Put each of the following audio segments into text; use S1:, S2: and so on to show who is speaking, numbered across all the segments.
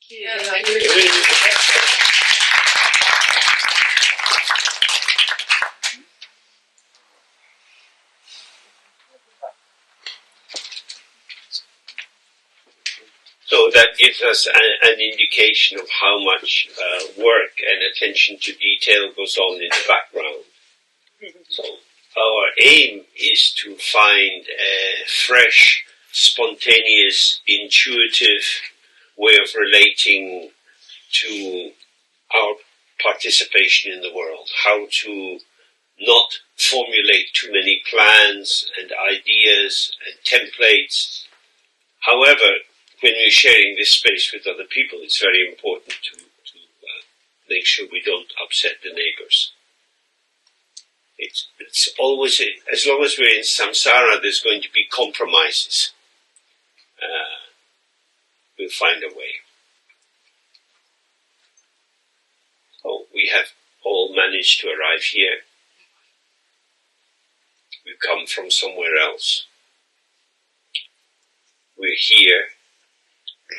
S1: you.
S2: Yeah, thank you.
S3: So that gives us an indication of how much work and attention to detail goes on in the background. So our aim is to find a fresh, spontaneous, intuitive way of relating to our participation in the world, how to not formulate too many plans and ideas and templates. However, when we're sharing this space with other people, it's very important to make sure we don't upset the neighbors. It's always, as long as we're in samsara, there's going to be compromises. We'll find a way. So we have all managed to arrive here. We've come from somewhere else. We're here.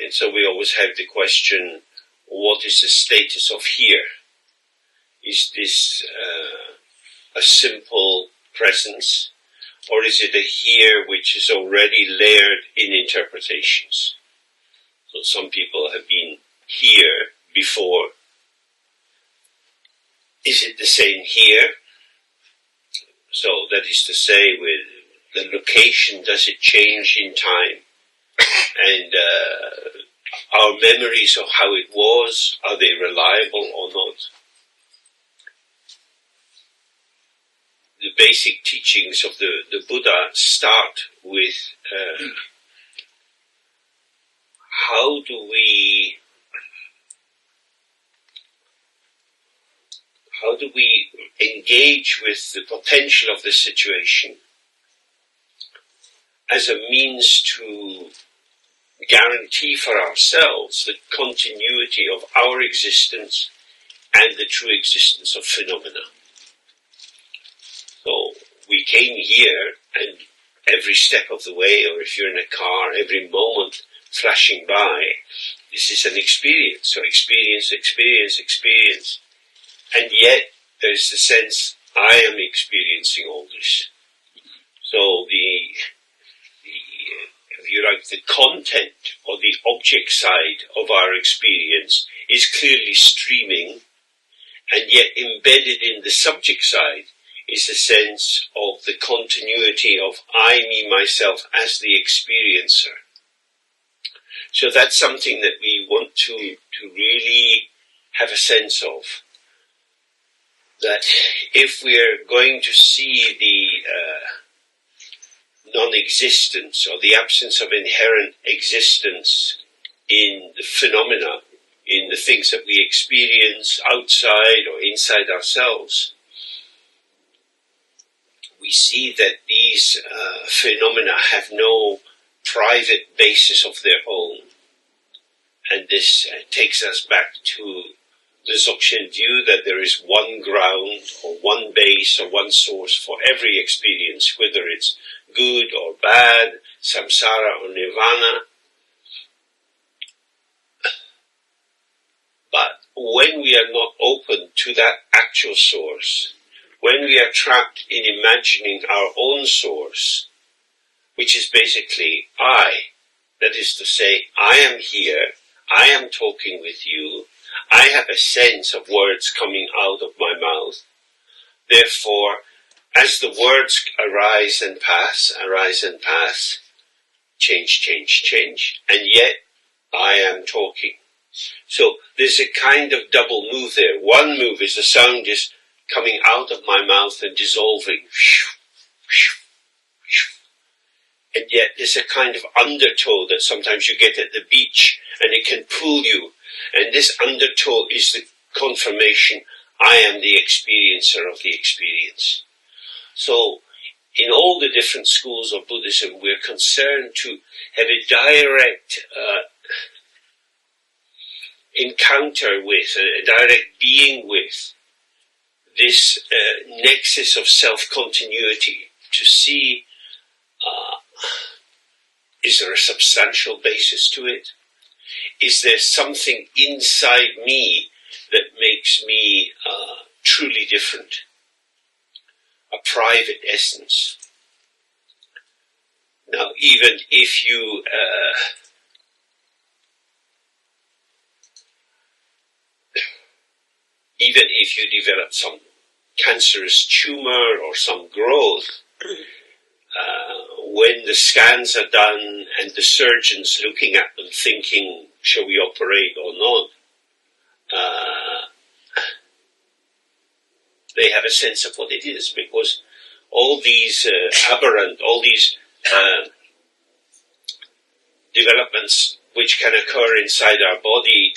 S3: And so we always have the question, what is the status of here? Is this a simple presence, or is it a here which is already layered in interpretations? So some people have been here before. Is it the same here? So that is to say, with the location, does it change in time? And our memories of how it was, are they reliable or not? The basic teachings of the Buddha start with how do we engage with the potential of the situation as a means to guarantee for ourselves the continuity of our existence and the true existence of phenomena. So we came here, and every step of the way, or if you're in a car, every moment flashing by, this is an experience. So experience, and yet there's the sense I am experiencing all this. So if you like, the content or the object side of our experience is clearly streaming, and yet embedded in the subject side is a sense of the continuity of I, me, myself as the experiencer. So that's something that we want to really have a sense of. That if we're going to see the non-existence or the absence of inherent existence in the phenomena, in the things that we experience outside or inside ourselves, we see that these phenomena have no private basis of their own. And this takes us back to the Dzogchen view that there is one ground or one base or one source for every experience, whether it's good or bad, samsara or nirvana. But when we are not open to that actual source, when we are trapped in imagining our own source, which is basically I, that is to say, I am here, I am talking with you, I have a sense of words coming out of my mouth. Therefore, as the words arise and pass, change, and yet I am talking. So there's a kind of double move there. One move is the sound just coming out of my mouth and dissolving. And yet there's a kind of undertow that sometimes you get at the beach, and it can pull you. And this undertow is the confirmation, I am the experiencer of the experience. So in all the different schools of Buddhism, we're concerned to have a direct encounter with, a direct being with this nexus of self-continuity, to see is there a substantial basis to it? Is there something inside me that makes me truly different? A private essence. Now, even if you develop some cancerous tumor or some growth, when the scans are done and the surgeon's looking at them thinking, shall we operate or not, they have a sense of what it is, because all these developments which can occur inside our body,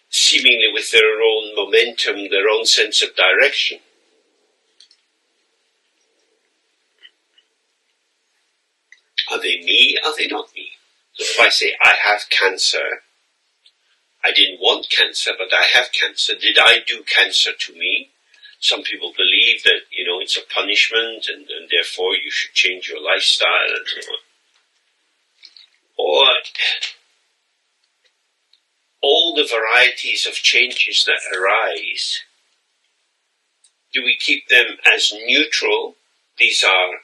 S3: seemingly with their own momentum, their own sense of direction, are they me? Are they not me? So if I say I have cancer, I didn't want cancer, but I have cancer. Did I do cancer to me? Some people believe that, it's a punishment and therefore you should change your lifestyle and so on. Or all the varieties of changes that arise, do we keep them as neutral? These are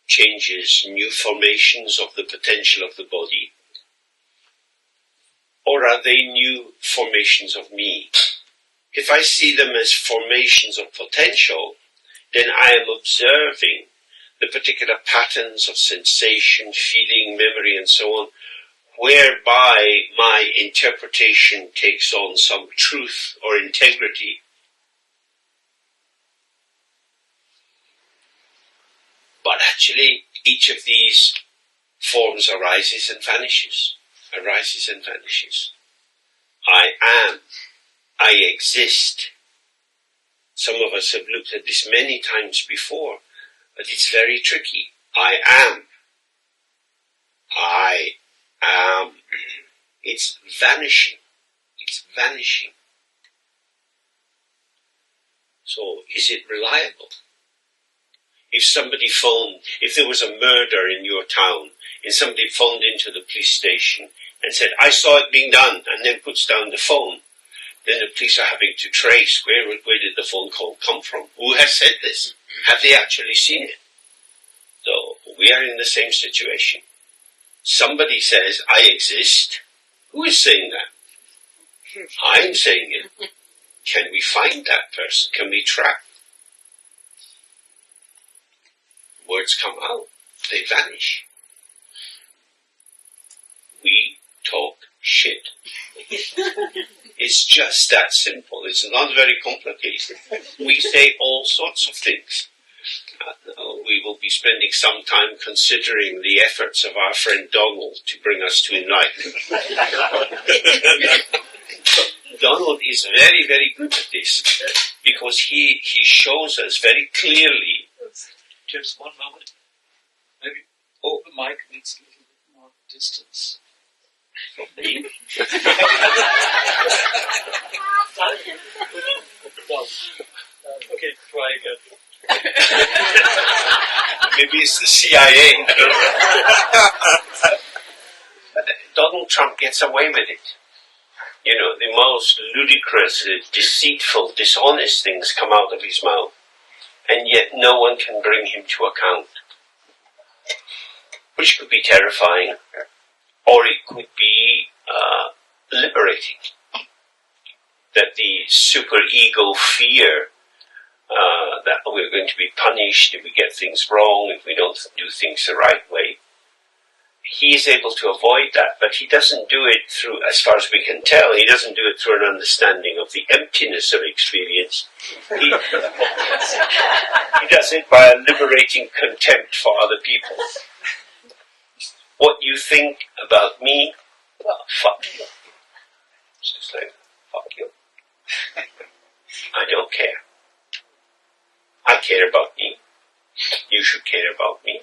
S3: changes, new formations of the potential of the body. Or are they new formations of me? If I see them as formations of potential, then I am observing the particular patterns of sensation, feeling, memory, and so on, whereby my interpretation takes on some truth or integrity. But actually, each of these forms arises and vanishes. Arises and vanishes. I am. I exist. Some of us have looked at this many times before, but it's very tricky. I am. I am. It's vanishing. It's vanishing. So, is it reliable? If there was a murder in your town, and somebody phoned into the police station and said, I saw it being done, and then puts down the phone, then the police are having to trace where did the phone call come from? Who has said this? Have they actually seen it? So we are in the same situation. Somebody says, I exist. Who is saying that? I'm saying it. Can we find that person? Can we track? Words come out. They vanish. We talk shit. It's just that simple. It's not very complicated. We say all sorts of things. We will be spending some time considering the efforts of our friend Donald to bring us to enlightenment. Donald is very, very good at this, because he shows us very clearly.
S1: Just one moment. Maybe the mic needs a little bit more distance from me. Okay, try again.
S3: Maybe it's the CIA. Donald Trump gets away with it. The most ludicrous, deceitful, dishonest things come out of his mouth, and yet no one can bring him to account. Which could be terrifying, or it could be liberating. That the super-ego fear that we're going to be punished if we get things wrong, if we don't do things the right way, he is able to avoid that, but he doesn't do it through, as far as we can tell, he doesn't do it through an understanding of the emptiness of experience. He does it by a liberating contempt for other people. What you think about me, well, fuck you. It's just like, fuck you. I don't care. I care about me. You should care about me.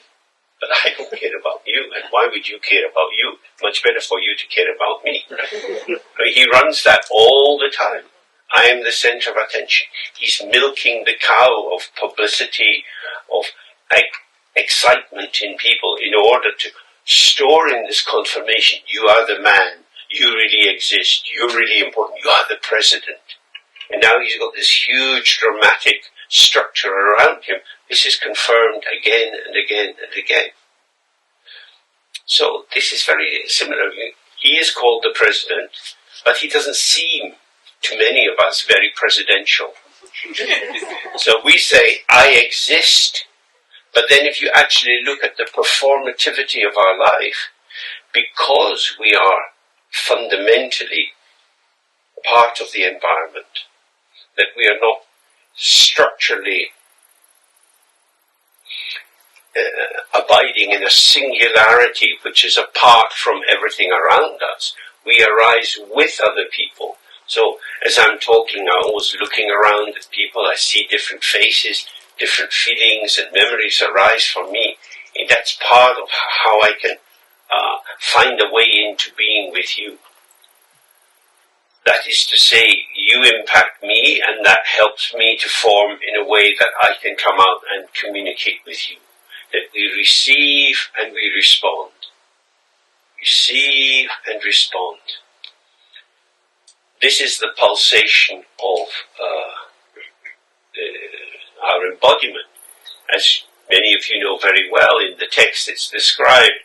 S3: But I don't care about you, and why would you care about you? Much better for you to care about me. He runs that all the time. I am the center of attention. He's milking the cow of publicity, of excitement in people in order to store in this confirmation, you are the man, you really exist, you're really important, you are the president. And now he's got this huge dramatic structure around him. This is confirmed again and again and again. So this is very similar. He is called the president, but he doesn't seem, to many of us, very presidential. So we say, I exist, but then if you actually look at the performativity of our life, because we are fundamentally part of the environment, that we are not structurally abiding in a singularity which is apart from everything around us. We arise with other people. So as I'm talking, I'm always looking around at people. I see different faces, different feelings and memories arise from me. And that's part of how I can find a way into being with you. That is to say, you impact me, and that helps me to form in a way that I can come out and communicate with you. That we receive and we respond. Receive and respond. This is the pulsation of our embodiment. As many of you know very well, in the text it's described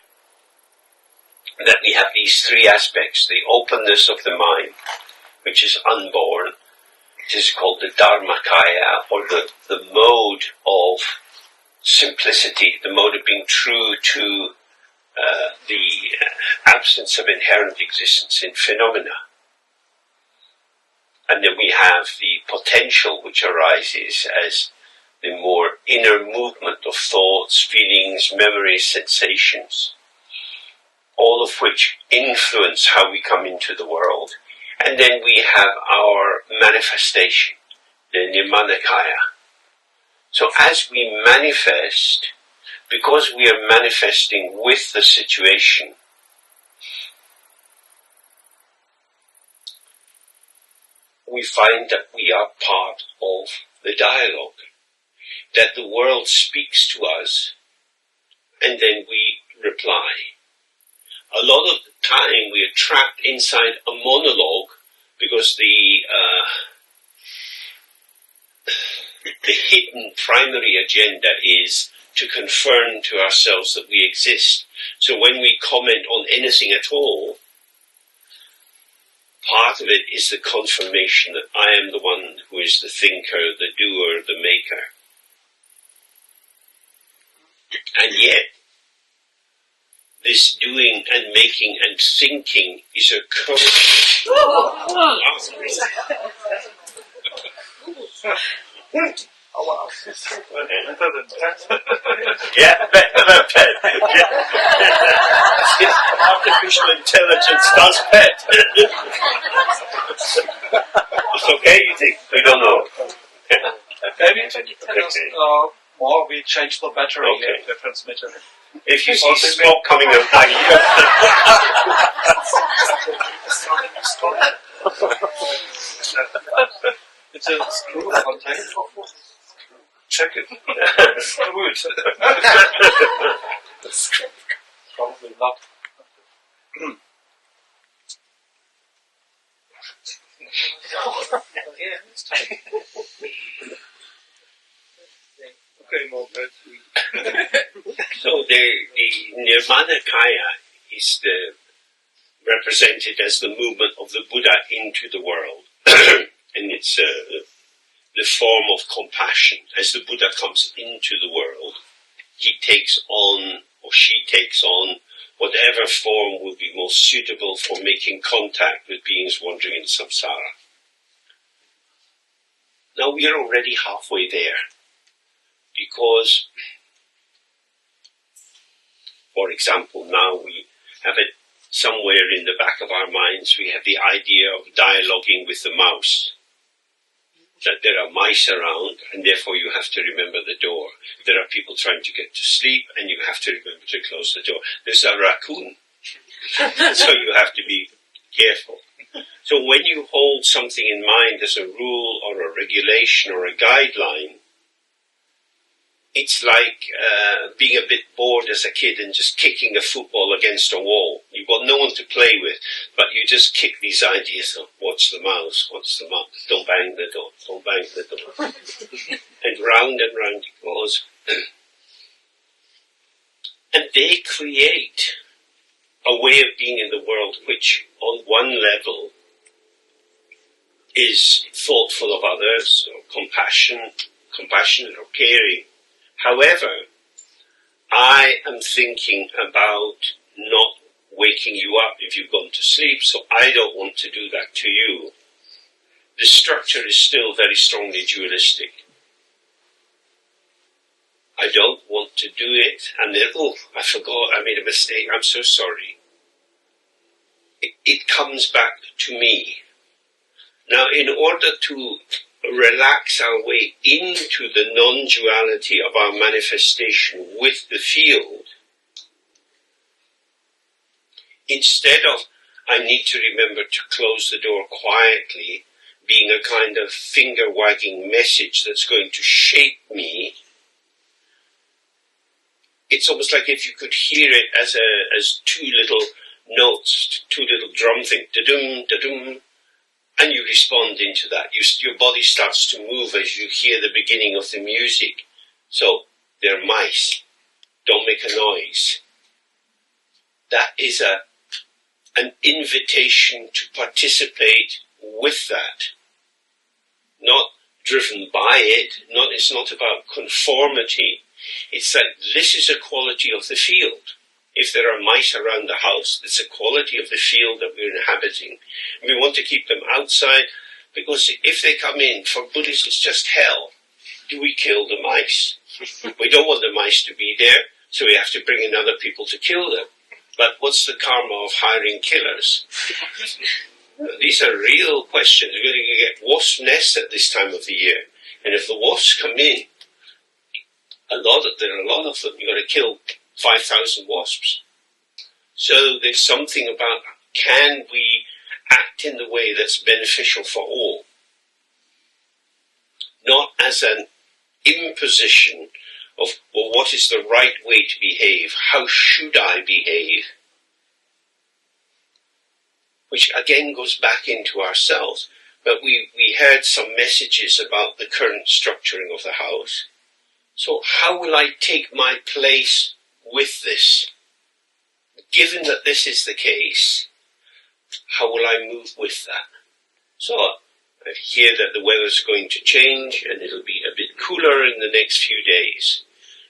S3: that we have these three aspects: the openness of the mind, which is unborn. It is called the Dharmakaya, or the mode of simplicity, the mode of being true to the absence of inherent existence in phenomena. And then we have the potential which arises as the more inner movement of thoughts, feelings, memories, sensations, all of which influence how we come into the world. And then we have our manifestation, the Nirmanakaya. So as we manifest, because we are manifesting with the situation, we find that we are part of the dialogue, that the world speaks to us, and then we reply. A lot of the time we are trapped inside a monologue because the hidden primary agenda is to confirm to ourselves that we exist. So when we comment on anything at all, part of it is the confirmation that I am the one who is the thinker, the doer, the maker. And yet, this doing and making and thinking is occurrence.
S1: Oh wow. Better than pet.
S3: Yeah, better than pet. Yeah. Artificial intelligence does pet. It's okay, you think? We don't know.
S1: Maybe can you tell us more? We changed the battery of the transmitter.
S3: If you see smoke coming up,
S1: it's a screw contact. Check it. Probably not. Yeah, it's time. Okay, more bad.
S3: So the Nirmanakaya is represented as the movement of the Buddha into the world. And it's the form of compassion. As the Buddha comes into the world, he takes on, or she takes on, whatever form would be most suitable for making contact with beings wandering in samsara. Now we are already halfway there, because, for example, now we have it somewhere in the back of our minds, we have the idea of dialoguing with the mouse. That there are mice around, and therefore you have to remember the door. There are people trying to get to sleep, and you have to remember to close the door. There's a raccoon, so you have to be careful. So when you hold something in mind as a rule or a regulation or a guideline, it's like being a bit bored as a kid and just kicking a football against a wall. You've got no one to play with, but you just kick these ideas of what's the mouse, don't bang the door, don't bang the door. And round it goes. And they create a way of being in the world which, on one level, is thoughtful of others, or compassionate or caring. However, I am thinking about not waking you up if you've gone to sleep, so I don't want to do that to you. The structure is still very strongly dualistic. I don't want to do it, and then, oh, I forgot, I made a mistake, I'm so sorry. It comes back to me. Now, in order to relax our way into the non-duality of our manifestation with the field, instead of, I need to remember to close the door quietly, being a kind of finger-wagging message that's going to shape me, it's almost like if you could hear it as two little notes, two little drum things, da-dum, da-dum, and you respond into that. Your body starts to move as you hear the beginning of the music. So, they're mice. Don't make a noise. That is an invitation to participate with that. Not driven by it. It's not about conformity. It's that this is a quality of the field. If there are mice around the house, it's a quality of the field that we're inhabiting. We want to keep them outside, because if they come in, for Buddhists it's just hell. Do we kill the mice? We don't want the mice to be there, so we have to bring in other people to kill them. But what's the karma of hiring killers? These are real questions. You're going to get wasp nests at this time of the year. And if the wasps come in, there are a lot of them, you've got to kill 5,000 wasps. So there's something about, can we act in the way that's beneficial for all? Not as an imposition of, well, what is the right way to behave? How should I behave? Which again goes back into ourselves. But we heard some messages about the current structuring of the house. So how will I take my place with this? Given that this is the case, how will I move with that? So I hear that the weather's going to change and it'll be a bit cooler in the next few days.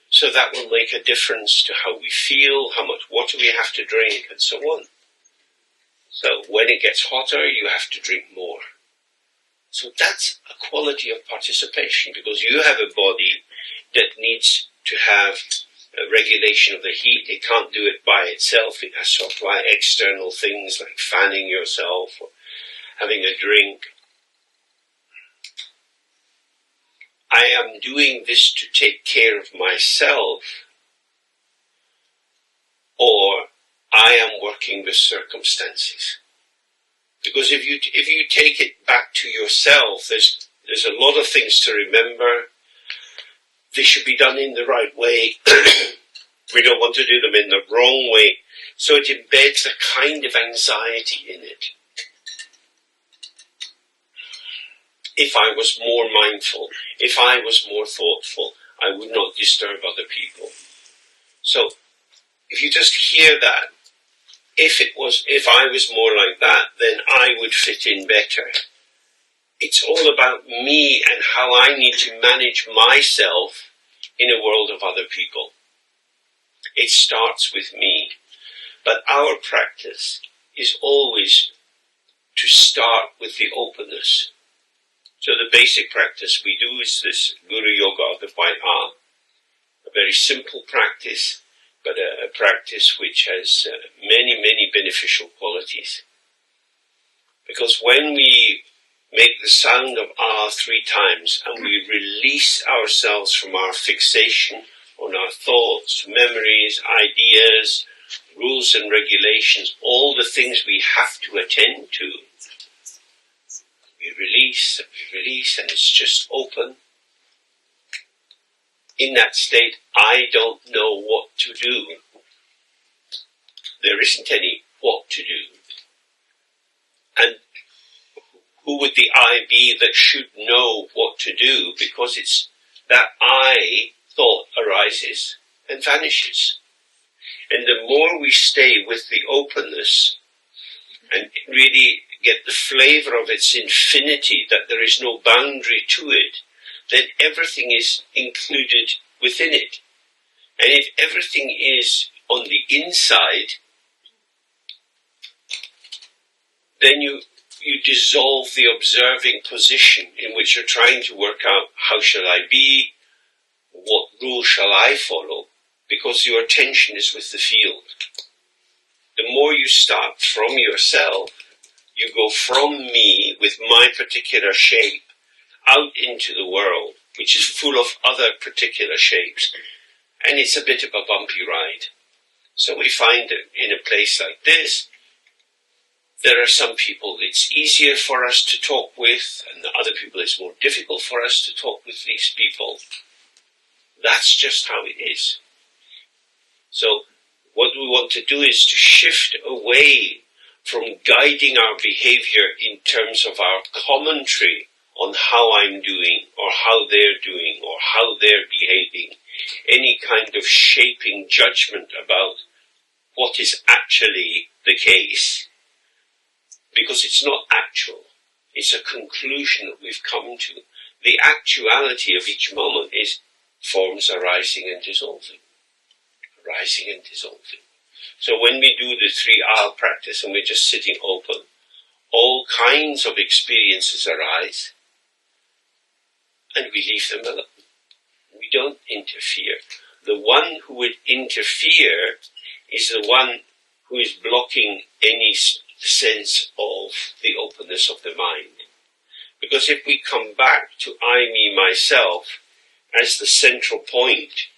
S3: So that will make a difference to how we feel, how much water we have to drink, and so on. So when it gets hotter, you have to drink more. So that's a quality of participation, because you have a body that needs to have a regulation of the heat. It can't do it by itself. It has to apply external things like fanning yourself or having a drink. I am doing this to take care of myself, or I am working with circumstances. Because if you take it back to yourself, there's a lot of things to remember. They should be done in the right way. We don't want to do them in the wrong way. So it embeds a kind of anxiety in it. If I was more mindful, if I was more thoughtful, I would not disturb other people. So if you just hear that, if I was more like that, then I would fit in better. It's all about me and how I need to manage myself in a world of other people. It starts with me. But our practice is always to start with the openness. So the basic practice we do is this Guru Yoga of the White Arm. A very simple practice, but a practice which has many, many beneficial qualities. Because when we make the sound of Ah 3 times and we release ourselves from our fixation on our thoughts, memories, ideas, rules and regulations, all the things we have to attend to, we release, and it's just open. in that state, I don't know what to do. There isn't any what to do. And who would the I be that should know what to do? Because it's that I thought arises and vanishes. And the more we stay with the openness and really get the flavor of its infinity, that there is no boundary to it, then everything is included within it. And if everything is on the inside, then you dissolve the observing position in which you're trying to work out how shall I be, what rule shall I follow, because your attention is with the field. The more you start from yourself, you go from me with my particular shape out into the world, which is full of other particular shapes, and it's a bit of a bumpy ride. So we find that in a place like this, there are some people it's easier for us to talk with, and other people it's more difficult for us to talk with these people. That's just how it is. So what we want to do is to shift away from guiding our behavior in terms of our commentary on how I'm doing, or how they're doing, or how they're behaving, any kind of shaping judgment about what is actually the case. Because it's not actual. It's a conclusion that we've come to. The actuality of each moment is forms arising and dissolving. Arising and dissolving. So when we do the 3R practice and we're just sitting open, all kinds of experiences arise and we leave them alone. We don't interfere. The one who would interfere is the one who is blocking any sense of the openness of the mind. Because if we come back to I, me, myself as the central point,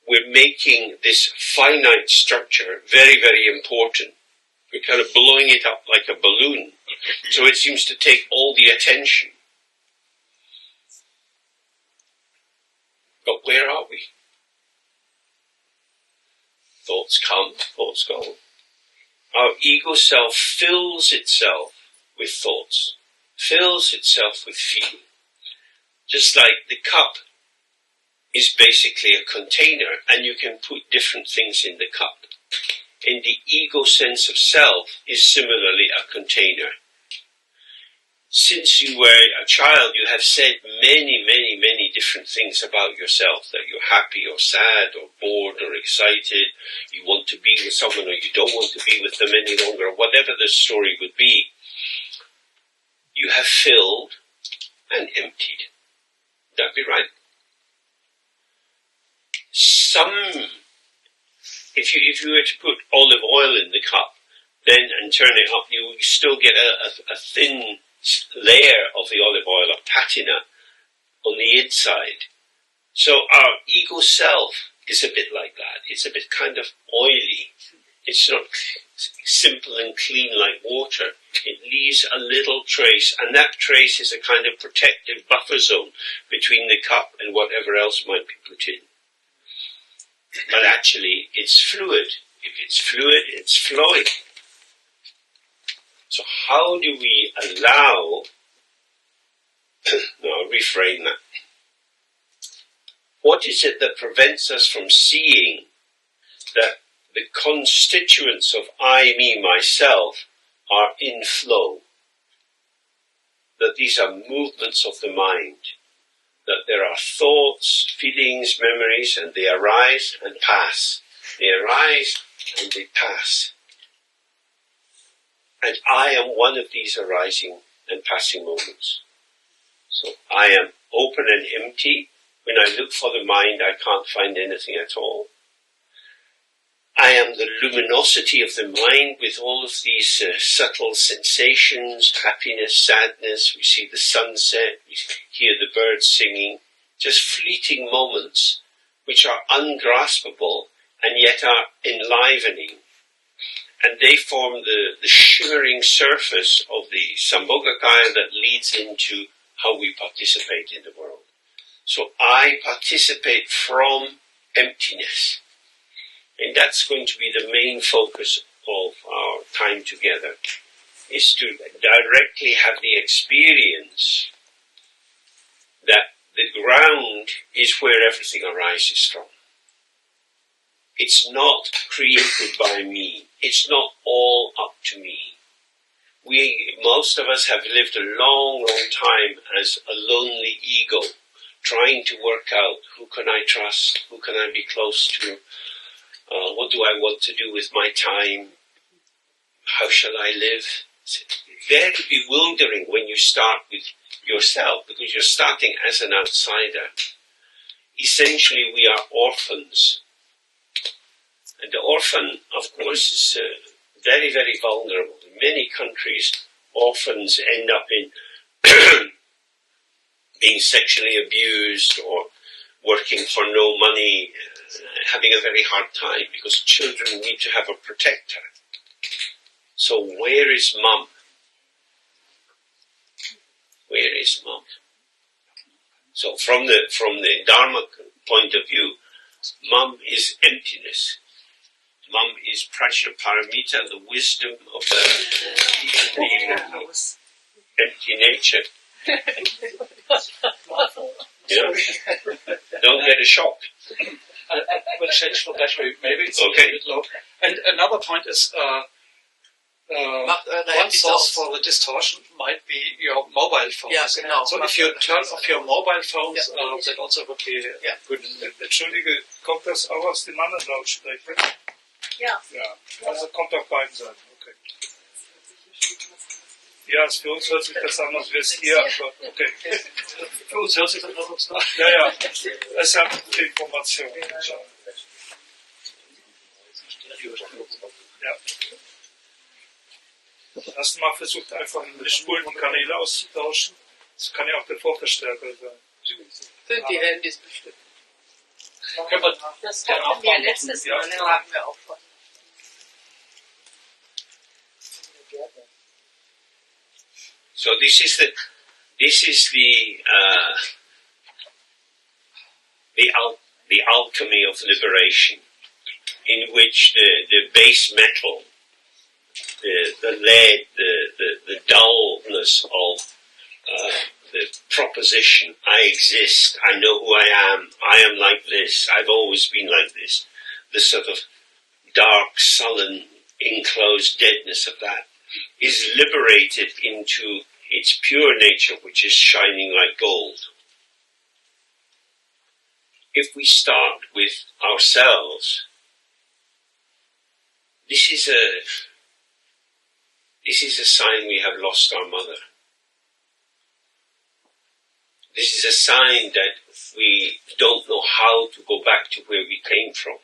S3: we're making this finite structure very, very important. We're kind of blowing it up like a balloon. So it seems to take all the attention. But where are we? Thoughts come, thoughts go. Our ego self fills itself with thoughts, fills itself with feeling. Just like the cup is basically a container, and you can put different things in the cup. And the ego sense of self is similarly a container. Since you were a child, you have said many, many, many different things about yourself, that you're happy or sad or bored or excited, you want to be with someone or you don't want to be with them any longer, whatever the story would be. You have filled and emptied. That'd be right. If you were to put olive oil in the cup, then and turn it up, you will still get a thin layer of the olive oil, a patina, on the inside. So our ego self is a bit like that. It's a bit kind of oily. It's not simple and clean like water. It leaves a little trace, and that trace is a kind of protective buffer zone between the cup and whatever else might be put in. But actually, it's fluid. If it's fluid, it's flowing. So how do we allow, no, I'll reframe that. What is it that prevents us from seeing that the constituents of I, me, myself are in flow? That these are movements of the mind. That there are thoughts, feelings, memories, and they arise and pass. They arise and they pass. And I am one of these arising and passing moments. So I am open and empty. When I look for the mind, I can't find anything at all. I am the luminosity of the mind with all of these subtle sensations, happiness, sadness. We see the sunset, we hear the birds singing. Just fleeting moments which are ungraspable and yet are enlivening. And they form the shimmering surface of the Sambhogakaya that leads into how we participate in the world. So I participate from emptiness. And that's going to be the main focus of our time together, is to directly have the experience that the ground is where everything arises from. It's not created by me. It's not all up to me. Most of us have lived a long, long time as a lonely ego, trying to work out who can I trust, who can I be close to, what do I want to do with my time, how shall I live? It's very bewildering when you start with yourself, because you're starting as an outsider. Essentially, we are orphans. And the orphan, of course, is very, very vulnerable. In many countries, orphans end up in being sexually abused or working for no money, having a very hard time, because children need to have a protector. So where is mum? Where is mum? So from the Dharma point of view, mum is emptiness. Mum is Paramita, the wisdom of the empty nature. Yeah. Don't get a shock.
S1: I will change for battery. Maybe it's
S3: okay.
S1: a bit low. And another point is one source for the distortion might be your mobile phone.
S2: Ja, genau.
S1: So if you turn off your mobile phones, that also would be good.
S4: Entschuldige, kommt das auch aus dem anderen Lautsprecher?
S2: Ja.
S4: Ja, also kommt auf beiden Seiten, okay. Ja, für uns hört sich das an, als wäre es hier, aber okay.
S1: Für uns hört sich das anders an.
S4: Ja, ja, das ist ja eine gute Information. Ja. Hast du mal versucht, einfach einen Mischpult und Kanäle auszutauschen? Das kann ja auch der Vorverstärker sein.
S2: Für die Handys bestimmt.
S1: Das
S2: hatten wir letztes Mal, da haben wir auch von.
S3: So this is the alchemy of liberation, in which the base metal, the lead, the dullness of the proposition, I exist, I know who I am like this, I've always been like this, the sort of dark, sullen, enclosed deadness of that, is liberated into its pure nature, which is shining like gold. If we start with ourselves, this is a sign we have lost our mother. This is a sign that we don't know how to go back to where we came from.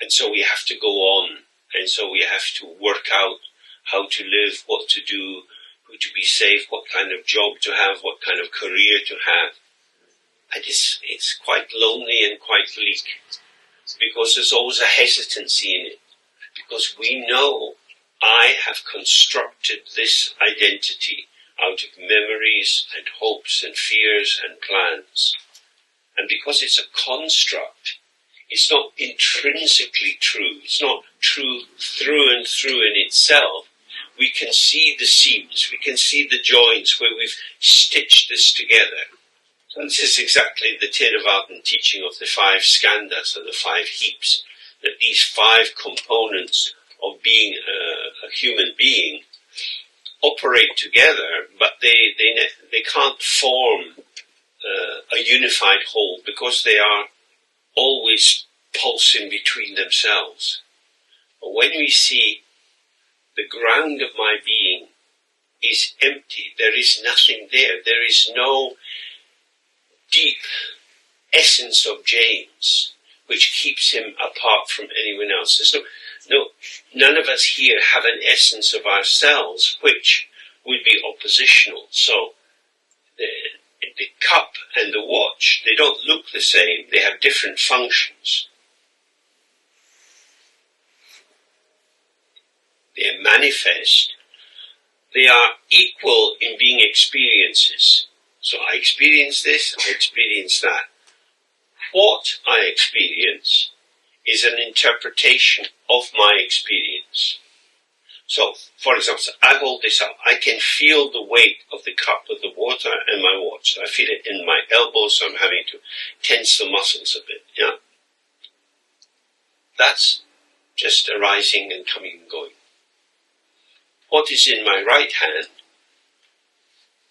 S3: And so we have to go on. And so we have to work out how to live, what to do, who to be safe, what kind of job to have, what kind of career to have. And it's quite lonely and quite bleak, because there's always a hesitancy in it. Because we know I have constructed this identity out of memories and hopes and fears and plans. And because it's a construct, it's not intrinsically true. It's not true through and through in itself. We can see the seams. We can see the joints where we've stitched this together. So this is exactly the Theravada teaching of the 5 skandhas, or the 5 heaps, that these 5 components of being a human being operate together, but they can't form a unified whole, because they are always pulsing between themselves. But when we see the ground of my being is empty, there is nothing there, there is no deep essence of James which keeps him apart from anyone else. There's none of us here have an essence of ourselves which would be oppositional. So the cup and the watch, they don't look the same, they have different functions. They are manifest. They are equal in being experiences. So I experience this, I experience that. What I experience is an interpretation of my experience. So, for example, I hold this up. I can feel the weight of the cup of the water in my watch. I feel it in my elbows, so I'm having to tense the muscles a bit. Yeah, that's just arising and coming and going. What is in my right hand,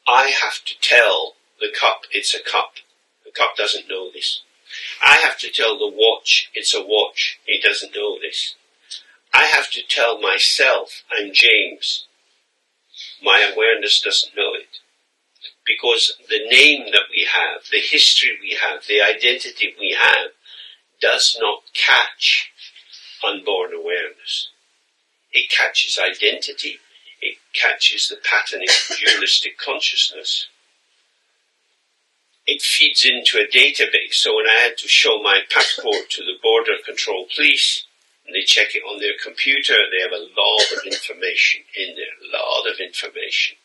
S3: I have to tell the cup it's a cup. The cup doesn't know this. I have to tell the watch it's a watch. It doesn't know this. I have to tell myself, I'm James. My awareness doesn't know it. Because the name that we have, the history we have, the identity we have, does not catch unborn awareness. It catches identity. It catches the pattern of dualistic consciousness. It feeds into a database. So when I had to show my passport to the border control police, and they check it on their computer, they have a lot of information in there, a lot of information.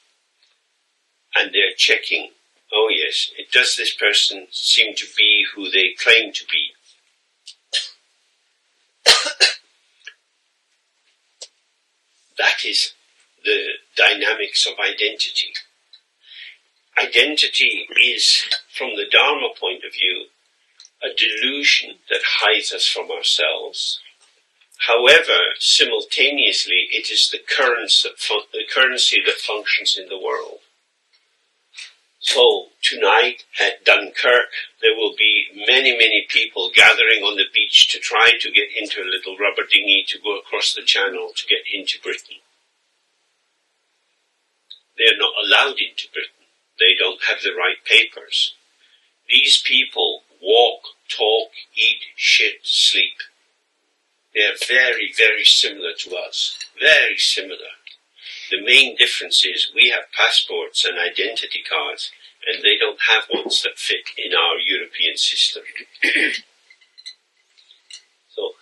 S3: And they're checking, oh yes, does this person seem to be who they claim to be? That is the dynamics of identity. Identity is, from the Dharma point of view, a delusion that hides us from ourselves. However, simultaneously, it is the currency that functions in the world. So, tonight at Dunkirk, there will be many, many people gathering on the beach to try to get into a little rubber dinghy to go across the channel to get into Britain. They're not allowed into Britain. They don't have the right papers. These people walk, talk, eat, shit, sleep. They are very, very similar to us. Very similar. The main difference is we have passports and identity cards, and they don't have ones that fit in our European system. So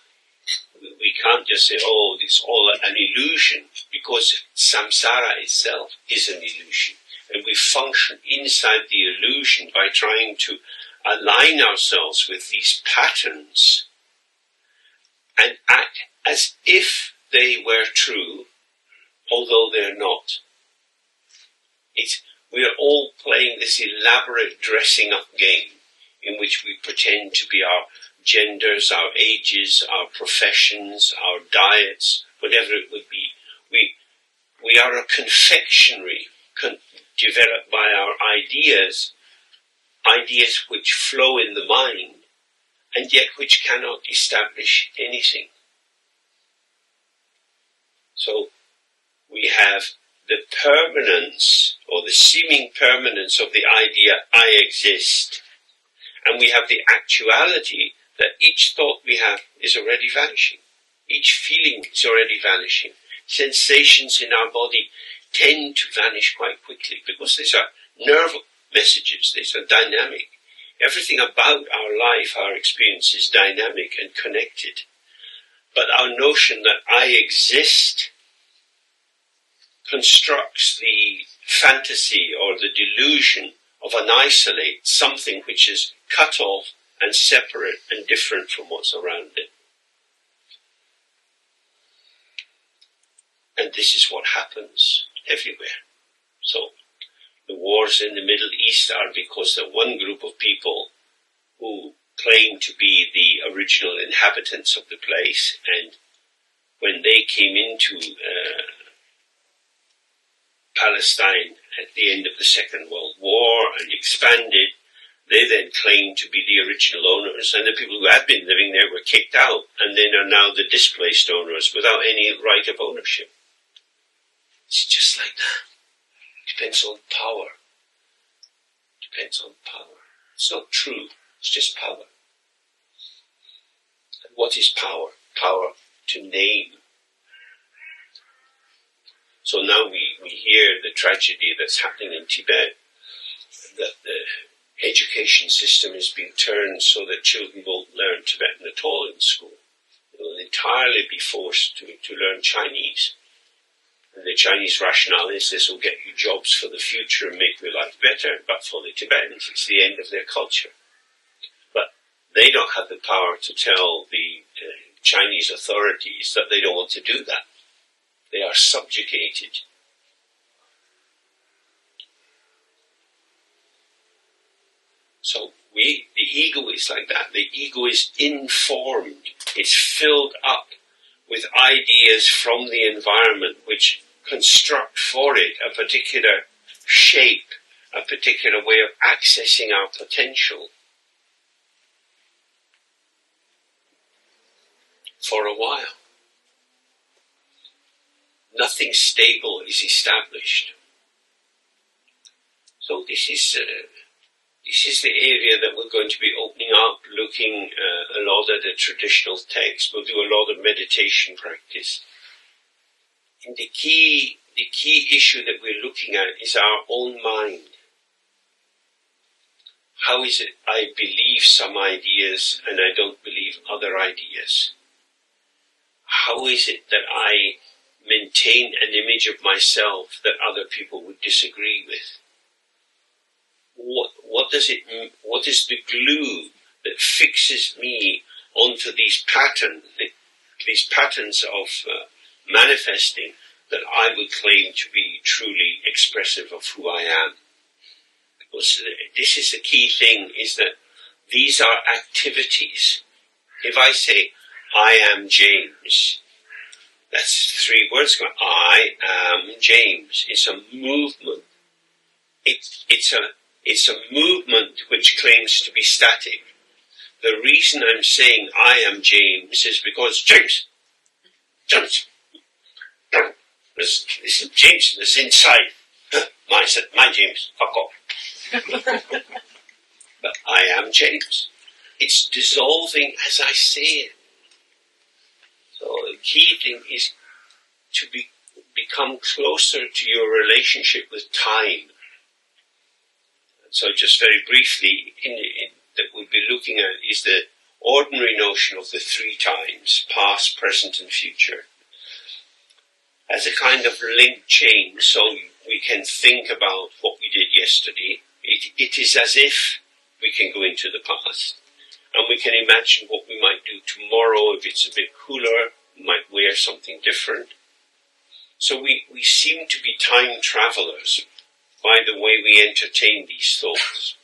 S3: we can't just say, oh, it's all an illusion, because samsara itself is an illusion. And we function inside the illusion by trying to align ourselves with these patterns and act as if they were true, although they're not. We are all playing this elaborate dressing up game in which we pretend to be our genders, our ages, our professions, our diets, whatever it would be. We are a confectionery developed by our ideas which flow in the mind, and yet which cannot establish anything. So we have the permanence, or the seeming permanence of the idea, I exist, and we have the actuality that each thought we have is already vanishing. Each feeling is already vanishing. Sensations in our body tend to vanish quite quickly because these are nerve messages, these are dynamic. Everything about our life, our experience is dynamic and connected. But our notion that I exist constructs the fantasy or the delusion of an isolate, something which is cut off and separate and different from what's around it. And this is what happens everywhere. So, the wars in the Middle East are because that one group of people who claim to be the original inhabitants of the place, and when they came into Palestine at the end of the Second World War and expanded, they then claimed to be the original owners, and the people who had been living there were kicked out, and then are now the displaced owners without any right of ownership. It's just like that. Depends on power. Depends on power. It's not true. It's just power. And what is power? Power to name. So now we hear the tragedy that's happening in Tibet, that the education system is being turned so that children won't learn Tibetan at all in school. They will entirely be forced to learn Chinese. And the Chinese rationale is this will get you jobs for the future and make your life better, but for the Tibetans it's the end of their culture. But they don't have the power to tell the Chinese authorities that they don't want to do that. They are subjugated. So the ego is like that. The ego is informed. It's filled up with ideas from the environment which construct for it a particular shape, a particular way of accessing our potential. For a while. Nothing stable is established. So this is the area that we're going to be opening up, looking a lot at the traditional text. We'll do a lot of meditation practice. And the key issue that we're looking at is our own mind. How is it I believe some ideas and I don't believe other ideas? How is it that I maintain an image of myself that other people would disagree with? What is the glue that fixes me onto these patterns of manifesting that I would claim to be truly expressive of who I am? Because this is the key thing, is that these are activities. If I say, I am James, that's 3 words. I am James. It's a movement. It's a movement which claims to be static. The reason I'm saying I am James is because James, this is James that's inside. My James, fuck off. But I am James. It's dissolving as I say it. So the key thing is to become closer to your relationship with time. So just very briefly, that we'll be looking at is the ordinary notion of the 3 times, past, present and future, as a kind of link chain, so we can think about what we did yesterday. It is as if we can go into the past, and we can imagine what we might do tomorrow. If it's a bit cooler, we might wear something different. So we seem to be time travelers by the way we entertain these thoughts.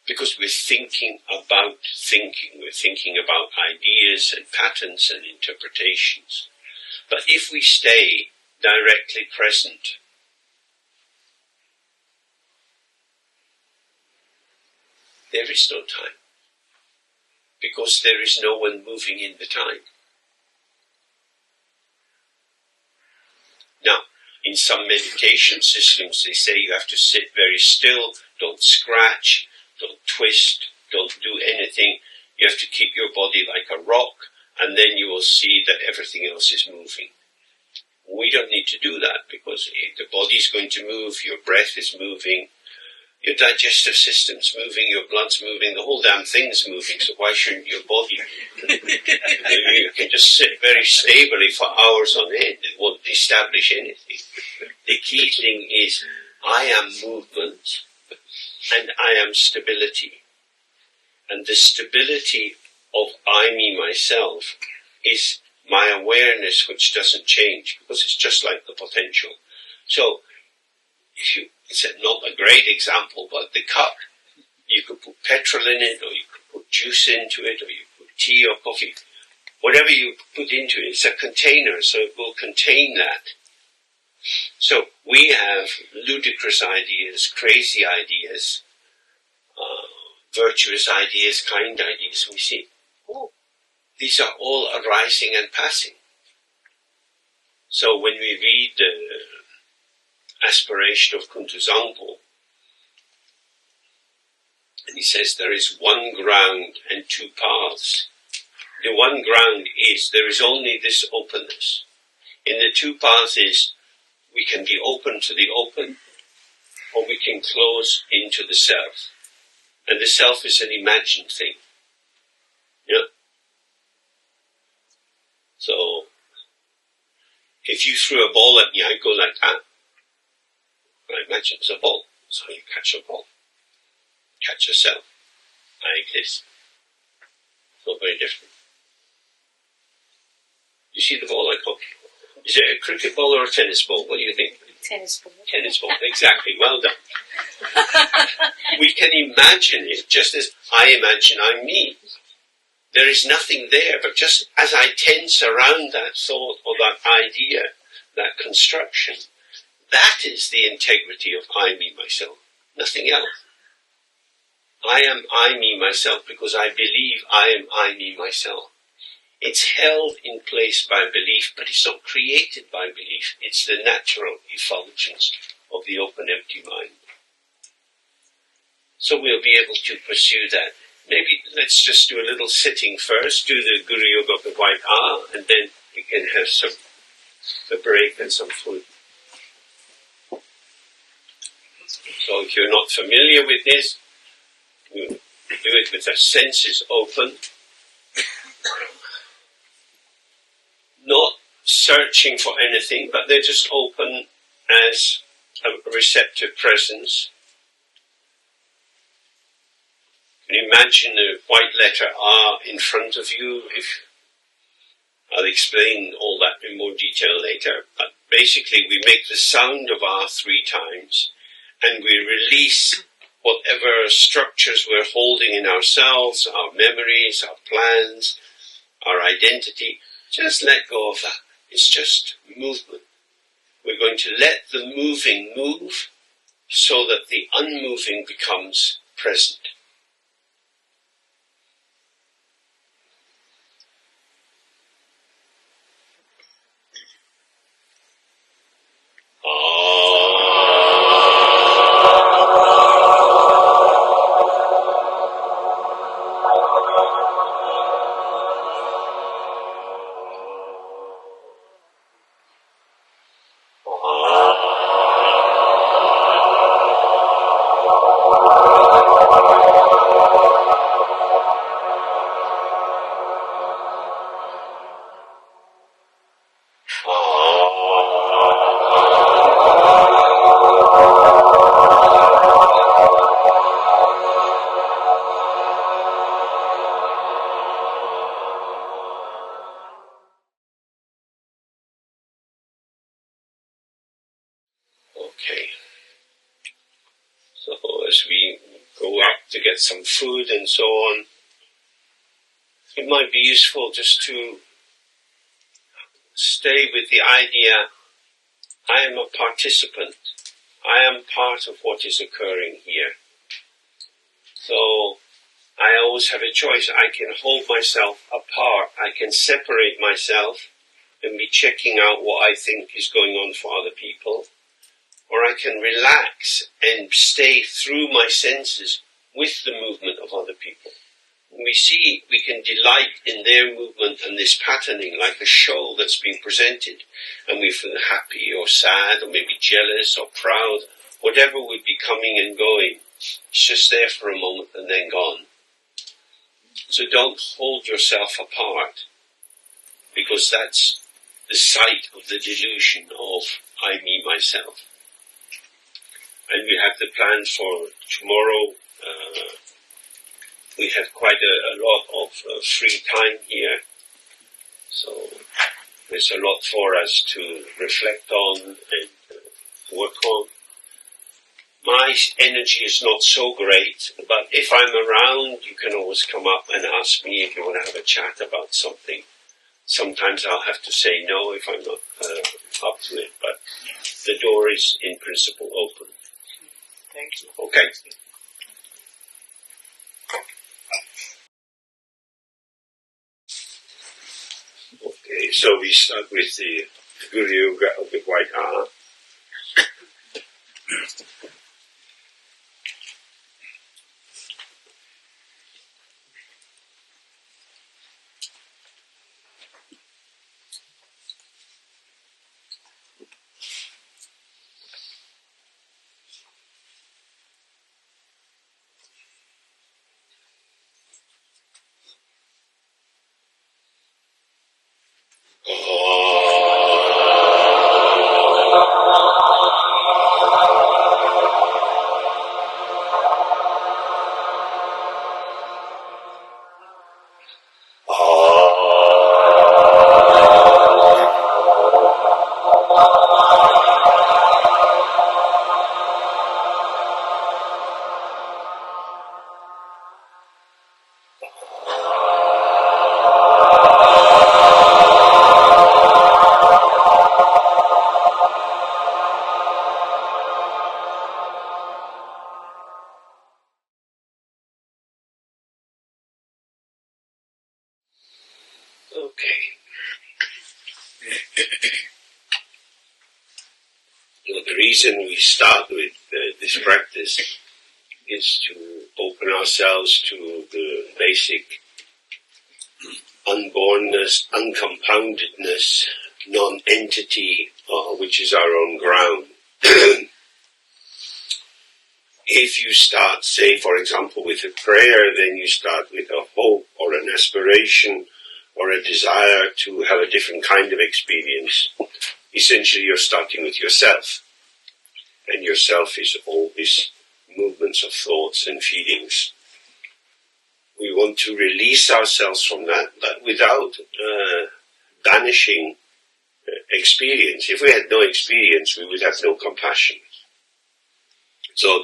S3: Because we're thinking about thinking, we're thinking about ideas and patterns and interpretations. But if we stay directly present, there is no time. Because there is no one moving in the time. Now, in some meditation systems, they say you have to sit very still, don't scratch, don't twist, don't do anything. You have to keep your body like a rock, and then you will see that everything else is moving. We don't need to do that, because the body's going to move, your breath is moving, your digestive system's moving, your blood's moving, the whole damn thing's moving, so why shouldn't your body move? You can just sit very stably for hours on end, it won't establish anything. The key thing is, I am movement, and I am stability. And the stability of I, me, myself, is my awareness which doesn't change, because it's just like the potential. So, it's not a great example, but the cup, you could put petrol in it, or you could put juice into it, or you put tea or coffee. Whatever you put into it, it's a container, so it will contain that. So we have ludicrous ideas, crazy ideas, virtuous ideas, kind ideas. We see, these are all arising and passing. So when we read the aspiration of Kuntuzangpo, and he says there is one ground and 2 paths. The one ground is there is only this openness. In the 2 paths is we can be open to the open, or we can close into the self. And the self is an imagined thing. Yeah. So If you threw a ball at me, I'd go like that. I imagine it's a ball. So you catch a ball. Catch yourself. I exist. Not very different. You see the ball I call? Is it a cricket ball or a tennis ball? What do you think?
S2: Tennis ball.
S3: Tennis ball, exactly. Well done. We can imagine it just as I imagine I'm me. There is nothing there, but just as I tense around that thought or that idea, that construction, that is the integrity of I, me, myself. Nothing else. I am I, me, myself because I believe I am I, me, myself. It's held in place by belief, but it's not created by belief. It's the natural effulgence of the open, empty mind. So we'll be able to pursue that. Maybe let's just do a little sitting first, do the Guru Yoga of the White R, and then we can have a break and some food. So if you're not familiar with this, you do it with the senses open. Not searching for anything, but they're just open as a receptive presence. Can you imagine the white letter R in front of you? I'll explain all that in more detail later, but basically we make the sound of R 3 times and we release whatever structures we're holding in ourselves, our memories, our plans, our identity. Just let go of that. It's just movement. We're going to let the moving move so that the unmoving becomes present. Okay. So as we go up to get some food and so on, it might be useful just to stay with the idea, I am a participant. I am part of what is occurring here. So I always have a choice. I can hold myself apart. I can separate myself and be checking out what I think is going on for other people. Or I can relax and stay through my senses with the movement of other people. And we see we can delight in their movement and this patterning like a show that's being presented, and we feel happy or sad or maybe jealous or proud, whatever would be coming and going. It's just there for a moment and then gone. So don't hold yourself apart, because that's the site of the delusion of I, me, myself. And we have the plans for tomorrow. We have quite a lot of free time here. So there's a lot for us to reflect on and work on. My energy is not so great, but if I'm around, you can always come up and ask me if you want to have a chat about something. Sometimes I'll have to say no if I'm not up to it, but the door is in principle open.
S2: Thank you.
S3: Okay. Okay, so we start with the Guru Yoga of the White R. reason we start with this practice is to open ourselves to the basic unbornness, uncompoundedness, non-entity, which is our own ground. If you start, say, for example, with a prayer, then you start with a hope or an aspiration or a desire to have a different kind of experience. Essentially, you're starting with yourself. And yourself is all these movements of thoughts and feelings. We want to release ourselves from that, but without banishing experience. If we had no experience, we would have no compassion. So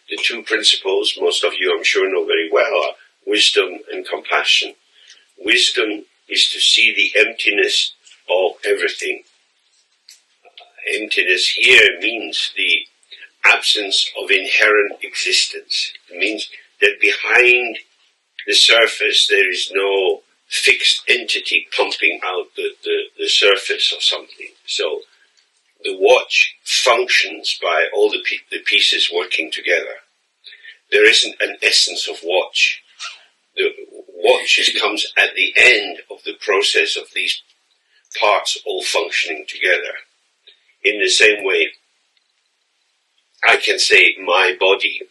S3: the two principles, most of you I'm sure know very well, are wisdom and compassion. Wisdom is to see the emptiness of everything. Emptiness here means the absence of inherent existence. It means that behind the surface there is no fixed entity pumping out the surface of something. So the watch functions by all the pieces working together. There isn't an essence of watch. The watch comes at the end of the process of these parts all functioning together. In the same way, I can say my body.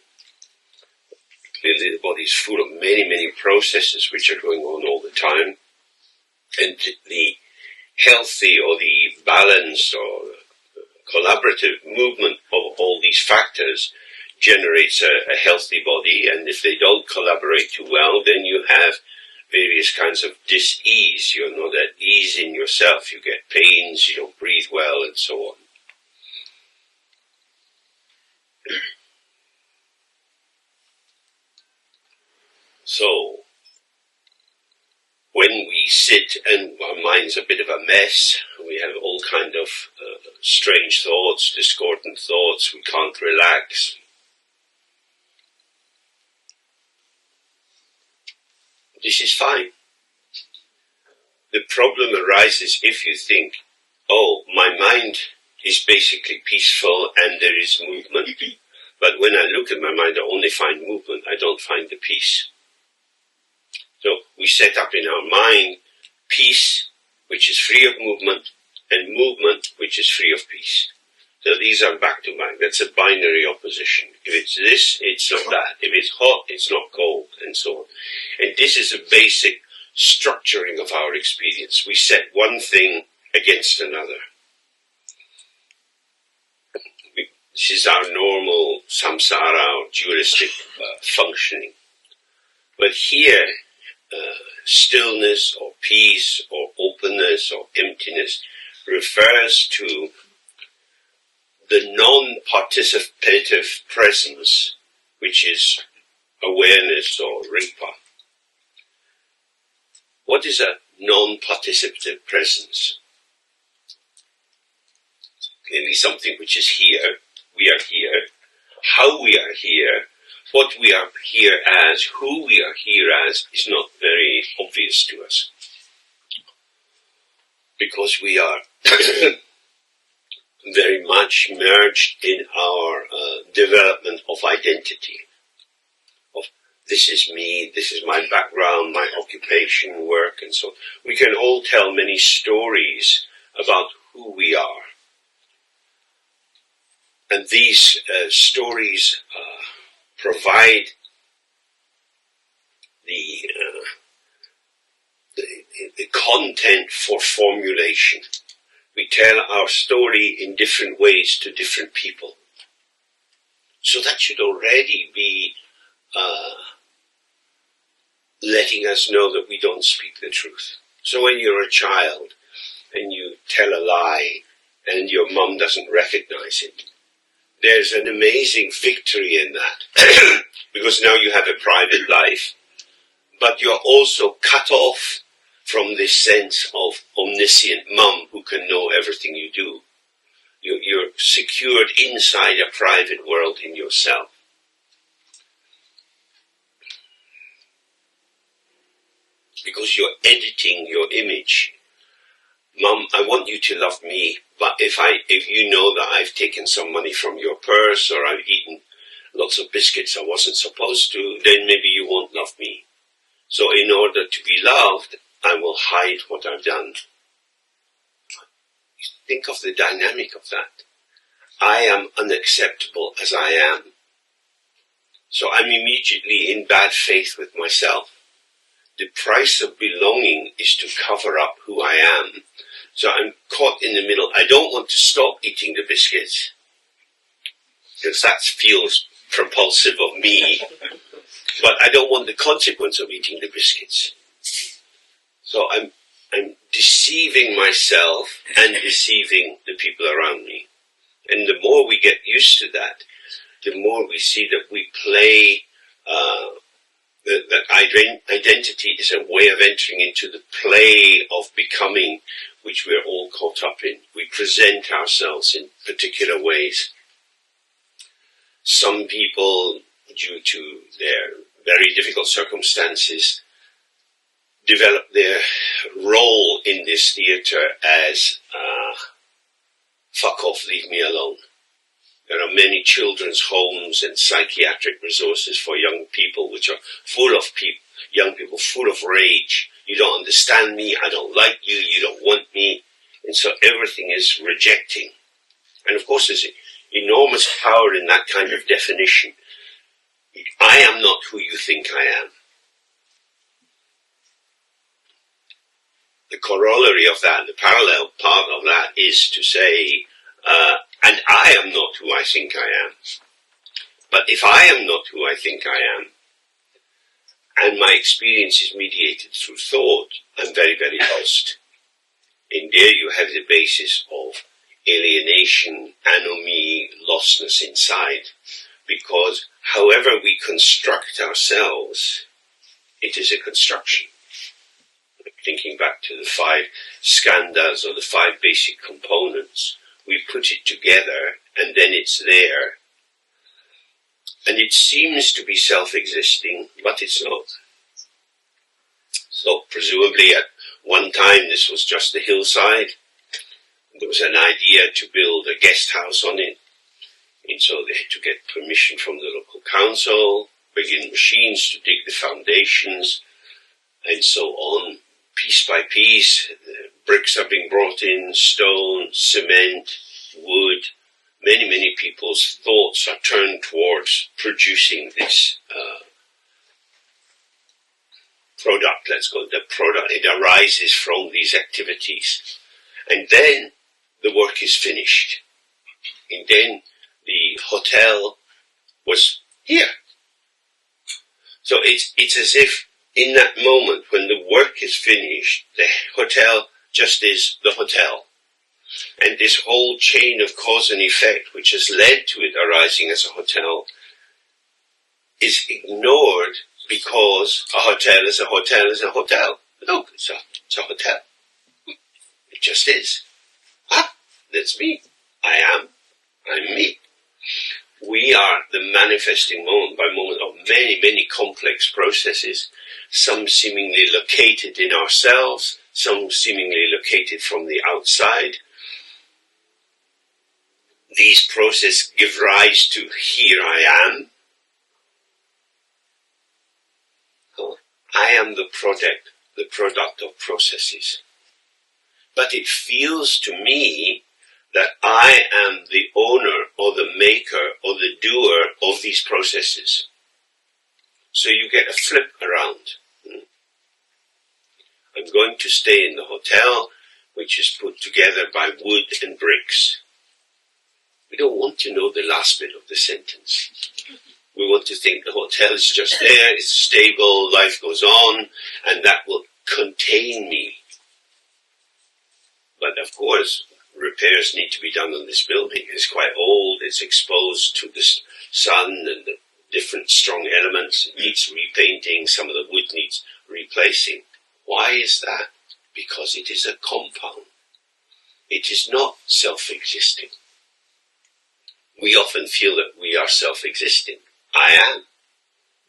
S3: Clearly the body is full of many, many processes which are going on all the time. And the healthy or the balanced or collaborative movement of all these factors generates a healthy body. And if they don't collaborate too well, then you have various kinds of dis-ease. You're not at ease in yourself. You get pains, you don't breathe well, and so on. So, when we sit and our mind's a bit of a mess, we have all kind of strange thoughts, discordant thoughts, we can't relax. This is fine. The problem arises if you think, oh, my mind is basically peaceful and there is movement. But when I look at my mind, I only find movement, I don't find the peace. So we set up in our mind peace, which is free of movement, and movement, which is free of peace. So these are back to back. That's a binary opposition. If it's this, it's not that. If it's hot, it's not cold, and so on. And this is a basic structuring of our experience. We set one thing against another. This is our normal samsara or dualistic functioning. But here, stillness or peace or openness or emptiness refers to the non-participative presence, which is awareness or rigpa. What is a non-participative presence? Clearly something which is here. We are here. How we are here, what we are here as, who we are here as, is not very obvious to us. Because we are very much merged in our development of identity. Of this is me, this is my background, my occupation, work, and so on. We can all tell many stories about who we are. And these stories provide the content for formulation. We tell our story in different ways to different people. So that should already be letting us know that we don't speak the truth. So when you're a child and you tell a lie and your mum doesn't recognize it, there's an amazing victory in that, because now you have a private life, but you're also cut off from this sense of omniscient mum who can know everything you do. You're secured inside a private world in yourself. Because you're editing your image. Mum, I want you to love me, but if you know that I've taken some money from your purse or I've eaten lots of biscuits I wasn't supposed to, then maybe you won't love me. So in order to be loved, I will hide what I've done. Think of the dynamic of that. I am unacceptable as I am. So I'm immediately in bad faith with myself. The price of belonging is to cover up who I am. So I'm caught in the middle. I don't want to stop eating the biscuits, because that feels propulsive of me, but I don't want the consequence of eating the biscuits. So I'm deceiving myself and deceiving the people around me. And the more we get used to that, the more we see that we play, that identity is a way of entering into the play of becoming, which we're all caught up in. We present ourselves in particular ways. Some people, due to their very difficult circumstances, develop their role in this theatre as fuck off, leave me alone. There are many children's homes and psychiatric resources for young people which are full of young people full of rage. You don't understand me, I don't like you, you don't want me. And so everything is rejecting. And of course there's enormous power in that kind of definition. I am not who you think I am. The corollary of that, the parallel part of that is to say, and I am not who I think I am. But if I am not who I think I am, and my experience is mediated through thought, I'm very, very lost. And there you have the basis of alienation, anomie, lostness inside. Because however we construct ourselves, it is a construction. Thinking back to the 5 skandhas or the 5 basic components, we put it together and then it's there. And it seems to be self-existing, but it's not. So presumably at one time this was just a hillside. There was an idea to build a guest house on it. And so they had to get permission from the local council, bring in machines to dig the foundations, and so on. Piece by piece, bricks are being brought in, stone, cement, wood. Many, many people's thoughts are turned towards producing this product, let's call it the product. It arises from these activities. And then the work is finished. And then the hotel was here. So it's as if in that moment when the work is finished, the hotel just is the hotel. And this whole chain of cause and effect, which has led to it arising as a hotel, is ignored because a hotel is a hotel is a hotel. Look, it's a hotel. It just is. Ah, that's me. I'm me. We are the manifesting moment by moment of many, many complex processes, some seemingly located in ourselves, some seemingly located from the outside. These processes give rise to here I am. I am the product of processes. But it feels to me that I am the owner or the maker or the doer of these processes. So you get a flip around. I'm going to stay in the hotel, which is put together by wood and bricks. We don't want to know the last bit of the sentence. We want to think the hotel is just there, it's stable, life goes on, and that will contain me. But of course, repairs need to be done on this building. It's quite old, it's exposed to the sun and the different strong elements. It needs repainting, some of the wood needs replacing. Why is that? Because it is a compound. It is not self-existing. We often feel that we are self-existing. I am.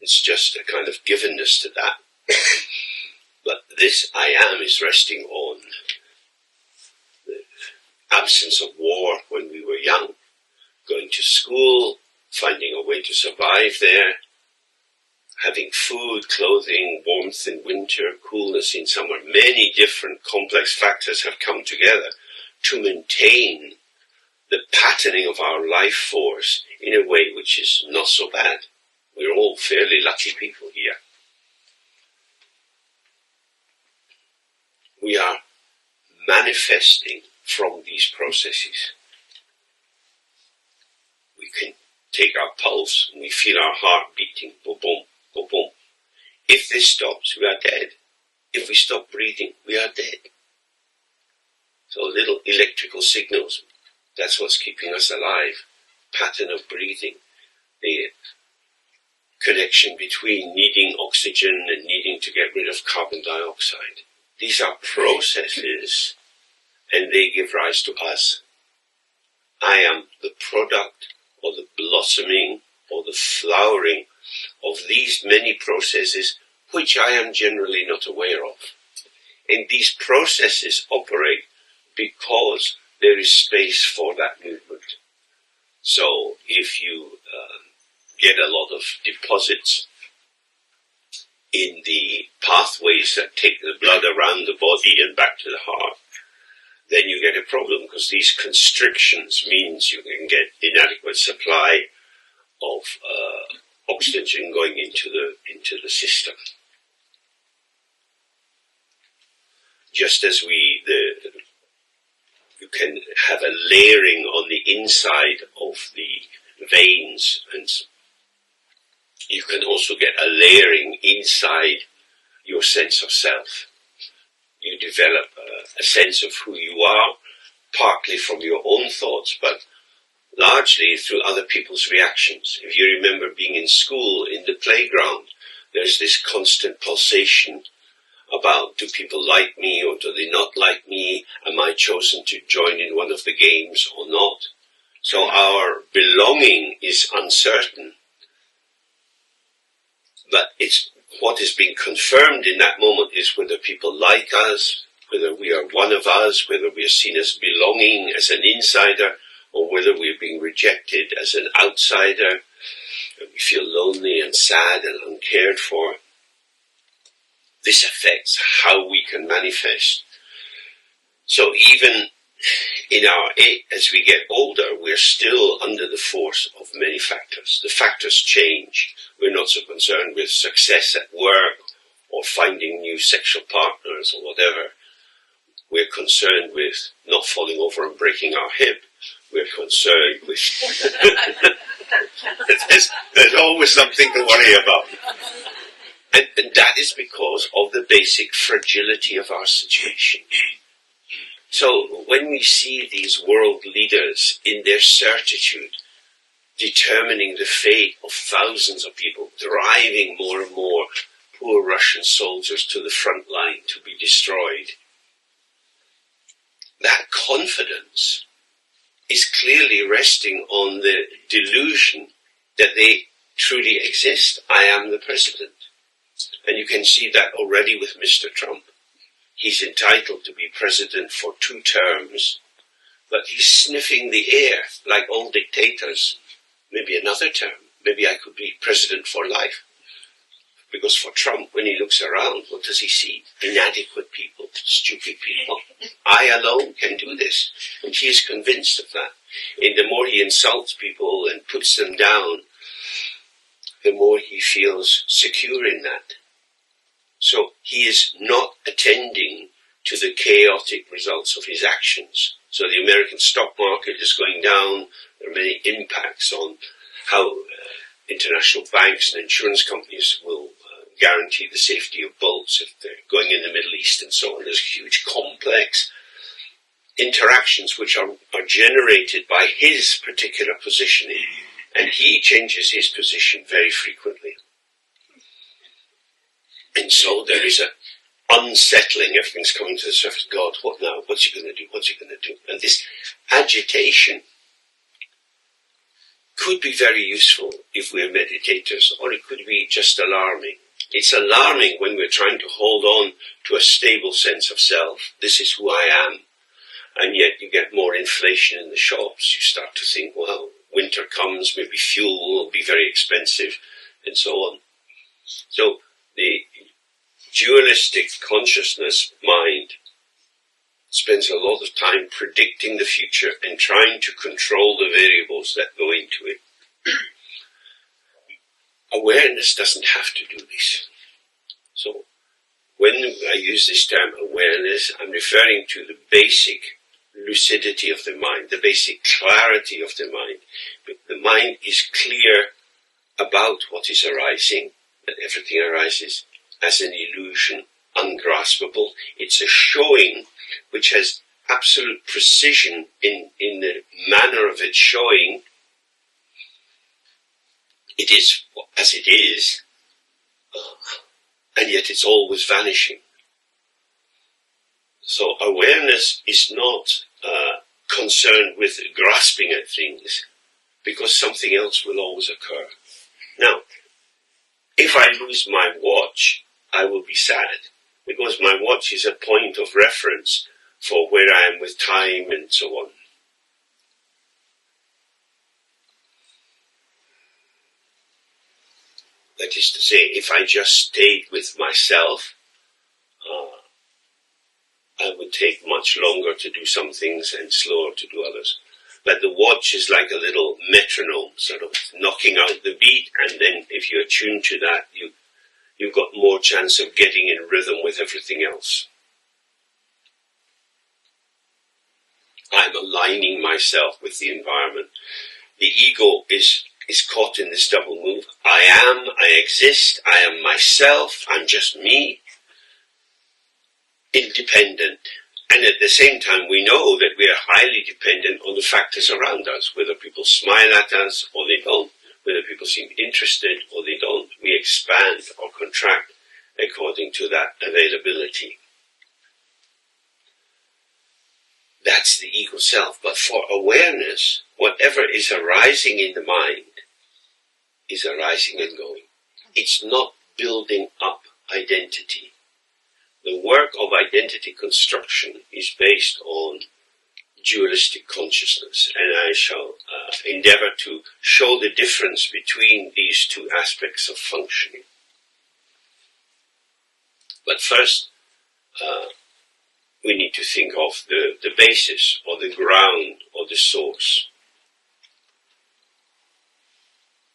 S3: It's just a kind of givenness to that. But this I am is resting on absence of war when we were young, going to school, finding a way to survive there, having food, clothing, warmth in winter, coolness in summer. Many different complex factors have come together to maintain the patterning of our life force in a way which is not so bad. We're all fairly lucky people here. We are manifesting from these processes. We can take our pulse and we feel our heart beating, boom, boom, boom, boom. If this stops, we are dead. If we stop breathing, we are dead. So little electrical signals, that's what's keeping us alive. Pattern of breathing, the connection between needing oxygen and needing to get rid of carbon dioxide. These are processes, and they give rise to us. I am the product or the blossoming or the flowering of these many processes which I am generally not aware of. And these processes operate because there is space for that movement. So if you get a lot of deposits in the pathways that take the blood around the body and back to the heart, then you get a problem, because these constrictions means you can get inadequate supply of oxygen going into the system. Just as you can have a layering on the inside of the veins, and you can also get a layering inside your sense of self. You develop a sense of who you are, partly from your own thoughts, but largely through other people's reactions. If you remember being in school, in the playground, there's this constant pulsation about, do people like me or do they not like me? Am I chosen to join in one of the games or not? So our belonging is uncertain. But what is being confirmed in that moment is whether people like us, whether we are one of us, whether we are seen as belonging, as an insider, or whether we are being rejected as an outsider, and we feel lonely and sad and uncared for. This affects how we can manifest. So even as we get older, we're still under the force of many factors. The factors change. We're not so concerned with success at work or finding new sexual partners or whatever. We're concerned with not falling over and breaking our hip. We're concerned with... there's always something to worry about. And that is because of the basic fragility of our situation. So when we see these world leaders in their certitude, determining the fate of thousands of people, driving more and more poor Russian soldiers to the front line to be destroyed, that confidence is clearly resting on the delusion that they truly exist. I am the president. And you can see that already with Mr. Trump. He's entitled to be president for 2 terms, but he's sniffing the air like all dictators. Maybe another term. Maybe I could be president for life. Because for Trump, when he looks around, what does he see? Inadequate people, stupid people. I alone can do this. And he is convinced of that. And the more he insults people and puts them down, the more he feels secure in that. So he is not attending to the chaotic results of his actions. So the American stock market is going down. There are many impacts on how international banks and insurance companies will guarantee the safety of boats if they're going in the Middle East and so on. There's huge complex interactions which are generated by his particular positioning, and he changes his position very frequently. And so there is a unsettling, everything's coming to the surface. God, what now? What's he going to do? What's he going to do? And this agitation could be very useful if we're meditators, or it could be just alarming. It's alarming when we're trying to hold on to a stable sense of self. This is who I am. and yet you get more inflation in the shops. You start to think, well, winter comes, maybe fuel will be very expensive, and so on. So the dualistic consciousness mind spends a lot of time predicting the future and trying to control the variables that go into it. Awareness doesn't have to do this. So when I use this term awareness, I'm referring to the basic lucidity of the mind, the basic clarity of the mind. The mind is clear about what is arising, that everything arises as an illusion, ungraspable. It's a showing which has absolute precision in the manner of its showing. It is as it is, and yet it's always vanishing. So awareness is not concerned with grasping at things, because something else will always occur. Now, if I lose my watch, I will be sad, because my watch is a point of reference for where I am with time and so on. That is to say, if I just stayed with myself, I would take much longer to do some things and slower to do others. But the watch is like a little metronome, sort of knocking out the beat, and then if you're attuned to that, you've got more chance of getting in rhythm with everything else. I'm aligning myself with the environment. The ego is caught in this double move. I am, I exist, I am myself, I'm just me. Independent. And at the same time, we know that we are highly dependent on the factors around us, whether people smile at us or they don't, whether people seem interested or they don't. We expand or contract according to that availability. That's the ego self. But for awareness, whatever is arising in the mind is arising and going. It's not building up identity. The work of identity construction is based on dualistic consciousness, and I shall endeavor to show the difference between these two aspects of functioning. But first, we need to think of the basis, or the ground, or the source.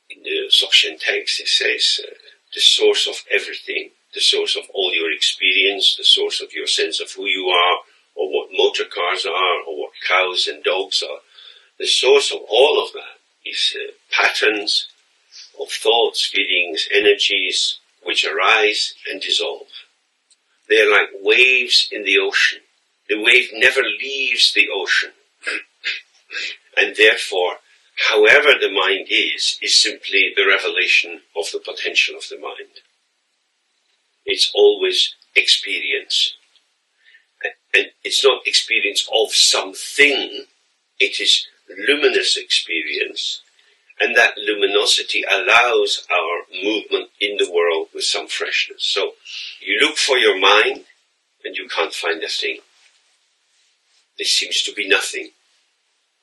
S3: In the Dzogchen text it says, the source of everything, the source of all your experience, the source of your sense of who you are, or what motor cars are, or what cows and dogs are. The source of all of that is patterns of thoughts, feelings, energies, which arise and dissolve. They are like waves in the ocean. The wave never leaves the ocean. And therefore, however the mind is simply the revelation of the potential of the mind. It's always experience. And it's not experience of something, it is luminous experience. And that luminosity allows our movement in the world with some freshness. So you look for your mind and you can't find a thing. There seems to be nothing.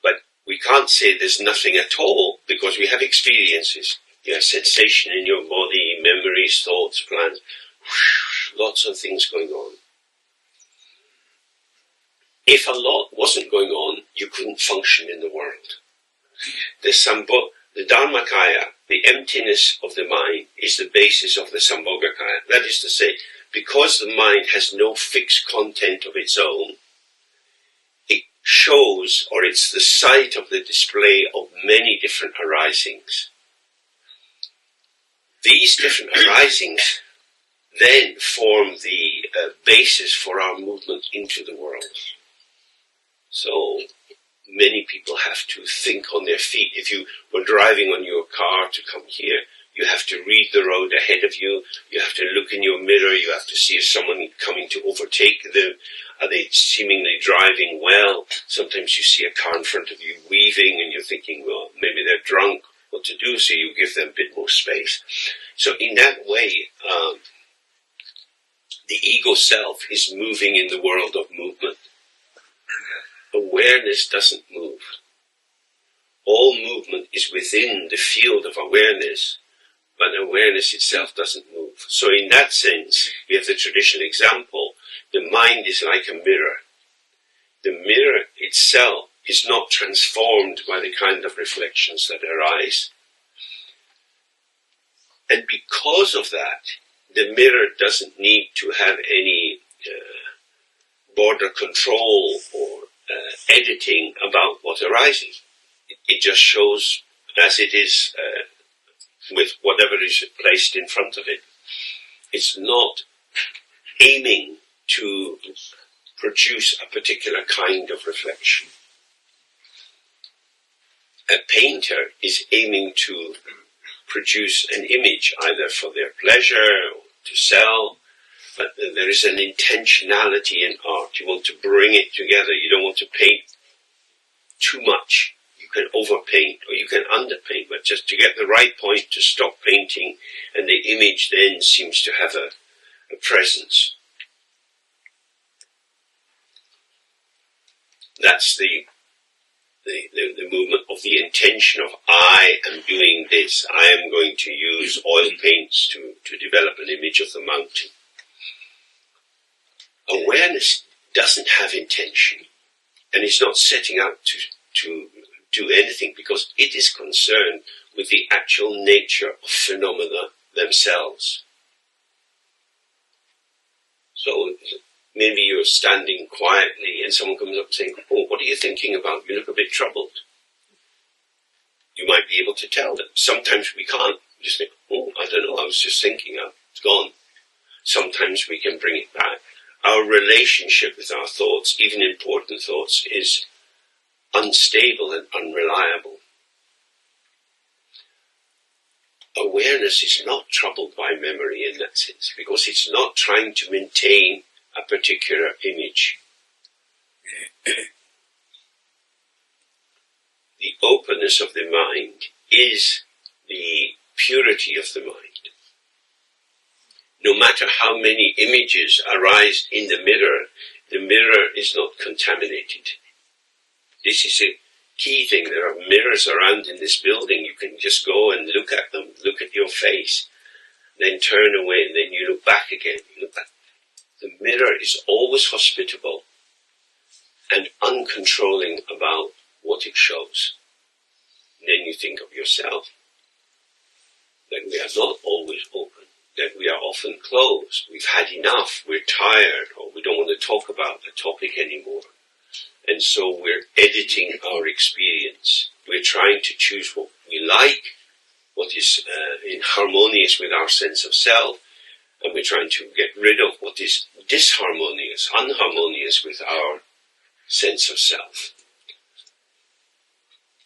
S3: But we can't say there's nothing at all because we have experiences. You have sensation in your body, memories, thoughts, plans, lots of things going on. If a lot wasn't going on, you couldn't function in the world. The Dharmakaya, the emptiness of the mind, is the basis of the Sambhogakaya. That is to say, because the mind has no fixed content of its own, it shows, or it's the site of the display of many different arisings. These different arisings then form the basis for our movement into the world. So many people have to think on their feet. If you were driving on your car to come here, you have to read the road ahead of you. You have to look in your mirror. You have to see if someone coming to overtake them. Are they seemingly driving well? Sometimes you see a car in front of you weaving and you're thinking, well, maybe they're drunk. What to do? So you give them a bit more space. So in that way, the ego self is moving in the world of movement. awareness doesn't move. All movement is within the field of awareness, but awareness itself doesn't move. So in that sense, we have the traditional example, the mind is like a mirror. The mirror itself is not transformed by the kind of reflections that arise. And because of that, the mirror doesn't need to have any border control or editing about what arises. It just shows as it is with whatever is placed in front of it. It's not aiming to produce a particular kind of reflection. A painter is aiming to produce an image either for their pleasure or to sell, but there is an intentionality in art. You want to bring it together. You don't want to paint too much. You can overpaint or you can underpaint, but just to get the right point to stop painting, and the image then seems to have a presence. That's the movement of the intention of I am doing this. I am going to use oil paints to develop an image of the mountain. Awareness doesn't have intention, and it's not setting out to do anything, because it is concerned with the actual nature of phenomena themselves. So maybe you're standing quietly and someone comes up saying, "Oh, what are you thinking about? You look a bit troubled." You might be able to tell them. Sometimes we can't. We just think, "Oh, I don't know, I was just thinking, it's gone." Sometimes we can bring it back. Our relationship with our thoughts, even important thoughts, is unstable and unreliable. Awareness is not troubled by memory in that sense, because it's not trying to maintain a particular image. The openness of the mind is the purity of the mind. No matter how many images arise in the mirror is not contaminated. This is a key thing. There are mirrors around in this building. You can just go and look at them, look at your face, then turn away, and then you look back again. You look back. The mirror is always hospitable and uncontrolling about what it shows. And then you think of yourself, that we are not always open, that we are often closed. We've had enough, we're tired, or we don't want to talk about the topic anymore. And so we're editing our experience. We're trying to choose what we like, what is harmonious with our sense of self, and we're trying to get rid of what is disharmonious, unharmonious with our sense of self.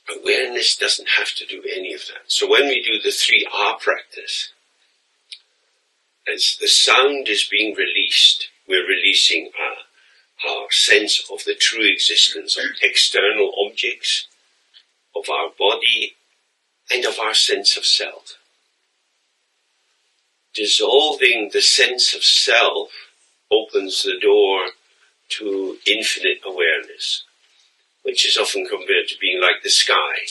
S3: Awareness doesn't have to do any of that. So when we do the 3R practice, as the sound is being released, we're releasing our sense of the true existence of external objects, of our body, and of our sense of self. Dissolving the sense of self opens the door to infinite awareness, which is often compared to being like the sky.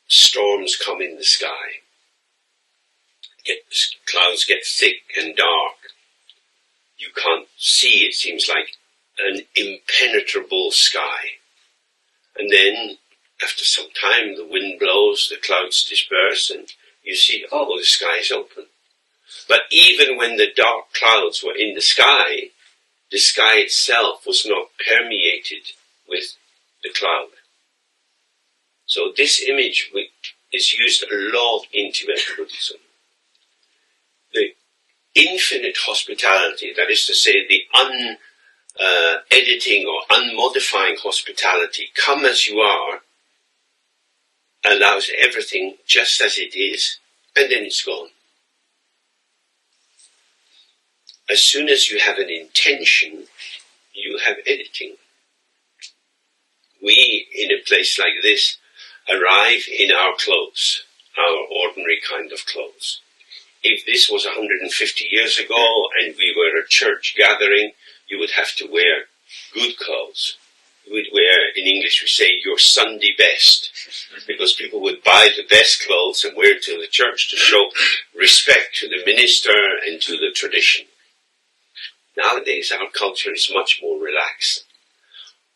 S3: Storms come in the sky. Clouds get thick and dark. You can't see, it seems like an impenetrable sky. And then, after some time, the wind blows, the clouds disperse, and you see, oh, the sky is open. But even when the dark clouds were in the sky itself was not permeated with the cloud. So this image is used a lot in Tibetan Buddhism. The infinite hospitality, that is to say, the unediting or unmodifying hospitality, come as you are, allows everything just as it is, and then it's gone. As soon as you have an intention, you have editing. We, in a place like this, arrive in our clothes, our ordinary kind of clothes. If this was 150 years ago and we were a church gathering, you would have to wear good clothes. You would wear, in English we say, your Sunday best, because people would buy the best clothes and wear it to the church to show respect to the minister and to the tradition. Nowadays our culture is much more relaxed.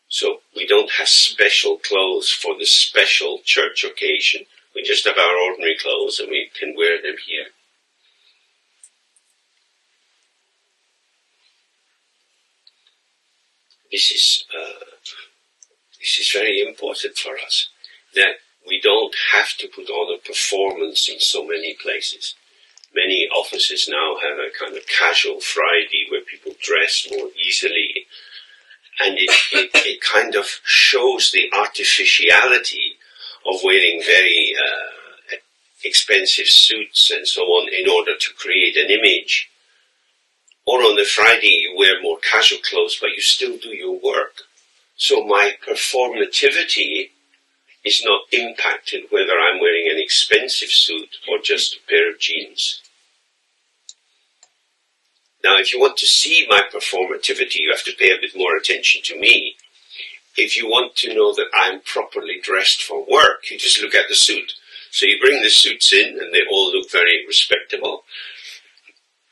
S3: So we don't have special clothes for the special church occasion. We just have our ordinary clothes and we can wear them here. This is very important for us, that we don't have to put on a performance in so many places. Many offices now have a kind of casual Friday where people dress more easily, and it kind of shows the artificiality of wearing very expensive suits and so on in order to create an image. Or on the Friday you wear more casual clothes, but you still do your work. So my performativity is not impacted whether I'm wearing an expensive suit or just a pair of jeans. Now, if you want to see my performativity, you have to pay a bit more attention to me. If you want to know that I'm properly dressed for work, you just look at the suit. So you bring the suits in and they all look very respectable.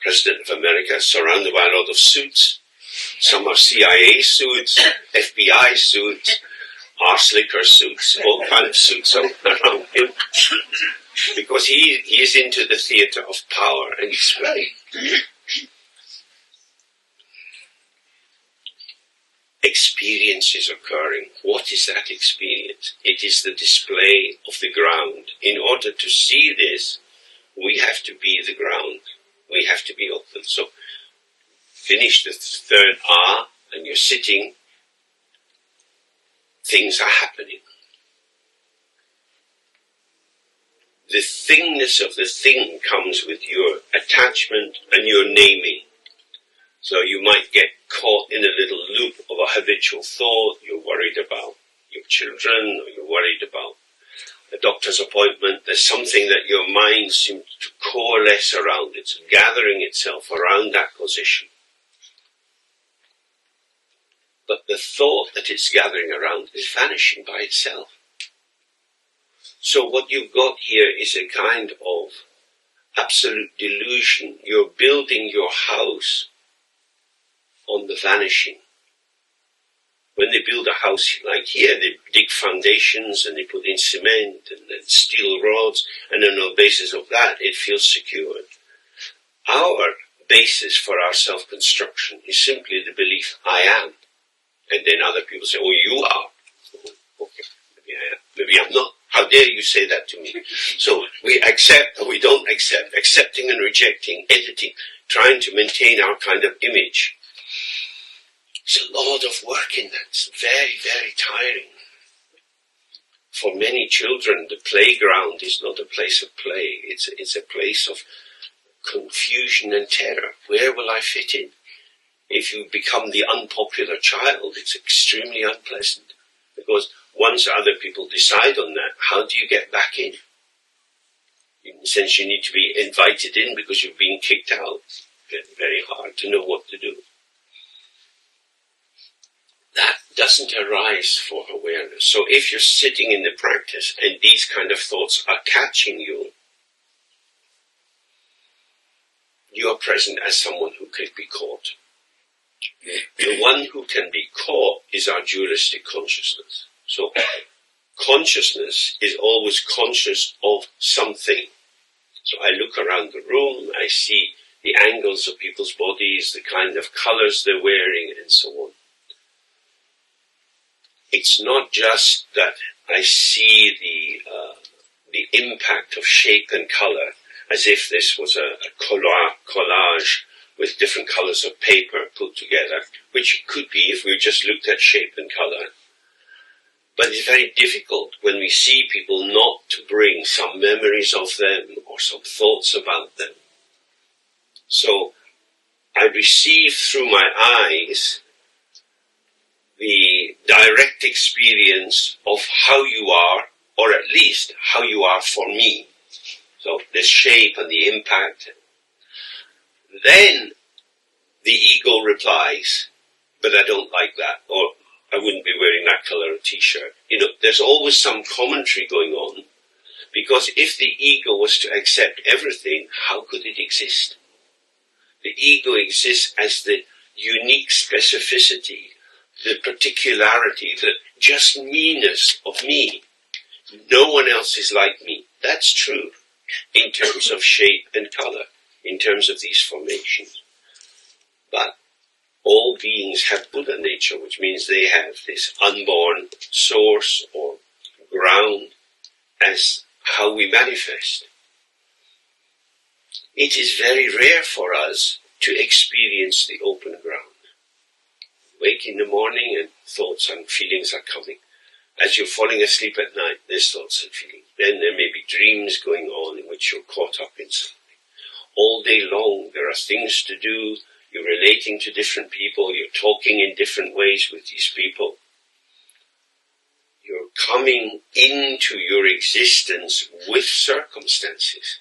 S3: President of America is surrounded by a lot of suits. Some are CIA suits, FBI suits, arse liquor suits, all kinds of suits around him. Because he is into the theatre of power and he's very... Experience is occurring. What is that experience? It is the display of the ground. In order to see this, we have to be the ground. We have to be open. So, finish the third R and you're sitting, things are happening. The thingness of the thing comes with your attachment and your naming. So you might get caught in a little loop of a habitual thought. You're worried about your children, or you're worried about a doctor's appointment. There's something that your mind seems to coalesce around. It's gathering itself around that position. But the thought that it's gathering around is vanishing by itself. So what you've got here is a kind of absolute delusion. You're building your house on the vanishing. When they build a house like here, they dig foundations and they put in cement and then steel rods, and on the basis of that, it feels secured. Our basis for our self-construction is simply the belief, I am. And then other people say, oh, you are. Okay, maybe I am. Maybe I'm not. How dare you say that to me? So we accept or we don't accept, accepting and rejecting, editing, trying to maintain our kind of image. There's a lot of work in that. It's very, very tiring. For many children, the playground is not a place of play. It's a place of confusion and terror. Where will I fit in? If you become the unpopular child, it's extremely unpleasant. Because once other people decide on that, how do you get back in? In a sense, you need to be invited in because you've been kicked out. Very, very hard to know what to do. That doesn't arise for awareness. So if you're sitting in the practice and these kind of thoughts are catching you, you are present as someone who can be caught. The one who can be caught is our dualistic consciousness. So consciousness is always conscious of something. So I look around the room, I see the angles of people's bodies, the kind of colors they're wearing, and so on. It's not just that I see the impact of shape and color as if this was a collage with different colors of paper put together, which it could be if we just looked at shape and color. But it's very difficult when we see people not to bring some memories of them or some thoughts about them. So I receive through my eyes the direct experience of how you are, or at least how you are for me. So the shape and the impact. Then the ego replies, but I don't like that, or I wouldn't be wearing that color of t-shirt. There's always some commentary going on, because if the ego was to accept everything, how could it exist? The ego exists as the unique specificity, the particularity, the just me-ness of me. No one else is like me. That's true in terms of shape and color, in terms of these formations. But all beings have Buddha nature, which means they have this unborn source or ground as how we manifest. It is very rare for us to experience the open ground. Wake in the morning and thoughts and feelings are coming. As you're falling asleep at night, there's thoughts and feelings. Then there may be dreams going on in which you're caught up in something. All day long there are things to do. You're relating to different people. You're talking in different ways with these people. You're coming into your existence with circumstances.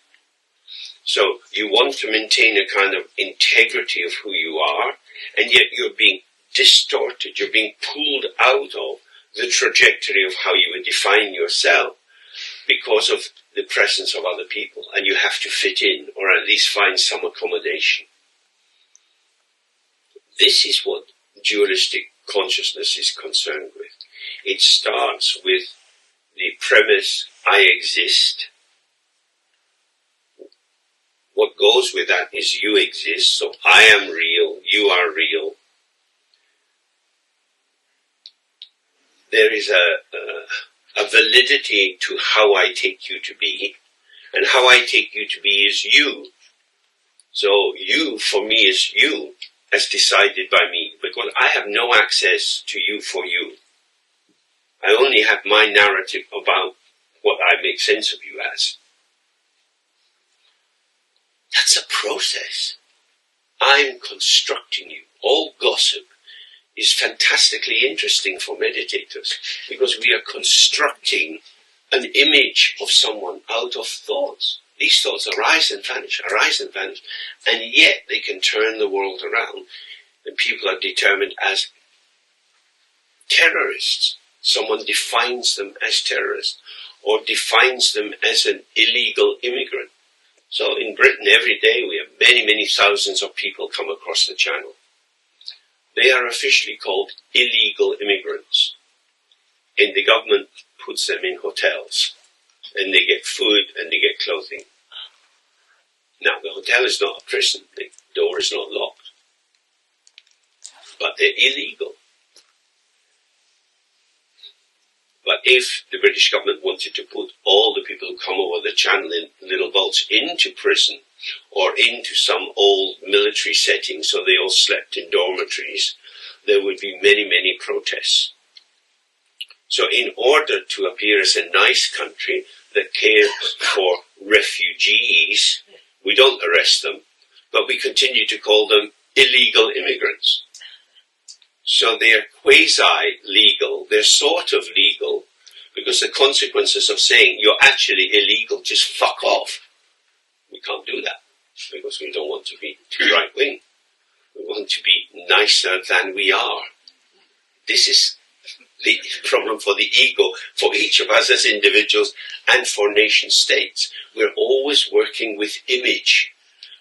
S3: So you want to maintain a kind of integrity of who you are, and yet you're being distorted. You're being pulled out of the trajectory of how you would define yourself because of the presence of other people, and you have to fit in, or at least find some accommodation. This is what dualistic consciousness is concerned with. It starts with the premise, I exist. What goes with that is you exist, so I am real, you are real. There is a validity to how I take you to be, and how I take you to be is you. So you, for me, is you, as decided by me, because I have no access to you for you. I only have my narrative about what I make sense of you as. That's a process. I'm constructing you. All gossip is fantastically interesting for meditators, because we are constructing an image of someone out of thoughts. These thoughts arise and vanish, and yet they can turn the world around, and people are determined as terrorists. Someone defines them as terrorists, or defines them as an illegal immigrant. So in Britain every day we have many, many thousands of people come across the channel. They are officially called illegal immigrants, and the government puts them in hotels, and they get food and they get clothing. Now, the hotel is not a prison, the door is not locked, but they're illegal. But if the British government wanted to put all the people who come over the channel in little boats into prison, or into some old military setting so they all slept in dormitories, there would be many, many protests. So in order to appear as a nice country that cares for refugees, we don't arrest them, but we continue to call them illegal immigrants. So they are quasi-legal, they're sort of legal, because the consequences of saying you're actually illegal, just fuck off. We can't do that, because we don't want to be too right-wing. We want to be nicer than we are. This is the problem for the ego, for each of us as individuals and for nation states. We're always working with image,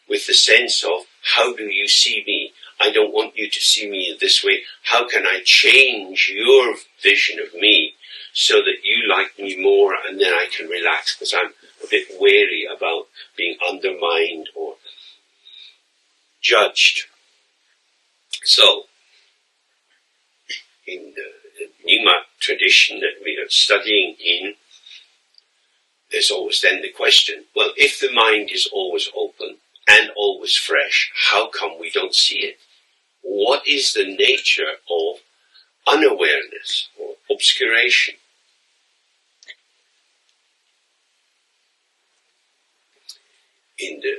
S3: with the sense of, how do you see me? I don't want you to see me in this way. How can I change your vision of me so that you like me more, and then I can relax, because I'm a bit wary about being undermined or judged. So, in the Nyingma tradition that we are studying in, there's always then the question, well, if the mind is always open and always fresh, how come we don't see it? What is the nature of unawareness or obscuration? In the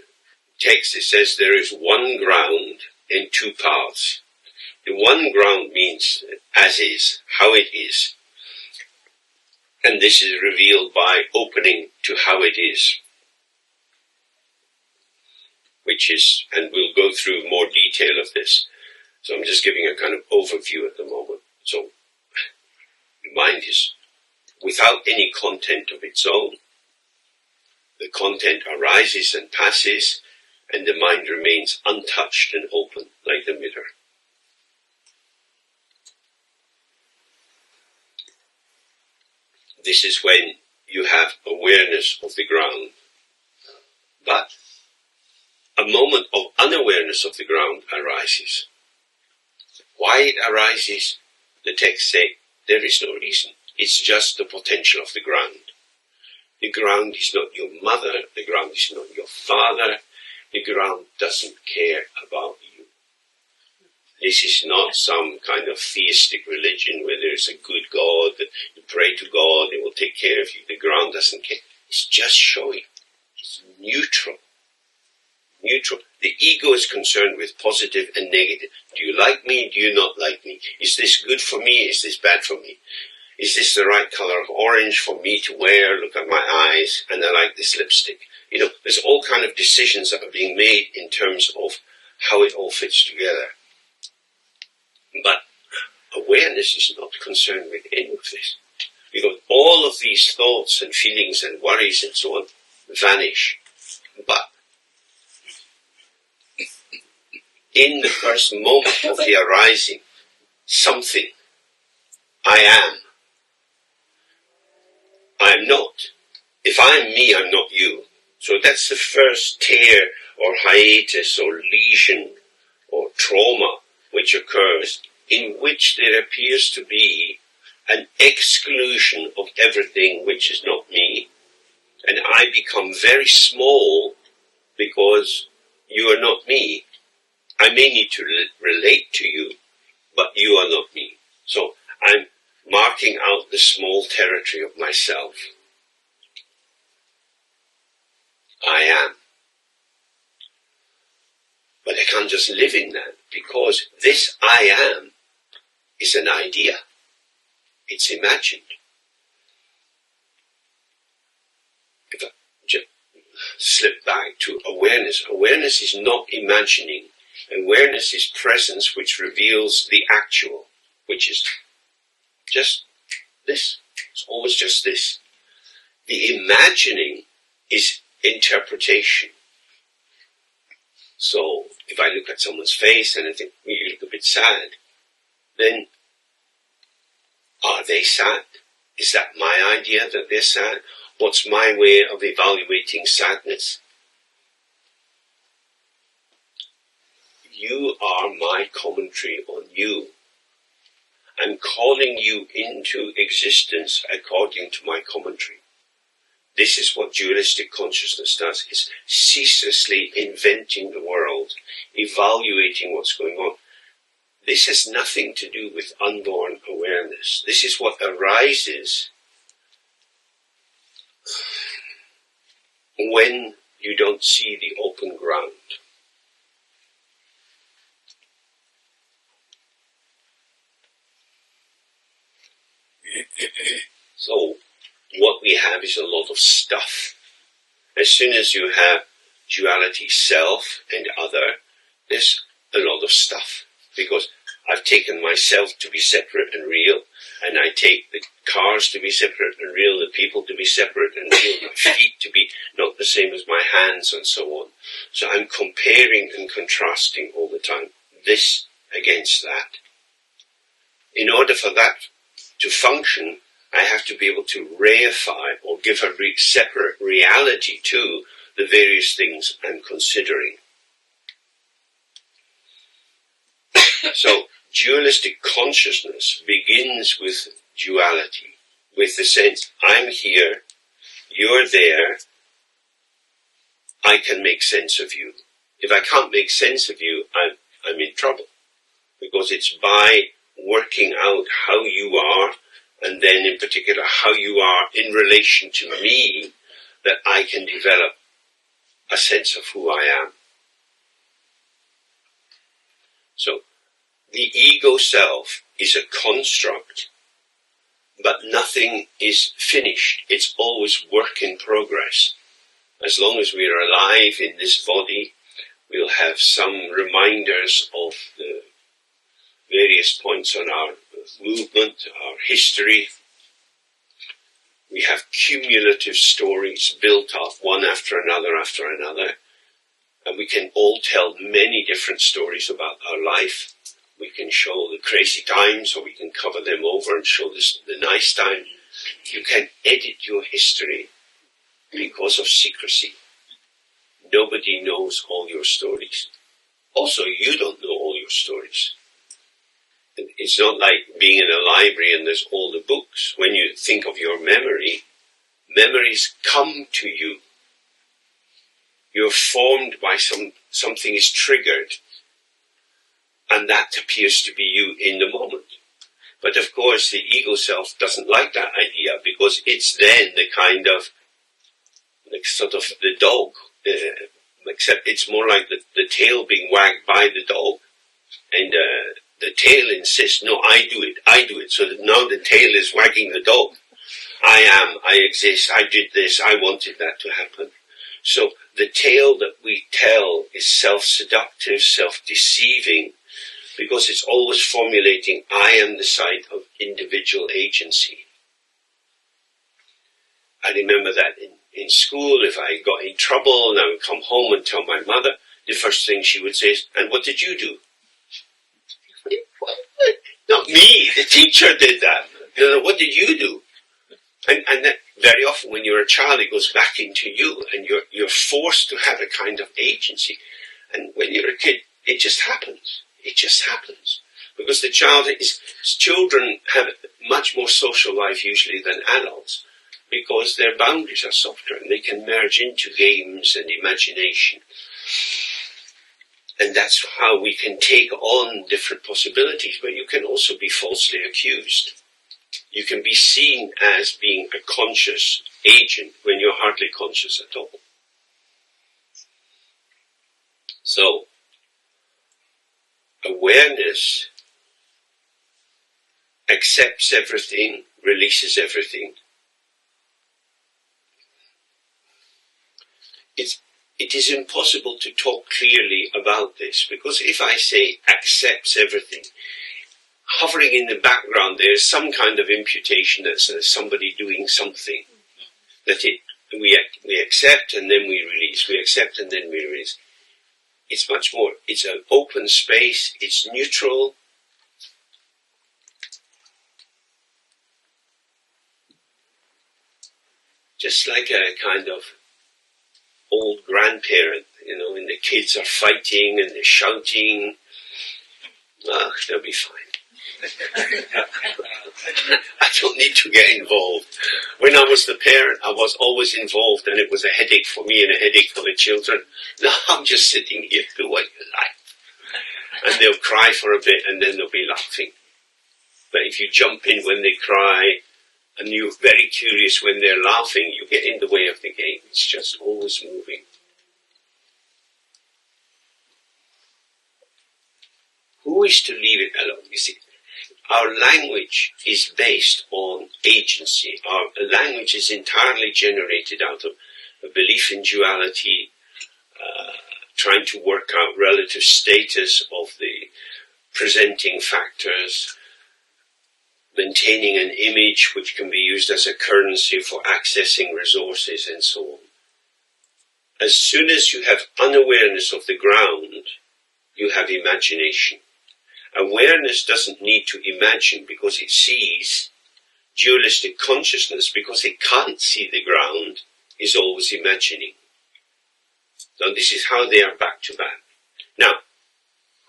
S3: text it says there is one ground and two paths. The one ground means as is, how it is. And this is revealed by opening to how it is. Which is, and we'll go through more detail of this. So I'm just giving a kind of overview at the moment. So the mind is without any content of its own. The content arises and passes, and the mind remains untouched and open like the mirror. This is when you have awareness of the ground. But a moment of unawareness of the ground arises. Why it arises, the text says, there is no reason. It's just the potential of the ground. The ground is not your mother, the ground is not your father, the ground doesn't care about you. This is not some kind of theistic religion where there's a good God, that you pray to God, it will take care of you. The ground doesn't care. It's just showing. It's neutral. Neutral. The ego is concerned with positive and negative. Do you like me? Do you not like me? Is this good for me? Is this bad for me? Is this the right color of orange for me to wear? Look at my eyes, and I like this lipstick. You know, there's all kind of decisions that are being made in terms of how it all fits together. But awareness is not concerned with any of this. Because all of these thoughts and feelings and worries and so on vanish. But in the first moment of the arising, something, I am. I am not. If I am me, I'm not you. So that's the first tear or hiatus or lesion or trauma which occurs, in which there appears to be an exclusion of everything which is not me, and I become very small because you are not me. I may need to relate to you, but you are not me. So I'm marking out the small territory of myself. I am. But I can't just live in that, because this I am is an idea. It's imagined. If I just slip back to awareness, awareness is not imagining. Awareness is presence which reveals the actual, which is just this. It's always just this. The imagining is interpretation. So, if I look at someone's face and I think, you look a bit sad, then are they sad? Is that my idea that they're sad? What's my way of evaluating sadness? You are my commentary on you. I'm calling you into existence according to my commentary. This is what dualistic consciousness does. It's ceaselessly inventing the world, evaluating what's going on. This has nothing to do with unborn awareness. This is what arises when you don't see the open ground. So, what we have is a lot of stuff. As soon as you have duality, self and other, there's a lot of stuff. Because I've taken myself to be separate and real, and I take the cars to be separate and real, the people to be separate and real, my feet to be not the same as my hands, and so on. So I'm comparing and contrasting all the time, this against that. In order for that to function, I have to be able to reify or give a separate reality to the various things I'm considering. So, dualistic consciousness begins with duality, with the sense, I'm here, you're there, I can make sense of you. If I can't make sense of you, I'm in trouble. Because it's by working out how you are, and then in particular how you are in relation to me, that I can develop a sense of who I am. So, the ego self is a construct, but nothing is finished. It's always work in progress. As long as we are alive in this body, we'll have some reminders of the various points on our movement, our history. We have cumulative stories built up one after another, and we can all tell many different stories about our life. We can show the crazy times, or we can cover them over and show the nice time. You can edit your history because of secrecy. Nobody knows all your stories. Also, you don't know all your stories. It's not like being in a library and there's all the books. When you think of your memory, memories come to you. You're formed by something is triggered, and that appears to be you in the moment. But of course, the ego self doesn't like that idea, because it's then the kind of, like sort of the dog, except it's more like the tail being wagged by the dog. And the tail insists, no, I do it. So that now the tail is wagging the dog. I exist, I did this, I wanted that to happen. So the tale that we tell is self-seductive, self-deceiving, because it's always formulating, I am the side of individual agency. I remember that in school, if I got in trouble and I would come home and tell my mother, the first thing she would say is, and what did you do? What? Not me, the teacher did that. No, what did you do? And that very often when you're a child, it goes back into you, and you're forced to have a kind of agency. And when you're a kid, it just happens. It just happens. Because children have much more social life usually than adults, because their boundaries are softer and they can merge into games and imagination. And that's how we can take on different possibilities, but you can also be falsely accused. You can be seen as being a conscious agent when you're hardly conscious at all. So, awareness accepts everything, releases everything. It is impossible to talk clearly about this, because if I say accepts everything, hovering in the background there is some kind of imputation that there's somebody doing something. That we accept and then we release. We accept and then we release. It's much more. It's an open space. It's neutral. Just like a kind of old grandparent, and the kids are fighting and they're shouting. They'll be fine. I don't need to get involved. When I was the parent, I was always involved, and it was a headache for me and a headache for the children. Now I'm just sitting here, do what you like. And they'll cry for a bit and then they'll be laughing. But if you jump in when they cry and you're very curious when they're laughing, you get in the way of the game. It's just always moving. Who is to leave it alone? You see, our language is based on agency. Our language is entirely generated out of a belief in duality, trying to work out relative status of the presenting factors, maintaining an image which can be used as a currency for accessing resources and so on. As soon as you have unawareness of the ground, you have imagination. Awareness doesn't need to imagine because it sees. Dualistic consciousness, because it can't see the ground, is always imagining. So this is how they are back to back. Now,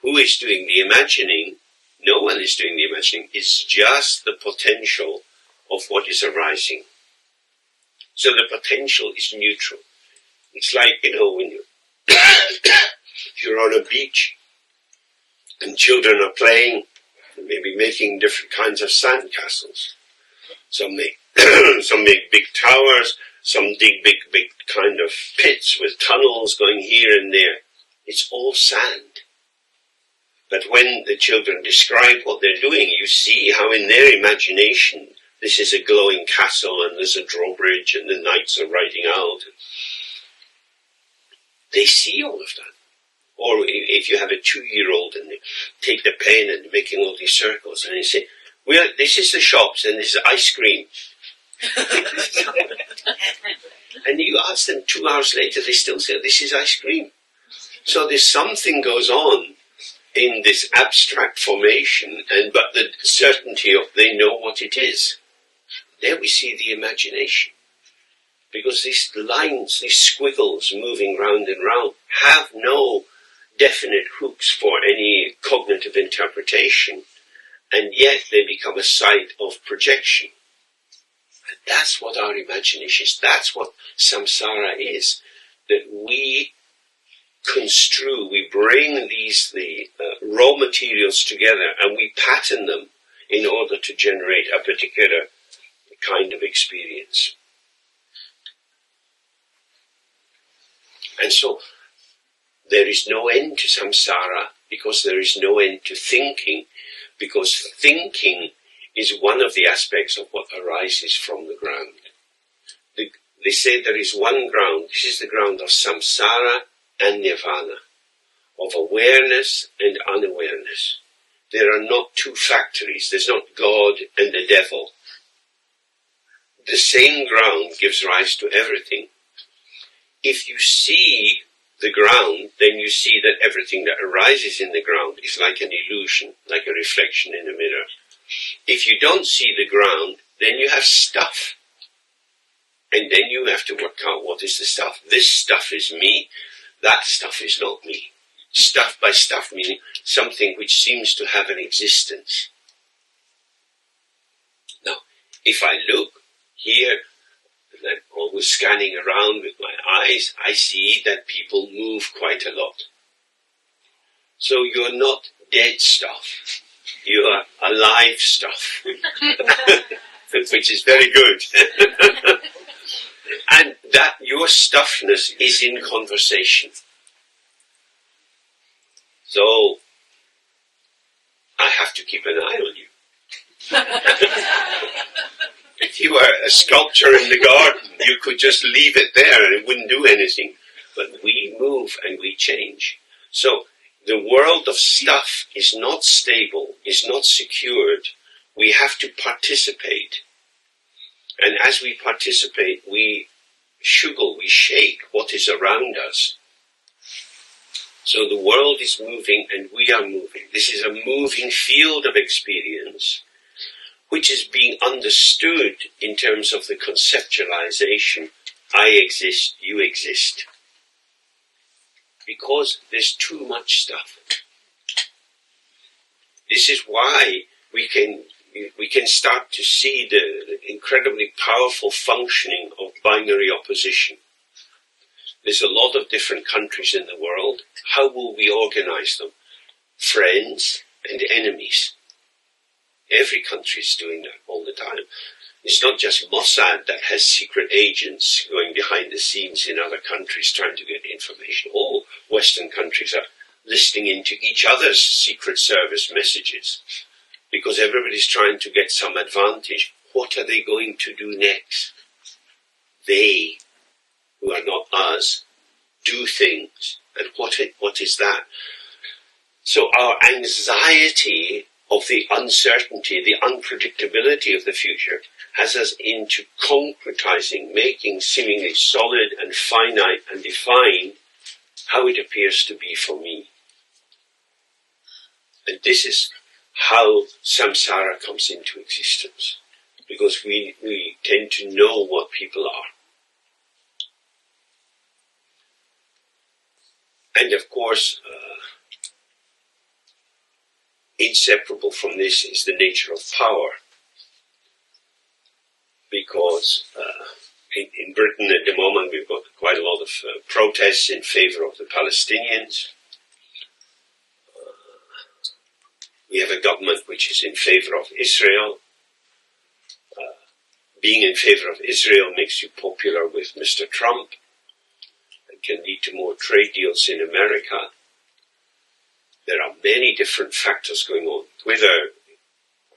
S3: who is doing the imagining? No one is doing the imagining. It's just the potential of what is arising. So the potential is neutral. It's like, when you're on a beach and children are playing, maybe making different kinds of sand castles. Some make big towers, some dig big kind of pits with tunnels going here and there. It's all sand. But when the children describe what they're doing, you see how in their imagination this is a glowing castle and there's a drawbridge and the knights are riding out. They see all of that. Or if you have a 2-year-old and they take the pen and they're making all these circles and they say, well, this is the shops and this is ice cream. And you ask them 2 hours later, they still say, this is ice cream. So there's something goes on in this abstract formation, but the certainty of they know what it is. There we see the imagination. Because these lines, these squiggles moving round and round, have no definite hooks for any cognitive interpretation, and yet they become a site of projection. And that's what our imagination is. That's what samsara is. That we construe, we bring the raw materials together and we pattern them in order to generate a particular kind of experience. And so there is no end to samsara because there is no end to thinking, because thinking is one of the aspects of what arises from the ground. They say there is one ground. This is the ground of samsara and nirvana, of awareness and unawareness. There are not two factories. There's not God and the devil. The same ground gives rise to everything. If you see the ground, then you see that everything that arises in the ground is like an illusion, like a reflection in a mirror. If you don't see the ground, then you have stuff. And then you have to work out what is the stuff. This stuff is me, that stuff is not me. Stuff by stuff meaning something which seems to have an existence. Now, if I look here, and I'm always scanning around with my eyes, I see that people move quite a lot. So you're not dead stuff. You are alive stuff. Which is very good. And that your stuffness is in conversation. So I have to keep an eye on you. If you were a sculpture in the garden, you could just leave it there and it wouldn't do anything. But we move and we change. So the world of stuff is not stable, is not secured. We have to participate. And as we participate, we shuggle, we shake what is around us. So the world is moving and we are moving. This is a moving field of experience, which is being understood in terms of the conceptualization, I exist, you exist. Because there's too much stuff. This is why we can start to see the incredibly powerful functioning of binary opposition. There's a lot of different countries in the world. How will we organize them? Friends and enemies. Every country is doing that all the time. It's not just Mossad that has secret agents going behind the scenes in other countries trying to get information. All Western countries are listening into each other's secret service messages because everybody's trying to get some advantage. What are they going to do next? They, who are not us, do things. And what is that? So our anxiety of the uncertainty, the unpredictability of the future has us into concretizing, making seemingly solid and finite and defined how it appears to be for me. And this is how samsara comes into existence, because we tend to know what people are. And of course, inseparable from this is the nature of power. Because in Britain at the moment we've got quite a lot of protests in favor of the Palestinians. We have a government which is in favor of Israel. Being in favor of Israel makes you popular with Mr. Trump and can lead to more trade deals in America. There are many different factors going on. Whether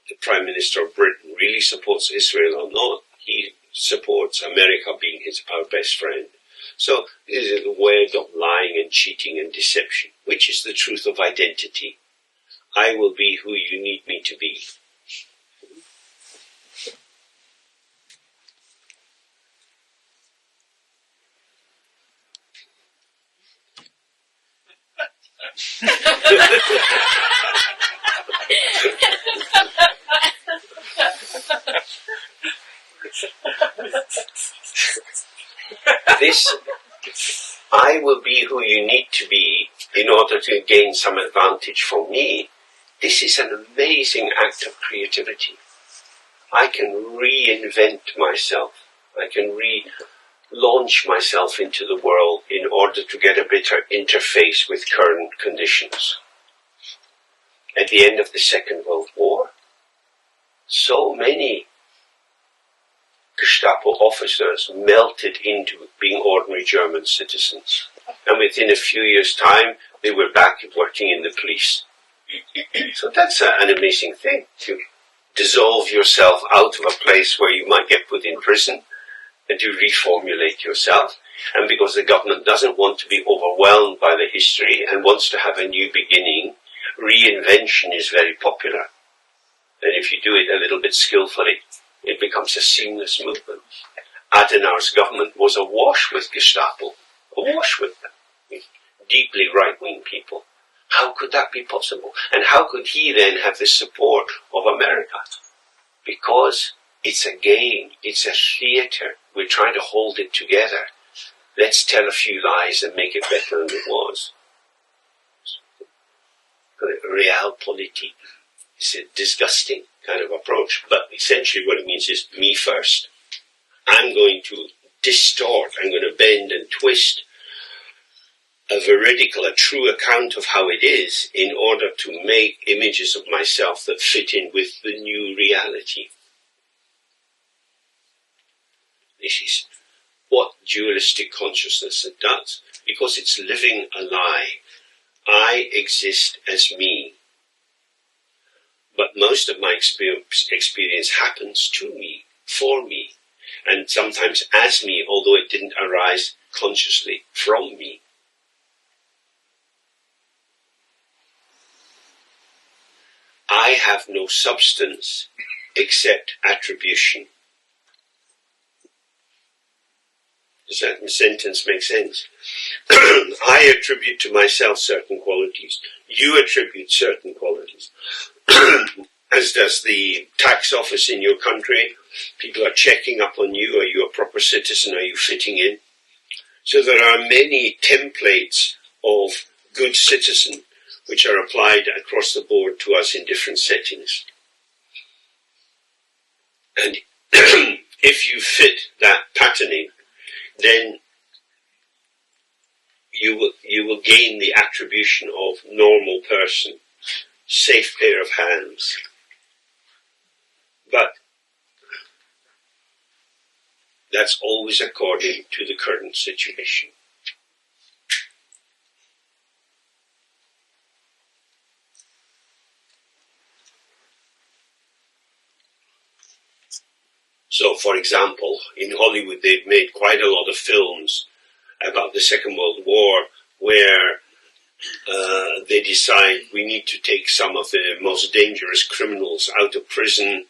S3: the Prime Minister of Britain really supports Israel or not, he supports America being our best friend. So this is a web of lying and cheating and deception. which is the truth of identity. I will be who you need me to be. This, I will be who you need to be in order to gain some advantage from me, this is an amazing act of creativity. I can reinvent myself. I can launch myself into the world in order to get a better interface with current conditions. At the end of the Second World War, so many Gestapo officers melted into being ordinary German citizens. And within a few years' time, they were back working in the police. So that's an amazing thing, to dissolve yourself out of a place where you might get put in prison and to reformulate yourself. And because the government doesn't want to be overwhelmed by the history and wants to have a new beginning, reinvention is very popular. And if you do it a little bit skillfully, it becomes a seamless movement. Adenauer's government was awash with Gestapo, awash with them, deeply right-wing people. How could that be possible? And how could he then have the support of America? Because it's a game, it's a theatre. We're trying to hold it together. Let's tell a few lies and make it better than it was. Realpolitik is a disgusting kind of approach, but essentially what it means is me first. I'm going to distort, I'm going to bend and twist a veridical, a true account of how it is in order to make images of myself that fit in with the new reality. This is what dualistic consciousness does, because it's living a lie. I exist as me. But most of my experience happens to me, for me, and sometimes as me, although it didn't arise consciously from me. I have no substance except attribution. Does that sentence make sense? I attribute to myself certain qualities. You attribute certain qualities. As does the tax office in your country. People are checking up on you. Are you a proper citizen? Are you fitting in? So there are many templates of good citizen which are applied across the board to us in different settings. And if you fit that patterning, then you will gain the attribution of normal person, safe pair of hands. But that's always according to the current situation. So, for example, in Hollywood they've made quite a lot of films about the Second World War where they decide we need to take some of the most dangerous criminals out of prison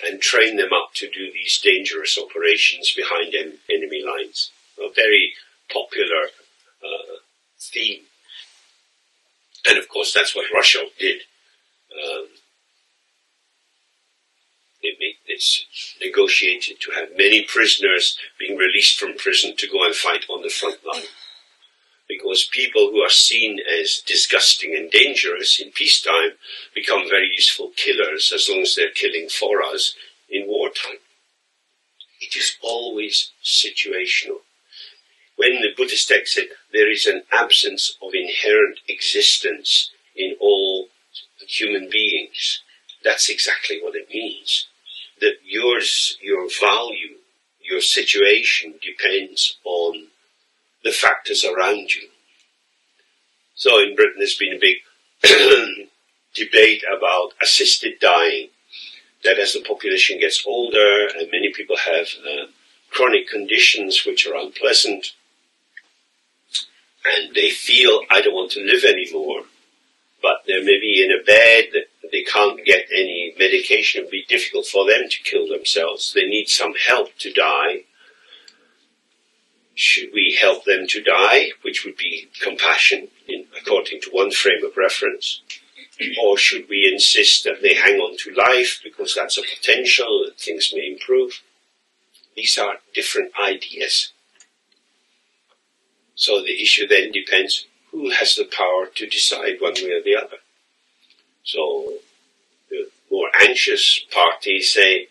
S3: and train them up to do these dangerous operations behind enemy lines. A very popular theme. And of course that's what Russia did. It's negotiated to have many prisoners being released from prison to go and fight on the front line. Because people who are seen as disgusting and dangerous in peacetime become very useful killers as long as they're killing for us in wartime. It is always situational. When the Buddhist text said there is an absence of inherent existence in all human beings, that's exactly what it means. That your value, your situation depends on the factors around you. So in Britain there's been a big debate about assisted dying, that as the population gets older and many people have chronic conditions which are unpleasant, and they feel, I don't want to live anymore, but they're maybe in a bed, they can't get any medication, it would be difficult for them to kill themselves, they need some help to die. Should we help them to die, which would be compassion, according to one frame of reference? Or should we insist that they hang on to life because that's a potential and things may improve? These are different ideas. So the issue then depends who has the power to decide one way or the other. So the more anxious parties say,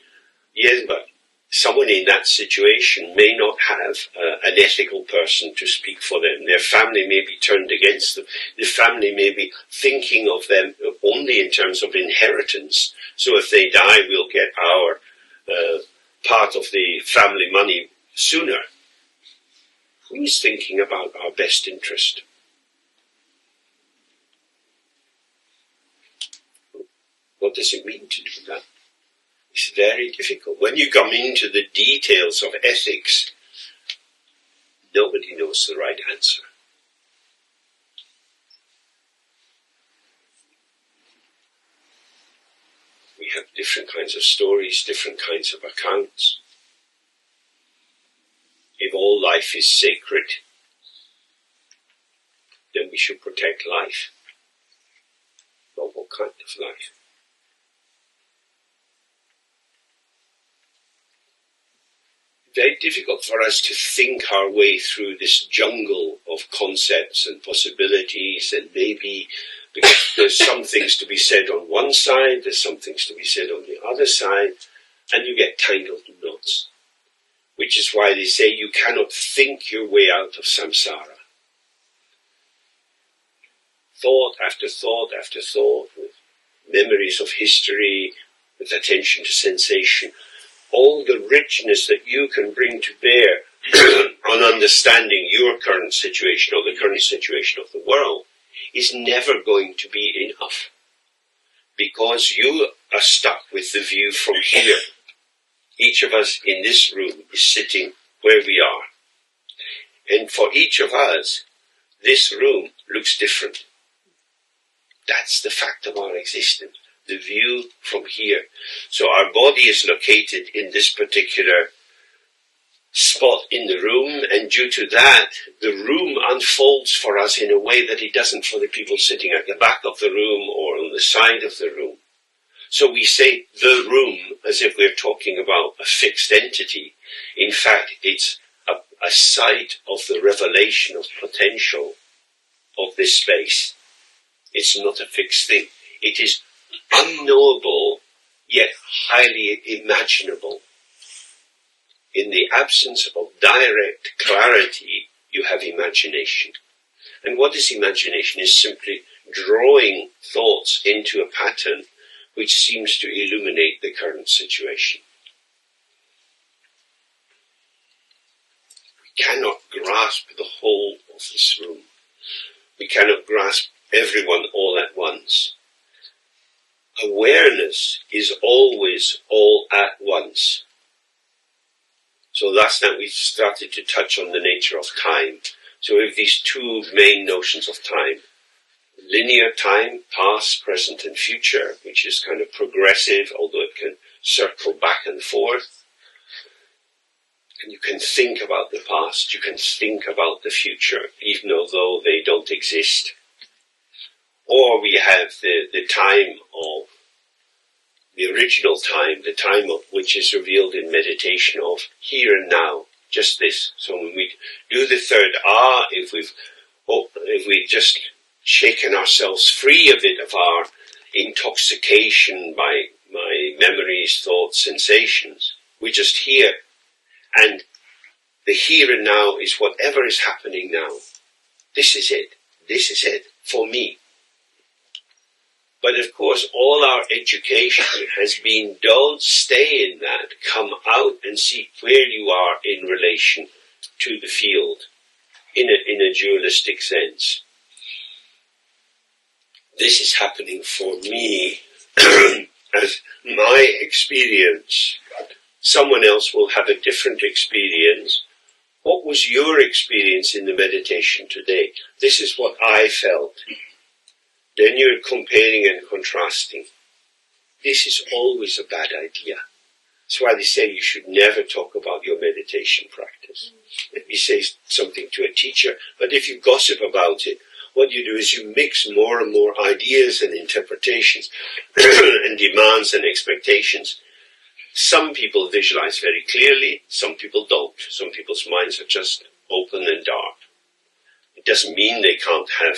S3: yes, but someone in that situation may not have an ethical person to speak for them. Their family may be turned against them. The family may be thinking of them only in terms of inheritance. So if they die, we'll get our part of the family money sooner. Who is thinking about our best interest? What does it mean to do that? It's very difficult. When you come into the details of ethics, nobody knows the right answer. We have different kinds of stories, different kinds of accounts. If all life is sacred, then we should protect life. But what kind of life? Very difficult for us to think our way through this jungle of concepts and possibilities, and maybe because there's some things to be said on one side, there's some things to be said on the other side, and you get tangled in knots. Which is why they say you cannot think your way out of samsara. Thought after thought after thought, with memories of history, with attention to sensation, all the richness that you can bring to bear on understanding your current situation or the current situation of the world is never going to be enough. Because you are stuck with the view from here. Each of us in this room is sitting where we are. And for each of us, this room looks different. That's the fact of our existence. The view from here. So our body is located in this particular spot in the room, and due to that, the room unfolds for us in a way that it doesn't for the people sitting at the back of the room or on the side of the room. So we say the room as if we're talking about a fixed entity. In fact, it's a site of the revelation of potential of this space. It's not a fixed thing. It is unknowable, yet highly imaginable. In the absence of direct clarity, you have imagination. And what is imagination? Is simply drawing thoughts into a pattern which seems to illuminate the current situation. We cannot grasp the whole of this room. We cannot grasp everyone all at once. Awareness is always all at once. So last night we started to touch on the nature of time. So we have these two main notions of time. Linear time, past, present and future, which is kind of progressive, although it can circle back and forth. And you can think about the past, you can think about the future, even although they don't exist. Or we have the time of, the original time, the time of which is revealed in meditation of here and now, just this. So when we do the third if we've just shaken ourselves free a bit of our intoxication by memories, thoughts, sensations, we're just here. And the here and now is whatever is happening now. This is it. This is it for me. But of course, all our education has been, don't stay in that. Come out and see where you are in relation to the field, in a dualistic sense. This is happening for me as my experience. Someone else will have a different experience, what was your experience in the meditation today? This is what I felt. Then you're comparing and contrasting. This is always a bad idea. That's why they say you should never talk about your meditation practice. If you say something to a teacher, but if you gossip about it, what you do is you mix more and more ideas and interpretations and demands and expectations. Some people visualize very clearly, some people don't. Some people's minds are just open and dark. It doesn't mean they can't have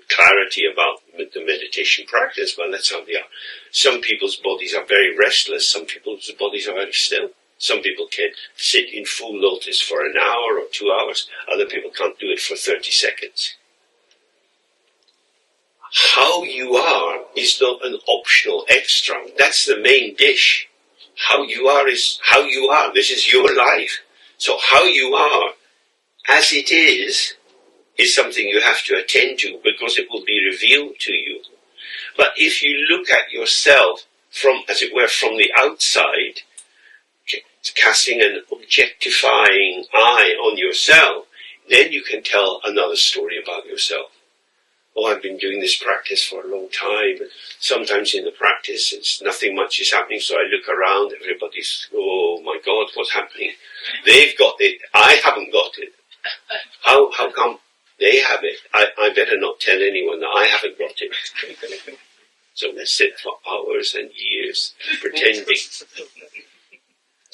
S3: clarity about the meditation practice, but that's how they are. Some people's bodies are very restless, some people's bodies are very still. Some people can sit in full lotus for an hour or 2 hours, other people can't do it for 30 seconds. How you are is not an optional extra. That's the main dish. How you are is how you are. This is your life. So how you are, as it is something you have to attend to because it will be revealed to you. But if you look at yourself from, as it were, from the outside, casting an objectifying eye on yourself, then you can tell another story about yourself. Oh, I've been doing this practice for a long time. Sometimes in the practice, it's nothing much is happening, so I look around, everybody's, oh my God, what's happening? They've got it, I haven't got it. How come they have it? I better not tell anyone that I haven't got it. So we sit for hours and years pretending. It's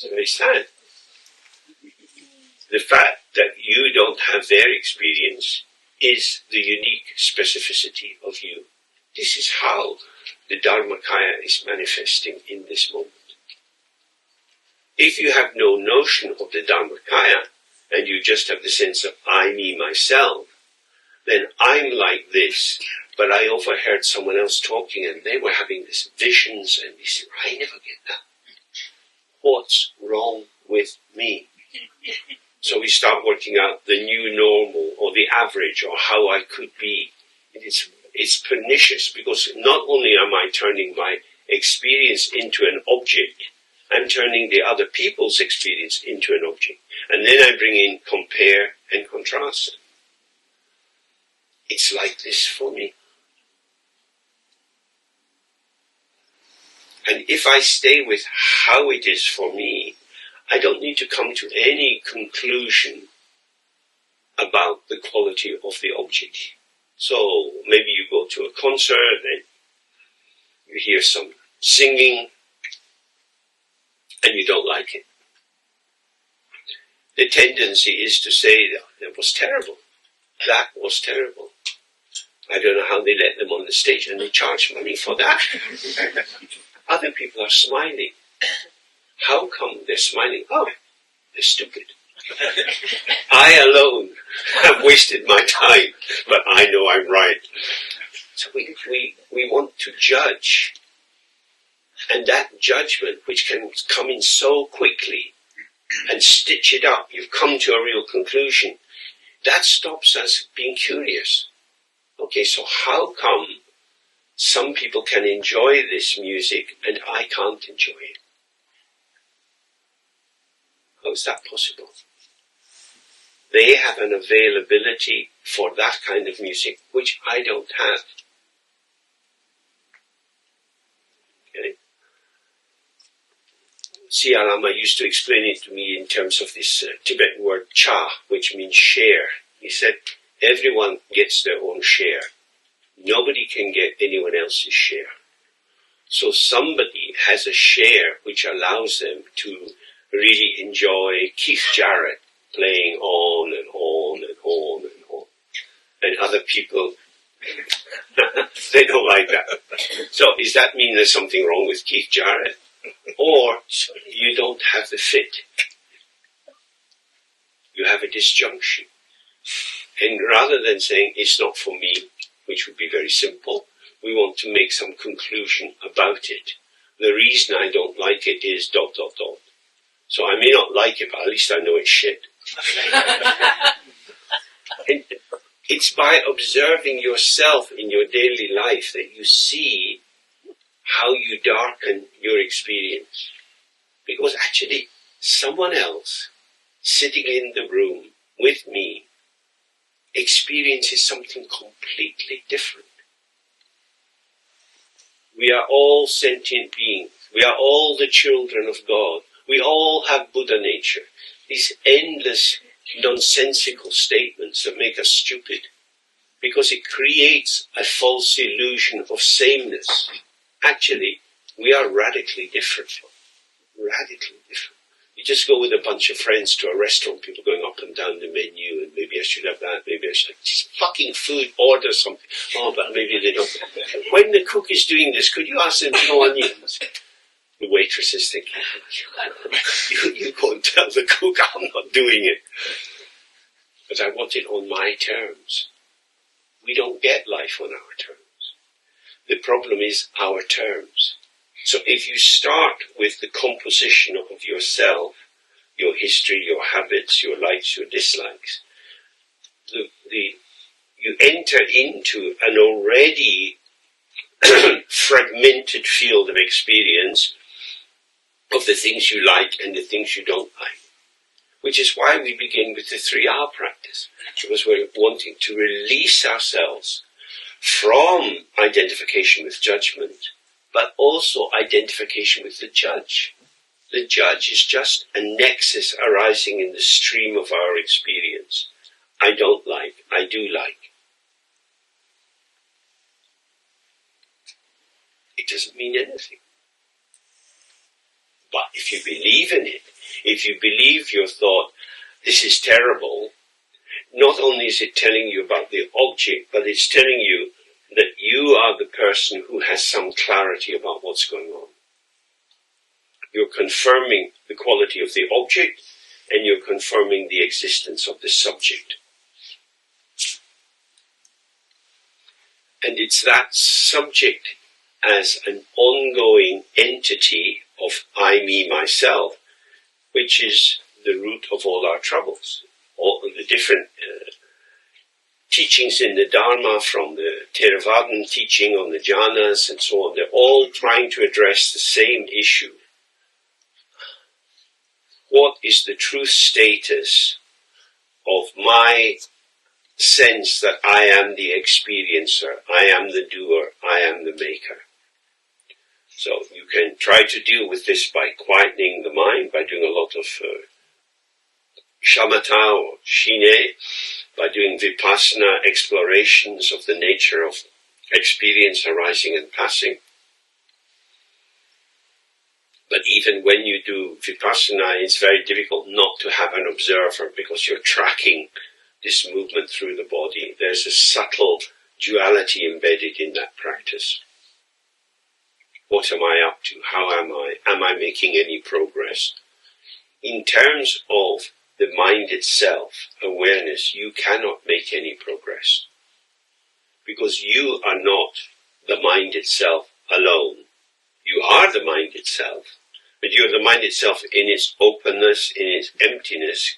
S3: very sad. The fact that you don't have their experience is the unique specificity of you. This is how the Dharmakaya is manifesting in this moment. If you have no notion of the Dharmakaya, and you just have the sense of I, me, myself, then I'm like this, but I overheard someone else talking and they were having these visions and this, I never get that. What's wrong with me? So we start working out the new normal or the average or how I could be. It's pernicious because not only am I turning my experience into an object, I'm turning the other people's experience into an object. And then I bring in compare and contrast. It's like this for me. And if I stay with how it is for me, I don't need to come to any conclusion about the quality of the object. So maybe you go to a concert and you hear some singing and you don't like it. The tendency is to say that was terrible. That was terrible. I don't know how they let them on the stage and they charge money for that. Other people are smiling. How come they're smiling? Oh, they're stupid. I alone have wasted my time, but I know I'm right. So we want to judge. And that judgment, which can come in so quickly and stitch it up, you've come to a real conclusion, that stops us being curious. Okay, so how come some people can enjoy this music and I can't enjoy it? How is that possible? They have an availability for that kind of music which I don't have. Okay. Sialama used to explain it to me in terms of this Tibetan word cha, which means share. He said, everyone gets their own share. Nobody can get anyone else's share. So somebody has a share which allows them to really enjoy Keith Jarrett playing on and on and on and on. And other people, they don't like that. So does that mean there's something wrong with Keith Jarrett? Or you don't have the fit? You have a disjunction. And rather than saying it's not for me, which would be very simple, we want to make some conclusion about it. The reason I don't like it is ... So I may not like it, but at least I know it's shit. And it's by observing yourself in your daily life that you see how you darken your experience. Because actually, someone else sitting in the room with me experiences something completely different. We are all sentient beings. We are all the children of God. We all have Buddha nature. These endless nonsensical statements that make us stupid because it creates a false illusion of sameness. Actually, we are radically different. Radically different. You just go with a bunch of friends to a restaurant, people going up and down the menu, and maybe I should have that, maybe I should have this fucking food, order something. Oh, but maybe they don't. When the cook is doing this, could you ask them no onions? The waitress is thinking, you go and tell the cook I'm not doing it. But I want it on my terms. We don't get life on our terms. The problem is our terms. So if you start with the composition of yourself, your history, your habits, your likes, your dislikes, you enter into an already fragmented field of experience of the things you like and the things you don't like. Which is why we begin with the 3R practice, because we're wanting to release ourselves from identification with judgment, but also identification with the judge. The judge is just a nexus arising in the stream of our experience. I don't like, I do like. It doesn't mean anything. But if you believe in it, if you believe your thought, this is terrible, not only is it telling you about the object, but it's telling you that you are the person who has some clarity about what's going on. You're confirming the quality of the object, and you're confirming the existence of the subject. And it's that subject as an ongoing entity of I, me, myself, which is the root of all our troubles. All of the different teachings in the Dharma, from the Theravadan teaching on the jhanas and so on, they're all trying to address the same issue. What is the truth status of my sense that I am the experiencer, I am the doer, I am the maker? So you can try to deal with this by quietening the mind, by doing a lot of shamatha or shine, by doing vipassana explorations of the nature of experience arising and passing. But even when you do vipassana, it's very difficult not to have an observer because you're tracking this movement through the body. There's a subtle duality embedded in that practice. What am I up to? How am I? Am I making any progress? In terms of the mind itself, awareness, you cannot make any progress. Because you are not the mind itself alone. You are the mind itself, but you are the mind itself in its openness, in its emptiness,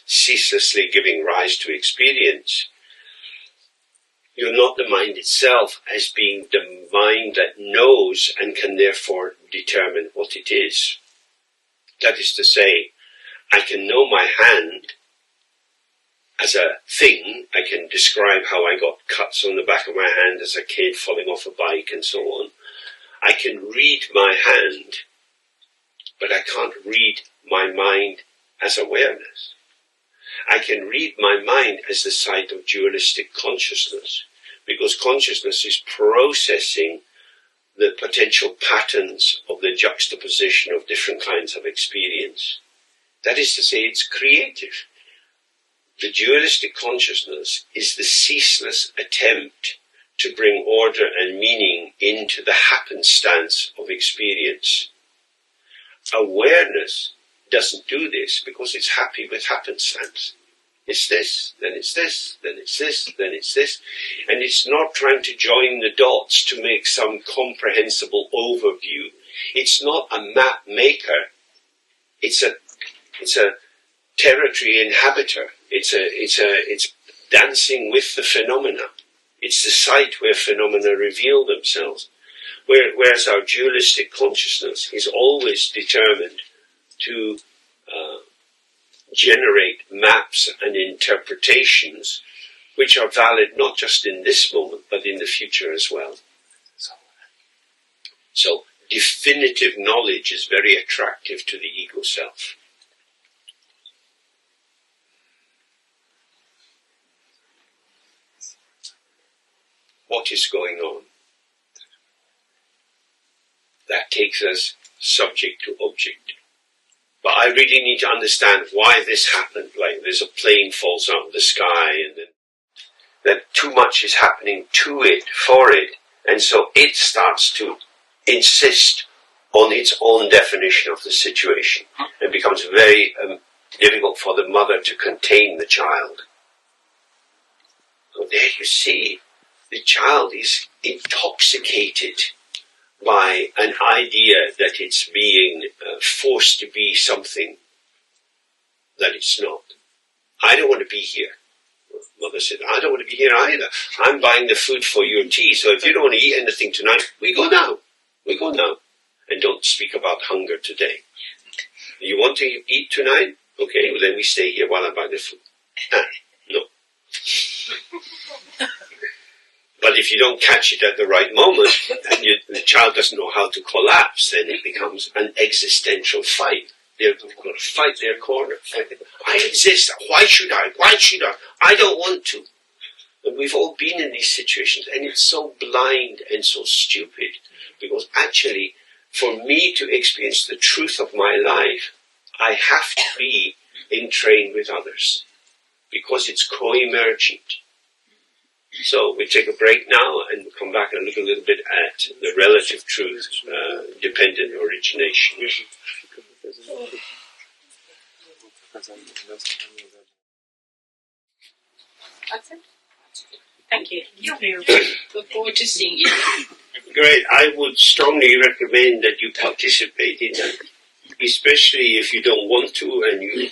S3: ceaselessly giving rise to experience. You're not the mind itself as being the mind that knows and can therefore determine what it is. That is to say, I can know my hand as a thing. I can describe how I got cuts on the back of my hand as a kid falling off a bike and so on. I can read my hand, but I can't read my mind as awareness. I can read my mind as the site of dualistic consciousness, because consciousness is processing the potential patterns of the juxtaposition of different kinds of experience. That is to say, it's creative. The dualistic consciousness is the ceaseless attempt to bring order and meaning into the happenstance of experience. Awareness doesn't do this because it's happy with happenstance. It's this, then it's this, then it's this, then it's this. And it's not trying to join the dots to make some comprehensible overview. It's not a map maker. It's a territory inhabiter. It's dancing with the phenomena. It's the site where phenomena reveal themselves. Whereas our dualistic consciousness is always determined to generate maps and interpretations which are valid not just in this moment, but in the future as well. So, definitive knowledge is very attractive to the ego self. What is going on? That takes us subject to object. But I really need to understand why this happened. Like there's a plane falls out of the sky, and then that too much is happening to it, for it, and so it starts to insist on its own definition of the situation. It becomes very difficult for the mother to contain the child. So there you see, the child is intoxicated by an idea that it's being forced to be something that it's not. I don't want to be here. Mother said, I don't want to be here either. I'm buying the food for your tea, so if you don't want to eat anything tonight, we go now. We go now. And don't speak about hunger today. You want to eat tonight? Okay, well then we stay here while I buy the food. No. But if you don't catch it at the right moment, and the child doesn't know how to collapse, then it becomes an existential fight. They're going to fight their corner. I exist. Why should I? Why should I? I don't want to. And we've all been in these situations, and it's so blind and so stupid. Because actually, for me to experience the truth of my life, I have to be in train with others. Because it's co-emergent. So we take a break now and we'll come back and look a little bit at the relative truth, dependent origination.
S2: That's it. Thank you.
S5: Look forward to seeing you.
S3: Great. I would strongly recommend that you participate in that, especially if you don't want to and you...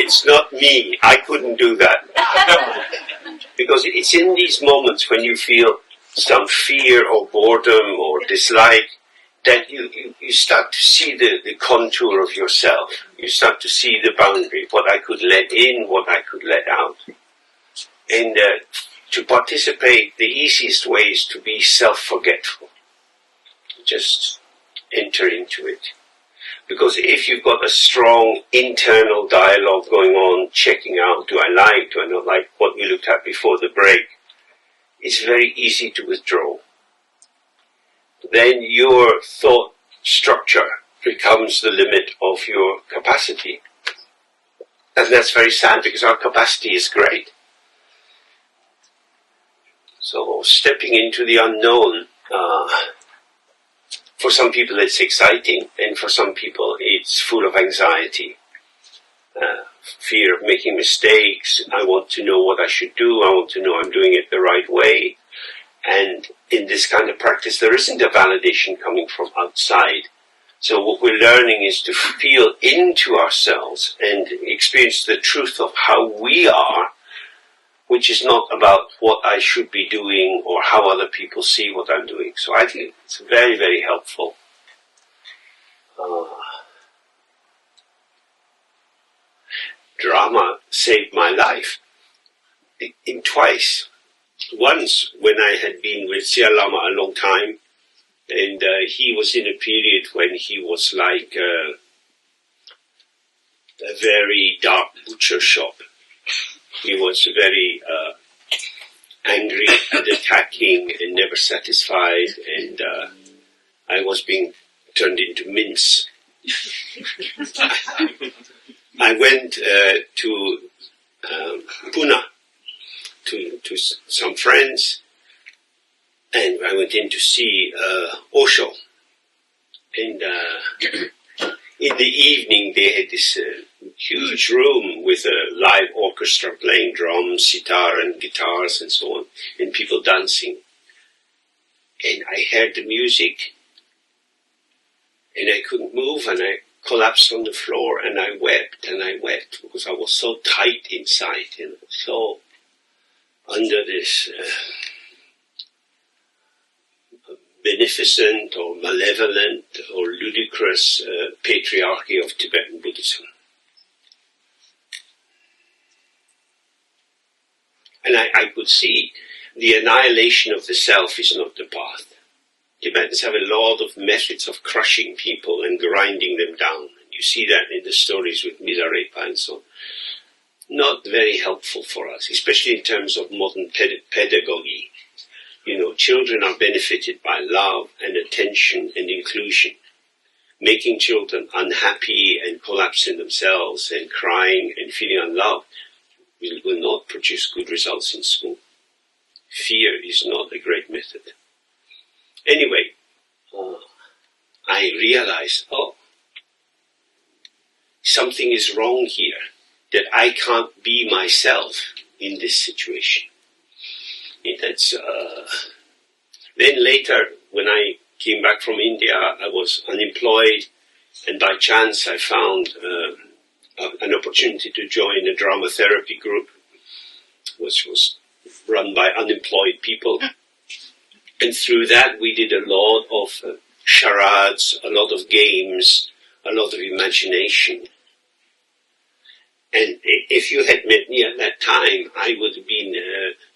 S3: It's not me. I couldn't do that. Because it's in these moments when you feel some fear or boredom or dislike that you start to see the contour of yourself. You start to see the boundary, what I could let in, what I could let out. And to participate, the easiest way is to be self-forgetful. Just enter into it. Because if you've got a strong internal dialogue going on, checking out, do I like, do I not like, what we looked at before the break, it's very easy to withdraw. Then your thought structure becomes the limit of your capacity. And that's very sad because our capacity is great. So stepping into the unknown, for some people it's exciting, and for some people it's full of anxiety. Fear of making mistakes. I want to know what I should do. I want to know I'm doing it the right way. And in this kind of practice, there isn't a validation coming from outside. So what we're learning is to feel into ourselves and experience the truth of how we are, which is not about what I should be doing or how other people see what I'm doing. So I think it's very, very helpful. Drama saved my life in twice. Once when I had been with Siya Lama a long time, and he was in a period when he was like a very dark butcher shop. He was very angry and attacking and never satisfied, and I was being turned into mince. I went to Pune to some friends, and I went in to see Osho. And in the evening they had this huge room with a live orchestra playing drums, sitar and guitars and so on, and people dancing. And I heard the music, and I couldn't move, and I collapsed on the floor, and I wept because I was so tight inside, so under this beneficent or malevolent or ludicrous patriarchy of Tibetan Buddhism. And I could see the annihilation of the self is not the path. Tibetans have a lot of methods of crushing people and grinding them down. You see that in the stories with Milarepa and so on. Not very helpful for us, especially in terms of modern pedagogy. Children are benefited by love and attention and inclusion. Making children unhappy and collapsing themselves and crying and feeling unloved will not produce good results in school. Fear is not a great method. Anyway, I realized, something is wrong here, that I can't be myself in this situation. Then later, when I came back from India, I was unemployed, and by chance I found an opportunity to join a drama therapy group, which was run by unemployed people. And through that we did a lot of charades, a lot of games, a lot of imagination. And if you had met me at that time, I would have been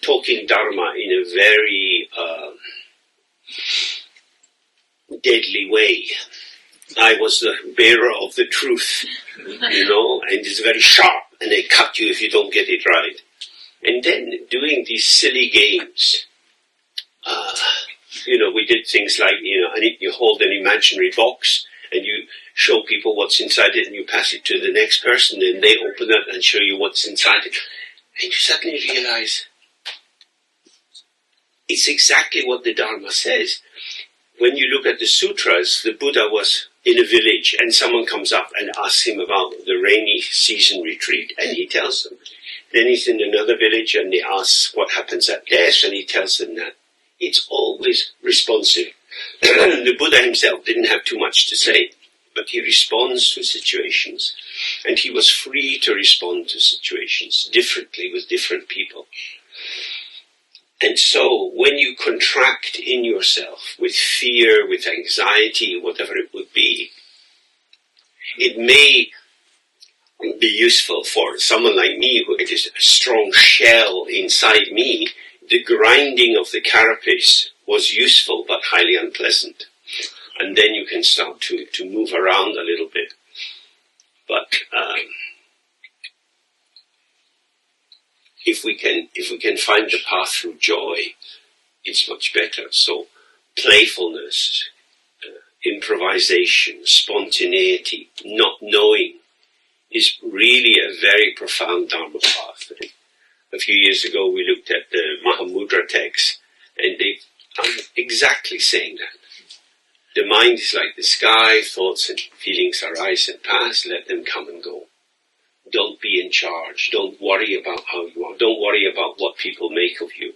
S3: talking Dharma in a very deadly way. I was the bearer of the truth, and it's very sharp, and they cut you if you don't get it right. And then doing these silly games, we did things like, you hold an imaginary box, and you show people what's inside it, and you pass it to the next person, and they open it and show you what's inside it. And you suddenly realize, it's exactly what the Dharma says. When you look at the sutras, the Buddha was in a village, and someone comes up and asks him about the rainy season retreat, and he tells them. Then he's in another village, and they ask what happens at death, and he tells them that. It's always responsive. The Buddha himself didn't have too much to say, but he responds to situations, and he was free to respond to situations differently with different people. And so when you contract in yourself with fear, with anxiety, whatever it would be, it may be useful for someone like me who is a strong shell inside me. The grinding of the carapace was useful but highly unpleasant. And then you can start to move around a little bit. But if we can find the path through joy, it's much better. So playfulness, improvisation, spontaneity, not knowing is really a very profound Dharma path. A few years ago we looked at the Mahamudra text, and I'm exactly saying that. The mind is like the sky, thoughts and feelings arise and pass, let them come and go. Don't be in charge, don't worry about how you are, don't worry about what people make of you.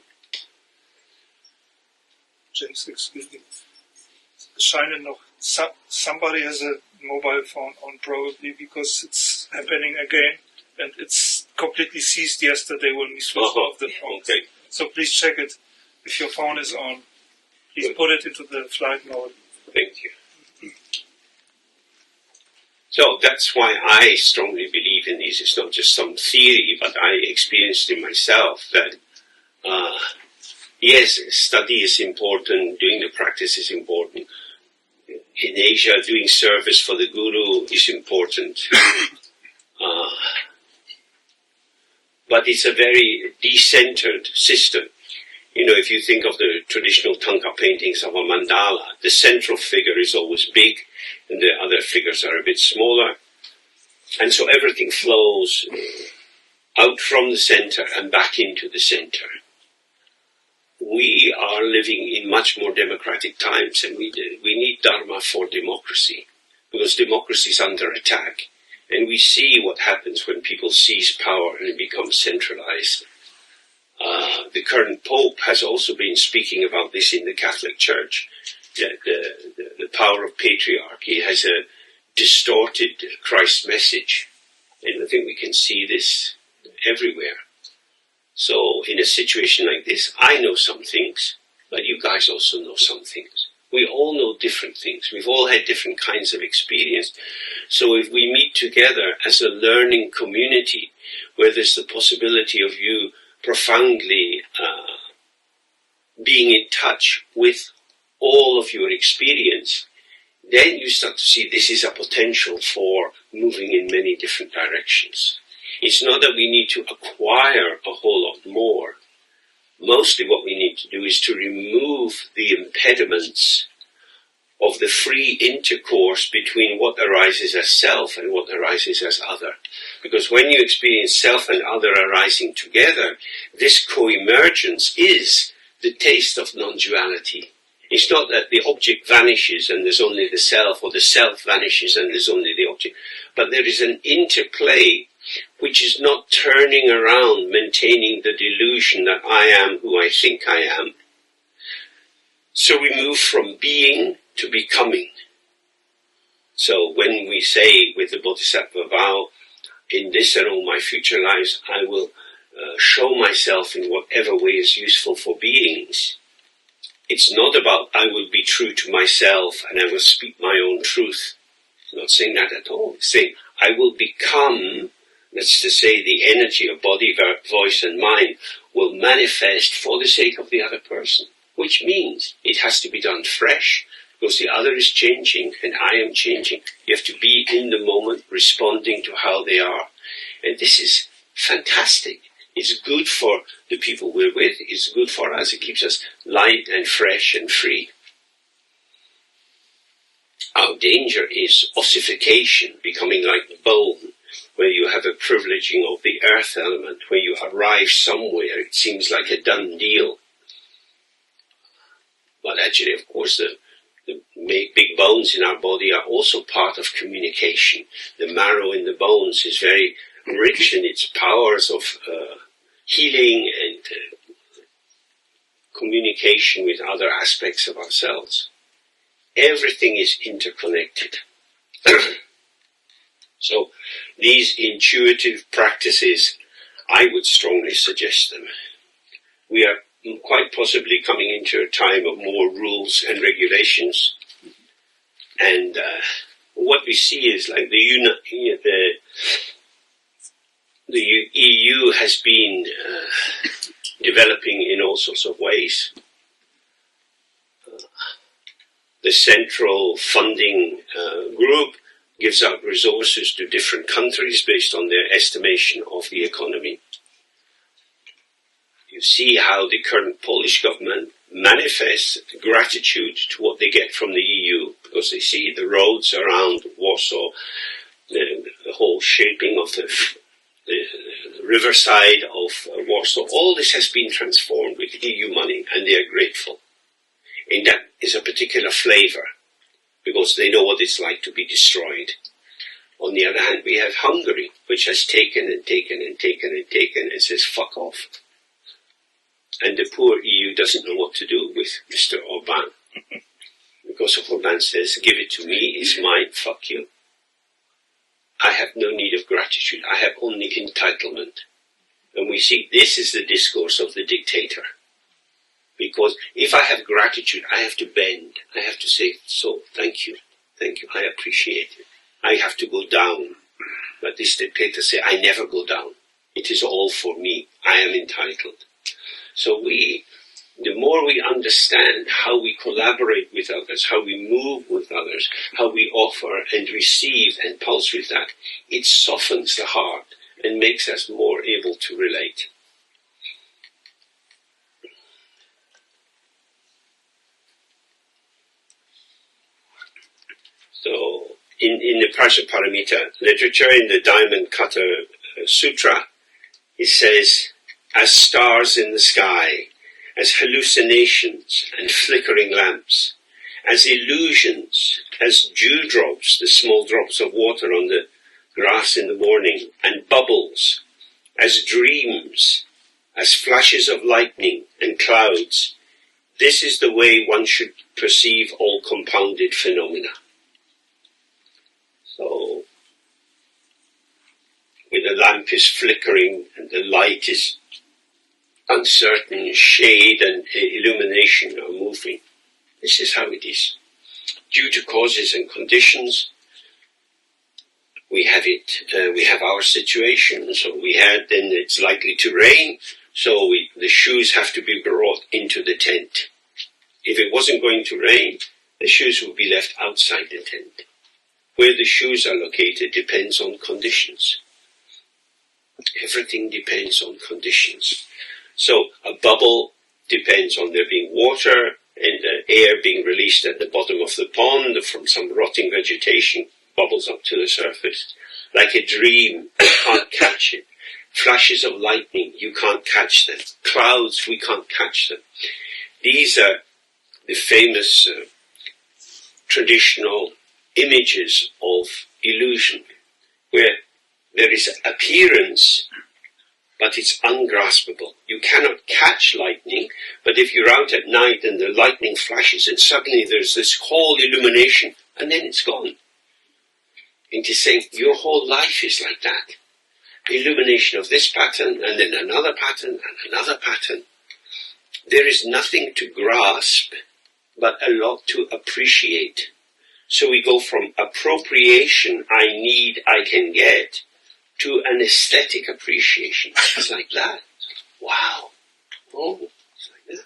S4: James, excuse me. Scheinen noch, somebody has a mobile phone on probably because it's happening again, and it's completely ceased yesterday when we switched off the phone.
S3: Okay.
S4: So please check it. If your phone is on, please put it into the flight mode.
S3: Thank you. So that's why I strongly believe in this. It's not just some theory, but I experienced it myself that, yes, study is important, doing the practice is important. In Asia, doing service for the Guru is important. But it's a very decentered system. If you think of the traditional Thangka paintings of a mandala, the central figure is always big, and the other figures are a bit smaller. And so everything flows out from the center and back into the center. We are living in much more democratic times, and we need Dharma for democracy, because democracy is under attack. And we see what happens when people seize power and it becomes centralized. The current Pope has also been speaking about this in the Catholic Church, that the power of patriarchy has a distorted Christ message. And I think we can see this everywhere. So in a situation like this, I know some things, but you guys also know some things. We all know different things. We've all had different kinds of experience. So if we meet together as a learning community, where there's the possibility of you profoundly being in touch with all of your experience, then you start to see this is a potential for moving in many different directions. It's not that we need to acquire a whole lot more. Mostly what we need to do is to remove the impediments of the free intercourse between what arises as self and what arises as other. Because when you experience self and other arising together, this co-emergence is the taste of non-duality. It's not that the object vanishes and there's only the self, or the self vanishes and there's only the object. But there is an interplay which is not turning around, maintaining the delusion that I am who I think I am. So we move from being to becoming. So when we say with the Bodhisattva vow, in this and all my future lives, I will show myself in whatever way is useful for beings. It's not about I will be true to myself and I will speak my own truth. I'm not saying that at all. It's saying I will become, that's to say the energy of body, voice and mind will manifest for the sake of the other person. Which means it has to be done fresh, because the other is changing and I am changing. You have to be in the moment, responding to how they are. And this is fantastic. It's good for the people we're with. It's good for us. It keeps us light and fresh and free. Our danger is ossification, becoming like bone, where you have a privileging of the earth element, where you arrive somewhere. It seems like a done deal. But actually, of course, the big bones in our body are also part of communication. The marrow in the bones is very rich in its powers of healing and communication with other aspects of ourselves. Everything is interconnected. So these intuitive practices, I would strongly suggest them. We are quite possibly coming into a time of more rules and regulations. And what we see is like the EU has been developing in all sorts of ways. The central funding group gives out resources to different countries based on their estimation of the economy. You see how the current Polish government manifests gratitude to what they get from the EU, because they see the roads around Warsaw, the whole shaping of the riverside of Warsaw, all this has been transformed with EU money, and they are grateful. And that is a particular flavor, because they know what it's like to be destroyed. On the other hand, we have Hungary, which has taken and taken and taken and taken and says, fuck off. And the poor EU doesn't know what to do with Mr. Orban. Because Orban says, give it to me, it's mine, fuck you. I have no need of gratitude, I have only entitlement. And we see this is the discourse of the dictator. Because if I have gratitude, I have to bend. I have to say, so, thank you, I appreciate it. I have to go down. But this dictator says, I never go down. It is all for me. I am entitled. So the more we understand how we collaborate with others, how we move with others, how we offer and receive and pulse with that, it softens the heart and makes us more able to relate. So, in the Participatory literature, in the Diamond Cutter Sutra, it says, as stars in the sky, as hallucinations and flickering lamps, as illusions, as dewdrops, the small drops of water on the grass in the morning, and bubbles, as dreams, as flashes of lightning and clouds, this is the way one should perceive all compounded phenomena. So, when the lamp is flickering and the light is uncertain, shade and illumination are moving. This is how it is. Due to causes and conditions, we have it. We have our situation. So then it's likely to rain. So the shoes have to be brought into the tent. If it wasn't going to rain, the shoes would be left outside the tent. Where the shoes are located depends on conditions. Everything depends on conditions. So a bubble depends on there being water and air being released at the bottom of the pond from some rotting vegetation, bubbles up to the surface. Like a dream, you can't catch it. Flashes of lightning, you can't catch them. Clouds, we can't catch them. These are the famous traditional images of illusion, where there is appearance, but it's ungraspable. You cannot catch lightning, but if you're out at night and the lightning flashes and suddenly there's this whole illumination, and then it's gone. Into saying your whole life is like that. Illumination of this pattern, and then another pattern, and another pattern. There is nothing to grasp, but a lot to appreciate. So we go from appropriation, I need, I can get, to an aesthetic appreciation. It's like that. Wow. Oh, it's like that.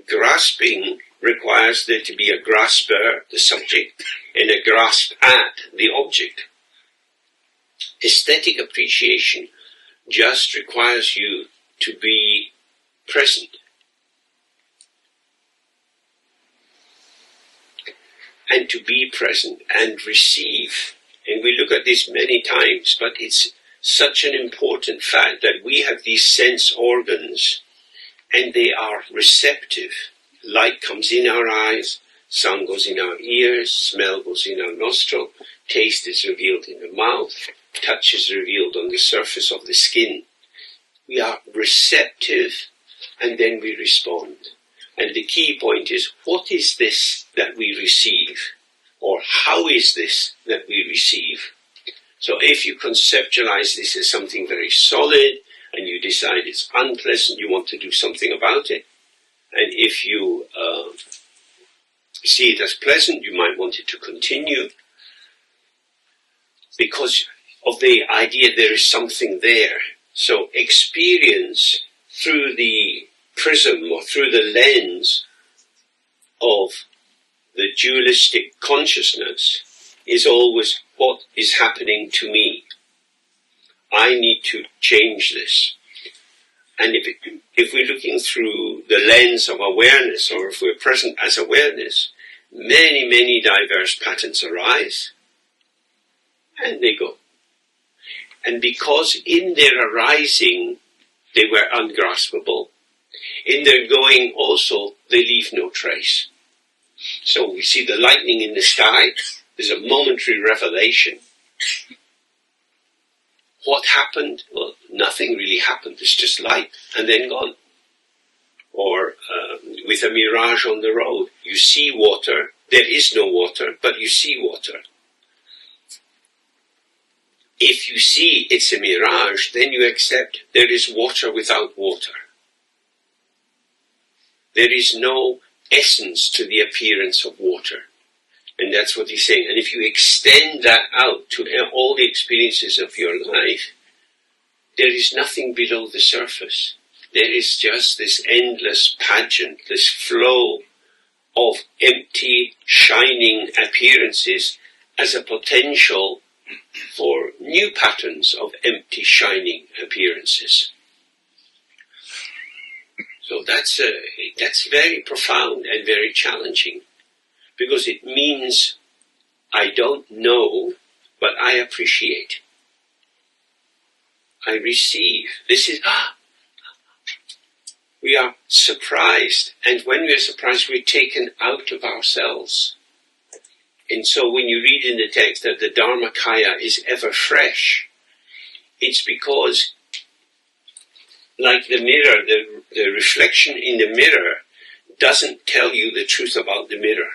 S3: Grasping requires there to be a grasper, the subject, and a grasp at, the object. Aesthetic appreciation just requires you to be present. And to be present and receive. And we look at this many times, but it's such an important fact that we have these sense organs and they are receptive. Light comes in our eyes, sound goes in our ears, smell goes in our nostril, taste is revealed in the mouth, touch is revealed on the surface of the skin. We are receptive and then we respond. And the key point is, what is this that we receive? Or how is this that we receive? So if you conceptualize this as something very solid, and you decide it's unpleasant, you want to do something about it, and if you see it as pleasant, you might want it to continue, because of the idea there is something there. So experience through the prism or through the lens of the dualistic consciousness is always what is happening to me. I need to change this. And if we're looking through the lens of awareness, or if we're present as awareness, many, many diverse patterns arise and they go. And because in their arising they were ungraspable, in their going also, they leave no trace. So we see the lightning in the sky, there's a momentary revelation. What happened? Well, nothing really happened, it's just light, and then gone. Or with a mirage on the road, you see water, there is no water, but you see water. If you see it's a mirage, then you accept there is water without water. There is no essence to the appearance of water. And that's what he's saying. And if you extend that out to all the experiences of your life, there is nothing below the surface. There is just this endless pageant, this flow of empty, shining appearances as a potential for new patterns of empty, shining appearances. So that's very profound and very challenging, because it means I don't know, but I appreciate. I receive. This is, we are surprised, and when we are surprised, we're taken out of ourselves. And so when you read in the text that the Dharmakaya is ever fresh, it's because, like the mirror, the reflection in the mirror doesn't tell you the truth about the mirror.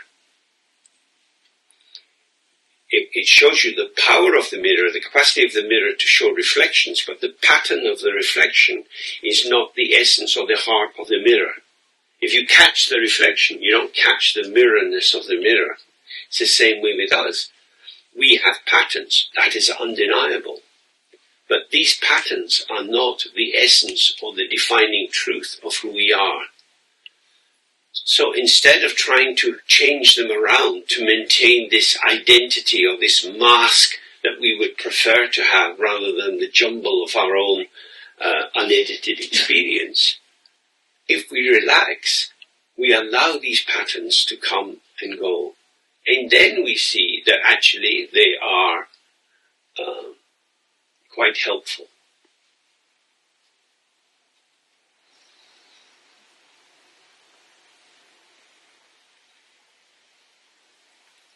S3: It shows you the power of the mirror, the capacity of the mirror to show reflections, but the pattern of the reflection is not the essence or the heart of the mirror. If you catch the reflection, you don't catch the mirrorness of the mirror. It's the same way with us. We have patterns, that is undeniable. But these patterns are not the essence or the defining truth of who we are. So instead of trying to change them around to maintain this identity or this mask that we would prefer to have rather than the jumble of our own unedited experience, if we relax, we allow these patterns to come and go. And then we see that actually they are quite helpful.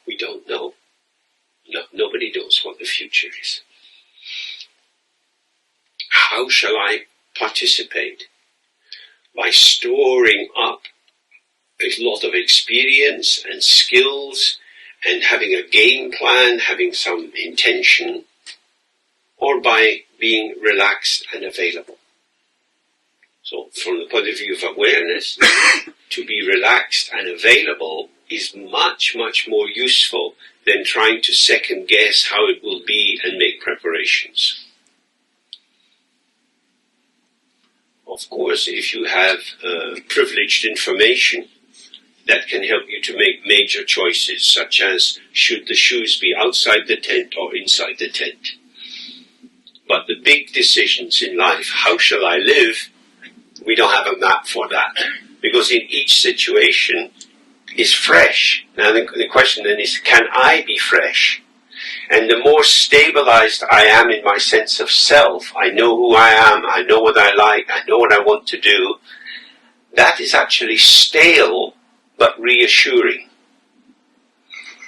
S3: We don't know. No, nobody knows what the future is. How shall I participate? By storing up a lot of experience and skills and having a game plan, having some intention, or by being relaxed and available. So from the point of view of awareness, to be relaxed and available is much, much more useful than trying to second guess how it will be and make preparations. Of course, if you have privileged information, that can help you to make major choices, such as should the shoes be outside the tent or inside the tent. But the big decisions in life, how shall I live, we don't have a map for that. Because in each situation is fresh. Now the question then is, can I be fresh? And the more stabilized I am in my sense of self, I know who I am, I know what I like, I know what I want to do, that is actually stale but reassuring.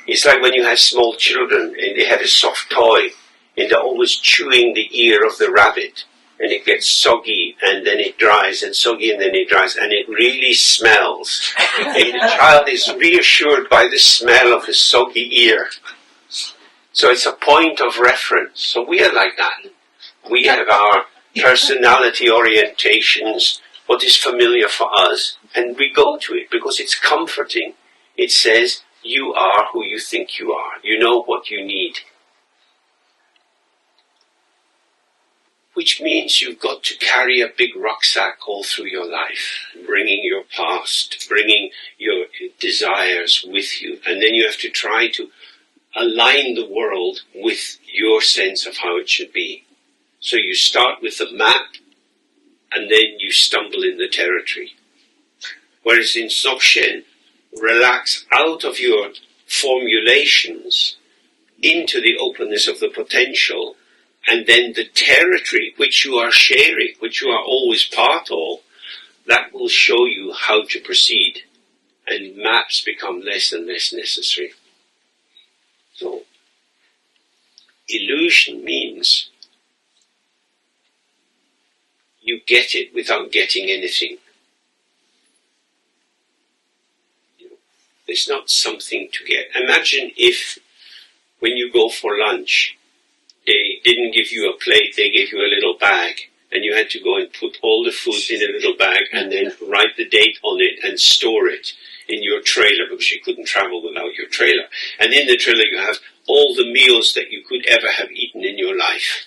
S3: It's like when you have small children and they have a soft toy and they're always chewing the ear of the rabbit and it gets soggy and then it dries and soggy and then it dries and it really smells. And the child is reassured by the smell of the soggy ear. So it's a point of reference. So we are like that. We have our personality orientations, what is familiar for us, and we go to it because it's comforting. It says, you are who you think you are. You know what you need. Which means you've got to carry a big rucksack all through your life, bringing your past, bringing your desires with you. And then you have to try to align the world with your sense of how it should be. So you start with the map, and then you stumble in the territory. Whereas in Dzogchen, relax out of your formulations into the openness of the potential, and then the territory which you are sharing, which you are always part of, that will show you how to proceed. And maps become less and less necessary. So, illusion means you get it without getting anything. There's not something to get. Imagine if, when you go for lunch, they didn't give you a plate, they gave you a little bag, and you had to go and put all the food in a little bag and then write the date on it and store it in your trailer, because you couldn't travel without your trailer. And in the trailer you have all the meals that you could ever have eaten in your life.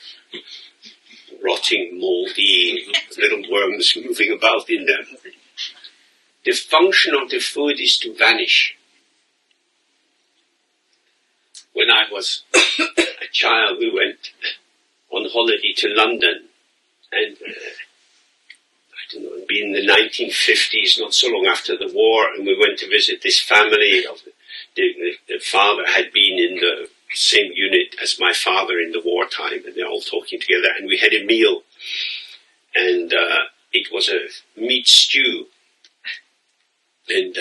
S3: Rotting, moldy, little worms moving about in them. The function of the food is to vanish. When I was a child, we went on holiday to London, and I don't know, it'd been in the 1950s, not so long after the war, and we went to visit this family. The father had been in the same unit as my father in the wartime, and they're all talking together, and we had a meal, and it was a meat stew, and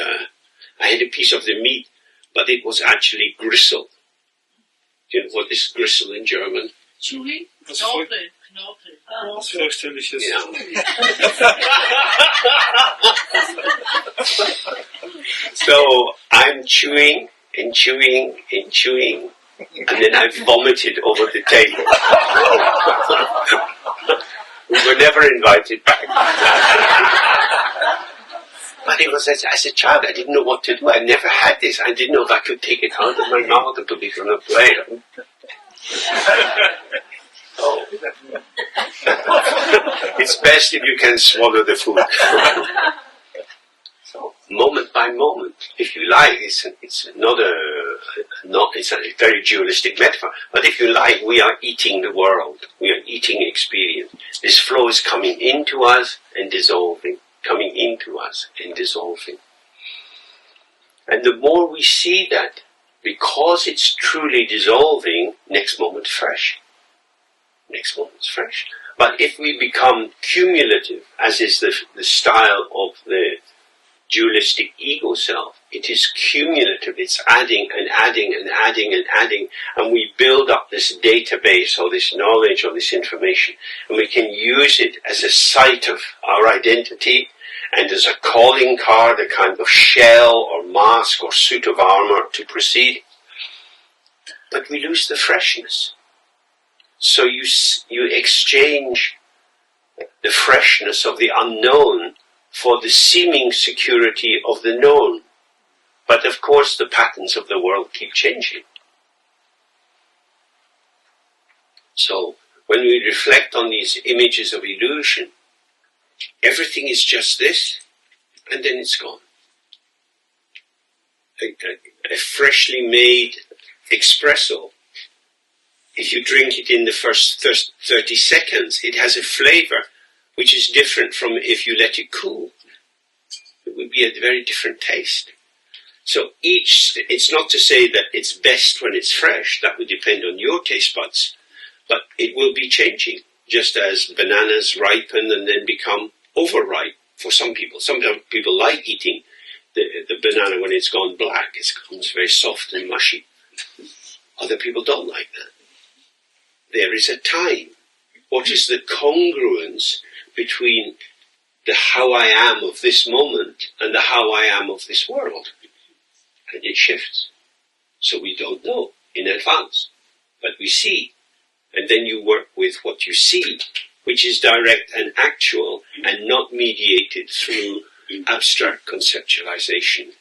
S3: I had a piece of the meat, but it was actually gristle. Do you know what is gristle in German?
S5: Chewy?
S4: Was
S5: Knorpel.
S4: Was fürchterliches.
S3: Yeah. So I'm chewing and chewing and chewing, and then I vomited over the table. We were never invited back. But it was as a child, I didn't know what to do. I never had this. I didn't know if I could take it out of my mouth or put it on a plate. Oh. It's best if you can swallow the food. So, moment by moment, if you like, it's a very dualistic metaphor. But if you like, we are eating the world. We are eating experience. This flow is coming into us and dissolving, coming into us and dissolving. And the more we see that, because it's truly dissolving, next moment fresh. Next moment's fresh. But if we become cumulative, as is the style of the dualistic ego self, it is cumulative, it's adding and adding and adding and adding, and we build up this database or this knowledge or this information, and we can use it as a site of our identity and as a calling card, a kind of shell or mask or suit of armor to proceed. But we lose the freshness. So you exchange the freshness of the unknown for the seeming security of the known. But of course the patterns of the world keep changing. So when we reflect on these images of illusion, everything is just this, and then it's gone. A freshly made espresso, if you drink it in the first 30 seconds, it has a flavor which is different from if you let it cool. It would be a very different taste. So it's not to say that it's best when it's fresh, that would depend on your taste buds, but it will be changing, just as bananas ripen and then become overripe for some people. Some people like eating the banana when it's gone black, it becomes very soft and mushy. Other people don't like that. There is a time. What is the congruence between the how I am of this moment and the how I am of this world? And it shifts. So we don't know in advance, but we see. And then you work with what you see, which is direct and actual and not mediated through abstract conceptualization.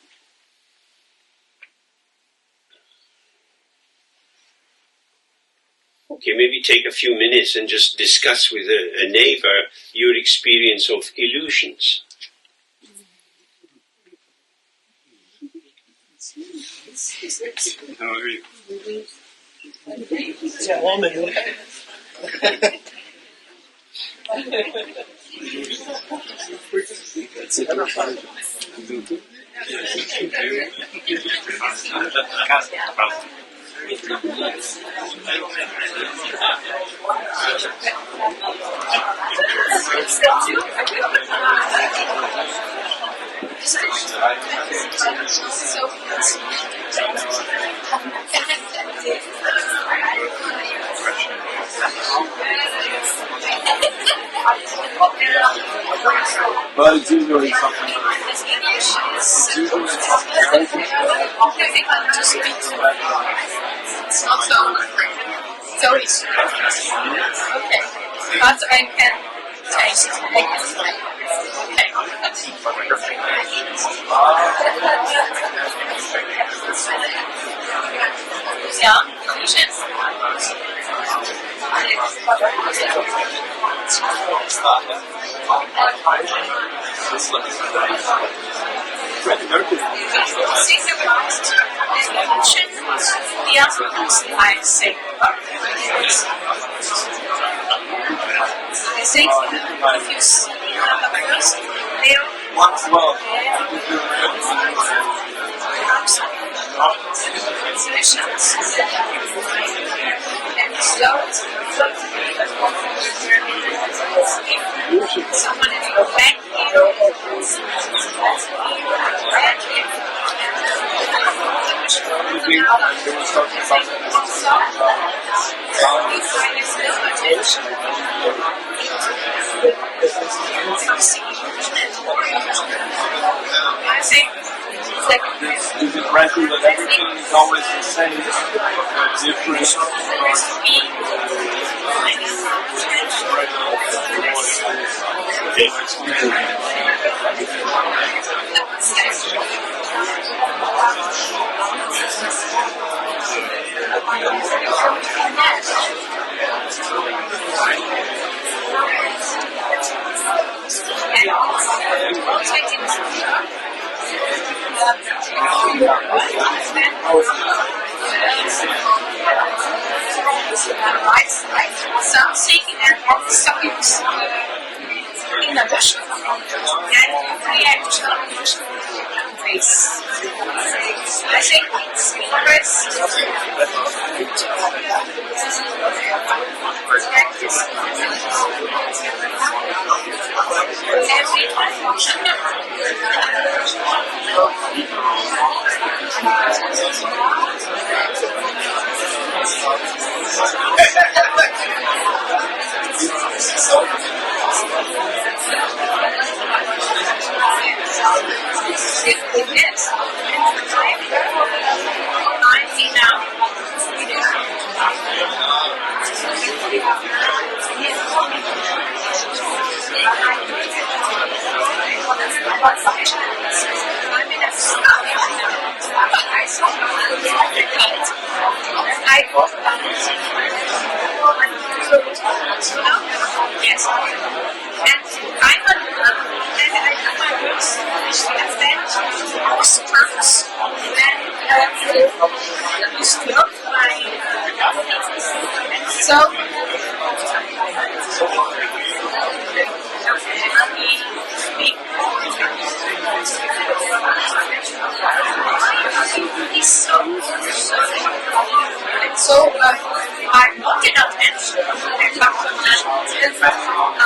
S3: Okay, maybe take a few minutes and just discuss with a neighbor your experience of illusions.
S6: But it's usually something.
S5: It's not so it's okay. But I can taste like this. Okay. Yeah, delicious. Synchronized evolution, the Africans I say I think if you see the first layer solutions and slow someone is back I think
S6: Is it granted that everything is always the same, different?
S5: Something and subjects in addition and reaction ways. I think it's practice. Every Yes. And I'm a and I do my works and then most purpose then disturb my so so I'm not in attention and back to that and I think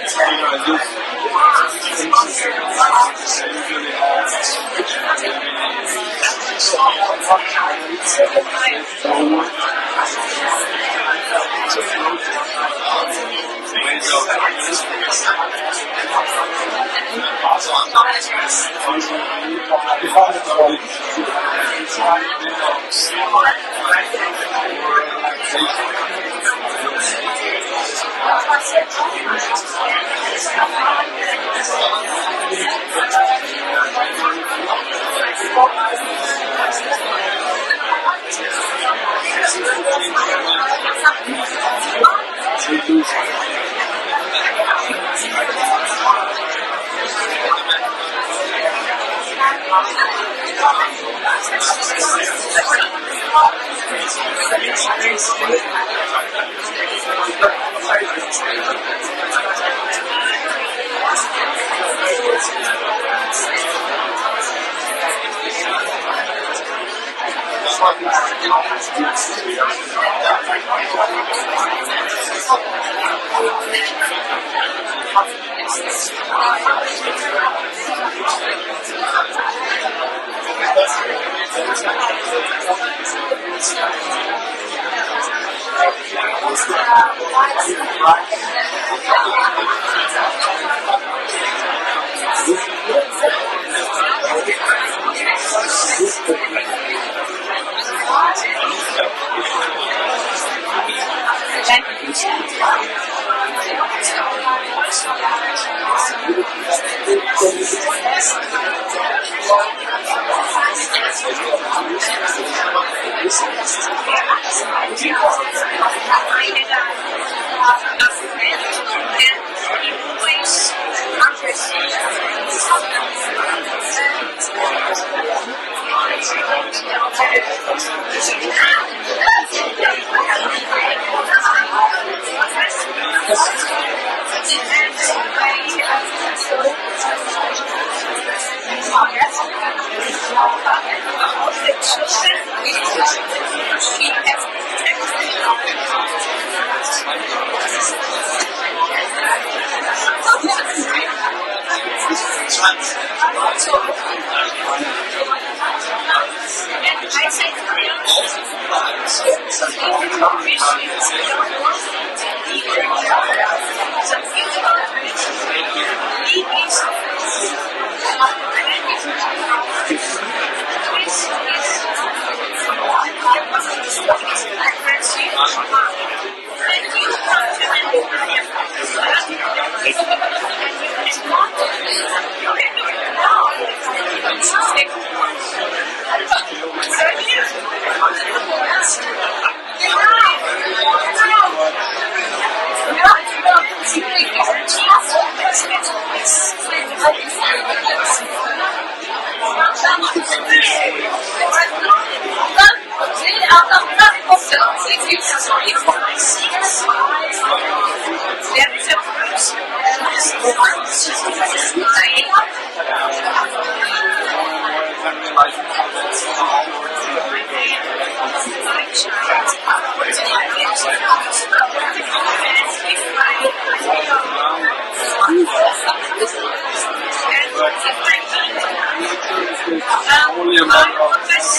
S6: it seems that the experience changes. Something I really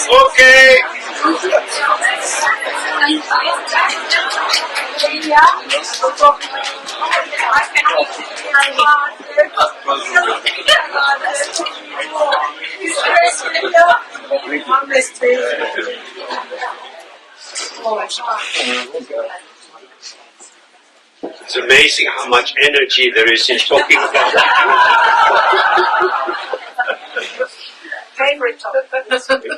S3: Okay. It's amazing how much energy there is in talking about that.
S5: Favorite topic.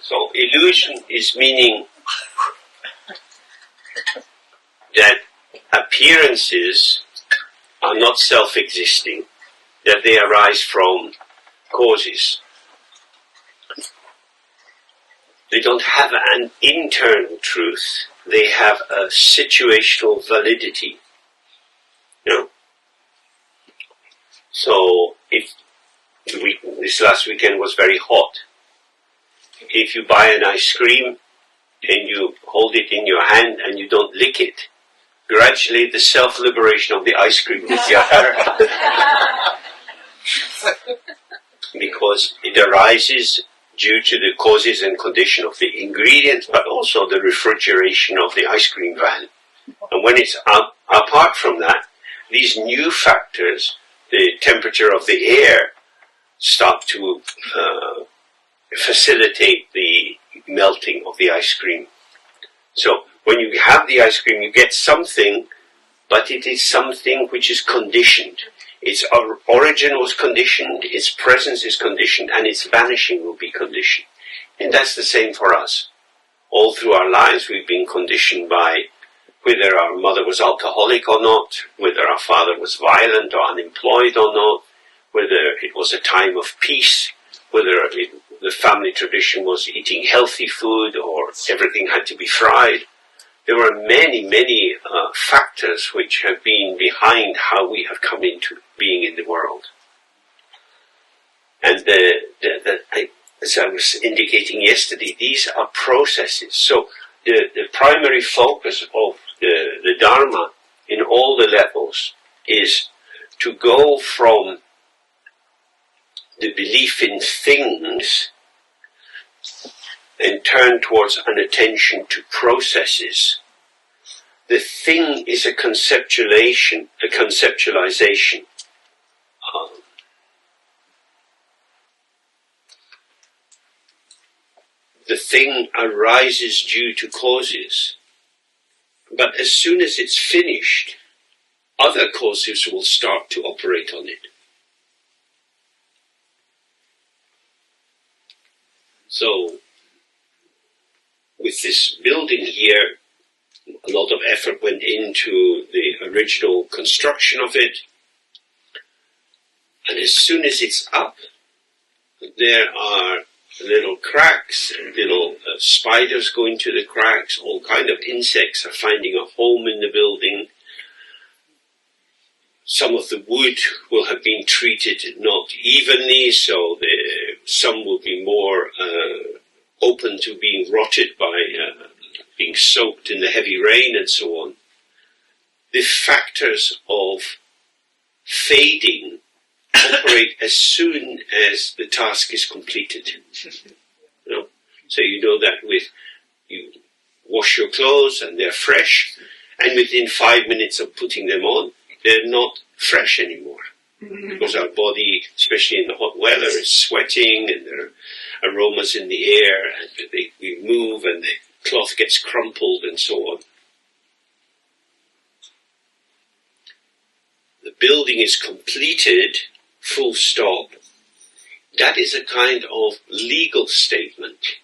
S3: So illusion is meaning that appearances are not self-existing, that they arise from causes. They don't have an internal truth, they have a situational validity. You know? So if this last weekend was very hot, if you buy an ice cream and you hold it in your hand and you don't lick it, gradually the self-liberation of the ice cream will occur. Because it arises due to the causes and condition of the ingredients, but also the refrigeration of the ice cream van. And when it's apart from that, these new factors, the temperature of the air, start to facilitate the melting of the ice cream. So when you have the ice cream, you get something, but it is something which is conditioned. Its origin was conditioned, its presence is conditioned, and its vanishing will be conditioned. And that's the same for us. All through our lives we've been conditioned by whether our mother was alcoholic or not, whether our father was violent or unemployed or not, whether it was a time of peace, whether the family tradition was eating healthy food or everything had to be fried. There were many factors which have been behind how we have come into being in the world. And as I was indicating yesterday, these are processes. So the primary focus of the Dharma in all the levels is to go from the belief in things and turn towards an attention to processes. The thing is a conceptualization. The thing arises due to causes, but as soon as it's finished, other causes will start to operate on it. So, with this building here, a lot of effort went into the original construction of it, and as soon as it's up, there are little cracks, little spiders go into the cracks, all kind of insects are finding a home in the building. Some of the wood will have been treated not evenly, so some will be more open to being rotted by being soaked in the heavy rain and so on. The factors of fading operate as soon as the task is completed. So you know that you wash your clothes and they're fresh, and within 5 minutes of putting them on, they're not fresh anymore. Because our body, especially in the hot weather, is sweating and there are aromas in the air, and we move and the cloth gets crumpled and so on. The building is completed, full stop. That is a kind of legal statement.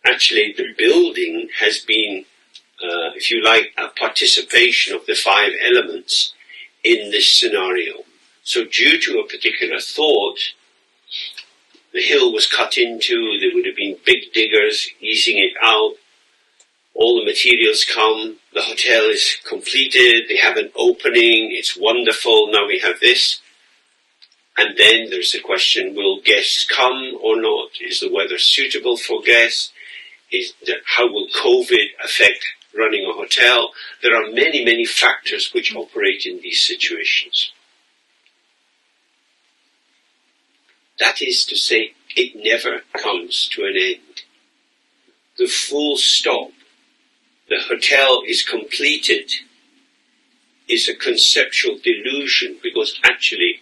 S3: Actually, the building has been, if you like, a participation of the 5 elements in this scenario. So due to a particular thought, the hill was cut into, there would have been big diggers easing it out, all the materials come, the hotel is completed, they have an opening, it's wonderful, now we have this. And then there's the question, will guests come or not? Is the weather suitable for guests? How will COVID affect running a hotel? There are many, many factors which operate in these situations. That is to say, it never comes to an end. The full stop, the hotel is completed, is a conceptual delusion, because actually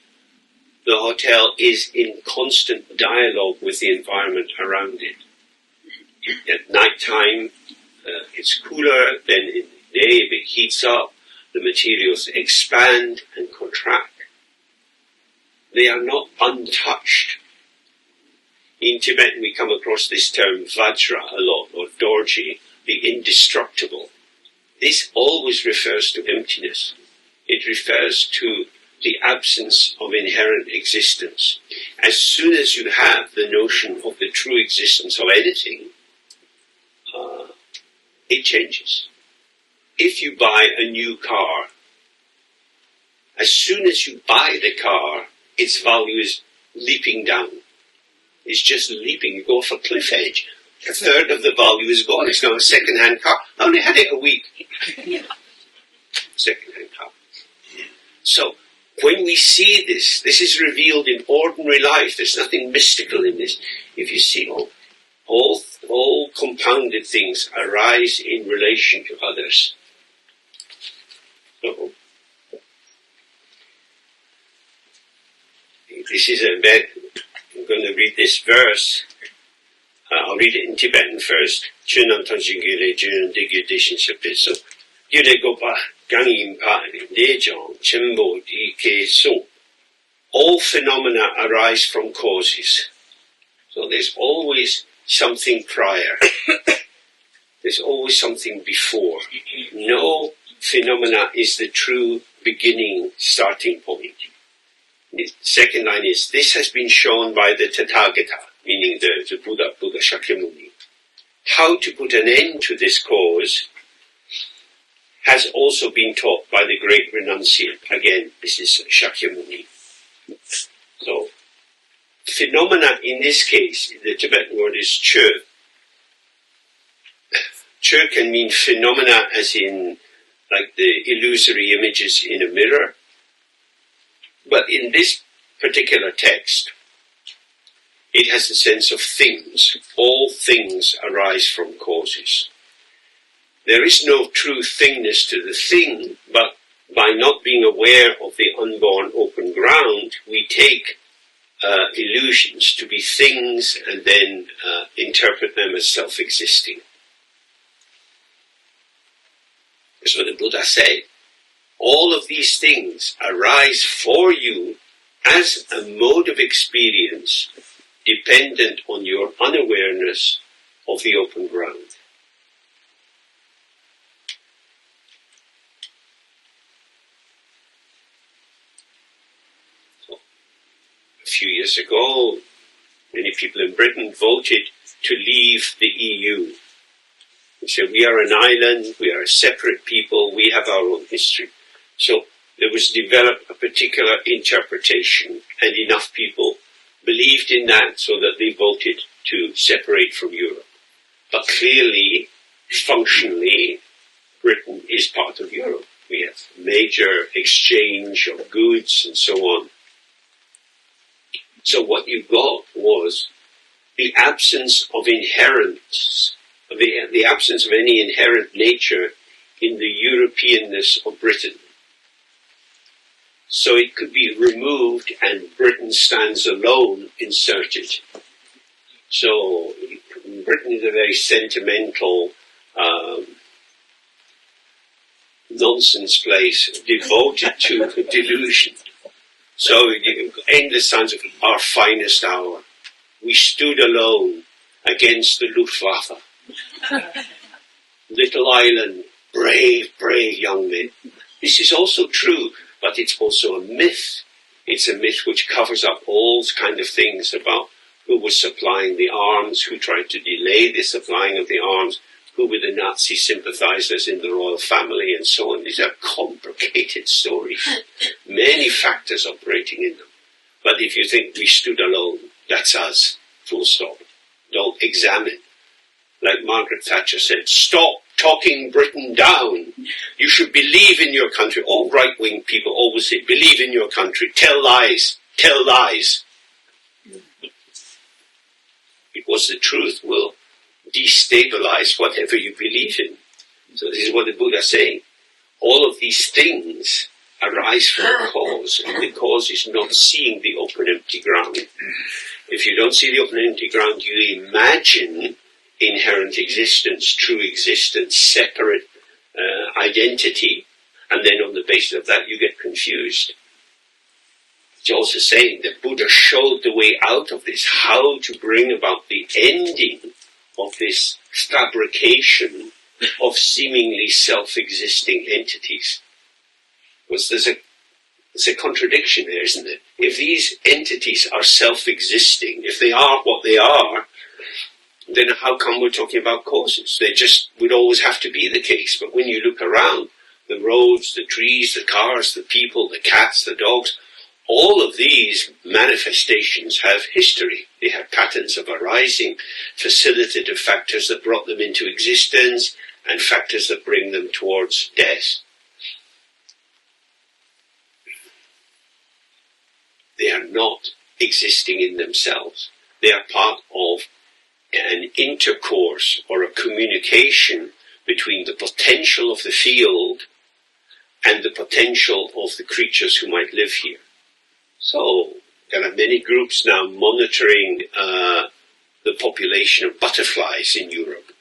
S3: the hotel is in constant dialogue with the environment around it. At night time, it's cooler, then in the day it heats up, the materials expand and contract. They are not untouched. In Tibetan we come across this term vajra a lot, or dorji, the indestructible. This always refers to emptiness. It refers to the absence of inherent existence. As soon as you have the notion of the true existence of anything, it changes. If you buy a new car, as soon as you buy the car, its value is leaping down. It's just leaping. You go off a cliff edge. A third of the value is gone. It's now a second-hand car. I only had it a week. Second-hand car. So, when we see this, this is revealed in ordinary life. There's nothing mystical in this. If you see all compounded things arise in relation to others. So, this is a bit, I'm going to read this verse. I'll read it in Tibetan first. So, all phenomena arise from causes. So there's always something prior. There's always something before. No phenomena is the true beginning, starting point. The second line is, this has been shown by the Tathagata, meaning the Buddha Shakyamuni. How to put an end to this cause has also been taught by the great renunciate. Again, this is Shakyamuni. So, phenomena in this case, the Tibetan word is chö. Chö can mean phenomena as in like the illusory images in a mirror. But in this particular text, it has the sense of things. All things arise from causes. There is no true thingness to the thing, but by not being aware of the unborn open ground, we take illusions to be things and then interpret them as self-existing. That's what the Buddha said. All of these things arise for you as a mode of experience dependent on your unawareness of the open ground. So, a few years ago, many people in Britain voted to leave the EU. They said, we are an island, we are a separate people, we have our own history. So there was developed a particular interpretation, and enough people believed in that so that they voted to separate from Europe. But clearly, functionally, Britain is part of Europe. We have major exchange of goods and so on. So what you got was the absence of inherence, the absence of any inherent nature in the Europeanness of Britain. So it could be removed and Britain stands alone inserted. So Britain is a very sentimental, nonsense place devoted to delusion. So endless sounds of our finest hour. We stood alone against the Luftwaffe. Little island, brave, brave young men. This is also true, but it's also a myth. It's a myth which covers up all kind of things about who was supplying the arms, who tried to delay the supplying of the arms, who were the Nazi sympathizers in the royal family, and so on. These are complicated stories. Many factors operating in them. But if you think we stood alone, that's us. Full stop. Don't examine. Like Margaret Thatcher said, stop talking Britain down. You should believe in your country. All right-wing people always say, believe in your country. Tell lies. Tell lies. Because the truth will destabilize whatever you believe in. So this is what the Buddha is saying. All of these things arise from a cause, and the cause is not seeing the open empty ground. If you don't see the open empty ground, you imagine inherent existence, true existence, separate identity, and then on the basis of that you get confused. It's also saying that Buddha showed the way out of this, how to bring about the ending of this fabrication of seemingly self-existing entities. Because there's a contradiction there, isn't it? If these entities are self-existing, if they are what they are, then how come we're talking about causes? They just would always have to be the case. But when you look around, the roads, the trees, the cars, the people, the cats, the dogs, all of these manifestations have history. They have patterns of arising, facilitative factors that brought them into existence, and factors that bring them towards death. They are not existing in themselves. They are part of an intercourse or a communication between the potential of the field and the potential of the creatures who might live here. So there are many groups now monitoring the population of butterflies in Europe,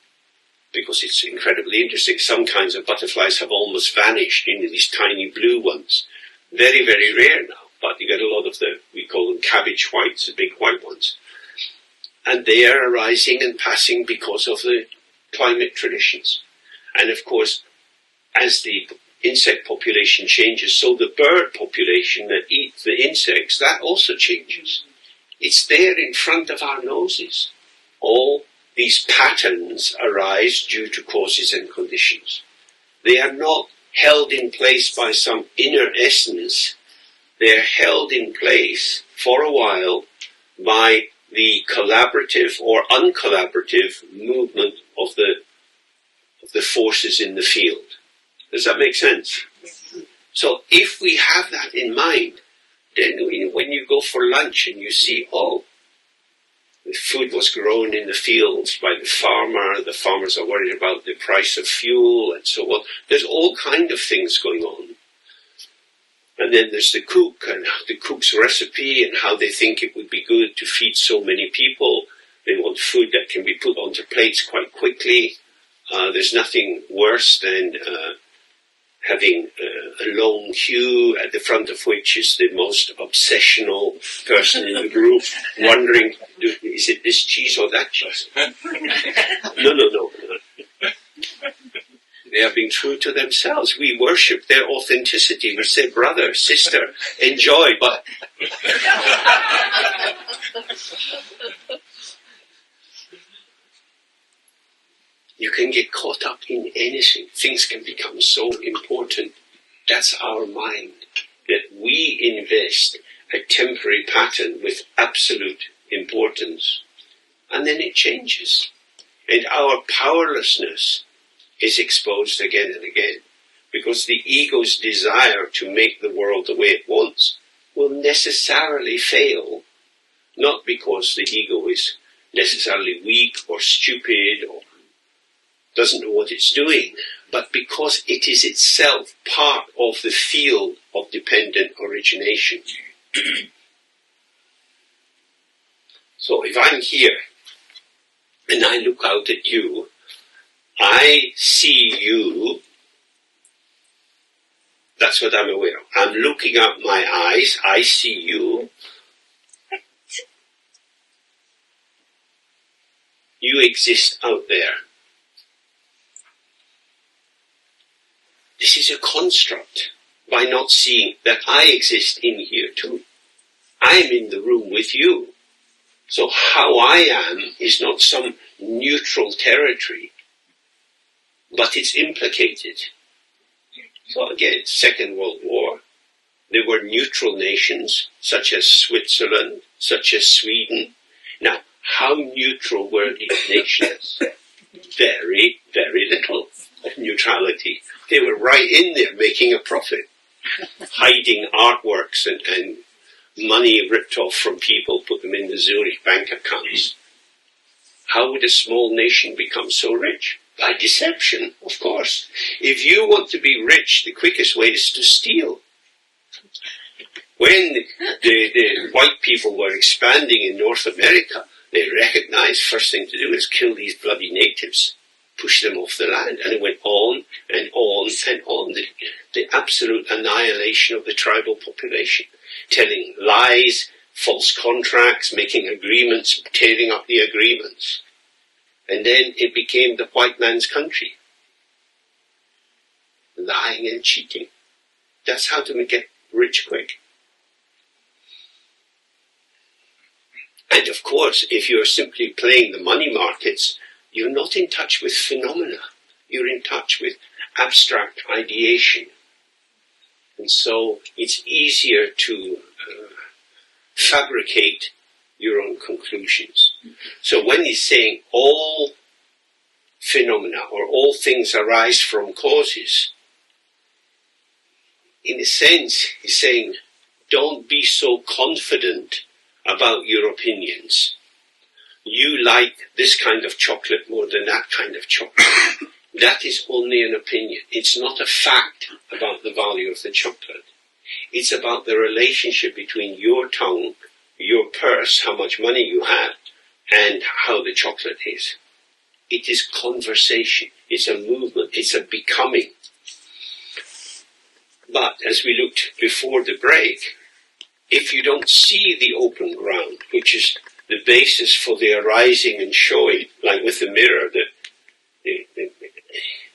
S3: because it's incredibly interesting. Some kinds of butterflies have almost vanished into these tiny blue ones. Very, very rare now, but you get a lot of we call them cabbage whites, the big white ones. And they are arising and passing because of the climate traditions. And of course, as the insect population changes, so the bird population that eats the insects, that also changes. It's there in front of our noses. All these patterns arise due to causes and conditions. They are not held in place by some inner essence. They're held in place for a while by the collaborative or uncollaborative movement of the forces in the field. Does that make sense? So if we have that in mind, then when you go for lunch and you see, the food was grown in the fields by the farmers are worried about the price of fuel and so on. There's all kind of things going on. And then there's the cook and the cook's recipe and how they think it would be good to feed so many people. They want food that can be put onto plates quite quickly. There's nothing worse than having a long queue at the front of which is the most obsessional person in the group, wondering, is it this cheese or that cheese? No. They are being true to themselves. We worship their authenticity. We say, brother, sister, enjoy, but... You can get caught up in anything. Things can become so important. That's our mind. That we invest a temporary pattern with absolute importance. And then it changes. And our powerlessness is exposed again and again. because the ego's desire to make the world the way it wants will necessarily fail, not because the ego is necessarily weak or stupid or doesn't know what it's doing, but because it is itself part of the field of dependent origination. So if I'm here and I look out at you, I see you. That's what I'm aware of. I'm looking out my eyes, I see you. You exist out there. This is a construct by not seeing that I exist in here too. I'm in the room with you. So how I am is not some neutral territory, but it's implicated. So again, Second World War, there were neutral nations, such as Switzerland, such as Sweden. Now, how neutral were these nations? Very, very little of neutrality. They were right in there making a profit, hiding artworks and money ripped off from people, put them in the Zurich bank accounts. How would a small nation become so rich? By deception, of course. If you want to be rich, the quickest way is to steal. When the white people were expanding in North America, they recognized first thing to do is kill these bloody natives, push them off the land, and it went on and on and on. The absolute annihilation of the tribal population, telling lies, false contracts, making agreements, tearing up the agreements. And then it became the white man's country. Lying and cheating. That's how to get rich quick. And of course, if you're simply playing the money markets, you're not in touch with phenomena. You're in touch with abstract ideation. And so it's easier to fabricate your own conclusions. So when he's saying all phenomena or all things arise from causes, in a sense he's saying don't be so confident about your opinions. You like this kind of chocolate more than that kind of chocolate. That is only an opinion. It's not a fact about the value of the chocolate. It's about the relationship between your tongue, your purse, how much money you have, and how the chocolate is. It is conversation. It's a movement. It's a becoming. But as we looked before the break, if you don't see the open ground, which is the basis for the arising and showing, like with the mirror,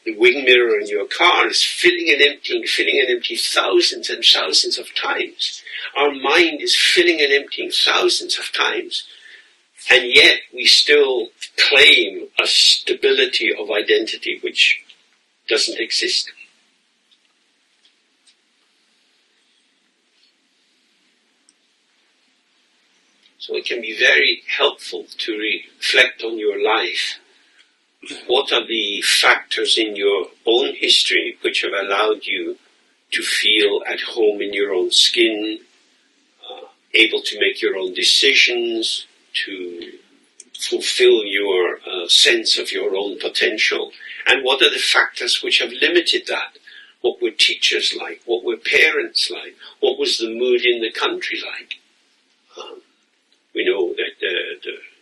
S3: the wing mirror in your car is filling and emptying thousands and thousands of times. Our mind is filling and emptying thousands of times. And yet we still claim a stability of identity which doesn't exist. So it can be very helpful to reflect on your life. What are the factors in your own history which have allowed you to feel at home in your own skin, able to make your own decisions, to fulfill your sense of your own potential? And what are the factors which have limited that? What were teachers like? What were parents like? What was the mood in the country like? We know that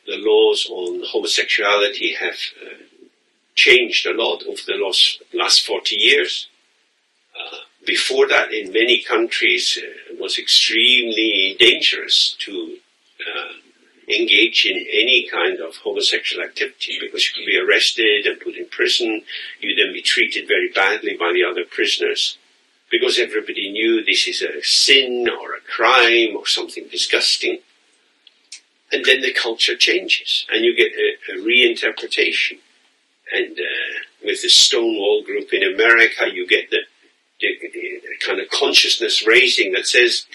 S3: the laws on homosexuality have changed a lot over the last 40 years. Before that, in many countries, it was extremely dangerous to engage in any kind of homosexual activity because you could be arrested and put in prison. You'd then be treated very badly by the other prisoners because everybody knew this is a sin or a crime or something disgusting. And then the culture changes, and you get a reinterpretation. And with the Stonewall group in America, you get the kind of consciousness raising that says,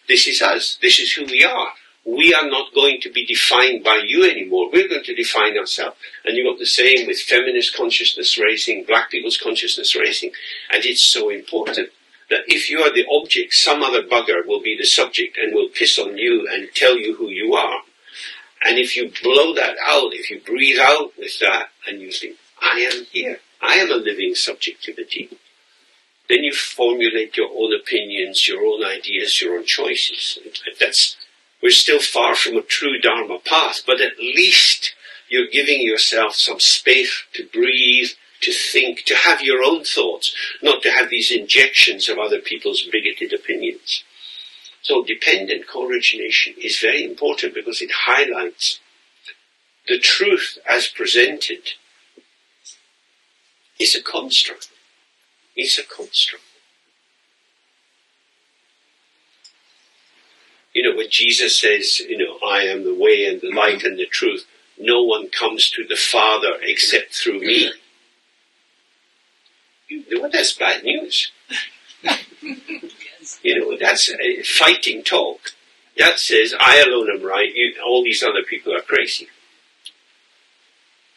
S3: this is us, this is who we are. we are not going to be defined by you anymore. We're going to define ourselves. And you got the same with feminist consciousness raising, black people's consciousness raising. And it's so important that if you are the object, some other bugger will be the subject and will piss on you and tell you who you are. And if you blow that out, if you breathe out with that and you think, I am here, I am a living subjectivity, then you formulate your own opinions, your own ideas, your own choices. We're still far from a true Dharma path, but at least you're giving yourself some space to breathe, to think, to have your own thoughts, not to have these injections of other people's bigoted opinions. So dependent co-origination is very important because it highlights the truth as presented is a construct. It's a construct. When Jesus says, I am the way and the light and the truth, no one comes to the Father except through me. That's bad news. That's fighting talk. That says, I alone am right, all these other people are crazy.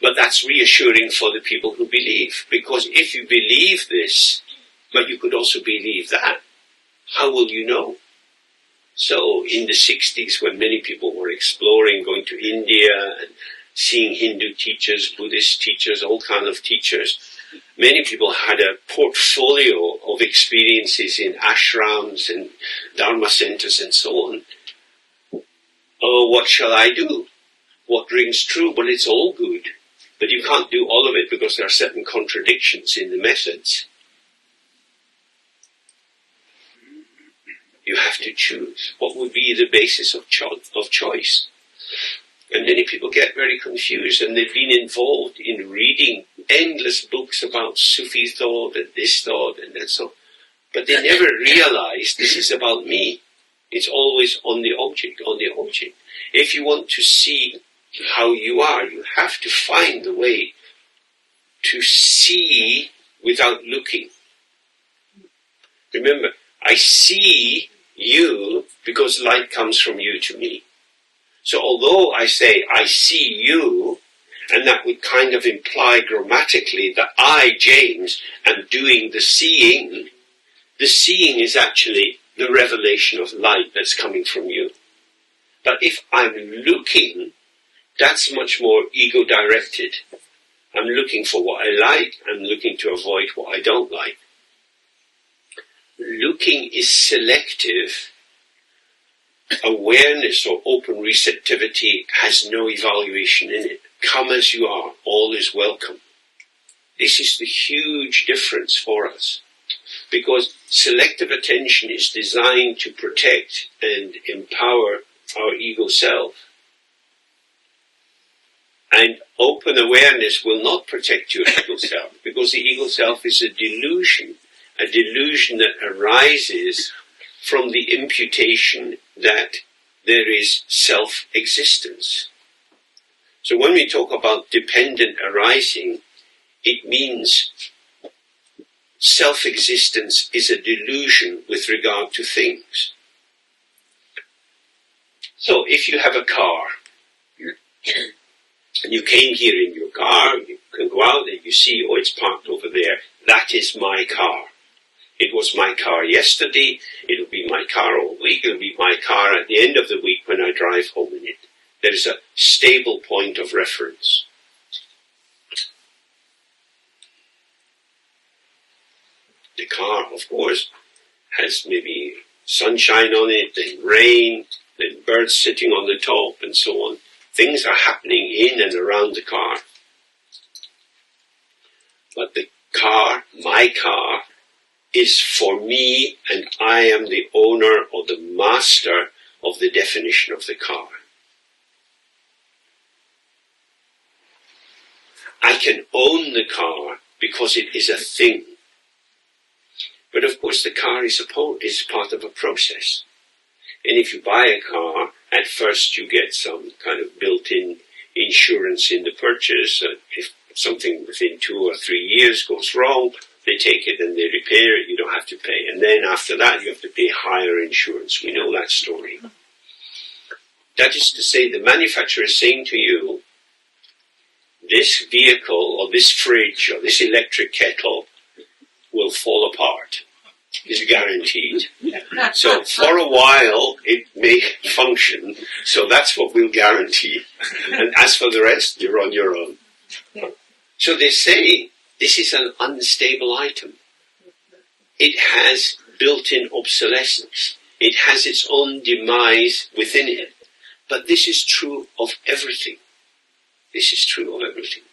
S3: But that's reassuring for the people who believe, because if you believe this, but you could also believe that, how will you know? So in the 60s, when many people were exploring, going to India and seeing Hindu teachers, Buddhist teachers, all kinds of teachers, many people had a portfolio of experiences in ashrams and dharma centers and so on. Oh, what shall I do? What rings true? Well, it's all good. But you can't do all of it because there are certain contradictions in the methods. You have to choose. What would be the basis of choice? And many people get very confused, and they've been involved in reading endless books about Sufi thought and this thought and that so. But they never realize this is about me. It's always on the object, on the object. If you want to see how you are, you have to find the way to see without looking. Remember, I see you because light comes from you to me. So although I say, I see you, and that would kind of imply grammatically that I, James, am doing the seeing is actually the revelation of light that's coming from you. But if I'm looking, that's much more ego-directed. I'm looking for what I like, I'm looking to avoid what I don't like. Looking is selective. Awareness or open receptivity has no evaluation in it. Come as you are, all is welcome. This is the huge difference for us. Because selective attention is designed to protect and empower our ego self. And open awareness will not protect your ego self, because the ego self is a delusion that arises from the imputation that there is self-existence. So when we talk about dependent arising, it means self-existence is a delusion with regard to things. So if you have a car, and you came here in your car, you can go out and you see, oh, it's parked over there. That is my car. It was my car yesterday, it'll be my car all week, it'll be my car at the end of the week when I drive home in it. There is a stable point of reference. The car, of course, has maybe sunshine on it, then rain, then birds sitting on the top, and so on. Things are happening in and around the car. But the car, my car, is for me, and I am the owner or the master of the definition of the car. I can own the car because it is a thing. But of course the car is part of a process. And if you buy a car, at first you get some kind of built-in insurance in the purchase. If something within 2 or 3 years goes wrong, they take it and they repair it, you don't have to pay. And then after that you have to pay higher insurance. We know that story. That is to say, the manufacturer is saying to you, this vehicle or this fridge or this electric kettle will fall apart. It's guaranteed. So for a while it may function, so that's what we'll guarantee. And as for the rest, you're on your own. So they say this is an unstable item. It has built-in obsolescence. It has its own demise within it. But this is true of everything. This is true of everything.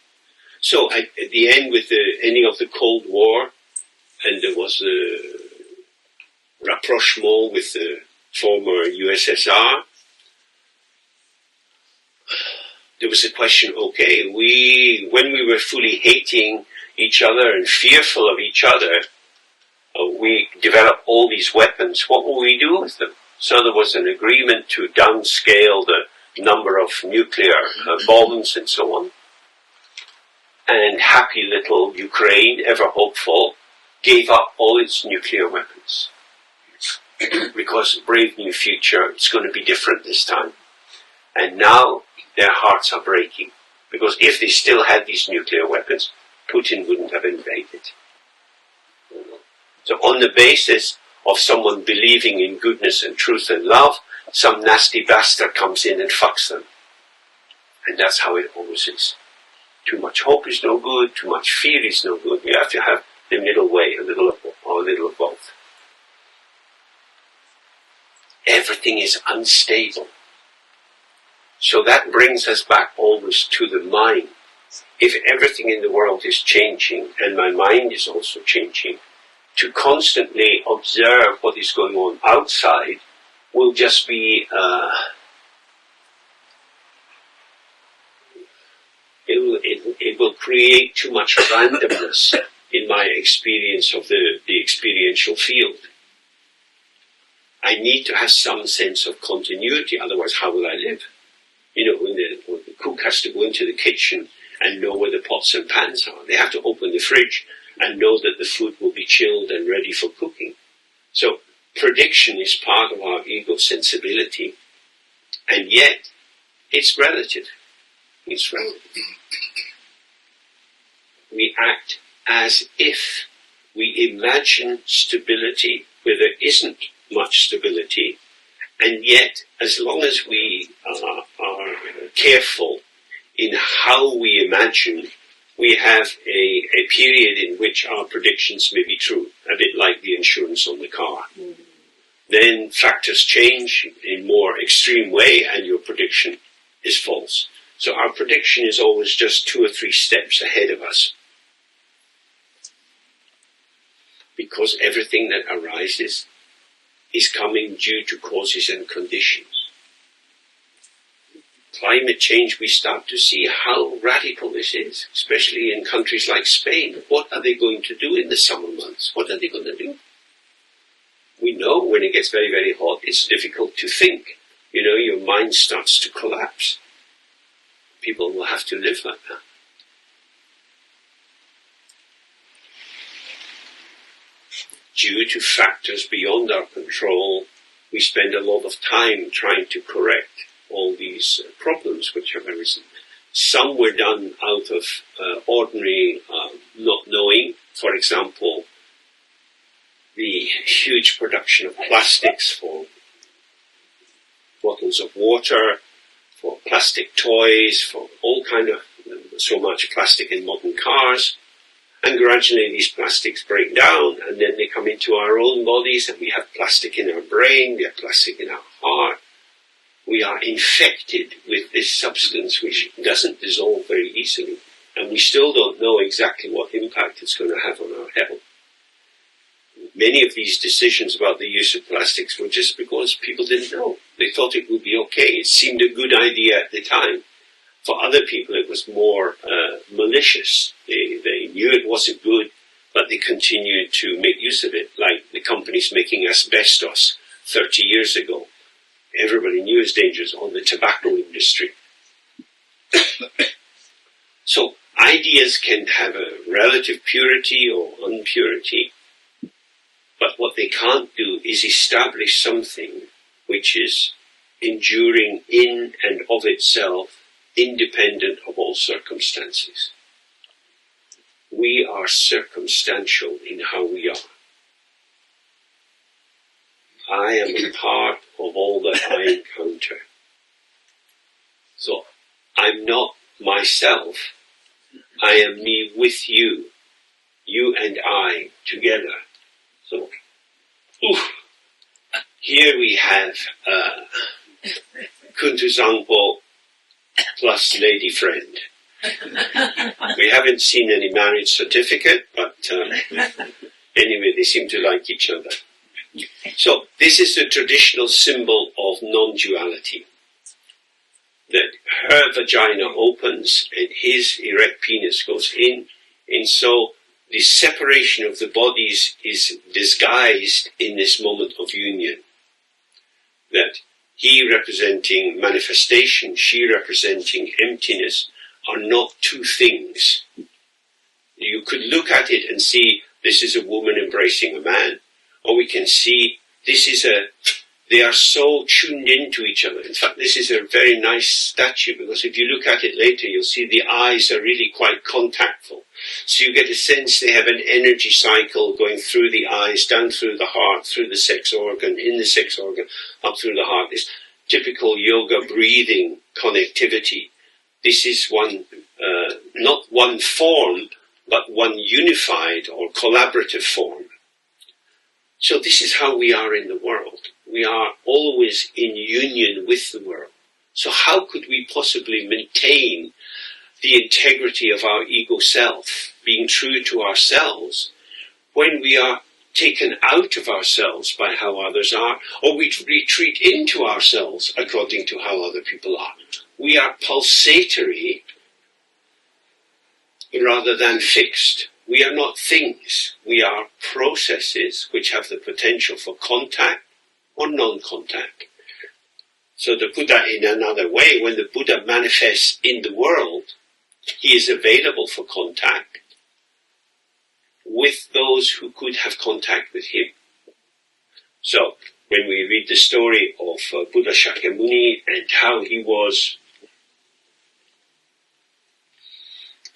S3: So at the end, with the ending of the Cold War, and there was a rapprochement with the former USSR, there was a question, okay, when we were fully hating each other and fearful of each other, we developed all these weapons. What will we do with them? So there was an agreement to downscale the number of nuclear bombs and so on. And happy little Ukraine, ever hopeful, gave up all its nuclear weapons. Because brave new future, it's going to be different this time. And now their hearts are breaking. Because if they still had these nuclear weapons, Putin wouldn't have invaded. So on the basis of someone believing in goodness and truth and love, some nasty bastard comes in and fucks them. And that's how it always is. Too much hope is no good, too much fear is no good. You have to have the middle way, a little of both. Everything is unstable. So that brings us back always to the mind. If everything in the world is changing, and my mind is also changing, to constantly observe what is going on outside will just be, it will create too much randomness in my experience of the experiential field. I need to have some sense of continuity, otherwise how will I live? You know, when the cook has to go into the kitchen and know where the pots and pans are. They have to open the fridge and know that the food will be chilled and ready for cooking. So prediction is part of our ego sensibility, and yet it's relative. It's relative. We act as if we imagine stability where there isn't much stability, and yet as long as we are careful in how we imagine, we have a period in which our predictions may be true, a bit like the insurance on the car. Mm-hmm. Then factors change in more extreme way and your prediction is false. So our prediction is always just 2 or 3 steps ahead of us. Because everything that arises is coming due to causes and conditions. Climate change, we start to see how radical this is, especially in countries like Spain. What are they going to do in the summer months? What are they going to do? We know when it gets very, very hot, it's difficult to think. You know, your mind starts to collapse. People will have to live like that. Due to factors beyond our control, we spend a lot of time trying to correct all these problems which have arisen. Some were done out of ordinary not knowing. For example, the huge production of plastics for bottles of water, for plastic toys, for all kind of, so much plastic in modern cars. And gradually these plastics break down and then they come into our own bodies, and we have plastic in our brain, we have plastic in our heart. We are infected with this substance which doesn't dissolve very easily, and we still don't know exactly what impact it's going to have on our health. Many of these decisions about the use of plastics were just because people didn't know. They thought it would be okay. It seemed a good idea at the time. For other people it was more malicious. They knew it wasn't good, but they continued to make use of it, like the companies making asbestos 30 years ago. Everybody knew it's dangerous, on the tobacco industry. So ideas can have a relative purity or impurity, but what they can't do is establish something which is enduring in and of itself, independent of all circumstances. We are circumstantial in how we are. I am a part of all that I encounter. So, I'm not myself. I am me with you. You and I together. So, here we have Kuntu Zangpo plus lady friend. We haven't seen any marriage certificate, but anyway, they seem to like each other. So, this is the traditional symbol of non-duality. That her vagina opens and his erect penis goes in, and so the separation of the bodies is disguised in this moment of union. That he representing manifestation, she representing emptiness, are not two things. You could look at it and see this is a woman embracing a man, or we can see this is they are so tuned into each other. In fact, this is a very nice statue, because if you look at it later, you'll see the eyes are really quite contactful. So you get a sense they have an energy cycle going through the eyes, down through the heart, through the sex organ, in the sex organ, up through the heart. This typical yoga breathing connectivity. This is one, not one form, but one unified or collaborative form. So this is how we are in the world. We are always in union with the world. So how could we possibly maintain the integrity of our ego self, being true to ourselves, when we are taken out of ourselves by how others are, or we retreat into ourselves according to how other people are? We are pulsatory rather than fixed. We are not things. We are processes which have the potential for contact or non-contact. So the Buddha, in another way, when the Buddha manifests in the world, he is available for contact with those who could have contact with him. So, when we read the story of Buddha Shakyamuni and how he was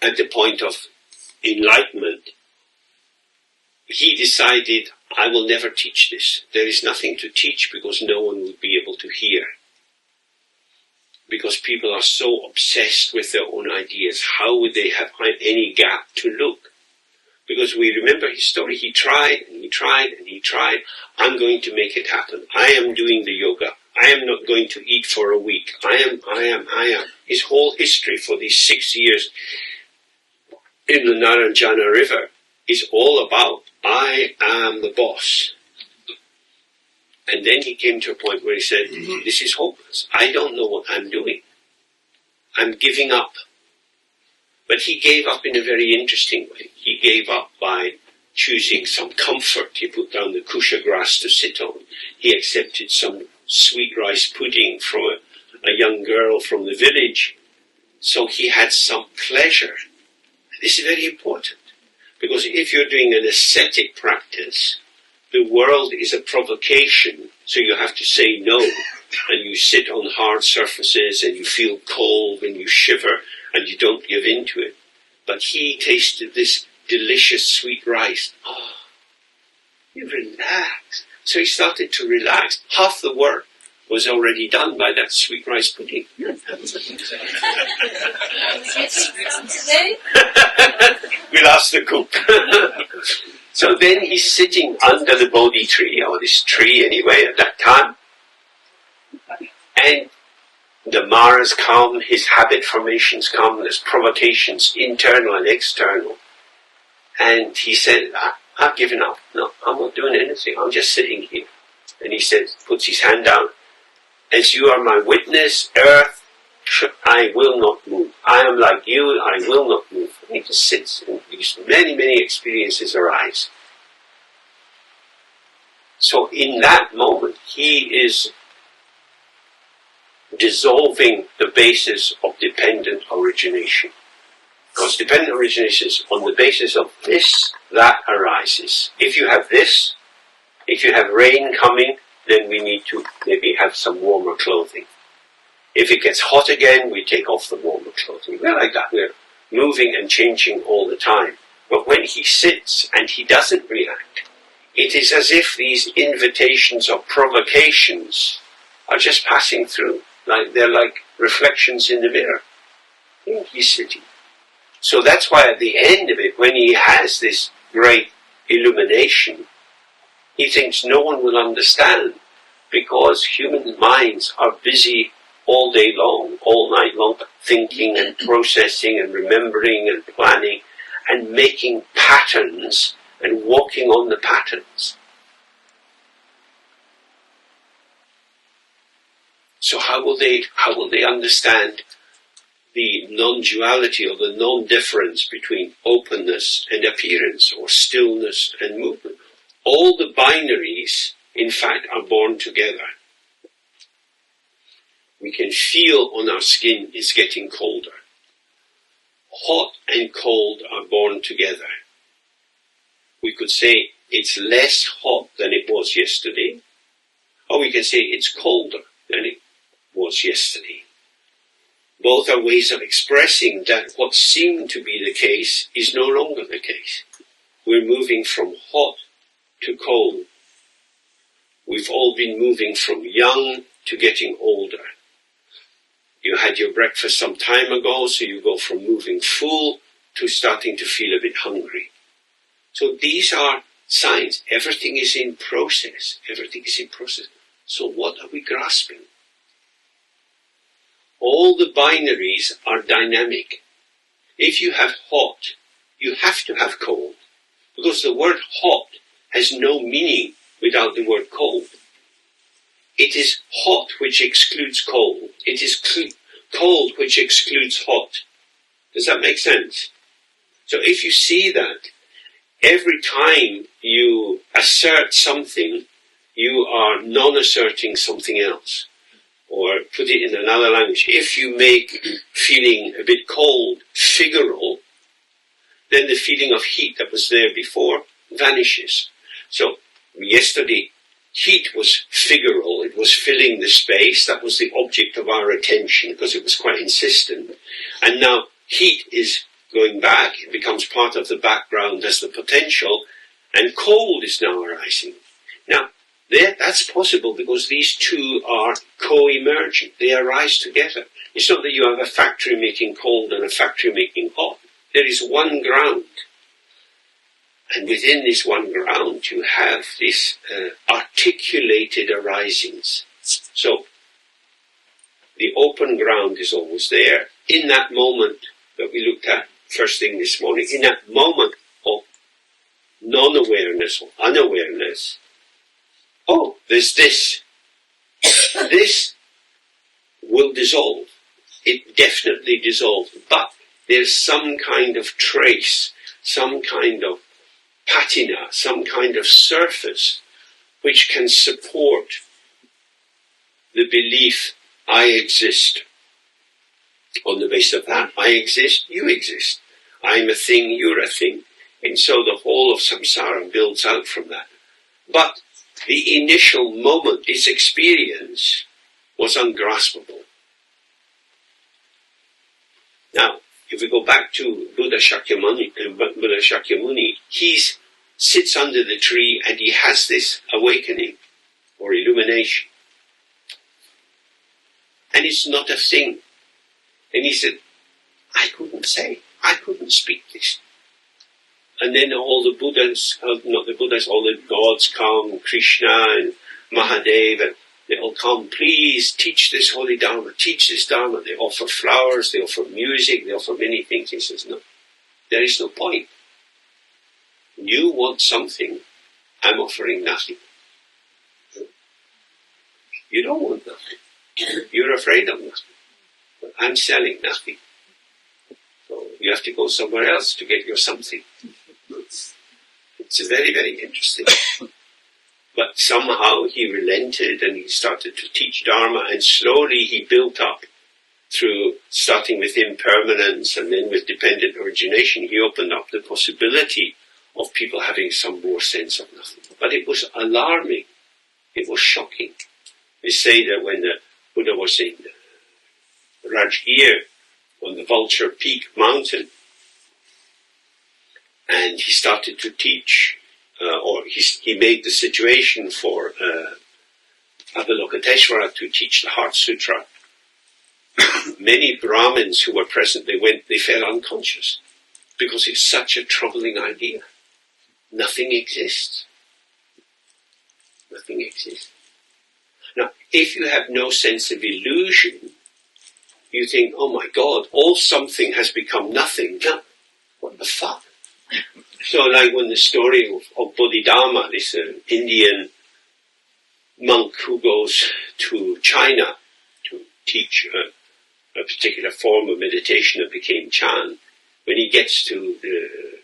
S3: at the point of enlightenment, he decided, I will never teach this. There is nothing to teach because no one would be able to hear. Because people are so obsessed with their own ideas, how would they have any gap to look? Because we remember his story, he tried and he tried and he tried. I'm going to make it happen. I am doing the yoga. I am not going to eat for a week. I am. His whole history for these 6 years in the Naranjana River is all about, I am the boss. And then he came to a point where he said, this is hopeless. I don't know what I'm doing. I'm giving up. But he gave up in a very interesting way. He gave up by choosing some comfort. He put down the kusha grass to sit on. He accepted some sweet rice pudding from a young girl from the village. So he had some pleasure. This is very important. Because if you're doing an ascetic practice, the world is a provocation, so you have to say no, and you sit on hard surfaces, and you feel cold, and you shiver, and you don't give in to it. But he tasted this delicious sweet rice. Oh, you relax. So he started to relax. Half the work was already done by that sweet rice pudding. We'll ask the cook. So then he's sitting under the Bodhi tree, or this tree anyway at that time. And the Maras come, his habit formations come, there's provocations, internal and external. And he said, I've given up. No, I'm not doing anything. I'm just sitting here. And he says, puts his hand down. As you are my witness, earth, I will not move. I am like you, I will not move. And he just sits, and these many, many experiences arise. So in that moment, he is dissolving the basis of dependent origination. Because dependent origination is on the basis of this, that arises. If you have this, if you have rain coming, then we need to maybe have some warmer clothing. If it gets hot again, we take off the warmer clothing. We're like that. We're moving and changing all the time. But when he sits and he doesn't react, it is as if these invitations or provocations are just passing through. They're like reflections in the mirror. He's sitting. So that's why at the end of it, when he has this great illumination, he thinks no one will understand, because human minds are busy all day long, all night long, thinking and processing and remembering and planning and making patterns and walking on the patterns. So how will they understand the non-duality or the non-difference between openness and appearance, or stillness and movement? All the binaries, in fact, are born together. We can feel on our skin it's getting colder. Hot and cold are born together. We could say it's less hot than it was yesterday, or we can say it's colder than it was yesterday. Both are ways of expressing that what seemed to be the case is no longer the case. We're moving from hot to cold. We've all been moving from young to getting older. You had your breakfast some time ago, so you go from moving full to starting to feel a bit hungry. So these are signs. Everything is in process. Everything is in process. So what are we grasping? All the binaries are dynamic. If you have hot, you have to have cold, because the word hot has no meaning without the word cold. It is hot which excludes cold. It is cold which excludes hot. Does that make sense? So if you see that, every time you assert something, you are non-asserting something else. Or put it in another language, if you make feeling a bit cold figural, then the feeling of heat that was there before vanishes. So yesterday, heat was figural, it was filling the space, that was the object of our attention because it was quite insistent. And now heat is going back, it becomes part of the background as the potential, and cold is now arising. Now, that's possible because these two are co-emergent. They arise together. It's not that you have a factory making cold and a factory making hot. There is one ground. And within this one ground, you have this articulated arisings. So, the open ground is always there. In that moment that we looked at first thing this morning, in that moment of non-awareness or unawareness, oh, there's this. This will dissolve. It definitely dissolves. But there's some kind of trace, some kind of patina, some kind of surface which can support the belief, I exist. On the basis of that, I exist, you exist. I'm a thing, you're a thing. And so the whole of samsara builds out from that. But the initial moment, its experience, was ungraspable. Now, if we go back to Buddha Shakyamuni, he sits under the tree and he has this awakening or illumination. And it's not a thing. And he said, I couldn't speak this. And then all the Buddhas, not the Buddhas, all the gods come, Krishna and Mahadev, and they all come, please teach this holy Dharma, teach this Dharma. They offer flowers, they offer music, they offer many things. He says, no, there is no point. You want something, I'm offering nothing. You don't want nothing. You're afraid of nothing. But I'm selling nothing. So you have to go somewhere else to get your something. It's very, very interesting. But somehow he relented and he started to teach Dharma, and slowly he built up through starting with impermanence and then with dependent origination. He opened up the possibility of people having some more sense of nothing. But it was alarming. It was shocking. They say that when the Buddha was in Rajgir on the Vulture Peak mountain, and he started to teach, he made the situation for Avalokiteshvara to teach the Heart Sutra. Many Brahmins who were present, they fell unconscious because it's such a troubling idea. Nothing exists. Nothing exists. Now, if you have no sense of illusion, you think, oh my God, all something has become nothing. No, what the fuck? So like when the story of Bodhidharma, this Indian monk who goes to China to teach a particular form of meditation that became Chan, when he gets to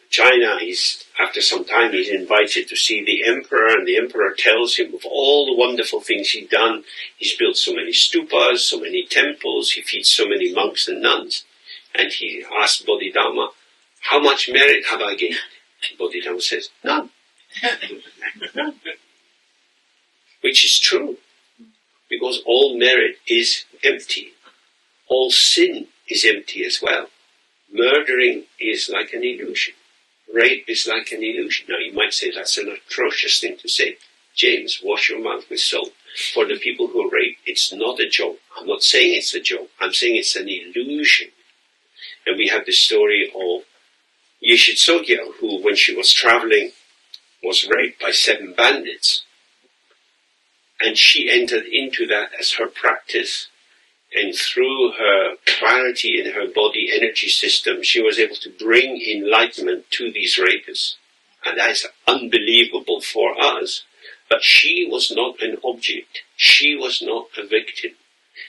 S3: China, after some time he's invited to see the emperor, and the emperor tells him of all the wonderful things he's done. He's built so many stupas, so many temples, he feeds so many monks and nuns. And he asks Bodhidharma, how much merit have I gained? And Bodhidharma says, none. None. Which is true, because all merit is empty. All sin is empty as well. Murdering is like an illusion. Rape is like an illusion. Now you might say that's an atrocious thing to say. James, wash your mouth with soap. For the people who rape, it's not a joke. I'm not saying it's a joke. I'm saying it's an illusion. And we have the story of Yeshit Sogyal, who, when she was traveling, was raped by 7 bandits. And she entered into that as her practice. And through her clarity in her body energy system, she was able to bring enlightenment to these rapists. And that is unbelievable for us. But she was not an object. She was not a victim.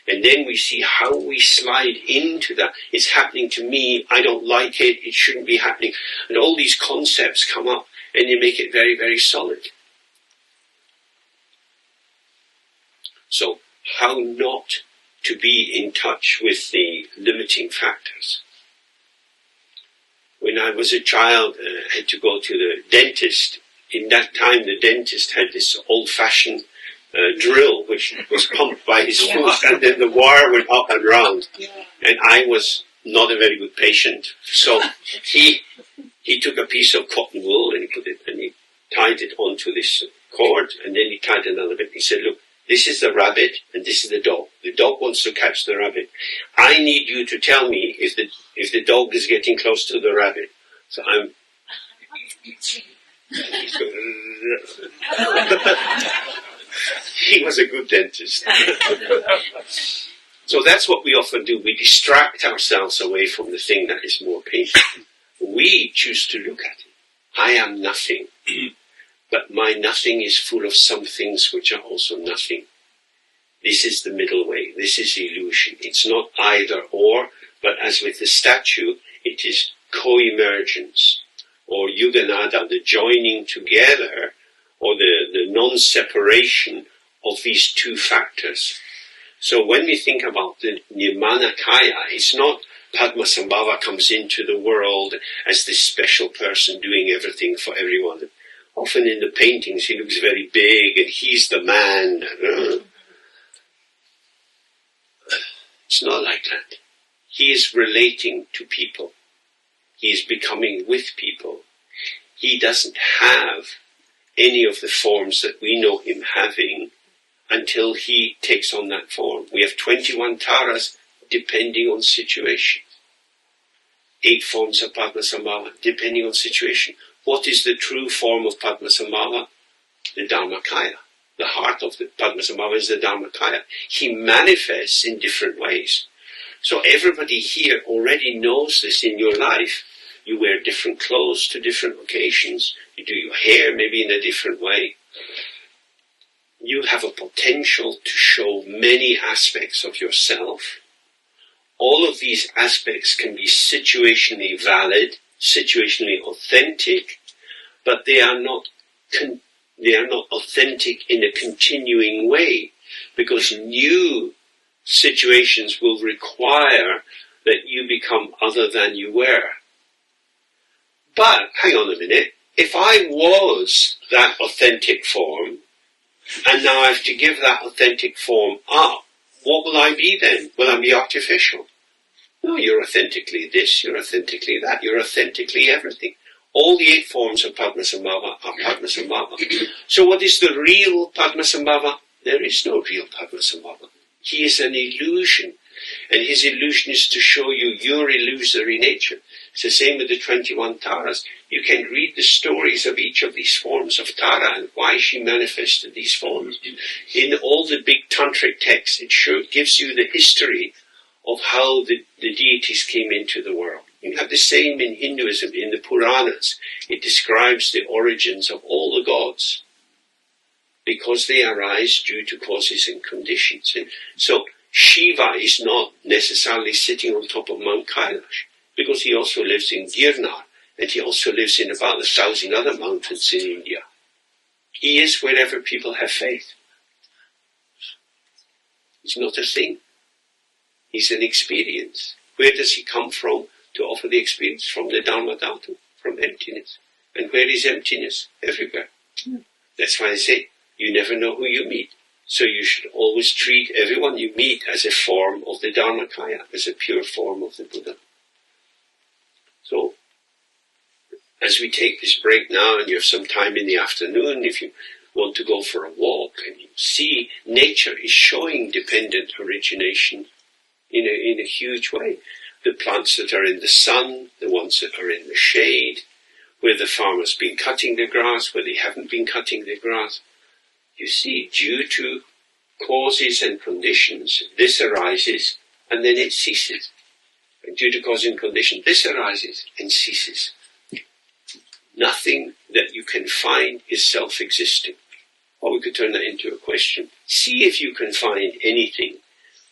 S3: And then we see how we slide into that. It's happening to me. I don't like it. It shouldn't be happening. And all these concepts come up and they make it very, very solid. So how not to be in touch with the limiting factors? When I was a child, I had to go to the dentist. In that time, the dentist had this old-fashioned drill, which was pumped by his foot, and then the wire went up and round. And I was not a very good patient, so he took a piece of cotton wool and he tied it onto this cord, and then he tied another bit. He said, "Look, this is the rabbit and this is the dog. The dog wants to catch the rabbit. I need you to tell me if the dog is getting close to the rabbit." So I'm. He was a good dentist. So that's what we often do. We distract ourselves away from the thing that is more painful. We choose to look at it. I am nothing. But my nothing is full of some things which are also nothing. This is the middle way. This is illusion. It's not either or, but as with the statue, it is co-emergence, or yuganada, the joining together, or the non-separation of these two factors. So when we think about the Nirmanakaya, it's not Padmasambhava comes into the world as this special person doing everything for everyone. Often in the paintings he looks very big and he's the man. It's not like that. He is relating to people. He is becoming with people. He doesn't have any of the forms that we know him having until he takes on that form. We have 21 taras depending on situation. 8 forms of Padmasambhava depending on situation. What is the true form of Padmasambhava? The Dharmakaya. The heart of the Padmasambhava is the Dharmakaya. He manifests in different ways. So everybody here already knows this in your life. You wear different clothes to different occasions. You do your hair maybe in a different way. You have a potential to show many aspects of yourself. All of these aspects can be situationally valid, situationally authentic, but they are not authentic in a continuing way, because new situations will require that you become other than you were. But, hang on a minute, if I was that authentic form, and now I have to give that authentic form up. What will I be then? Will I be artificial? No, you're authentically this, you're authentically that, you're authentically everything. All the 8 forms of Padmasambhava are Padmasambhava. So what is the real Padmasambhava? There is no real Padmasambhava. He is an illusion. And his illusion is to show you your illusory nature. It's the same with the 21 Taras. You can read the stories of each of these forms of Tara and why she manifested these forms. In all the big tantric texts, it gives you the history of how the deities came into the world. You have the same in Hinduism, in the Puranas. It describes the origins of all the gods because they arise due to causes and conditions. And so Shiva is not necessarily sitting on top of Mount Kailash because he also lives in Girnar and he also lives in about 1,000 other mountains in India. He is wherever people have faith. He's not a thing. He's an experience. Where does he come from to offer the experience? From the Dharma Dhatu, from emptiness. And where is emptiness? Everywhere. That's why I say, you never know who you meet. So you should always treat everyone you meet as a form of the Dharmakaya, as a pure form of the Buddha. So, as we take this break now, and you have some time in the afternoon, if you want to go for a walk, and you see nature is showing dependent origination in a huge way. The plants that are in the sun, the ones that are in the shade, where the farmer's been cutting the grass, where they haven't been cutting the grass. You see, due to causes and conditions, this arises and then it ceases. And due to cause and condition, this arises and ceases. Nothing that you can find is self-existing. Or we could turn that into a question. See if you can find anything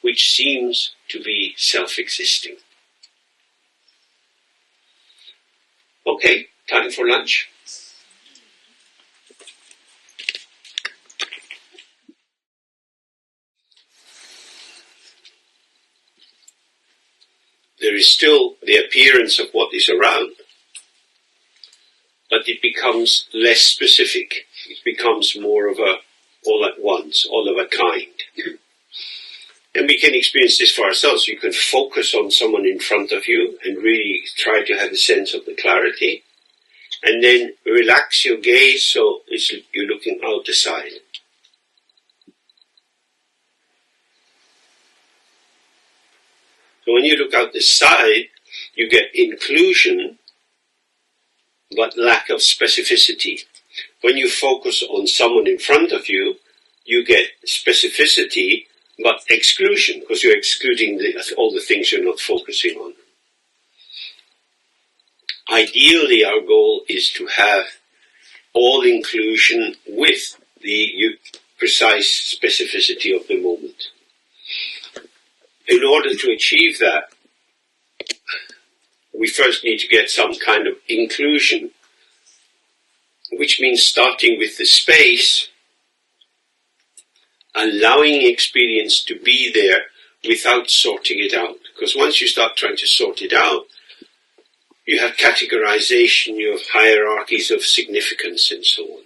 S3: which seems to be self-existing. Okay, time for lunch. There is still the appearance of what is around, but it becomes less specific. It becomes more of a all at once, all of a kind. And we can experience this for ourselves. You can focus on someone in front of you and really try to have a sense of the clarity. And then relax your gaze so you're looking out the side. So when you look out the side, you get inclusion, but lack of specificity. When you focus on someone in front of you, you get specificity, but exclusion, because you're excluding all the things you're not focusing on. Ideally, our goal is to have all inclusion with the precise specificity of the moment. In order to achieve that, we first need to get some kind of inclusion, which means starting with the space, allowing experience to be there without sorting it out. Because once you start trying to sort it out, you have categorization, you have hierarchies of significance and so on.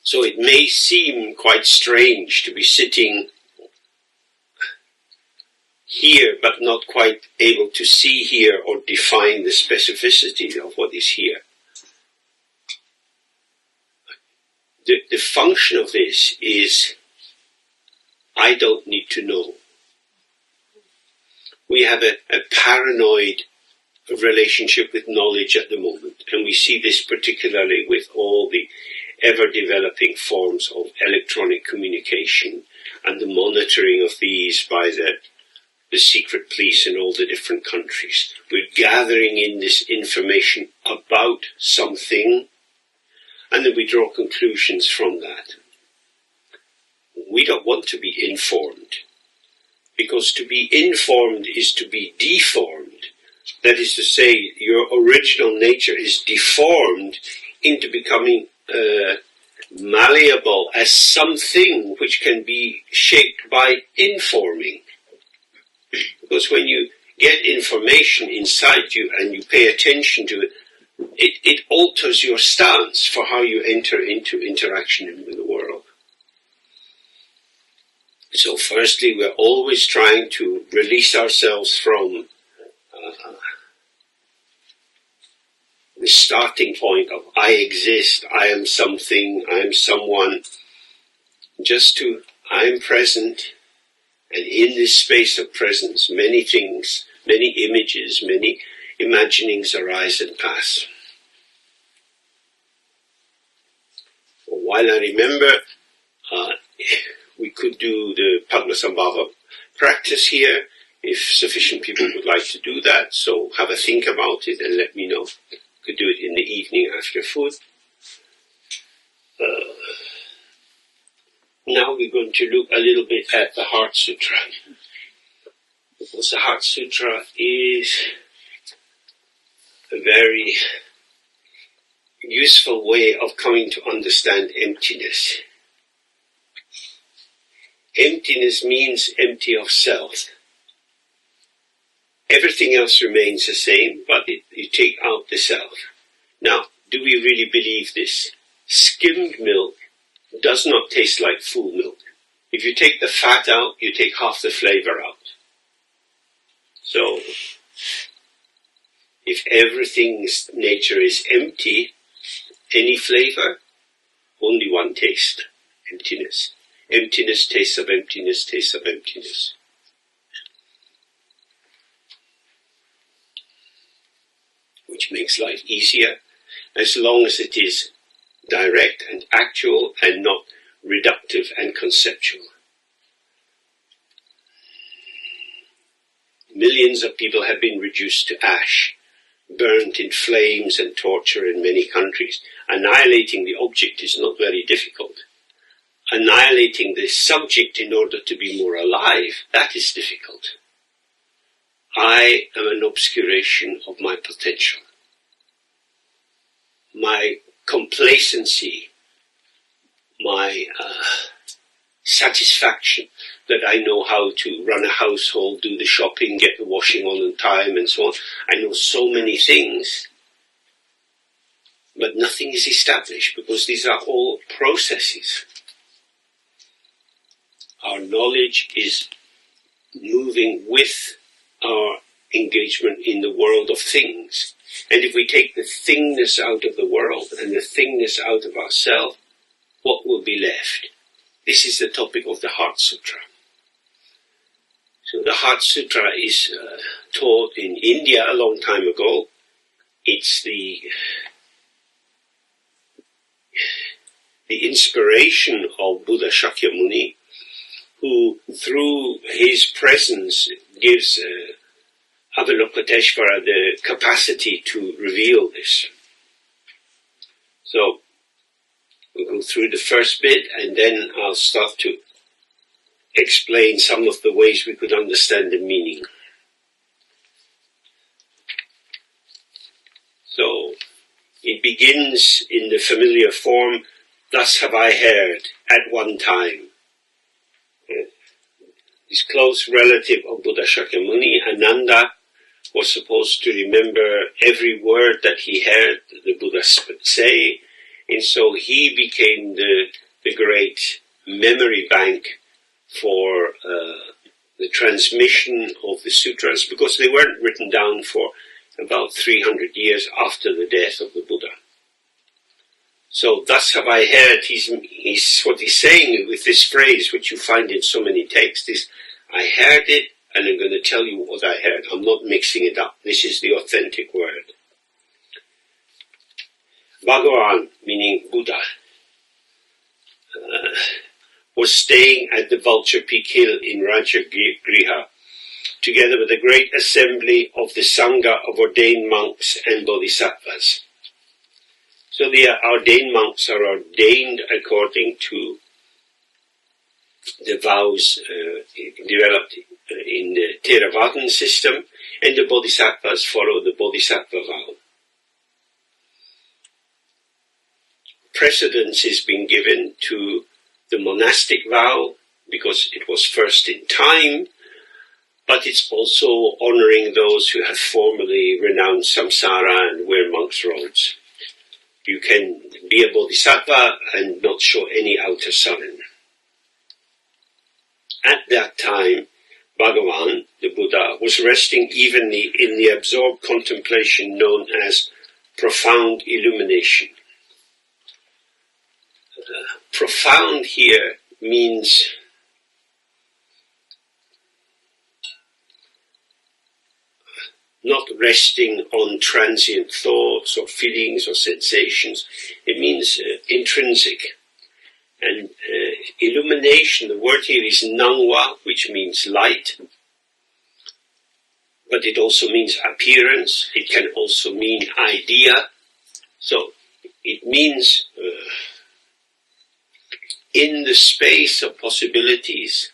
S3: So it may seem quite strange to be sitting here but not quite able to see here or define the specificity of what is here. The function of this is, I don't need to know. We have a paranoid relationship with knowledge at the moment, and we see this particularly with all the ever-developing forms of electronic communication and the monitoring of these by the secret police in all the different countries. We're gathering in this information about something, and then we draw conclusions from that. We don't want to be informed, because to be informed is to be deformed. That is to say, your original nature is deformed into becoming malleable as something which can be shaped by informing. Because when you get information inside you and you pay attention to it, it alters your stance for how you enter into interaction with the world. So firstly, we're always trying to release ourselves from the starting point of I exist, I am something, I am someone, just to I am present, and in this space of presence, many things, many images, many imaginings arise and pass. While I remember we could do the Padmasambhava practice here, if sufficient people would like to do that, so have a think about it and let me know. We could do it in the evening after food. Now we're going to look a little bit at the Heart Sutra. Because the Heart Sutra is a very useful way of coming to understand emptiness. Emptiness means empty of self. Everything else remains the same, but you take out the self. Now, do we really believe this? Skimmed milk does not taste like full milk. If you take the fat out, you take half the flavor out. So, if everything's nature is empty, any flavor, only one taste, emptiness. Emptiness, taste of emptiness, taste of emptiness. Which makes life easier, as long as it is direct and actual and not reductive and conceptual. Millions of people have been reduced to ash, burnt in flames and torture in many countries. Annihilating the object is not very difficult. Annihilating the subject in order to be more alive, that is difficult. I am an obscuration of my potential. My complacency, my satisfaction that I know how to run a household, do the shopping, get the washing on time and so on. I know so many things, but nothing is established because these are all processes. Our knowledge is moving with our engagement in the world of things. And if we take the thingness out of the world and the thingness out of ourselves, what will be left? This is the topic of the Heart Sutra. So the Heart Sutra is taught in India a long time ago. It's the inspiration of Buddha Shakyamuni, who through his presence gives Avalokiteshvara the capacity to reveal this. So we'll go through the first bit and then I'll start to explain some of the ways we could understand the meaning. So it begins in the familiar form, thus have I heard at one time. This close relative of Buddha Shakyamuni, Ananda, was supposed to remember every word that he heard the Buddha say, and so he became the great memory bank for the transmission of the sutras, because they weren't written down for about 300 years after the death of the Buddha. So thus have I heard, he's what he's saying with this phrase, which you find in so many texts, is I heard it and I'm going to tell you what I heard. I'm not mixing it up. This is the authentic word. Bhagavan, meaning Buddha, was staying at the Vulture Peak Hill in Rajagriha, together with a great assembly of the Sangha of ordained monks and bodhisattvas. So the ordained monks are ordained according to the vows developed in the Theravadan system, and the bodhisattvas follow the bodhisattva vow. Precedence is being given to the monastic vow because it was first in time, but it's also honoring those who have formerly renounced samsara and were crossroads. You can be a bodhisattva and not show any outer sign. At that time, Bhagavan, the Buddha, was resting evenly in the absorbed contemplation known as profound illumination. Profound here means not resting on transient thoughts or feelings or sensations. It means intrinsic. And illumination, the word here is nangwa, which means light. But it also means appearance. It can also mean idea. So it means in the space of possibilities,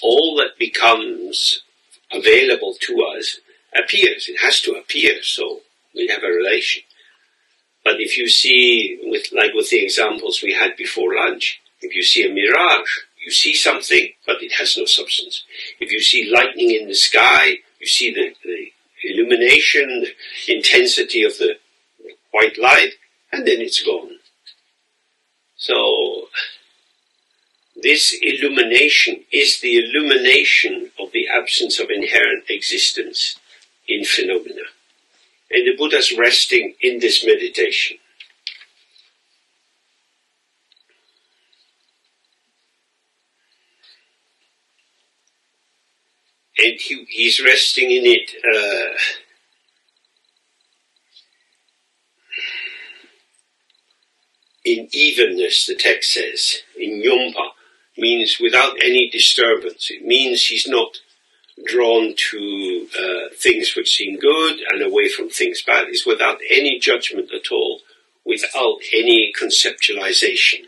S3: all that becomes available to us appears. It has to appear, so we have a relation. But if you see, with the examples we had before lunch, if you see a mirage, you see something, but it has no substance. If you see lightning in the sky, you see the illumination, the intensity of the white light, and then it's gone. So, this illumination is the illumination of the absence of inherent existence in phenomena. And the Buddha's resting in this meditation. And he's resting in it in evenness, the text says. In yompa, means without any disturbance. It means he's not drawn to things which seem good and away from things bad. It's without any judgment at all, without any conceptualization.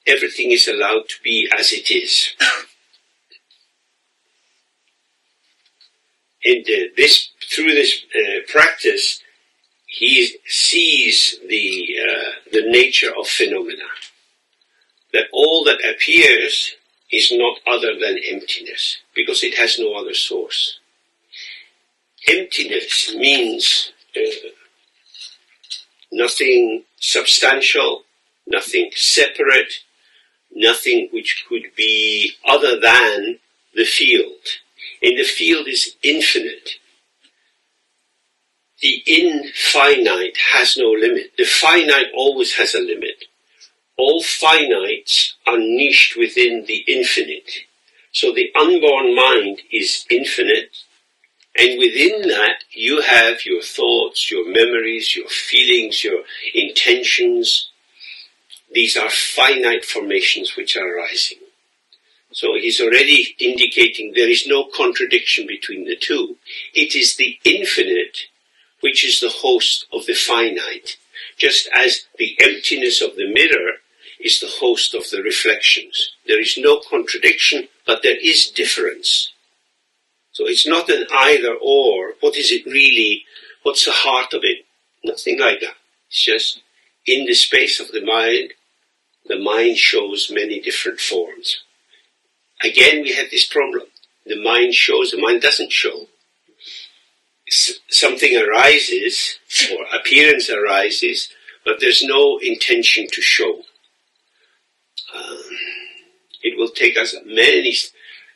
S3: Everything is allowed to be as it is. And through this practice, he sees the nature of phenomena. That all that appears is not other than emptiness, because it has no other source. Emptiness means nothing substantial, nothing separate, nothing which could be other than the field. And the field is infinite. The infinite has no limit. The finite always has a limit. All finites are niched within the infinite. So the unborn mind is infinite, and within that you have your thoughts, your memories, your feelings, your intentions. These are finite formations which are arising. So he's already indicating there is no contradiction between the two. It is the infinite which is the host of the finite, just as the emptiness of the mirror is the host of the reflections. There is no contradiction, but there is difference. So it's not an either or. What is it really? What's the heart of it? Nothing like that. It's just in the space of the mind shows many different forms. Again, we have this problem. The mind shows, the mind doesn't show. Something arises, or appearance arises, but there's no intention to show. It will take us many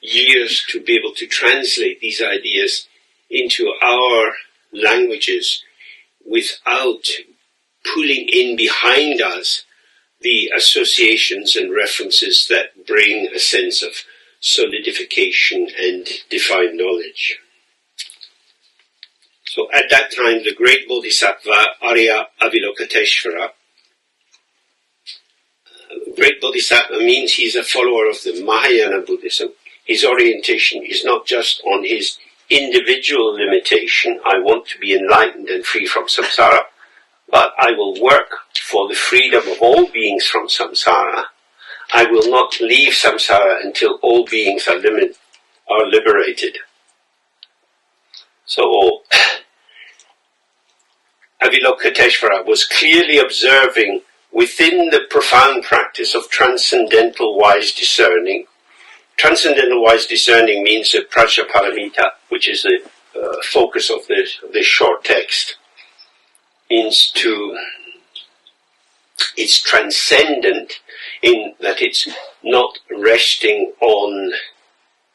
S3: years to be able to translate these ideas into our languages without pulling in behind us the associations and references that bring a sense of solidification and divine knowledge. So at that time, the great Bodhisattva, Arya Avalokiteshvara, great Bodhisattva means he's a follower of the Mahayana Buddhism. His orientation is not just on his individual limitation, I want to be enlightened and free from samsara, but I will work for the freedom of all beings from samsara. I will not leave samsara until all beings are liberated. So Avalokiteshvara was clearly observing within the profound practice of transcendental wise discerning. Transcendental wise discerning means the Prajnaparamita, which is the focus of this short text. means it's transcendent in that it's not resting on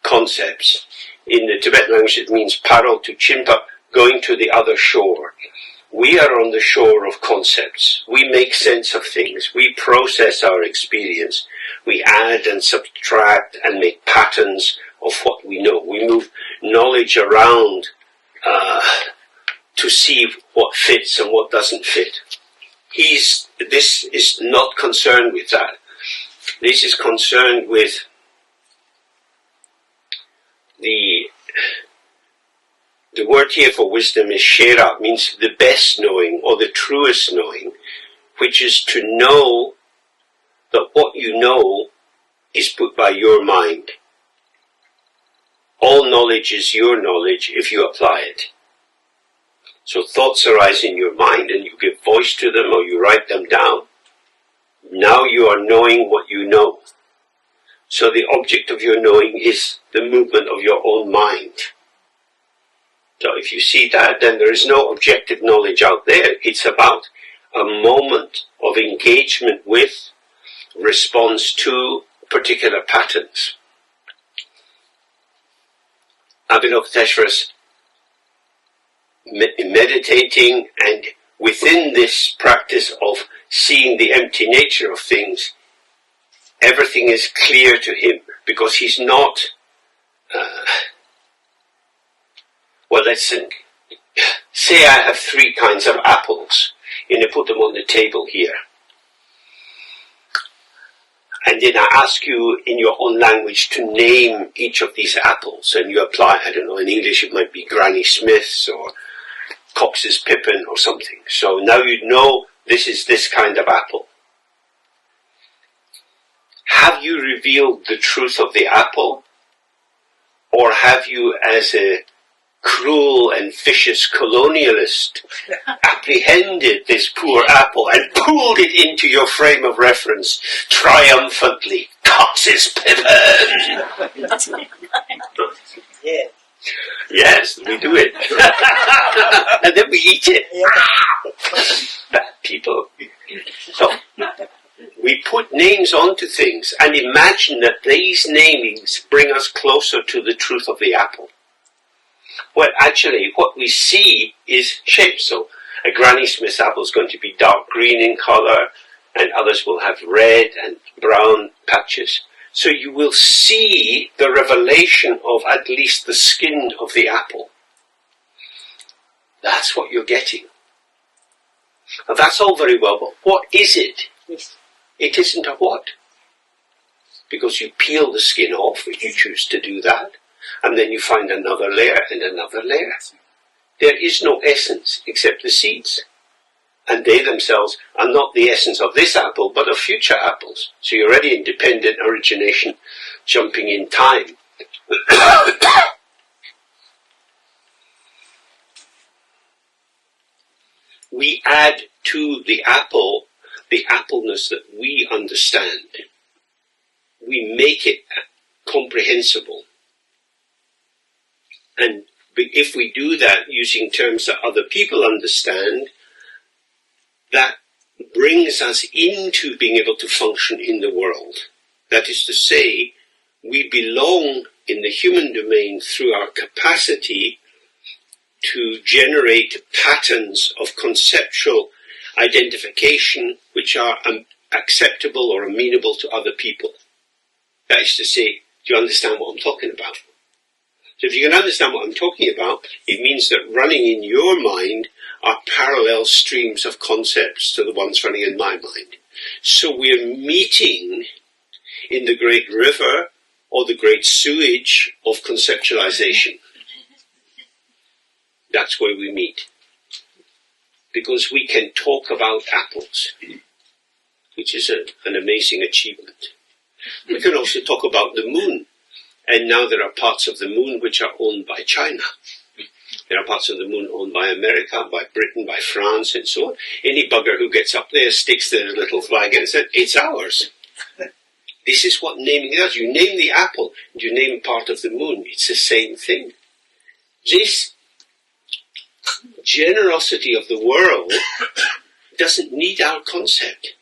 S3: concepts. In the Tibetan language it means paro to chimpa, going to the other shore. We are on the shore of concepts. We make sense of things. We process our experience. We add and subtract and make patterns of what we know. We move knowledge around to see what fits and what doesn't fit. This is not concerned with that. This is concerned with the word here for wisdom is shera, means the best knowing or the truest knowing, which is to know that what you know is put by your mind. All knowledge is your knowledge if you apply it. So thoughts arise in your mind and you give voice to them or you write them down. Now you are knowing what you know. So the object of your knowing is the movement of your own mind. So if you see that, then there is no objective knowledge out there. It's about a moment of engagement with, response to particular patterns. Avalokiteshvara's meditating, and within this practice of seeing the empty nature of things, everything is clear to him because he's not well, let's think. Say I have 3 kinds of apples and I put them on the table here, and then I ask you in your own language to name each of these apples, and you apply, I don't know, in English it might be Granny Smith's or Cox's Pippin or something. So now you know this is this kind of apple. Have you revealed the truth of the apple? Or have you, as a cruel and vicious colonialist, apprehended this poor apple and pulled it into your frame of reference triumphantly? Cox's Pippin!
S7: Yeah.
S3: Yes, we do it. And then we eat it. Bad people. So, we put names onto things and imagine that these namings bring us closer to the truth of the apple. Well, actually, what we see is shapes. So, a Granny Smith apple is going to be dark green in colour, and others will have red and brown patches. So you will see the revelation of at least the skin of the apple. That's what you're getting. Now that's all very well, but what is it?
S7: Yes.
S3: It isn't a what? Because you peel the skin off, if you choose to do that, and then you find another layer and another layer. There is no essence except the seeds. And they themselves are not the essence of this apple, but of future apples. So you're already in dependent origination, jumping in time. We add to the apple the appleness that we understand. We make it comprehensible. And if we do that using terms that other people understand, that brings us into being able to function in the world. That is to say, we belong in the human domain through our capacity to generate patterns of conceptual identification which are acceptable or amenable to other people. That is to say, do you understand what I'm talking about? So if you can understand what I'm talking about, it means that running in your mind are parallel streams of concepts to the ones running in my mind. So we're meeting in the great river or the great sewage of conceptualization. That's where we meet. Because we can talk about apples, which is an amazing achievement. We can also talk about the moon. And now there are parts of the moon which are owned by China. There are parts of the moon owned by America, by Britain, by France, and so on. Any bugger who gets up there sticks their little flag and says, it's ours. This is what naming does. You name the apple, and you name part of the moon. It's the same thing. This generosity of the world doesn't need our concept.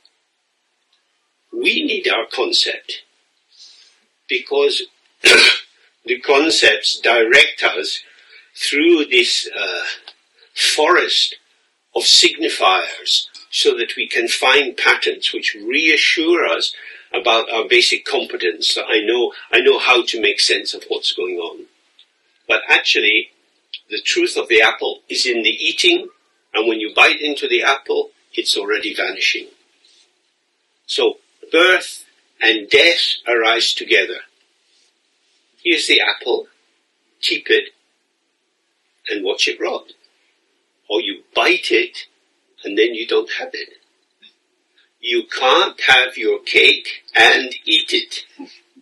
S3: We need our concept, because the concepts direct us through this forest of signifiers, so that we can find patterns which reassure us about our basic competence. That I know how to make sense of what's going on. But actually, the truth of the apple is in the eating, and when you bite into the apple, it's already vanishing. So birth and death arise together. Here's the apple, keep it, and watch it rot. Or you bite it, and then you don't have it. You can't have your cake and eat it.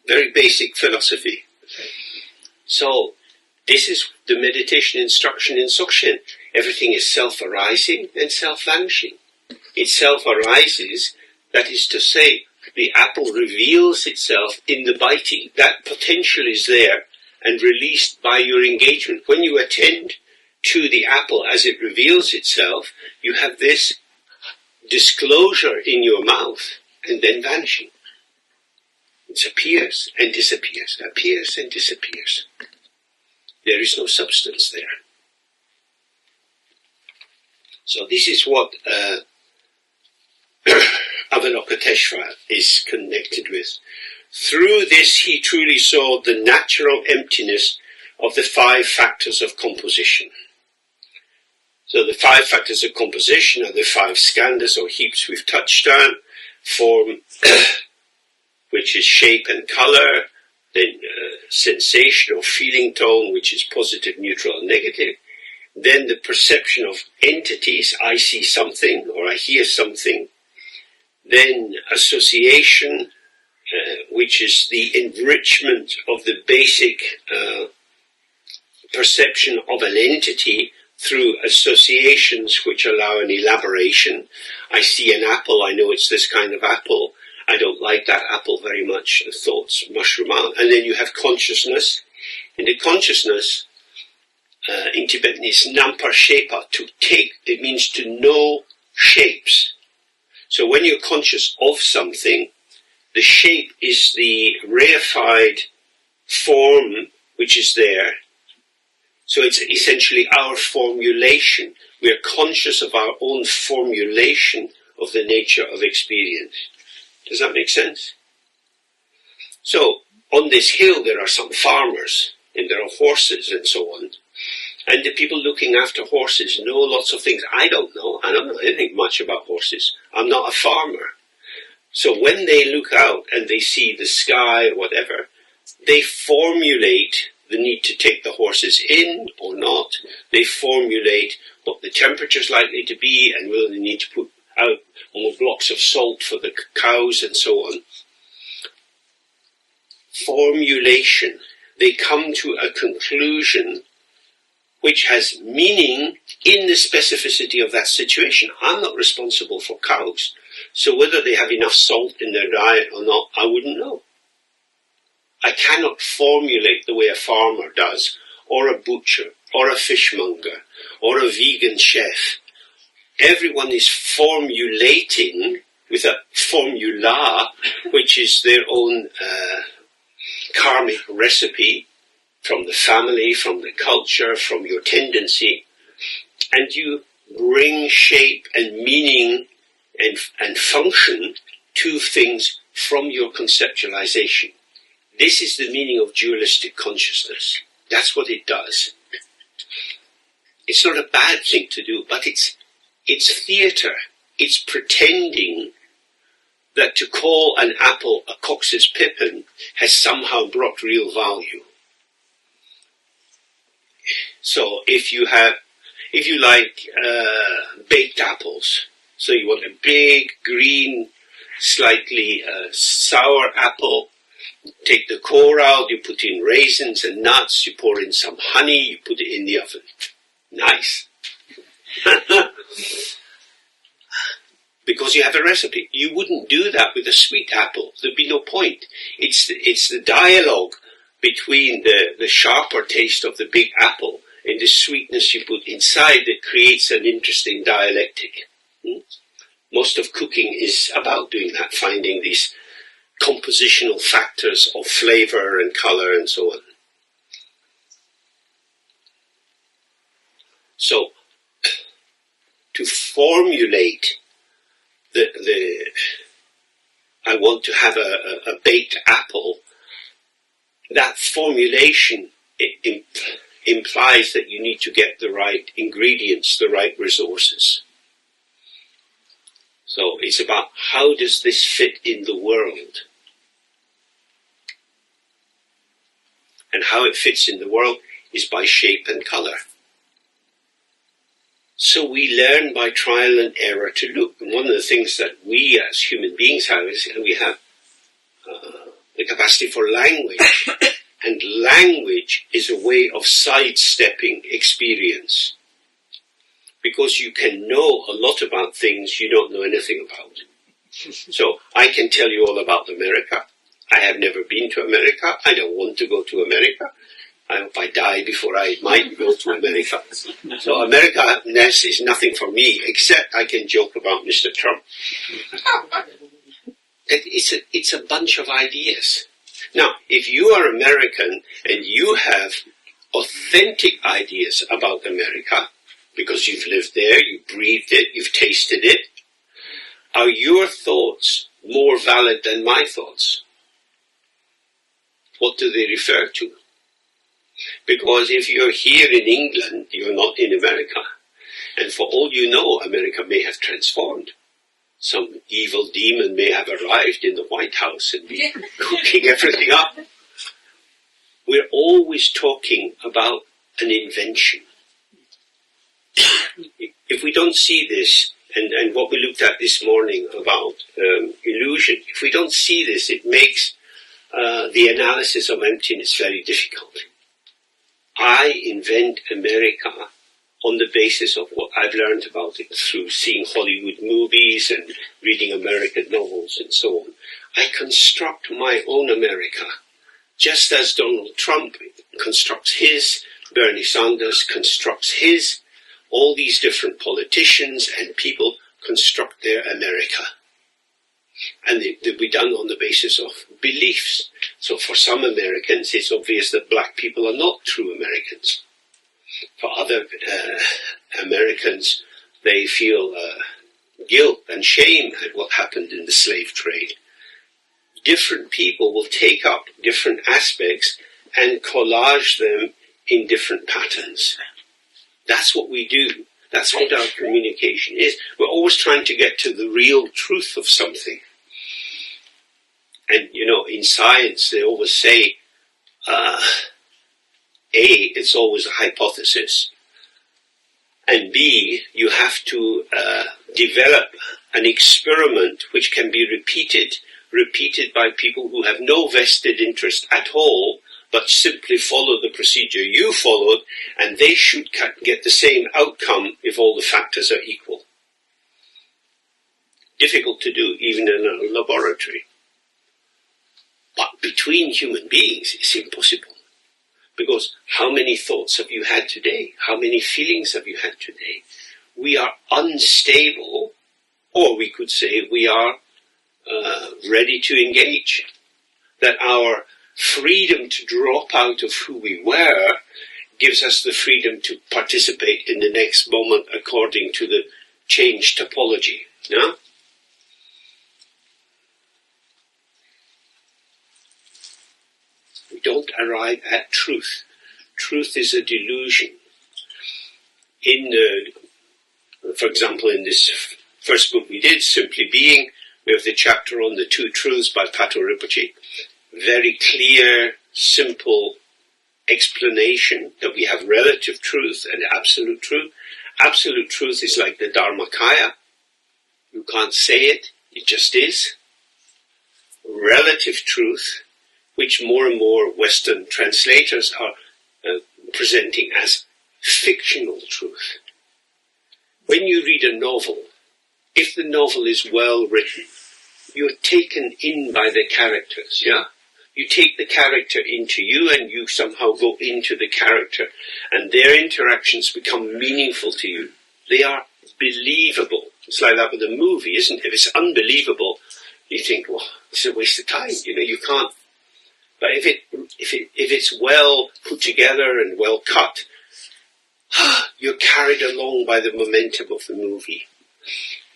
S3: Very basic philosophy. So, this is the meditation instruction in Dzogchen. Everything is self-arising and self-vanishing. It self-arises, that is to say, the apple reveals itself in the biting. That potential is there and released by your engagement. When you attend to the apple as it reveals itself, you have this disclosure in your mouth and then vanishing. It appears and disappears, appears and disappears. There is no substance there. So this is what Avalokiteshvara is connected with. Through this he truly saw the natural emptiness of the 5 factors of composition. So the 5 factors of composition are the 5 skandhas or heaps we've touched on: form, which is shape and color, then sensation or feeling tone, which is positive, neutral and negative, then the perception of entities, I see something or I hear something, then association, which is the enrichment of the basic perception of an entity through associations which allow an elaboration. I see an apple, I know it's this kind of apple, I don't like that apple very much, the thoughts mushroom out. And then you have consciousness. In the consciousness, in Tibetan is nampar shepa, to take, it means to know shapes. So when you're conscious of something, the shape is the reified form which is there. So it's essentially our formulation. We are conscious of our own formulation of the nature of experience. Does that make sense? So on this hill there are some farmers, and there are horses and so on. And the people looking after horses know lots of things. I don't know anything much about horses. I'm not a farmer. So when they look out and they see the sky or whatever, they formulate the need to take the horses in or not. They formulate what the temperature is likely to be and whether they need to put out more blocks of salt for the cows and so on. Formulation. They come to a conclusion which has meaning in the specificity of that situation. I'm not responsible for cows, so whether they have enough salt in their diet or not, I wouldn't know. I cannot formulate the way a farmer does, or a butcher, or a fishmonger, or a vegan chef. Everyone is formulating with a formula, which is their own karmic recipe, from the family, from the culture, from your tendency, and you bring shape and meaning and function to things from your conceptualization. This is the meaning of dualistic consciousness. That's what it does. It's not a bad thing to do, but it's theatre. It's pretending that to call an apple a Cox's pippin has somehow brought real value. So if you like baked apples, so you want a big, green, slightly sour apple, take the core out, you put in raisins and nuts, you pour in some honey, you put it in the oven. Nice. Because you have a recipe. You wouldn't do that with a sweet apple. There'd be no point. It's the dialogue between the sharper taste of the big apple in the sweetness you put inside that creates an interesting dialectic. Most of cooking is about doing that, finding these compositional factors of flavor and color and so on. So, to formulate I want to have a baked apple, that formulation implies that you need to get the right ingredients, the right resources. So it's about how does this fit in the world? And how it fits in the world is by shape and color. So we learn by trial and error to look. And one of the things that we as human beings have is we have the capacity for language. And language is a way of sidestepping experience. Because you can know a lot about things you don't know anything about. So I can tell you all about America. I have never been to America. I don't want to go to America. I hope I die before I might go to America. So America-ness is nothing for me, except I can joke about Mr. Trump. It's a bunch of ideas. Now, if you are American and you have authentic ideas about America, because you've lived there, you've breathed it, you've tasted it, are your thoughts more valid than my thoughts? What do they refer to? Because if you're here in England, you're not in America. And for all you know, America may have transformed. Some evil demon may have arrived in the White House and be cooking everything up. We're always talking about an invention. If we don't see this, and what we looked at this morning about illusion, if we don't see this, it makes the analysis of emptiness very difficult. I invent America on the basis of what I've learned about it through seeing Hollywood movies and reading American novels and so on. I construct my own America, just as Donald Trump constructs his, Bernie Sanders constructs his, all these different politicians and people construct their America. And they'll be done on the basis of beliefs. So for some Americans, it's obvious that black people are not true Americans. For other Americans, they feel guilt and shame at what happened in the slave trade. Different people will take up different aspects and collage them in different patterns. That's what we do. That's what our communication is. We're always trying to get to the real truth of something. And, in science, they always say, A, it's always a hypothesis. And B, you have to develop an experiment which can be repeated by people who have no vested interest at all, but simply follow the procedure you followed, and they should get the same outcome if all the factors are equal. Difficult to do, even in a laboratory. But between human beings, it's impossible. Because how many thoughts have you had today? How many feelings have you had today? We are unstable, or we could say we are ready to engage. That our freedom to drop out of who we were gives us the freedom to participate in the next moment according to the changed topology. Yeah? We don't arrive at truth. Truth is a delusion. For example, in this first book we did, Simply Being, we have the chapter on the two truths by Panoramic. Very clear, simple explanation that we have relative truth and absolute truth. Absolute truth is like the Dharmakaya. You can't say it, it just is. Relative truth, which more and more Western translators are presenting as fictional truth. When you read a novel, if the novel is well written, you're taken in by the characters, yeah? You take the character into you and you somehow go into the character, and their interactions become meaningful to you. They are believable. It's like that with a movie, isn't it? If it's unbelievable, you think, well, it's a waste of time. You can't. But if it's well put together and well cut, you're carried along by the momentum of the movie.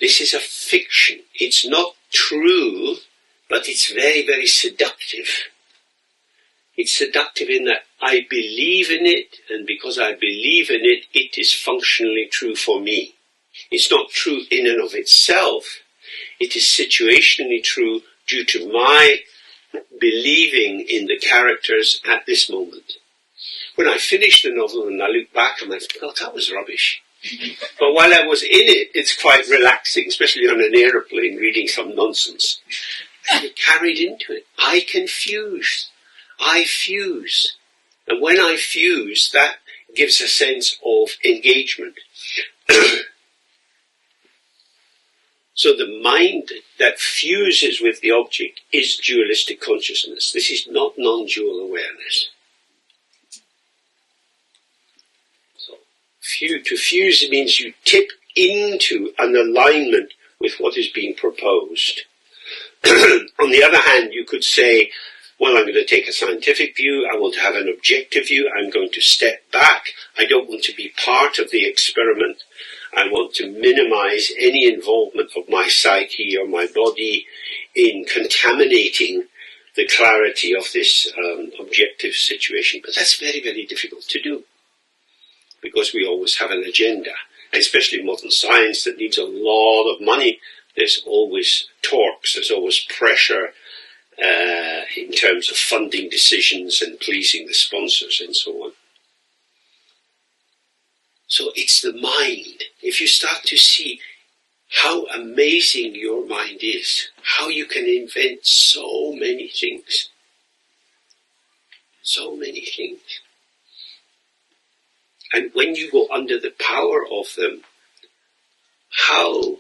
S3: This is a fiction. It's not true, but it's very, very seductive. It's seductive in that I believe in it, and because I believe in it, it is functionally true for me. It's not true in and of itself. It is situationally true due to my believing in the characters at this moment. When I finish the novel and I look back and I think, oh, that was rubbish. But while I was in it, it's quite relaxing, especially on an aeroplane reading some nonsense. And you're carried into it. I can fuse. I fuse. And when I fuse, that gives a sense of engagement. So the mind that fuses with the object is dualistic consciousness. This is not non-dual awareness. So to fuse means you tip into an alignment with what is being proposed. On the other hand, you could say, well, I'm going to take a scientific view, I want to have an objective view, I'm going to step back, I don't want to be part of the experiment, I want to minimize any involvement of my psyche or my body in contaminating the clarity of this objective situation. But that's very, very difficult to do, because we always have an agenda, especially modern science that needs a lot of money. There's always talks, there's always pressure in terms of funding decisions and pleasing the sponsors and so on. So it's the mind. If you start to see how amazing your mind is, how you can invent so many things, and when you go under the power of them, how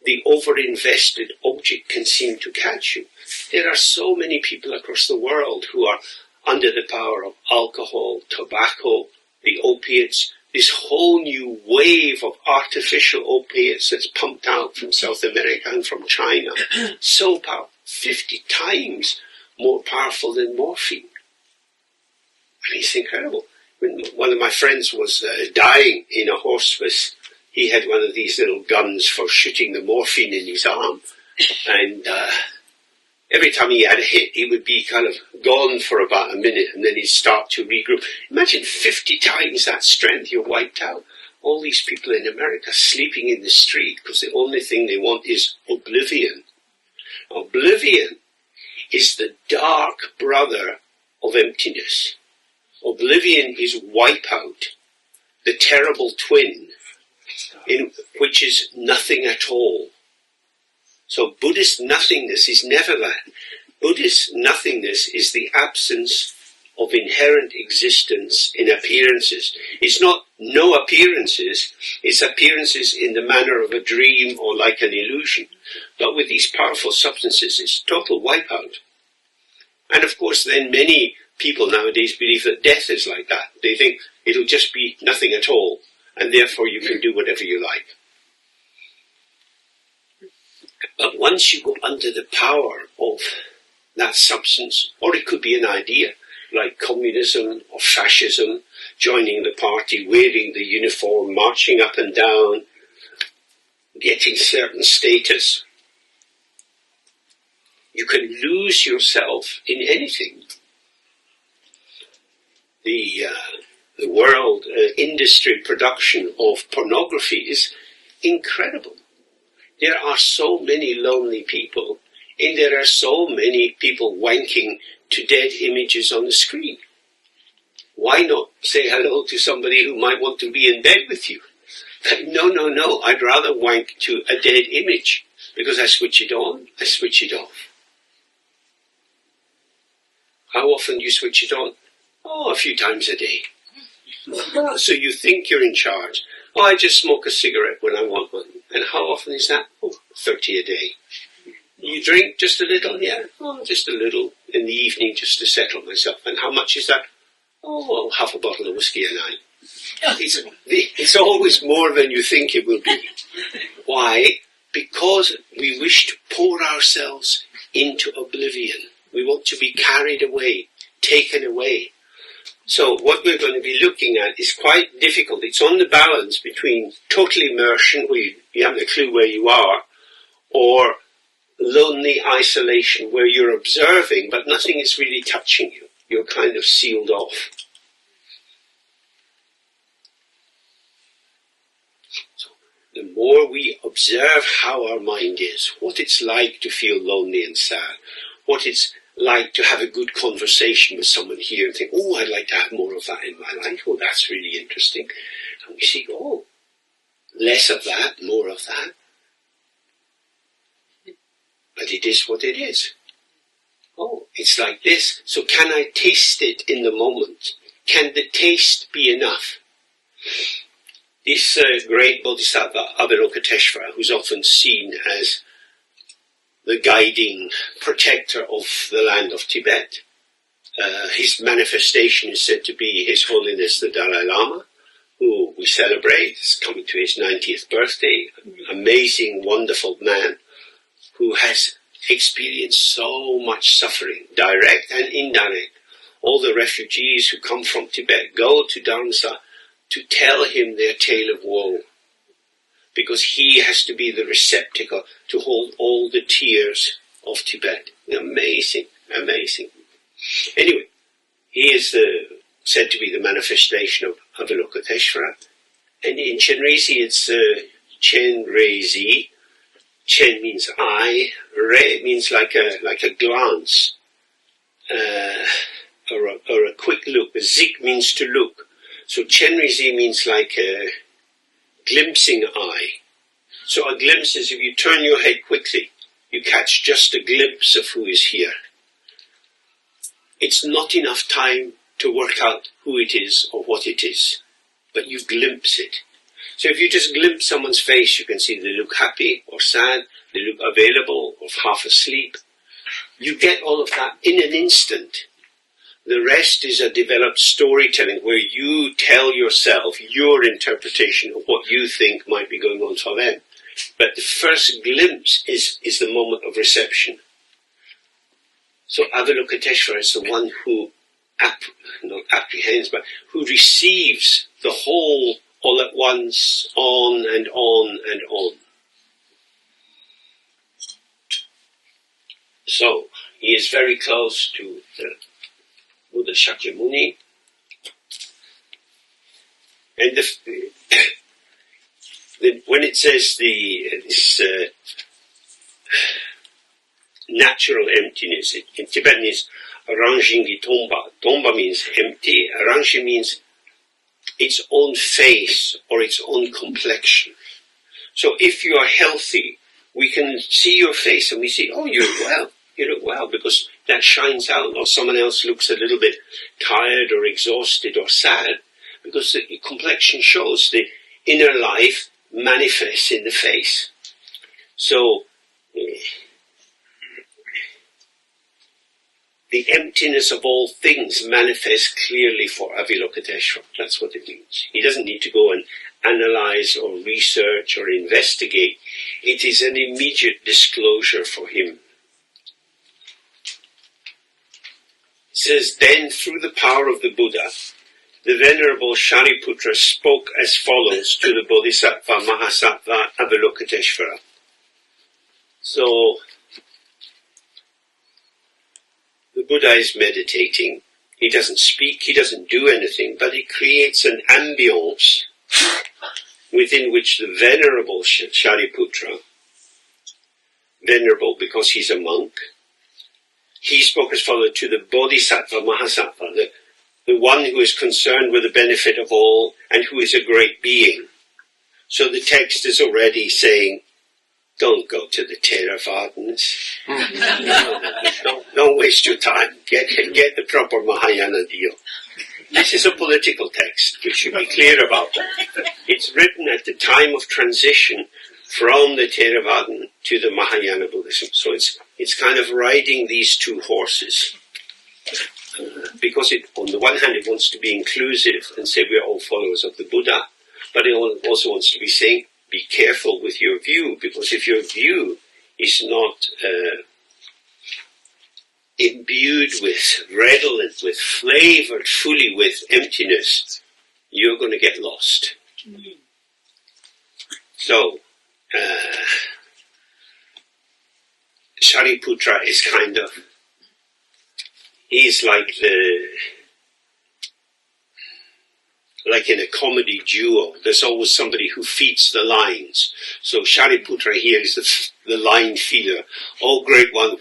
S3: the over-invested object can seem to catch you. There are so many people across the world who are under the power of alcohol, tobacco, the opiates, this whole new wave of artificial opiates that's pumped out from South America and from China. So powerful, 50 times more powerful than morphine. I mean, it's incredible. When one of my friends was dying in a hospice, he had one of these little guns for shooting the morphine in his arm. And every time he had a hit, he would be kind of gone for about a minute, and then he'd start to regroup. Imagine 50 times that strength, you're wiped out. All these people in America sleeping in the street because the only thing they want is oblivion. Oblivion is the dark brother of emptiness. Oblivion is wipeout, the terrible twin, which is nothing at all. So Buddhist nothingness is never that. Buddhist nothingness is the absence of inherent existence in appearances. It's not no appearances, it's appearances in the manner of a dream or like an illusion. But with these powerful substances, it's total wipeout. And of course then many people nowadays believe that death is like that. They think it'll just be nothing at all, and therefore you can do whatever you like. But once you go under the power of that substance, or it could be an idea, like communism or fascism, joining the party, wearing the uniform, marching up and down, getting certain status, you can lose yourself in anything. The world industry production of pornography is incredible. There are so many lonely people, and there are so many people wanking to dead images on the screen. Why not say hello to somebody who might want to be in bed with you? No, I'd rather wank to a dead image, because I switch it on, I switch it off. How often do you switch it on? Oh, a few times a day. So you think you're in charge. Oh, I just smoke a cigarette when I want one. And how often is that? Oh, 30 a day. You drink just a little? Yeah. Oh, just a little. in the evening just to settle myself. And how much is that? Oh, well, half a bottle of whiskey a night. It's always more than you think it will be. Why? Because we wish to pour ourselves into oblivion. We want to be carried away, taken away. So what we're going to be looking at is quite difficult. It's on the balance between total immersion, where you haven't a clue where you are, or lonely isolation, where you're observing, but nothing is really touching you. You're kind of sealed off. So the more we observe how our mind is, what it's like to feel lonely and sad, what it's like to have a good conversation with someone here and think, oh, I'd like to have more of that in my life. Oh, that's really interesting. And we see, oh, less of that, more of that. But it is what it is. Oh, it's like this. So can I taste it in the moment? Can the taste be enough? This great bodhisattva, Avalokiteshvara, who's often seen as the guiding protector of the land of Tibet. His manifestation is said to be His Holiness the Dalai Lama, who we celebrate. He's coming to his 90th birthday. Amazing, wonderful man who has experienced so much suffering, direct and indirect. All the refugees who come from Tibet go to Dharmsa to tell him their tale of woe, because he has to be the receptacle to hold all the tears of Tibet. Amazing, amazing. Anyway, he is said to be the manifestation of Avalokiteshvara. And in Chenrezi it's Chenrezi. Chen means eye, Re means like a glance, or a quick look. Zik means to look. So Chenrezi means like a glimpsing eye. So a glimpse is if you turn your head quickly, you catch just a glimpse of who is here. It's not enough time to work out who it is or what it is, but you glimpse it. So if you just glimpse someone's face, you can see they look happy or sad, they look available or half asleep. You get all of that in an instant. The rest is a developed storytelling where you tell yourself your interpretation of what you think might be going on for them. But the first glimpse is the moment of reception. So Avalokiteshvara is the one who, not apprehends, but who receives the whole all at once, on and on and on. So he is very close to the Buddha Shakyamuni, and when it says this natural emptiness, in Tibetan is Rangjingi Tomba. Tomba means empty. Rangji means its own face or its own complexion. So if you are healthy, we can see your face and we see, oh, you look well, because that shines out. Or someone else looks a little bit tired or exhausted or sad, because the complexion shows the inner life manifests in the face. So the emptiness of all things manifests clearly for Avalokiteshvara. That's what it means. He doesn't need to go and analyze or research or investigate. It is an immediate disclosure for him. It says, then through the power of the Buddha, the Venerable Shariputra spoke as follows to the Bodhisattva Mahasattva Avalokiteshvara. So, the Buddha is meditating. He doesn't speak, he doesn't do anything, but he creates an ambience within which the Venerable Shariputra, venerable because he's a monk, he spoke as follows to the Bodhisattva Mahasattva, the one who is concerned with the benefit of all and who is a great being. So the text is already saying, don't go to the Theravadins. Don't waste your time. Get the proper Mahayana deal. This is a political text. We should be clear about that. It's written at the time of transition from the Theravada to the Mahayana Buddhism. So it's kind of riding these two horses. because it, on the one hand, it wants to be inclusive and say we are all followers of the Buddha, but it also wants to be saying, be careful with your view, because if your view is not imbued with, redolent with, flavored fully with emptiness, you're going to get lost. So, Shariputra is kind of, he's like in a comedy duo, there's always somebody who feeds the lines. So Shariputra here is the line feeder. Oh, great one,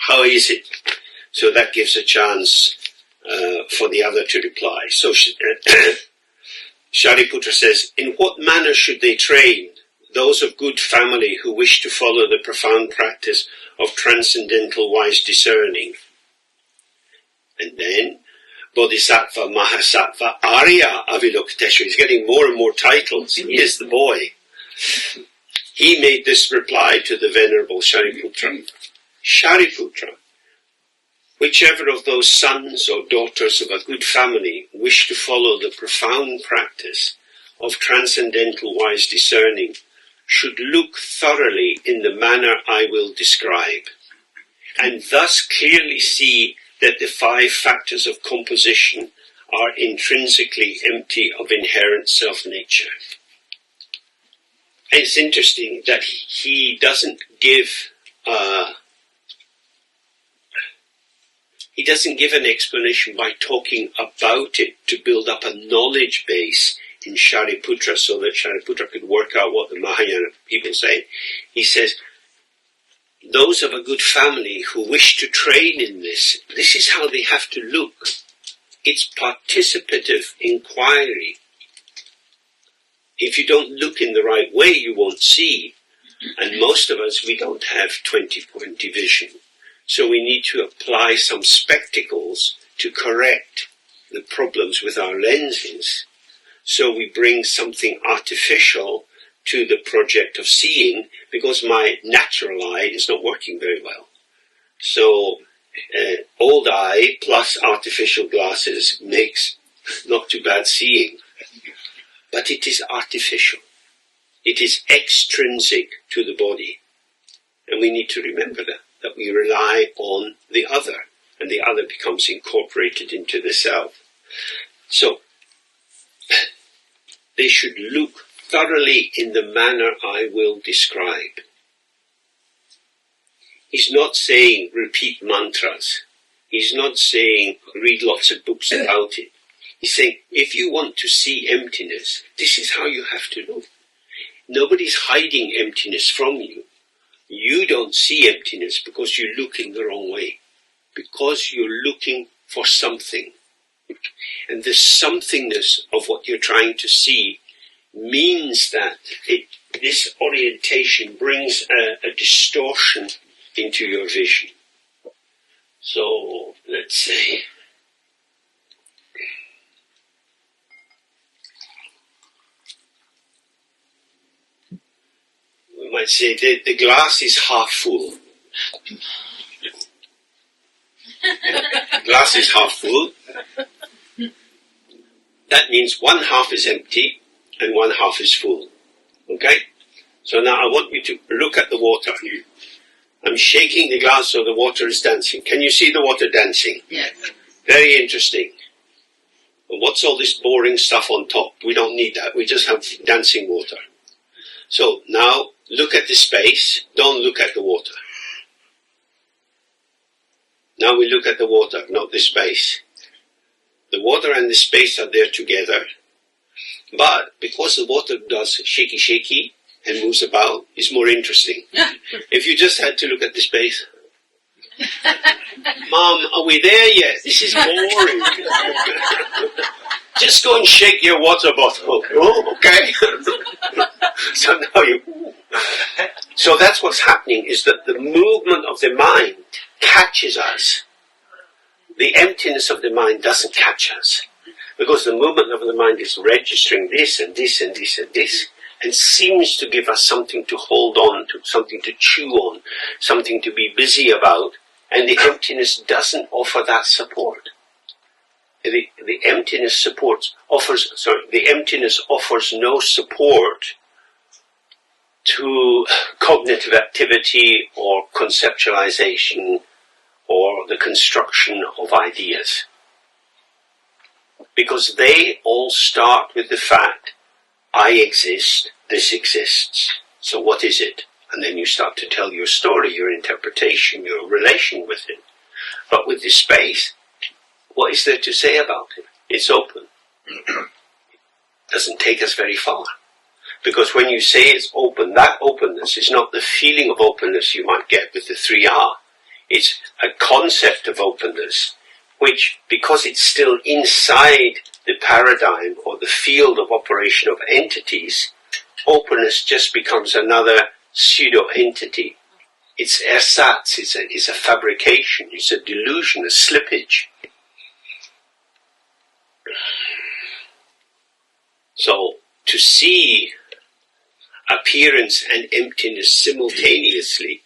S3: how is it? So that gives a chance for the other to reply. So Shariputra says, in what manner should they train those of good family who wish to follow the profound practice of transcendental wise discerning? And then, Bodhisattva, Mahasattva, Arya Aviloktesha. He's getting more and more titles. He is the boy. He made this reply to the Venerable Shariputra. Shariputra, whichever of those sons or daughters of a good family wish to follow the profound practice of transcendental wise discerning should look thoroughly in the manner I will describe, and thus clearly see that the 5 factors of composition are intrinsically empty of inherent self-nature. And it's interesting that he doesn't give an explanation by talking about it to build up a knowledge base in Shariputra so that Shariputra could work out what the Mahayana people say. He says, those of a good family who wish to train in this is how they have to look. It's participative inquiry. If you don't look in the right way, you won't see. And most of us, we don't have 20-point vision. So we need to apply some spectacles to correct the problems with our lenses. So we bring something artificial to the project of seeing, because my natural eye is not working very well. So old eye plus artificial glasses makes not too bad seeing. But it is artificial. It is extrinsic to the body. And we need to remember that we rely on the other, and the other becomes incorporated into the self. So, they should look thoroughly in the manner I will describe. He's not saying repeat mantras. He's not saying read lots of books about it. He's saying, if you want to see emptiness, this is how you have to look. Nobody's hiding emptiness from you. You don't see emptiness because you look in the wrong way. Because you're looking for something. And the somethingness of what you're trying to see means that this orientation brings a distortion into your vision. So, let's say, we might say the glass is half full. Glass is half full. That means one half is empty and one half is full. Okay? So now I want you to look at the water. I'm shaking the glass so the water is dancing. Can you see the water dancing?
S5: Yes.
S3: Very interesting. And what's all this boring stuff on top? We don't need that. We just have dancing water. So now look at the space. Don't look at the water. Now we look at the water, not the space. The water and the space are there together. But because the water does shaky and moves about, it's more interesting. If you just had to look at the space, Mom, are we there yet? This is boring. Just go and shake your water bottle. Oh, okay. So that's what's happening, is that the movement of the mind catches us. The emptiness of the mind doesn't catch us. Because the movement of the mind is registering this and this and this and this, and seems to give us something to hold on to, something to chew on, something to be busy about, And the emptiness doesn't offer that support. The emptiness offers no support to cognitive activity or conceptualization or the construction of ideas. Because they all start with the fact, I exist, this exists, so what is it? And then you start to tell your story, your interpretation, your relation with it. But with this space, what is there to say about it? It's open. It doesn't take us very far. Because when you say it's open, that openness is not the feeling of openness you might get with the 3R. It's a concept of openness, which, because it's still inside the paradigm or the field of operation of entities, openness just becomes another pseudo-entity. It's ersatz, it's a fabrication, it's a delusion, a slippage. So, to see appearance and emptiness simultaneously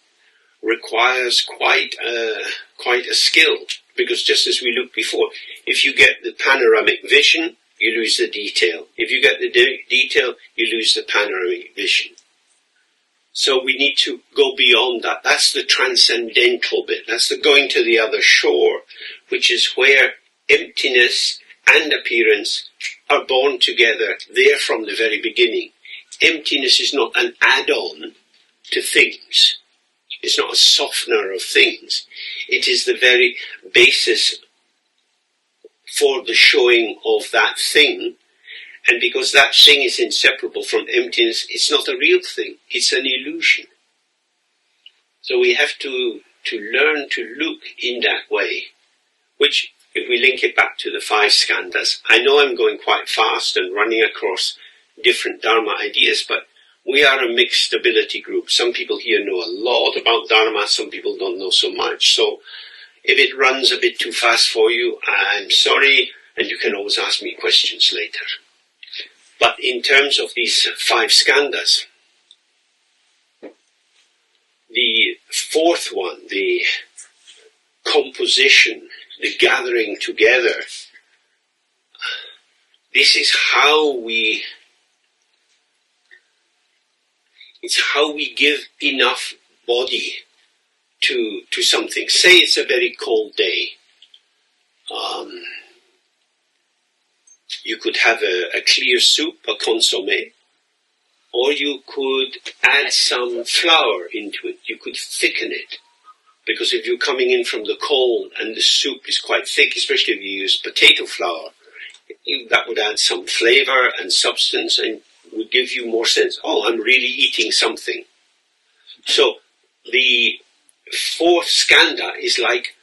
S3: requires quite a skill, because just as we looked before, if you get the panoramic vision, you lose the detail. If you get the detail, you lose the panoramic vision. So we need to go beyond that. That's the transcendental bit. That's the going to the other shore, which is where emptiness and appearance are born together there from the very beginning. Emptiness is not an add-on to things. It's not a softener of things. It is the very basis for the showing of that thing. And because that thing is inseparable from emptiness, it's not a real thing. It's an illusion. So we have to learn to look in that way, which, if we link it back to the 5 skandhas, I know I'm going quite fast and running across different Dharma ideas, but we are a mixed stability group. Some people here know a lot about Dharma, some people don't know so much. So if it runs a bit too fast for you, I'm sorry, and you can always ask me questions later. But in terms of these 5 skandhas, the 4th one, the composition, the gathering together, this is how we give enough body to something. Say it's a very cold day. You could have a clear soup, a consommé, or you could add some flour into it. You could thicken it. Because if you're coming in from the cold and the soup is quite thick, especially if you use potato flour, that would add some flavor and substance and would give you more sense, oh, I'm really eating something. So the 4th skandha is like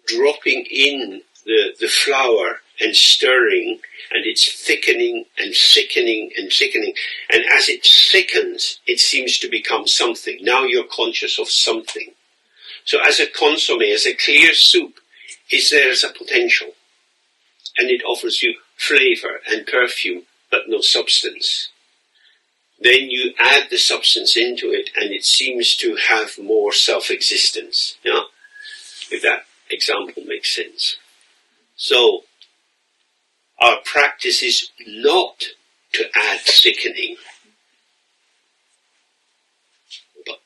S3: dropping in the flour and stirring, and it's thickening and thickening and thickening. And as it thickens, it seems to become something. Now you're conscious of something. So as a consommé, as a clear soup, is there as a potential. And it offers you flavor and perfume, but no substance. Then you add the substance into it, and it seems to have more self-existence. Yeah? If that example makes sense. So, our practice is not to add thickening. But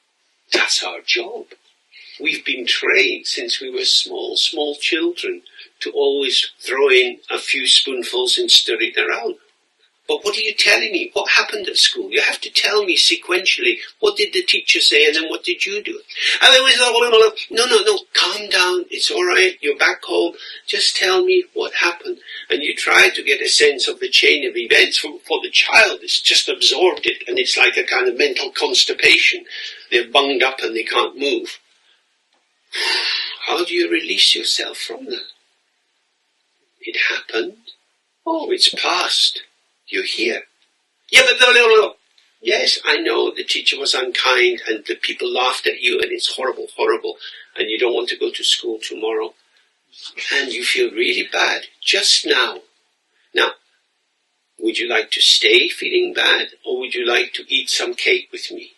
S3: that's our job. We've been trained since we were small children to always throw in a few spoonfuls and stir it around. But what are you telling me? What happened at school? You have to tell me sequentially. What did the teacher say and then what did you do? And it was, no, calm down. It's all right. You're back home. Just tell me what happened. And you try to get a sense of the chain of events. For the child, it's just absorbed it. And it's like a kind of mental constipation. They're bunged up and they can't move. How do you release yourself from that? It happened. Oh, it's past. You're here. Yeah, but no. Yes, I know the teacher was unkind and the people laughed at you and it's horrible, and you don't want to go to school tomorrow. And you feel really bad just now. Now, would you like to stay feeling bad or would you like to eat some cake with me?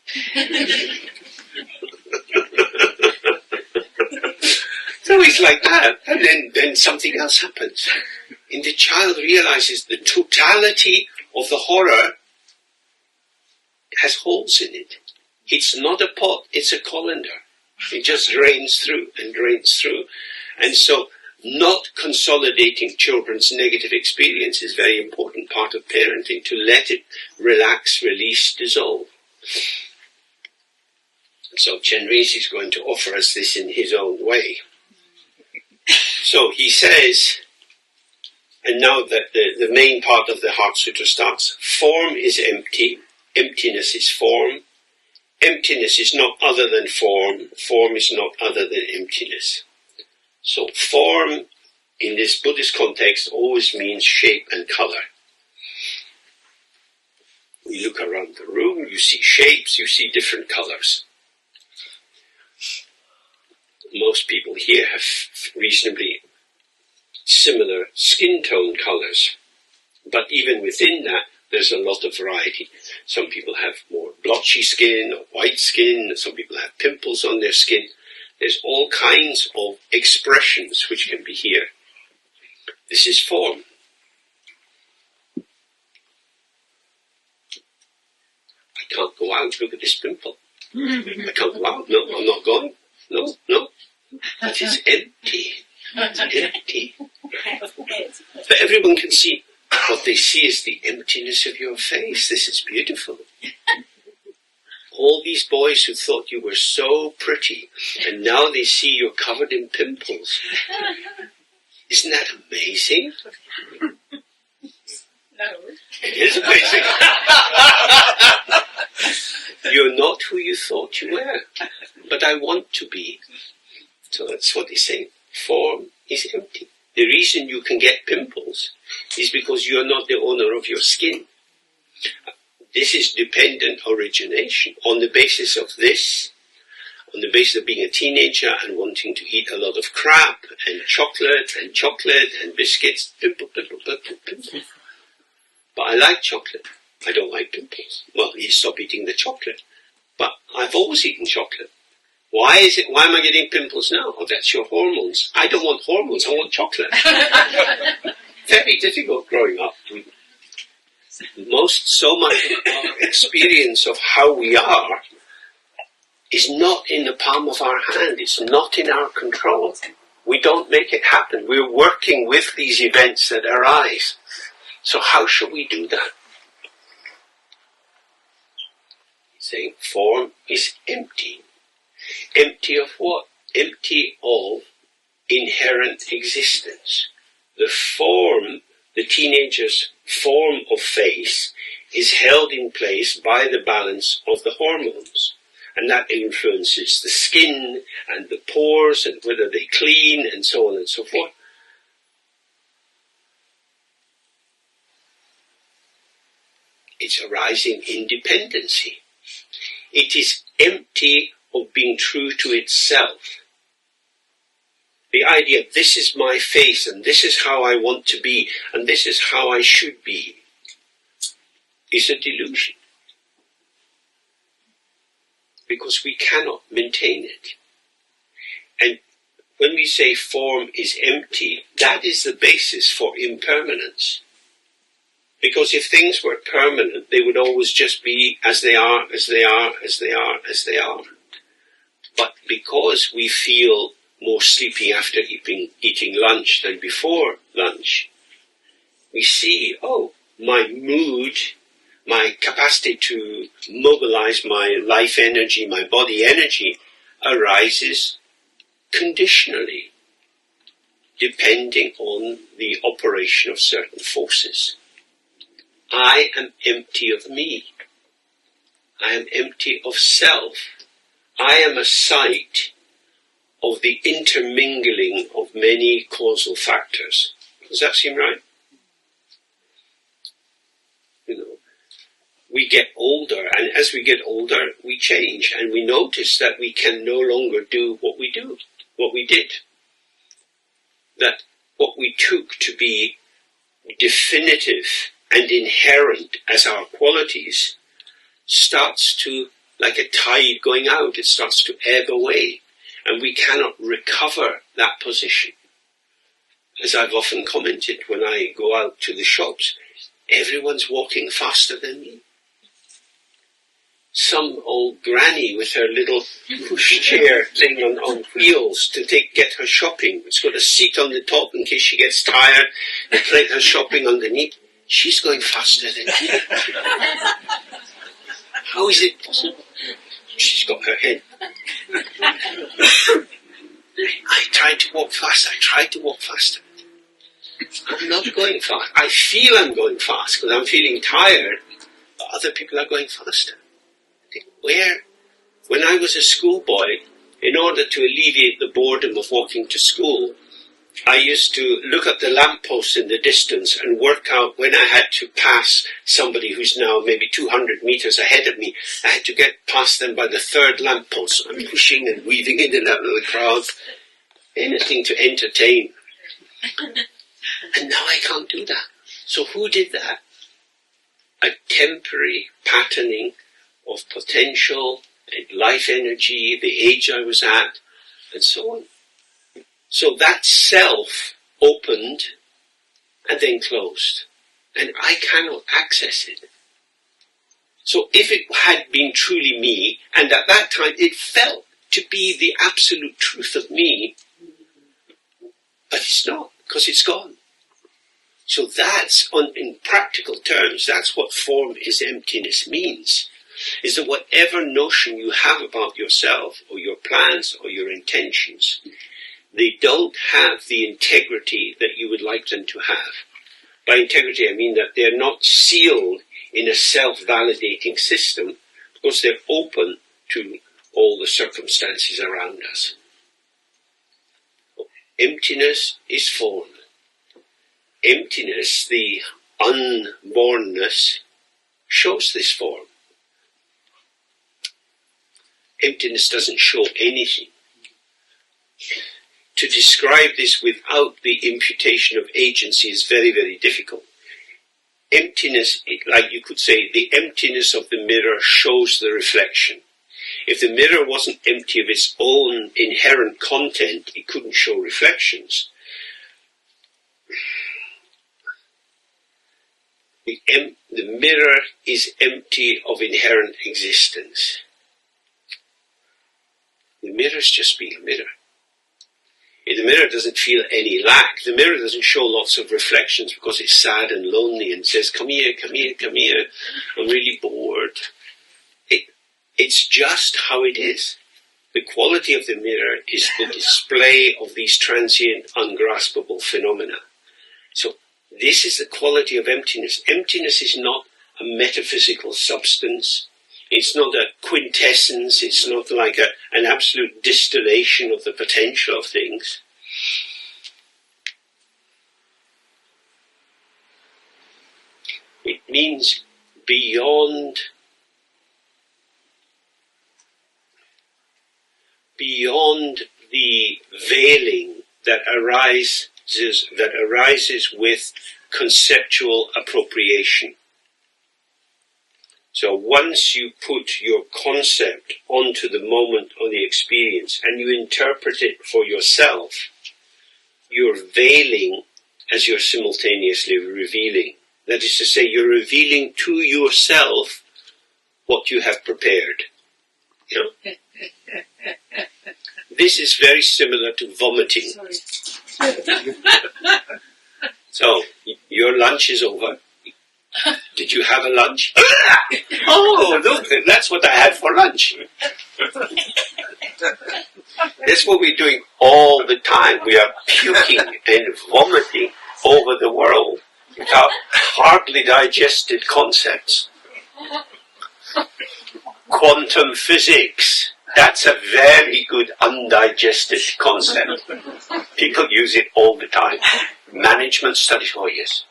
S3: So it's like that, and then something else happens. And the child realizes the totality of the horror has holes in it. It's not a pot, it's a colander. It just drains through and drains through. And so not consolidating children's negative experience is a very important part of parenting, to let it relax, release, dissolve. So Chenrezig is going to offer us this in his own way. So he says, and now that the main part of the Heart Sutra starts, form is empty, emptiness is form, emptiness is not other than form, form is not other than emptiness. So form in this Buddhist context always means shape and color. You look around the room, you see shapes, you see different colors. Most people here have reasonably similar skin tone colors, but even within that there's a lot of variety. Some people have more blotchy skin or white skin, some people have pimples on their skin. There's all kinds of expressions which can be here. This is form. I can't go out, look at this pimple. I can't go out, no, I'm not going. No, it is empty. It's empty. But everyone can see. What they see is the emptiness of your face. This is beautiful. All these boys who thought you were so pretty, and now they see you're covered in pimples. Isn't that amazing?
S5: No.
S3: It is amazing. You're not who you thought you were, but I want to be. So that's what he's saying. Form is empty. The reason you can get pimples is because you're not the owner of your skin. This is dependent origination. On the basis of this, on the basis of being a teenager and wanting to eat a lot of crap and chocolate and biscuits, pimple, pimple, pimple, pimple. But I like chocolate. I don't like pimples. Well, you stop eating the chocolate. But I've always eaten chocolate. Why am I getting pimples now? Oh, that's your hormones. I don't want hormones, I want chocolate. Very difficult growing up. So much of our experience of how we are is not in the palm of our hand. It's not in our control. We don't make it happen. We're working with these events that arise. So how should we do that? He's saying form is empty. Empty of what? Empty of inherent existence. The form, the teenager's form of face, is held in place by the balance of the hormones. And that influences the skin and the pores and whether they clean and so on and so forth. It's arising in dependency. It is empty of being true to itself. The idea, this is my face and this is how I want to be and this is how I should be, is a delusion. Because we cannot maintain it. And when we say form is empty, that is the basis for impermanence. Because if things were permanent, they would always just be as they are, as they are, as they are, as they are. But because we feel more sleepy after eating lunch than before lunch, we see, oh, my mood, my capacity to mobilize my life energy, my body energy, arises conditionally, depending on the operation of certain forces. I am empty of me. I am empty of self. I am a site of the intermingling of many causal factors. Does that seem right? We get older, and as we get older, we change, and we notice that we can no longer do what we did. That what we took to be definitive and inherent as our qualities starts to, like a tide going out, it starts to ebb away. And we cannot recover that position. As I've often commented when I go out to the shops, everyone's walking faster than me. Some old granny with her little pushchair thing on wheels to get her shopping. It's got a seat on the top in case she gets tired and plate her shopping underneath. She's going faster than me. How is it possible? She's got her head. I tried to walk faster. I'm not going fast. I feel I'm going fast because I'm feeling tired, but other people are going faster. When I was a schoolboy, in order to alleviate the boredom of walking to school, I used to look at the lampposts in the distance and work out when I had to pass somebody who's now maybe 200 meters ahead of me. I had to get past them by the third lamppost. I'm pushing and weaving in and out of the crowd. Anything to entertain. And now I can't do that. So who did that? A temporary patterning of potential and life energy, the age I was at, and so on. So that self opened and then closed. And I cannot access it. So if it had been truly me, and at that time it felt to be the absolute truth of me, but it's not, because it's gone. So that's, in practical terms, that's what form is emptiness means. Is that whatever notion you have about yourself, or your plans, or your intentions, they don't have the integrity that you would like them to have. By integrity, I mean that they're not sealed in a self-validating system because they're open to all the circumstances around us. Emptiness is form. Emptiness, the unbornness, shows this form. Emptiness doesn't show anything. To describe this without the imputation of agency is very, very difficult. Emptiness, like you could say, the emptiness of the mirror shows the reflection. If the mirror wasn't empty of its own inherent content, it couldn't show reflections. The mirror is empty of inherent existence. The mirror is just being a mirror. If the mirror doesn't feel any lack, the mirror doesn't show lots of reflections because it's sad and lonely and says, come here, come here, come here, I'm really bored. It's just how it is. The quality of the mirror is the display of these transient, ungraspable phenomena. So this is the quality of emptiness. Emptiness is not a metaphysical substance. It's not a quintessence. It's not like an absolute distillation of the potential of things. It means beyond the veiling that arises with conceptual appropriation. So once you put your concept onto the moment or the experience and you interpret it for yourself, you're veiling as you're simultaneously revealing. That is to say, you're revealing to yourself what you have prepared. You know? This is very similar to vomiting. So, your lunch is over. Did you have a lunch? Oh, look, that's what I had for lunch. That's what we're doing all the time. We are puking and vomiting over the world without hardly digested concepts. Quantum physics. That's a very good undigested concept. People use it all the time. Management studies, oh yes,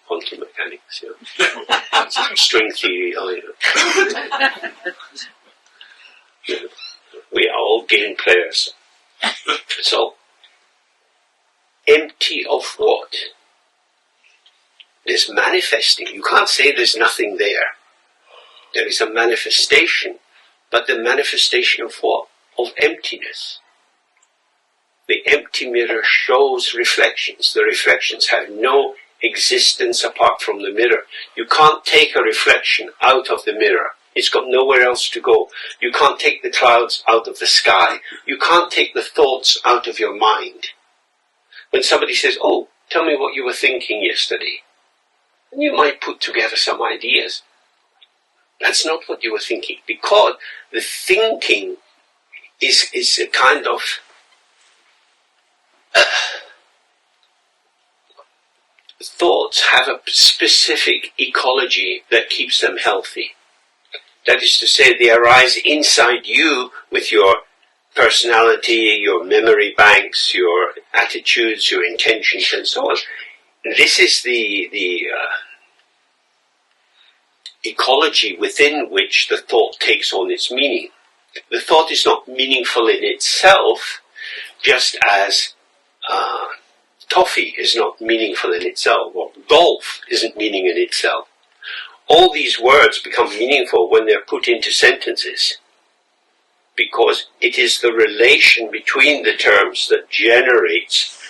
S3: quantum mechanics, string theory, we are all game players. So, empty of what? There's manifesting. You can't say there's nothing there. There is a manifestation. But the manifestation of what? Of emptiness. The empty mirror shows reflections. The reflections have no existence apart from the mirror. You can't take a reflection out of the mirror. It's got nowhere else to go. You can't take the clouds out of the sky. You can't take the thoughts out of your mind. When somebody says, oh, tell me what you were thinking yesterday, and you might put together some ideas. That's not what you were thinking, because the thinking is a kind of thoughts have a specific ecology that keeps them healthy. That is to say, they arise inside you with your personality, your memory banks, your attitudes, your intentions, and so on. This is the ecology within which the thought takes on its meaning. The thought is not meaningful in itself, just as toffee is not meaningful in itself, or golf isn't meaning in itself. All these words become meaningful when they're put into sentences, because it is the relation between the terms that generates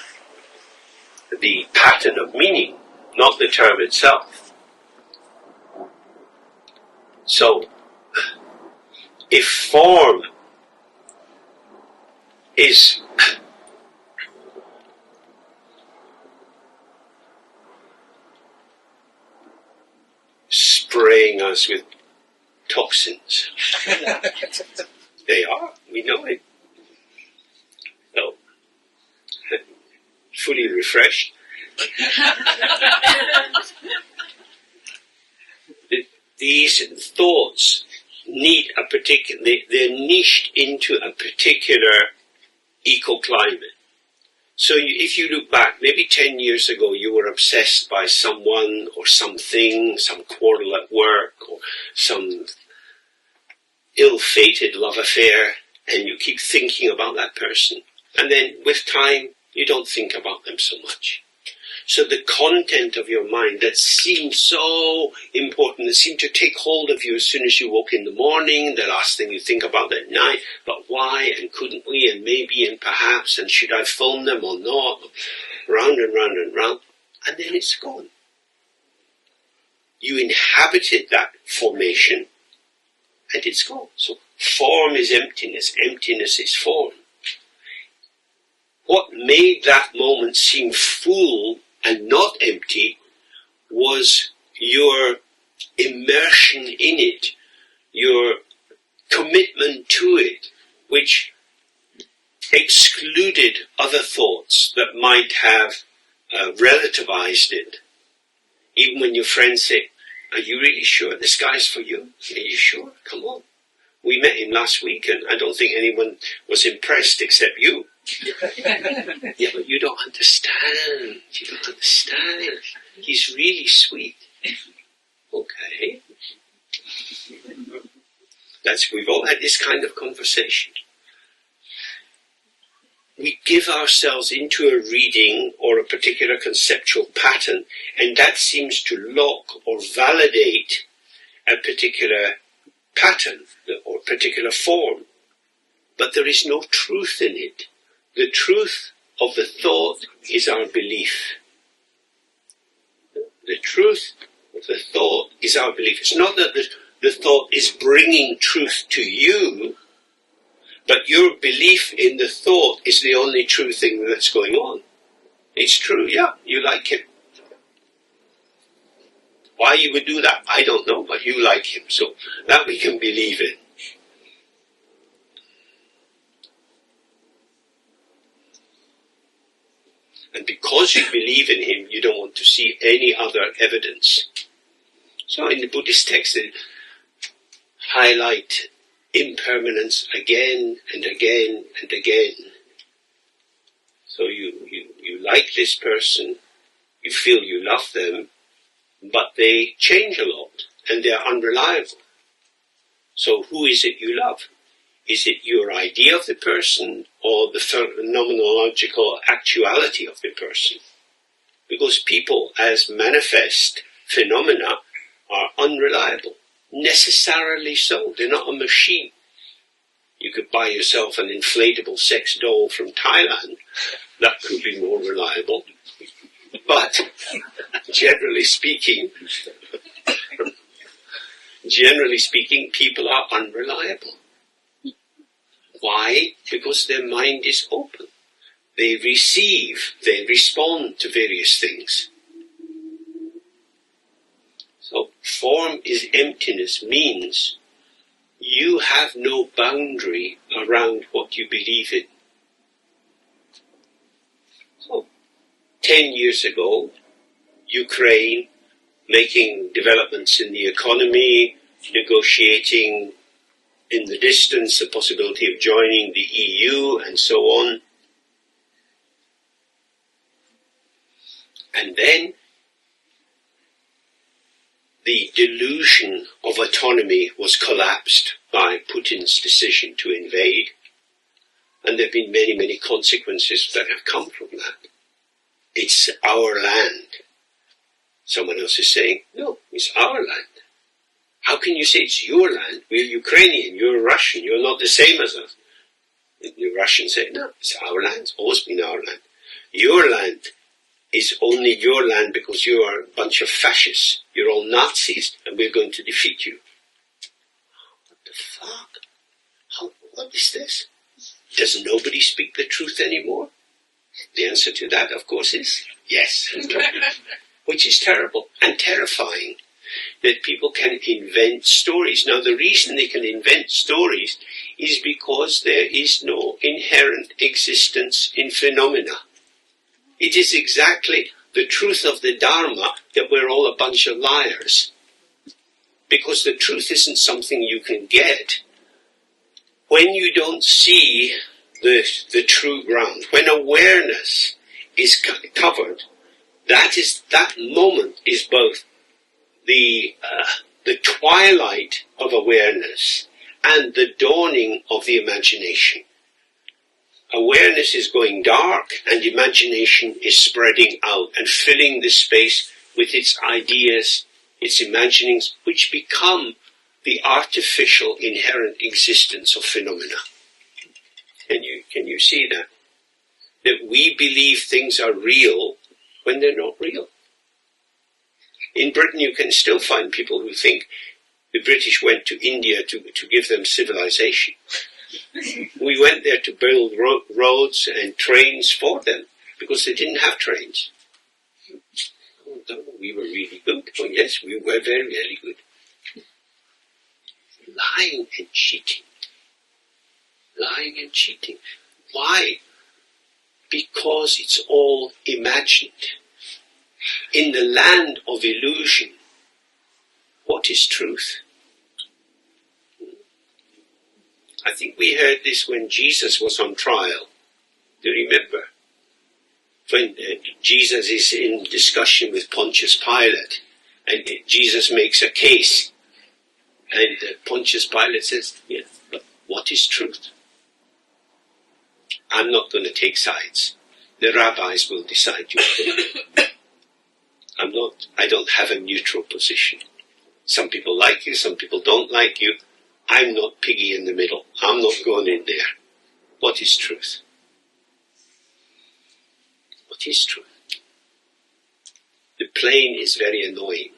S3: the pattern of meaning, not the term itself. So, if form is spraying us with toxins, they are, we know it. So, fully refreshed. These thoughts need a particular, they're niched into a particular ecoclimate. So if you look back, maybe 10 years ago you were obsessed by someone or something, some quarrel at work or some ill-fated love affair, and you keep thinking about that person. And then with time, you don't think about them so much. So the content of your mind that seemed so important, that seemed to take hold of you as soon as you woke in the morning, the last thing you think about at night, but why, and couldn't we, and maybe, and perhaps, and should I phone them or not, round and round and round, and then it's gone. You inhabited that formation, and it's gone. So form is emptiness, emptiness is form. What made that moment seem full and not empty was your immersion in it, your commitment to it, which excluded other thoughts that might have relativized it. Even when your friends say, are you really sure this guy's for you? Are you sure? Come on. We met him last week and I don't think anyone was impressed except you. Yeah, but you don't understand. You don't understand. He's really sweet. Okay. We've all had this kind of conversation. We give ourselves into a reading or a particular conceptual pattern, and that seems to lock or validate a particular pattern or particular form. But there is no truth in it. The truth of the thought is our belief. The truth of the thought is our belief. It's not that the thought is bringing truth to you, but your belief in the thought is the only true thing that's going on. It's true, yeah, you like him. Why you would do that, I don't know, but you like him, so that we can believe in. And because you believe in him, you don't want to see any other evidence. So in the Buddhist text, they highlight impermanence again and again and again. So you like this person, you feel you love them, but they change a lot and they're unreliable. So who is it you love? Is it your idea of the person or the phenomenological actuality of the person? Because people as manifest phenomena are unreliable. Necessarily so. They're not a machine. You could buy yourself an inflatable sex doll from Thailand. That could be more reliable. But generally speaking, people are unreliable. Why? Because their mind is open. They receive, they respond to various things. So form is emptiness means you have no boundary around what you believe in. So 10 years ago, Ukraine, making developments in the economy, negotiating in the distance the possibility of joining the EU and so on. And then the delusion of autonomy was collapsed by Putin's decision to invade. And there have been many, many consequences that have come from that. It's our land. Someone else is saying, no, it's our land. How can you say it's your land? We're Ukrainian, you're Russian, you're not the same as us. The Russians say, no, it's our land, it's always been our land. Your land is only your land because you are a bunch of fascists. You're all Nazis and we're going to defeat you. What the fuck? What is this? Does nobody speak the truth anymore? The answer to that, of course, is yes. Which is terrible and terrifying, that people can invent stories. Now, the reason they can invent stories is because there is no inherent existence in phenomena. It is exactly the truth of the Dharma that we're all a bunch of liars. Because the truth isn't something you can get. When you don't see the true ground, when awareness is covered, that moment is both the twilight of awareness and the dawning of the imagination. Awareness is going dark and imagination is spreading out and filling the space with its ideas, its imaginings, which become the artificial inherent existence of phenomena. Can you see that? That we believe things are real when they're not real. In Britain you can still find people who think the British went to India to give them civilization. We went there to build roads and trains for them because they didn't have trains. Oh, no, we were really good. Oh yes, we were very, very good. Lying and cheating. Lying and cheating. Why? Because it's all imagined. In the land of illusion, what is truth? I think we heard this when Jesus was on trial. Do you remember? When Jesus is in discussion with Pontius Pilate, and Jesus makes a case, and Pontius Pilate says, yeah, but what is truth? I'm not going to take sides. The rabbis will decide you. I don't have a neutral position. Some people like you, some people don't like you. I'm not piggy in the middle. I'm not going in there. What is truth? What is truth? The plane is very annoying.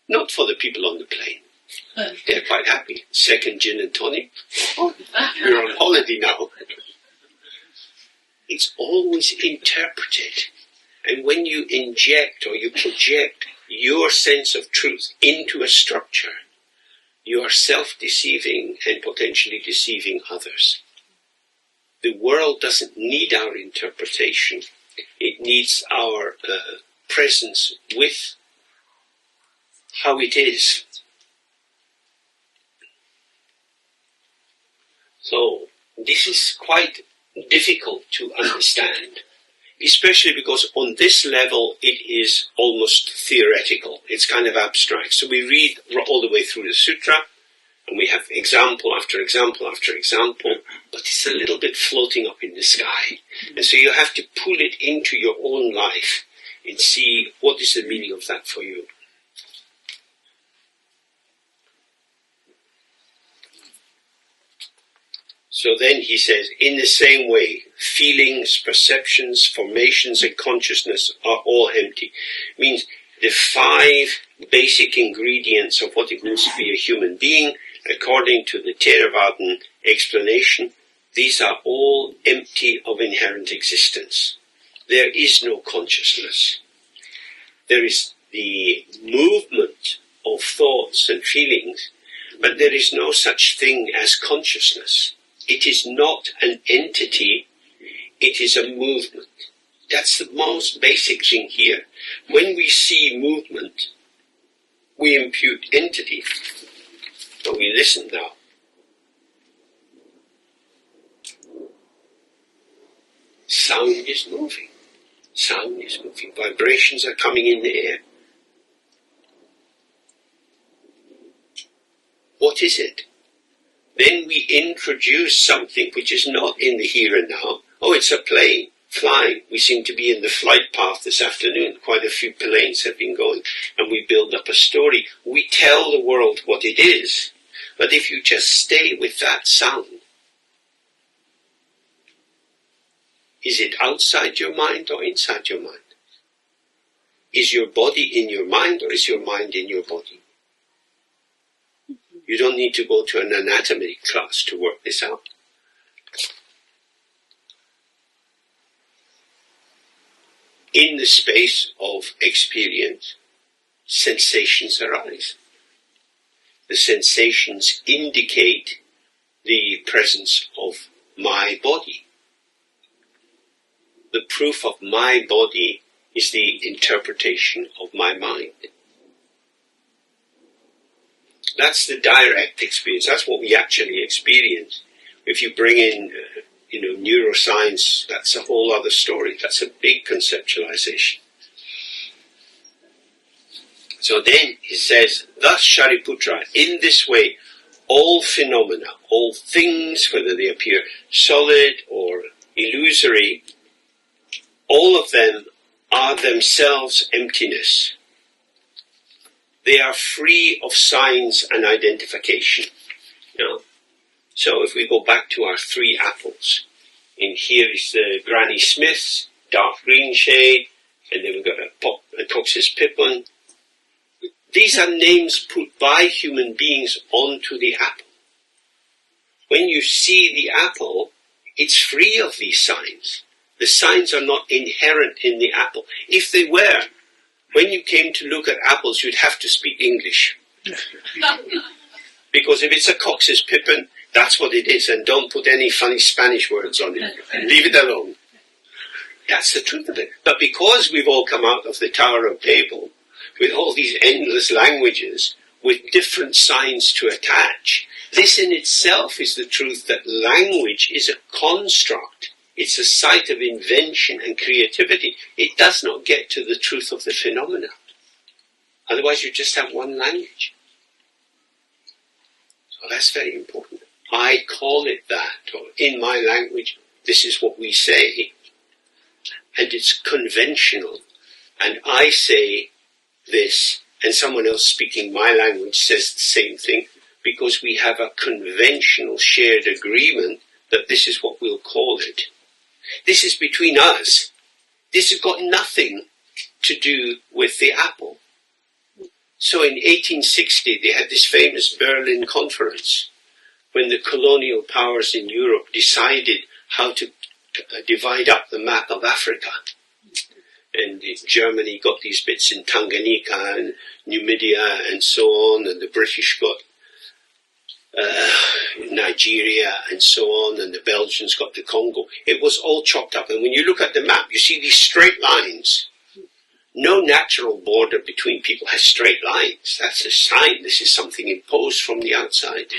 S3: Not for the people on the plane. They're quite happy. Second gin and tonic. Oh, we're on holiday now. It's always interpreted. And when you inject or you project your sense of truth into a structure, you are self-deceiving and potentially deceiving others. The world doesn't need our interpretation. It needs our presence with how it is. So this is quite difficult to understand, especially because on this level it is almost theoretical. It's kind of abstract. So we read all the way through the sutra, and we have example after example after example, but it's a little bit floating up in the sky. And so you have to pull it into your own life and see what is the meaning of that for you. So then he says, in the same way, feelings, perceptions, formations, and consciousness are all empty. Means the 5 basic ingredients of what it means to be a human being, according to the Theravadan explanation, these are all empty of inherent existence. There is no consciousness. There is the movement of thoughts and feelings, but there is no such thing as consciousness. It is not an entity, it is a movement. That's the most basic thing here. When we see movement, we impute entity. But we listen now. Sound is moving. Sound is moving. Vibrations are coming in the air. What is it? Then we introduce something which is not in the here and now. Oh, it's a plane flying. We seem to be in the flight path this afternoon. Quite a few planes have been going. And we build up a story. We tell the world what it is. But if you just stay with that sound, is it outside your mind or inside your mind? Is your body in your mind or is your mind in your body? You don't need to go to an anatomy class to work this out. In the space of experience, sensations arise. The sensations indicate the presence of my body. The proof of my body is the interpretation of my mind. That's the direct experience. That's what we actually experience. If you bring in, neuroscience, that's a whole other story. That's a big conceptualization. So then he says, thus Shariputra, in this way, all phenomena, all things, whether they appear solid or illusory, all of them are themselves emptiness. They are free of signs and identification. So if we go back to our 3 apples, in here is the Granny Smith's, dark green shade, and then we've got a Cox's Pippin. These are names put by human beings onto the apple. When you see the apple, it's free of these signs. The signs are not inherent in the apple. If they were, when you came to look at apples, you'd have to speak English. Because if it's a Cox's Pippin, that's what it is, and don't put any funny Spanish words on it. Leave it alone. That's the truth of it. But because we've all come out of the Tower of Babel, with all these endless languages, with different signs to attach, this in itself is the truth that language is a construct. It's a site of invention and creativity. It does not get to the truth of the phenomena. Otherwise you just have one language. So that's very important. I call it that, or in my language, this is what we say. And it's conventional. And I say this, and someone else speaking my language says the same thing, because we have a conventional shared agreement that this is what we'll call it. This is between us. This has got nothing to do with the apple. So in 1860 they had this famous Berlin conference when the colonial powers in Europe decided how to divide up the map of Africa. And Germany got these bits in Tanganyika and Numidia and so on, and the British got Nigeria and so on, and the Belgians got the Congo. It was all chopped up, and when you look at the map, you see these straight lines. No natural border between people has straight lines. That's a sign this is something imposed from the outside.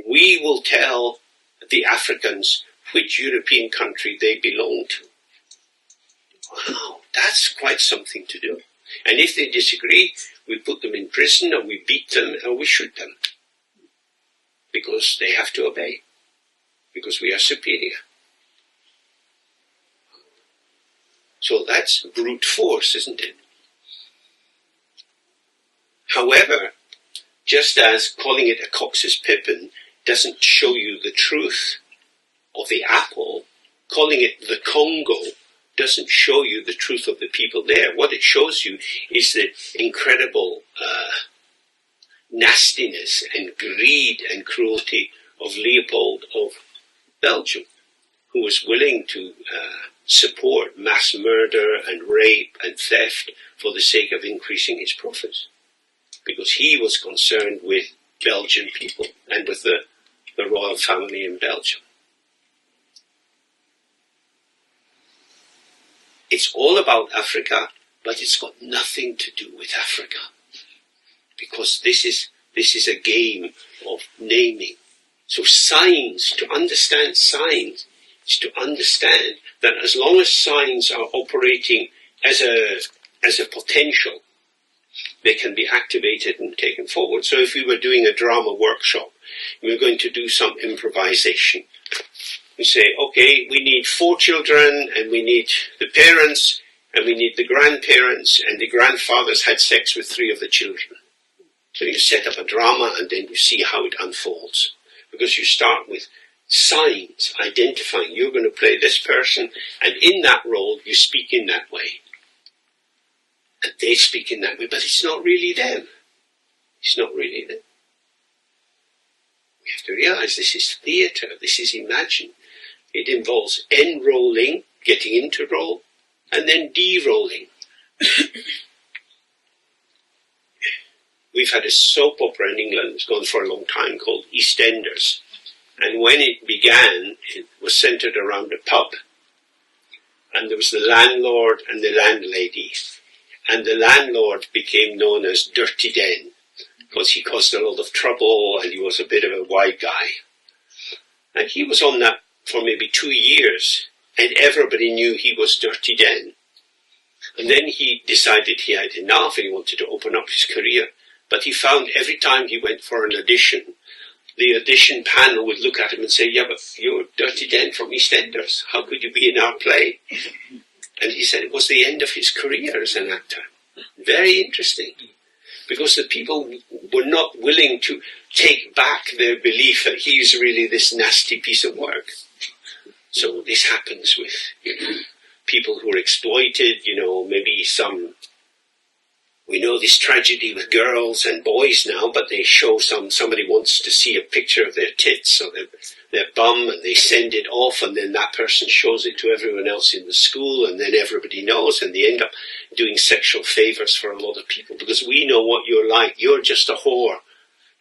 S3: We will tell the Africans which European country they belong to. Wow, that's quite something to do. And if they disagree, we put them in prison, or we beat them, or we shoot them. Because they have to obey. Because we are superior. So that's brute force, isn't it? However, just as calling it a Cox's Pippin doesn't show you the truth of the apple. Calling it the Congo doesn't show you the truth of the people there. What it shows you is the incredible nastiness and greed and cruelty of Leopold of Belgium, who was willing to support mass murder and rape and theft for the sake of increasing his profits, because he was concerned with Belgian people and with the royal family in Belgium. It's all about Africa, but it's got nothing to do with Africa, because this is a game of naming. So signs, to understand signs, is to understand that as long as signs are operating as a potential, they can be activated and taken forward. So if we were doing a drama workshop, we were going to do some improvisation. We say, okay, we need 4 children, and we need the parents, and we need the grandparents, and the grandfathers had sex with 3 of the children. So you set up a drama, and then you see how it unfolds. Because you start with signs, identifying, you're going to play this person, and in that role, you speak in that way. And they speak in that way, but it's not really them. It's not really them. We have to realize this is theatre, this is imagined. It involves enrolling, getting into role, and then de-rolling. We've had a soap opera in England, it's gone for a long time, called EastEnders. And when it began, it was centred around a pub. And there was the landlord and the landlady. And the landlord became known as Dirty Den, because he caused a lot of trouble and he was a bit of a wide guy. And he was on that for maybe 2 years, and everybody knew he was Dirty Den. And then he decided he had enough and he wanted to open up his career. But he found every time he went for an audition, the audition panel would look at him and say, yeah, but you're Dirty Den from EastEnders. How could you be in our play? And he said it was the end of his career as an actor. Very interesting. Because the people were not willing to take back their belief that he's really this nasty piece of work. So this happens with people who are exploited, maybe some. We know this tragedy with girls and boys now, but they show somebody wants to see a picture of their tits or their bum, and they send it off, and then that person shows it to everyone else in the school, and then everybody knows, and they end up doing sexual favors for a lot of people, because we know what you're like. You're just a whore.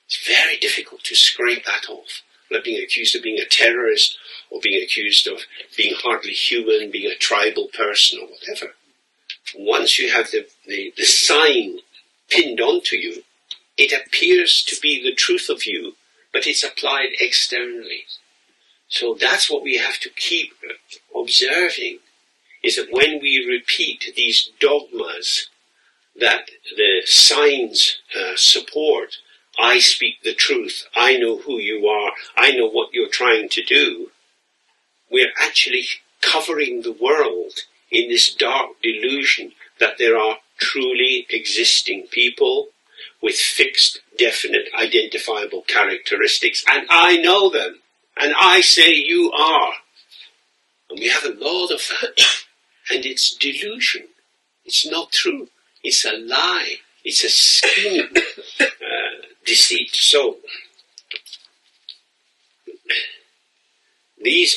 S3: It's very difficult to scrape that off. Like being accused of being a terrorist, or being accused of being hardly human, being a tribal person, or whatever. Once you have the sign pinned onto you, it appears to be the truth of you, but it's applied externally. So that's what we have to keep observing, is that when we repeat these dogmas that the signs support, I speak the truth, I know who you are, I know what you're trying to do, we're actually covering the world in this dark delusion that there are truly existing people with fixed, definite, identifiable characteristics, and I know them, and I say you are. And we have a lot of that, and it's delusion. It's not true. It's a lie. It's a scheme, deceit. So,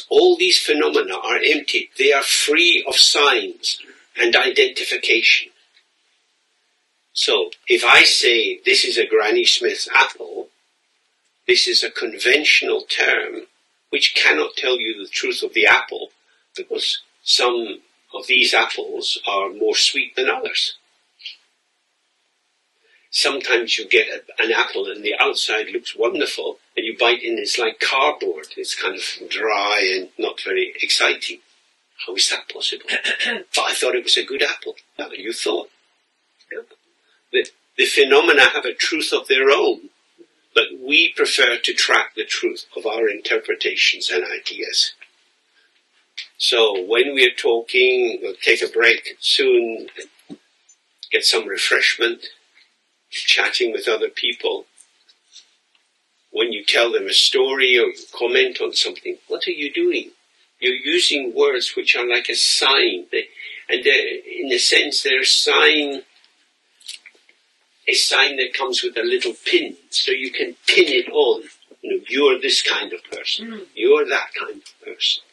S3: all these phenomena are empty. They are free of signs and identification. So, if I say this is a Granny Smith's apple, this is a conventional term which cannot tell you the truth of the apple, because some of these apples are more sweet than others. Sometimes you get an apple and the outside looks wonderful, and you bite in, it's like cardboard. It's kind of dry and not very exciting. How is that possible? But I thought it was a good apple. How you thought? Yeah. The phenomena have a truth of their own, but we prefer to track the truth of our interpretations and ideas. So when we're talking, we'll take a break soon, get some refreshment, chatting with other people. when you tell them a story or you comment on something, what are you doing? You're using words which are like a sign. In a sense, they're a sign that comes with a little pin, so you can pin it on. You're this kind of person. You're that kind of person.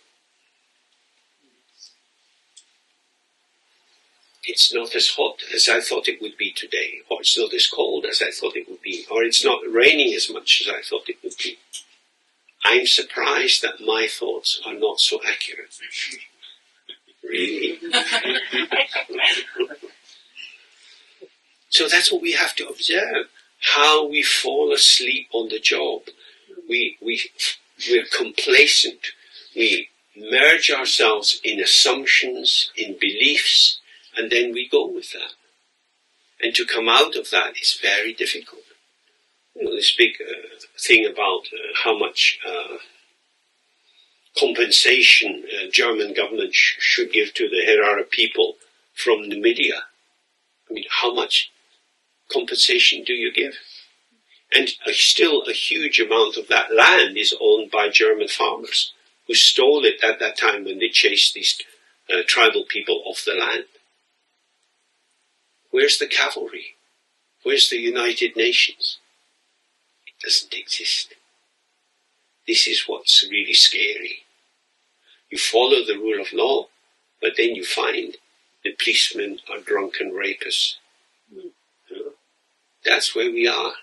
S3: It's not as hot as I thought it would be today, or it's not as cold as I thought it would be, or it's not raining as much as I thought it would be. I'm surprised that my thoughts are not so accurate. Really? So that's what we have to observe, how we fall asleep on the job. We're complacent. We merge ourselves in assumptions, in beliefs, and then we go with that. And to come out of that is very difficult. This big thing about how much compensation German government should give to the Herara people from Namibia. I mean, how much compensation do you give? And still a huge amount of that land is owned by German farmers who stole it at that time when they chased these tribal people off the land. Where's the cavalry? Where's the United Nations? It doesn't exist. This is what's really scary. You follow the rule of law, but then you find the policemen are drunken rapists. That's where we are.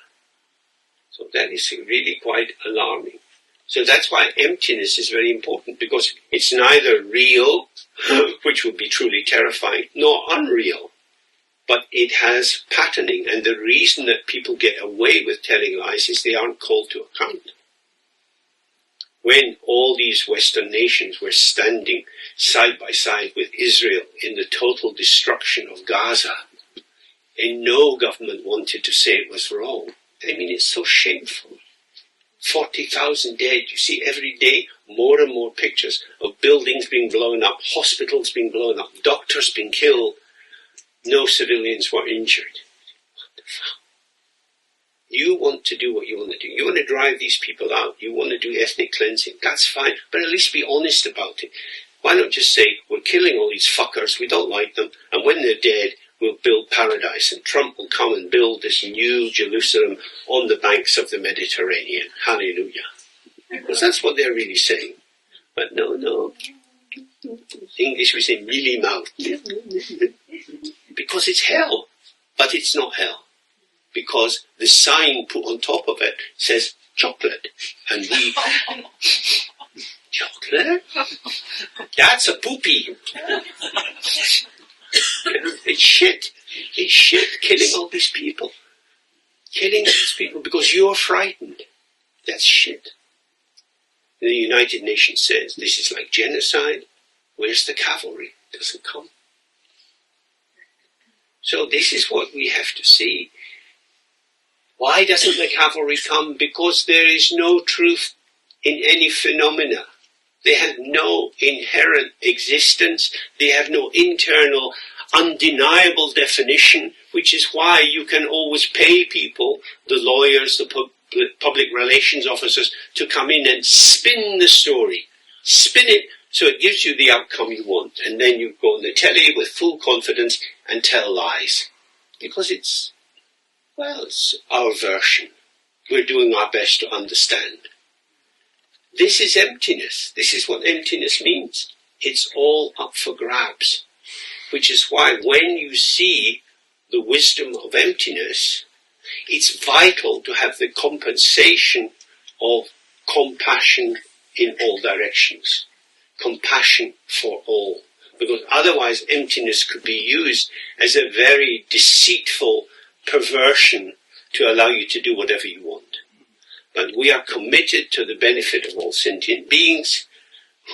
S3: So that is really quite alarming. So that's why emptiness is very important, because it's neither real, which would be truly terrifying, nor unreal. But it has patterning, and the reason that people get away with telling lies is they aren't called to account. When all these Western nations were standing side by side with Israel in the total destruction of Gaza, and no government wanted to say it was wrong. I mean, it's so shameful. 40,000 dead. You see every day more and more pictures of buildings being blown up, hospitals being blown up, doctors being killed. No civilians were injured. What the fuck? You want to do what you want to do. You want to drive these people out. You want to do ethnic cleansing. That's fine. But at least be honest about it. Why not just say, we're killing all these fuckers, we don't like them, and when they're dead, we'll build paradise, and Trump will come and build this new Jerusalem on the banks of the Mediterranean. Hallelujah. Because that's what they're really saying. But no. In English we say mealy mouth. Because it's hell. But it's not hell. Because the sign put on top of it says chocolate. And we... Chocolate? That's a poopy. It's shit. It's shit killing all these people. Killing these people because you're frightened. That's shit. The United Nations says this is like genocide. Where's the cavalry? It doesn't come. So this is what we have to see. Why doesn't the cavalry come? Because there is no truth in any phenomena. They have no inherent existence. They have no internal, undeniable definition, which is why you can always pay people, the lawyers, the public relations officers, to come in and spin the story. Spin it so it gives you the outcome you want. And then you go on the telly with full confidence and tell lies. Because it's our version. We're doing our best to understand. This is emptiness. This is what emptiness means. It's all up for grabs. Which is why when you see the wisdom of emptiness, it's vital to have the compensation of compassion in all directions. Compassion for all. Because otherwise emptiness could be used as a very deceitful perversion to allow you to do whatever you want. But we are committed to the benefit of all sentient beings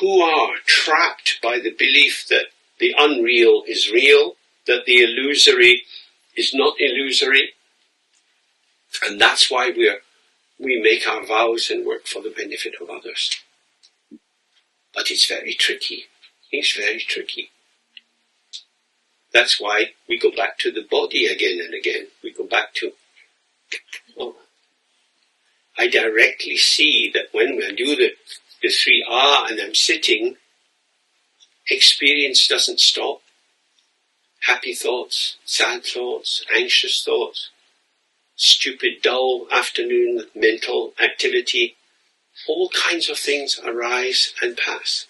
S3: who are trapped by the belief that the unreal is real, that the illusory is not illusory. And that's why we make our vows and work for the benefit of others. But it's very tricky. It's very tricky. That's why we go back to the body again and again. We go back to... I directly see that when I do the 3R and I'm sitting, experience doesn't stop. Happy thoughts, sad thoughts, anxious thoughts, stupid, dull afternoon mental activity, all kinds of things arise and pass.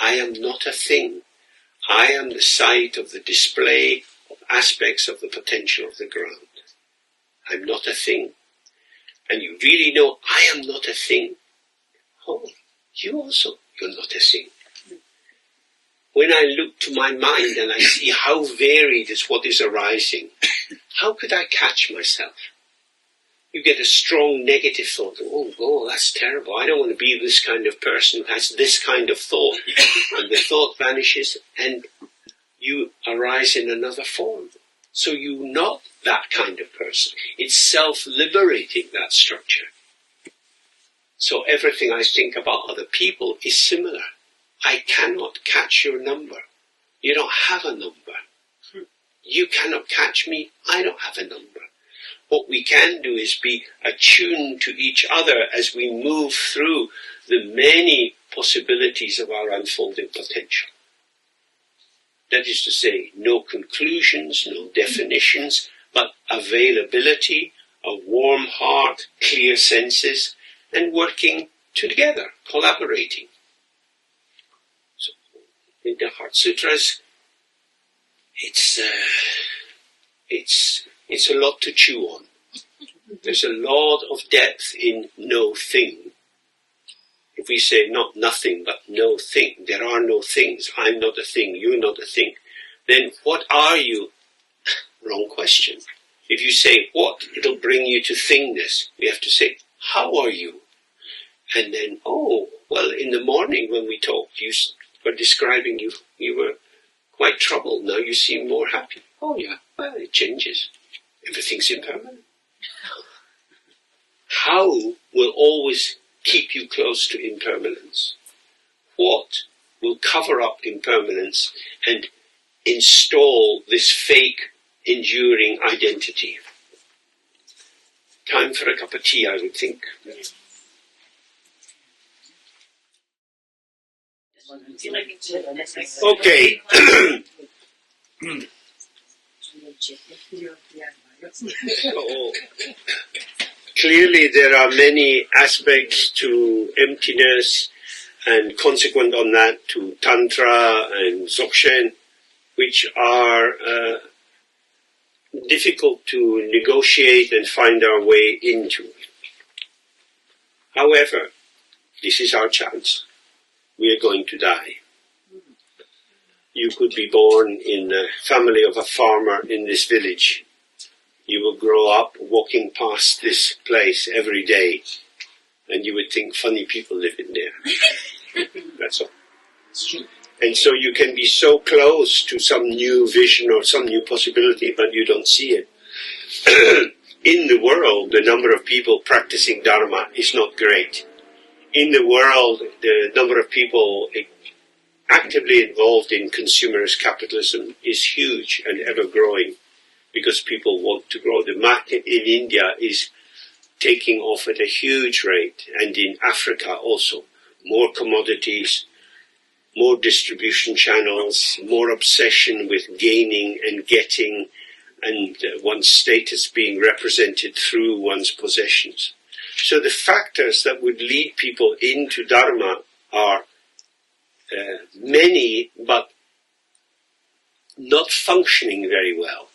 S3: I am not a thing. I am the site of the display of aspects of the potential of the ground. I'm not a thing. And you really know I am not a thing. Oh, you also, you're not a thing. When I look to my mind and I see how varied is what is arising, how could I catch myself? You get a strong negative thought. Oh, that's terrible. I don't want to be this kind of person who has this kind of thought. And the thought vanishes and you arise in another form. So you're not that kind of person. It's self-liberating, that structure. So everything I think about other people is similar. I cannot catch your number. You don't have a number. You cannot catch me. I don't have a number. What we can do is be attuned to each other as we move through the many possibilities of our unfolding potential. That is to say, no conclusions, no definitions, but availability, a warm heart, clear senses, and working together, collaborating. So, in the Heart Sutras, it's a lot to chew on. There's a lot of depth in no thing. If we say not nothing, but no thing, there are no things, I'm not a thing, you're not a thing, then what are you? Wrong question. If you say what, it'll bring you to thingness. We have to say, how are you? And then, in the morning when we talked, you were describing you were quite troubled. Now you seem more happy. Oh yeah, well, it changes. Everything's impermanent. How will always keep you close to impermanence? What will cover up impermanence and install this fake, enduring identity? Time for a cup of tea, I would think. Okay. Clearly there are many aspects to emptiness and consequent on that to Tantra and Dzogchen which are difficult to negotiate and find our way into. However, this is our chance. We are going to die. You could be born in a family of a farmer in this village. You will grow up walking past this place every day, and you would think funny people live in there. That's all. And so you can be so close to some new vision or some new possibility, but you don't see it. In the world, the number of people practicing Dharma is not great. In the world, the number of people actively involved in consumerist capitalism is huge and ever growing because people want to grow. The market in India is taking off at a huge rate, and in Africa also. More commodities, more distribution channels, more obsession with gaining and getting, and one's status being represented through one's possessions. So the factors that would lead people into Dharma are many, but not functioning very well.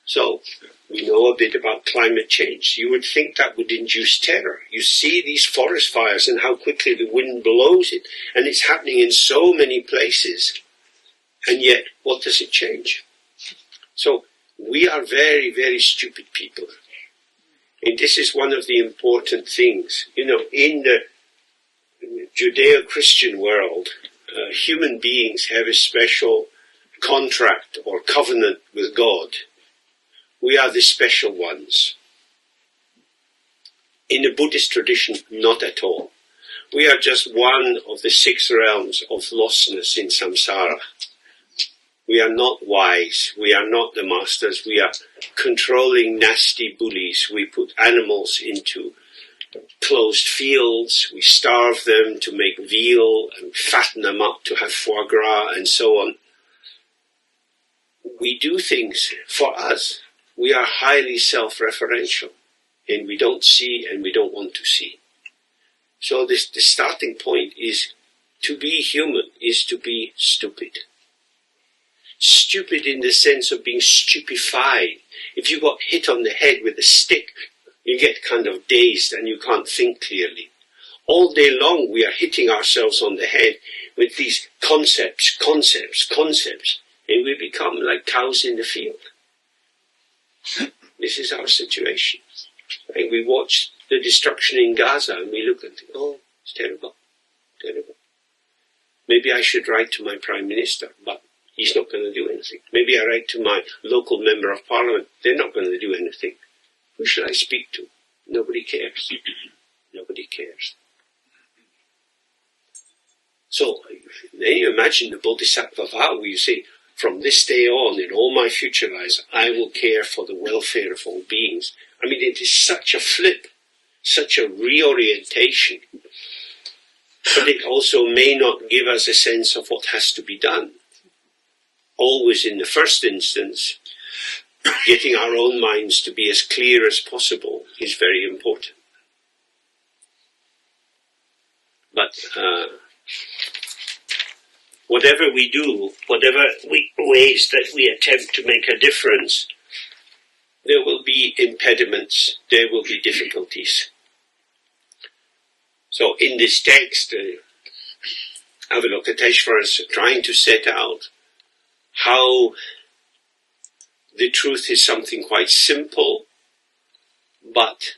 S3: So we know a bit about climate change. You would think that would induce terror. You see these forest fires and how quickly the wind blows it, and it's happening in so many places. And yet, what does it change? So we are very, very stupid people. And this is one of the important things. You know, in the Judeo-Christian world, human beings have a special contract or covenant with God. We are the special ones. In the Buddhist tradition, not at all. We are just one of the 6 realms of lostness in samsara. We are not wise. We are not the masters. We are controlling nasty bullies. We put animals into closed fields. We starve them to make veal and fatten them up to have foie gras and so on. We do things for us. We are highly self-referential, and we don't see and we don't want to see. So the starting point is, to be human is to be stupid. Stupid in the sense of being stupefied. If you got hit on the head with a stick, you get kind of dazed and you can't think clearly. All day long we are hitting ourselves on the head with these concepts, and we become like cows in the field. This is our situation. And we watch the destruction in Gaza and we look and think, oh, it's terrible, terrible. Maybe I should write to my Prime Minister, but he's not going to do anything. Maybe I write to my local Member of Parliament, they're not going to do anything. Who should I speak to? Nobody cares. Nobody cares. So, then you imagine the Bodhisattva vow where you say, from this day on, in all my future lives, I will care for the welfare of all beings. I mean, it is such a flip, such a reorientation. But it also may not give us a sense of what has to be done. Always in the first instance, getting our own minds to be as clear as possible is very important. But whatever we do, whatever ways that we attempt to make a difference, there will be impediments, there will be difficulties. So in this text, Avalokiteshvara is trying to set out how the truth is something quite simple, but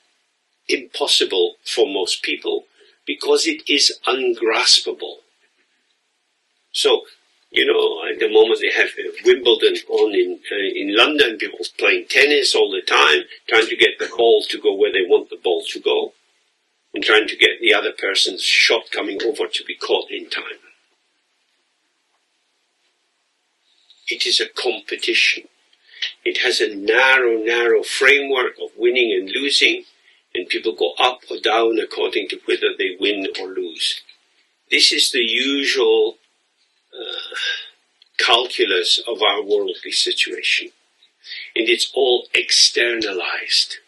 S3: impossible for most people, because it is ungraspable. So, you know, at the moment they have Wimbledon on in London, people playing tennis all the time, trying to get the ball to go where they want the ball to go, and trying to get the other person's shot coming over to be caught in time. It is a competition. It has a narrow framework of winning and losing, and people go up or down according to whether they win or lose. This is the usual calculus of our worldly situation. And it's all externalized.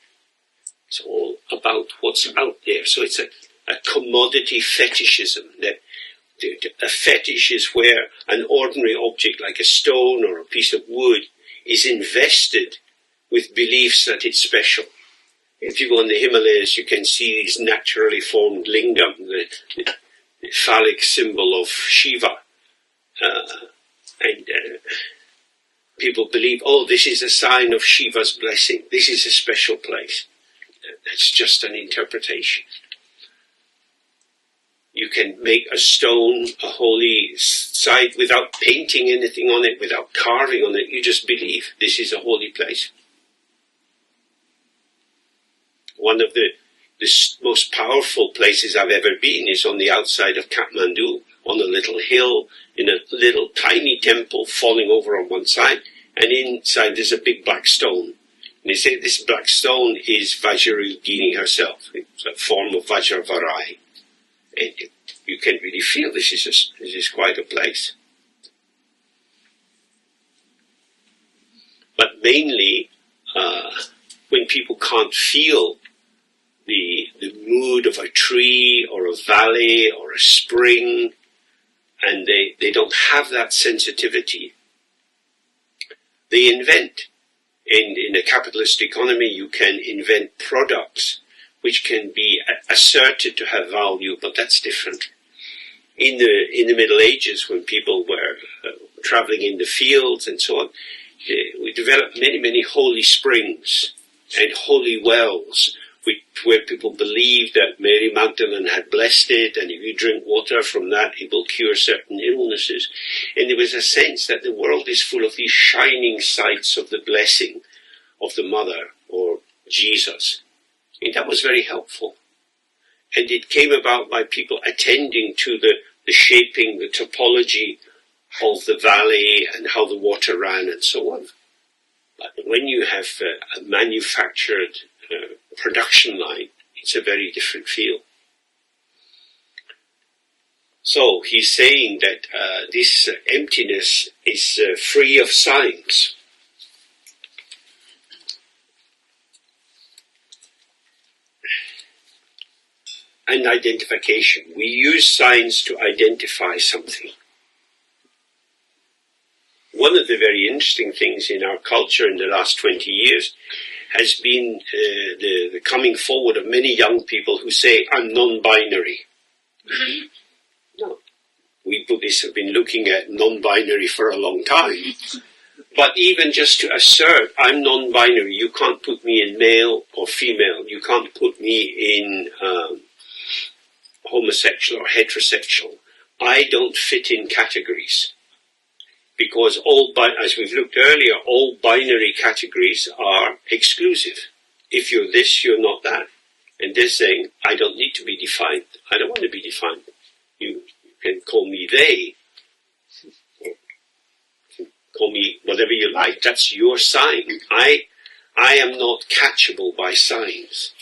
S3: It's all about what's out there. So it's a commodity fetishism. That a fetish is where an ordinary object like a stone or a piece of wood is invested with beliefs that it's special. If you go in the Himalayas, you can see these naturally formed lingam, the phallic symbol of Shiva. And people believe, oh, this is a sign of Shiva's blessing. This is a special place. That's just an interpretation. You can make a stone a holy site without painting anything on it, without carving on it. You just believe this is a holy place. One of the most powerful places I've ever been is on the outside of Kathmandu, on a little hill, in a little tiny temple falling over on one side, and inside there's a big black stone. And they say this black stone is Vajrayogini herself. It's a form of Vajravarai. And you can really feel this is quite a place. But mainly, when people can't feel the mood of a tree or a valley or a spring, and they don't have that sensitivity, they invent. And in a capitalist economy, you can invent products which can be asserted to have value, but that's different. In the Middle Ages, when people were traveling in the fields and so on, we developed many holy springs and holy wells, where people believed that Mary Magdalene had blessed it, and if you drink water from that, it will cure certain illnesses. And there was a sense that the world is full of these shining sites of the blessing of the Mother or Jesus. And that was very helpful. And it came about by people attending to the shaping, the topology, of the valley and how the water ran and so on. But when you have a manufactured production line, it's a very different feel. So he's saying that this emptiness is free of signs. And identification. We use signs to identify something. One of the very interesting things in our culture in the last 20 years has been the coming forward of many young people who say, I'm non-binary. No. We Buddhists have been looking at non-binary for a long time. But even just to assert, I'm non-binary, you can't put me in male or female, you can't put me in homosexual or heterosexual. I don't fit in categories. Because as we've looked earlier, all binary categories are exclusive. If you're this, you're not that. And they're saying, I don't need to be defined. I don't want to be defined. You can call me they. Call me whatever you like. That's your sign. I am not catchable by signs.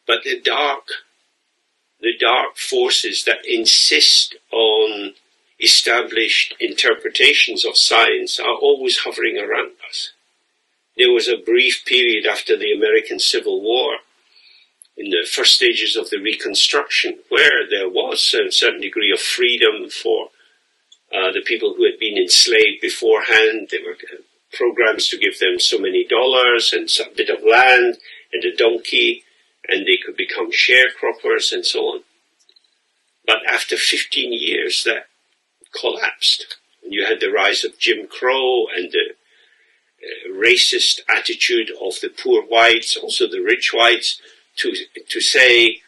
S3: But the dark forces that insist on established interpretations of science are always hovering around us. There was a brief period after the American Civil War, in the first stages of the Reconstruction, where there was a certain degree of freedom for the people who had been enslaved beforehand. There were programs to give them so many dollars and some bit of land and a donkey, and they could become sharecroppers and so on. But after 15 years, that collapsed. And you had the rise of Jim Crow and the racist attitude of the poor whites, also the rich whites, to say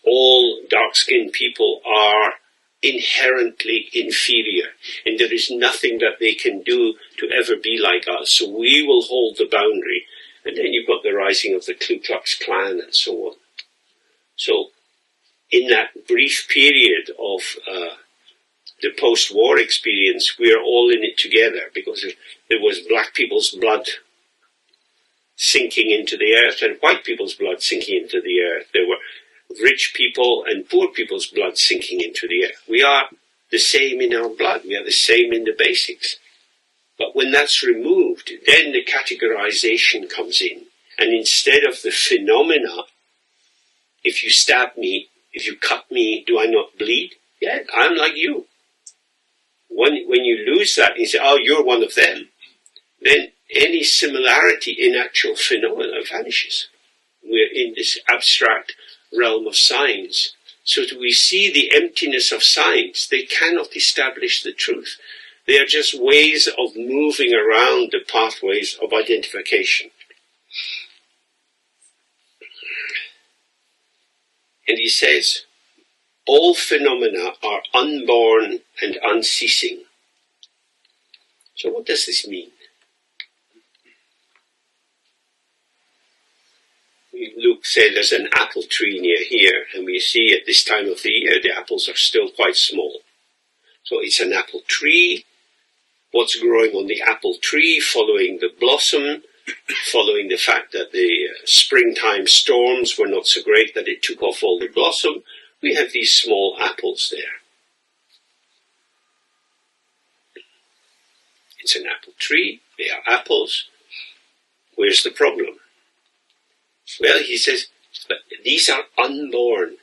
S3: all dark-skinned people are inherently inferior, and there is nothing that they can do to ever be like us, so we will hold the boundary. And then you've got the rising of the Ku Klux Klan and so on. So in that brief period of the post-war experience, we are all in it together, because there was black people's blood sinking into the earth and white people's blood sinking into the earth. There were rich people and poor people's blood sinking into the earth. We are the same in our blood. We are the same in the basics. But when that's removed, then the categorization comes in. And instead of the phenomena, if you stab me, if you cut me, do I not bleed? Yeah, I'm like you. When you lose that, you say, oh, you're one of them, then any similarity in actual phenomena vanishes. We're in this abstract realm of science. So we see the emptiness of science. They cannot establish the truth. They are just ways of moving around the pathways of identification. And he says, all phenomena are unborn and unceasing. So what does this mean? Luke said there's an apple tree near here, and we see at this time of the year the apples are still quite small. So it's an apple tree. What's growing on the apple tree, following the blossom, following the fact that the springtime storms were not so great that it took off all the blossom, we have these small apples there. It's an apple tree, they are apples. Where's the problem? Well, he says, but these are unborn.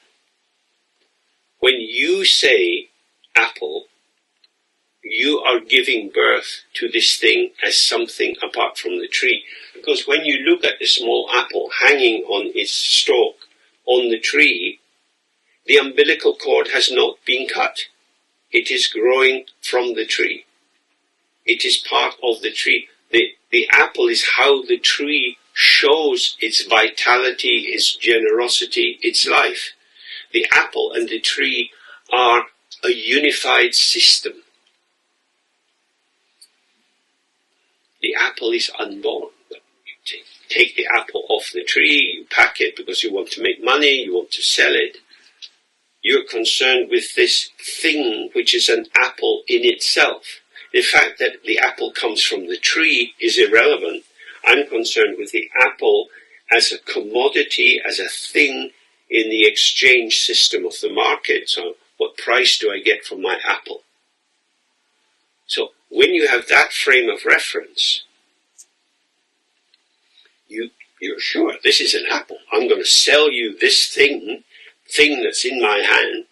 S3: When you say apple, you are giving birth to this thing as something apart from the tree. Because when you look at the small apple hanging on its stalk on the tree, the umbilical cord has not been cut. It is growing from the tree. It is part of the tree. The apple is how the tree shows its vitality, its generosity, its life. The apple and the tree are a unified system. The apple is unborn. take the apple off the tree, you pack it because you want to make money, you want to sell it. You're concerned with this thing which is an apple in itself. The fact that the apple comes from the tree is irrelevant. I'm concerned with the apple as a commodity, as a thing in the exchange system of the market. So what price do I get for my apple? So when you have that frame of reference, you're sure this is an apple. I'm going to sell you this thing that's in my hand,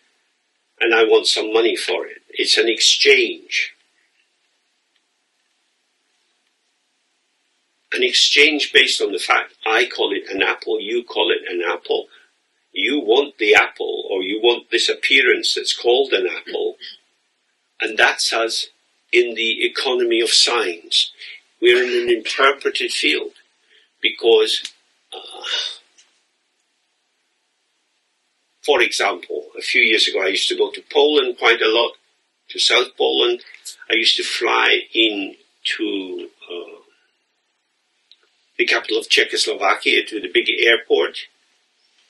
S3: and I want some money for it. It's an exchange. An exchange based on the fact I call it an apple, you call it an apple. You want the apple, or you want this appearance that's called an apple, and that's us in the economy of signs. We're in an interpreted field, because for example, a few years ago I used to go to Poland quite a lot, to South Poland. I used to fly into the capital of Czechoslovakia, to the big airport,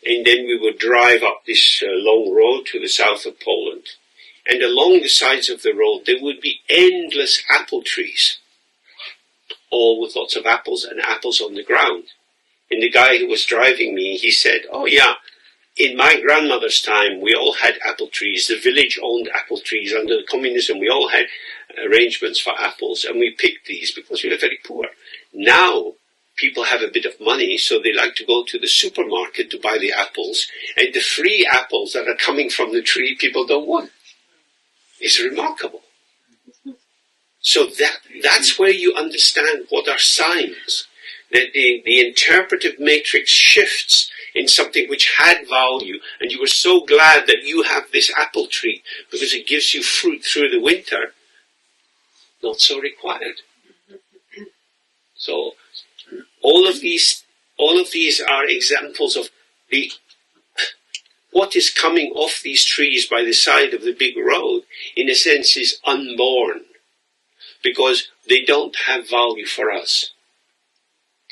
S3: and then we would drive up this long road to the south of Poland. And along the sides of the road there would be endless apple trees, all with lots of apples and apples on the ground. And the guy who was driving me, he said, "Oh yeah, in my grandmother's time we all had apple trees. The village owned apple trees under communism. We all had arrangements for apples, and we picked these because we were very poor. Now people have a bit of money, so they like to go to the supermarket to buy the apples, and the free apples that are coming from the tree people don't want." It's remarkable. So that's where you understand what are signs. That the interpretive matrix shifts in something which had value, and you were so glad that you have this apple tree because it gives you fruit through the winter. Not so required. So all of these are examples of what is coming off these trees by the side of the big road, in a sense, is unborn, because they don't have value for us.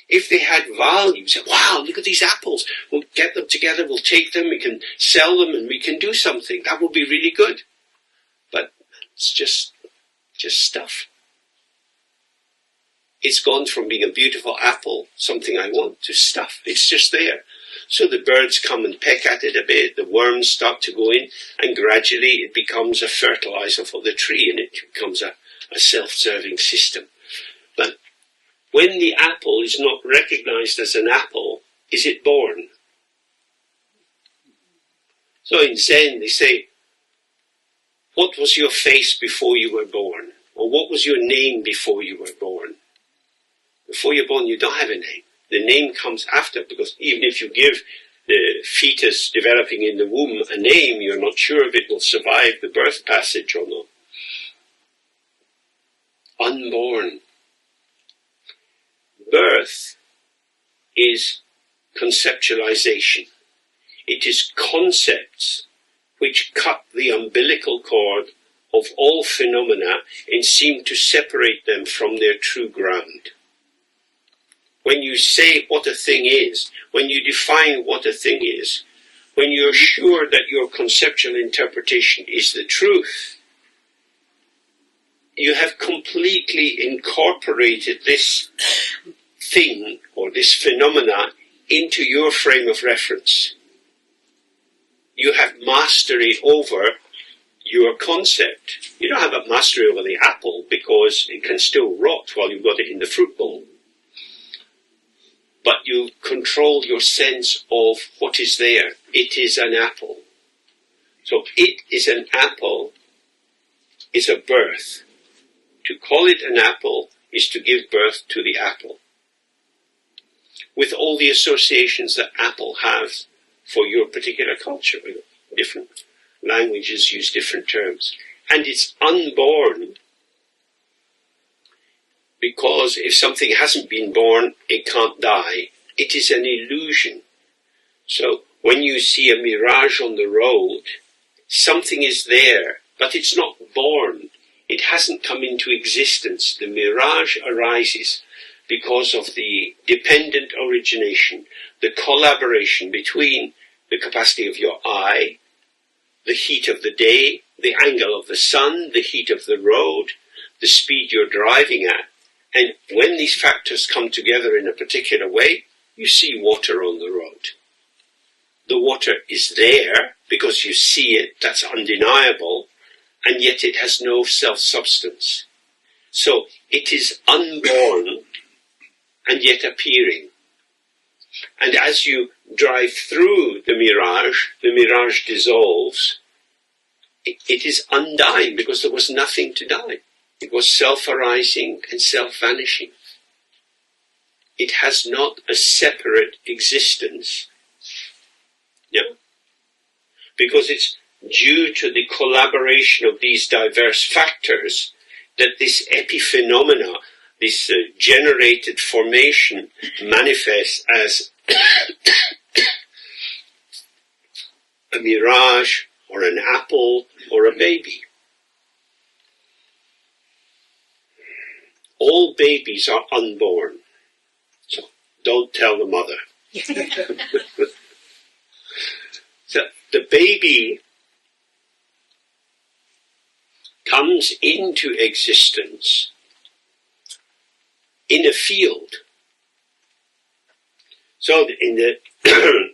S3: If they had value, say, "Wow, look at these apples. We'll get them together, we'll take them, we can sell them, and we can do something. That would be really good." But it's just stuff. It's gone from being a beautiful apple, something I want, to stuff. It's just there. So the birds come and peck at it a bit, the worms start to go in, and gradually it becomes a fertilizer for the tree, and it becomes a self-serving system. But when the apple is not recognized as an apple, is it born? So in Zen they say, what was your face before you were born? Or what was your name before you were born? Before you're born, you don't have a name. The name comes after, because even if you give the fetus developing in the womb a name, you're not sure if it will survive the birth passage or not. Unborn. Birth is conceptualization. It is concepts which cut the umbilical cord of all phenomena and seem to separate them from their true ground. When you say what a thing is, when you define what a thing is, when you're sure that your conceptual interpretation is the truth, you have completely incorporated this thing or this phenomena into your frame of reference. You have mastery over your concept. You don't have a mastery over the apple because it can still rot while you've got it in the fruit bowl. But you control your sense of what is there. It is an apple. So it is an apple is a birth. To call it an apple is to give birth to the apple, with all the associations that apple has for your particular culture. Different languages use different terms. And it's unborn, because if something hasn't been born, it can't die. It is an illusion. So when you see a mirage on the road, something is there, but it's not born. It hasn't come into existence. The mirage arises because of the dependent origination, the collaboration between the capacity of your eye, the heat of the day, the angle of the sun, the heat of the road, the speed you're driving at. And when these factors come together in a particular way, you see water on the road. The water is there because you see it, that's undeniable, and yet it has no self-substance. So it is unborn and yet appearing. And as you drive through the mirage dissolves. It is undying because there was nothing to die. It was self-arising and self-vanishing. It has not a separate existence. Yeah? Because it's due to the collaboration of these diverse factors that this epiphenomena, this generated formation, manifests as a mirage or an apple or a baby. All babies are unborn, so don't tell the mother. So the baby comes into existence in a field. So in the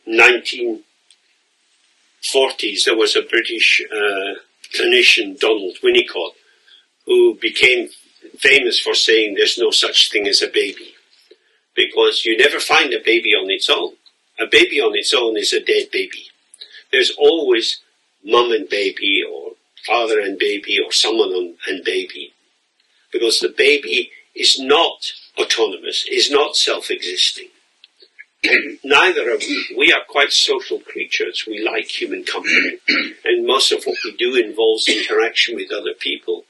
S3: 1940s, there was a British clinician, Donald Winnicott, who became famous for saying there's no such thing as a baby, because you never find a baby on its own. A baby on its own is a dead baby. There's always mum and baby, or father and baby, or someone and baby, because the baby is not autonomous, is not self-existing. Neither are we. We are quite social creatures. We like human company, and most of what we do involves interaction with other people.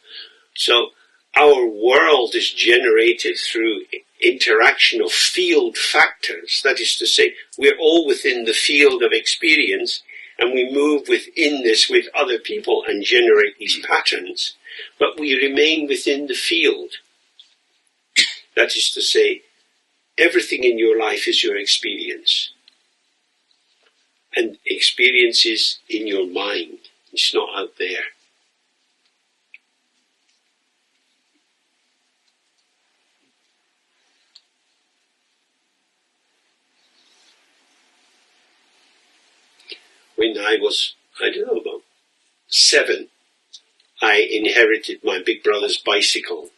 S3: So our world is generated through interaction of field factors. That is to say, we're all within the field of experience, and we move within this with other people and generate these patterns, but we remain within the field. That is to say, everything in your life is your experience. And experience is in your mind. It's not out there. When I was, about 7, I inherited my big brother's bicycle.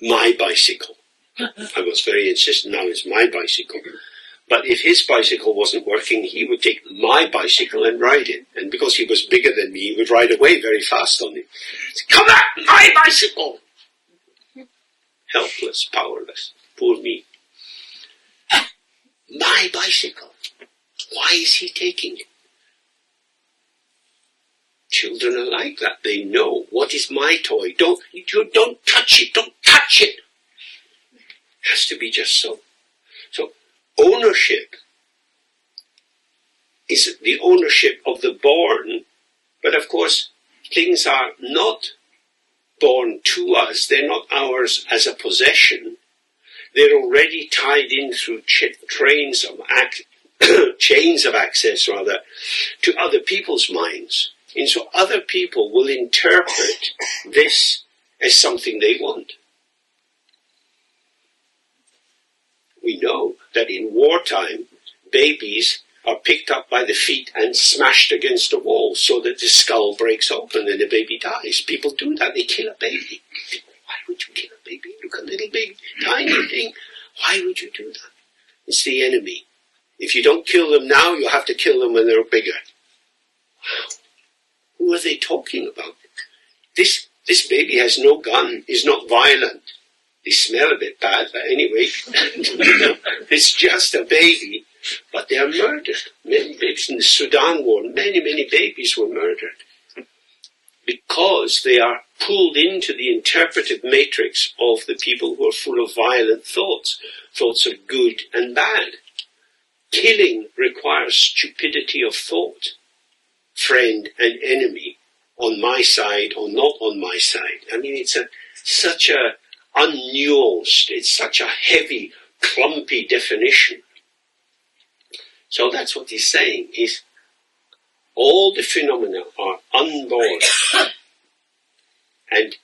S3: My bicycle. I was very insistent, now it's my bicycle. But if his bicycle wasn't working, he would take my bicycle and ride it. And because he was bigger than me, he would ride away very fast on it. Come back, my bicycle! Helpless, powerless. Poor me. My bicycle. Why is he taking it? Children are like that. They know what is my toy. Don't touch it. Don't touch it. It has to be just so. So ownership is the ownership of the born, but of course things are not born to us. They're not ours as a possession. They're already tied in through chains of access to other people's minds. And so other people will interpret this as something they want. We know that in wartime, babies are picked up by the feet and smashed against a wall so that the skull breaks open and the baby dies. People do that. They kill a baby. Why would you kill a baby? Look, a little baby, tiny thing. Why would you do that? It's the enemy. If you don't kill them now, you'll have to kill them when they're bigger. Wow. Who are they talking about? This baby has no gun, is not violent. They smell a bit bad, but anyway, it's just a baby. But they are murdered. Many babies in the Sudan war, many babies were murdered. Because they are pulled into the interpretive matrix of the people who are full of violent thoughts of good and bad. Killing requires stupidity of thought. Friend and enemy, on my side or not on my side. I mean, it's such a unnuanced. It's such a heavy, clumpy definition. So that's what he's saying, is all the phenomena are unborn and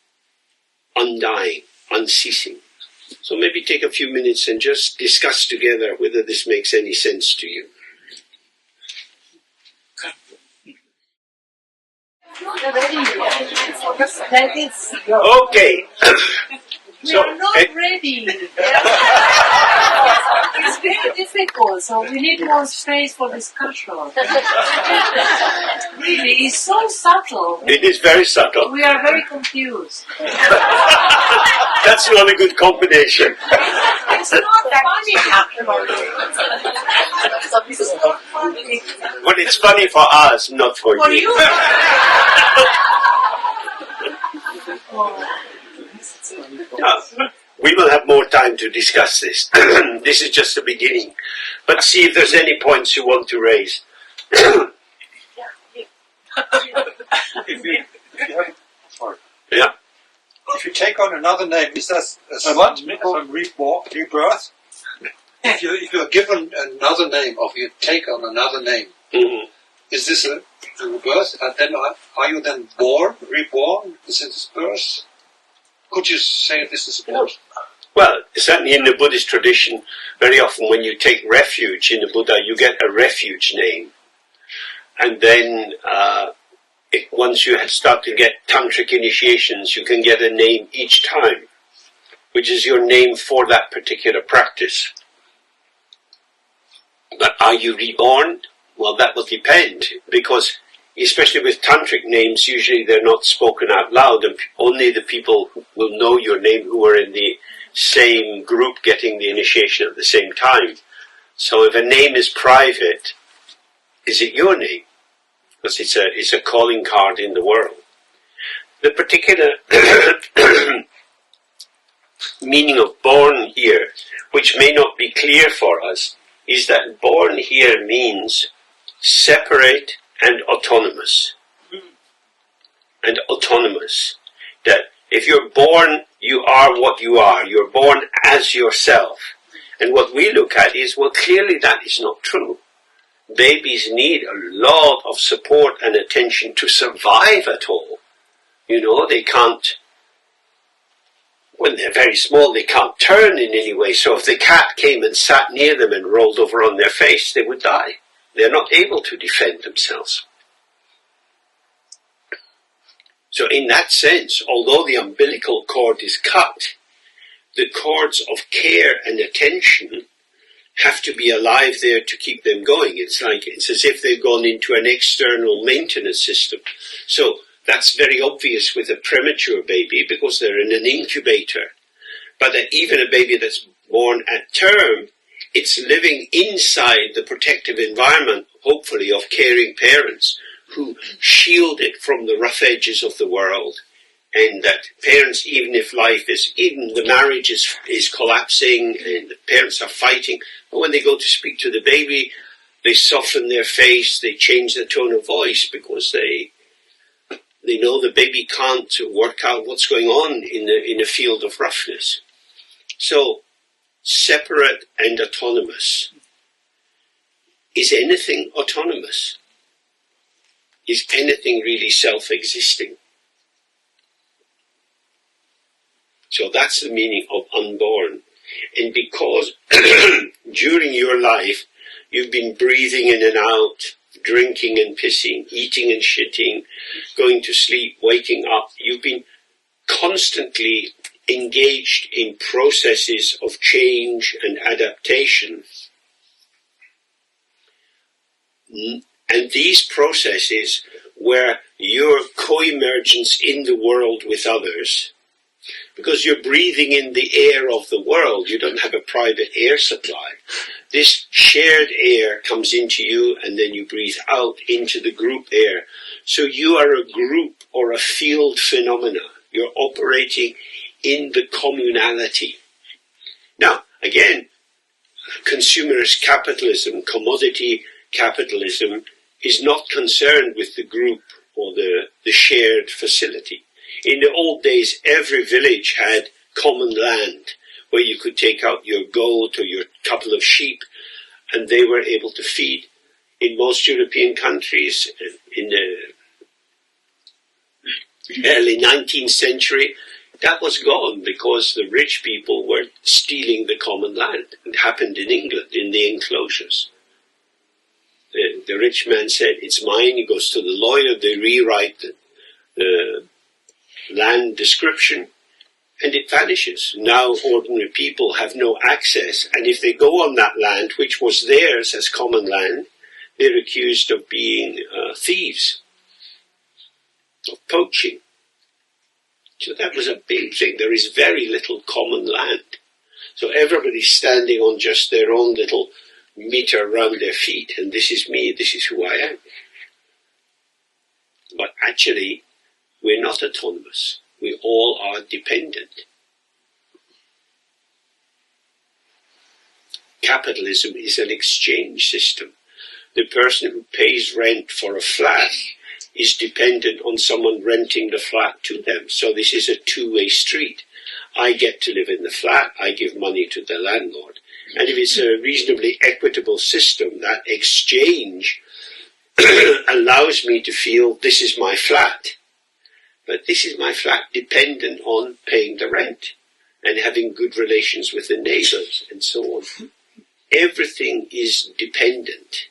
S3: undying, unceasing. So maybe take a few minutes and just discuss together whether this makes any sense to you. Okay.
S2: We are not ready. It's very difficult, so we need more space for discussion. Really, it's so subtle.
S3: It is very subtle.
S2: We are very confused.
S3: That's not a good combination.
S2: It's not funny.
S3: But it's funny for us, not for
S2: For
S3: you.
S2: you.
S3: We will have more time to discuss this. This is just the beginning. But see if there's any points you want to raise. Yeah.
S8: If you take on another name, is that a rebirth? If you're given another name, or if you take on another name, is this a rebirth? And then are you then reborn? Is this birth? Could you say this is birth?
S3: Well, certainly in the Buddhist tradition, very often when you take refuge in the Buddha, you get a refuge name. And then once you start to get tantric initiations, you can get a name each time, which is your name for that particular practice. But are you reborn? Well, that will depend, because especially with tantric names, usually they're not spoken out loud, and only the people who will know your name who are in the same group getting the initiation at the same time. So if a name is private, is it your name? Because it's a calling card in the world. The particular meaning of born here, which may not be clear for us, is that born here means separate and autonomous. And autonomous. That if you're born, you are what you are. You're born as yourself. And what we look at is, well, clearly that is not true. Babies need a lot of support and attention to survive at all. You know, they can't, when they're very small, they can't turn in any way. So if the cat came and sat near them and rolled over on their face, they would die. They're not able to defend themselves. So in that sense, although the umbilical cord is cut, the cords of care and attention have to be alive there to keep them going. It's as if they've gone into an external maintenance system. So that's very obvious with a premature baby because they're in an incubator. But even a baby that's born at term, it's living inside the protective environment, hopefully, of caring parents who shield it from the rough edges of the world. And that parents, even if even the marriage is collapsing and the parents are fighting, but when they go to speak to the baby, they soften their face, they change their tone of voice because they know the baby can't work out what's going on in a field of roughness. So, separate and autonomous. Is anything autonomous? Is anything really self-existing? So that's the meaning of unborn. And because during your life you've been breathing in and out, drinking and pissing, eating and shitting, going to sleep, waking up, you've been constantly engaged in processes of change and adaptation. And these processes were your co-emergence in the world with others. Because you're breathing in the air of the world, you don't have a private air supply. This shared air comes into you and then you breathe out into the group air. So you are a group or a field phenomena. You're operating in the communality. Now, again, consumerist capitalism, commodity capitalism, is not concerned with the group or the shared facility. In the old days, every village had common land where you could take out your goat or your couple of sheep, and they were able to feed. In most European countries in the early 19th century, that was gone because the rich people were stealing the common land. It happened in England, in the enclosures. The rich man said, it's mine. He goes to the lawyer, they rewrite the land description, and it vanishes. Now ordinary people have no access, and if they go on that land, which was theirs as common land, they're accused of being thieves, of poaching. So that was a big thing. There is very little common land. So everybody's standing on just their own little meter around their feet, and this is me, this is who I am. But actually, we're not autonomous. We all are dependent. Capitalism is an exchange system. The person who pays rent for a flat is dependent on someone renting the flat to them. So this is a two-way street. I get to live in the flat, I give money to the landlord. And if it's a reasonably equitable system, that exchange allows me to feel this is my flat. But this is my flat dependent on paying the rent and having good relations with the neighbors and so on. Everything is dependent.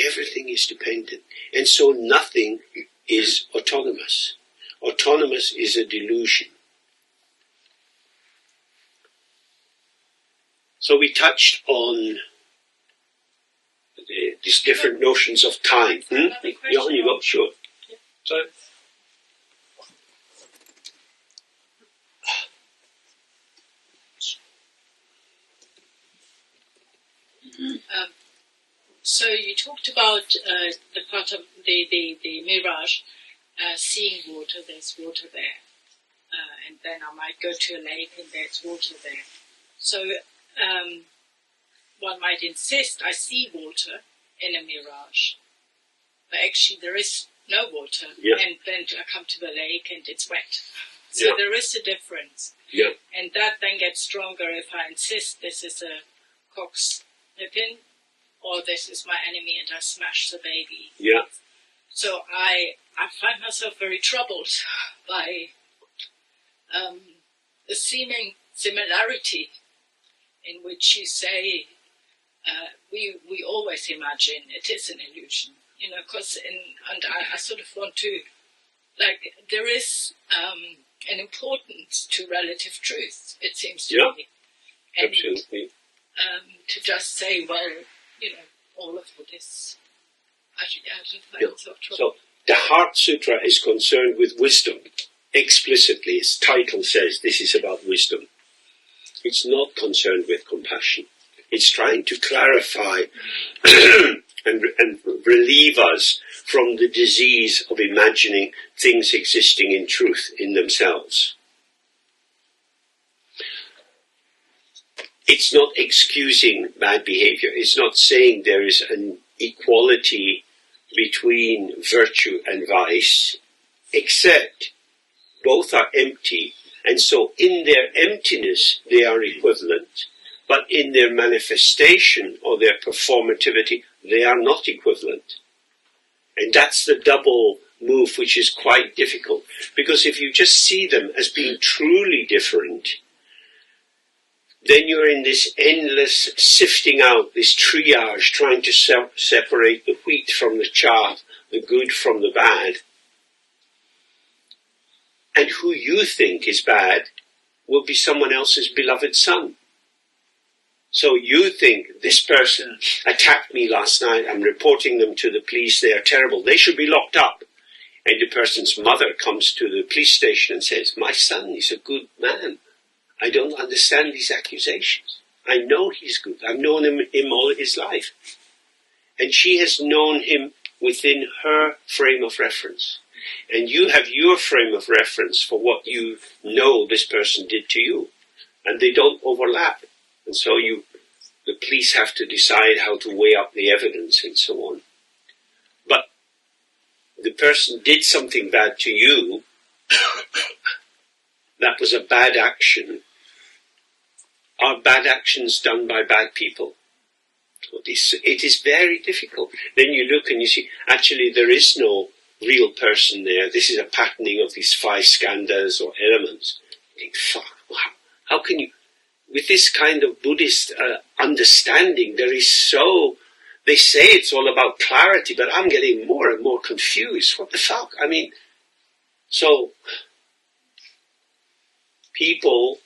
S3: Everything is dependent. And so nothing is autonomous. Autonomous is a delusion. So we touched on these different notions of time. Yeah, you go, sure.
S1: So,
S2: So you talked about the part of the mirage, seeing water, there's water there. And then I might go to a lake and there's water there. So one might insist I see water in a mirage, but actually there is no water, and then I come to the lake and it's wet. So there is a difference.
S3: Yeah.
S2: And that then gets stronger if I insist this is a cock's lippin, or this is my enemy and I smash the baby.
S3: Yeah.
S2: So I find myself very troubled by the seeming similarity in which you say we always imagine it is an illusion, you know, and I sort of want to, like, there is an importance to relative truth, it seems to me. And,
S3: absolutely.
S2: to just say, well, you know, all of it is, I find myself troubled.
S3: So the Heart Sutra is concerned with wisdom. Explicitly, its title says this is about wisdom. It's not concerned with compassion. It's trying to clarify and relieve us from the disease of imagining things existing in truth in themselves. It's not excusing bad behavior. It's not saying there is an equality between virtue and vice, except both are empty, and so in their emptiness they are equivalent, but in their manifestation or their performativity they are not equivalent. And that's the double move, which is quite difficult, because if you just see them as being truly different, then you're in this endless sifting out, this triage, trying to separate the wheat from the chaff, the good from the bad. And who you think is bad will be someone else's beloved son. So you think, this person attacked me last night, I'm reporting them to the police, they are terrible, they should be locked up. And the person's mother comes to the police station and says, my son is a good man. I don't understand these accusations. I know he's good. I've known him all his life. And she has known him within her frame of reference. And you have your frame of reference for what you know this person did to you. And they don't overlap. And so the police have to decide how to weigh up the evidence and so on. But the person did something bad to you, that was a bad action, are bad actions done by bad people. It is very difficult. Then you look and you see, actually there is no real person there. This is a patterning of these 5 skandhas or elements. You think, fuck, how can you, with this kind of Buddhist understanding, there is so, they say it's all about clarity, but I'm getting more and more confused. What the fuck? I mean, so people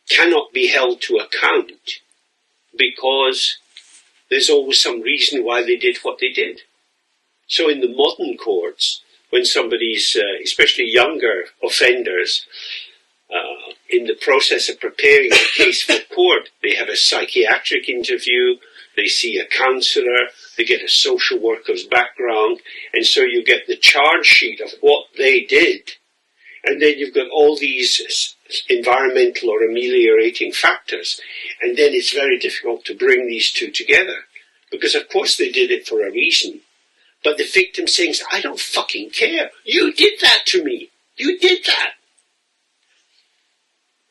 S3: cannot be held to account because there's always some reason why they did what they did. So in the modern courts, when somebody's, especially younger offenders, in the process of preparing a case for court, they have a psychiatric interview, they see a counsellor, they get a social worker's background, and so you get the charge sheet of what they did. And then you've got all these environmental or ameliorating factors. And then it's very difficult to bring these two together. Because of course they did it for a reason. But the victim saying, I don't fucking care. You did that to me. You did that.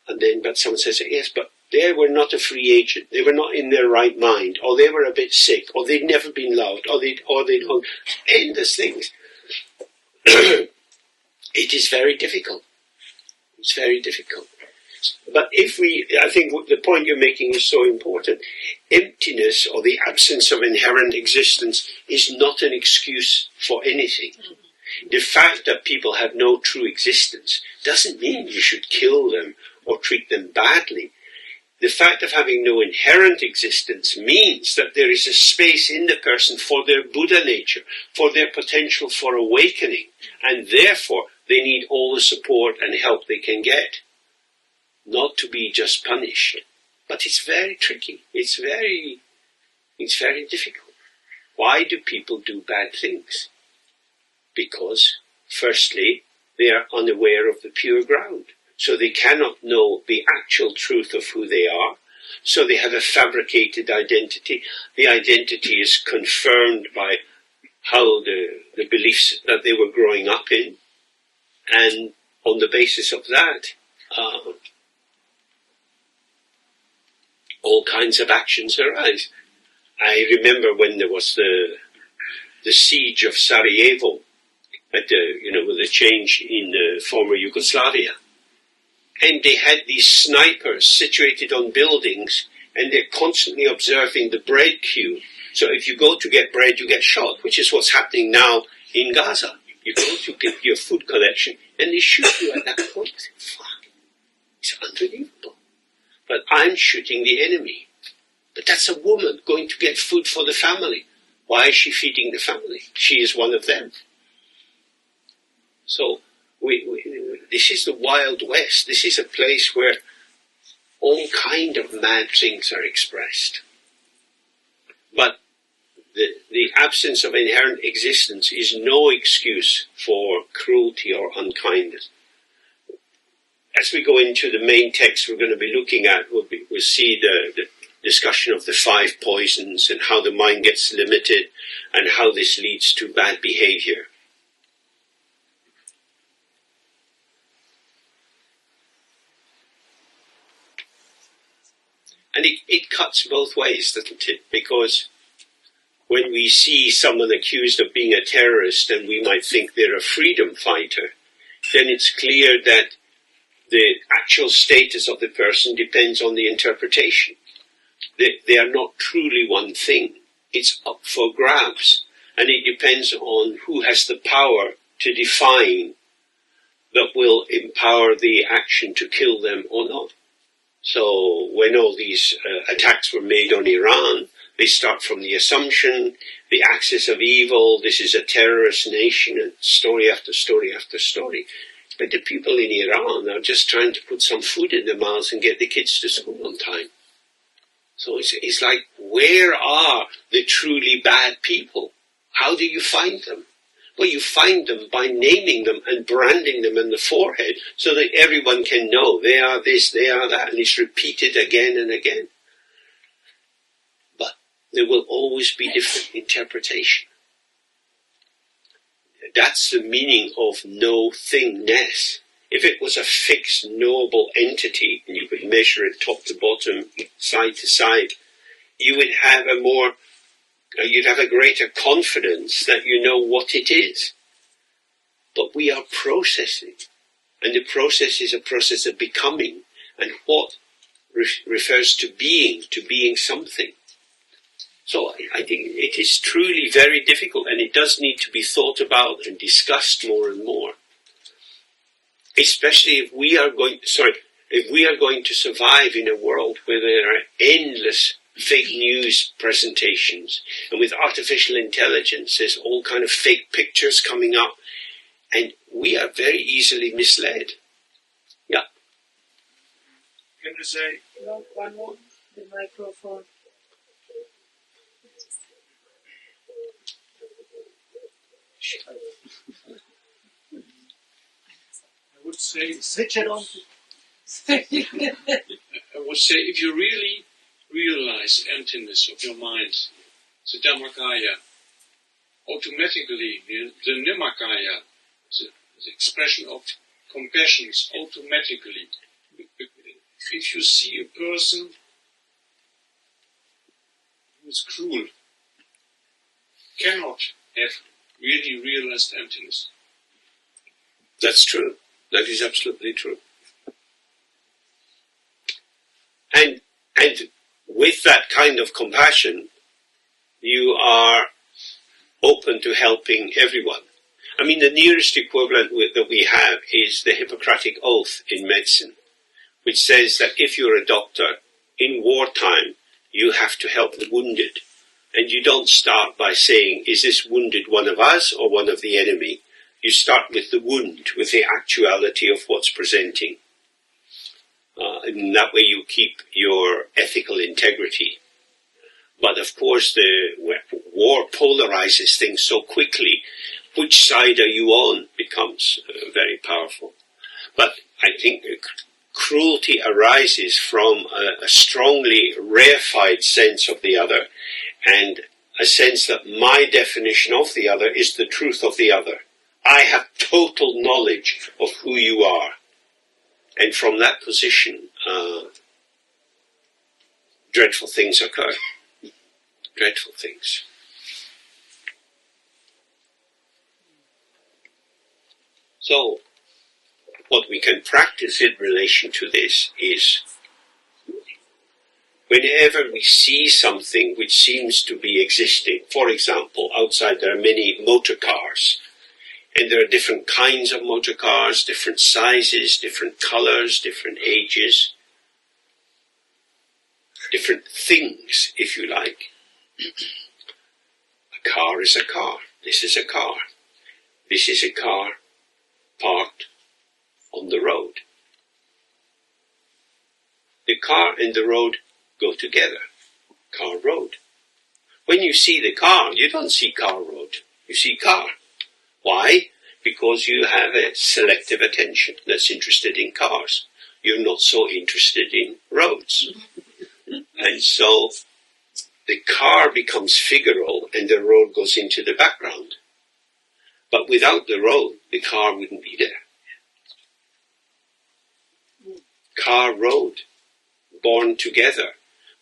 S3: And then, but someone says, yes, but they were not a free agent. They were not in their right mind. Or they were a bit sick. Or they'd never been loved. Or they'd endless things. It is very difficult. It's very difficult. But I think the point you're making is so important. Emptiness, or the absence of inherent existence, is not an excuse for anything. The fact that people have no true existence doesn't mean you should kill them or treat them badly. The fact of having no inherent existence means that there is a space in the person for their Buddha nature, for their potential for awakening, and therefore they need all the support and help they can get, not to be just punished. But it's very tricky. It's very difficult. Why do people do bad things? Because, firstly, they are unaware of the pure ground. So they cannot know the actual truth of who they are. So they have a fabricated identity. The identity is confirmed by how the beliefs that they were growing up in. And on the basis of that, all kinds of actions arise. I remember when there was the siege of Sarajevo, with the change in former Yugoslavia. And they had these snipers situated on buildings, and they're constantly observing the bread queue. So if you go to get bread, you get shot, which is what's happening now in Gaza. You go to get your food collection, and they shoot you at that point. Fuck, it's unbelievable. But I'm shooting the enemy. But that's a woman going to get food for the family. Why is she feeding the family? She is one of them. So this is the Wild West. This is a place where all kind of mad things are expressed. But the absence of inherent existence is no excuse for cruelty or unkindness. As we go into the main text we're going to be looking at, we'll see the discussion of the 5 poisons and how the mind gets limited and how this leads to bad behavior. And it cuts both ways, doesn't it? Because when we see someone accused of being a terrorist and we might think they're a freedom fighter, then it's clear that the actual status of the person depends on the interpretation. They are not truly one thing. It's up for grabs. And it depends on who has the power to define that will empower the action to kill them or not. So when all these attacks were made on Iran, they start from the assumption, the axis of evil, this is a terrorist nation, and story after story after story. But the people in Iran are just trying to put some food in their mouths and get the kids to school on time. So it's like, where are the truly bad people? How do you find them? Well, you find them by naming them and branding them in the forehead so that everyone can know they are this, they are that, and it's repeated again and again. But there will always be different interpretation. That's the meaning of no thingness. If it was a fixed, knowable entity, and you could measure it top to bottom, side to side, you would have you'd have a greater confidence that you know what it is. But we are processing, and the process is a process of becoming, and what refers to being something. So I think it is truly very difficult, and it does need to be thought about and discussed more and more. Especially if we are going to survive in a world where there are endless fake news presentations, and with artificial intelligence there's all kind of fake pictures coming up, and we are very easily misled. Yeah.
S4: Can you say
S2: one more? The microphone.
S4: I would say
S7: Switch it on.
S6: I would say if you really realize emptiness of your mind, the Dhammakaya, automatically the Nirmakaya, the expression of compassion is automatically. If you see a person who is cruel, cannot have really realized emptiness.
S3: That's true. That is absolutely true. And with that kind of compassion, you are open to helping everyone. I mean, the nearest equivalent that we have is the Hippocratic Oath in medicine, which says that if you're a doctor, in wartime, you have to help the wounded. And you don't start by saying, is this wounded one of us or one of the enemy? You start with the wound, with the actuality of what's presenting. And that way you keep your ethical integrity. But of course, the war polarizes things so quickly. Which side are you on becomes very powerful. But I think cruelty arises from a strongly reified sense of the other, and a sense that my definition of the other is the truth of the other. I have total knowledge of who you are. And from that position, dreadful things occur. Dreadful things. So, what we can practice in relation to this is, whenever we see something which seems to be existing, for example, outside there are many motor cars, and there are different kinds of motor cars, different sizes, different colors, different ages, different things, if you like. A car is a car. This is a car. This is a car parked on the road. The car and the road go together. Car, road. When you see the car, you don't see car, road. You see car. Why? Because you have a selective attention that's interested in cars. You're not so interested in roads. And so the car becomes figural and the road goes into the background. But without the road, the car wouldn't be there. Car, road, born together.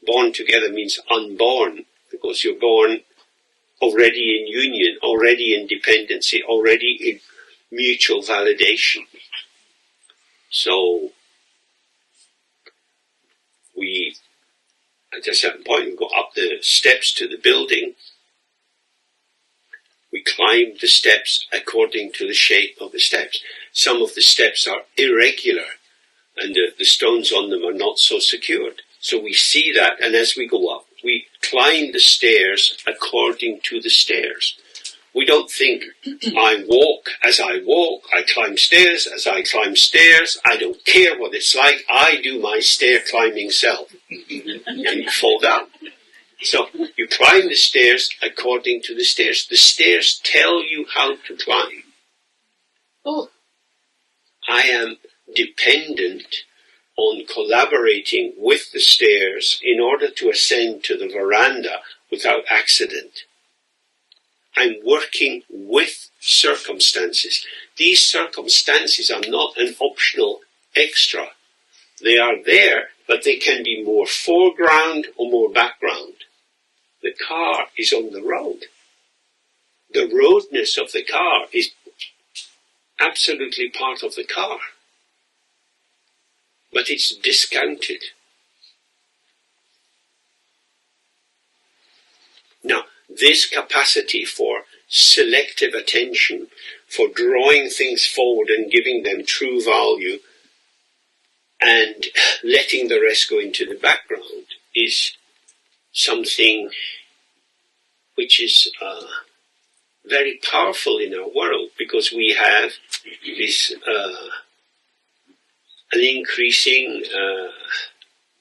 S3: Born together means unborn, because you're born already in union, already in dependency, already in mutual validation. So we, at a certain point, we go up the steps to the building. We climb the steps according to the shape of the steps. Some of the steps are irregular, and the stones on them are not so secured. So we see that, and as we go up, we climb the stairs according to the stairs. We don't think, I walk as I walk, I climb stairs as I climb stairs, I don't care what it's like, I do my stair climbing self. And you fall down. So you climb the stairs according to the stairs. The stairs tell you how to climb. Oh, I am dependent on collaborating with the stairs in order to ascend to the veranda without accident. I'm working with circumstances. These circumstances are not an optional extra. They are there, but they can be more foreground or more background. The car is on the road. The roadness of the car is absolutely part of the car. But it's discounted. Now, this capacity for selective attention, for drawing things forward and giving them true value, and letting the rest go into the background, is something which is very powerful in our world, because we have this an increasing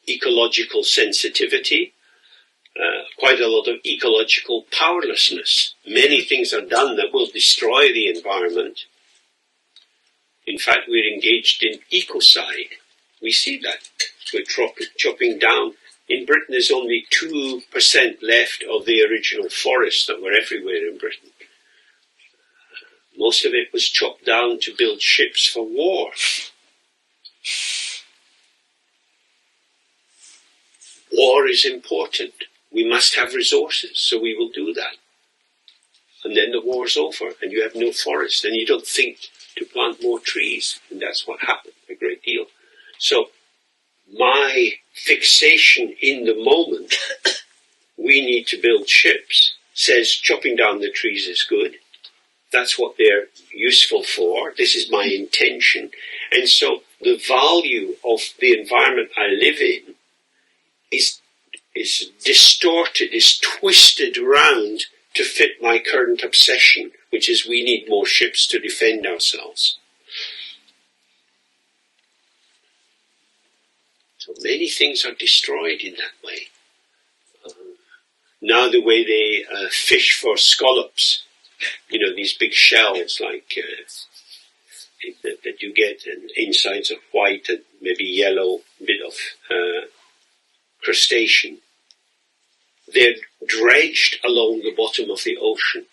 S3: ecological sensitivity, quite a lot of ecological powerlessness. Many things are done that will destroy the environment. In fact, we're engaged in ecocide. We see that. We're chopping down. In Britain, there's only 2% left of the original forests that were everywhere in Britain. Most of it was chopped down to build ships for war. War is important. We must have resources, so we will do that. And then the war's over, and you have no forest, and you don't think to plant more trees. And that's what happened a great deal. So, my fixation in the moment, we need to build ships, says chopping down the trees is good. That's what they're useful for. This is my intention. And so the value of the environment I live in is distorted, is twisted around to fit my current obsession, which is we need more ships to defend ourselves. So many things are destroyed in that way. Now the way they fish for scallops, these big shells like that you get, and insides of white and maybe yellow, bit of crustacean. They're dredged along the bottom of the ocean,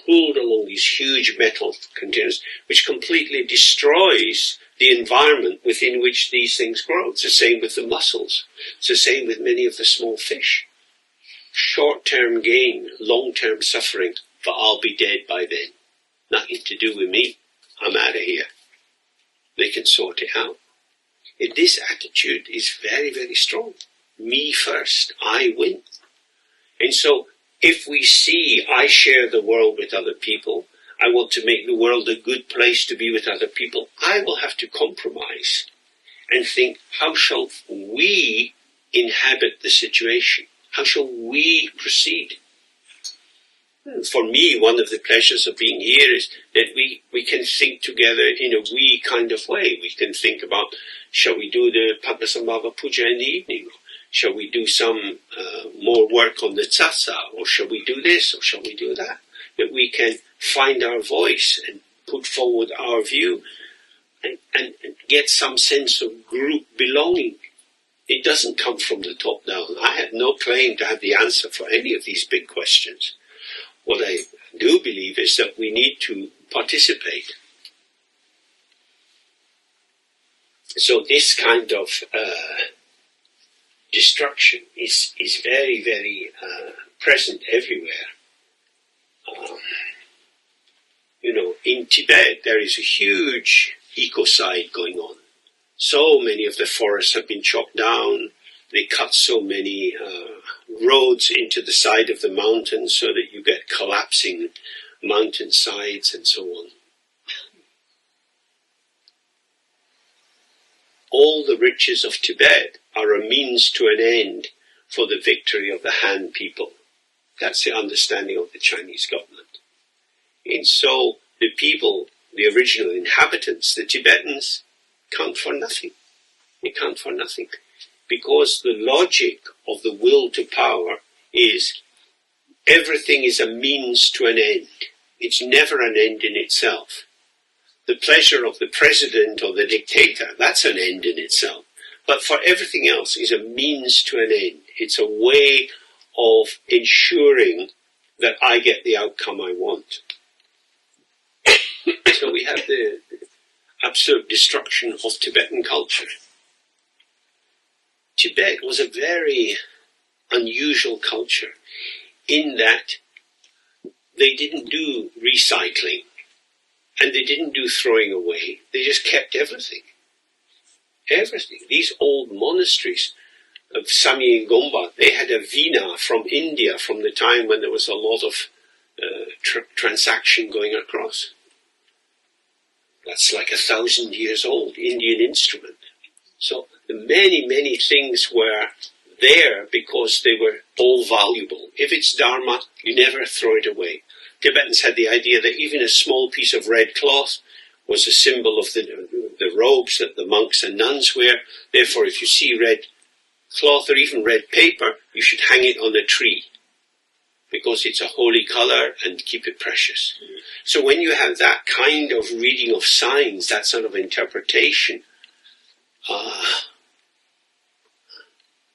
S3: pulled along these huge metal containers, which completely destroys the environment within which these things grow. It's the same with the mussels. It's the same with many of the small fish. Short-term gain, long-term suffering, but I'll be dead by then. Nothing to do with me. I'm out of here. They can sort it out. And this attitude is very, very strong. Me first. I win. And so, if we see I share the world with other people, I want to make the world a good place to be with other people, I will have to compromise and think, how shall we inhabit the situation? How shall we proceed? For me, one of the pleasures of being here is that we can think together in a we kind of way. We can think about, shall we do the Padmasambhava Puja in the evening? Shall we do some more work on the tsatsa? Or shall we do this? Or shall we do that? That we can find our voice and put forward our view and get some sense of group belonging. It doesn't come from the top down. I have no claim to have the answer for any of these big questions. What I do believe is that we need to participate. So this kind of destruction is very, very present everywhere. In Tibet there is a huge ecocide going on. So many of the forests have been chopped down. They cut so many roads into the side of the mountains so that you get collapsing mountain sides and so on. All the riches of Tibet are a means to an end for the victory of the Han people. That's the understanding of the Chinese government. And so the people, the original inhabitants, the Tibetans, count for nothing. They count for nothing. Because the logic of the will to power is everything is a means to an end. It's never an end in itself. The pleasure of the president or the dictator, that's an end in itself. But for everything else is a means to an end. It's a way of ensuring that I get the outcome I want. So we have the absolute destruction of Tibetan culture. Tibet was a very unusual culture in that they didn't do recycling and they didn't do throwing away. They just kept everything. Everything. These old monasteries of Samye and Gomba, they had a vina from India from the time when there was a lot of transaction going across. That's like 1,000 years old, Indian instrument. So many, many things were there because they were all valuable. If it's Dharma, you never throw it away. Tibetans had the idea that even a small piece of red cloth was a symbol of the robes that the monks and nuns wear. Therefore, if you see red cloth or even red paper, you should hang it on a tree because it's a holy color and keep it precious. So when you have that kind of reading of signs, that sort of interpretation,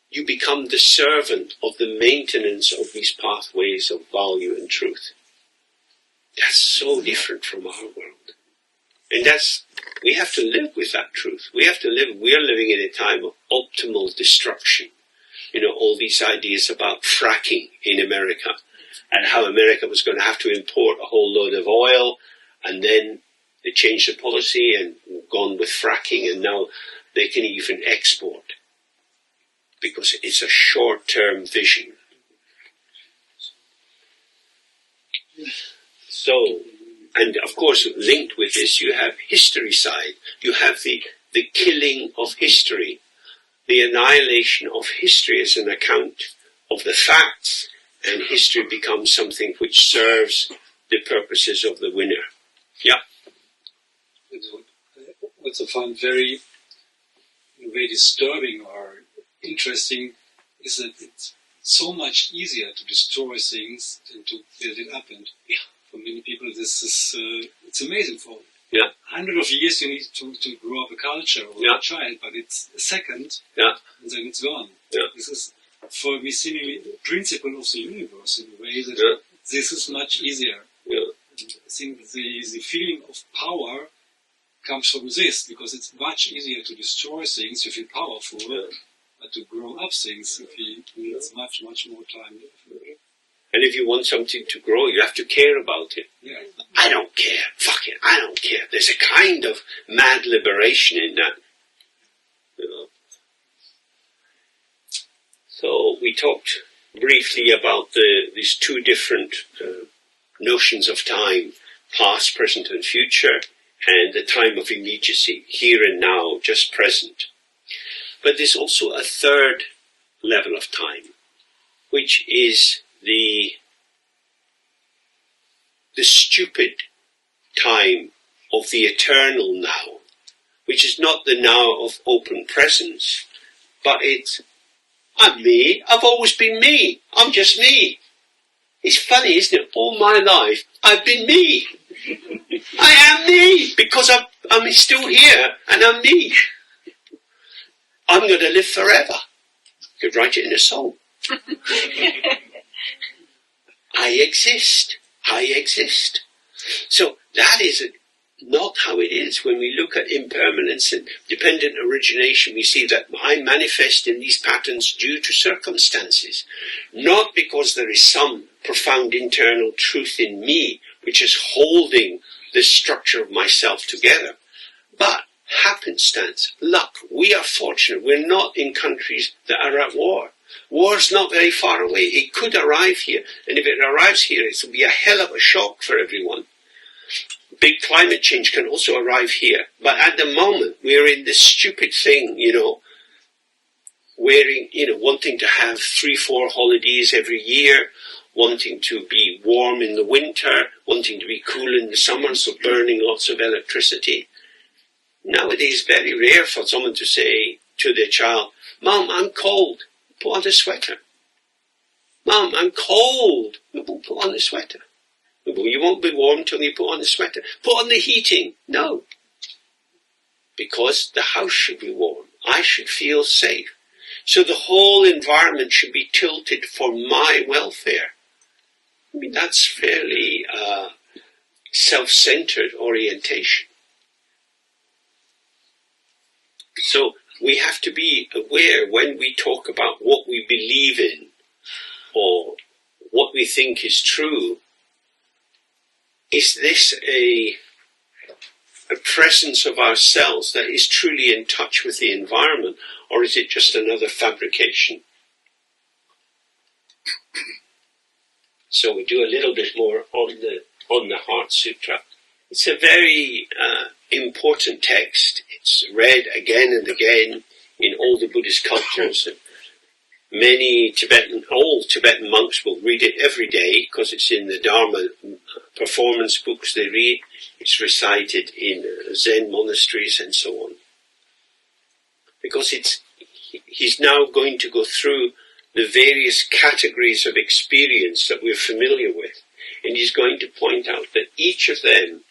S3: you become the servant of the maintenance of these pathways of value and truth. That's so different from our world. And we have to live with that truth. We are living in a time of optimal destruction. All these ideas about fracking in America and how America was going to have to import a whole load of oil, and then they changed the policy and gone with fracking, and now they can even export because it's a short-term vision. So, and of course, linked with this, you have history side. You have the killing of history, the annihilation of history as an account of the facts, and history becomes something which serves the purposes of the winner. Yeah.
S9: What I find very disturbing or interesting is that it's so much easier to destroy things than to build it up. And for many people, this is it's amazing. For 100 of years, you need to grow up a culture or a child, but it's a second, and then it's gone. Yeah. This is, for me, seemingly the principle of the universe in a way that this is much easier. Yeah. And I think the feeling of power comes from this, because it's much easier to destroy things, you feel powerful, but to grow up things, it needs much, much more time.
S3: And if you want something to grow, you have to care about it.
S9: Yeah.
S3: I don't care. Fuck it. I don't care. There's a kind of mad liberation in that. So we talked briefly about these two different notions of time, past, present and future, and the time of immediacy, here and now, just present. But there's also a third level of time, which is the stupid time of the eternal now, which is not the now of open presence, but it's, I'm me, I've always been me, I'm just me. It's funny, isn't it? All my life, I've been me. I am me, because I'm still here, and I'm me. I'm going to live forever. You could write it in a song. I exist. I exist. So that is not how it is. When we look at impermanence and dependent origination, we see that I manifest in these patterns due to circumstances, not because there is some profound internal truth in me which is holding the structure of myself together, but happenstance, luck. We are fortunate. We're not in countries that are at war. War's not very far away. It could arrive here, and if it arrives here, it will be a hell of a shock for everyone. Big climate change can also arrive here, but at the moment we're in this stupid thing, wanting to have 3-4 holidays every year, wanting to be warm in the winter, wanting to be cool in the summer, so burning lots of electricity. Nowadays, it's very rare for someone to say to their child, "Mom, I'm cold. Put on a sweater." "Mom, I'm cold." "Put on a sweater." "Well, you won't be warm until you put on the sweater." "Put on the heating." "No." Because the house should be warm. I should feel safe. So the whole environment should be tilted for my welfare. I mean, that's fairly self-centered orientation. So we have to be aware when we talk about what we believe in or what we think is true. Is this a presence of ourselves that is truly in touch with the environment, or is it just another fabrication? So we do a little bit more on the Heart Sutra. It's a very important text. It's read again and again in all the Buddhist cultures. And all Tibetan monks will read it every day because it's in the Dharma performance books they read. It's recited in Zen monasteries and so on. Because he's now going to go through the various categories of experience that we're familiar with. And he's going to point out that each of them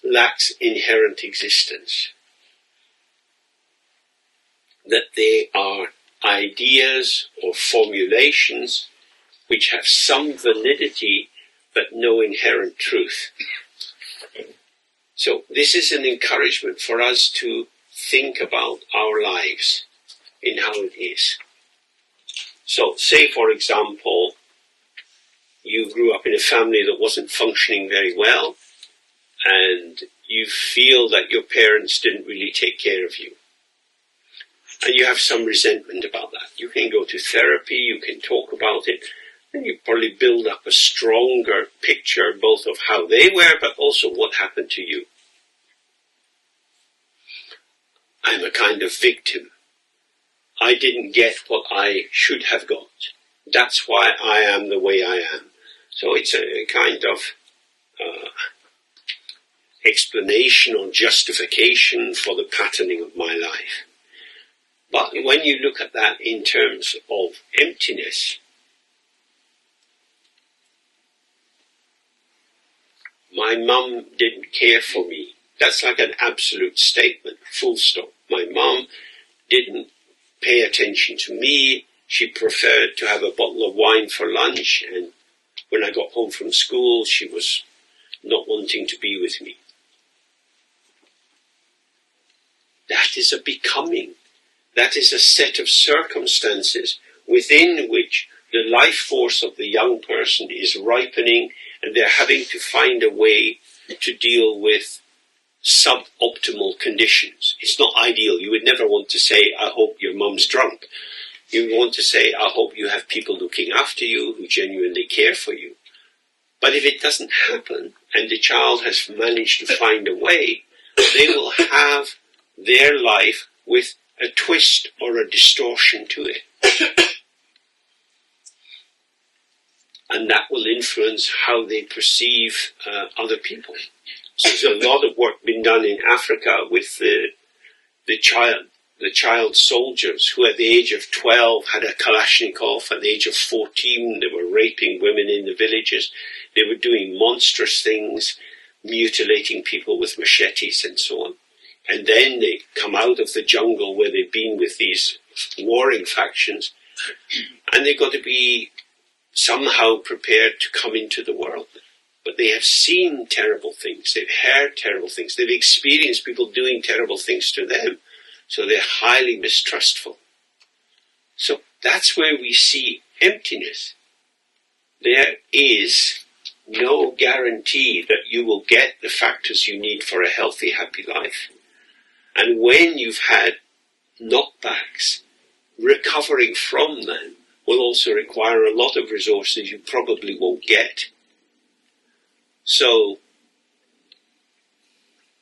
S3: lacks inherent existence. That they are ideas or formulations which have some validity but no inherent truth. So this is an encouragement for us to think about our lives in how it is. So say, for example, you grew up in a family that wasn't functioning very well, and you feel that your parents didn't really take care of you. And you have some resentment about that. You can go to therapy, you can talk about it, and you probably build up a stronger picture both of how they were, but also what happened to you. I'm a kind of victim. I didn't get what I should have got. That's why I am the way I am. So it's a kind of explanation or justification for the patterning of my life. But when you look at that in terms of emptiness, my mum didn't care for me. That's like an absolute statement, full stop. My mum didn't pay attention to me. She preferred to have a bottle of wine for lunch, and when I got home from school, she was not wanting to be with me. That is a becoming. That is a set of circumstances within which the life force of the young person is ripening, and they're having to find a way to deal with suboptimal conditions. It's not ideal. You would never want to say, I hope your mum's drunk. You would want to say, I hope you have people looking after you who genuinely care for you. But if it doesn't happen, and the child has managed to find a way, they will have their life with a twist or a distortion to it. And that will influence how they perceive other people. So there's a lot of work been done in Africa with the child soldiers who at the age of 12 had a Kalashnikov. At the age of 14 they were raping women in the villages. They were doing monstrous things, mutilating people with machetes and so on. And then they come out of the jungle where they've been with these warring factions, and they've got to be somehow prepared to come into the world. But they have seen terrible things, they've heard terrible things, they've experienced people doing terrible things to them, so they're highly mistrustful. So that's where we see emptiness. There is no guarantee that you will get the factors you need for a healthy, happy life. And when you've had knockbacks, recovering from them will also require a lot of resources you probably won't get. So,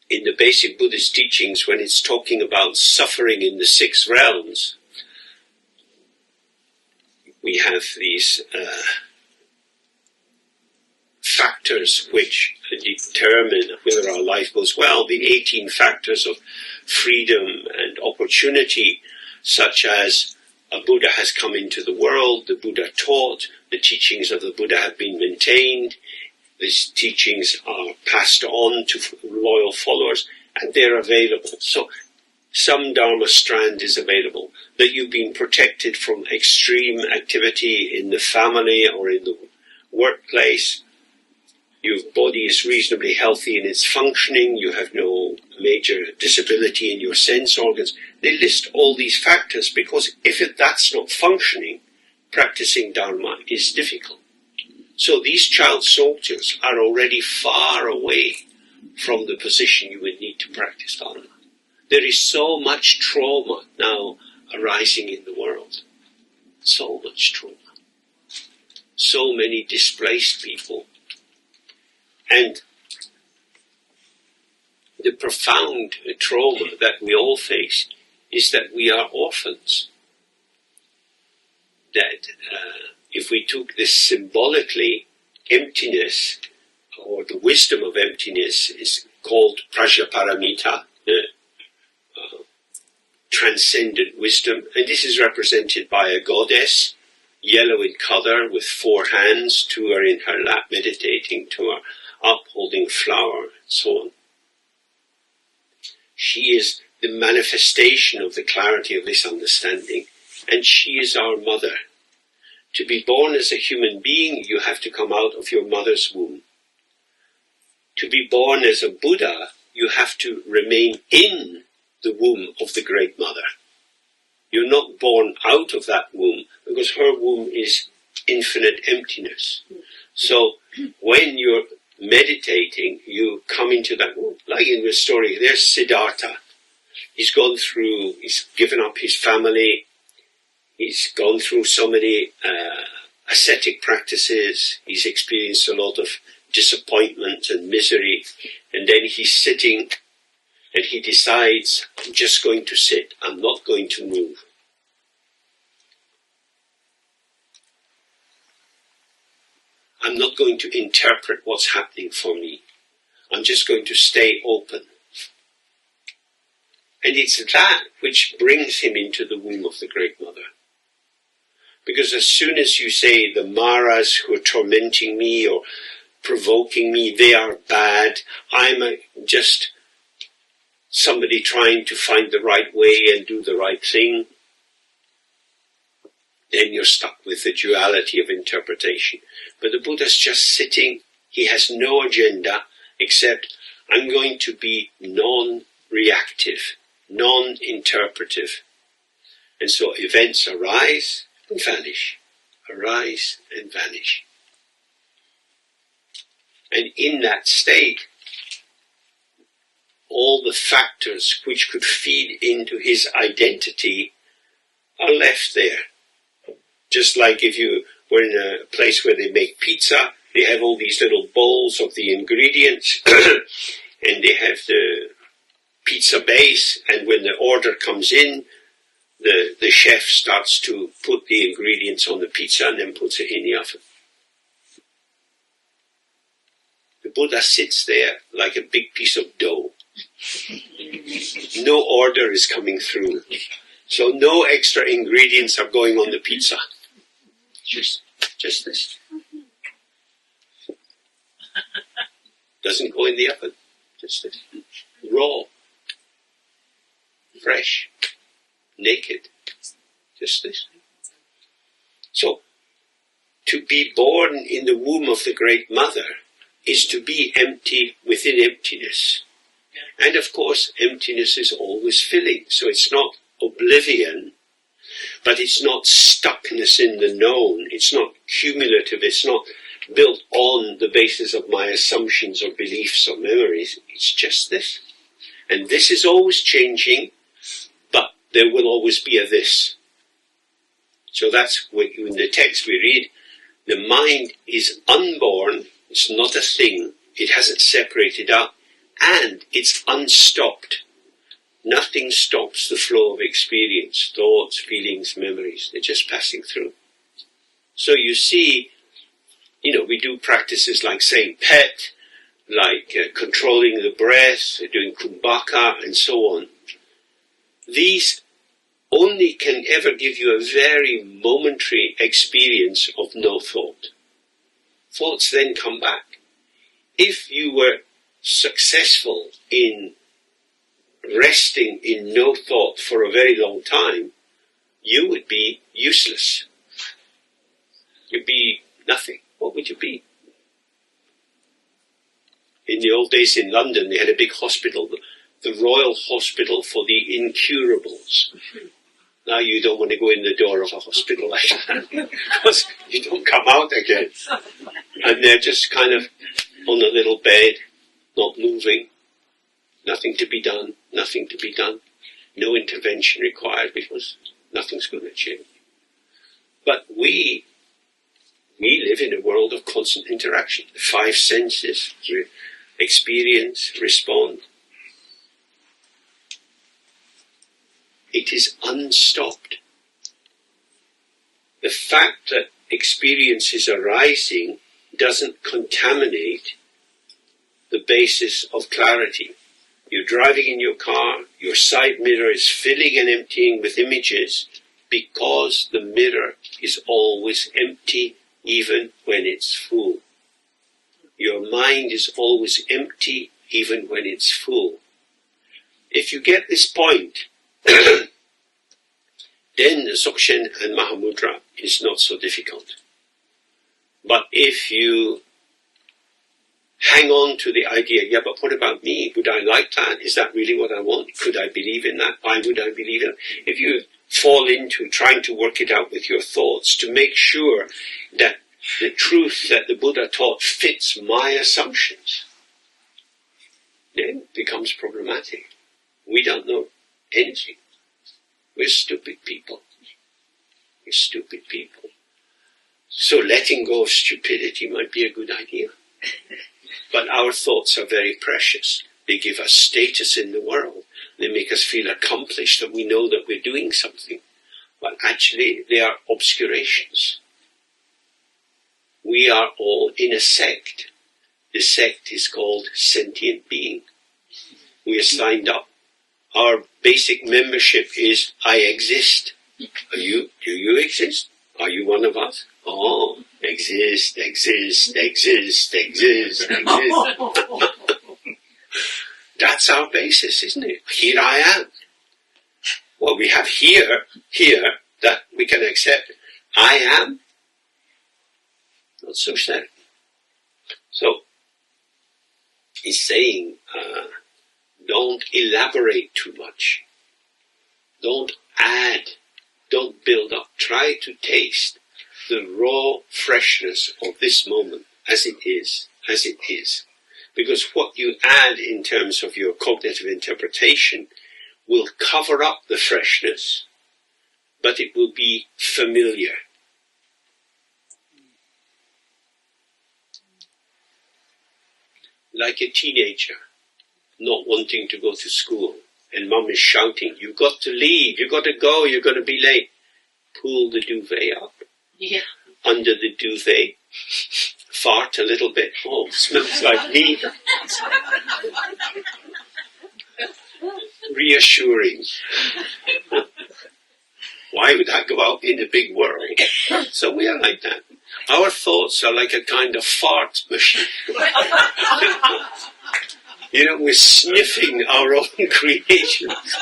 S3: in the basic Buddhist teachings, when it's talking about suffering in the 6 realms, we have these factors which determine whether our life goes well, the 18 factors of freedom and opportunity, such as a Buddha has come into the world, the Buddha taught, the teachings of the Buddha have been maintained, these teachings are passed on to loyal followers, and they're available. So some Dharma strand is available, that you've been protected from extreme activity in the family or in the workplace. your body is reasonably healthy in its functioning, you have no major disability in your sense organs. They list all these factors because if that's not functioning, practicing Dharma is difficult. So these child soldiers are already far away from the position you would need to practice Dharma. There is so much trauma now arising in the world. So much trauma. So many displaced people. And the profound trauma that we all face is that we are orphans. That if we took this symbolically, emptiness, or the wisdom of emptiness, is called Prajnaparamita, transcendent wisdom, and this is represented by a goddess, yellow in color, with 4 hands. 2 are in her lap meditating, 2 are up holding flower, and so on. She is the manifestation of the clarity of this understanding, and she is our mother. To be born as a human being, you have to come out of your mother's womb. To be born as a Buddha, you have to remain in the womb of the Great Mother. You're not born out of that womb, because her womb is infinite emptiness. So when you're meditating, you come into that womb. Like in the story, there's Siddhartha. He's given up his family, he's gone through so many ascetic practices, he's experienced a lot of disappointment and misery, and then he's sitting and he decides, I'm just going to sit, I'm not going to move. I'm not going to interpret what's happening for me. I'm just going to stay open. And it's that which brings him into the womb of the Great Mother. Because as soon as you say the Maras who are tormenting me or provoking me, they are bad, I'm just somebody trying to find the right way and do the right thing, then you're stuck with the duality of interpretation. But the Buddha's just sitting, he has no agenda except, I'm going to be non-reactive, non-interpretive. And so events arise and vanish, arise and vanish. And in that state, all the factors which could feed into his identity are left there. Just like if you were in a place where they make pizza, they have all these little bowls of the ingredients, and they have the pizza base, and when the order comes in, the chef starts to put the ingredients on the pizza and then puts it in the oven. The Buddha sits there like a big piece of dough. No order is coming through. So no extra ingredients are going on the pizza. Just this. Doesn't go in the oven. Just this. Raw. Fresh. Naked. Just this. So, to be born in the womb of the Great Mother is to be empty within emptiness. And of course, emptiness is always filling. So it's not oblivion, but it's not stuckness in the known. It's not cumulative. It's not built on the basis of my assumptions or beliefs or memories. It's just this. And this is always changing, but there will always be a this. So that's what in the text we read, the mind is unborn, it's not a thing, it hasn't separated up, and it's unstopped. Nothing stops the flow of experience, thoughts, feelings, memories. They're just passing through. So you see, we do practices like saying pet, like controlling the breath, doing kumbhaka, and so on. These only can ever give you a very momentary experience of no thought. Thoughts then come back. If you were successful in resting in no thought for a very long time, you would be useless. You'd be nothing. What would you be? In the old days in London, they had a big hospital, the Royal Hospital for the Incurables. Now you don't want to go in the door of a hospital like that because you don't come out again. And they're just kind of on a little bed, not moving, nothing to be done, nothing to be done, no intervention required because nothing's going to change. But we live in a world of constant interaction. The five senses, experience, respond. It is unstopped. The fact that experience is arising doesn't contaminate the basis of clarity. You're driving in your car, your side mirror is filling and emptying with images because the mirror is always empty even when it's full. Your mind is always empty even when it's full. If you get this point, then Dzogchen and Mahamudra is not so difficult. But if you hang on to the idea, yeah, but what about me? Would I like that? Is that really what I want? Could I believe in that? Why would I believe in it? If you fall into trying to work it out with your thoughts to make sure that the truth that the Buddha taught fits my assumptions, then it becomes problematic. We don't know anything. We're stupid people. We're stupid people. So letting go of stupidity might be a good idea. But our thoughts are very precious. They give us status in the world. They make us feel accomplished, that we know that we're doing something. But actually, they are obscurations. We are all in a sect. The sect is called sentient being. We are signed up. Our basic membership is, I exist. Do you exist? Are you one of us? Oh, exist. That's our basis, isn't it? Here I am. Well, we have here, that we can accept. I am. Not so certain. So, he's saying, don't elaborate too much. Don't add. Don't build up. Try to taste the raw freshness of this moment as it is. Because what you add in terms of your cognitive interpretation will cover up the freshness, but it will be familiar. Like a teenager not wanting to go to school, and mum is shouting, you've got to leave, you've got to go, you're going to be late. Pull the duvet up.
S2: Yeah.
S3: Under the duvet, fart a little bit. Oh, it smells like me. Reassuring. Why would I go out in the big world? So we are like that. Our thoughts are like a kind of fart machine. We're sniffing our own creations.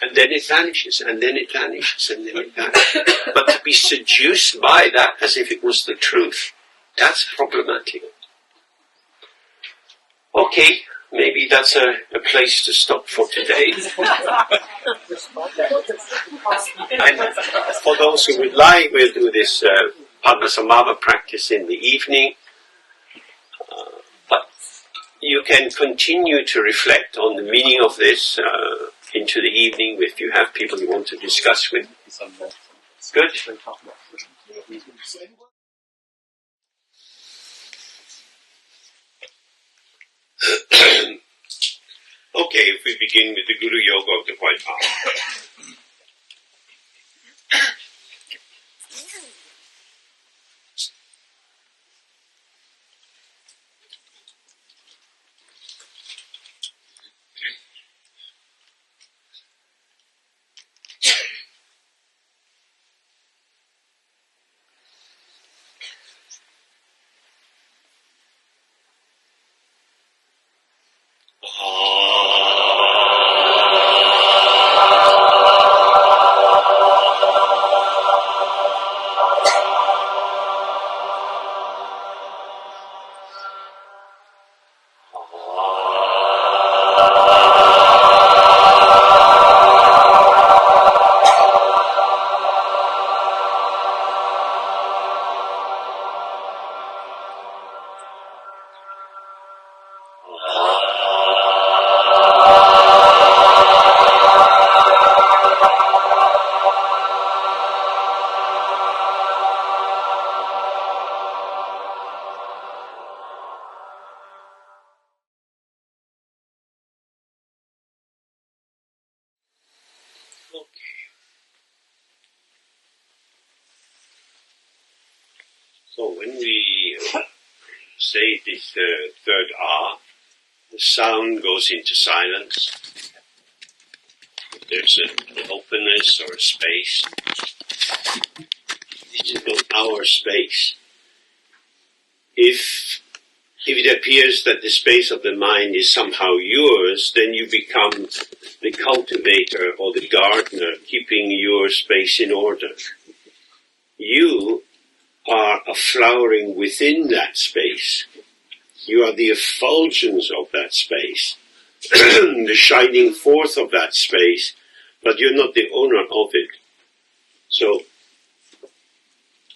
S3: And then it vanishes, and then it vanishes, and then it vanishes. But to be seduced by that as if it was the truth, that's problematic. Okay, maybe that's a place to stop for today. And for those who would like, we'll do this Padmasambhava practice in the evening. But you can continue to reflect on the meaning of this into the evening if you have people you want to discuss with. Good. Okay, if we begin with the Guru Yoga of the White Path. So when we say this third R, the sound goes into silence. There's an openness or a space. This is not our space. If it appears that the space of the mind is somehow yours, then you become the cultivator or the gardener, keeping your space in order. You are a flowering within that space. You are the effulgence of that space, the shining forth of that space, but you're not the owner of it. So,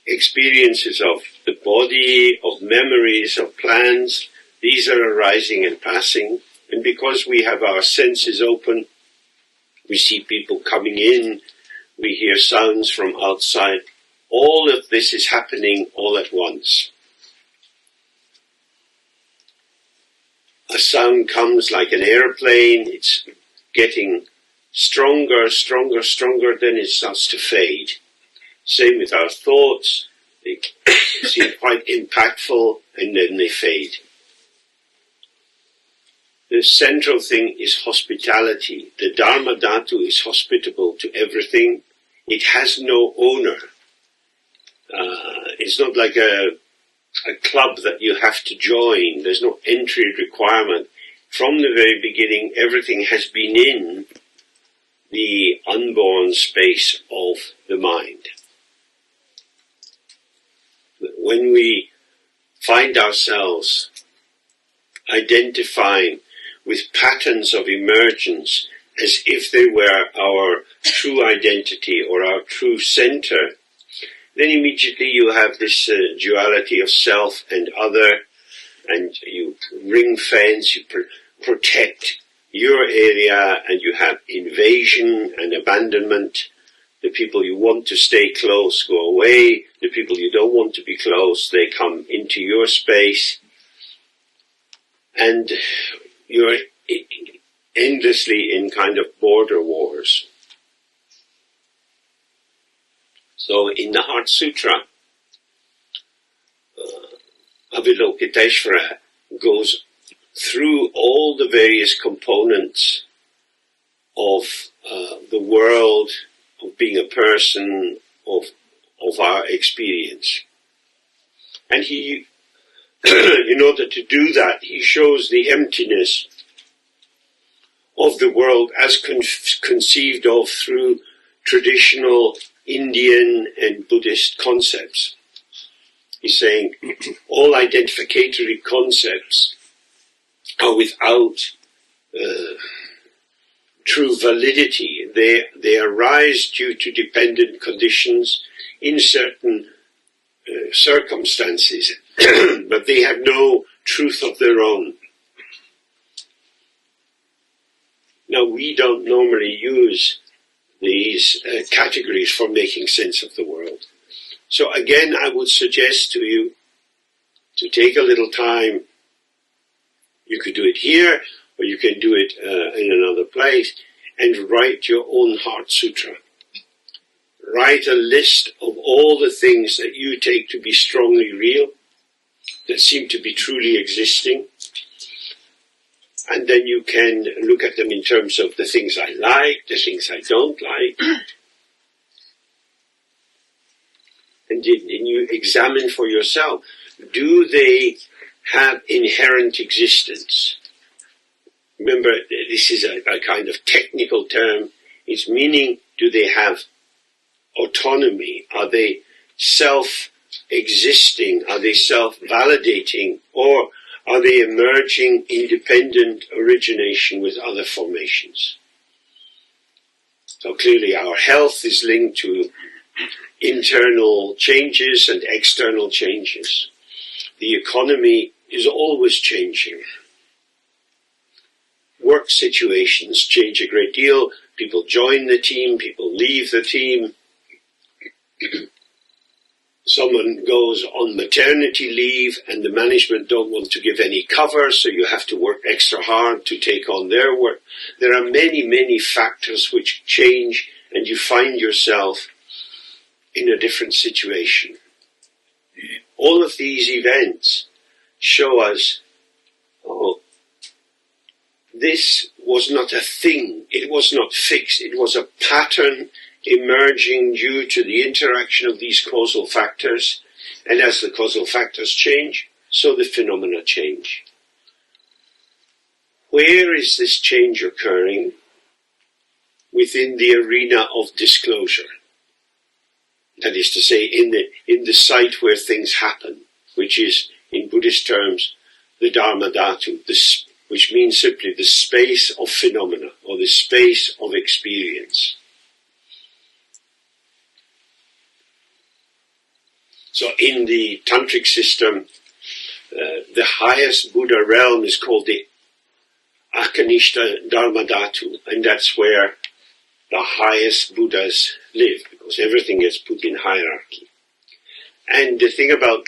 S3: experiences of the body, of memories, of plans, these are arising and passing. And because we have our senses open, we see people coming in, we hear sounds from outside. All of this is happening all at once. A sound comes like an airplane, it's getting stronger, stronger, stronger, then it starts to fade. Same with our thoughts, they seem quite impactful and then they fade. The central thing is hospitality. The Dharma Dhatu is hospitable to everything. It has no owner. It's not like a club that you have to join. There's no entry requirement. From the very beginning, everything has been in the unborn space of the mind. When we find ourselves identifying with patterns of emergence as if they were our true identity or our true center, then immediately you have this duality of self and other, and you ring fence, you protect your area, and you have invasion and abandonment. The people you want to stay close go away. The people you don't want to be close, they come into your space. And you're endlessly in kind of border wars. So in the Heart Sutra, Avalokiteshvara goes through all the various components of the world, of being a person, of our experience. And he, in order to do that, he shows the emptiness of the world as conceived of through traditional Indian and Buddhist concepts. He's saying all identificatory concepts are without true validity. They arise due to dependent conditions in certain circumstances, but they have no truth of their own. Now, we don't normally use these categories for making sense of the world. So again, I would suggest to you to take a little time. You could do it here, or you can do it in another place, and write your own Heart Sutra. Write a list of all the things that you take to be strongly real, that seem to be truly existing. And then you can look at them in terms of the things I like, the things I don't like. And then you examine for yourself, do they have inherent existence? Remember, this is a kind of technical term. It's meaning, do they have autonomy? Are they self-existing? Are they self-validating? Or are they emerging independent origination with other formations? So clearly our health is linked to internal changes and external changes. The economy is always changing. Work situations change a great deal. People join the team, people leave the team. Someone goes on maternity leave and the management don't want to give any cover, so you have to work extra hard to take on their work. There are many, many factors which change and you find yourself in a different situation. all of these events show us, oh, this was not a thing, it was not fixed, it was a pattern emerging due to the interaction of these causal factors, and as the causal factors change, so the phenomena change. Where is this change occurring? Within the arena of disclosure. That is to say, in the site where things happen, which is, in Buddhist terms, the Dharma Dhatu, which means simply the space of phenomena, or the space of experience. So in the Tantric system, the highest Buddha realm is called the Akanishta Dharma Dhatu, and that's where the highest Buddhas live, because everything is put in hierarchy. And the thing about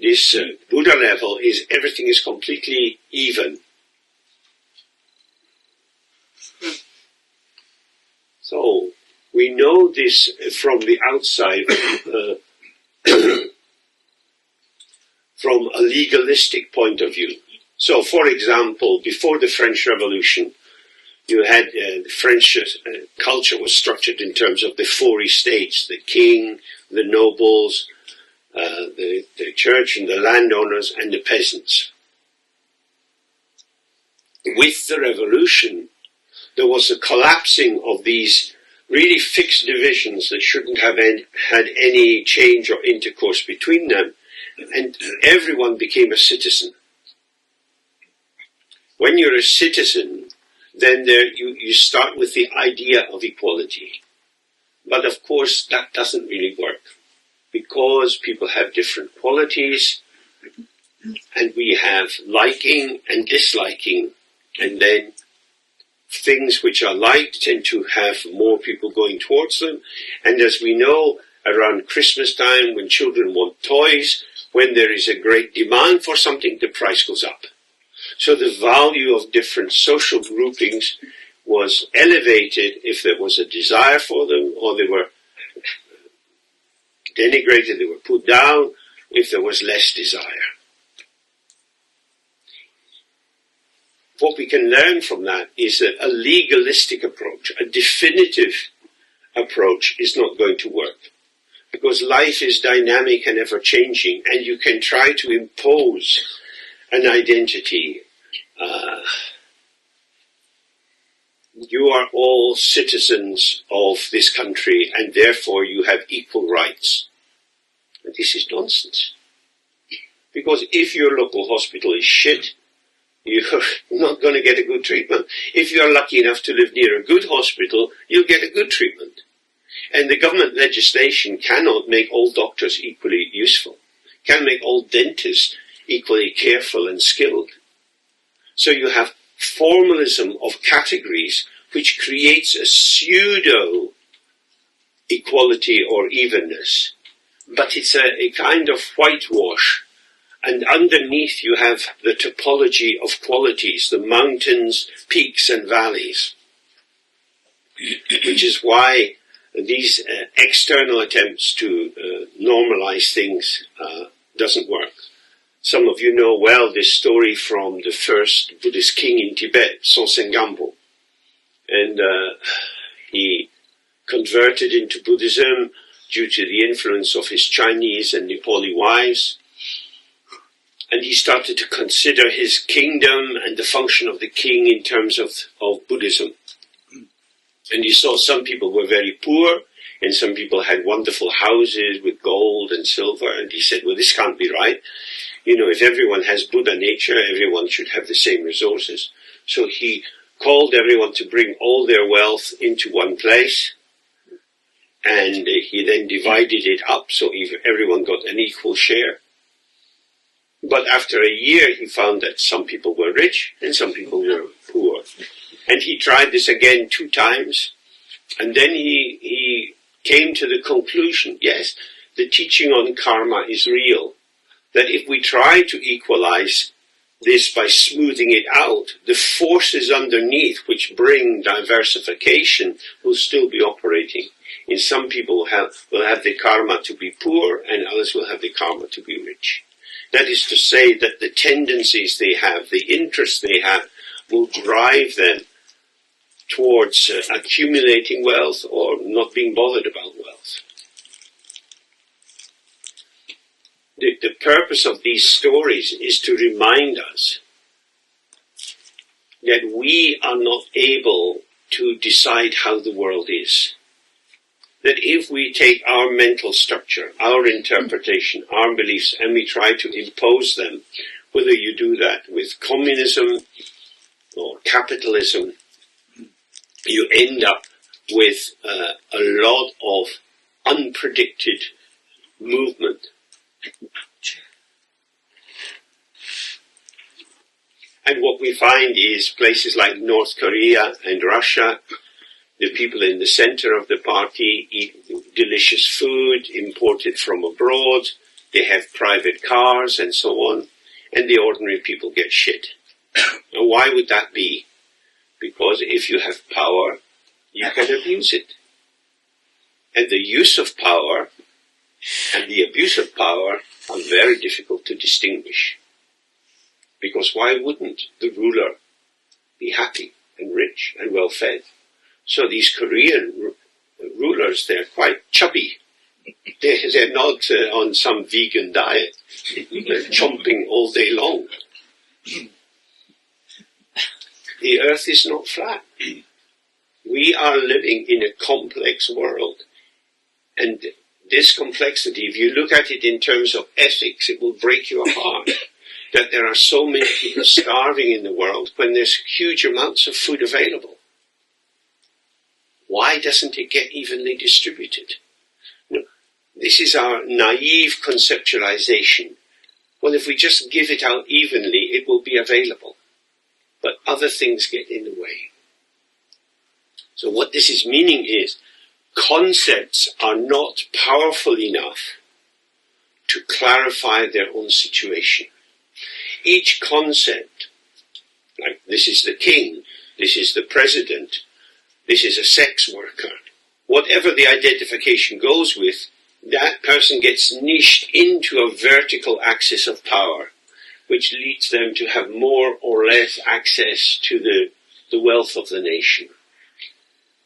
S3: this Buddha level is everything is completely even. So we know this from the outside, from a legalistic point of view. So, for example, before the French Revolution, you had the French culture was structured in terms of the four estates: the king, the nobles, the church, and the landowners, and the peasants. With the revolution, there was a collapsing of these really fixed divisions that shouldn't have had any change or intercourse between them, and everyone became a citizen. When you're a citizen, then you start with the idea of equality. But of course, that doesn't really work, because people have different qualities, and we have liking and disliking, and then things which are liked tend to have more people going towards them. And as we know, around Christmas time, when children want toys, when there is a great demand for something, the price goes up. So the value of different social groupings was elevated if there was a desire for them, or they were denigrated, they were put down if there was less desire. What we can learn from that is that a legalistic approach, a definitive approach, is not going to work. Because life is dynamic and ever-changing, and you can try to impose an identity. You are all citizens of this country, and therefore you have equal rights. And this is nonsense. Because if your local hospital is shit, you're not going to get a good treatment. If you're lucky enough to live near a good hospital, you'll get a good treatment. And the government legislation cannot make all doctors equally useful, can make all dentists equally careful and skilled. So you have formalism of categories which creates a pseudo equality or evenness. But it's a kind of whitewash. And underneath you have the topology of qualities, the mountains, peaks and valleys. Which is why these external attempts to normalize things doesn't work. Some of you know well this story from the first Buddhist king in Tibet, Sonsen Gampo. And he converted into Buddhism due to the influence of his Chinese and Nepali wives. And he started to consider his kingdom and the function of the king in terms of Buddhism. And he saw some people were very poor, and some people had wonderful houses with gold and silver. And he said, well, this can't be right. You know, if everyone has Buddha nature, everyone should have the same resources. So he called everyone to bring all their wealth into one place. And he then divided it up so everyone got an equal share. But after a year, he found that some people were rich and some people were poor. And he tried this again 2 times. And then he came to the conclusion, yes, the teaching on karma is real. That if we try to equalize this by smoothing it out, the forces underneath which bring diversification will still be operating. And some people will have the karma to be poor, and others will have the karma to be rich. That is to say that the tendencies they have, the interests they have, will drive them towards accumulating wealth or not being bothered about wealth. The purpose of these stories is to remind us that we are not able to decide how the world is. That if we take our mental structure, our interpretation, our beliefs, and we try to impose them, whether you do that with communism or capitalism, you end up with a lot of unpredicted movement. And what we find is places like North Korea and Russia, the people in the center of the party eat delicious food imported from abroad, they have private cars and so on, and the ordinary people get shit. And why would that be? Because if you have power, you can abuse it. And the use of power and the abuse of power are very difficult to distinguish. Because why wouldn't the ruler be happy and rich and well fed? So these Korean rulers, they're quite chubby. They're not on some vegan diet. They're chomping all day long. The earth is not flat. We are living in a complex world. And this complexity, if you look at it in terms of ethics, it will break your heart. That there are so many people starving in the world when there's huge amounts of food available. Why doesn't it get evenly distributed? No, this is our naive conceptualization. Well, if we just give it out evenly, it will be available. But other things get in the way. So what this is meaning is, concepts are not powerful enough to clarify their own situation. Each concept, like this is the king, this is the president, this is a sex worker, whatever the identification goes with, that person gets niched into a vertical axis of power, which leads them to have more or less access to the wealth of the nation.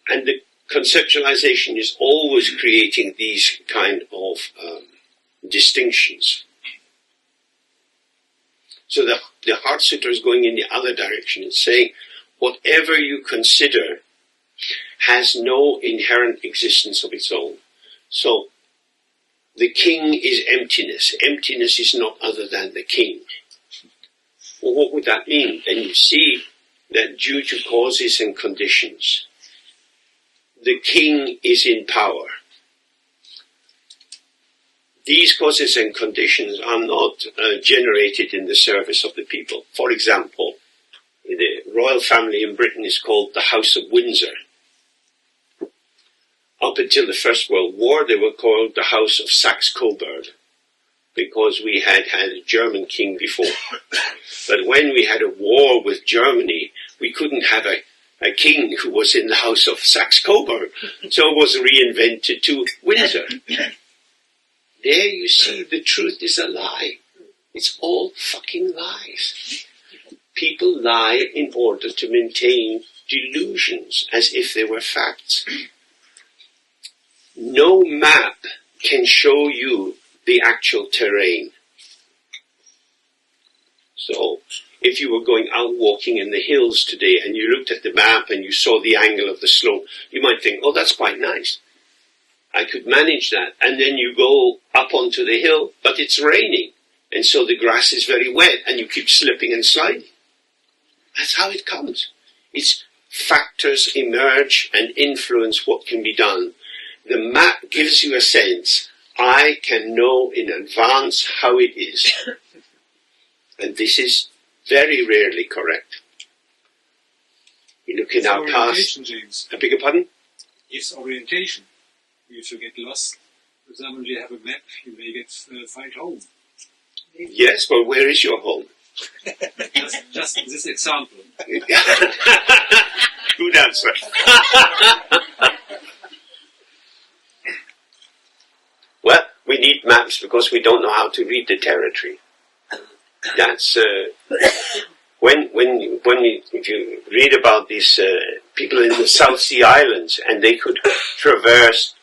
S3: And the conceptualization is always creating these kind of distinctions. So the Heart Sutra is going in the other direction. It's saying, whatever you consider has no inherent existence of its own. So, the king is emptiness. Emptiness is not other than the king. Well, what would that mean? Then you see that due to causes and conditions, the king is in power. These causes and conditions are not generated in the service of the people. For example, the royal family in Britain is called the House of Windsor. Up until the First World War, they were called the House of Saxe-Coburg, because we had a German king before. But when we had a war with Germany, we couldn't have a king who was in the House of Saxe-Coburg, so it was reinvented to Windsor. There you see, the truth is a lie. It's all fucking lies. People lie in order to maintain delusions as if they were facts. No map can show you the actual terrain. So, if you were going out walking in the hills today and you looked at the map and you saw the angle of the slope, you might think, oh, that's quite nice. I could manage that. And then you go up onto the hill, but it's raining. And so the grass is very wet and you keep slipping and sliding. That's how it comes. It's factors emerge and influence what can be done. The map gives you a sense. I can know in advance how it is. And this is very rarely correct. You look in our past.
S9: James.
S3: I beg your pardon?
S9: It's orientation. If you get lost, for example, you have a map, you may find home.
S3: Yes, but where is your home?
S9: Just in this example.
S3: Good answer. Well, we need maps because we don't know how to read the territory. That's if you read about these people in the South Sea Islands, and they could traverse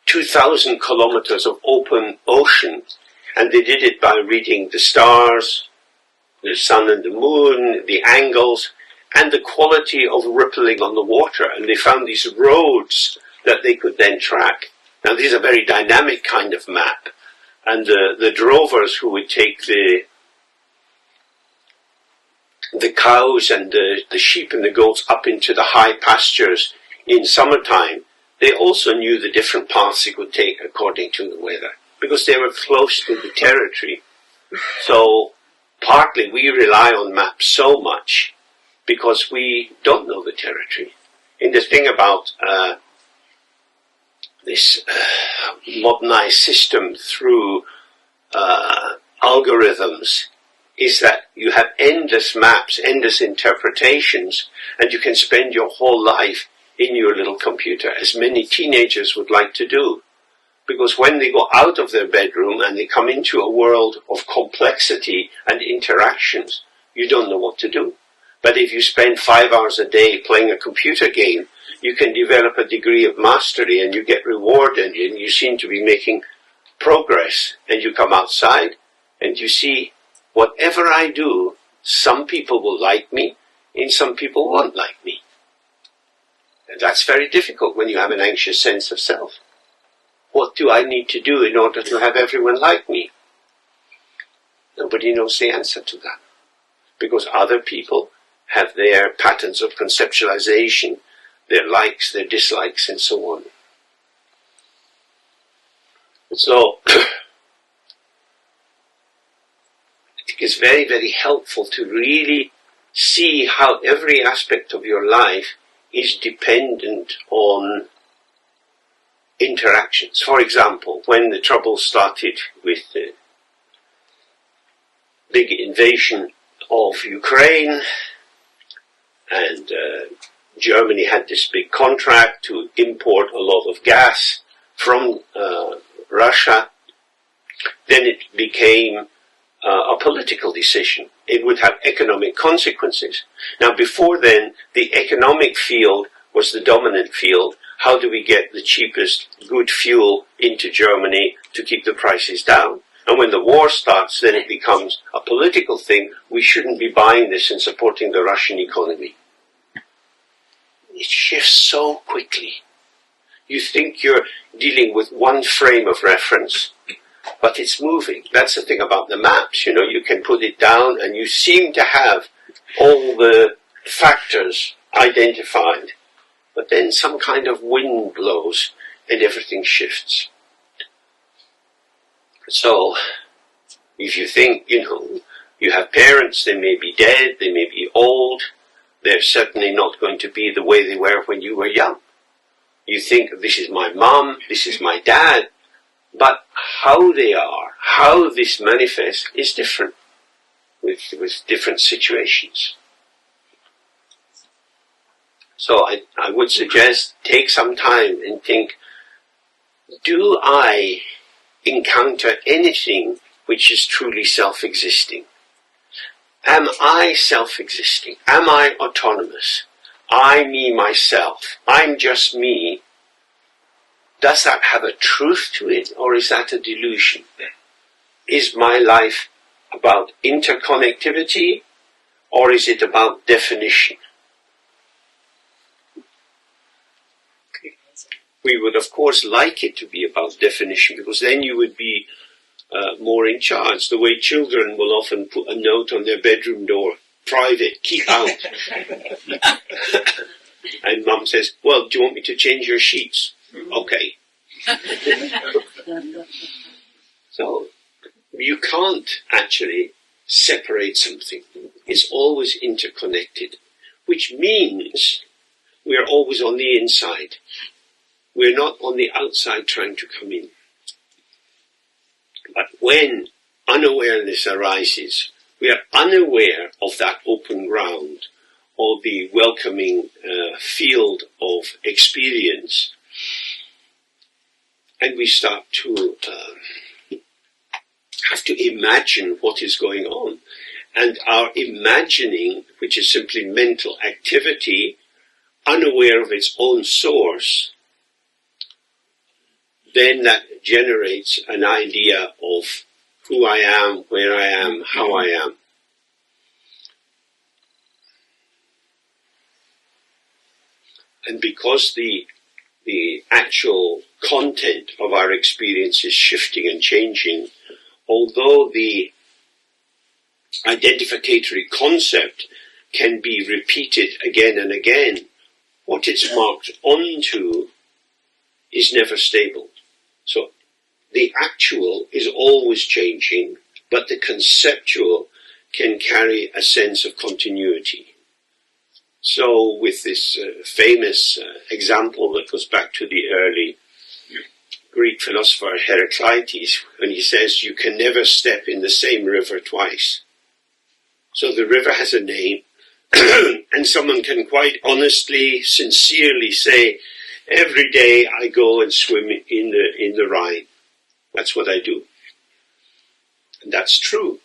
S3: 2,000 kilometers of open ocean, and they did it by reading the stars, the sun and the moon, the angles, and the quality of rippling on the water, and they found these roads that they could then track. Now, these are very dynamic kind of map, and the drovers who would take the cows and the sheep and the goats up into the high pastures in summertime, they also knew the different paths they could take according to the weather, because they were close to the territory. So, partly we rely on maps so much because we don't know the territory. And the thing about this modernized system through algorithms is that you have endless maps, endless interpretations, and you can spend your whole life in your little computer, as many teenagers would like to do. Because when they go out of their bedroom and they come into a world of complexity and interactions, you don't know what to do. But if you spend 5 hours a day playing a computer game, you can develop a degree of mastery and you get rewarded and you seem to be making progress. And you come outside and you see, whatever I do, some people will like me and some people won't like me. And that's very difficult when you have an anxious sense of self. What do I need to do in order to have everyone like me? Nobody knows the answer to that. Because other people have their patterns of conceptualization, their likes, their dislikes, and so on. So, I think it's very, very helpful to really see how every aspect of your life is dependent on interactions. For example, when the trouble started with the big invasion of Ukraine, and Germany had this big contract to import a lot of gas from Russia, then it became a political decision. It would have economic consequences. Now, before then, the economic field was the dominant field. How do we get the cheapest good fuel into Germany to keep the prices down? And when the war starts, then it becomes a political thing. We shouldn't be buying this and supporting the Russian economy. It shifts so quickly. You think you're dealing with one frame of reference, but it's moving. That's the thing about the maps, you can put it down and you seem to have all the factors identified, but then some kind of wind blows and everything shifts. So, if you think, you have parents, they may be dead, they may be old, they're certainly not going to be the way they were when you were young. You think, this is my mom, this is my dad, but how they are, how this manifests is different with different situations. So I would suggest take some time and think, do I encounter anything which is truly self-existing? Am I self-existing? Am I autonomous? I, me, myself. I'm just me. Does that have a truth to it, or is that a delusion? Is my life about interconnectivity, or is it about definition? We would, of course, like it to be about definition, because then you would be more in charge. The way children will often put a note on their bedroom door, private, keep out. And mum says, well, do you want me to change your sheets? Okay. So, you can't actually separate something. It's always interconnected, which means we are always on the inside. We're not on the outside trying to come in. But when unawareness arises, We are unaware of that open ground, or the welcoming field of experience, and we start to have to imagine what is going on. And our imagining, which is simply mental activity, unaware of its own source, then that generates an idea of who I am, where I am, how I am. And because the actual content of our experience is shifting and changing, although the identificatory concept can be repeated again and again, what it's marked onto is never stable. So the actual is always changing, but the conceptual can carry a sense of continuity. So with this famous example that goes back to the early Greek philosopher Heraclitus, when he says you can never step in the same river twice. So the river has a name, and someone can quite honestly, sincerely say, every day I go and swim in the Rhine. That's what I do. And that's true.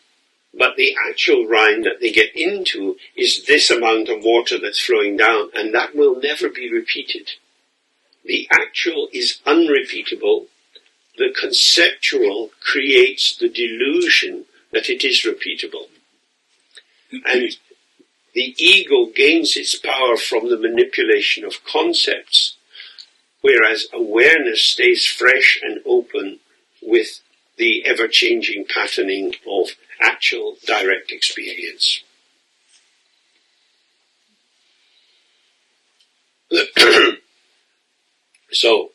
S3: But the actual Rhine that they get into is this amount of water that's flowing down, and that will never be repeated. The actual is unrepeatable. The conceptual creates the delusion that it is repeatable. And the ego gains its power from the manipulation of concepts, whereas awareness stays fresh and open with the ever-changing patterning of actual direct experience. So,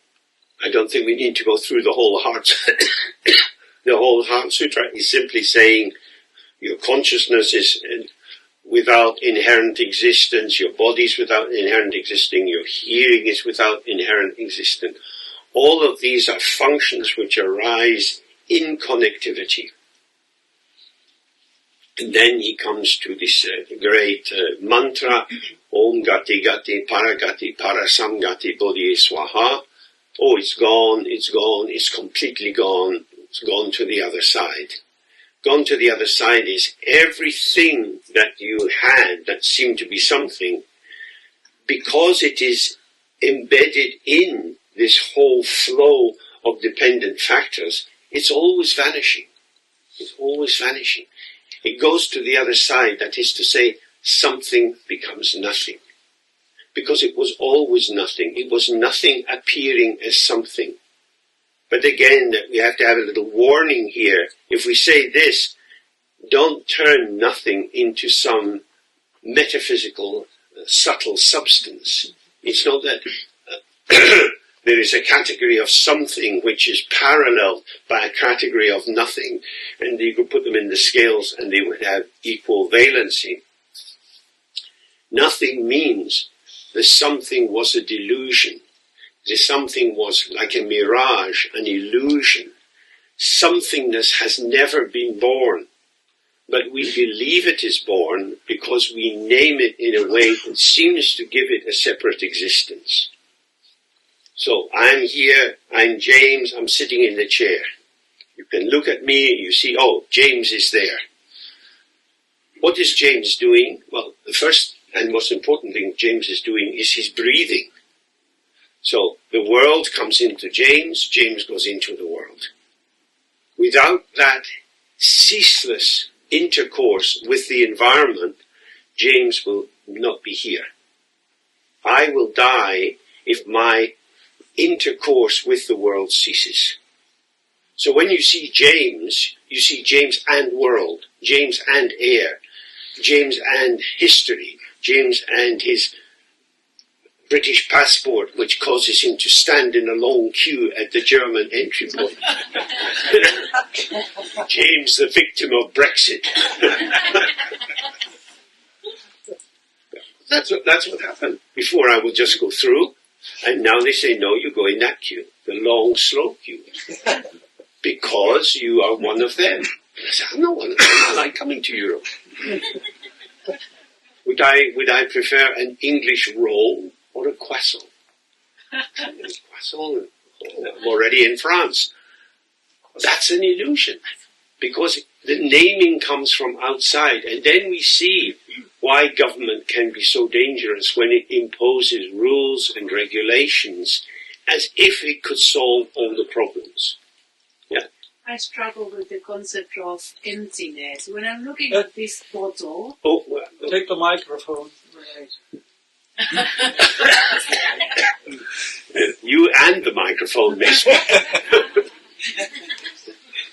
S3: I don't think we need to go through the whole Heart. The whole Heart Sutra is simply saying your consciousness is without inherent existence, your body is without inherent existing, your hearing is without inherent existence. All of these are functions which arise in connectivity. And then he comes to this great mantra, Om Gati Gati Paragati Parasamgati Bodhi Swaha. Oh, it's gone, it's completely gone, it's gone to the other side. Gone to the other side is everything that you had that seemed to be something, because it is embedded in this whole flow of dependent factors, it's always vanishing. It's always vanishing. It goes to the other side, that is to say, something becomes nothing. Because it was always nothing. It was nothing appearing as something. But again, we have to have a little warning here. If we say this, don't turn nothing into some metaphysical, subtle substance. It's not that there is a category of something which is paralleled by a category of nothing, and you could put them in the scales and they would have equal valency. Nothing means the something was a delusion. The something was like a mirage, an illusion. Somethingness has never been born, but we believe it is born because we name it in a way that seems to give it a separate existence. So I'm here, I'm James, I'm sitting in the chair. You can look at me, you see, oh, James is there. What is James doing? Well, the first and most important thing James is doing is he's breathing. So the world comes into James, James goes into the world. Without that ceaseless intercourse with the environment, James will not be here. I will die if my intercourse with the world ceases. So when you see James and world, James and air, James and history, James and his British passport, which causes him to stand in a long queue at the German entry point. James, the victim of Brexit. That's what happened. Before I would just go through, and now they say, no, you go in that queue, the long, slow queue. Because you are one of them. I said, I'm not like coming to Europe. Would I prefer an English roll or a croissant? Croissant, I'm already in France. That's an illusion, because the naming comes from outside, and then we see why government can be so dangerous when it imposes rules and regulations as if it could solve all the problems. Yeah.
S10: I struggle with the concept of emptiness. When I'm looking at this bottle...
S3: Oh, well,
S4: Take the microphone.
S3: you and the microphone, miss.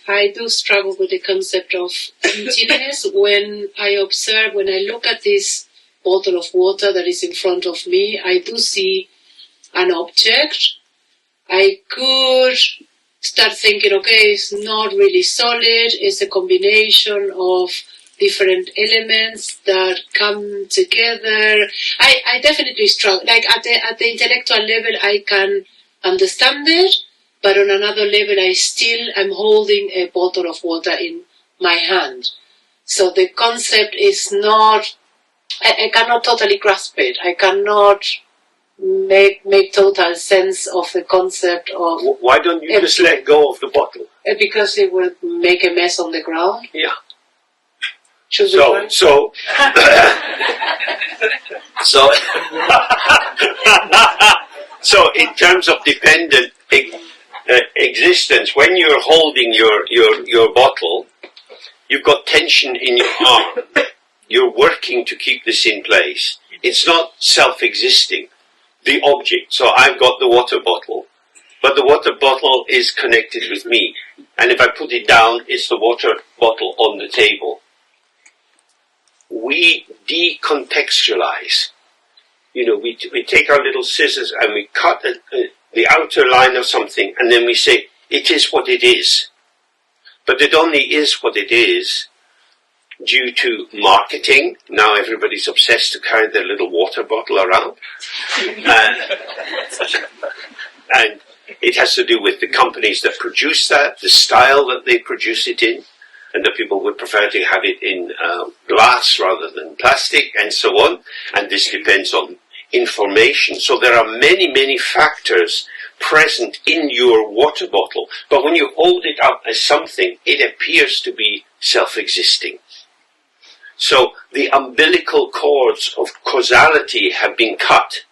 S10: I do struggle with the concept of emptiness when I observe, when I look at this bottle of water that is in front of me, I do see an object. I could start thinking, okay, it's not really solid, it's a combination of different elements that come together. I definitely struggle. Like at the intellectual level, I can understand it, but on another level, I still am holding a bottle of water in my hand. So the concept is not, I cannot totally grasp it. I cannot make total sense of the concept of...
S3: Why don't you just let go of the bottle?
S10: Because it will make a mess on the ground.
S3: Yeah.
S10: So
S3: so in terms of dependent existence, when you're holding your bottle, you've got tension in your arm. You're working to keep this in place. It's not self-existing, the object. So I've got the water bottle, but the water bottle is connected with me. And if I put it down, it's the water bottle on the table. We decontextualize. You know, we take our little scissors and we cut the outer line of something, and then we say, it is what it is. But it only is what it is due to marketing. Now everybody's obsessed to carry their little water bottle around. And it has to do with the companies that produce that, the style that they produce it in, and that people would prefer to have it in glass rather than plastic, and so on. And this depends on information. So there are many, many factors present in your water bottle. But when you hold it up as something, it appears to be self-existing. So the umbilical cords of causality have been cut.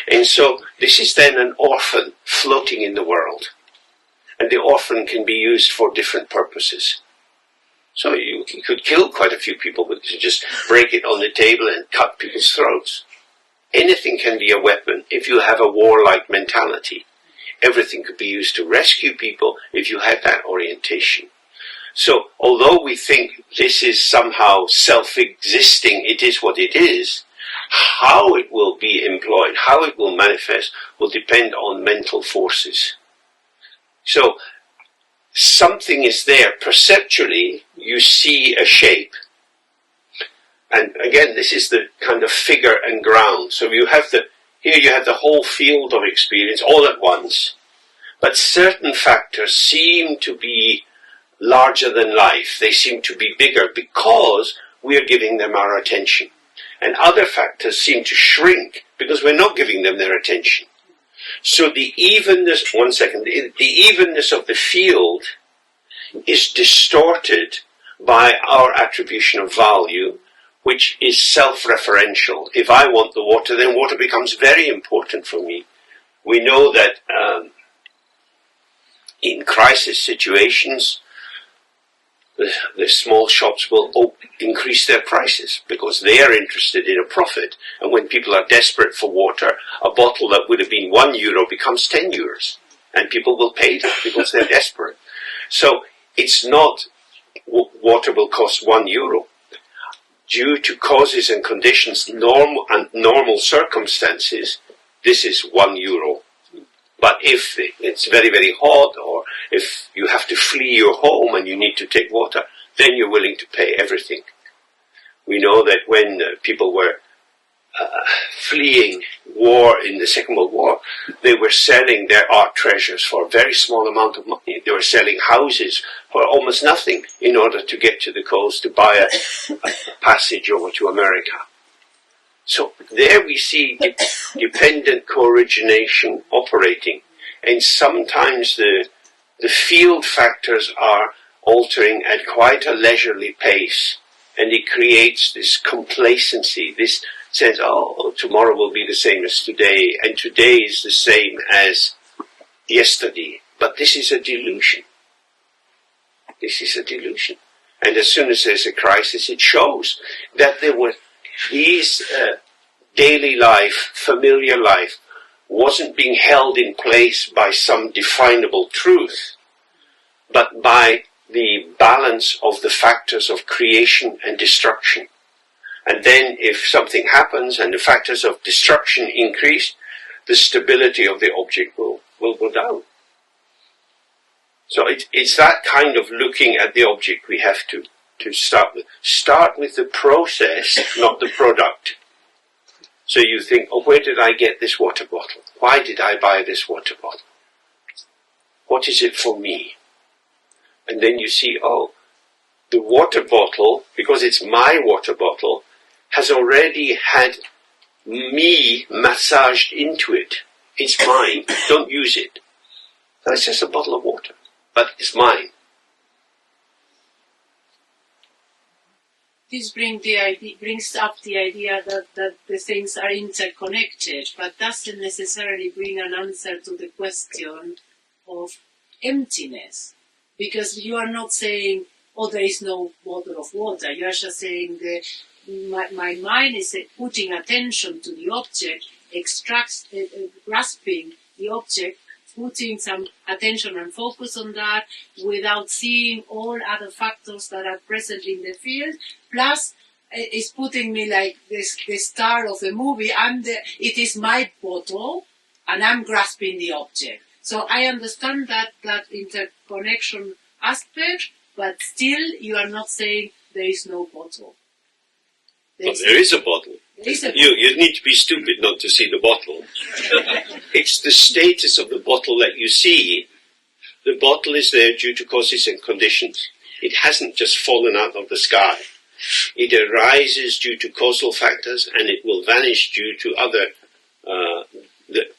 S3: And so this is then an orphan floating in the world. And the orphan can be used for different purposes. So you could kill quite a few people with just break it on the table and cut people's throats. Anything can be a weapon if you have a warlike mentality. Everything could be used to rescue people if you had that orientation. So although we think this is somehow self-existing, it is what it is, how it will be employed, how it will manifest, will depend on mental forces. So something is there. Perceptually, you see a shape. And again, this is the kind of figure and ground. So you have here you have the whole field of experience all at once. But certain factors seem to be larger than life. They seem to be bigger because we are giving them our attention. And other factors seem to shrink because we're not giving them their attention. So the evenness, the evenness of the field is distorted by our attribution of value, which is self-referential. If I want the water, then water becomes very important for me. We know that in crisis situations, the small shops will increase their prices because they are interested in a profit. And when people are desperate for water, a bottle that would have been €1 becomes €10. And people will pay that because they're desperate. So it's not water will cost €1. Due to causes and conditions, normal circumstances, this is €1. But if it's very, very hot, or if you have to flee your home and you need to take water, then you're willing to pay everything. We know that when people were fleeing war, in the Second World War, they were selling their art treasures for a very small amount of money. They were selling houses for almost nothing in order to get to the coast to buy a passage over to America. So there we see dependent co-origination operating, and sometimes the field factors are altering at quite a leisurely pace, and it creates this complacency, this sense, oh, tomorrow will be the same as today, and today is the same as yesterday. But this is a delusion. This is a delusion. And as soon as there's a crisis, it shows that there were these daily life, familiar life, wasn't being held in place by some definable truth, but by the balance of the factors of creation and destruction. And then if something happens and the factors of destruction increase, the stability of the object will go down. So it's that kind of looking at the object we have to start with. Start with the process, not the product. So you think, oh, where did I get this water bottle? Why did I buy this water bottle? What is it for me? And then you see, oh, the water bottle, because it's my water bottle, has already had me massaged into it. It's mine. Don't use it. So it's just a bottle of water, but it's mine.
S10: This brings up the idea that the things are interconnected, but doesn't necessarily bring an answer to the question of emptiness. Because you are not saying, oh, there is no bottle of water. You are just saying that my mind is putting attention to the object, grasping the object, putting some attention and focus on that without seeing all other factors that are present in the field. Plus, it's putting me like the star of the movie. It is my bottle, and I'm grasping the object. So I understand that interconnection aspect, but still you are not saying there is no bottle.
S3: There is a bottle. You need to be stupid not to see the bottle. It's the status of the bottle that you see. The bottle is there due to causes and conditions. It hasn't just fallen out of the sky. It arises due to causal factors, and it will vanish due to other,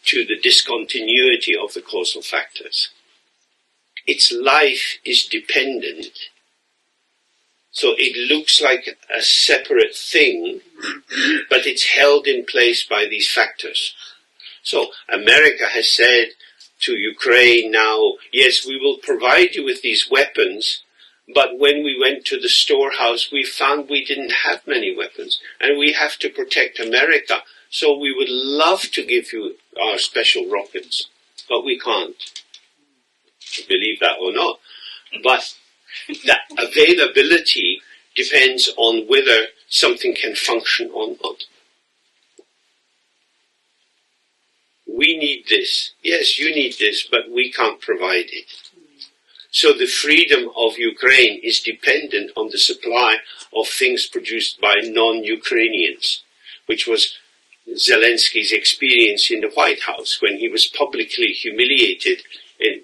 S3: to the discontinuity of the causal factors. Its life is dependent. So it looks like a separate thing, but it's held in place by these factors. So America has said to Ukraine now, yes, we will provide you with these weapons, but when we went to the storehouse, we found we didn't have many weapons, and we have to protect America. So we would love to give you our special rockets, but we can't. Believe that or not. But that availability depends on whether something can function or not. We need this. Yes, you need this, but we can't provide it. So the freedom of Ukraine is dependent on the supply of things produced by non-Ukrainians, which was Zelensky's experience in the White House when he was publicly humiliated, and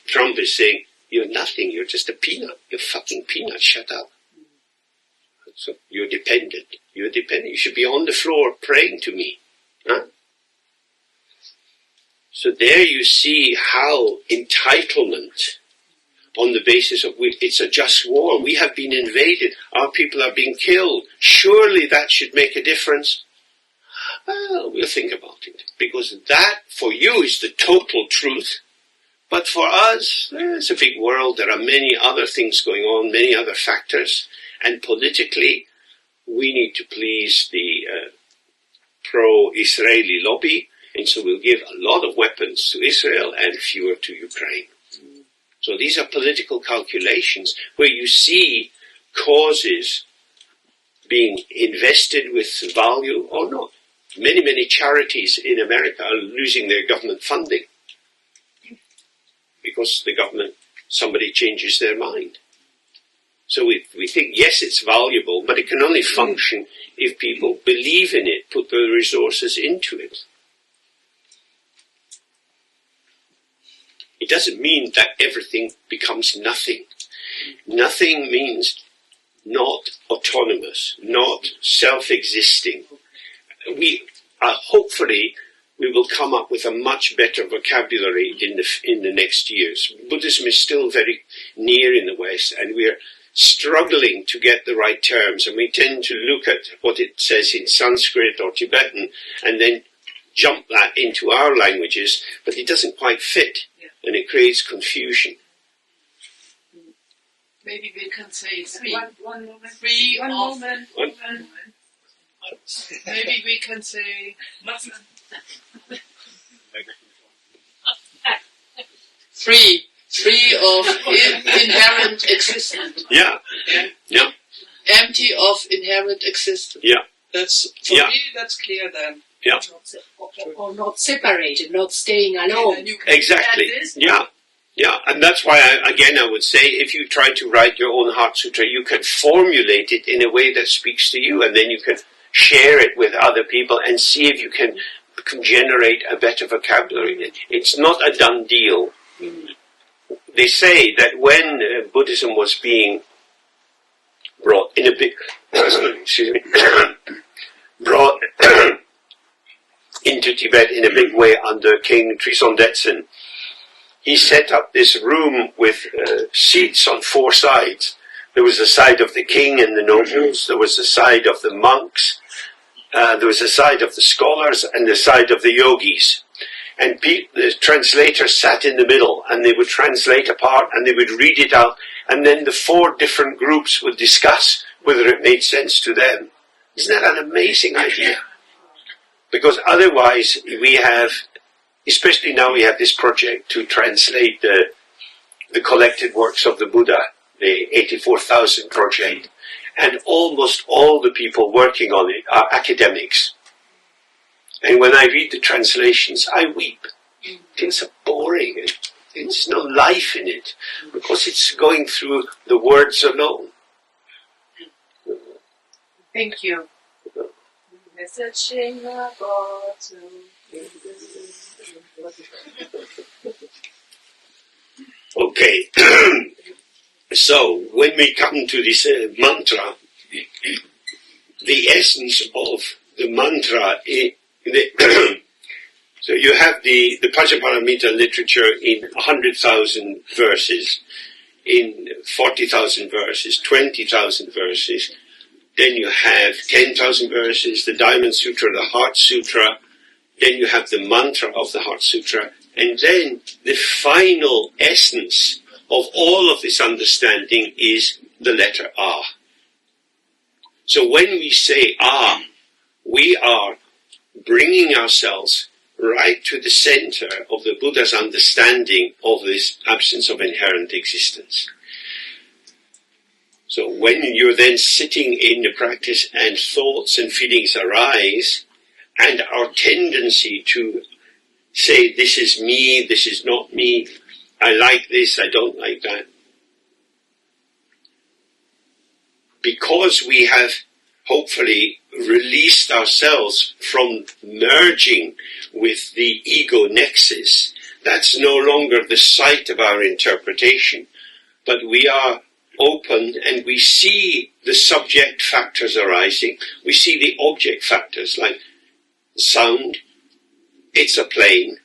S3: Trump is saying, "You're nothing, you're just a peanut, you're fucking peanut, shut up." So you're dependent, you should be on the floor praying to me. Huh? So there you see how entitlement, on the basis of it's a just war, we have been invaded, our people are being killed, surely that should make a difference. Well, we'll think about it, because that for you is the total truth. But for us, it's a big world, there are many other things going on, many other factors, and politically we need to please the pro-Israeli lobby, and so we'll give a lot of weapons to Israel and fewer to Ukraine. So these are political calculations where you see causes being invested with value or not. Many charities in America are losing their government funding because the government, somebody changes their mind. So we think, yes, it's valuable, but it can only function if people believe in it, put the resources into it. It doesn't mean that everything becomes nothing. Nothing means not autonomous, not self-existing. Hopefully we will come up with a much better vocabulary in the next years. Buddhism is still very near in the West, and we're struggling to get the right terms, and we tend to look at what it says in Sanskrit or Tibetan and then jump that into our languages, but it doesn't quite fit, and it creates confusion.
S10: Maybe we can say three.
S5: One moment.
S10: Three
S5: One
S10: of,
S5: moment.
S10: maybe we can say three of inherent existence.
S3: Yeah.
S10: Empty of inherent existence.
S3: Yeah.
S10: That's for me. That's clear then.
S3: Yeah.
S10: Or not separated, not staying alone.
S3: Exactly. Yeah, and that's why I would say, if you try to write your own Heart Sutra, you can formulate it in a way that speaks to you, and then you can share it with other people and see if you can generate a better vocabulary. It's not a done deal. They say that when Buddhism was being brought in a big, brought into Tibet in a big way under King Trison Detsen, he set up this room with seats on four sides. There was the side of the king and the nobles, there was the side of the monks, there was the side of the scholars, and the side of the yogis. And the translators sat in the middle, and they would translate a part, and they would read it out, and then the four different groups would discuss whether it made sense to them. Isn't that an amazing idea? Because otherwise we have, especially now we have this project to translate the collected works of the Buddha, the 84,000 project, and almost all the people working on it are academics. And when I read the translations, I weep. Things are boring, and there's no life in it, because it's going through the words alone.
S10: Thank you.
S5: Messaging about
S3: Okay, so when we come to this mantra, the essence of the mantra is so you have the Participatory literature in 100,000 verses, in 40,000 verses, 20,000 verses. Then you have 10,000 verses, the Diamond Sutra, the Heart Sutra. Then you have the mantra of the Heart Sutra. And then the final essence of all of this understanding is the letter Ah. So when we say Ah, we are bringing ourselves right to the center of the Buddha's understanding of this absence of inherent existence. So when you're then sitting in the practice and thoughts and feelings arise, and our tendency to say, this is me, this is not me, I like this, I don't like that. Because we have hopefully released ourselves from merging with the ego nexus, that's no longer the site of our interpretation, but we are open and we see the subject factors arising, we see the object factors like sound, it's a plane.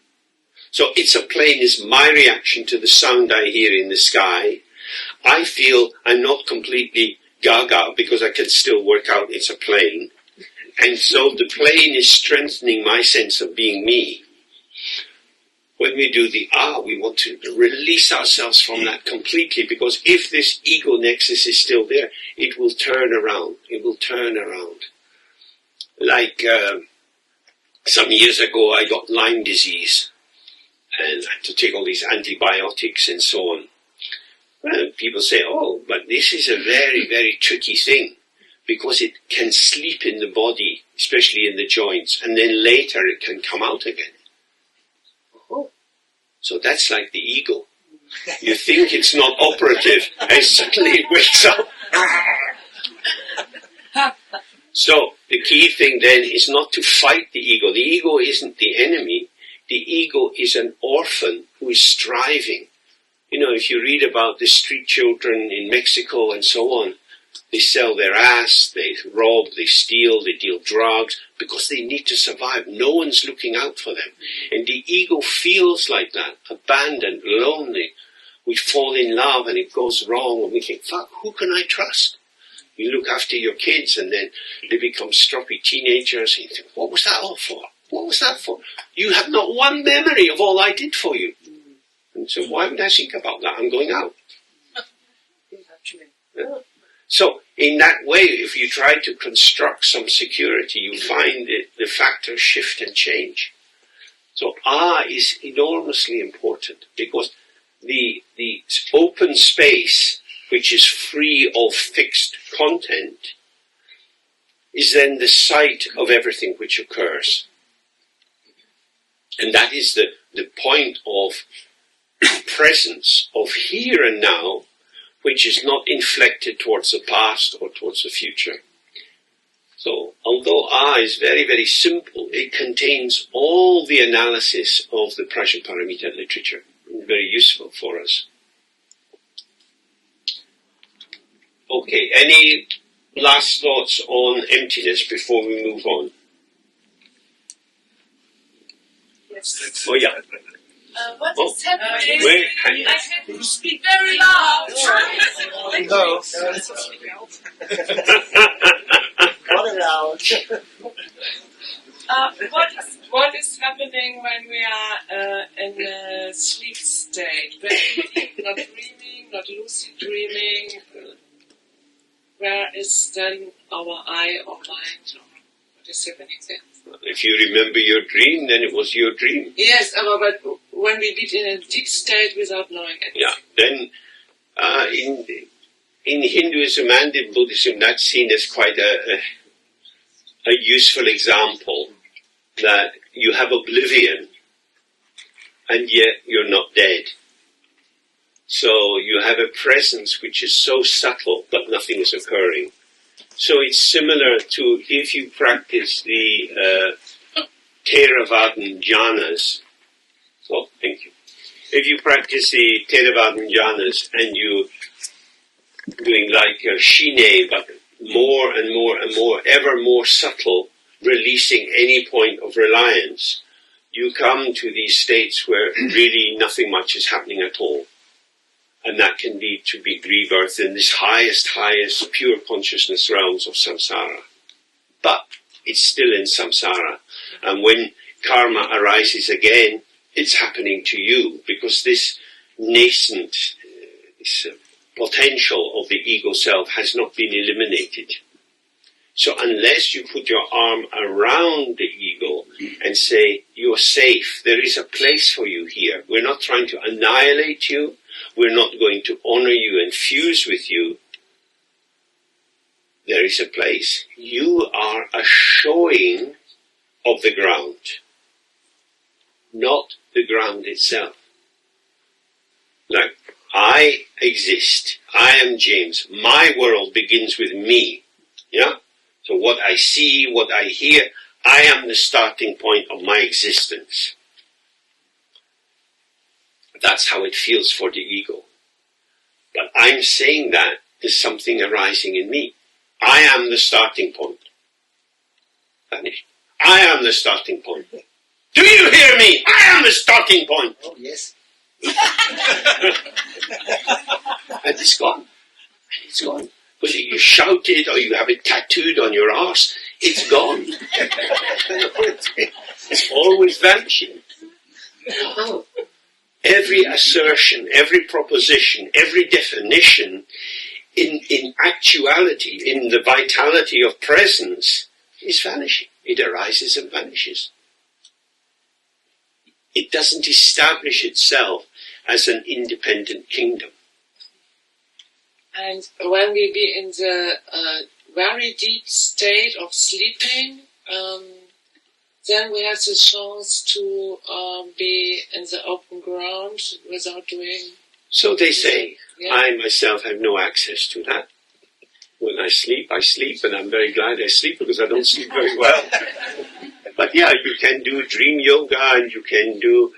S3: So it's a plane is my reaction to the sound I hear in the sky. I feel I'm not completely gaga because I can still work out it's a plane. And so the plane is strengthening my sense of being me. When we do the Ah, we want to release ourselves from that completely, because if this ego nexus is still there, it will turn around. It will turn around. Like some years ago, I got Lyme disease, and I had to take all these antibiotics and so on. Well, people say, oh, but this is a very, very tricky thing, because it can sleep in the body, especially in the joints, and then later it can come out again. So that's like the ego. You think it's not operative, and suddenly it wakes up. So the key thing then is not to fight the ego. The ego isn't the enemy. The ego is an orphan who who is striving. You know, if you read about the street children in Mexico and so on, they sell their ass, they rob, they steal, they deal drugs, because they need to survive. No one's looking out for them. And the ego feels like that, abandoned, lonely. We fall in love and it goes wrong, and we think, fuck, who can I trust? You look after your kids and then they become stroppy teenagers and you think, what was that all for? What was that for? You have not one memory of all I did for you. And so why would I think about that? I'm going out. Yeah. So in that way, if you try to construct some security, you find the factors shift and change. So is enormously important, because the open space, which is free of fixed content, is then the site of everything which occurs. And that is the point of presence, of here and now, which is not inflected towards the past or towards the future. So, although is very, very simple, it contains all the analysis of the Prajnaparamita literature. Very useful for us. Okay, any last thoughts on emptiness before we move on?
S5: Yes.
S3: Oh, yeah.
S5: What is happening?
S3: Wait,
S5: I have to speak very loud.
S7: No. Not allowed.
S11: What is happening when we are in a sleep state? When we not dreaming, not lucid dreaming, where is then our eye or mind? What is happening there?
S3: If you remember your dream, then it was your dream.
S11: Yes, but when we be in a deep state without knowing it.
S3: Yeah, then in Hinduism and in Buddhism, that's seen as quite a useful example, that you have oblivion and yet you're not dead. So you have a presence which is so subtle but nothing is occurring. So it's similar to if you practice the Theravadan jhanas. Oh, thank you. If you practice the Theravadan jhanas and you doing like a shine, but more and more and more, ever more subtle, releasing any point of reliance, you come to these states where really nothing much is happening at all. And that can lead to big rebirth in this highest pure consciousness realms of samsara. But it's still in samsara. And when karma arises again, it's happening to you, because this nascent potential of the ego self has not been eliminated. So unless you put your arm around the ego and say, you're safe, there is a place for you here. We're not trying to annihilate you. We're not going to honor you and fuse with you. There is a place. You are a showing of the ground, not the ground itself. Like, I exist. I am James. My world begins with me. Yeah? So what I see, what I hear, I am the starting point of my existence. That's how it feels for the ego. But I'm saying that there's something arising in me. I am the starting point. Vanish. I am the starting point. Do you hear me? I am the starting point.
S7: Oh, yes.
S3: And it's gone. And it's gone. Whether you shout it or you have it tattooed on your arse, it's gone. It's always vanishing. Oh. Every assertion, every proposition, every definition, in actuality, in the vitality of presence, is vanishing. It arises and vanishes. It doesn't establish itself as an independent kingdom.
S11: And when we be in the very deep state of sleeping, then we have the chance to be in the open ground without doing...
S3: So they say.
S11: Yeah.
S3: I myself have no access to that. When I sleep, and I'm very glad I sleep because I don't sleep very well. But yeah, you can do dream yoga and you can do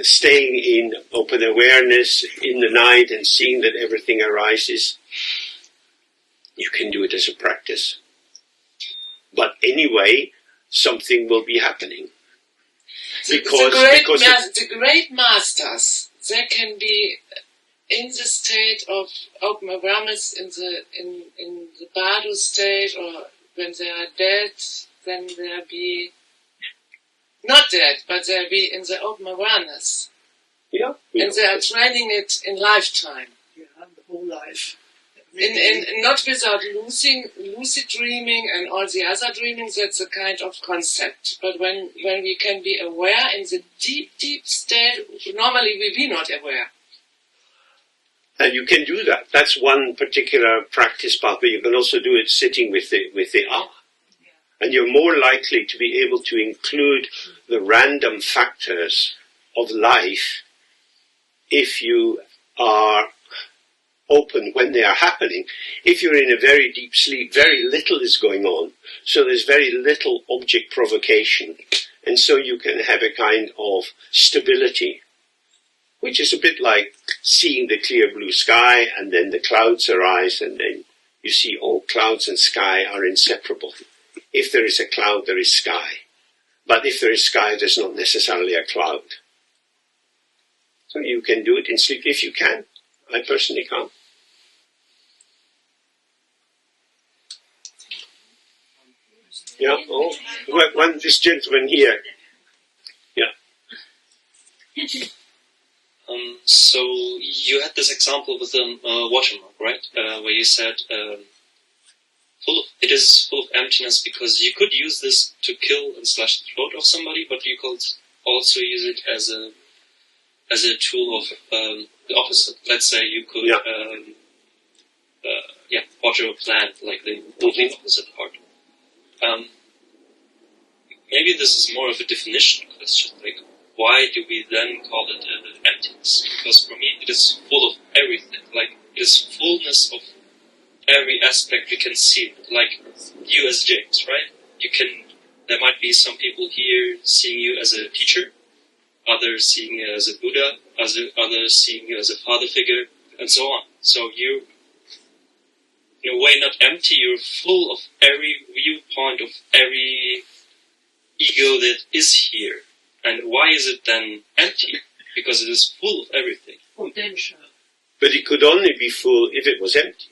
S3: staying in open awareness in the night and seeing that everything arises. You can do it as a practice. But anyway, something will be happening.
S11: The great masters, they can be in the state of open awareness, in the bardo state, or when they are dead, then they'll be not dead, but they'll be in the open awareness.
S3: Yeah.
S11: And they are training it in lifetime.
S1: Yeah, the whole life.
S11: Not without lucid dreaming and all the other dreaming, that's a kind of concept. But when we can be aware in the deep, deep state, normally we be not aware.
S3: And you can do that. That's one particular practice path, but you can also do it sitting with the ah. And you're more likely to be able to include the random factors of life if you are open when they are happening. If you're in a very deep sleep, very little is going on, so there's very little object provocation, and so you can have a kind of stability, which is a bit like seeing the clear blue sky, and then the clouds arise, and then you see, clouds and sky are inseparable. If there is a cloud, there is sky. But if there is sky, there's not necessarily a cloud. So you can do it in sleep if you can. I personally can't. Yeah, this gentleman here. Yeah.
S12: So you had this example with the watermark, right? Where you said it is full of emptiness because you could use this to kill and slash the throat of somebody, but you could also use it as a tool of the opposite. Let's say you could water a plant, like the complete opposite part. Maybe this is more of a definition question, like why do we then call it emptiness? Because for me it is full of everything, like it is fullness of every aspect we can see, like you as James, right? There might be some people here seeing you as a teacher, others seeing you as a Buddha, others seeing you as a father figure, and so on. So you're, in a way, not empty, you're full of every viewpoint of every ego that is here. And why is it then empty? Because it is full of everything.
S1: Potential.
S3: But it could only be full if it was empty.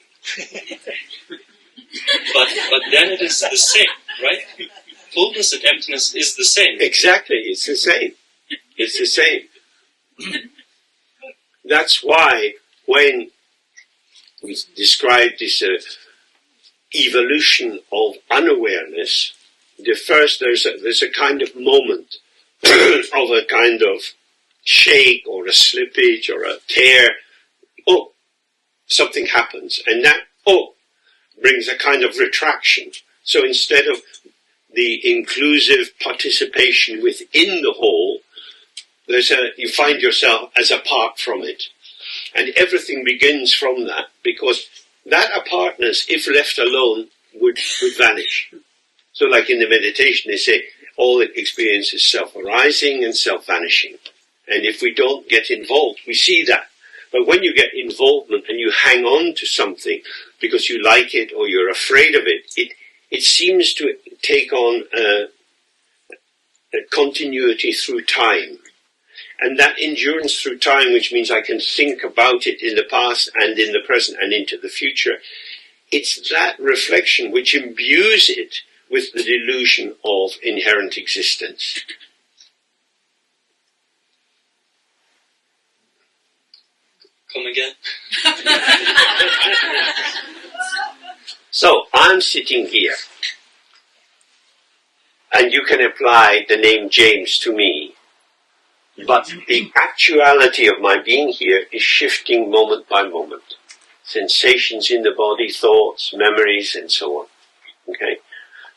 S12: but then it is the same, right? Fullness and emptiness is the same.
S3: Exactly, it's the same. It's the same. That's why when we describe this evolution of unawareness, there's a kind of moment of a kind of shake or a slippage or a tear. Something happens, and that brings a kind of retraction. So instead of the inclusive participation within the whole, you find yourself as apart from it. And everything begins from that, because that apartness, if left alone, would vanish. So like in the meditation, they say, all experience is self-arising and self-vanishing. And if we don't get involved, we see that. But when you get involvement and you hang on to something because you like it or you're afraid of it, it seems to take on a continuity through time. And that endurance through time, which means I can think about it in the past and in the present and into the future, it's that reflection which imbues it with the delusion of inherent existence.
S12: Come again?
S3: So, I'm sitting here, and you can apply the name James to me, but the actuality of my being here is shifting moment by moment. Sensations in the body, thoughts, memories, and so on. Okay?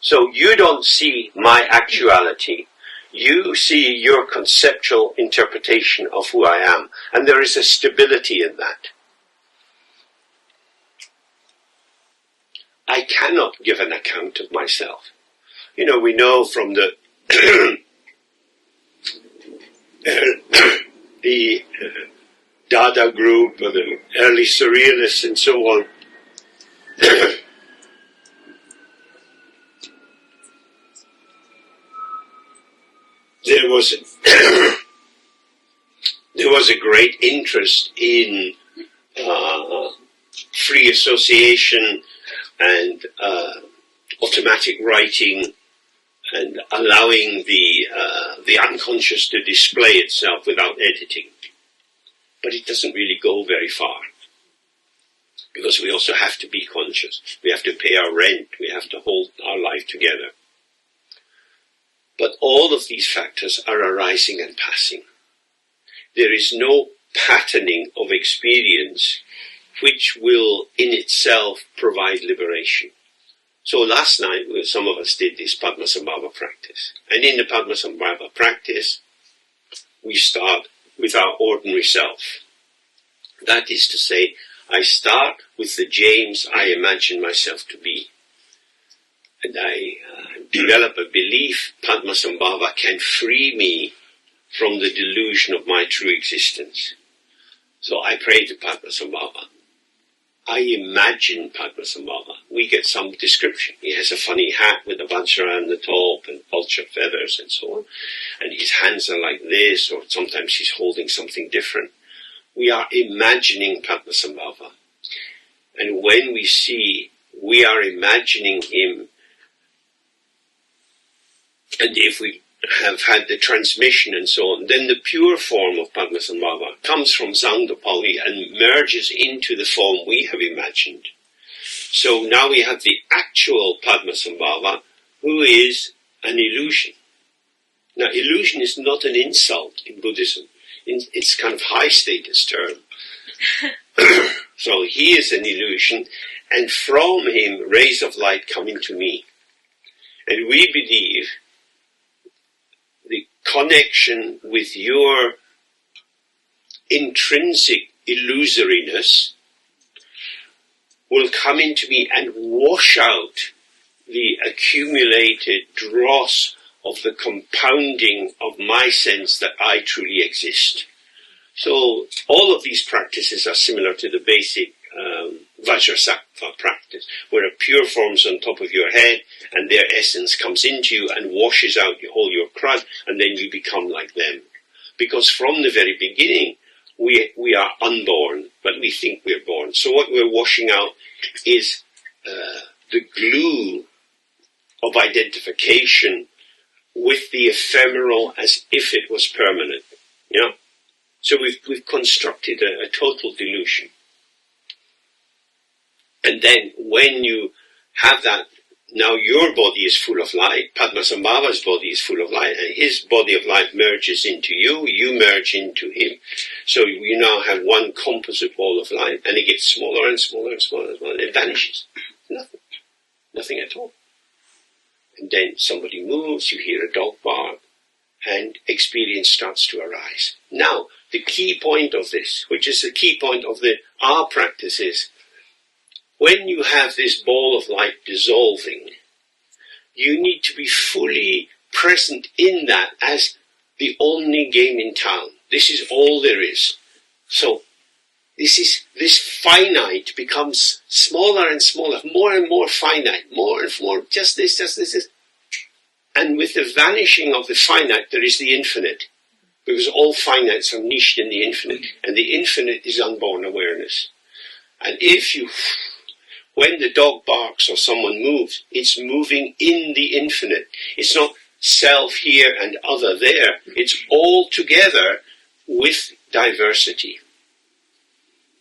S3: So you don't see my actuality. You see your conceptual interpretation of who I am, and there is a stability in that. I cannot give an account of myself. We know from the the Dada group or the early Surrealists and so on, there was a great interest in free association and automatic writing and allowing the unconscious to display itself without editing. But it doesn't really go very far, because we also have to be conscious. We have to pay our rent. We have to hold our life together. But all of these factors are arising and passing. There is no patterning of experience which will in itself provide liberation. So last night, some of us did this Padmasambhava practice. And in the Padmasambhava practice, we start with our ordinary self. That is to say, I start with the James I imagine myself to be. And I develop a belief Padmasambhava can free me from the delusion of my true existence. So I pray to Padmasambhava. I imagine Padmasambhava. We get some description. He has a funny hat with a vajra on the top and vulture feathers and so on. And his hands are like this, or sometimes he's holding something different. We are imagining Padmasambhava. And when we see we are imagining him, and if we have had the transmission and so on, then the pure form of Padmasambhava comes from Zangdapali and merges into the form we have imagined. So now we have the actual Padmasambhava, who is an illusion. Now, illusion is not an insult in Buddhism. It's kind of high status term. So he is an illusion, and from him rays of light come into me. And we believe the connection with your intrinsic illusoriness will come into me and wash out the accumulated dross of the compounding of my sense that I truly exist. So all of these practices are similar to the basic Vajrasattva practice, where a pure form's on top of your head and their essence comes into you and washes out all your crud, and then you become like them. Because from the very beginning, we are unborn, but we think we're born. So what we're washing out is the glue of identification with the ephemeral as if it was permanent. Yeah? So we've constructed a total delusion. And then when you have that, now your body is full of light, Padmasambhava's body is full of light, and his body of light merges into you, you merge into him. So you now have one composite ball of light, and it gets smaller and smaller and smaller and smaller, and it vanishes. Nothing at all. And then somebody moves, you hear a dog bark, and experience starts to arise. Now, the key point of this, which is the key point of our practice, is when you have this ball of light dissolving, you need to be fully present in that as the only game in town. This is all there is. So this finite becomes smaller and smaller, more and more finite, more and more, just this. And with the vanishing of the finite, there is the infinite. Because all finites are niched in the infinite. And the infinite is unborn awareness. And when the dog barks or someone moves, it's moving in the infinite. It's not self here and other there. It's all together with diversity.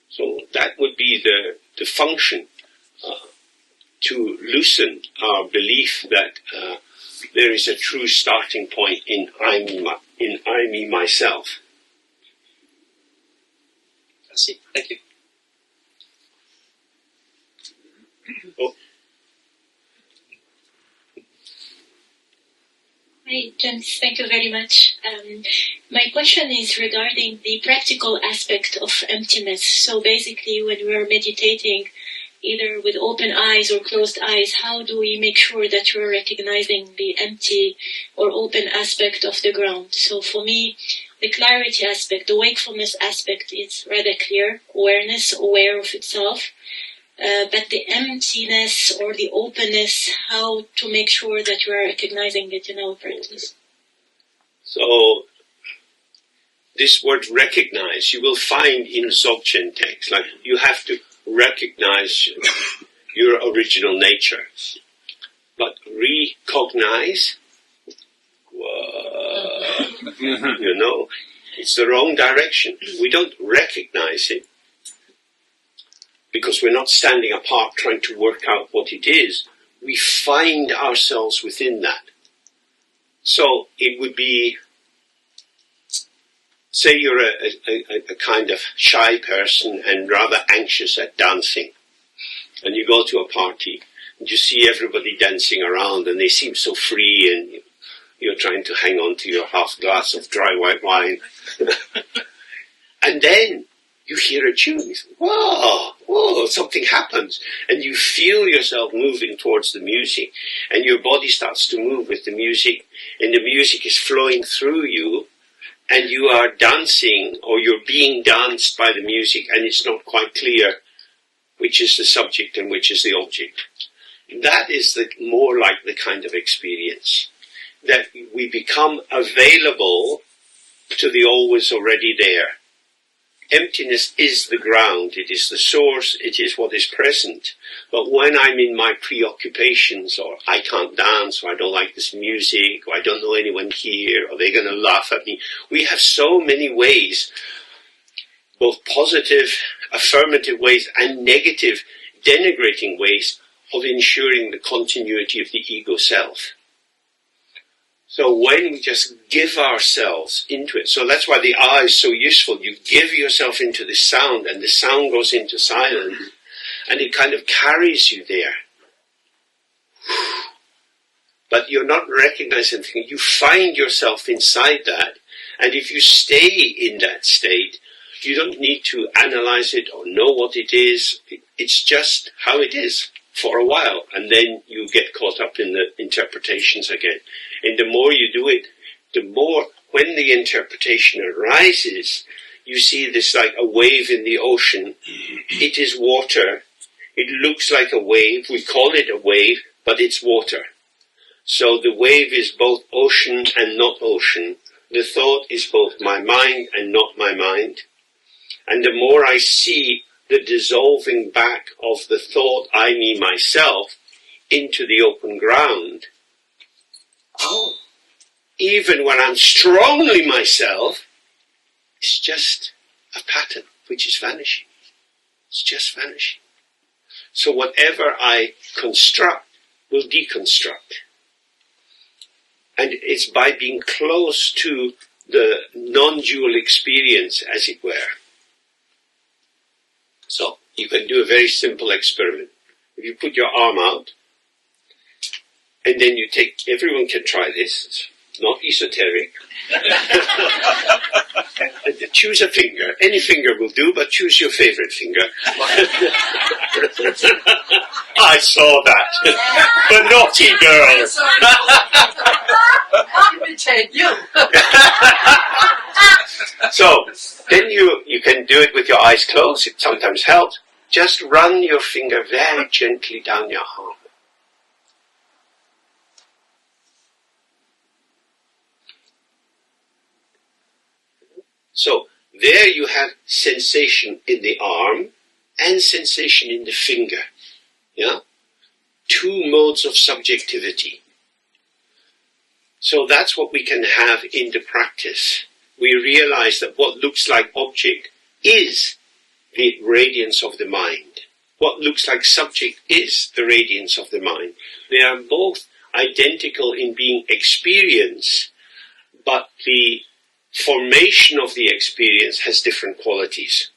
S3: So that would be the function to loosen our belief that there is a true starting point in I, me, myself.
S12: I see. Thank you.
S3: Oh.
S13: Hi, James. Thank you very much. My question is regarding the practical aspect of emptiness. So basically, when we're meditating, either with open eyes or closed eyes, how do we make sure that we're recognizing the empty or open aspect of the ground? So for me, the clarity aspect, the wakefulness aspect is rather clear, awareness, aware of itself. But the emptiness or the openness, how to make sure that you are recognizing it in our practice.
S3: So, this word recognize, you will find in Dzogchen text, like you have to recognize your original nature. But recognize, you know, it's the wrong direction. We don't recognize it because we're not standing apart trying to work out what it is. We find ourselves within that. So it would be, say you're a kind of shy person and rather anxious at dancing, and you go to a party and you see everybody dancing around and they seem so free, and you're trying to hang on to your half glass of dry white wine. And then you hear a tune, you think, whoa, something happens. And you feel yourself moving towards the music, and your body starts to move with the music, and the music is flowing through you, and you are dancing, or you're being danced by the music, and it's not quite clear which is the subject and which is the object. That is more like the kind of experience, that we become available to the always already there. Emptiness is the ground, it is the source, it is what is present. But when I'm in my preoccupations, or I can't dance, or I don't like this music, or I don't know anyone here, or they're going to laugh at me, we have so many ways, both positive, affirmative ways, and negative, denigrating ways of ensuring the continuity of the ego self. So when we just give ourselves into it, so that's why the eye is so useful. You give yourself into the sound, and the sound goes into silence, and it kind of carries you there. But you're not recognizing anything. You find yourself inside that, and if you stay in that state, you don't need to analyze it or know what it is. It's just how it is for a while, and then you get caught up in the interpretations again. And the more you do it, the more, when the interpretation arises, you see this like a wave in the ocean. It is water. It looks like a wave. We call it a wave, but it's water. So the wave is both ocean and not ocean. The thought is both my mind and not my mind. And the more I see the dissolving back of the thought, I, me, myself, into the open ground, even when I'm strongly myself, it's just a pattern which is vanishing. It's just vanishing. So whatever I construct will deconstruct. And it's by being close to the non-dual experience, as it were. So you can do a very simple experiment. If you put your arm out, and then you take, everyone can try this, it's not esoteric. And you choose a finger, any finger will do, but choose your favorite finger. I saw that. The naughty girl. So, then you can do it with your eyes closed, it sometimes helps. Just run your finger very gently down your arm. So, there you have sensation in the arm and sensation in the finger. Yeah? Two modes of subjectivity. So that's what we can have in the practice. We realize that what looks like object is the radiance of the mind. What looks like subject is the radiance of the mind. They are both identical in being experience, but the formation of the experience has different qualities.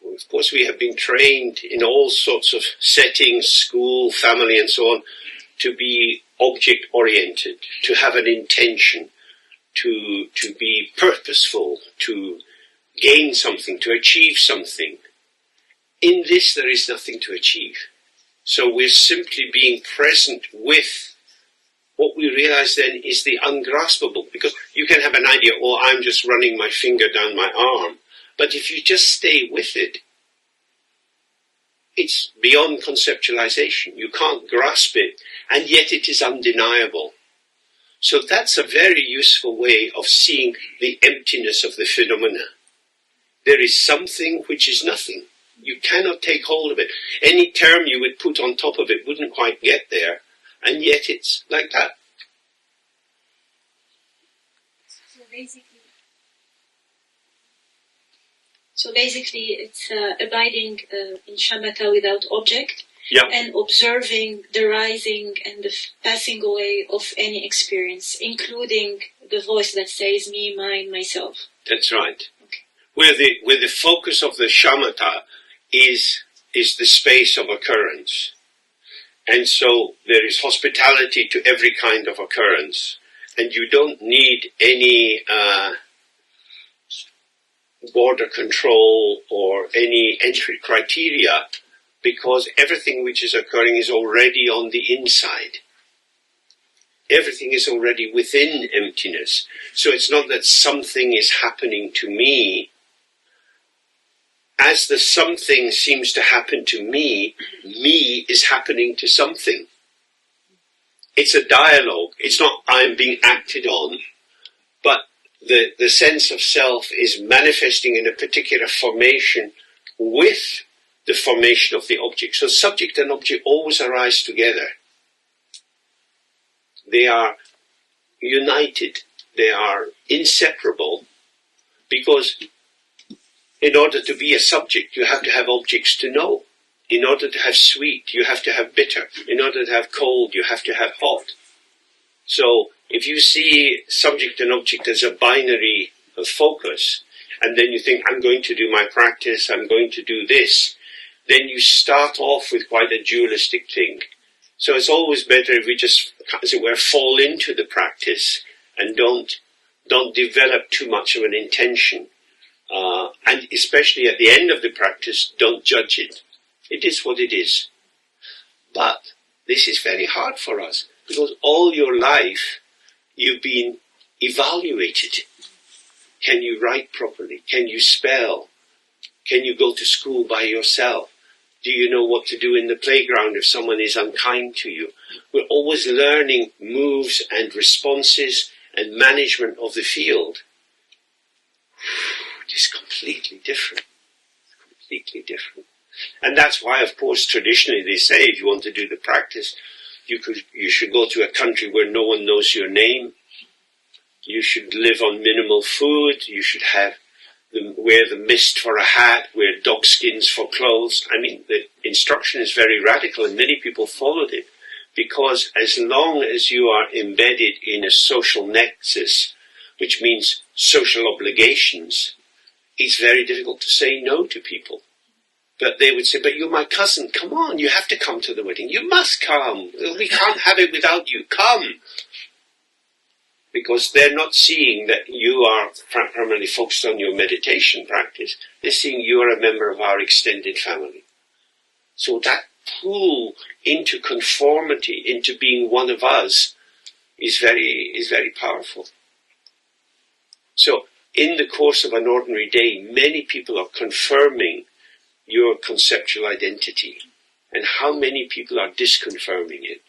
S3: Of course, we have been trained in all sorts of settings, school, family, and so on, to be object-oriented, to have an intention, to be purposeful, to gain something, to achieve something. In this, there is nothing to achieve. So we're simply being present with what we realize then is the ungraspable. Because you can have an idea, oh, I'm just running my finger down my arm. But if you just stay with it, it's beyond conceptualization. You can't grasp it, and yet it is undeniable. So that's a very useful way of seeing the emptiness of the phenomena. There is something which is nothing. You cannot take hold of it. Any term you would put on top of it wouldn't quite get there, and yet it's like that.
S13: So basically it's abiding in shamatha without object,
S3: yep,
S13: and observing the rising and the passing away of any experience, including the voice that says me, mine, myself.
S3: That's right. Okay. Where the focus of the shamatha is the space of occurrence. And so there is hospitality to every kind of occurrence. And you don't need any border control or any entry criteria, because everything which is occurring is already on the inside. Everything is already within emptiness. So it's not that something is happening to me. As the something seems to happen to me is happening to something. It's a dialogue. It's not I'm being acted on, but the sense of self is manifesting in a particular formation with the formation of the object. So subject and object always arise together. They are united. They are inseparable, because in order to be a subject, you have to have objects to know. In order to have sweet, you have to have bitter. In order to have cold, you have to have hot. So if you see subject and object as a binary focus, and then you think, I'm going to do my practice, I'm going to do this, then you start off with quite a dualistic thing. So it's always better if we just, as it were, fall into the practice and don't develop too much of an intention. And especially at the end of the practice, don't judge it. It is what it is. But this is very hard for us, because all your life you've been evaluated. Can you write properly? Can you spell? Can you go to school by yourself? Do you know what to do in the playground if someone is unkind to you? We're always learning moves and responses and management of the field. It is completely different. Completely different. And that's why, of course, traditionally they say if you want to do the practice, you should go to a country where no one knows your name. You should live on minimal food. You should wear the mist for a hat, wear dog skins for clothes. I mean, the instruction is very radical, and many people followed it, because as long as you are embedded in a social nexus, which means social obligations, it's very difficult to say no to people. But they would say, but you're my cousin, come on, you have to come to the wedding. You must come. We can't have it without you. Come. Because they're not seeing that you are primarily focused on your meditation practice. They're seeing you are a member of our extended family. So that pull into conformity, into being one of us, is very powerful. So in the course of an ordinary day, many people are confirming your conceptual identity, and how many people are disconfirming it.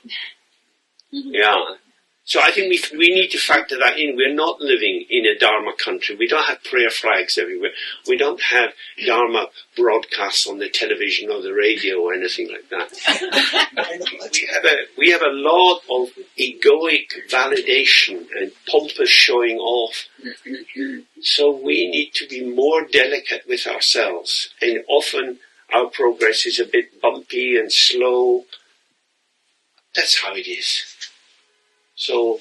S3: Yeah. So I think we need to factor that in. We're not living in a Dharma country. We don't have prayer flags everywhere. We don't have Dharma broadcasts on the television or the radio or anything like that. We have a lot of egoic validation and pompous showing off. So we need to be more delicate with ourselves. And often our progress is a bit bumpy and slow. That's how it is. So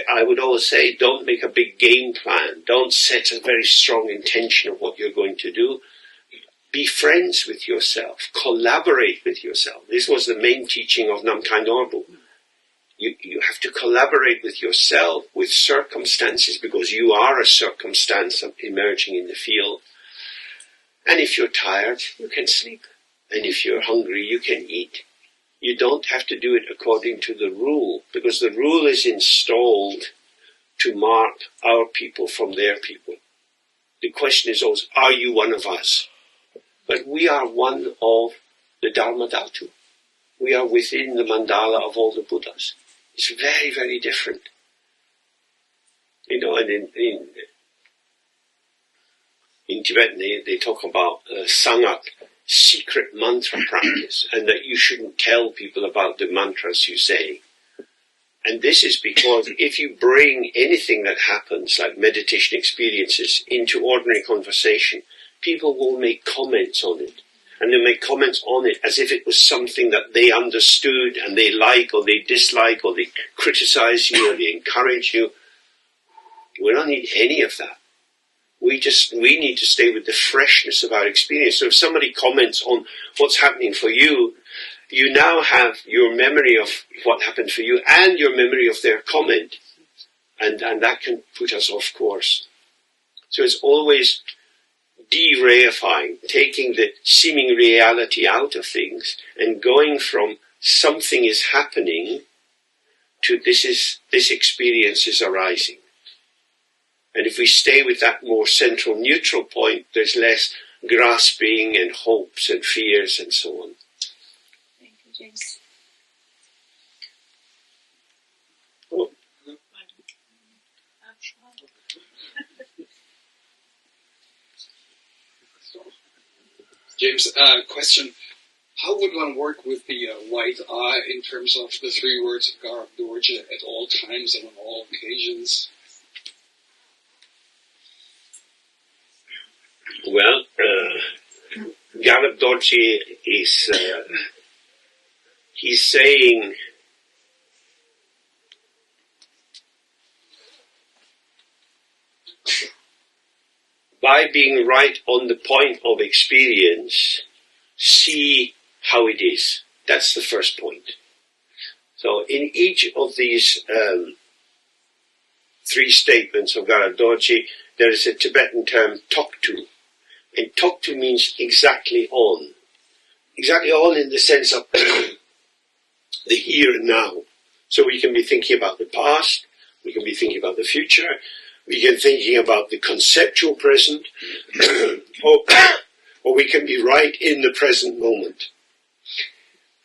S3: I would always say, don't make a big game plan. Don't set a very strong intention of what you're going to do. Be friends with yourself. Collaborate with yourself. This was the main teaching of Namkhai Norbu. You have to collaborate with yourself, with circumstances, because you are a circumstance emerging in the field. And if you're tired, you can sleep. And if you're hungry, you can eat. you don't have to do it according to the rule, because the rule is installed to mark our people from their people. The question is always, are you one of us? But we are one of the Dharma Dhatu. We are within the mandala of all the Buddhas. It's very, very different. You know, and in Tibetan they talk about sangat, secret mantra practice, and that you shouldn't tell people about the mantras you say. And this is because if you bring anything that happens, like meditation experiences, into ordinary conversation, people will make comments on it. And they'll make comments on it as if it was something that they understood and they like or they dislike, or they criticize you or they encourage you. We don't need any of that. We need to stay with the freshness of our experience. So if somebody comments on what's happening for you, you now have your memory of what happened for you and your memory of their comment. And that can put us off course. So it's always de-reifying, taking the seeming reality out of things and going from something is happening to this experience is arising. And if we stay with that more central neutral point, there's less grasping and hopes and fears and so on.
S13: Thank you, James.
S3: Oh.
S14: James, question. How would one work with the white eye in terms of the three words of Garab Dorje at all times and on all occasions?
S3: Well, Garab Dorje is, he's saying, by being right on the point of experience, see how it is. That's the first point. So in each of these three statements of Garab Dorje, there is a Tibetan term, toktu. And toktu means exactly on. Exactly on in the sense of the here and now. So we can be thinking about the past, we can be thinking about the future, we can be thinking about the conceptual present, or we can be right in the present moment.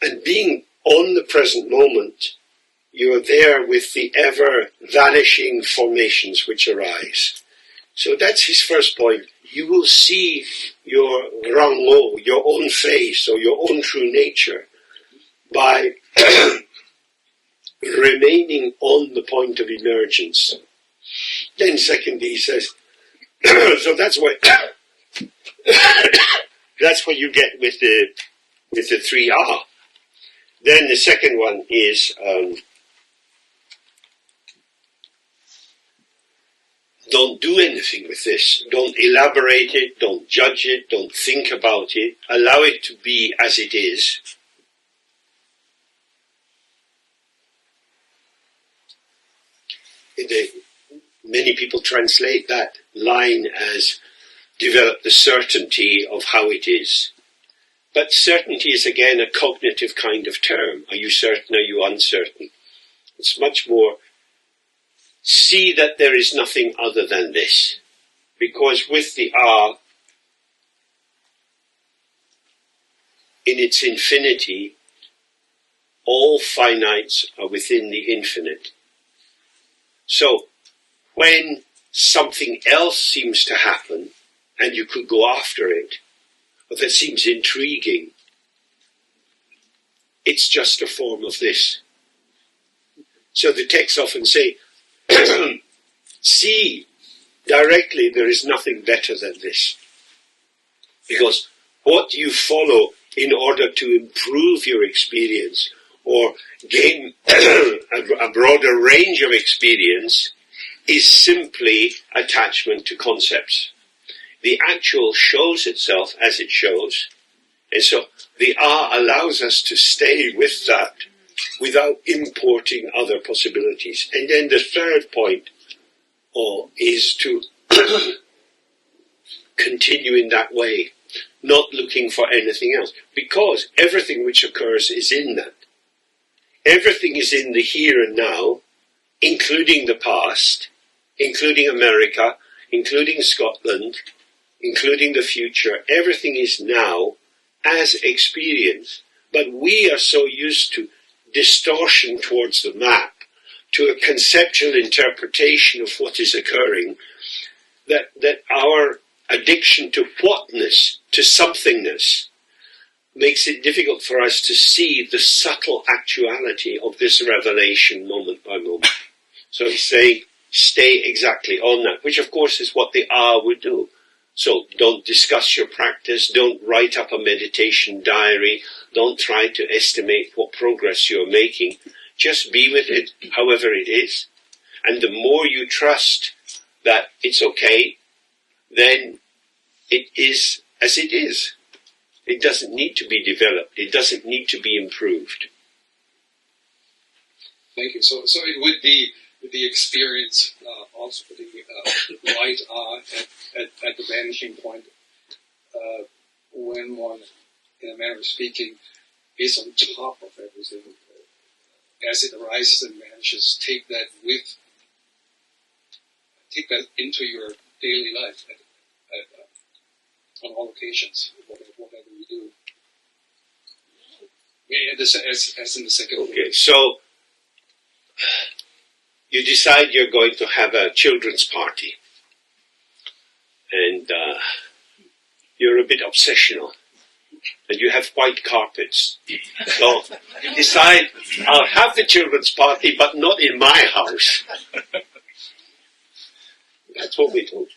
S3: And being on the present moment, you are there with the ever-vanishing formations which arise. So that's his first point. You will see your ranglo, your own face, or your own true nature, by remaining on the point of emergence. Then secondly, he says, so that's what that's what you get with the 3R. Then the second one is don't do anything with this. Don't elaborate it, don't judge it, don't think about it. Allow it to be as it is. Many people translate that line as develop the certainty of how it is. But certainty is again a cognitive kind of term. Are you certain? Are you uncertain? It's much more see that there is nothing other than this. Because with the R, in its infinity, all finites are within the infinite. So, when something else seems to happen, and you could go after it, or that seems intriguing, it's just a form of this. So the texts often say, see directly there is nothing better than this. Because what you follow in order to improve your experience or gain a broader range of experience is simply attachment to concepts. The actual shows itself as it shows, and so the R allows us to stay with that without importing other possibilities. And then the third point is to continue in that way, not looking for anything else, because everything which occurs is in that. everything is in the here and now, including the past, including America, including Scotland, including the future. Everything is now as experience. But we are so used to distortion towards the map, to a conceptual interpretation of what is occurring, that our addiction to whatness, to somethingness, makes it difficult for us to see the subtle actuality of this revelation moment by moment. So he's saying, stay exactly on that, which of course is what the would do. So don't discuss your practice, don't write up a meditation diary, don't try to estimate what progress you're making. Just be with it, however it is. And the more you trust that it's okay, then it is as it is. It doesn't need to be developed. It doesn't need to be improved.
S14: Thank you. So it would be the experience also for the white at the vanishing point, when one, in a manner of speaking, is on top of everything. As it arises and vanishes, take that into your daily life on all occasions, whatever you do. As in the second.
S3: Okay, so you decide you're going to have a children's party, and you're a bit obsessional, and you have white carpets. So you decide, I'll have the children's party, but not in my house. That's what we do.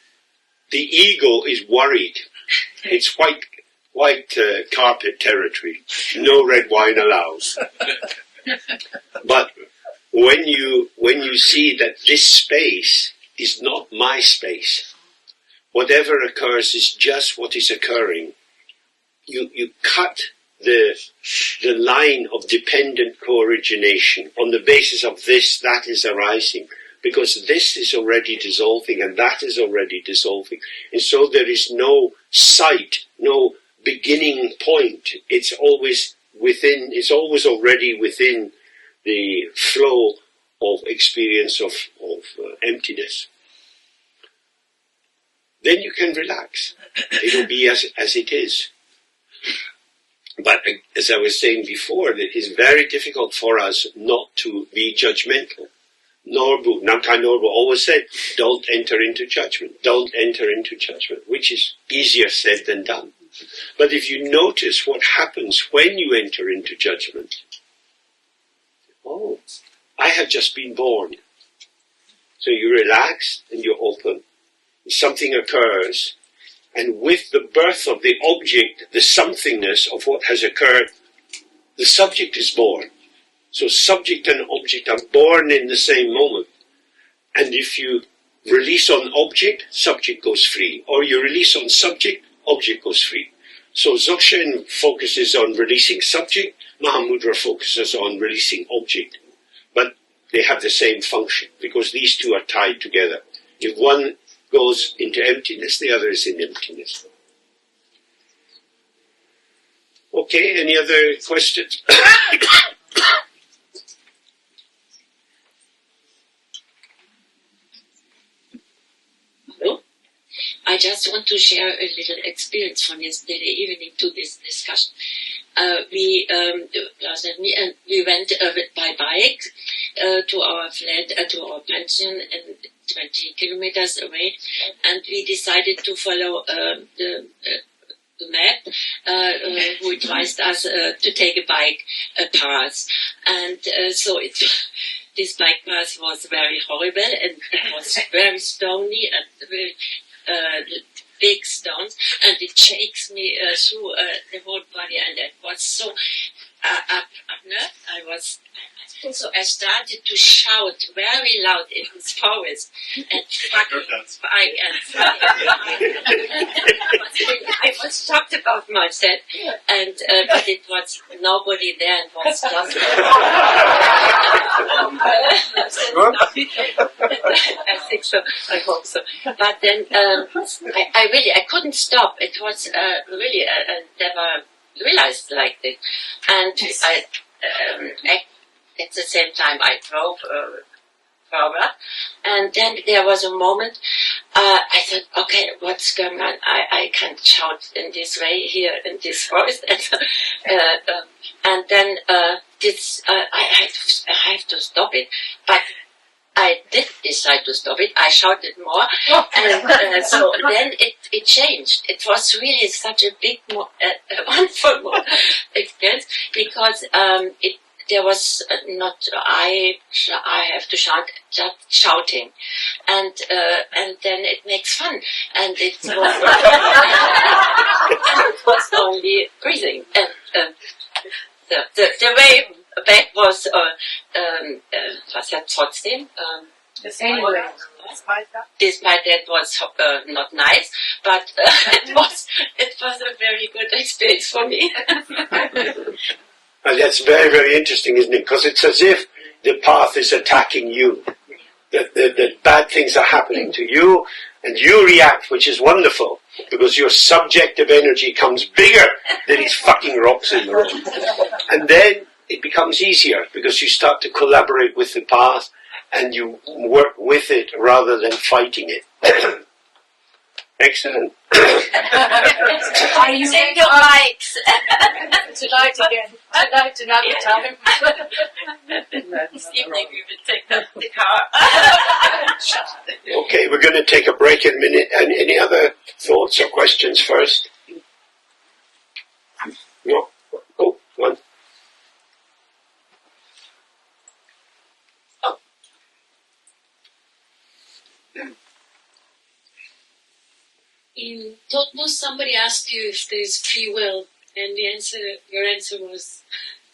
S3: The ego is worried. It's white carpet territory. No red wine allowed. But when you see that this space is not my space, whatever occurs is just what is occurring, you cut the line of dependent co-origination on the basis of this, that is arising, because this is already dissolving and that is already dissolving. And so there is no sight, no beginning point. It's always already within the flow of experience of emptiness. Then you can relax. It'll be as it is. But as I was saying before, it is very difficult for us not to be judgmental. Namkhai Norbu always said, don't enter into judgment. Don't enter into judgment, which is easier said than done. But if you notice what happens when you enter into judgment, oh, I have just been born. So you relax and you're open. Something occurs, and with the birth of the object, the somethingness of what has occurred, the subject is born. So subject and object are born in the same moment. And if you release on object, subject goes free. Or you release on subject, object goes free. So Dzogchen focuses on releasing subject, Mahamudra focuses on releasing object. But they have the same function, because these two are tied together. If one goes into emptiness, the other is in emptiness. Okay, any other questions?
S15: I just want to share a little experience from yesterday evening to this discussion. We went by bike to our flat, to our pension, and 20 kilometers away, and we decided to follow the map who advised us to take a bike path. And so this bike path was very horrible, and it was very stony and very big stones, and it shakes me through the whole body, and it was so so I started to shout very loud in this forest and fucking bike and I was shocked about myself, and but it was nobody there, and was just I think so. I hope so. But then I couldn't stop. It was really I never realized like this, and I at the same time I drove forward. And then there was a moment, I thought, okay, what's going on? I can't shout in this way here in this voice. And then I have to stop it. But I did decide to stop it. I shouted more. And so then it changed. It was really such a big, wonderful experience because there was not I have to just shouting, and then it makes fun, and it was and it was only breathing, and the way back was trotzdem.
S5: Anyway,
S15: Despite that was not nice, but it was a very good experience for me.
S3: And that's very, very interesting, isn't it? Because it's as if the path is attacking you. That bad things are happening to you, and you react, which is wonderful, because your subjective energy comes bigger than these fucking rocks in the road. And then it becomes easier, because you start to collaborate with the path, and you work with it rather than fighting it. Excellent.
S5: Are you
S15: Take your mics.
S5: tonight again? Tonight another time.
S15: This evening we will take the car.
S3: Okay, we're going to take a break in a minute. And any other thoughts or questions first? No? Oh, one.
S10: In Totmus, somebody asked you if there is free will, and your answer was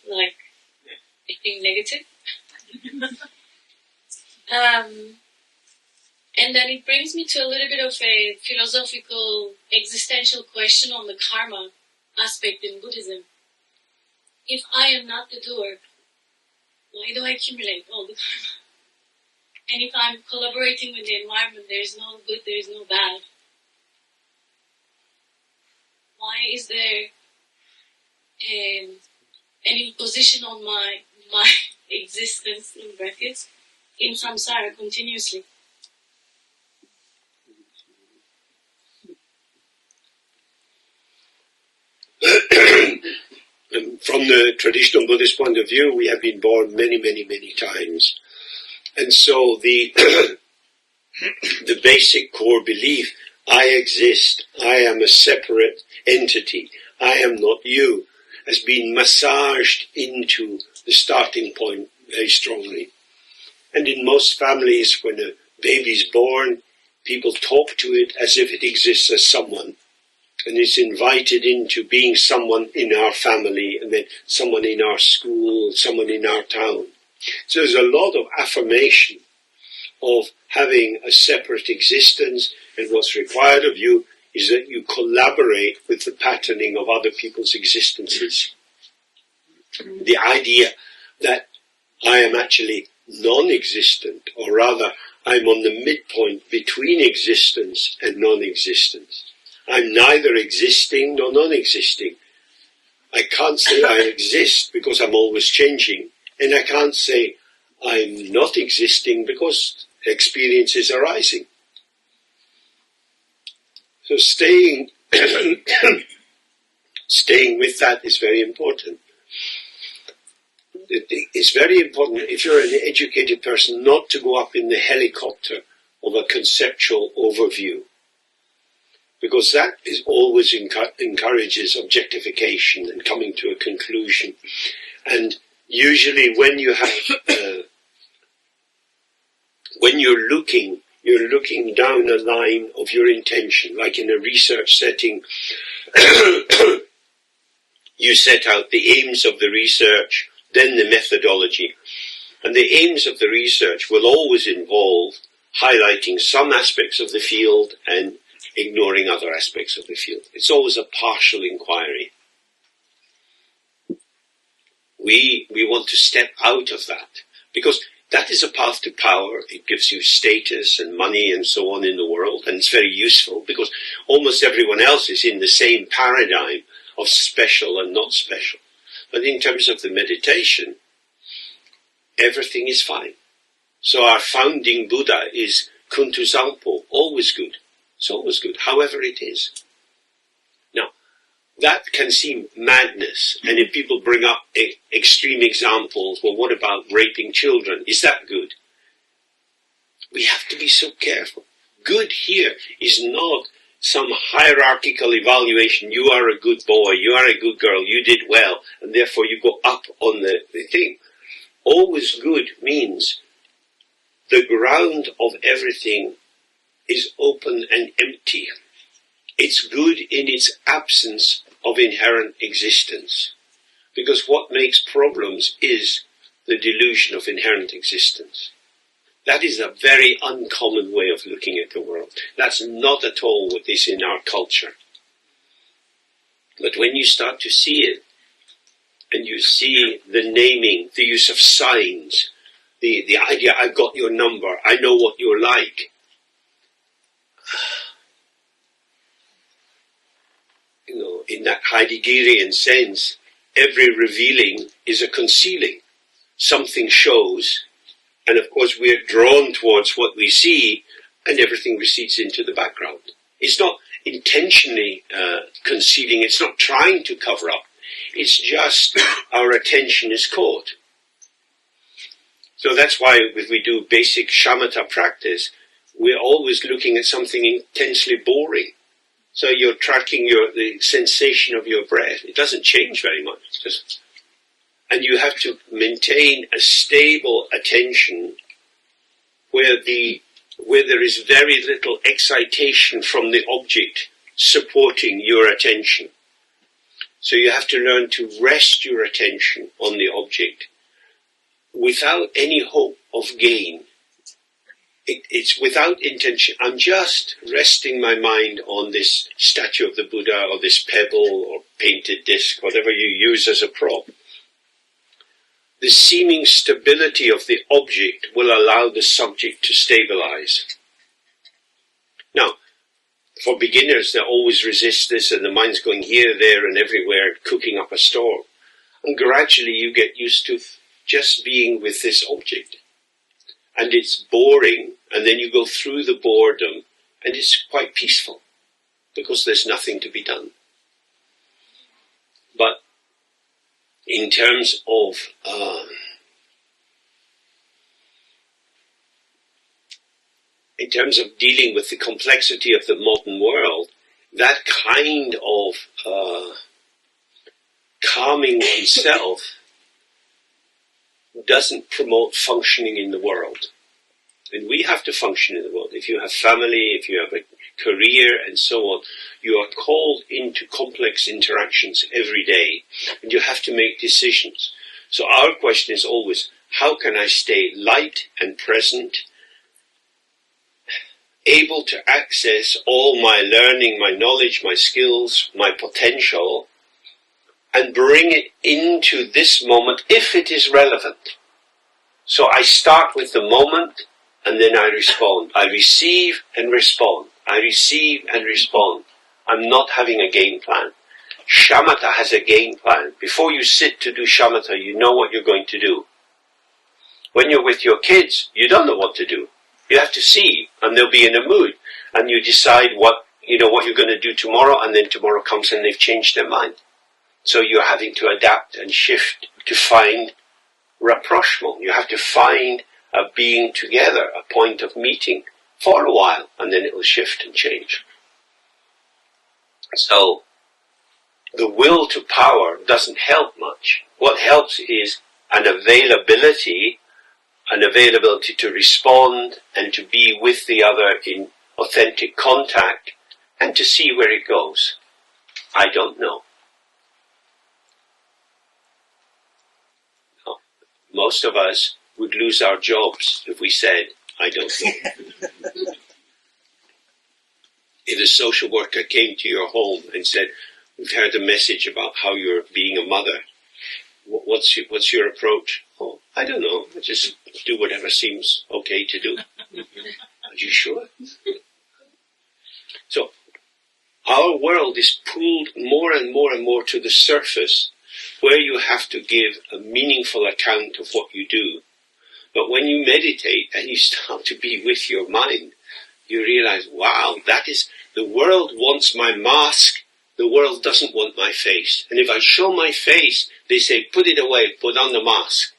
S10: like, I think negative. And then it brings me to a little bit of a philosophical, existential question on the karma aspect in Buddhism. If I am not the doer, why do I accumulate all the karma? And if I'm collaborating with the environment, there is no good, there is no bad. Why is there an imposition on my existence, in brackets, in samsara continuously?
S3: From the traditional Buddhist point of view, we have been born many, many, many times. And so the the basic core belief, I exist, I am a separate entity, I am not you, has been massaged into the starting point very strongly. And in most families, when a baby's born, people talk to it as if it exists as someone. And it's invited into being someone in our family, and then someone in our school, someone in our town. So there's a lot of affirmation of having a separate existence, and what's required of you is that you collaborate with the patterning of other people's existences. The idea that I am actually non-existent, or rather I'm on the midpoint between existence and non-existence. I'm neither existing nor non-existing. I can't say I exist because I'm always changing, and I can't say I'm not existing because experience is arising. So staying with that is very important. It's very important, if you're an educated person, not to go up in the helicopter of a conceptual overview, because that is always encourages objectification and coming to a conclusion. And usually when you have when you're looking down a line of your intention, like in a research setting. You set out the aims of the research, then the methodology. And the aims of the research will always involve highlighting some aspects of the field and ignoring other aspects of the field. It's always a partial inquiry. We want to step out of that, because that is a path to power. It gives you status and money and so on in the world, and it's very useful because almost everyone else is in the same paradigm of special and not special. But in terms of the meditation, everything is fine. So our founding Buddha is Kuntu Zangpo, always good. It's always good, however it is. Now, that can seem madness, and if people bring up extreme examples, well, what about raping children? Is that good? We have to be so careful. Good here is not some hierarchical evaluation. You are a good boy, you are a good girl, you did well, and therefore you go up on the thing. Always good means the ground of everything is open and empty. It's good in its absence of inherent existence. Because what makes problems is the delusion of inherent existence. That is a very uncommon way of looking at the world. That's not at all what is in our culture. But when you start to see it, and you see the naming, the use of signs, the idea, I've got your number, I know what you're like. You know, in that Heideggerian sense, every revealing is a concealing. Something shows, and of course we're drawn towards what we see, and everything recedes into the background. It's not intentionally concealing, it's not trying to cover up. It's just our attention is caught. So that's why if we do basic shamatha practice, we're always looking at something intensely boring. So you're tracking the sensation of your breath. It doesn't change very much. And you have to maintain a stable attention where there is very little excitation from the object supporting your attention. So you have to learn to rest your attention on the object without any hope of gain. It's without intention. I'm just resting my mind on this statue of the Buddha or this pebble or painted disc, whatever you use as a prop. The seeming stability of the object will allow the subject to stabilize. Now, for beginners, they always resist this, and the mind's going here, there, and everywhere, cooking up a storm. And gradually you get used to just being with this object. And it's boring, and then you go through the boredom, and it's quite peaceful, because there's nothing to be done. But in terms of dealing with the complexity of the modern world, that kind of calming oneself doesn't promote functioning in the world. And we have to function in the world. If you have family, if you have a career and so on, you are called into complex interactions every day, and you have to make decisions. So our question is always, how can I stay light and present, able to access all my learning, my knowledge, my skills, my potential, and bring it into this moment if it is relevant. So I start with the moment, and then I respond. I receive and respond. I receive and respond. I'm not having a game plan. Shamatha has a game plan. Before you sit to do shamatha, you know what you're going to do. When you're with your kids, you don't know what to do. You have to see, and they'll be in a mood, and you decide what you're going to do tomorrow, and then tomorrow comes and they've changed their mind. So you're having to adapt and shift to find rapprochement. You have to find a being together, a point of meeting for a while, and then it will shift and change. So the will to power doesn't help much. What helps is an availability to respond and to be with the other in authentic contact and to see where it goes. I don't know. Most of us would lose our jobs if we said, I don't know. If a social worker came to your home and said, we've heard a message about how you're being a mother, what's your approach? Oh, I don't know. I just do whatever seems okay to do. Are you sure? So, our world is pulled more and more and more to the surface, where you have to give a meaningful account of what you do. But when you meditate and you start to be with your mind, you realize, wow, that is, the world wants my mask, the world doesn't want my face. And if I show my face, they say, put it away, put on the mask.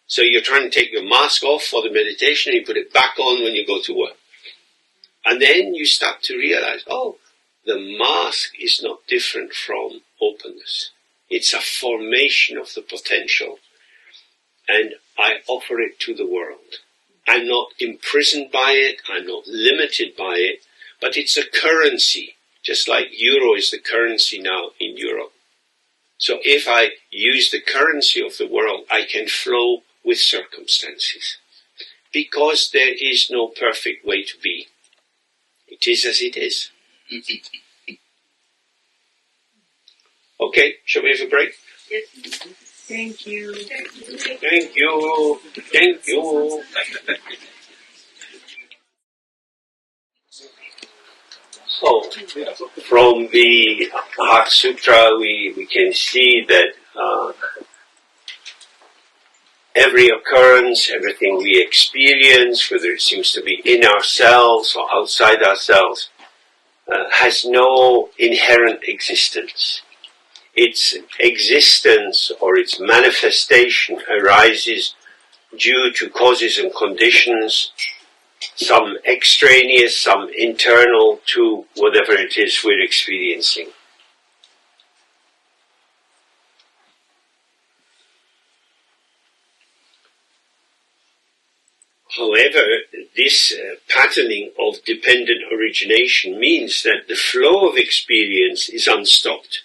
S3: So you're trying to take your mask off for the meditation and you put it back on when you go to work. And then you start to realize, oh, the mask is not different from openness. It's a formation of the potential. And I offer it to the world. I'm not imprisoned by it, I'm not limited by it, but it's a currency, just like euro is the currency now in Europe. So if I use the currency of the world, I can flow with circumstances. Because there is no perfect way to be. It is as it is. Okay, shall we have a break?
S11: Yes. Thank you.
S3: Thank you. Thank you. So, from the Heart Sutra, we can see that every occurrence, everything we experience, whether it seems to be in ourselves or outside ourselves, has no inherent existence. Its existence or its manifestation arises due to causes and conditions, some extraneous, some internal to whatever it is we're experiencing. However, this patterning of dependent origination means that the flow of experience is unstopped,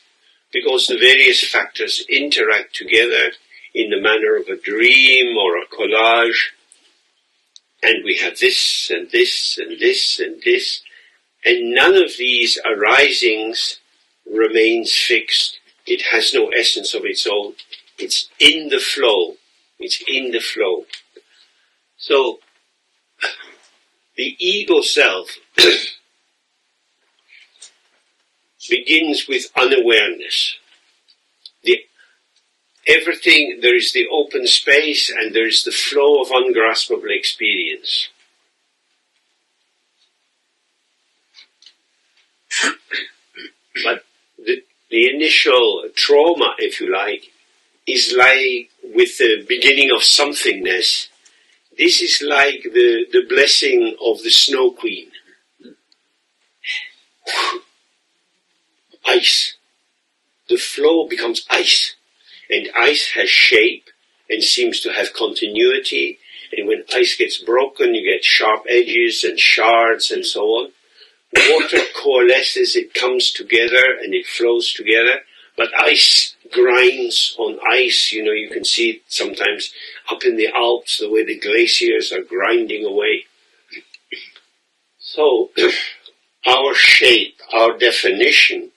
S3: because the various factors interact together in the manner of a dream or a collage, and we have this and this and this and this, and none of these arisings remains fixed. It has no essence of its own. It's in the flow. It's in the flow. So, the ego self begins with unawareness. Everything, there is the open space and there is the flow of ungraspable experience. But the initial trauma, if you like, is like with the beginning of somethingness. This is like the blessing of the Snow Queen. Ice. The flow becomes ice. And ice has shape and seems to have continuity. And when ice gets broken, you get sharp edges and shards and so on. Water coalesces, it comes together and it flows together. But ice grinds on ice. You know, you can see it sometimes up in the Alps, the way the glaciers are grinding away. So, our shape, our definition,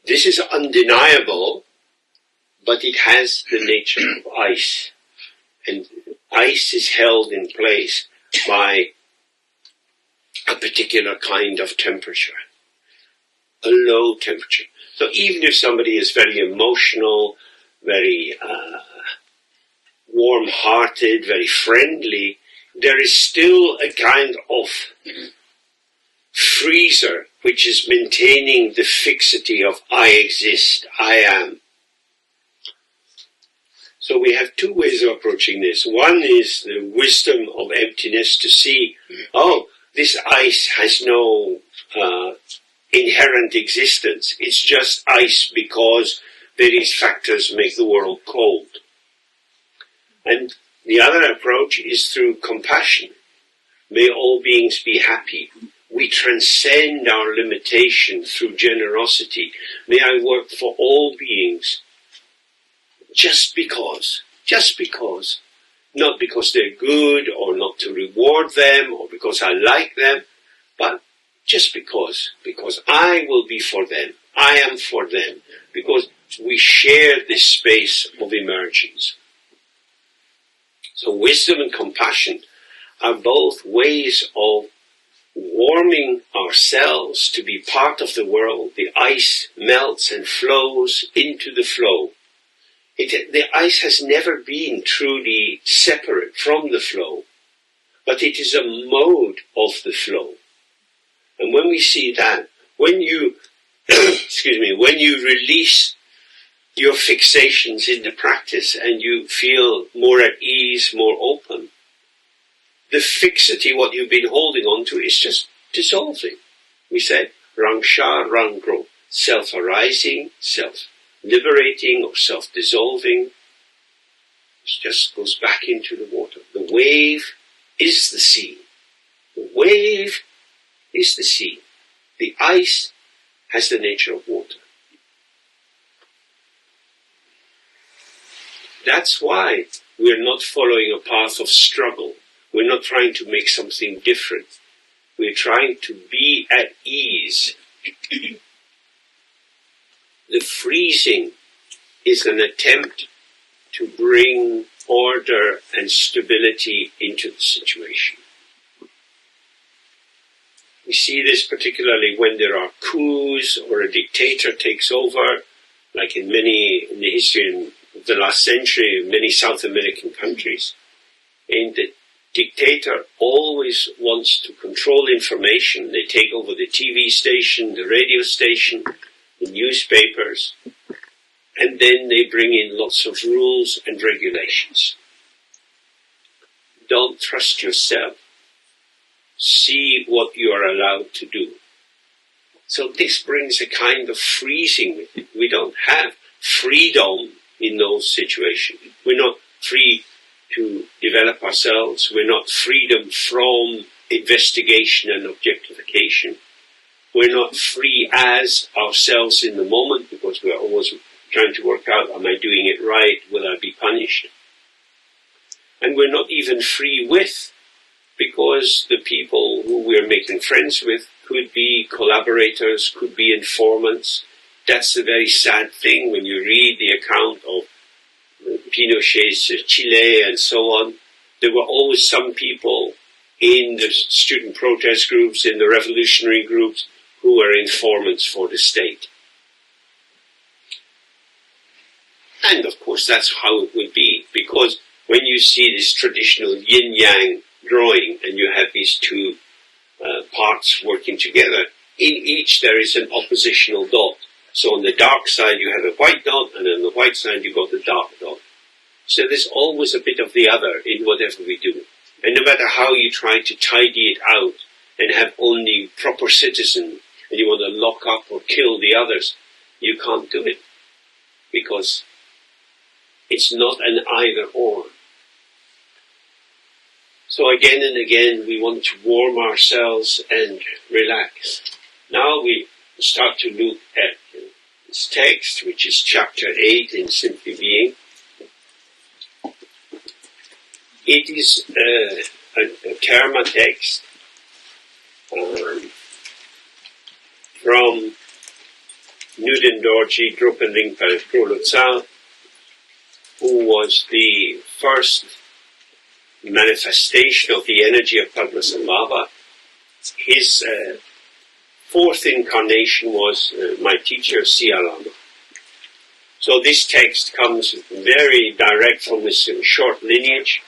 S3: this is undeniable, but it has the nature of ice. And ice is held in place by a particular kind of temperature, a low temperature. So even if somebody is very emotional, very warm-hearted, very friendly, there is still a kind of freezer which is maintaining the fixity of I exist, I am. So we have two ways of approaching this. One is the wisdom of emptiness, to see, oh, this ice has no inherent existence. It's just ice because various factors make the world cold. And the other approach is through compassion. May all beings be happy. We transcend our limitation through generosity. May I work for all beings just because, not because they're good or not to reward them or because I like them, but just because I will be for them, I am for them, because we share this space of emergence. So wisdom and compassion are both ways of warming ourselves to be part of the world. The ice melts and flows into the flow. The ice has never been truly separate from the flow, but it is a mode of the flow. And when we see that, when you, when you release your fixations in the practice and you feel more at ease, more open, the fixity, what you've been holding on to, is just dissolving. We said, rang sha, rang gro, self-arising, self-liberating or self-dissolving. It just goes back into the water. The wave is the sea. The wave is the sea. The ice has the nature of water. That's why we're not following a path of struggle. We're not trying to make something different. We're trying to be at ease. The freezing is an attempt to bring order and stability into the situation. We see this particularly when there are coups or a dictator takes over, like in the history of the last century, in many South American countries. And the dictator always wants to control information. They take over the TV station, the radio station, the newspapers, and then they bring in lots of rules and regulations. Don't trust yourself. See what you are allowed to do. So this brings a kind of freezing with it. We don't have freedom in those situations. We're not free to develop ourselves. We're not freedom from investigation and objectification. We're not free as ourselves in the moment because we're always trying to work out, am I doing it right? Will I be punished? And we're not even free with, because the people who we're making friends with could be collaborators, could be informants. That's the very sad thing when you read the account of Pinochet's Chile and so on. There were always some people in the student protest groups, in the revolutionary groups, who were informants for the state. And of course that's how it would be, because when you see this traditional yin-yang drawing and you have these two parts working together, in each there is an oppositional dot. So on the dark side you have a white dot, and on the white side you got the dark dot. So there's always a bit of the other in whatever we do. And no matter how you try to tidy it out and have only proper citizens, and you want to lock up or kill the others, you can't do it. Because it's not an either or. So again and again we want to warm ourselves and relax. Now we start to look at this text, which is chapter 8 in Simply Being. It is a karma text from Nuden Dorji Drupan Ringpa Prolotsa, who was the first manifestation of the energy of Padmasambhava. His fourth incarnation was my teacher, Sialama. So this text comes very direct from this short lineage.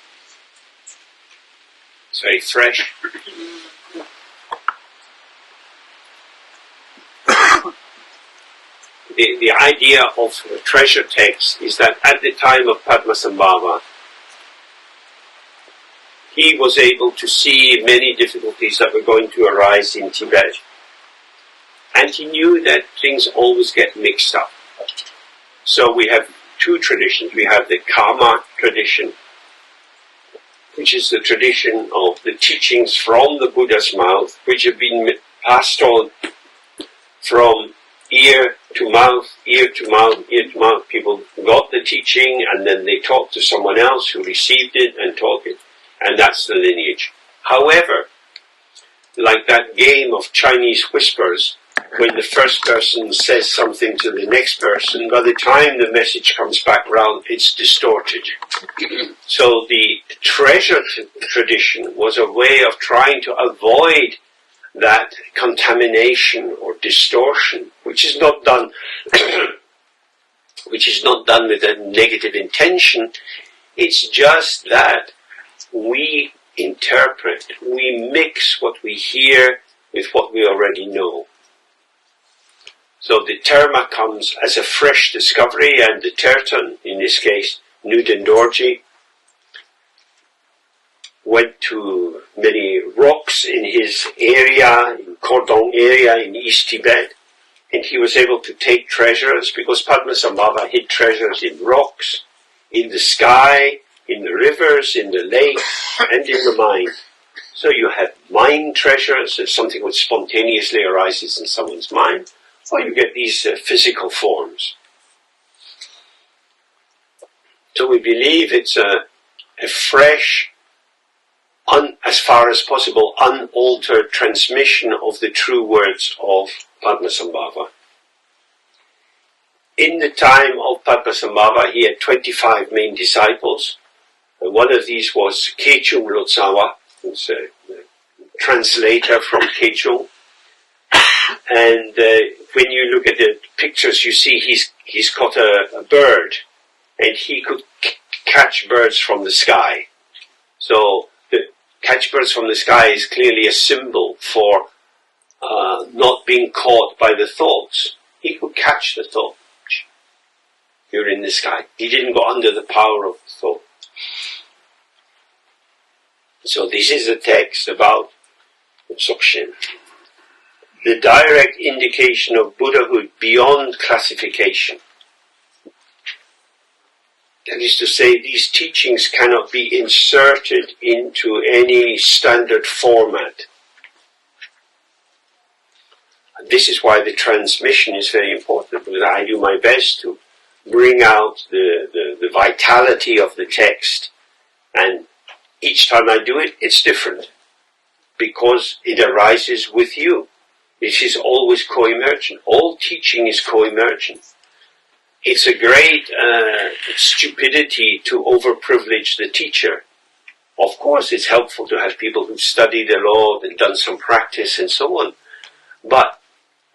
S3: It's very fresh. The idea of a treasure text is that at the time of Padmasambhava, he was able to see many difficulties that were going to arise in Tibet. And he knew that things always get mixed up. So we have two traditions. We have the Karma tradition, which is the tradition of the teachings from the Buddha's mouth, which have been passed on from ear to mouth, ear to mouth, ear to mouth. People got the teaching and then they talked to someone else who received it and taught it. And that's the lineage. However, like that game of Chinese whispers, when the first person says something to the next person, by the time the message comes back round, it's distorted. So the treasure tradition was a way of trying to avoid that contamination or distortion, which is not done which is not done with a negative intention. It's just that we interpret, we mix what we hear with what we already know. So the terma comes as a fresh discovery, and the terton, in this case, Nuden Dorji, went to many rocks in his area, in Kordong area in East Tibet, and he was able to take treasures, because Padmasambhava hid treasures in rocks, in the sky, in the rivers, in the lake, and in the mind. So you have mind treasures, if something which spontaneously arises in someone's mind, or you get these physical forms. So we believe it's a fresh, as far as possible, unaltered transmission of the true words of Padmasambhava. In the time of Padmasambhava, he had 25 main disciples, and one of these was Kechung Lotsawa, who's a translator from Kechung. And when you look at the pictures, you see he's got a bird, and he could catch birds from the sky. So the catch birds from the sky is clearly a symbol for not being caught by the thoughts. He could catch the thought. You're in the sky. He didn't go under the power of the thought. So this is a text about Dzogchen. The direct indication of Buddhahood beyond classification. That is to say, these teachings cannot be inserted into any standard format. And this is why the transmission is very important, because I do my best to bring out the vitality of the text, and each time I do it, it's different, because it arises with you. It is always co-emergent. All teaching is co-emergent. It's a great stupidity to overprivilege the teacher. Of course, it's helpful to have people who've studied the law and done some practice and so on. But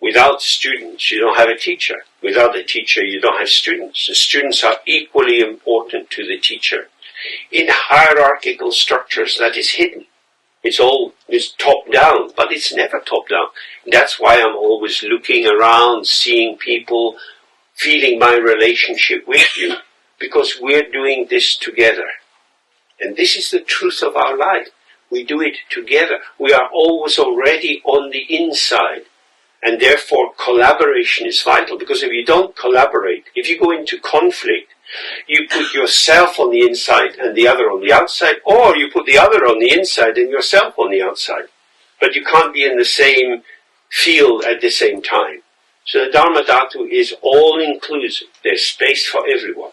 S3: without students, you don't have a teacher. Without a teacher, you don't have students. The students are equally important to the teacher. In hierarchical structures, that is hidden. It's top down, but it's never top down. That's why I'm always looking around, seeing people, feeling my relationship with you, because we're doing this together. And this is the truth of our life. We do it together. We are always already on the inside. And therefore collaboration is vital, because if you don't collaborate, if you go into conflict, you put yourself on the inside and the other on the outside, or you put the other on the inside and yourself on the outside. But you can't be in the same field at the same time. So the Dharma Dhatu is all-inclusive. There's space for everyone.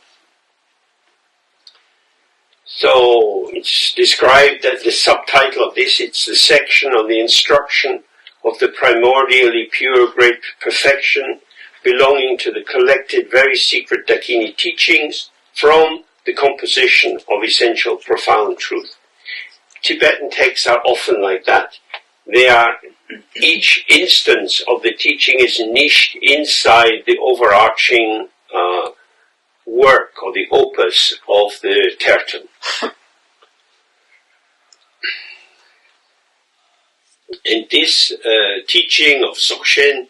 S3: So it's described that the subtitle of this, it's the section on the instruction of the primordially pure great perfection belonging to the collected very secret Dakini teachings from the composition of essential profound truth. Tibetan texts are often like that. They are, each instance of the teaching is niched inside the overarching work or the opus of the terton. And this teaching of Dzogchen,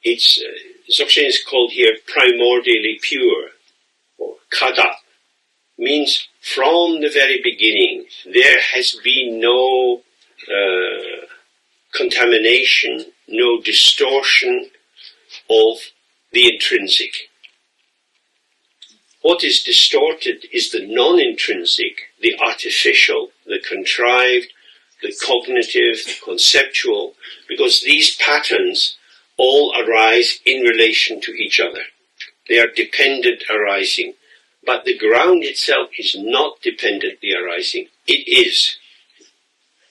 S3: Dzogchen is called here primordially pure, or kada, means from the very beginning there has been no contamination, no distortion of the intrinsic. What is distorted is the non-intrinsic, the artificial, the contrived, the cognitive, the conceptual, because these patterns all arise in relation to each other. They are dependent arising. But the ground itself is not dependently arising. It is.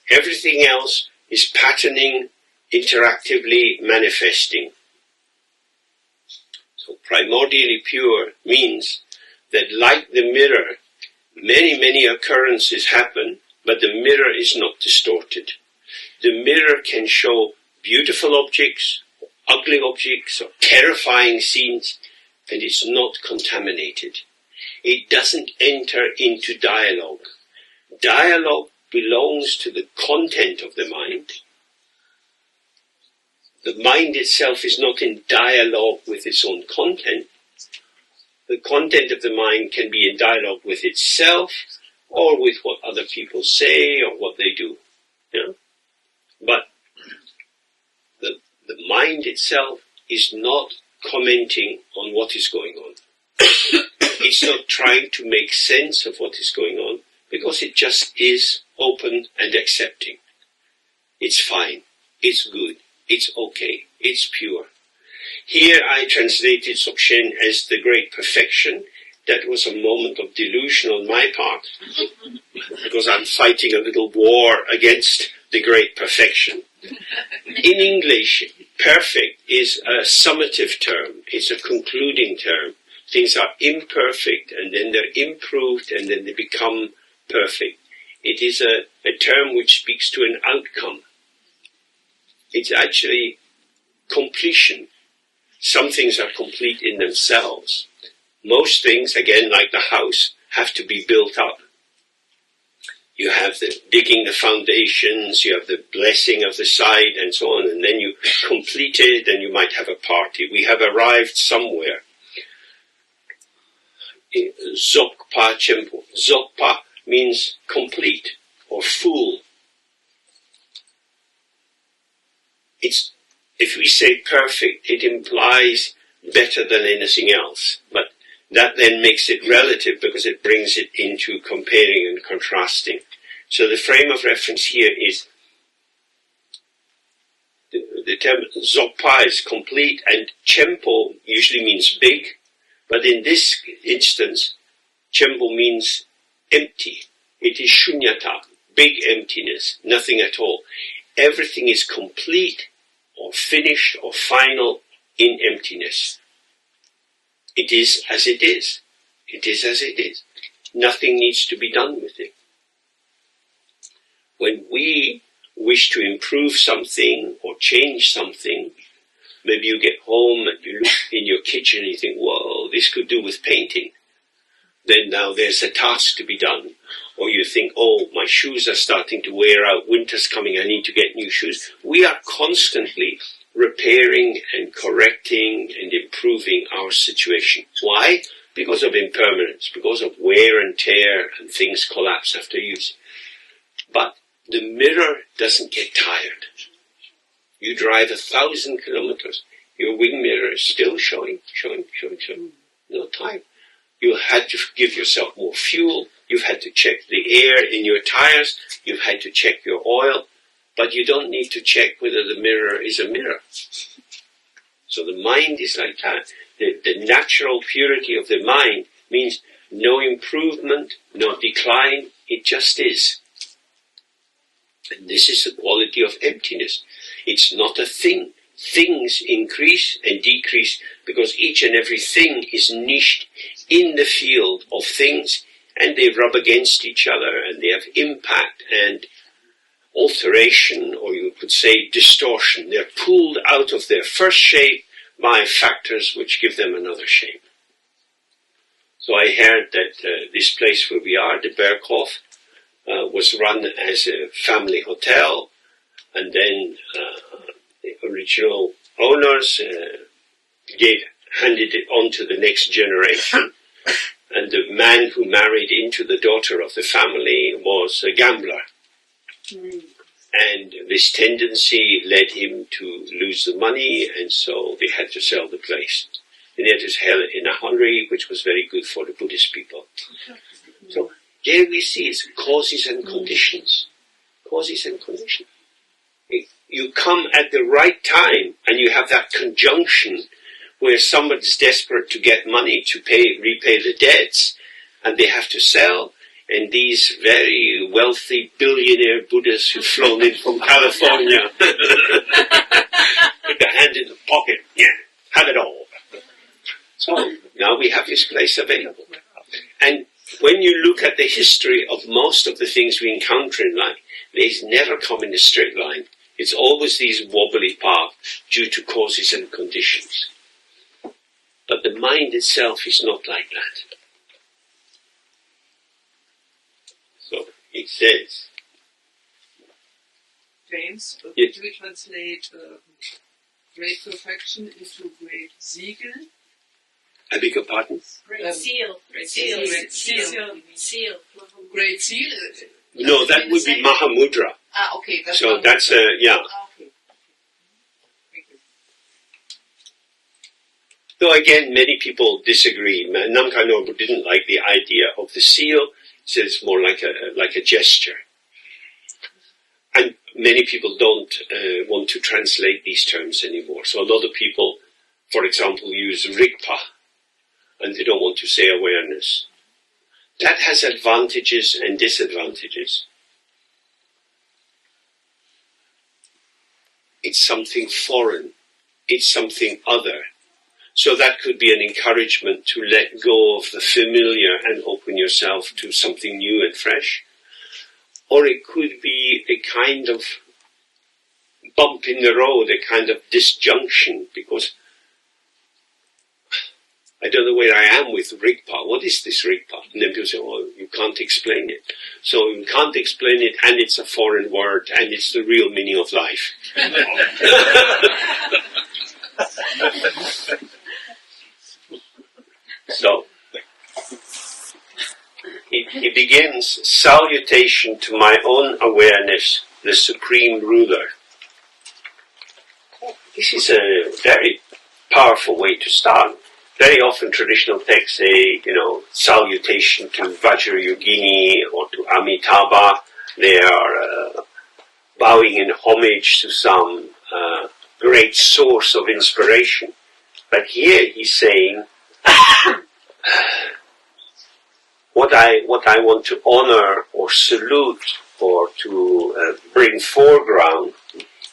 S3: Everything else is patterning, interactively manifesting. So primordially pure means that like the mirror, many, many occurrences happen, but the mirror is not distorted. The mirror can show beautiful objects, ugly objects, or terrifying scenes, and it's not contaminated. It doesn't enter into dialogue. Dialogue belongs to the content of the mind. The mind itself is not in dialogue with its own content. The content of the mind can be in dialogue with itself or with what other people say or what they do. Yeah? But the mind itself is not commenting on what is going on. It's not trying to make sense of what is going on, because it just is open and accepting. It's fine, it's good, it's okay, it's pure. Here I translated Dzogchen as the great perfection. That was a moment of delusion on my part, because I'm fighting a little war against the great perfection. In English, perfect is a summative term, it's a concluding term. Things are imperfect, and then they're improved, and then they become perfect. It is a term which speaks to an outcome. It's actually completion. Some things are complete in themselves. Most things, again, like the house, have to be built up. You have the digging the foundations, you have the blessing of the side, and so on, and then you complete it, and you might have a party. We have arrived somewhere. Dzogpa Chempo. Dzogpa means complete or full. If we say perfect, it implies better than anything else. But that then makes it relative, because it brings it into comparing and contrasting. So the frame of reference here is the term Dzogpa is complete, and Chempo usually means big. But in this instance, Chempo means empty. It is shunyata, big emptiness, nothing at all. Everything is complete or finished or final in emptiness. It is as it is. It is as it is. Nothing needs to be done with it. When we wish to improve something or change something, maybe you get home and you look in your kitchen and you think, whoa, this could do with painting. Then now there's a task to be done. Or you think, oh, my shoes are starting to wear out, winter's coming, I need to get new shoes. We are constantly repairing and correcting and improving our situation. Why? Because of impermanence, because of wear and tear, and things collapse after use. But the mirror doesn't get tired. You drive 1,000 kilometers, your wing mirror is still showing. No time. You had to give yourself more fuel, you've had to check the air in your tires, you've had to check your oil, but you don't need to check whether the mirror is a mirror. So the mind is like that. The natural purity of the mind means no improvement, no decline, it just is. And this is the quality of emptiness. It's not a thing. Things increase and decrease because each and every thing is niched in the field of things, and they rub against each other, and they have impact and alteration, or you could say distortion. They're pulled out of their first shape by factors which give them another shape. So I heard that this place where we are, the Berghof, was run as a family hotel, and then the original owners handed it on to the next generation. And the man who married into the daughter of the family was a gambler. And this tendency led him to lose the money, and so they had to sell the place. And they had to sell it in a hurry, which was very good for the Buddhist people. So there we see it's causes and conditions. Causes and conditions. You come at the right time, and you have that conjunction where somebody's desperate to get money to repay the debts, and they have to sell, and these very wealthy billionaire Buddhists who've flown in from California, with their hand in the pocket, yeah, have it all. So now we have this place available. And when you look at the history of most of the things we encounter in life, these never come in a straight line. It's always these wobbly paths due to causes and conditions. But the mind itself is not like that. So it says,
S11: James,
S3: yes.
S11: do we translate great perfection into great Siegel?
S3: I beg your pardon?
S13: Great seal.
S11: Great seal. Great seal.
S13: Seal.
S11: Great seal.
S3: No, that would be Mahamudra.
S11: Ah, okay. That's
S3: so that's yeah.
S11: Ah, okay.
S3: Though again, many people disagree. Namkhai Norbu didn't like the idea of the seal. He says it's more like a gesture. And many people don't want to translate these terms anymore. So a lot of people, for example, use Rigpa, and they don't want to say awareness. That has advantages and disadvantages. It's something foreign. It's something other. So that could be an encouragement to let go of the familiar and open yourself to something new and fresh. Or it could be a kind of bump in the road, a kind of disjunction, because I don't know where I am with Rigpa. What is this Rigpa? And then people say, well, you can't explain it. So you can't explain it, and it's a foreign word, and it's the real meaning of life. So, he begins, salutation to my own awareness, the supreme ruler. This is a very powerful way to start. Very often traditional texts say, salutation to Vajrayogini or to Amitabha. They are bowing in homage to some great source of inspiration. But here he's saying, what I want to honor or salute or to bring foreground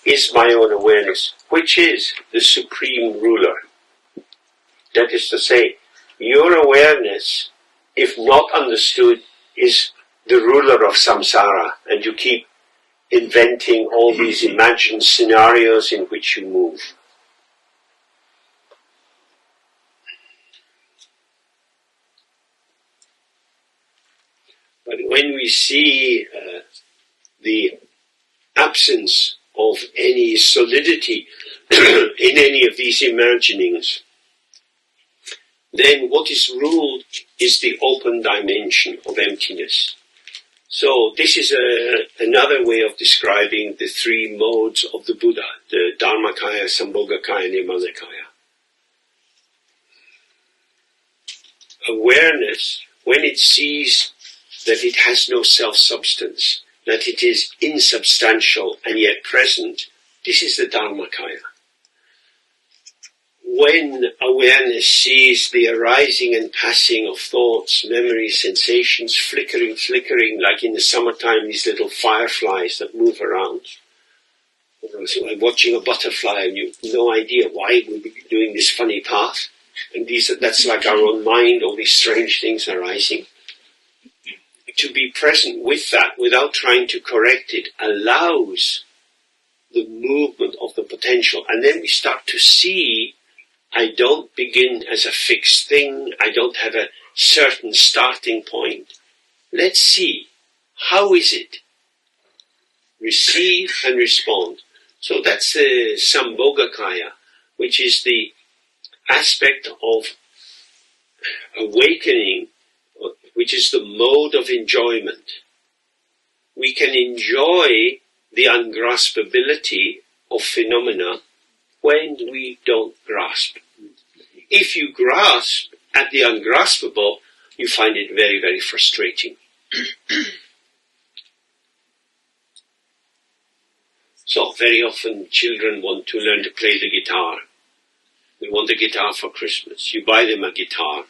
S3: is my own awareness, which is the supreme ruler. That is to say, your awareness, if not understood, is the ruler of samsara, and you keep inventing all these imagined scenarios in which you move. But when we see the absence of any solidity in any of these imaginings, then what is ruled is the open dimension of emptiness. So this is another way of describing the three modes of the Buddha, the Dharmakaya, Sambhogakaya, and Nirmanakaya. Awareness, when it sees that it has no self-substance, that it is insubstantial and yet present, this is the Dharmakaya. When awareness sees the arising and passing of thoughts, memories, sensations, flickering, like in the summertime, these little fireflies that move around. So I'm watching a butterfly and you have no idea why we're doing this funny path. And that's like our own mind, all these strange things arising. To be present with that without trying to correct it allows the movement of the potential. And then we start to see I don't begin as a fixed thing. I don't have a certain starting point. Let's see. How is it? Receive and respond. So that's the Sambhogakaya, which is the aspect of awakening, which is the mode of enjoyment. We can enjoy the ungraspability of phenomena when we don't grasp. If you grasp at the ungraspable, you find it very, very frustrating. So very often children want to learn to play the guitar. They want a guitar for Christmas. You buy them a guitar,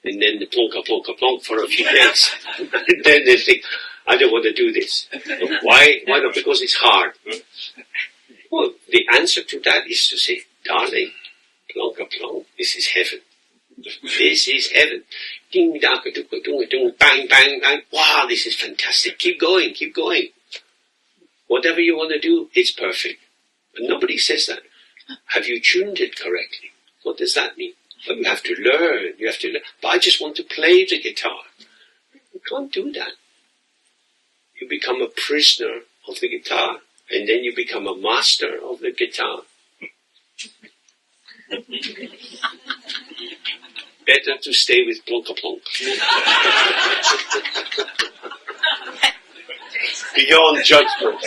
S3: and then the plonka, plonka, plonk for a few days. And then they think, I don't want to do this. Why? Why not? Because it's hard. Well, the answer to that is to say, darling, plonka, plonk, this is heaven. This is heaven. Ding, da, bang, bang, bang. Wow, this is fantastic. Keep going, keep going. Whatever you want to do, it's perfect. But nobody says that. Have you tuned it correctly? What does that mean? But you have to learn, But I just want to play the guitar. You can't do that. You become a prisoner of the guitar, and then you become a master of the guitar. Better to stay with plonka-plonk. Beyond judgment.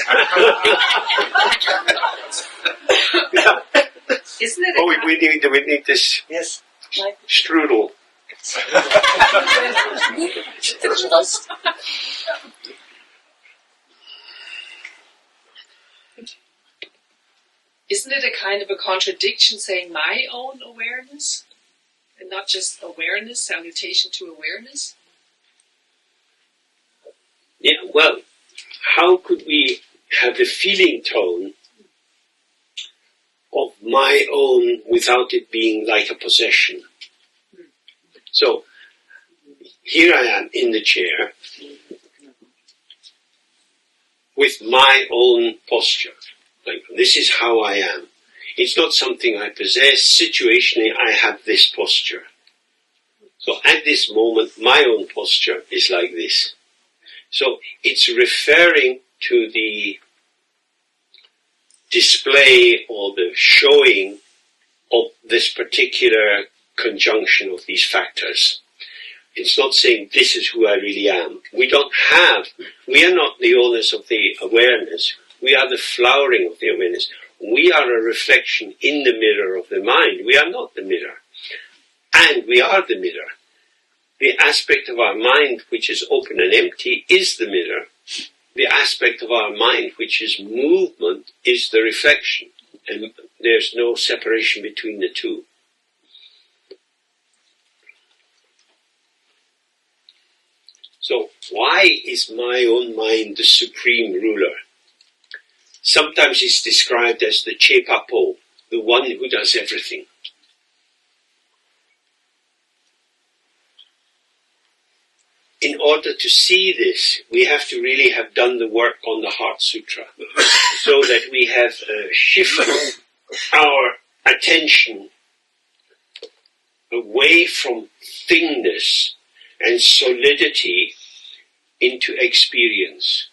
S11: Isn't it?
S3: Oh, we need this strudel.
S11: Isn't it a kind of a contradiction saying my own awareness and not just awareness, salutation to awareness?
S3: Yeah, well, how could we have the feeling tone of my own without it being like a possession? So, here I am in the chair with my own posture. Like, this is how I am. It's not something I possess. Situationally, I have this posture. So at this moment, my own posture is like this. So it's referring to the display or the showing of this particular conjunction of these factors. It's not saying this is who I really am. We are not the owners of the awareness. We are the flowering of the awareness. We are a reflection in the mirror of the mind. We are not the mirror. And we are the mirror. The aspect of our mind which is open and empty is the mirror. The aspect of our mind which is movement is the reflection. And there's no separation between the two. So why is my own mind the supreme ruler? Sometimes it's described as the Chepapo, the one who does everything. In order to see this, we have to really have done the work on the Heart Sutra, so that we have shifted our attention away from thingness and solidity into experience.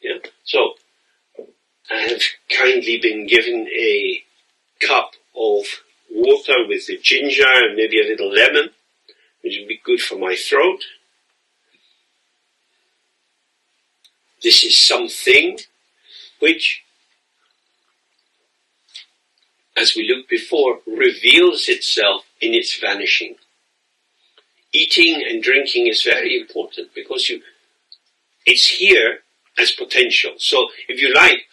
S3: Yeah? So, I have kindly been given a cup of water with the ginger and maybe a little lemon, which would be good for my throat. This is something which, as we looked before, reveals itself in its vanishing. Eating and drinking is very important because it's here as potential. So, if you like,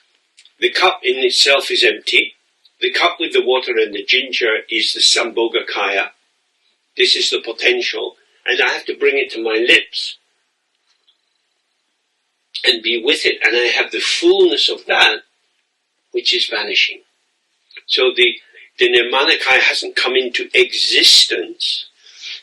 S3: the cup in itself is empty. The cup with the water and the ginger is the Sambhogakaya. This is the potential. And I have to bring it to my lips and be with it. And I have the fullness of that, which is vanishing. So the Nirmanakaya hasn't come into existence.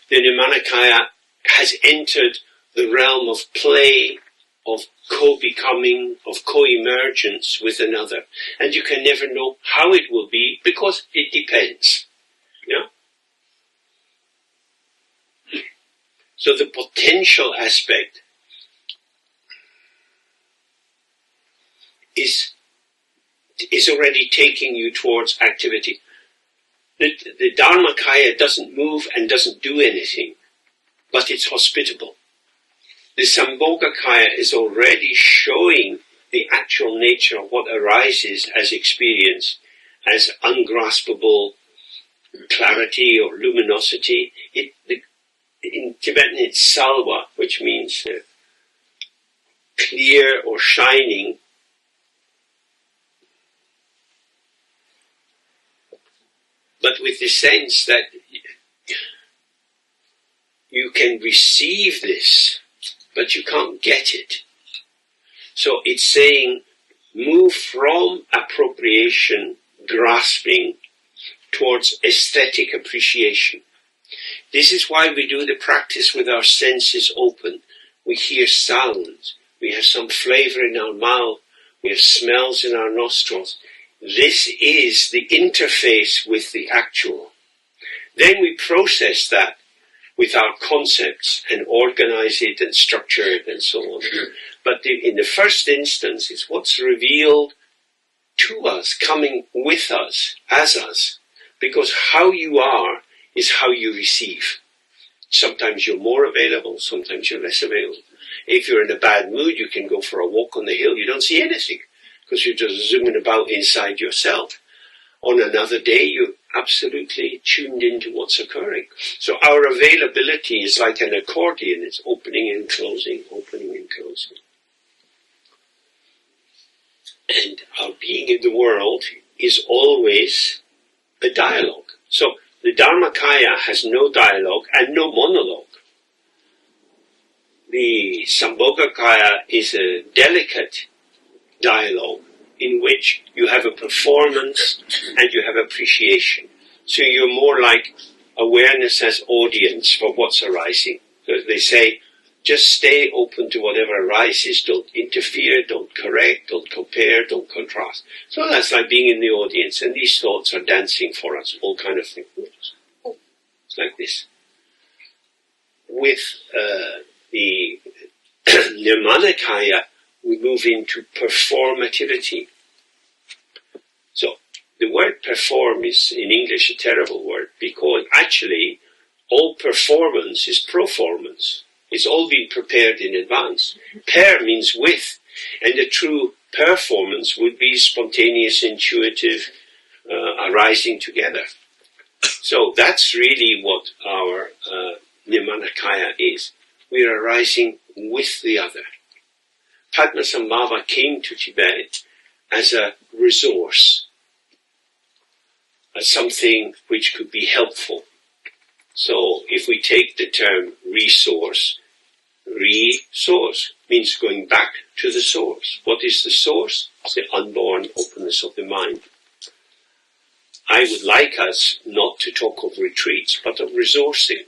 S3: The Nirmanakaya has entered the realm of play, of co-becoming, of co-emergence with another. And you can never know how it will be because it depends. Yeah? So the potential aspect is already taking you towards activity. The Dharmakaya doesn't move and doesn't do anything, but it's hospitable. The Sambhogakaya is already showing the actual nature of what arises as experience, as ungraspable clarity or luminosity. In Tibetan it's salva, which means clear or shining. But with the sense that you can receive this, but you can't get it. So it's saying, move from appropriation, grasping, towards aesthetic appreciation. This is why we do the practice with our senses open. We hear sounds, we have some flavor in our mouth, we have smells in our nostrils. This is the interface with the actual. Then we process that with our concepts and organize it and structure it and so on. But in the first instance, it's what's revealed to us, coming with us, as us. Because how you are is how you receive. Sometimes you're more available, sometimes you're less available. If you're in a bad mood, you can go for a walk on the hill, you don't see anything, because you're just zooming about inside yourself. On another day, you're absolutely tuned into what's occurring. So our availability is like an accordion, it's opening and closing, opening and closing. And our being in the world is always a dialogue. So the Dharmakaya has no dialogue and no monologue. The Sambhogakaya is a delicate dialogue in which you have a performance and you have appreciation. So you're more like awareness as audience for what's arising. Because they say, just stay open to whatever arises, don't interfere, don't correct, don't compare, don't contrast. So that's like being in the audience, and these thoughts are dancing for us, all kind of things. It's like this. With the Nirmanakaya, we move into performativity. So, the word perform is in English a terrible word, because actually all performance is proformance. It's all been prepared in advance. Per means with, and the true performance would be spontaneous, intuitive, arising together. So that's really what our Nirmanakaya is. We are arising with the other. Padmasambhava came to Tibet as a resource, as something which could be helpful. So if we take the term resource means going back to the source. What is the source? It's the unborn openness of the mind. I would like us not to talk of retreats, but of resourcing.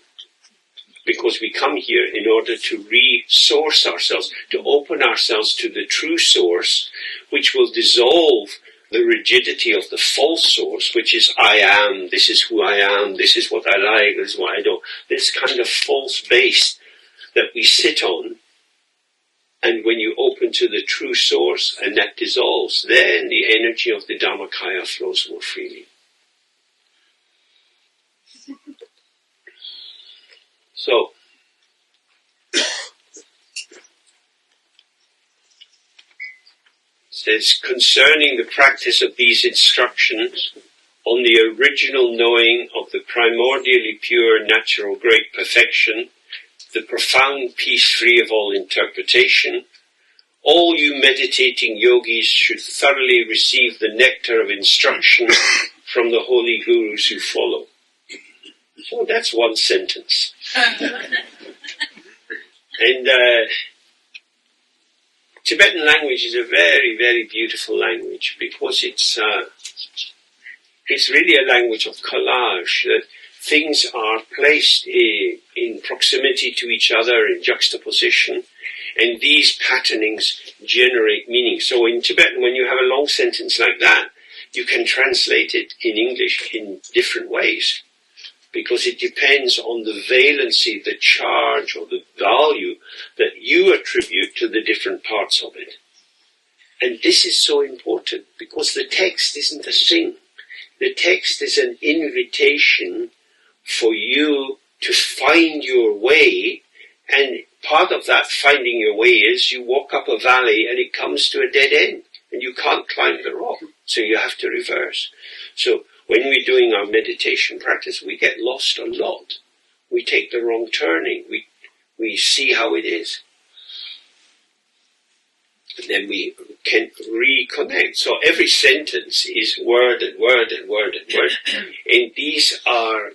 S3: Because we come here in order to resource ourselves, to open ourselves to the true source, which will dissolve the rigidity of the false source, which is I am, this is who I am, this is what I like, this is what I don't. This kind of false base that we sit on. And when you open to the true source and that dissolves, then the energy of the Dharmakaya flows more freely. So, says, concerning the practice of these instructions, on the original knowing of the primordially pure natural great perfection, the profound peace free of all interpretation, all you meditating yogis should thoroughly receive the nectar of instruction from the holy gurus who follow. So that's one sentence. And Tibetan language is a very, very beautiful language because it's really a language of collage, that things are placed in proximity to each other, in juxtaposition, and these patternings generate meaning. So in Tibetan, when you have a long sentence like that, you can translate it in English in different ways, because it depends on the valency, the charge, or the value that you attribute to the different parts of it. And this is so important, because the text isn't a thing. The text is an invitation for you to find your way, and part of that finding your way is you walk up a valley and it comes to a dead end, and you can't climb the rock, so you have to reverse. So when we're doing our meditation practice, we get lost a lot. We take the wrong turning. We see how it is. And then we can reconnect. So every sentence is word and word and word and word. And these are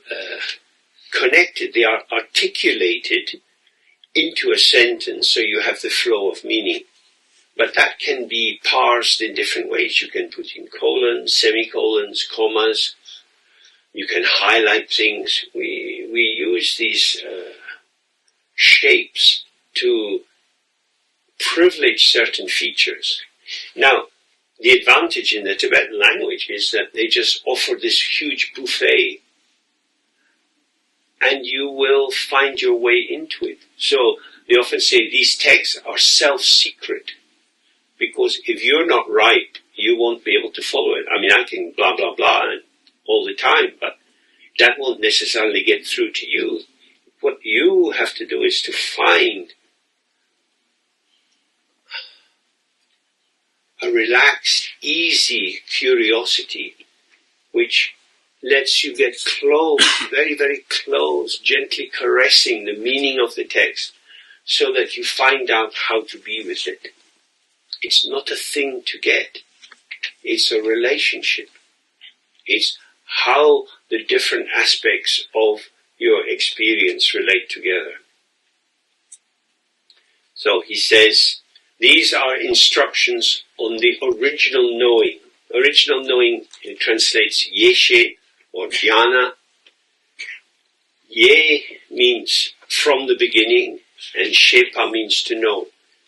S3: connected. They are articulated into a sentence, so you have the flow of meaning. But that can be parsed in different ways. You can put in colons, semicolons, commas. You can highlight things. We use these shapes to privilege certain features. Now, the advantage in the Tibetan language is that they just offer this huge buffet and you will find your way into it. So they often say these texts are self-secret, because if you're not right, you won't be able to follow it. I mean, I can blah, blah, blah all the time, but that won't necessarily get through to you. What you have to do is to find a relaxed, easy curiosity which lets you get close, very, very close, gently caressing the meaning of the text so that you find out how to be with it. It's not a thing to get. It's a relationship. It's how the different aspects of your experience relate together. So he says, these are instructions on the original knowing. Original knowing, it translates yeshe or jnana. Ye means from the beginning, and shepa means to know.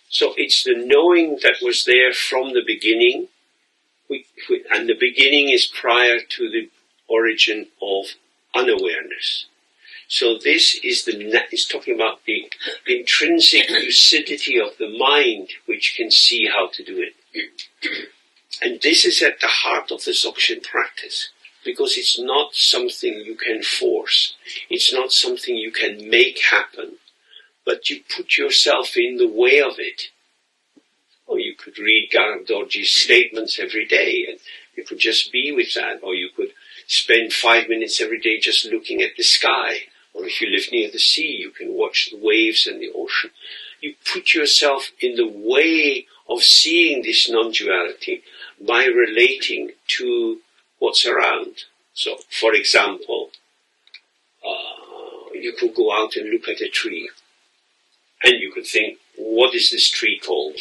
S3: So it's the knowing that was there from the beginning, and the beginning is prior to the origin of unawareness. So this is talking about the intrinsic lucidity of the mind, which can see how to do it. And this is at the heart of the Dzogchen practice, because it's not something you can force. It's not something you can make happen, but you put yourself in the way of it. Or you could read Garab Dorji's statements every day, and you could just be with that. Or you could spend 5 minutes every day just looking at the sky. Or if you live near the sea, you can watch the waves and the ocean. You put yourself in the way of seeing this non-duality by relating to what's around. So, for example, you could go out and look at a tree, and you could think, what is this tree called?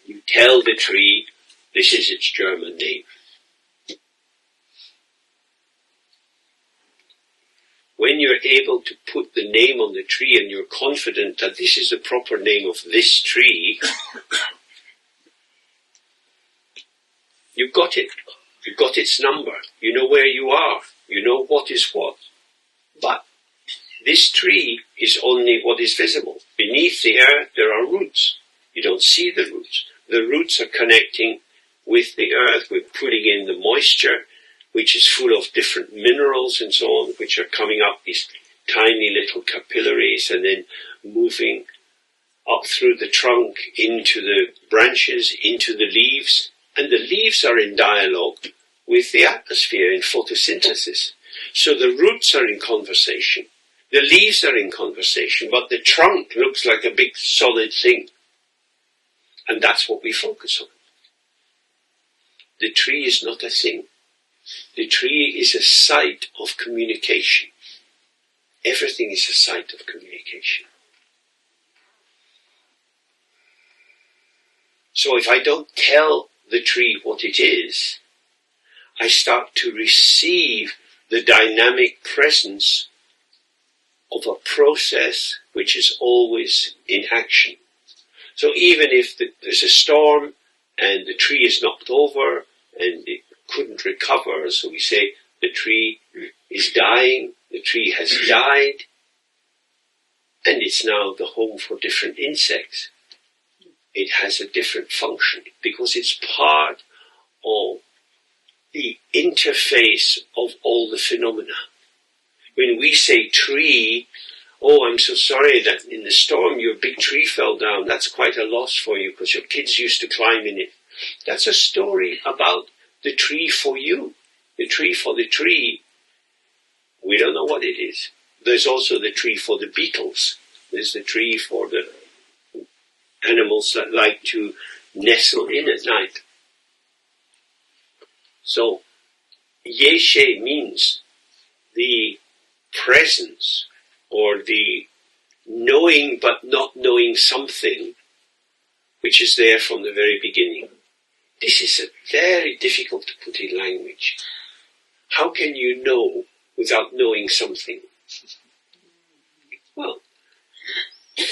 S3: You tell the tree, this is its German name. When you're able to put the name on the tree and you're confident that this is the proper name of this tree, you've got it. You've got its number. You know where you are. You know what is what. But this tree is only what is visible. Beneath the earth there are roots. You don't see the roots. The roots are connecting with the earth. We're putting in the moisture, which is full of different minerals and so on, which are coming up these tiny little capillaries and then moving up through the trunk into the branches, into the leaves. And the leaves are in dialogue with the atmosphere in photosynthesis. So the roots are in conversation. The leaves are in conversation, but the trunk looks like a big solid thing. And that's what we focus on. The tree is not a thing. The tree is a site of communication. Everything is a site of communication. So if I don't tell the tree what it is, I start to receive the dynamic presence of a process which is always in action. So even if there's a storm and the tree is knocked over and it couldn't recover, so we say the tree is dying, the tree has died, and it's now the home for different insects. It has a different function because it's part of the interface of all the phenomena. When we say tree, oh, I'm so sorry that in the storm your big tree fell down. That's quite a loss for you because your kids used to climb in it. That's a story about the tree for you. The tree for the tree, we don't know what it is. There's also the tree for the beetles. There's the tree for the animals that like to nestle in at night. So, yeshe means the presence or the knowing but not knowing something which is there from the very beginning. This is very difficult to put in language. How can you know without knowing something? Well,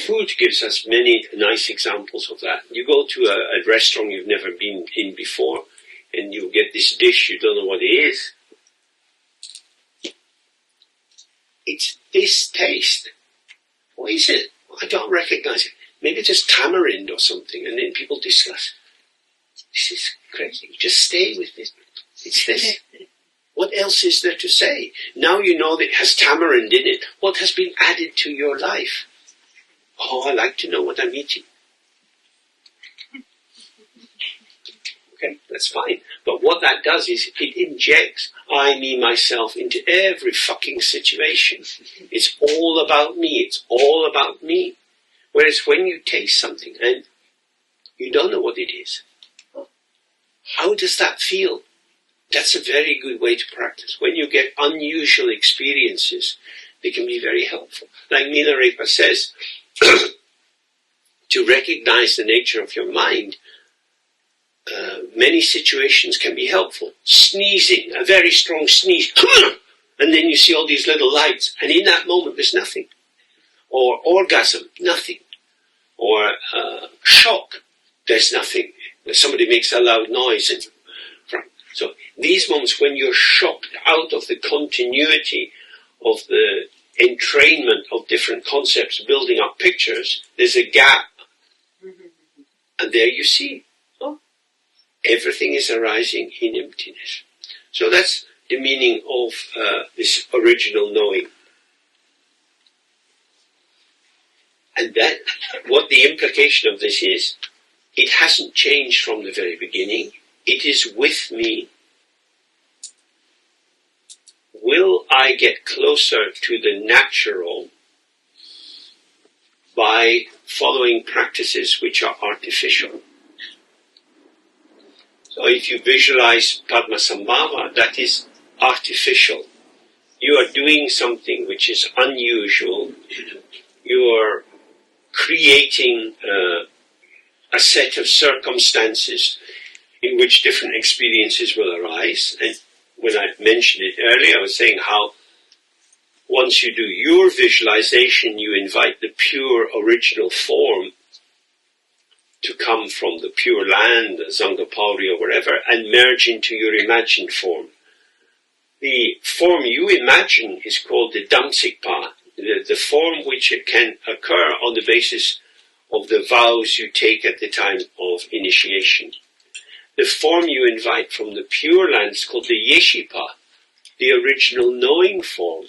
S3: food gives us many nice examples of that. You go to a restaurant you've never been in before, and you get this dish, you don't know what it is. it's this taste. What is it? I don't recognize it. Maybe it's tamarind or something, and then people discuss. This is crazy. Just stay with it. It's this. What else is there to say? Now you know that it has tamarind in it. What has been added to your life? Oh, I like to know what I'm eating. Okay, that's fine. But what that does is it injects I, me, myself into every fucking situation. It's all about me. It's all about me. Whereas when you taste something and you don't know what it is, how does that feel? That's a very good way to practice. When you get unusual experiences, they can be very helpful. Like Milarepa says, to recognize the nature of your mind, many situations can be helpful. Sneezing, a very strong sneeze, and then you see all these little lights, and in that moment there's nothing. Or orgasm, nothing. Or shock, there's nothing. Somebody makes a loud noise. So these moments when you're shocked out of the continuity of the entrainment of different concepts building up pictures, there's a gap. And there you see, everything is arising in emptiness. So that's the meaning of this original knowing. And that, what the implication of this is, it hasn't changed from the very beginning. It is with me. Will I get closer to the natural by following practices which are artificial? So if you visualize Padmasambhava, that is artificial. You are doing something which is unusual. You are creating a set of circumstances in which different experiences will arise. And when I mentioned it earlier, I was saying how once you do your visualization, you invite the pure original form to come from the pure land, Zangapauri or wherever, and merge into your imagined form. The form you imagine is called the Damsikpa, the form which can occur on the basis of the vows you take at the time of initiation. The form you invite from the pure land is called the Yeshipa, the original knowing form,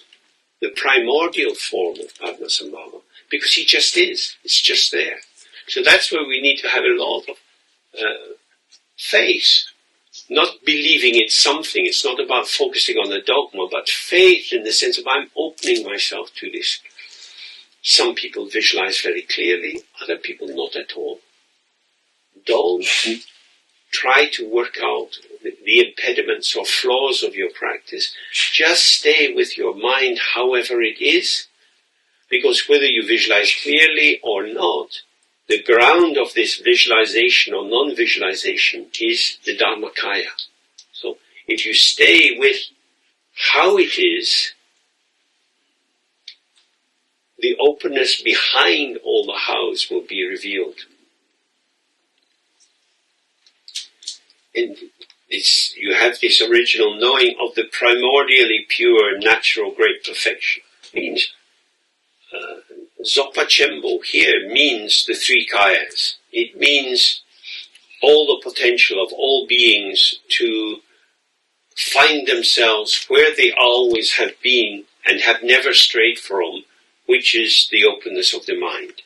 S3: the primordial form of Padmasambhava, because he just is. It's just there. So that's where we need to have a lot of faith, not believing it's something. It's not about focusing on the dogma, but faith in the sense of I'm opening myself to this. Some people visualize very clearly, other people not at all. Don't try to work out the impediments or flaws of your practice. Just stay with your mind however it is, because whether you visualize clearly or not, the ground of this visualization or non-visualization is the Dharmakaya. So if you stay with how it is, the openness behind all the hows will be revealed. And you have this original knowing of the primordially pure, natural great perfection. It means Zopachembo here means the three kayas. It means all the potential of all beings to find themselves where they always have been and have never strayed from, which is the openness of the mind.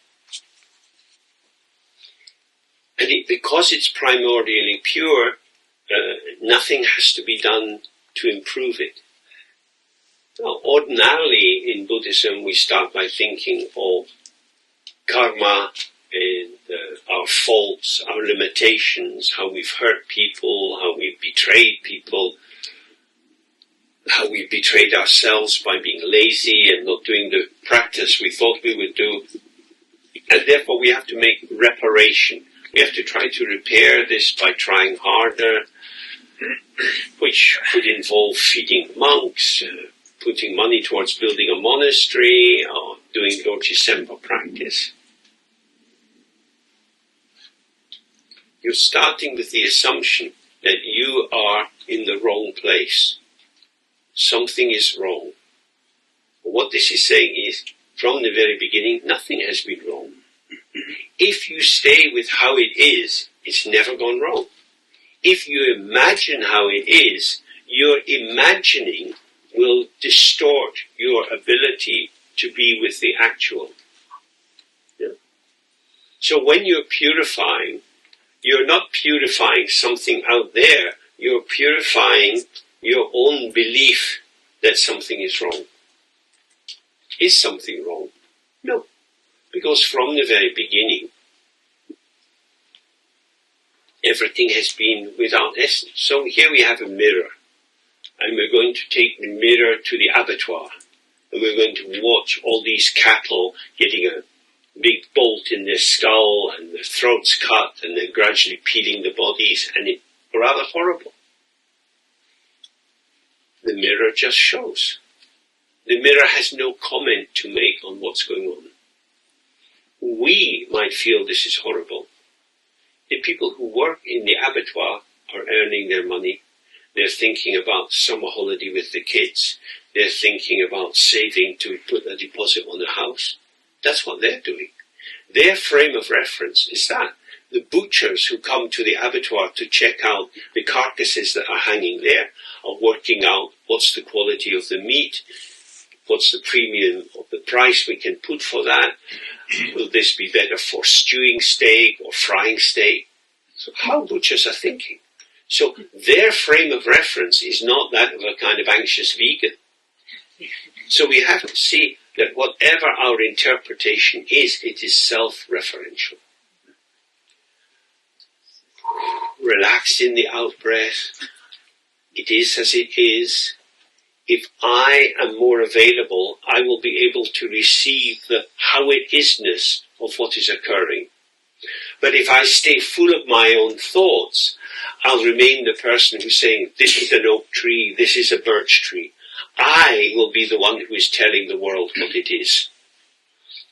S3: And because it's primordially pure, nothing has to be done to improve it. Now, ordinarily in Buddhism we start by thinking of karma and our faults, our limitations, how we've hurt people, how we've betrayed people, how we betrayed ourselves by being lazy and not doing the practice we thought we would do. And therefore we have to make reparation. We have to try to repair this by trying harder, which could involve feeding monks, putting money towards building a monastery, or doing Lordji Sempa practice. You're starting with the assumption that you are in the wrong place. Something is wrong. what this is saying is, from the very beginning, nothing has been wrong. If you stay with how it is, it's never gone wrong. If you imagine how it is, your imagining will distort your ability to be with the actual. Yeah? So when you're purifying, you're not purifying something out there, you're purifying your own belief that something is wrong. Is something wrong? No. Because from the very beginning, everything has been without essence. So here we have a mirror. And we're going to take the mirror to the abattoir. And we're going to watch all these cattle getting a big bolt in their skull and their throats cut and then gradually peeling the bodies. And it's rather horrible. The mirror just shows. The mirror has no comment to make on what's going on. We might feel this is horrible. The people who work in the abattoir are earning their money. They're thinking about summer holiday with the kids. They're thinking about saving to put a deposit on a house. That's what they're doing. Their frame of reference is that. The butchers who come to the abattoir to check out the carcasses that are hanging there are working out what's the quality of the meat, what's the premium of the price we can put for that. Will this be better for stewing steak or frying steak? So how butchers are thinking. So their frame of reference is not that of a kind of anxious vegan. So we have to see that whatever our interpretation is, it is self-referential. Relaxed in the out-breath. It is as it is. If I am more available, I will be able to receive the how-it-isness of what is occurring. But if I stay full of my own thoughts, I'll remain the person who's saying, this is an oak tree, this is a birch tree. I will be the one who is telling the world what it is.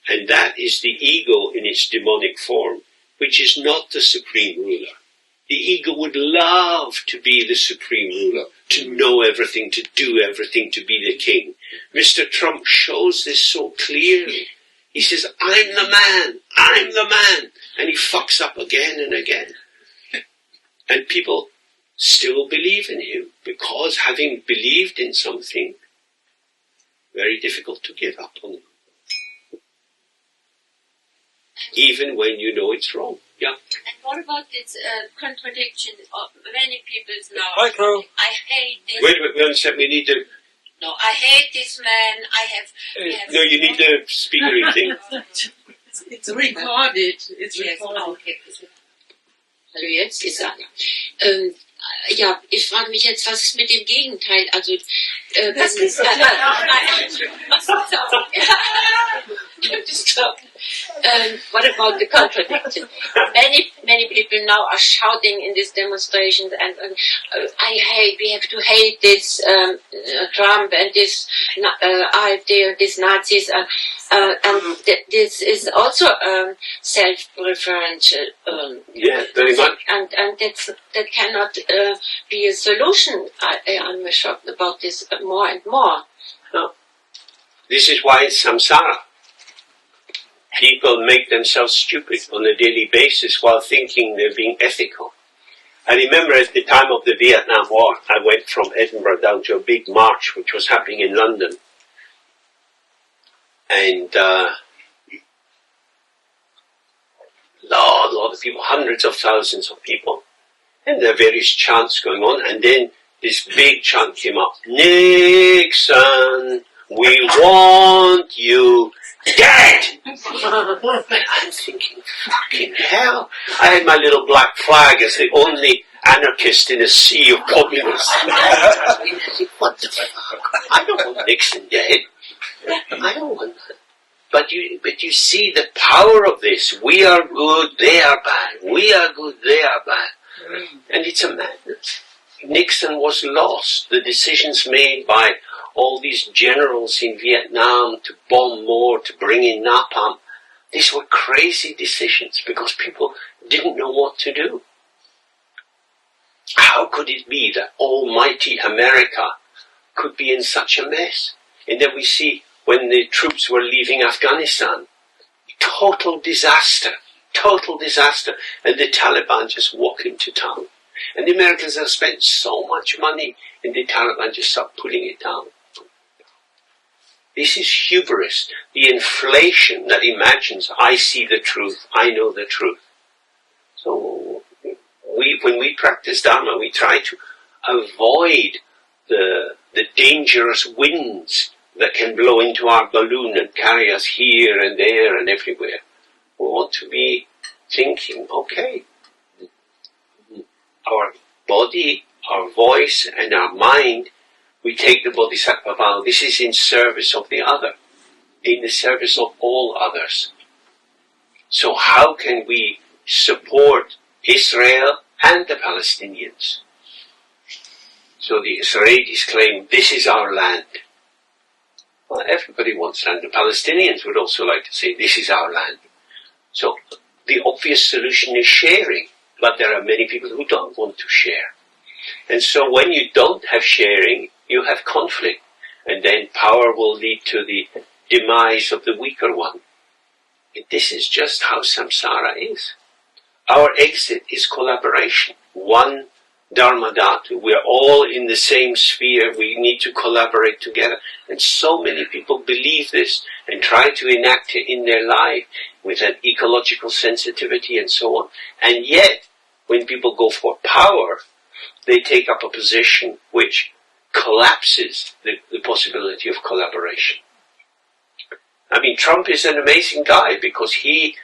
S3: And that is the ego in its demonic form, which is not the supreme ruler. The ego would love to be the supreme ruler, to know everything, to do everything, to be the king. Mr. Trump shows this so clearly. He says, I'm the man, I'm the man. And he fucks up again and again. And people still believe in him, because having believed in something, very difficult to give up on. Even when you know it's wrong. Yeah.
S15: And what about this contradiction of many people now?
S3: Micro.
S15: I hate this.
S3: Wait, one second, we need to...
S15: No, I hate this man. I have
S3: No, you need the speaker thing.
S11: It's recorded. It's recorded.
S15: Okay. Hallo, jetzt ist er. Ja, ich frage mich jetzt, was ist mit dem Gegenteil? Also, what about the contradiction? Many people now are shouting in these demonstrations, and we have to hate this Trump and this AfD and these Nazis, and this is also self-referential.
S3: Yeah, very much.
S15: And that cannot be a solution. I'm shocked about this more and more.
S3: No. This is why it's samsara. People make themselves stupid on a daily basis while thinking they're being ethical. I remember at the time of the Vietnam War, I went from Edinburgh down to a big march which was happening in London. And a lot of people, hundreds of thousands of people. And there are various chants going on, and then this big chant came up. Nixon, we want you dead! And I'm thinking, fucking hell. I had my little black flag as the only anarchist in a sea of communists. What the fuck? I don't want Nixon dead. I don't want that. But you see the power of this. We are good, they are bad. We are good, they are bad. And it's a madness. Nixon was lost. The decisions made by all these generals in Vietnam to bomb more, to bring in napalm, these were crazy decisions because people didn't know what to do. How could it be that almighty America could be in such a mess? And then we see when the troops were leaving Afghanistan. Total disaster. And the Taliban just walk into town. And the Americans have spent so much money, and the Taliban just start putting it down. This is hubris, the inflation that imagines, I see the truth, I know the truth. So when we practice Dharma, we try to avoid the dangerous winds that can blow into our balloon and carry us here and there and everywhere. We want to be thinking, okay, our body, our voice, and our mind, we take the Bodhisattva vow. This is in service of the other, in the service of all others. So how can we support Israel and the Palestinians? So the Israelis claim, this is our land. Well, everybody wants land. The Palestinians would also like to say, this is our land. So the obvious solution is sharing, but there are many people who don't want to share. And so when you don't have sharing, you have conflict, and then power will lead to the demise of the weaker one. And this is just how samsara is. Our exit is collaboration. One Dharma Dhatu, we're all in the same sphere, we need to collaborate together. And so many people believe this and try to enact it in their life with an ecological sensitivity and so on. And yet, when people go for power, they take up a position which collapses the possibility of collaboration. I mean, Trump is an amazing guy because he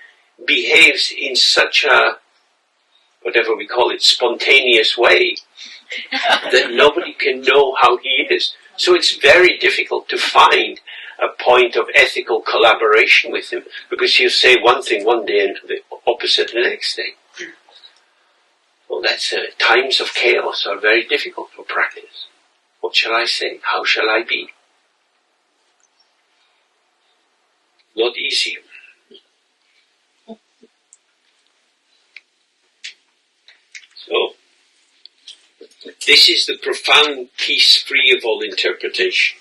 S3: behaves in such a, whatever we call it, spontaneous way that nobody can know how he is. So it's very difficult to find a point of ethical collaboration with him because he'll say one thing one day and the opposite the next day. Well, that's times of chaos are very difficult for practice. What shall I say? How shall I be? Not easy. So, this is the profound peace free of all interpretation.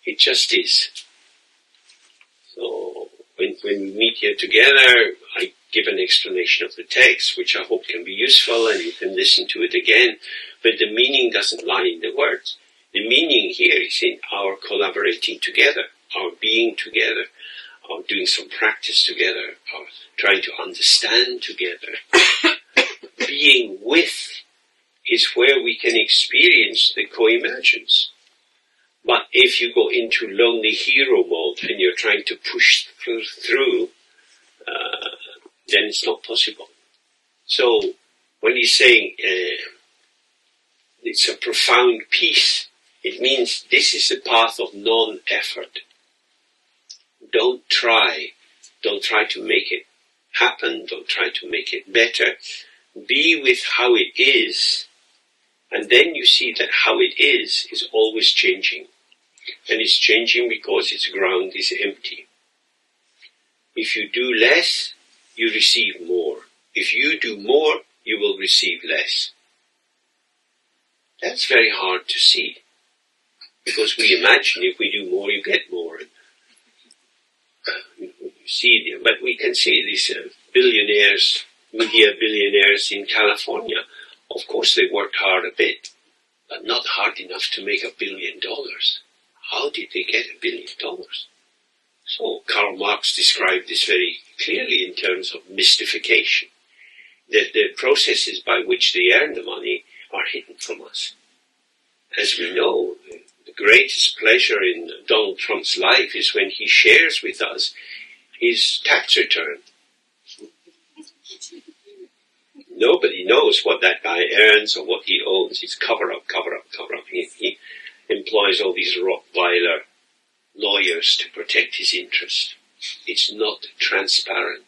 S3: It just is. So, when we meet here together, I give an explanation of the text, which I hope can be useful, and you can listen to it again. But the meaning doesn't lie in the words. The meaning here is in our collaborating together, our being together, our doing some practice together, our trying to understand together. Being with is where we can experience the co-emergence. But if you go into lonely hero mode and you're trying to push through, then it's not possible. So when he's saying it's a profound peace, it means this is the path of non-effort. Don't try to make it happen, don't try to make it better. Be with how it is, and then you see that how it is always changing. And it's changing because its ground is empty. If you do less, you receive more. If you do more, you will receive less. That's very hard to see. Because we imagine if we do more, you get more. You see, but we can see these billionaires, media billionaires in California. Of course they worked hard a bit, but not hard enough to make $1 billion. How did they get $1 billion? So Karl Marx described this very clearly in terms of mystification. That the processes by which they earn the money are hidden from us. As we know, the greatest pleasure in Donald Trump's life is when he shares with us his tax return. Nobody knows what that guy earns or what he owns. It's cover up. He employs all these Rottweiler lawyers to protect his interest. It's not transparent.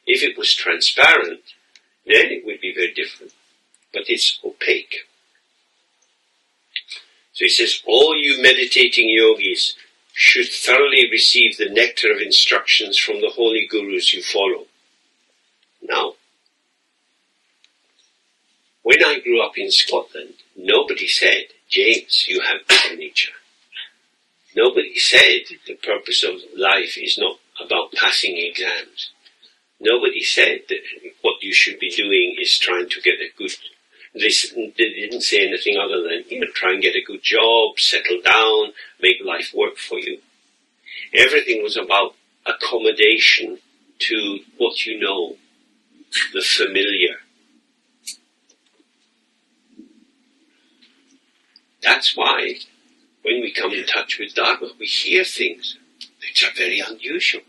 S3: If it was transparent, then it would be very different. But it's opaque. So he says, all you meditating yogis should thoroughly receive the nectar of instructions from the holy gurus you follow. Now, when I grew up in Scotland, nobody said, James, you have good nature. Nobody said the purpose of life is not about passing exams. Nobody said that what you should be doing is trying to get a good... They didn't say anything other than, try and get a good job, settle down, make life work for you. Everything was about accommodation to what you know, the familiar. That's why when we come in touch with Dharma, we hear things which are very unusual.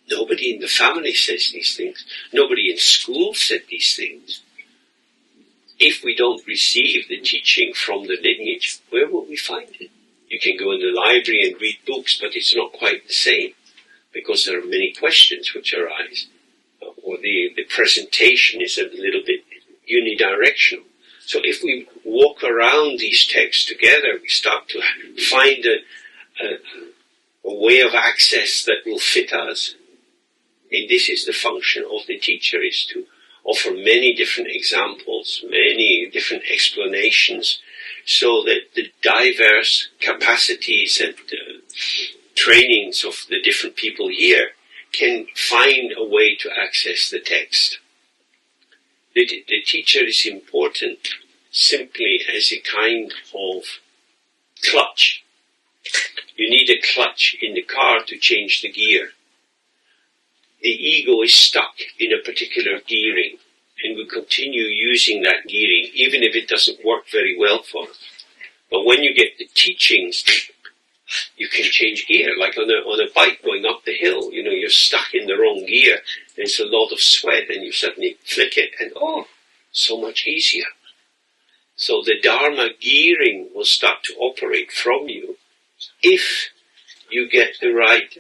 S3: Nobody in the family says these things. Nobody in school said these things. If we don't receive the teaching from the lineage, where will we find it? You can go in the library and read books, but it's not quite the same, because there are many questions which arise, or the presentation is a little bit unidirectional. So if we walk around these texts together, we start to find a way of access that will fit us. And this is the function of the teacher, is to offer many different examples, many different explanations, so that the diverse capacities and trainings of the different people here can find a way to access the text. The teacher is important simply as a kind of clutch. You need a clutch in the car to change the gear. The ego is stuck in a particular gearing, and we continue using that gearing, even if it doesn't work very well for us. But when you get the teachings, you can change gear, like on a bike going up the hill. You're stuck in the wrong gear. There's a lot of sweat, and you suddenly flick it, and so much easier. So the Dharma gearing will start to operate from you if you get the right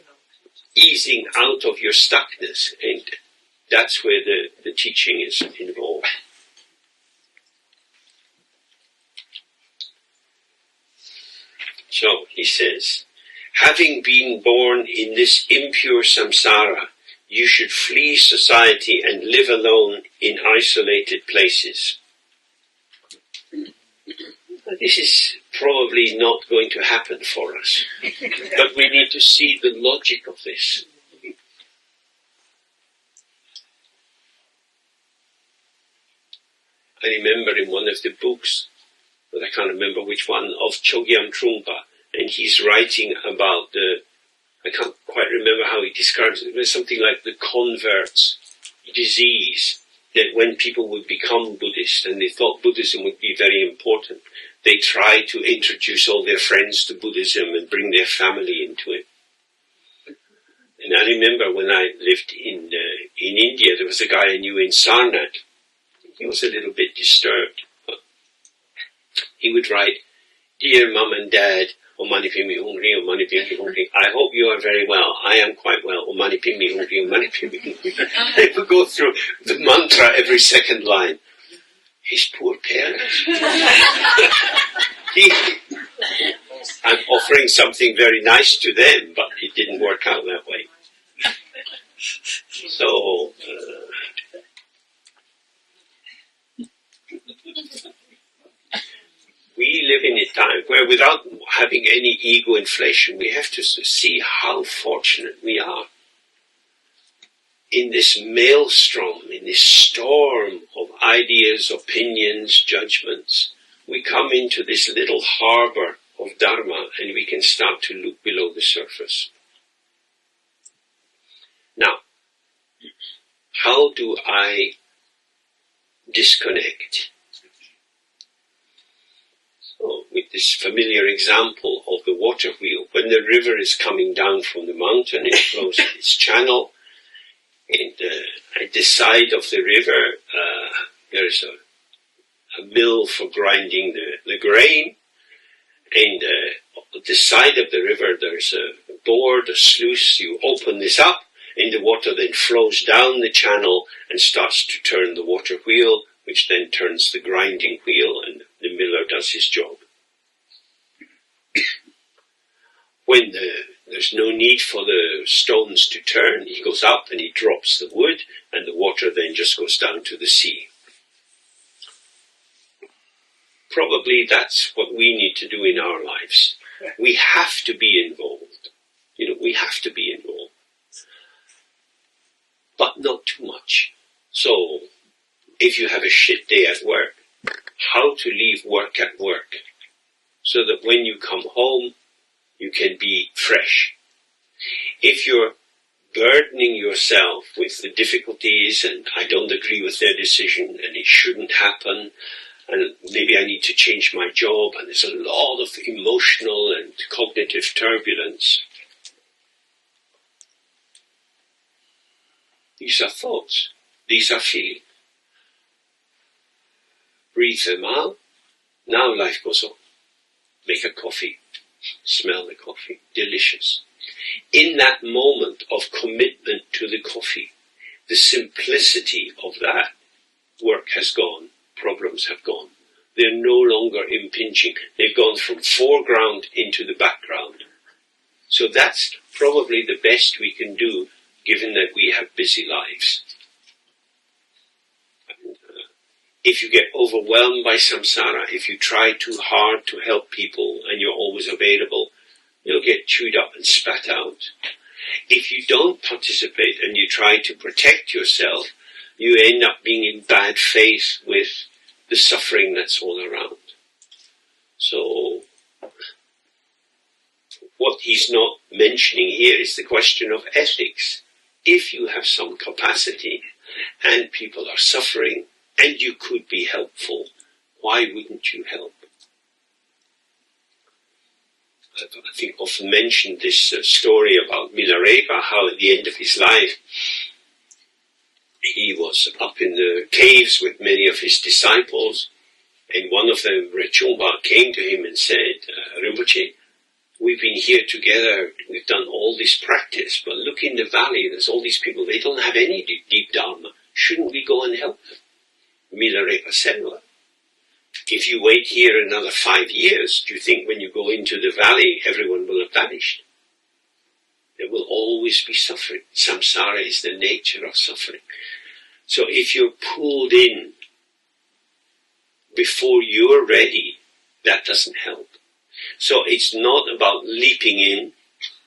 S3: easing out of your stuckness, and that's where the teaching is involved. So he says, having been born in this impure samsara, you should flee society and live alone in isolated places. This is probably not going to happen for us, but we need to see the logic of this. I remember in one of the books, but I can't remember which one, of Chogyam Trungpa, and he's writing about I can't quite remember how he describes it, but something like the convert's disease, that when people would become Buddhist and they thought Buddhism would be very important, they try to introduce all their friends to Buddhism and bring their family into it. And I remember when I lived in India, there was a guy I knew in Sarnath. He was a little bit disturbed. He would write, "Dear Mum and Dad, O Mani Padme Hum, O Mani Padme Hum, I hope you are very well. I am quite well. O Mani Padme Hum, O Mani Padme Hum." They would go through the mantra every second line. His poor parents. I'm offering something very nice to them, but it didn't work out that way. So, we live in a time where, without having any ego inflation, we have to see how fortunate we are. In this maelstrom, in this storm of ideas, opinions, judgments, we come into this little harbor of Dharma and we can start to look below the surface. Now, how do I disconnect? So, with this familiar example of the water wheel, when the river is coming down from the mountain, it flows its channel. And at the side of the river, there's a mill for grinding the grain. And at the side of the river, there's a board, a sluice. You open this up, and the water then flows down the channel and starts to turn the water wheel, which then turns the grinding wheel, and the miller does his job. When there's no need for the stones to turn, he goes up and he drops the wood, and the water then just goes down to the sea. Probably that's what we need to do in our lives. We have to be involved. We have to be involved. But not too much. So, if you have a shit day at work, how to leave work at work, so that when you come home, you can be fresh. If you're burdening yourself with the difficulties, and I don't agree with their decision, and it shouldn't happen, and maybe I need to change my job, and there's a lot of emotional and cognitive turbulence. These are thoughts. These are feelings. Breathe them out. Now life goes on. Make a coffee. Smell the coffee. Delicious. In that moment of commitment to the coffee, the simplicity of that work has gone. Problems have gone. They're no longer impinging. They've gone from foreground into the background. So that's probably the best we can do, given that we have busy lives. If you get overwhelmed by samsara, if you try too hard to help people and you're always available, you'll get chewed up and spat out. If you don't participate and you try to protect yourself, you end up being in bad faith with the suffering that's all around. So, what he's not mentioning here is the question of ethics. If you have some capacity and people are suffering and you could be helpful, why wouldn't you help? I think often mentioned this story about Milarepa, how at the end of his life he was up in the caves with many of his disciples, and one of them, Rechungpa, came to him and said, Rinpoche, we've been here together, we've done all this practice, but look in the valley, there's all these people, they don't have any deep dharma. Shouldn't we go and help them? Milarepa said, well, if you wait here another 5 years, do you think when you go into the valley, everyone will have vanished? There will always be suffering. Samsara is the nature of suffering. So if you're pulled in before you're ready, that doesn't help. So it's not about leaping in,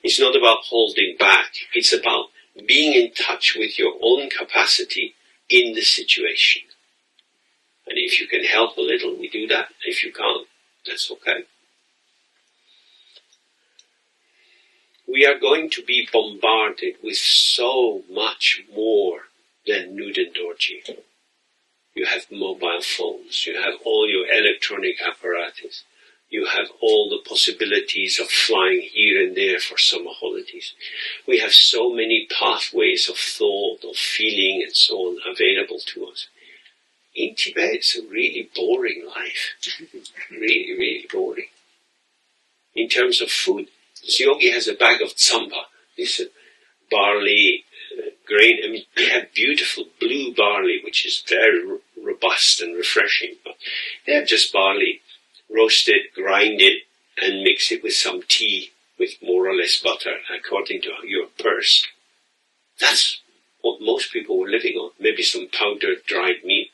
S3: it's not about holding back, it's about being in touch with your own capacity in the situation. And if you can help a little, we do that. If you can't, that's okay. We are going to be bombarded with so much more than Nudan Dorji. You have mobile phones, you have all your electronic apparatus, you have all the possibilities of flying here and there for summer holidays. We have so many pathways of thought, of feeling and so on available to us. In Tibet, it's a really boring life. Really, really boring. In terms of food, this yogi has a bag of tsamba, this barley grain. I mean, they have beautiful blue barley, which is very robust and refreshing. But they have just barley, roast it, grind it, and mix it with some tea, with more or less butter, according to your purse. That's what most people were living on. Maybe some powdered dried meat.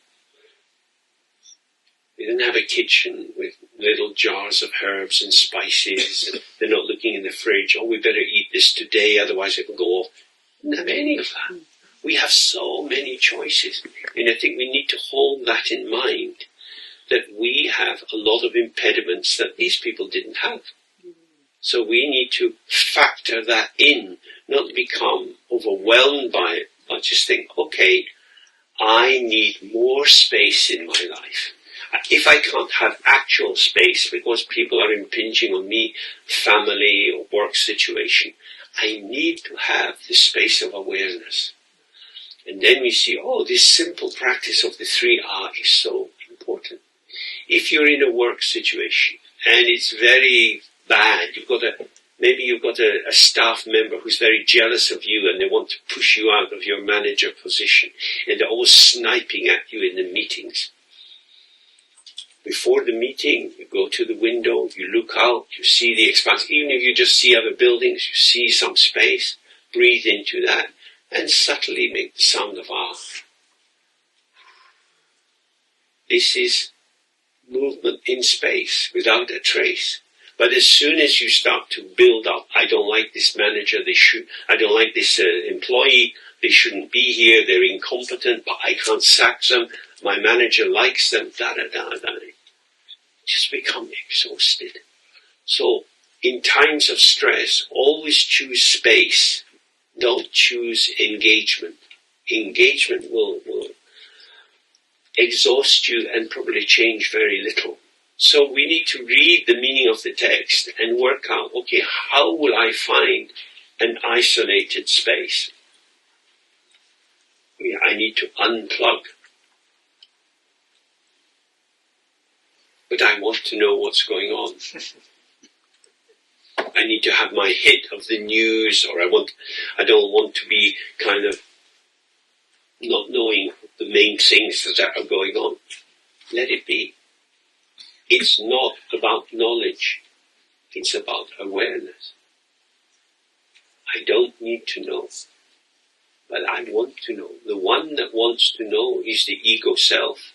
S3: They didn't have a kitchen with little jars of herbs and spices. They're not looking in the fridge, oh, we better eat this today, otherwise it will go off. They didn't have any of that. We have so many choices. And I think we need to hold that in mind, that we have a lot of impediments that these people didn't have. So we need to factor that in, not become overwhelmed by it, but just think, okay, I need more space in my life. If I can't have actual space because people are impinging on me, family or work situation, I need to have the space of awareness. And then we see, oh, this simple practice of the 3R is so important. If you're in a work situation and it's very bad, maybe you've got a staff member who's very jealous of you and they want to push you out of your manager position and they're always sniping at you in the meetings. Before the meeting, you go to the window, you look out, you see the expanse. Even if you just see other buildings, you see some space, breathe into that, and subtly make the sound of ah. This is movement in space without a trace. But as soon as you start to build up, I don't like this manager, I don't like this employee, they shouldn't be here, they're incompetent, but I can't sack them, my manager likes them, just become exhausted. So, in times of stress, always choose space, don't choose engagement. Engagement will exhaust you and probably change very little. So we need to read the meaning of the text and work out, okay, how will I find an isolated space? Yeah, I need to unplug. But I want to know what's going on. I need to have my hit of the news, or I don't want to be kind of not knowing the main things that are going on. Let it be. It's not about knowledge. It's about awareness. I don't need to know, but I want to know. The one that wants to know is the ego self,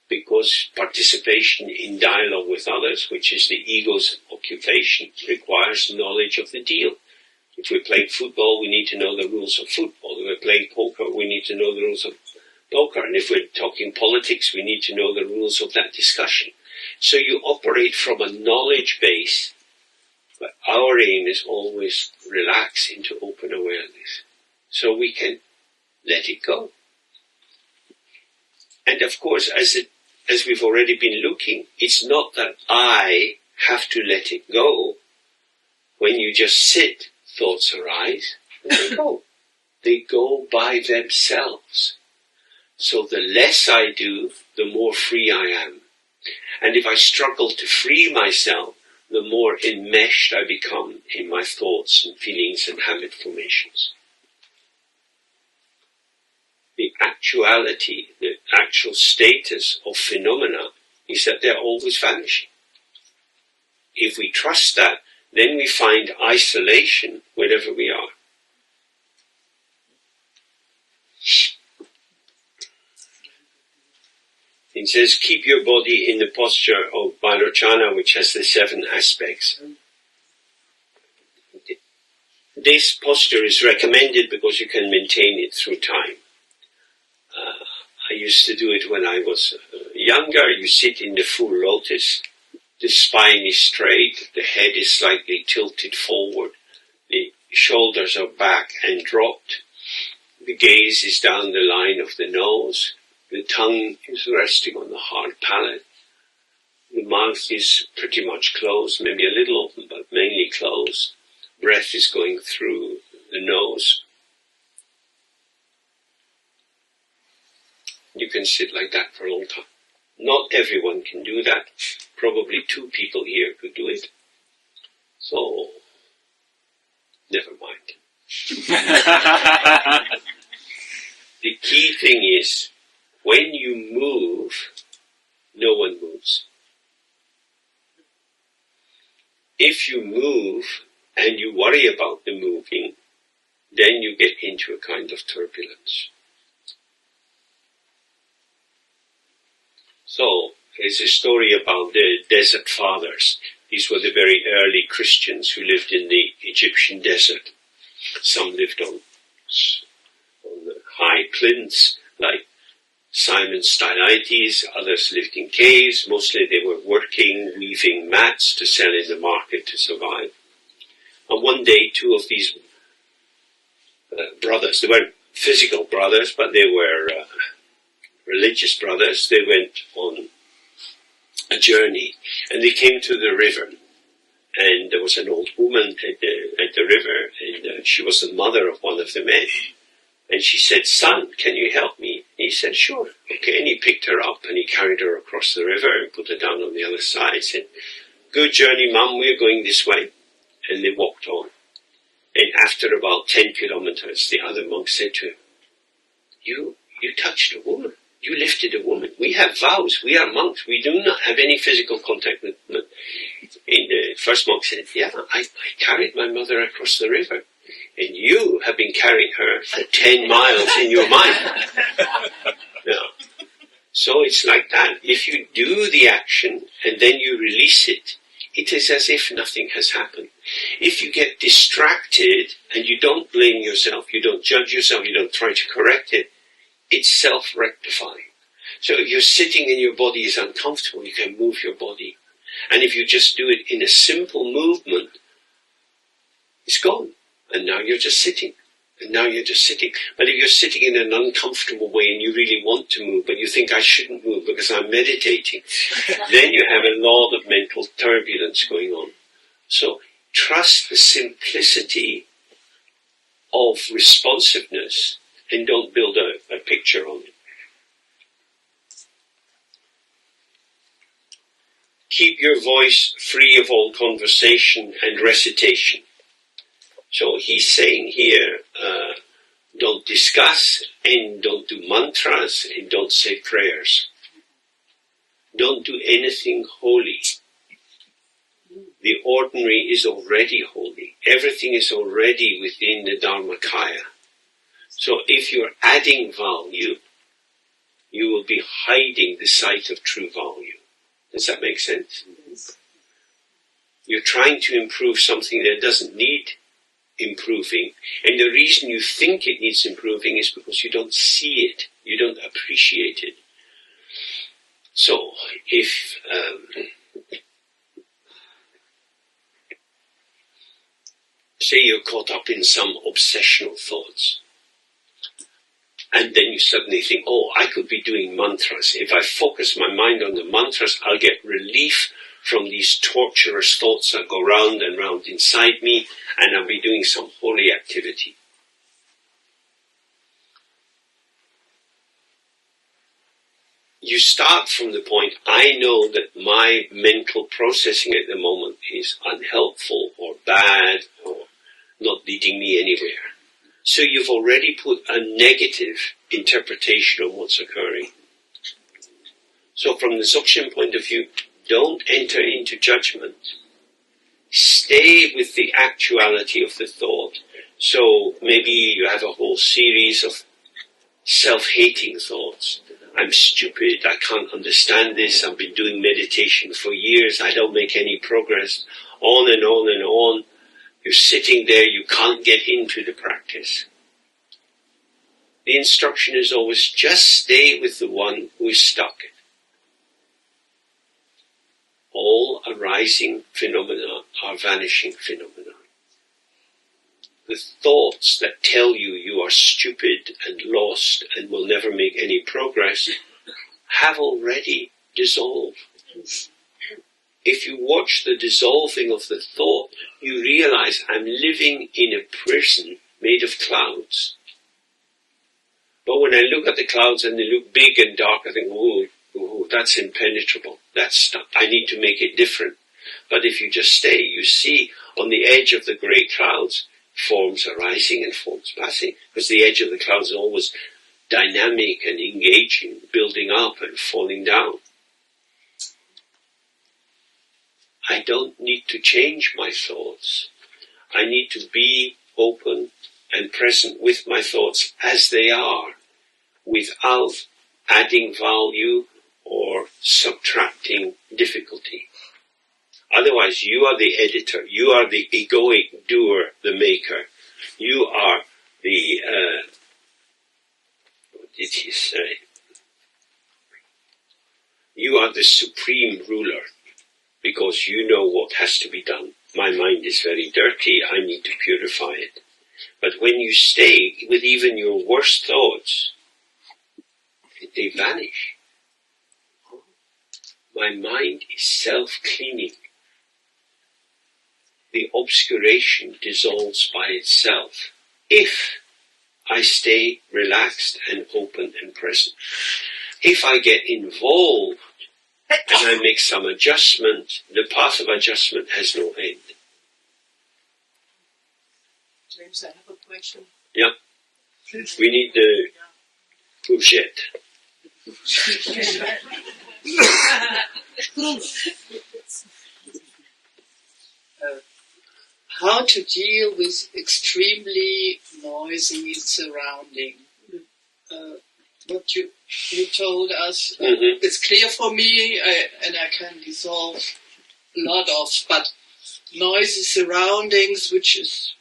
S3: because participation in dialogue with others, which is the ego's occupation, requires knowledge of the deal. If we're playing football, we need to know the rules of football. If we're playing poker, we need to know the rules of poker. And if we're talking politics, we need to know the rules of that discussion. So you operate from a knowledge base, but our aim is always relax into open awareness, so we can let it go. And of course, as we've already been looking, it's not that I have to let it go. When you just sit, thoughts arise, and they go. They go by themselves. So the less I do, the more free I am. And if I struggle to free myself, the more enmeshed I become in my thoughts and feelings and habit formations. The actuality, the actual status of phenomena is that they're always vanishing. If we trust that, then we find isolation wherever we are. It says, keep your body in the posture of Vairochana, which has the 7 aspects. This posture is recommended because you can maintain it through time. I used to do it when I was younger. You sit in the full lotus. The spine is straight. The head is slightly tilted forward. The shoulders are back and dropped. The gaze is down the line of the nose. The tongue is resting on the hard palate. The mouth is pretty much closed, maybe a little open, but mainly closed. Breath is going through the nose. You can sit like that for a long time. Not everyone can do that. Probably 2 people here could do it. So, never mind. The key thing is, when you move, no one moves. If you move and you worry about the moving, then you get into a kind of turbulence. So, there's a story about the desert fathers. These were the very early Christians who lived in the Egyptian desert. Some lived on the high plinths, like Simon Stylites. Others lived in caves. Mostly they were working, weaving mats to sell in the market to survive. And one day, 2 of these brothers, they weren't physical brothers, but they were religious brothers. They went on a journey, and they came to the river, and there was an old woman at the river, and she was the mother of one of the men, and she said, "Son, can you help me?" And he said, "Sure." Okay, and he picked her up, and he carried her across the river, and put her down on the other side, and said, "Good journey, Mum, we're going this way." And they walked on, and after about 10 kilometers, the other monk said to him, You touched a woman. You lifted a woman. We have vows. We are monks. We do not have any physical contact with women. And the first monk said, "Yeah, I carried my mother across the river. And you have been carrying her for 10 miles in your mind." Yeah. So it's like that. If you do the action and then you release it, it is as if nothing has happened. If you get distracted and you don't blame yourself, you don't judge yourself, you don't try to correct it, it's self-rectifying. So if you're sitting and your body is uncomfortable, you can move your body. And if you just do it in a simple movement, it's gone. And now you're just sitting. And now you're just sitting. But if you're sitting in an uncomfortable way and you really want to move, but you think I shouldn't move because I'm meditating, then you have a lot of mental turbulence going on. So trust the simplicity of responsiveness and don't build a picture on it. Keep your voice free of all conversation and recitation. So he's saying here, don't discuss and don't do mantras and don't say prayers. Don't do anything holy. The ordinary is already holy. Everything is already within the Dharmakaya. So if you're adding value, you will be hiding the sight of true value. Does that make sense? You're trying to improve something that doesn't need improving, and the reason you think it needs improving is because you don't see it, you don't appreciate it. So, if say you're caught up in some obsessional thoughts, and then you suddenly think, oh, I could be doing mantras. If I focus my mind on the mantras, I'll get relief from these torturous thoughts that go round and round inside me, and I'll be doing some holy activity. You start from the point, I know that my mental processing at the moment is unhelpful or bad or not leading me anywhere. So you've already put a negative interpretation of what's occurring. So from the Dzogchen point of view, don't enter into judgment. Stay with the actuality of the thought. So maybe you have a whole series of self-hating thoughts. I'm stupid, I can't understand this, I've been doing meditation for years, I don't make any progress, on and on and on. You're sitting there, you can't get into the practice. The instruction is always just stay with the one who is stuck. All arising phenomena are vanishing phenomena. The thoughts that tell you you are stupid and lost and will never make any progress have already dissolved. If you watch the dissolving of the thought, you realize I'm living in a prison made of clouds. But when I look at the clouds and they look big and dark, I think, oh, that's impenetrable. That's stuck. I need to make it different. But if you just stay, you see on the edge of the grey clouds, forms arising and forms passing, because the edge of the clouds is always dynamic and engaging, building up and falling down. I don't need to change my thoughts. I need to be open and present with my thoughts as they are, without adding value or subtracting difficulty. Otherwise, you are the editor, you are the egoic doer, the maker. You are the, what did he say? You are the supreme ruler, because you know what has to be done. My mind is very dirty, I need to purify it. But when you stay with even your worst thoughts, they vanish. My mind is self-cleaning. The obscuration dissolves by itself if I stay relaxed and open and present. If I get involved and I make some adjustment, the path of adjustment has no end.
S2: James, I have a question.
S3: Yeah. We need the courgette.
S10: How to deal with extremely noisy surrounding. What you told us, it's clear for me, and I can dissolve
S16: lot of, but noisy surroundings, which is,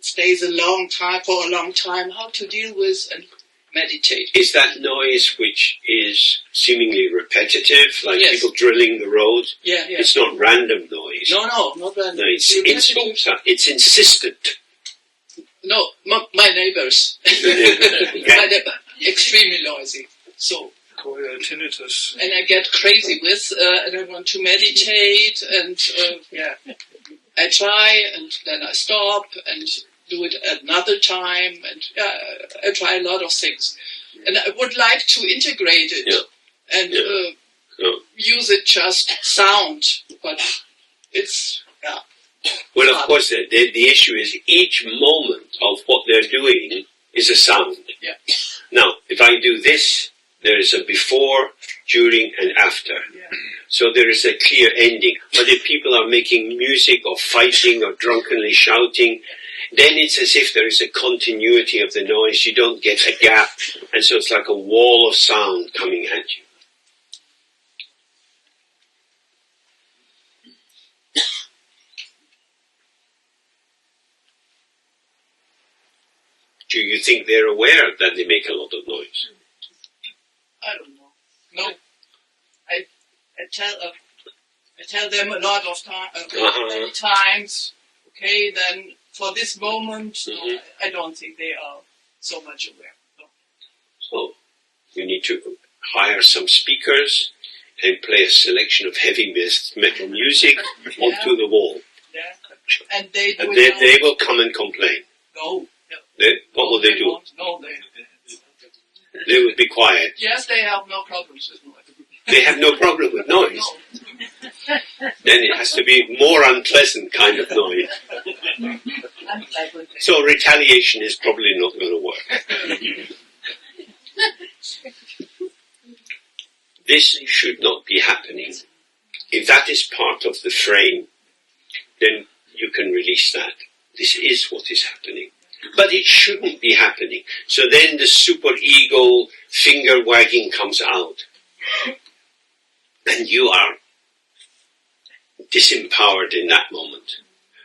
S16: stays a long time, for a long time, how to deal with and meditate.
S3: Is that noise which is seemingly repetitive, like
S16: Yes.
S3: people drilling the road?
S16: Yeah.
S3: It's not random noise.
S16: No, not random.
S3: No, it's insistent.
S16: No, my neighbors. My neighbor, extremely noisy. So.
S4: Tinnitus.
S16: And I get crazy with, and I want to meditate, and I try, and then I stop, and do it another time, and I try a lot of things. And I would like to integrate it, and use it just sound, but it's,
S3: Well, of course, the issue is each moment of what they're doing is a sound.
S16: Yeah.
S3: Now, if I do this, there is a before, during, and after.
S16: Yeah.
S3: So there is a clear ending. But if people are making music or fighting or drunkenly shouting, then it's as if there is a continuity of the noise. You don't get a gap. And so it's like a wall of sound coming at you. Do you think they're aware that they make a lot of noise?
S16: I don't know. No. I tell them a lot of many times, okay, then for this moment, no, I don't think they are so much aware. No.
S3: So you need to hire some speakers and play a selection of heavy metal music onto the wall.
S16: Yeah. And they do
S3: they will come and complain.
S16: No.
S3: What will they do?
S16: No,
S3: They will be quiet.
S16: Yes, they have no problems with noise.
S3: They have no problem with noise. Then it has to be more unpleasant kind of noise. So retaliation is probably not going to work. This should not be happening. If that is part of the frame, then you can release that. This is what is happening. But it shouldn't be happening. So then the superego finger wagging comes out. And you are disempowered in that moment.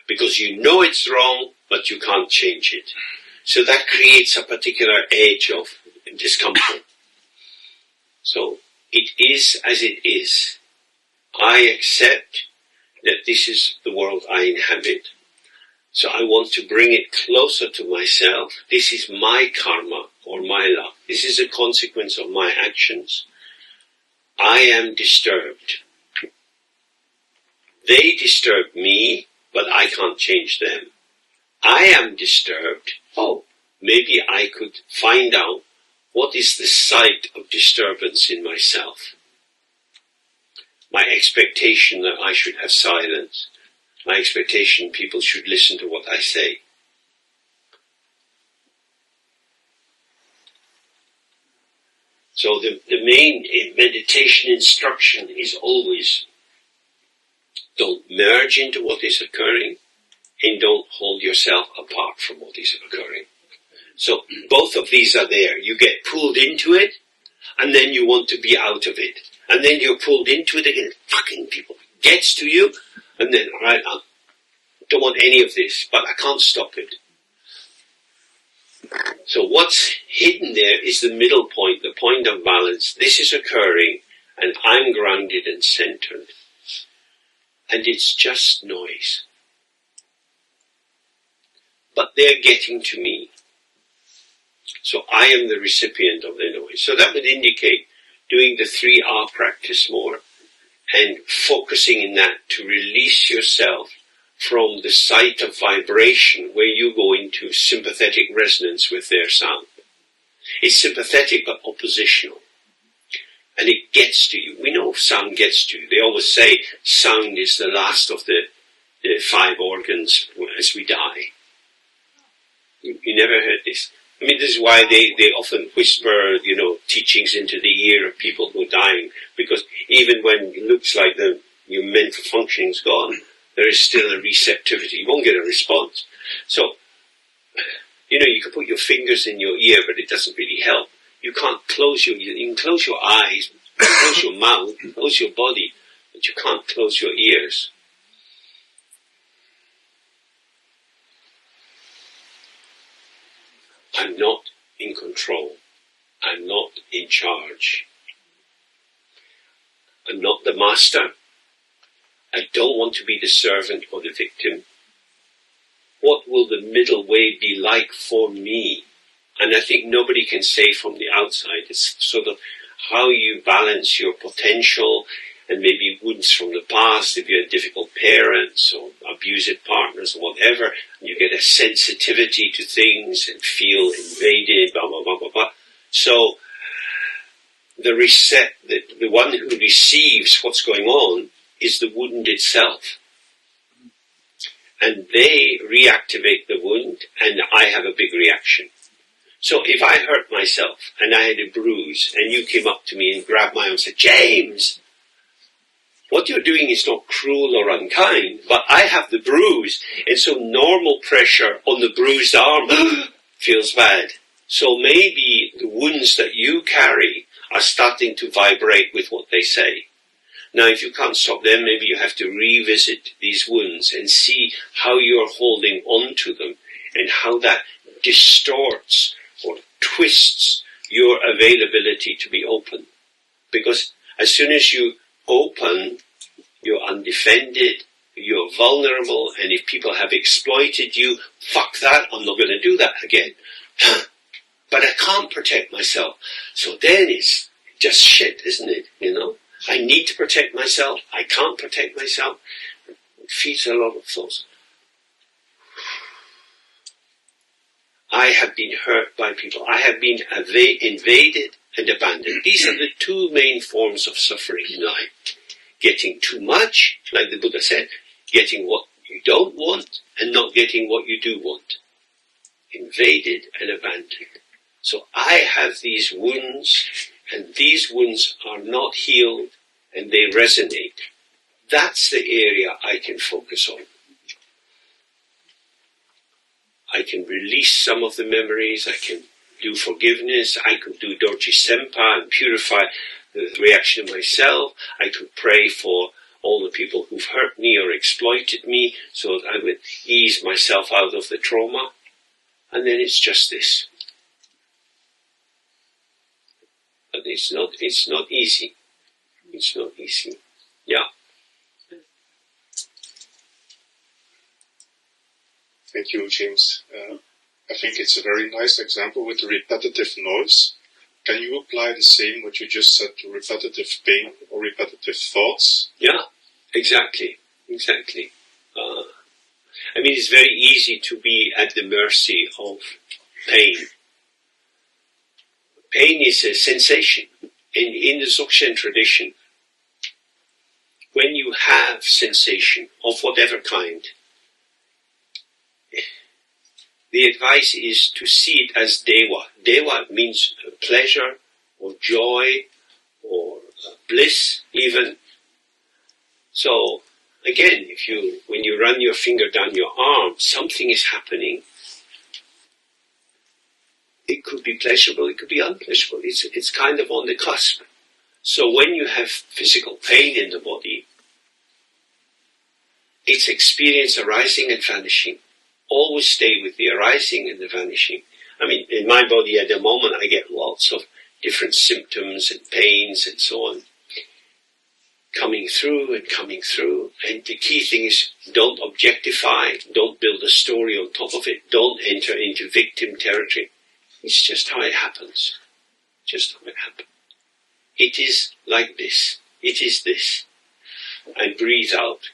S3: Because you know it's wrong, but you can't change it. So that creates a particular edge of discomfort. So it is as it is. I accept that this is the world I inhabit. So I want to bring it closer to myself. This is my karma or my luck. This is a consequence of my actions. I am disturbed. They disturb me, but I can't change them. I am disturbed. Oh, maybe I could find out what is the site of disturbance in myself. My expectation that I should have silence. My expectation people should listen to what I say. So the main meditation instruction is always don't merge into what is occurring and don't hold yourself apart from what is occurring. So both of these are there. You get pulled into it and then you want to be out of it. And then you're pulled into it again. Fucking people gets to you. And then, all right, I don't want any of this, but I can't stop it. So what's hidden there is the middle point, the point of balance. This is occurring, and I'm grounded and centered. And it's just noise. But they're getting to me. So I am the recipient of the noise. So that would indicate doing the 3R practice more. And focusing in that to release yourself from the site of vibration where you go into sympathetic resonance with their sound. It's sympathetic but oppositional. And it gets to you. We know sound gets to you. They always say sound is the last of the 5 organs as we die. You never heard this. I mean, this is why they often whisper, teachings into the ear of people who are dying, because even when it looks like your mental functioning is gone, there is still a receptivity. You won't get a response. So, you can put your fingers in your ear, but it doesn't really help. You can't you can close your eyes, close your mouth, close your body, but but you can't close your ears. I'm not in control. I'm not in charge. I'm not the master. I don't want to be the servant or the victim. What will the middle way be like for me? And I think nobody can say from the outside. It's sort of how you balance your potential and maybe wounds from the past, if you had difficult parents or abusive partners or whatever, and you get a sensitivity to things and feel invaded, blah, blah, blah, blah, blah. So the one who receives what's going on is the wound itself. And they reactivate the wound, and I have a big reaction. So if I hurt myself, and I had a bruise, and you came up to me and grabbed my arm and said, James, what you're doing is not cruel or unkind, but I have the bruise, and so normal pressure on the bruised arm feels bad. So maybe the wounds that you carry are starting to vibrate with what they say. Now, if you can't stop them, maybe you have to revisit these wounds and see how you're holding on to them and how that distorts or twists your availability to be open. Because as soon as you open, you're undefended, you're vulnerable, and if people have exploited you, fuck that, I'm not going to do that again. But I can't protect myself. So then it's just shit, isn't it? You know? I need to protect myself. I can't protect myself. It feeds a lot of thoughts. I have been hurt by people. I have been invaded and abandoned. These are the two main forms of suffering in life. Getting too much, like the Buddha said, getting what you don't want and not getting what you do want. Invaded and abandoned. So I have these wounds, and these wounds are not healed, and they resonate. That's the area I can focus on. I can release some of the memories, I can do forgiveness, I could do Dorji Senpa and purify the reaction of myself, I could pray for all the people who've hurt me or exploited me, so that I would ease myself out of the trauma, and then it's just this. But it's not easy. It's not easy. Yeah.
S17: Thank you, James. I think it's a very nice example with the repetitive noise. Can you apply the same, what you just said, to repetitive pain or repetitive thoughts?
S3: Yeah, exactly. I mean, it's very easy to be at the mercy of pain. Pain is a sensation. In the Dzogchen tradition, when you have sensation of whatever kind, the advice is to see it as dewa. Dewa means pleasure or joy or bliss even. So again, when you run your finger down your arm, something is happening. It could be pleasurable, it could be unpleasurable. It's kind of on the cusp. So when you have physical pain in the body, it's experience arising and vanishing. Always stay with the arising and the vanishing. I mean, in my body at the moment, I get lots of different symptoms and pains and so on, coming through. And the key thing is, don't objectify, don't build a story on top of it, don't enter into victim territory. It's just how it happens. Just how it happens. It is like this. It is this. And breathe out.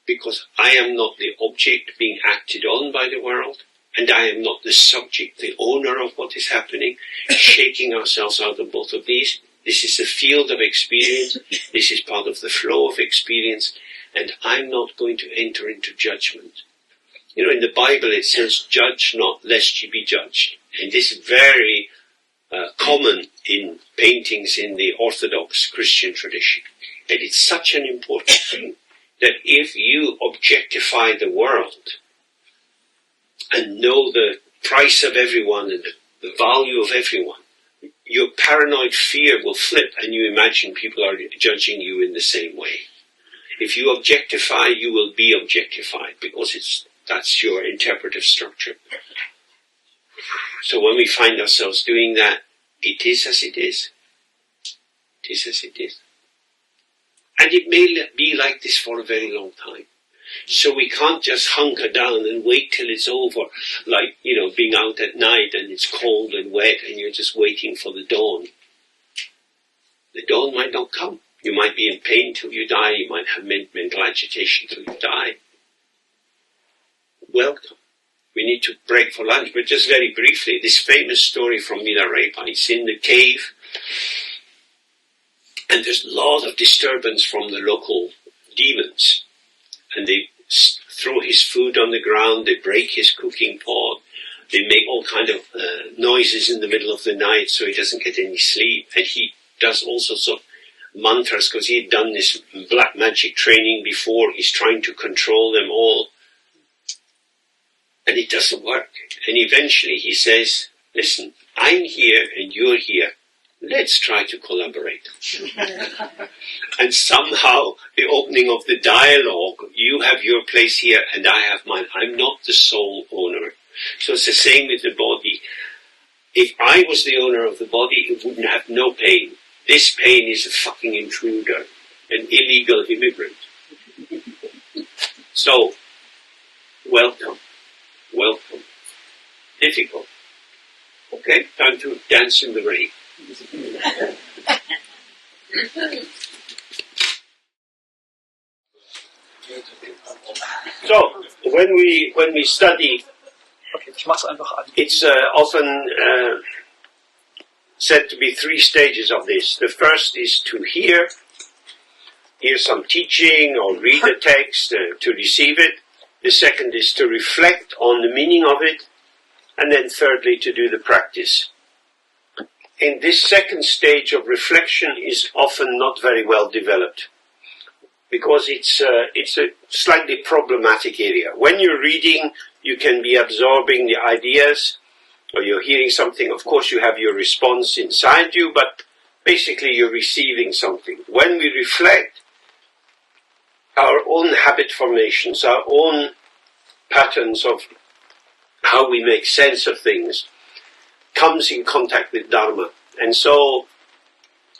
S3: Because I am not the object being acted on by the world, and I am not the subject, the owner of what is happening, shaking ourselves out of both of these. This is the field of experience. This is part of the flow of experience, and I'm not going to enter into judgment. You know, in the Bible it says, judge not, lest ye be judged. And this is very common in paintings in the Orthodox Christian tradition. And it's such an important thing that if you objectify the world and know the price of everyone and the value of everyone, your paranoid fear will flip and you imagine people are judging you in the same way. If you objectify, you will be objectified because that's your interpretive structure. So when we find ourselves doing that, it is as it is. It is as it is. And it may be like this for a very long time. So we can't just hunker down and wait till it's over, like, being out at night and it's cold and wet and you're just waiting for the dawn. The dawn might not come. You might be in pain till you die. You might have mental agitation till you die. Welcome. We need to break for lunch, but just very briefly, this famous story from Milarepa. He's in the cave, and there's a lot of disturbance from the local demons. And they throw his food on the ground, they break his cooking pot, they make all kind of noises in the middle of the night so he doesn't get any sleep. And he does all sorts of mantras because he'd done this black magic training before. He's trying to control them all. And it doesn't work. And eventually he says, listen, I'm here and you're here. Let's try to collaborate. And somehow the opening of the dialogue, you have your place here and I have mine. I'm not the sole owner. So it's the same with the body. If I was the owner of the body, it wouldn't have no pain. This pain is a fucking intruder, an illegal immigrant. So, welcome. Welcome. Difficult. Okay, time to dance in the rain. So, when we study, it's often said to be 3 stages of this. The first is to hear some teaching or read a text to receive it. The second is to reflect on the meaning of it. And then thirdly, to do the practice. In this second stage of reflection is often not very well developed because it's a slightly problematic area. When you're reading, you can be absorbing the ideas, or you're hearing something. Of course, you have your response inside you, but basically you're receiving something. When we reflect, our own habit formations, our own patterns of how we make sense of things, comes in contact with Dharma. And so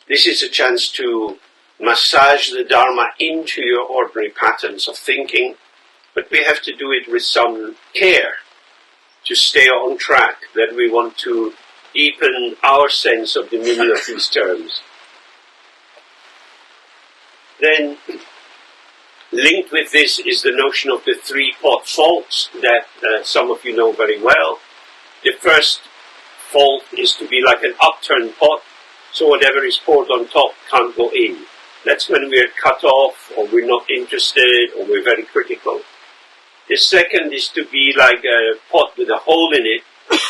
S3: this is a chance to massage the Dharma into your ordinary patterns of thinking, but we have to do it with some care to stay on track, that we want to deepen our sense of the meaning of these terms. Then, linked with this is the notion of the 3 pot faults that some of you know very well. The first fault is to be like an upturned pot, so whatever is poured on top can't go in. That's when we're cut off, or we're not interested, or we're very critical. The second is to be like a pot with a hole in it,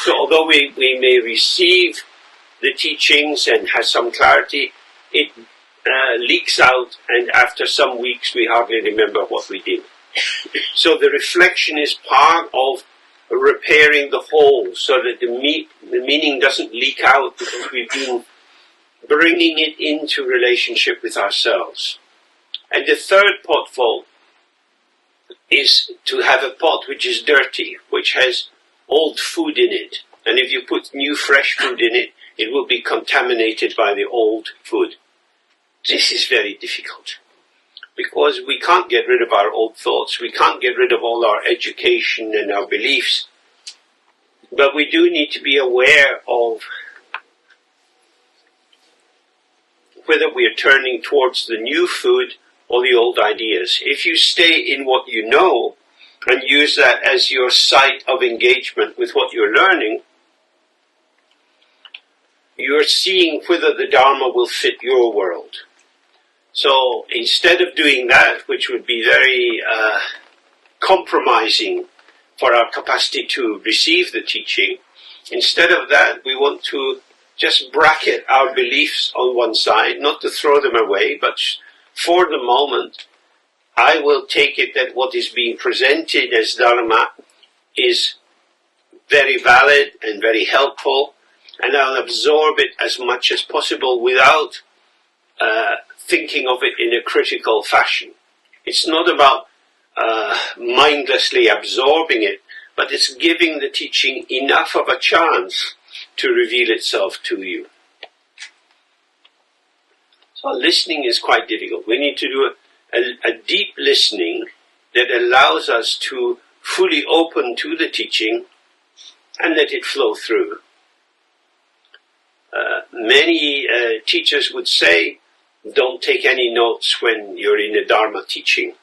S3: so although we may receive the teachings and have some clarity, it leaks out, and after some weeks we hardly remember what we did. So the reflection is part of repairing the hole so that the meaning doesn't leak out, because we've been bringing it into relationship with ourselves. And the third pot fault is to have a pot which is dirty, which has old food in it. And if you put new fresh food in it, it will be contaminated by the old food. This is very difficult, because we can't get rid of our old thoughts, we can't get rid of all our education and our beliefs, but we do need to be aware of whether we are turning towards the new food or the old ideas. If you stay in what you know and use that as your site of engagement with what you're learning, you're seeing whether the Dharma will fit your world. So instead of doing that, which would be very compromising for our capacity to receive the teaching, instead of that, we want to just bracket our beliefs on one side, not to throw them away, but for the moment, I will take it that what is being presented as Dharma is very valid and very helpful, and I'll absorb it as much as possible without thinking of it in a critical fashion. It's not about mindlessly absorbing it, but it's giving the teaching enough of a chance to reveal itself to you. So listening is quite difficult. We need to do a deep listening that allows us to fully open to the teaching and let it flow through. Many teachers would say, don't take any notes when you're in a Dharma teaching,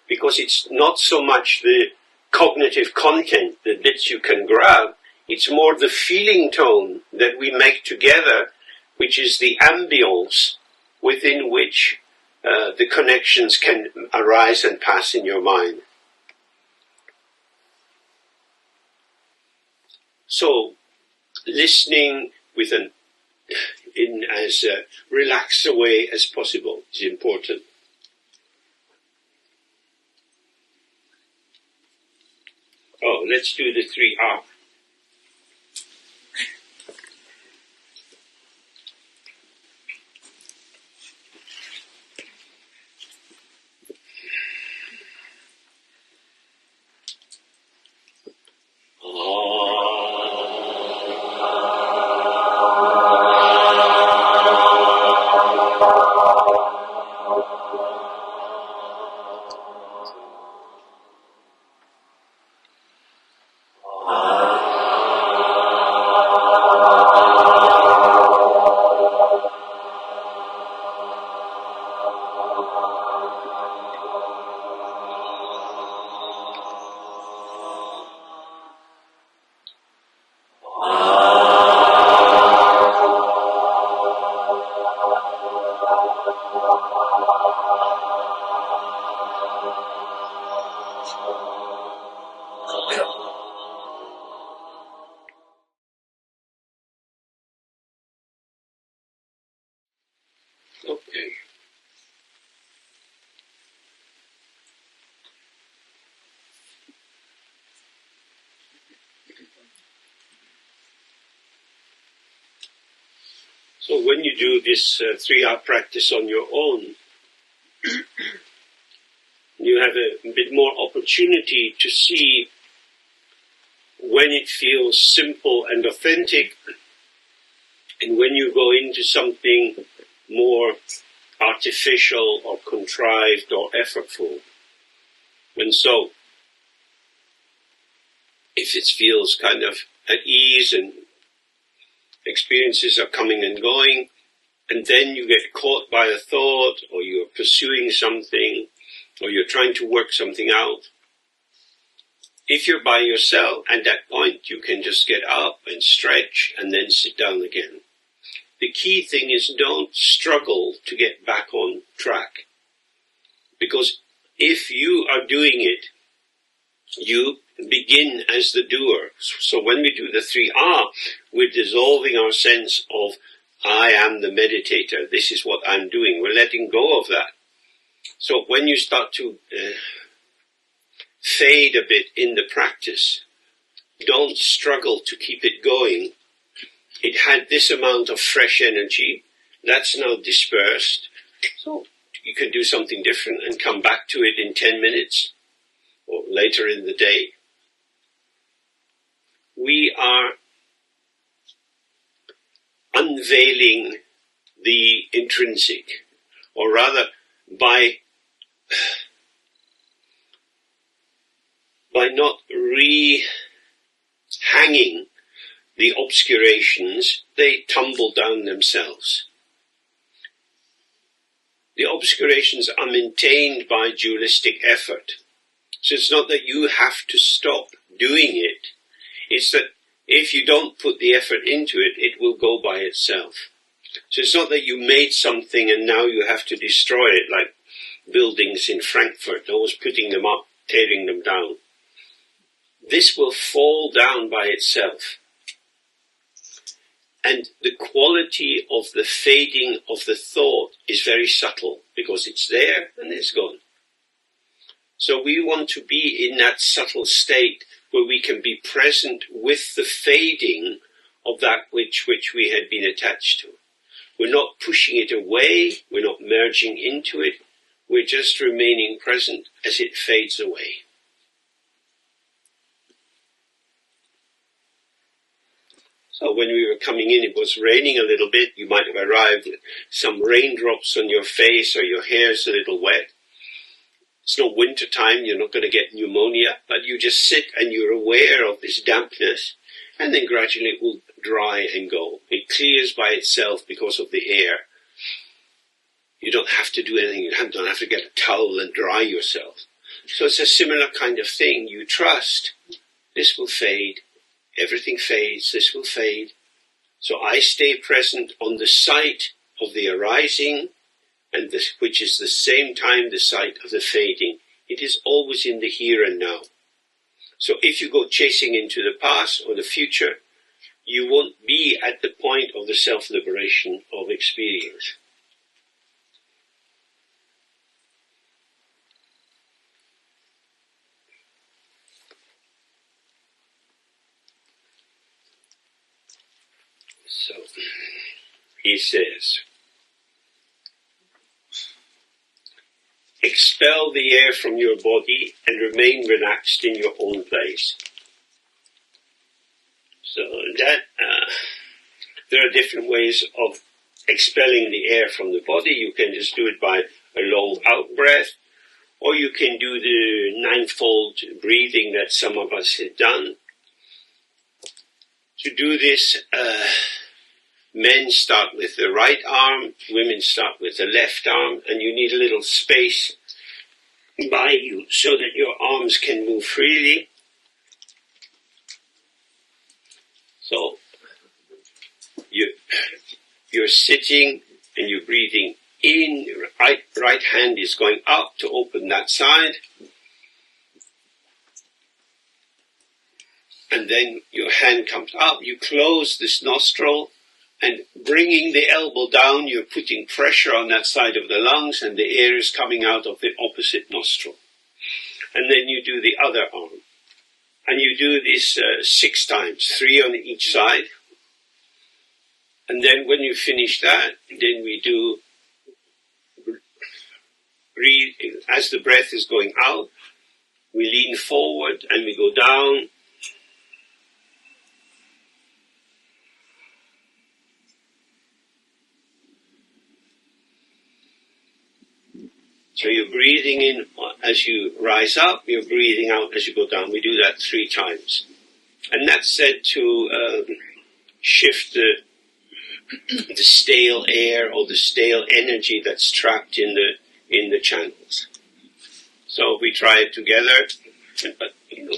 S3: because it's not so much the cognitive content, the bits you can grab, it's more the feeling tone that we make together, which is the ambience within which the connections can arise and pass in your mind. So, listening with in as relaxed a way as possible is important. Oh, let's do the 3R. Okay. So when you do this 3R practice on your own, you have a bit more opportunity to see when it feels simple and authentic, and when you go into something more artificial or contrived or effortful. And so, if it feels kind of at ease and experiences are coming and going, and then you get caught by a thought, or you're pursuing something, or you're trying to work something out, if you're by yourself, at that point you can just get up and stretch and then sit down again. The key thing is don't struggle to get back on track. Because if you are doing it, you begin as the doer. So when we do the 3R, we're dissolving our sense of, I am the meditator, this is what I'm doing. We're letting go of that. So when you start to fade a bit in the practice, don't struggle to keep it going. It had this amount of fresh energy, that's now dispersed. So you can do something different and come back to it in 10 minutes or later in the day. We are unveiling the intrinsic, or rather by not re-hanging the obscurations, they tumble down themselves. The obscurations are maintained by dualistic effort. So it's not that you have to stop doing it. It's that if you don't put the effort into it, it will go by itself. So it's not that you made something and now you have to destroy it, like buildings in Frankfurt, always putting them up, tearing them down. This will fall down by itself. And the quality of the fading of the thought is very subtle, because it's there and it's gone. So we want to be in that subtle state where we can be present with the fading of that which we had been attached to. We're not pushing it away, we're not merging into it, we're just remaining present as it fades away. So when we were coming in, it was raining a little bit. You might have arrived with some raindrops on your face, or your hair's a little wet. It's not winter time, you're not going to get pneumonia, but you just sit and you're aware of this dampness, and then gradually it will dry and go. It clears by itself because of the air. You don't have to do anything, you don't have to get a towel and dry yourself. So it's a similar kind of thing. You trust, this will fade, everything fades, this will fade. So I stay present on the site of the arising, and this, which is the same time the site of the fading. It is always in the here and now. So if you go chasing into the past or the future, you won't be at the point of the self-liberation of experience. So, he says, expel the air from your body and remain relaxed in your own place. So that there are different ways of expelling the air from the body. You can just do it by a long out breath, or you can do the ninefold breathing that some of us have done. To do this, men start with the right arm, women start with the left arm, and you need a little space by you so that your arms can move freely. So you're sitting and you're breathing in, your right hand is going up to open that side. And then your hand comes up, you close this nostril, and bringing the elbow down, you're putting pressure on that side of the lungs, and the air is coming out of the opposite nostril. And then you do the other arm. And you do this 6 times, 3 on each side. And then when you finish that, then we do breathe. As the breath is going out, we lean forward and we go down. So you're breathing in as you rise up, you're breathing out as you go down. We do that 3 times. And that's said to shift the stale air or the stale energy that's trapped in the channels. So we try it together, but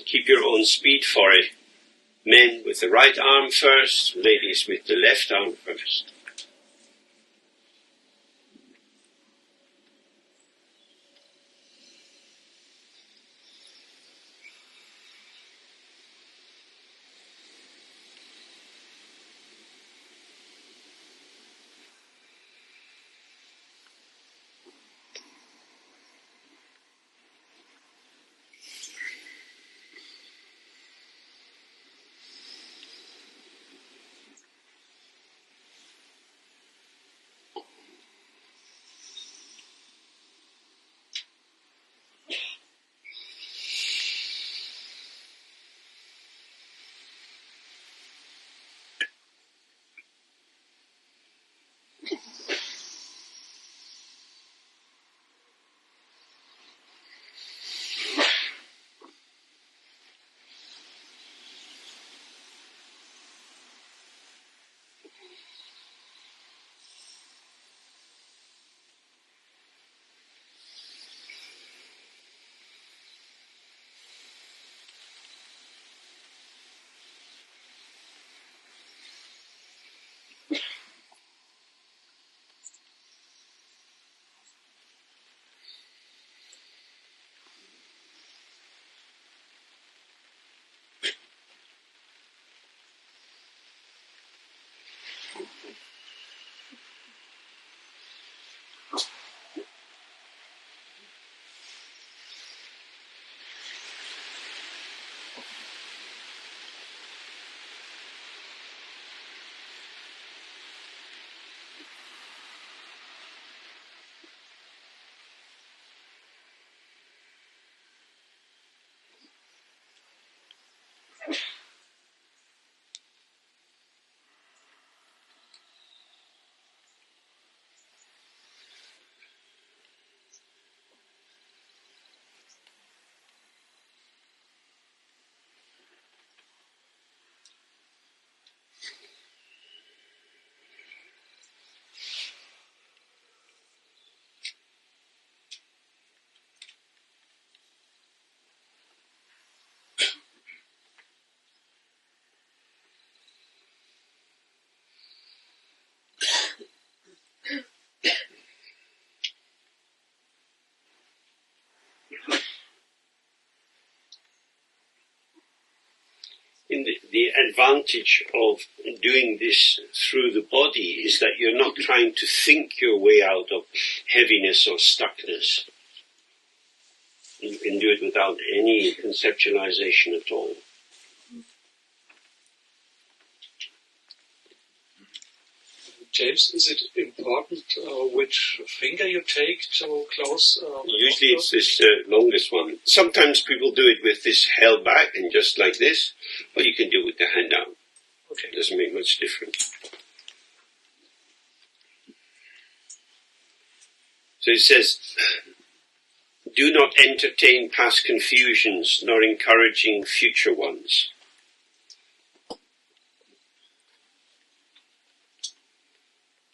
S3: keep your own speed for it. Men with the right arm first, ladies with the left arm first. the advantage of doing this through the body is that you're not trying to think your way out of heaviness or stuckness. You can do it without any conceptualization at all.
S6: James, is it important which finger you take to close?
S3: Usually it's this longest one. Sometimes people do it with this held back and just like this, or you can do it with the hand out.
S6: Okay.
S3: It doesn't make much difference. So it says, do not entertain past confusions, nor encouraging future ones.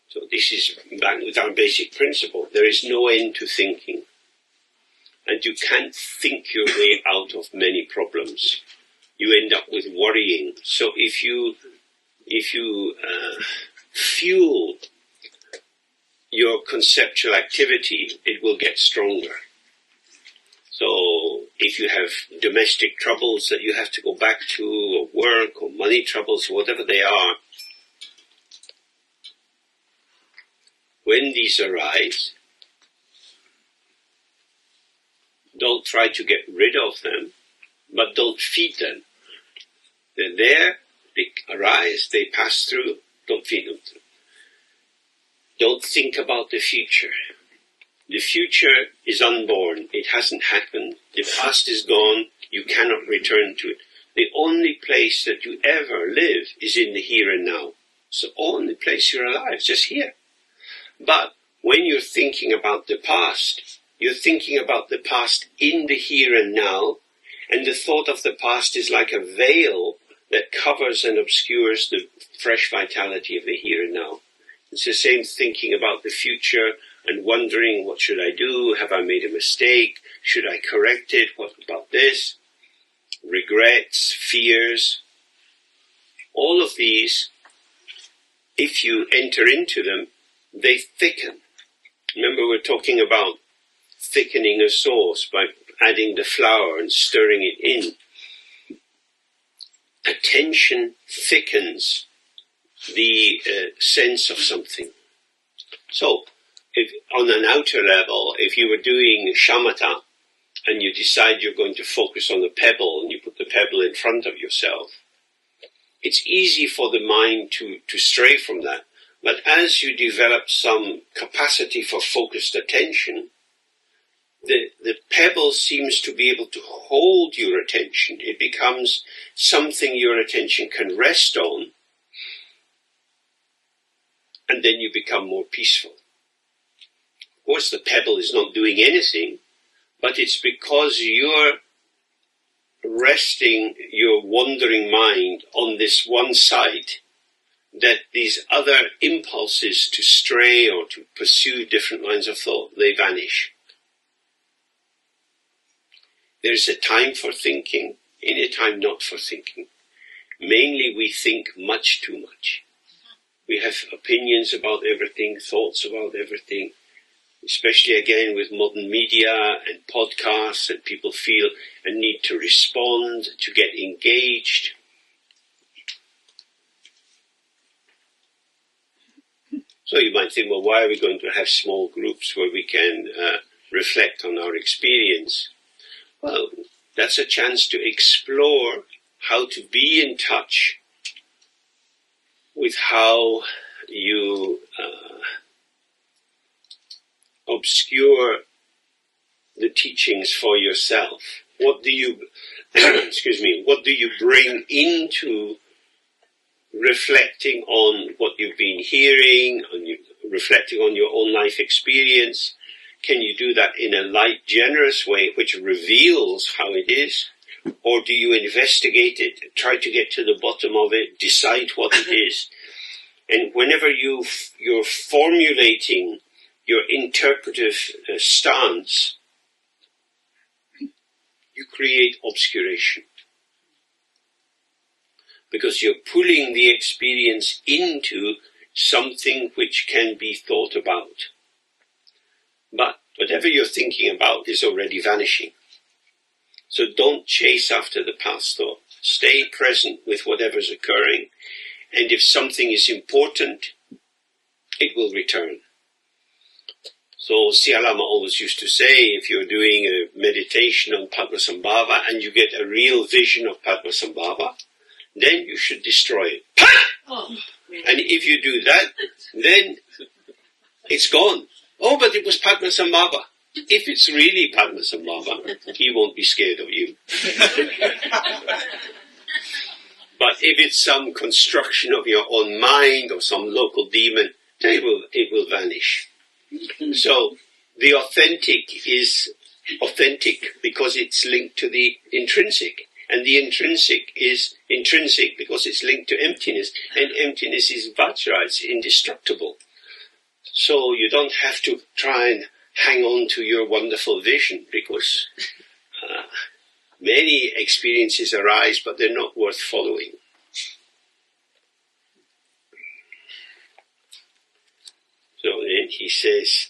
S3: So this is back with our basic principle. There is no end to thinking. And you can't think your way out of many problems. You end up with worrying. So if you fuel your conceptual activity, it will get stronger. So if you have domestic troubles that you have to go back to, or work, or money troubles, whatever they are, when these arise, don't try to get rid of them, but don't feed them. They're there, they arise, they pass through, don't feed them. Don't think about the future. The future is unborn, it hasn't happened, the past is gone, you cannot return to it. The only place that you ever live is in the here and now. It's the only place you're alive, just here. But when you're thinking about the past, you're thinking about the past in the here and now, and the thought of the past is like a veil that covers and obscures the fresh vitality of the here and now. It's the same thinking about the future and wondering, what should I do? Have I made a mistake? Should I correct it? What about this? Regrets, fears. All of these, if you enter into them, they thicken. Remember, we're talking about thickening a sauce by adding the flour and stirring it in. Attention thickens the sense of something. So, if on an outer level, if you were doing shamatha and you decide you're going to focus on a pebble and you put the pebble in front of yourself, it's easy for the mind to stray from that. But as you develop some capacity for focused attention, the pebble seems to be able to hold your attention. It becomes something your attention can rest on, and then you become more peaceful. Of course, the pebble is not doing anything, but it's because you're resting your wandering mind on this one side that these other impulses to stray or to pursue different lines of thought, they vanish. There's a time for thinking and a time not for thinking. Mainly we think much too much. We have opinions about everything, thoughts about everything, especially again with modern media and podcasts, and people feel a need to respond, to get engaged. So you might think, well, why are we going to have small groups where we can reflect on our experience? Well, that's a chance to explore how to be in touch with how you obscure the teachings for yourself. What do you, what do you bring into reflecting on what you've been hearing, reflecting on your own life experience? Can you do that in a light, generous way which reveals how it is? Or do you investigate it, try to get to the bottom of it, decide what it is? And whenever you're formulating your interpretive stance, you create obscuration. Because you're pulling the experience into something which can be thought about. But whatever you're thinking about is already vanishing. So don't chase after the past thought. Stay present with whatever's occurring, and if something is important, it will return. So Sialama always used to say, if you're doing a meditation on Padmasambhava and you get a real vision of Padmasambhava, then you should destroy it.
S2: Oh.
S3: And if you do that, then it's gone. Oh, but it was Padmasambhava. If it's really Padmasambhava, he won't be scared of you. But if it's some construction of your own mind or some local demon, then it will vanish. So the authentic is authentic because it's linked to the intrinsic. And the intrinsic is intrinsic because it's linked to emptiness. And emptiness is vajra, it's indestructible. So you don't have to try and hang on to your wonderful vision because many experiences arise, but they're not worth following. So then he says,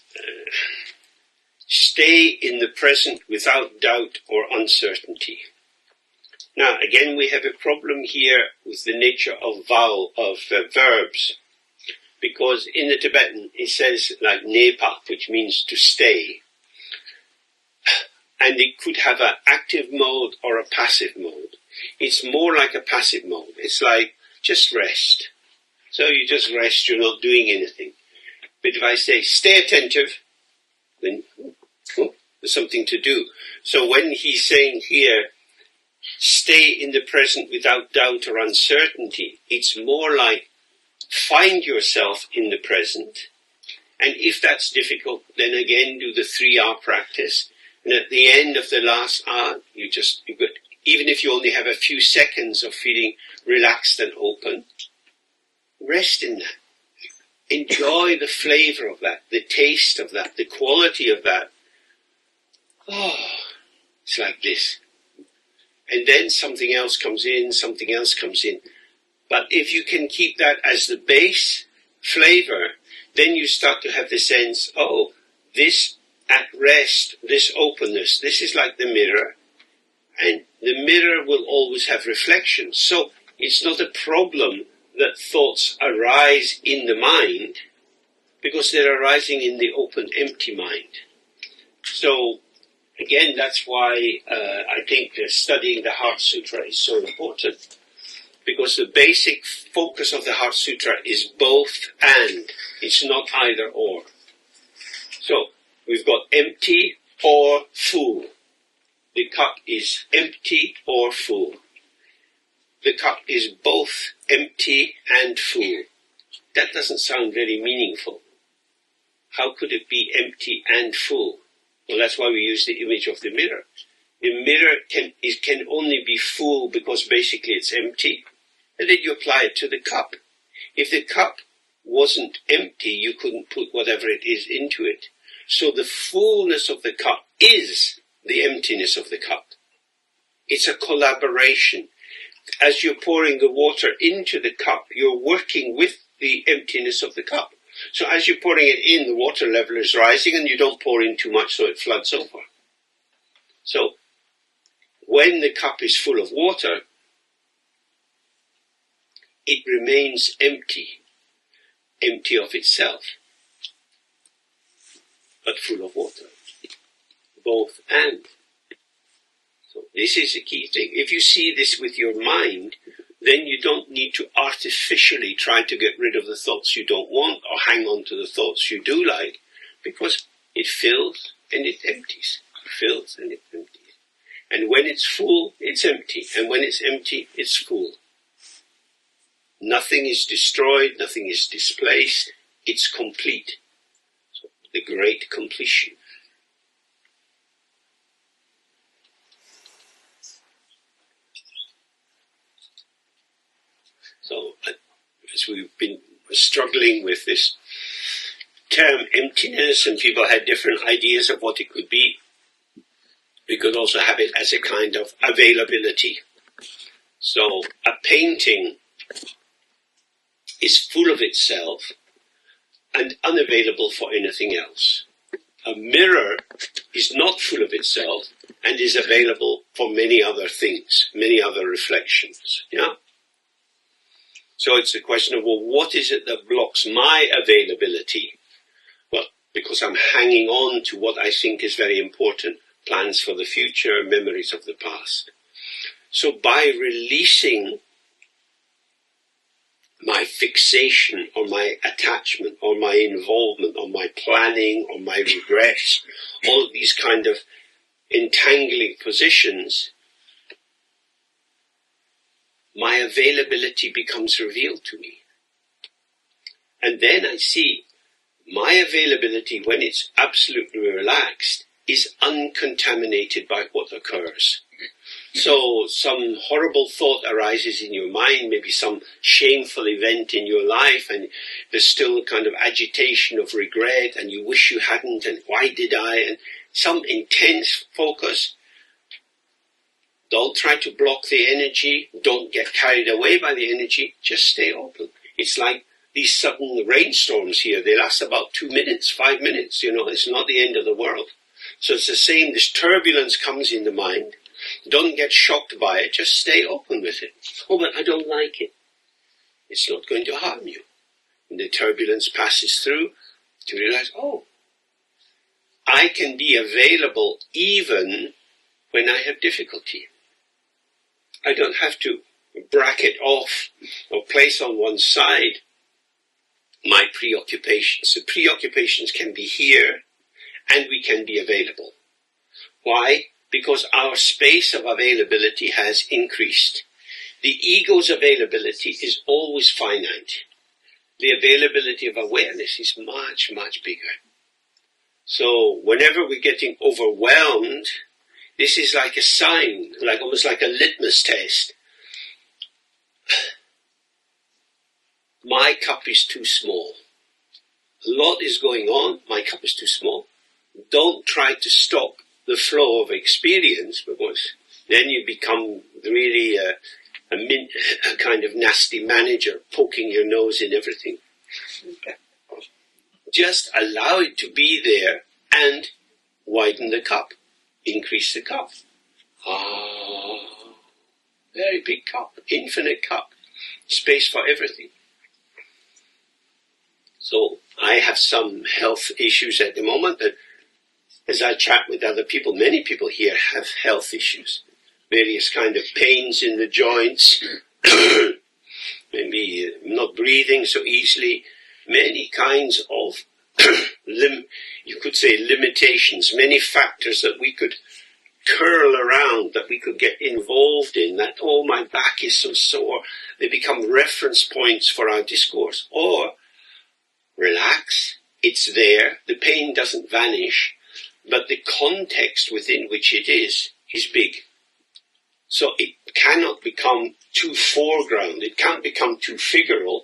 S3: stay in the present without doubt or uncertainty. Now, again, we have a problem here with the nature of verbs, because in the Tibetan it says like nepa, which means to stay, and it could have an active mode or a passive mode. It's more like a passive mode. It's like just rest. So you just rest, you're not doing anything. But if I say stay attentive, then there's something to do. So when he's saying here, stay in the present without doubt or uncertainty, it's more like find yourself in the present. And if that's difficult, then again do the 3-hour practice. And at the end of the last hour, you got, even if you only have a few seconds of feeling relaxed and open, rest in that. Enjoy the flavor of that, the taste of that, the quality of that. Oh, it's like this. And then something else comes in, something else comes in. But if you can keep that as the base flavor, then you start to have the sense, oh, this at rest, this openness, this is like the mirror. And the mirror will always have reflections. So it's not a problem that thoughts arise in the mind, because they're arising in the open, empty mind. So, again, that's why I think studying the Heart Sutra is so important, because the basic focus of the Heart Sutra is both and. It's not either or. So, we've got empty or full. The cup is empty or full. The cup is both empty and full. That doesn't sound very meaningful. How could it be empty and full? Well, that's why we use the image of the mirror. The mirror can only be full because basically it's empty, and then you apply it to the cup. If the cup wasn't empty, you couldn't put whatever it is into it. So the fullness of the cup is the emptiness of the cup. It's a collaboration. As you're pouring the water into the cup, you're working with the emptiness of the cup. So as you're pouring it in, the water level is rising and you don't pour in too much so it floods over. So when the cup is full of water, it remains empty of itself, but full of water. Both and. So this is the key thing. If you see this with your mind, then you don't need to artificially try to get rid of the thoughts you don't want or hang on to the thoughts you do like, because it fills and it empties. It fills and it empties. And when it's full, it's empty. And when it's empty, it's full. Nothing is destroyed, nothing is displaced. It's complete. So the great completion. So, as we've been struggling with this term emptiness, and people had different ideas of what it could be, we could also have it as a kind of availability. So, a painting is full of itself and unavailable for anything else. A mirror is not full of itself and is available for many other things. many other reflections. Yeah. So it's a question of, well, what is it that blocks my availability? Well, because I'm hanging on to what I think is very important, plans for the future, memories of the past. So by releasing my fixation or my attachment or my involvement or my planning or my regrets, all of these kind of entangling positions, my availability becomes revealed to me. And then I see my availability, when it's absolutely relaxed, is uncontaminated by what occurs. So some horrible thought arises in your mind, maybe some shameful event in your life, and there's still a kind of agitation of regret, and you wish you hadn't, and why did I, and some intense focus. Don't try to block the energy, don't get carried away by the energy, just stay open. It's like these sudden rainstorms here, they last about 2 minutes, 5 minutes, it's not the end of the world. So it's the same, this turbulence comes in the mind. Don't get shocked by it, just stay open with it. Oh, but I don't like it. It's not going to harm you. When the turbulence passes through, to realize, oh, I can be available even when I have difficulty. I don't have to bracket off or place on one side my preoccupations. The preoccupations can be here and we can be available. Why? Because our space of availability has increased. The ego's availability is always finite. The availability of awareness is much, much bigger. So whenever we're getting overwhelmed, this is like a sign, almost like a litmus test. My cup is too small. A lot is going on, my cup is too small. Don't try to stop the flow of experience, because then you become really a kind of nasty manager, poking your nose in everything. Just allow it to be there and widen the cup, increase the cup. Very big cup, infinite cup, space for everything. So I have some health issues at the moment, but as I chat with other people, many people here have health issues. Various kind of pains in the joints, maybe not breathing so easily, many kinds of, you could say, limitations, many factors that we could curl around, that we could get involved in, that, oh, my back is so sore. They become reference points for our discourse. Or, relax, it's there, the pain doesn't vanish, but the context within which it is big. So it cannot become too foreground, it can't become too figural,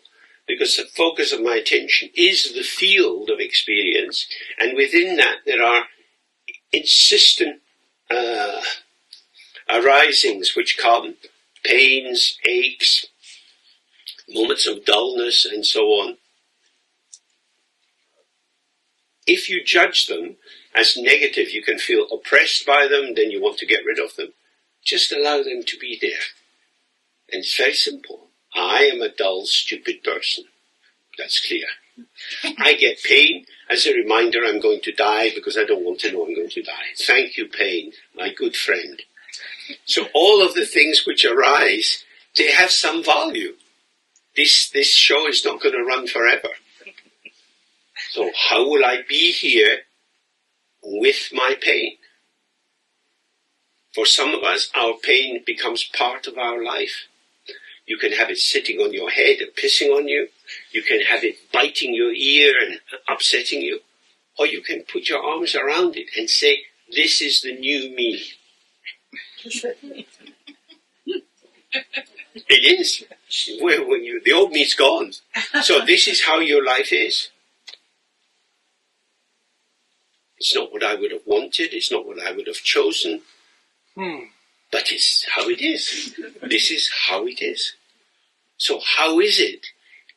S3: because the focus of my attention is the field of experience, and within that there are insistent arisings which come, pains, aches, moments of dullness, and so on. If you judge them as negative, you can feel oppressed by them, then you want to get rid of them. Just allow them to be there. And it's very simple. I am a dull, stupid person. That's clear. I get pain as a reminder I'm going to die, because I don't want to know I'm going to die. Thank you, pain, my good friend. So all of the things which arise, they have some value. This show is not going to run forever. So how will I be here with my pain? For some of us, our pain becomes part of our life. You can have it sitting on your head and pissing on you. You can have it biting your ear and upsetting you. Or you can put your arms around it and say, this is the new me. It is. The old me's gone. So this is how your life is. It's not what I would have wanted, it's not what I would have chosen, but it's how it is. This is how it is. So how is it?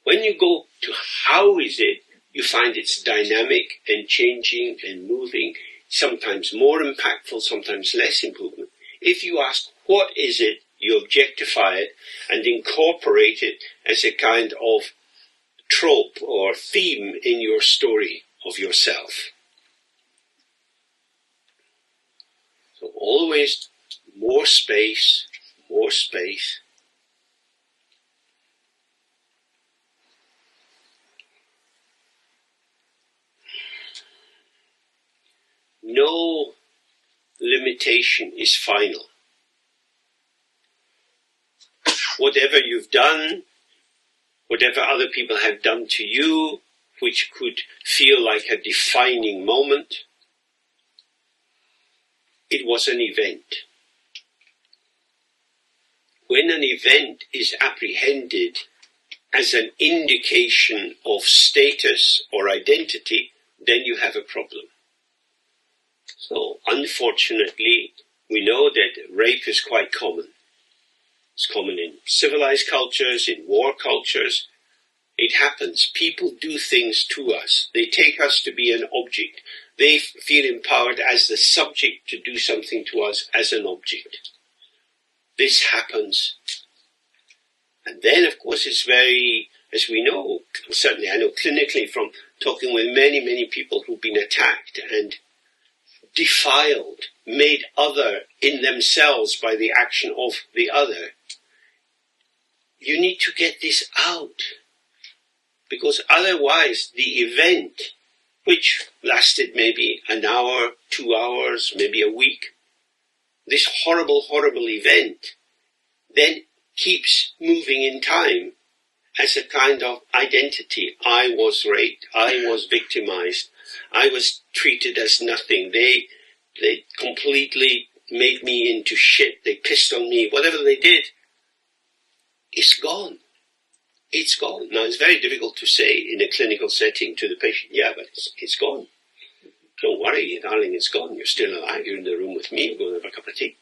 S3: When you go to how is it, you find it's dynamic and changing and moving, sometimes more impactful, sometimes less improvement. If you ask what is it, you objectify it and incorporate it as a kind of trope or theme in your story of yourself. So always more space, more space. No limitation is final. Whatever you've done, whatever other people have done to you, which could feel like a defining moment, it was an event. When an event is apprehended as an indication of status or identity, then you have a problem. So, unfortunately, we know that rape is quite common. It's common in civilized cultures, in war cultures. It happens. People do things to us. They take us to be an object. They feel empowered as the subject to do something to us as an object. This happens. And then, of course, it's very, as we know, certainly I know clinically from talking with many, many people who've been attacked and defiled, made other in themselves by the action of the other. You need to get this out, because otherwise the event, which lasted maybe an hour, 2 hours, maybe a week, this horrible, horrible event then keeps moving in time as a kind of identity. I was raped, I was victimized, I was treated as nothing, they completely made me into shit, they pissed on me, whatever they did, it's gone. It's gone. Now, it's very difficult to say in a clinical setting to the patient, yeah, but it's gone. Don't worry, darling, it's gone. You're still alive. You're in the room with me. We're going to have a cup of tea.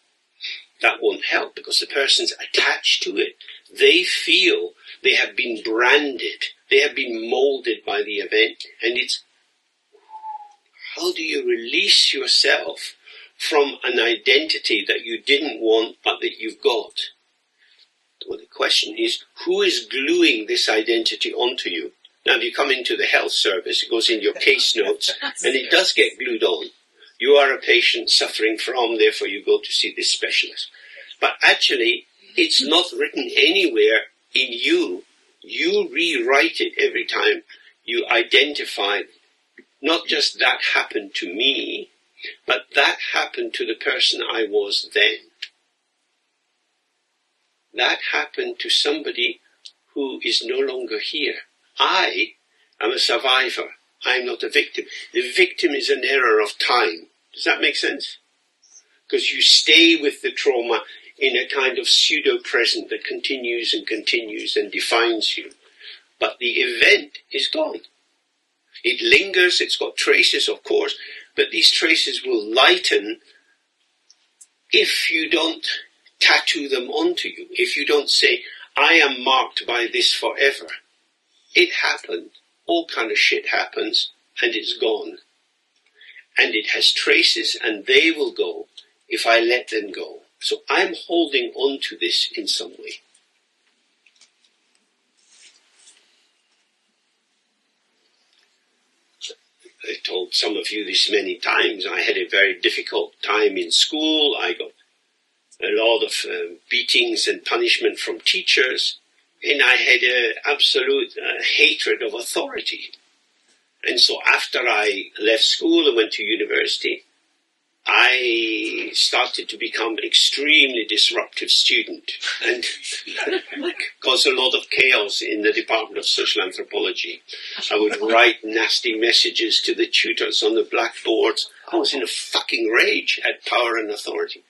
S3: That won't help because the person's attached to it. They feel they have been branded. They have been molded by the event. And it's, how do you release yourself from an identity that you didn't want but that you've got? Well, the question is, who is gluing this identity onto you? Now, if you come into the health service, it goes in your case notes, and it does get glued on. You are a patient suffering from, therefore you go to see this specialist. But actually, it's not written anywhere in you. You rewrite it every time you identify, not just that happened to me, but that happened to the person I was then. That happened to somebody who is no longer here. I am a survivor. I am not a victim. The victim is an error of time. Does that make sense? Because you stay with the trauma in a kind of pseudo-present that continues and continues and defines you. But the event is gone. It lingers, it's got traces, of course, but these traces will lighten if you don't tattoo them onto you, if you don't say, I am marked by this forever. It happened, all kind of shit happens, and it's gone. And it has traces, and they will go if I let them go. So I'm holding on to this in some way. I told some of you this many times. I had a very difficult time in school. I got a lot of beatings and punishment from teachers, and I had an absolute hatred of authority. And so after I left school and went to university, I started to become an extremely disruptive student and caused a lot of chaos in the Department of Social Anthropology. I would write nasty messages to the tutors on the blackboards. I was in a fucking rage at power and authority.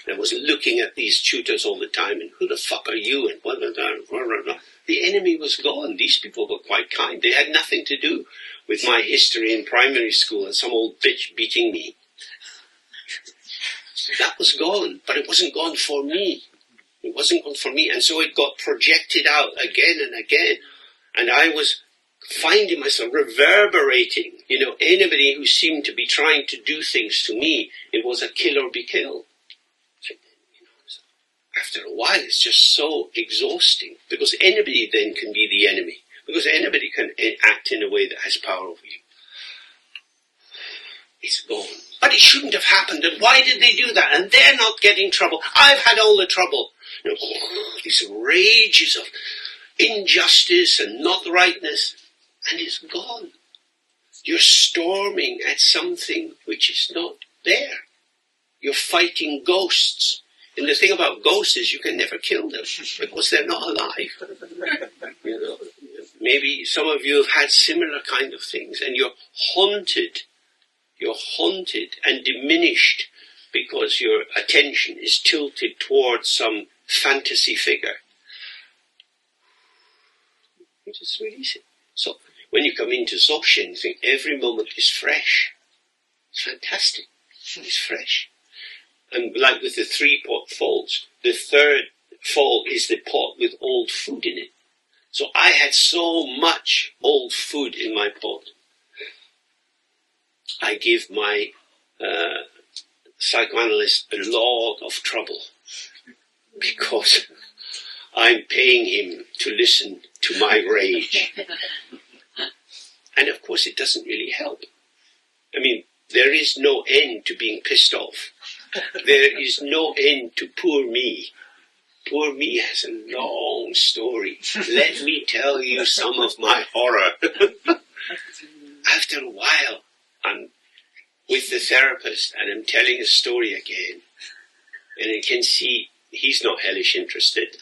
S3: I was looking at these tutors all the time, and who the fuck are you? And blah, blah, blah, blah, blah. The enemy was gone. These people were quite kind. They had nothing to do with my history in primary school and some old bitch beating me. That was gone, but it wasn't gone for me. It wasn't gone for me, and so it got projected out again and again, and I was finding myself reverberating. You know, anybody who seemed to be trying to do things to me, it was a kill or be killed. I after a while it's just so exhausting, because anybody then can be the enemy, because anybody can act in a way that has power over you. It's gone. But it shouldn't have happened, and why did they do that? And they're not getting trouble. I've had all the trouble. You know, these rages of injustice and not rightness, and it's gone. You're storming at something which is not there. You're fighting ghosts. And the thing about ghosts is you can never kill them because they're not alive. You know, maybe some of you have had similar kind of things, and you're haunted. You're haunted and diminished because your attention is tilted towards some fantasy figure. You just release it. So when you come into Dzogchen, you think every moment is fresh. It's fantastic. It's fresh. And like with the 3 pot falls, the 3rd fall is the pot with old food in it. So I had so much old food in my pot. I give my psychoanalyst a lot of trouble because I'm paying him to listen to my rage. And of course it doesn't really help. I mean, there is no end to being pissed off. There is no end to poor me. Poor me has a long story. Let me tell you some of my horror. After a while, I'm with the therapist and I'm telling a story again. And I can see he's not hellish interested.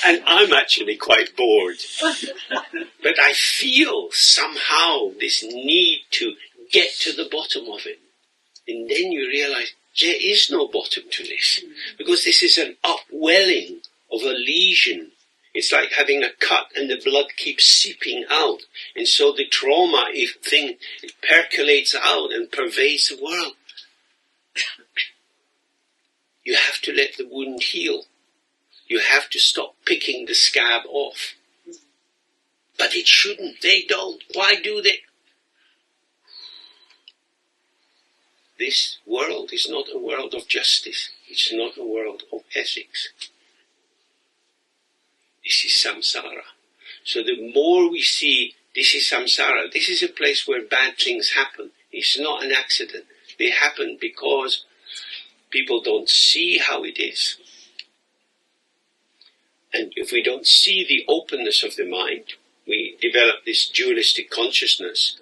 S3: And I'm actually quite bored. But I feel somehow this need to get to the bottom of it. And then you realize there is no bottom to this. Because this is an upwelling of a lesion. It's like having a cut and the blood keeps seeping out. And so the trauma thing it percolates out and pervades the world. You have to let the wound heal. You have to stop picking the scab off. But it shouldn't. They don't. Why do they? This world is not a world of justice. It's not a world of ethics. This is samsara. So the more we see this is samsara, this is a place where bad things happen. It's not an accident. They happen because people don't see how it is. And if we don't see the openness of the mind, we develop this dualistic consciousness.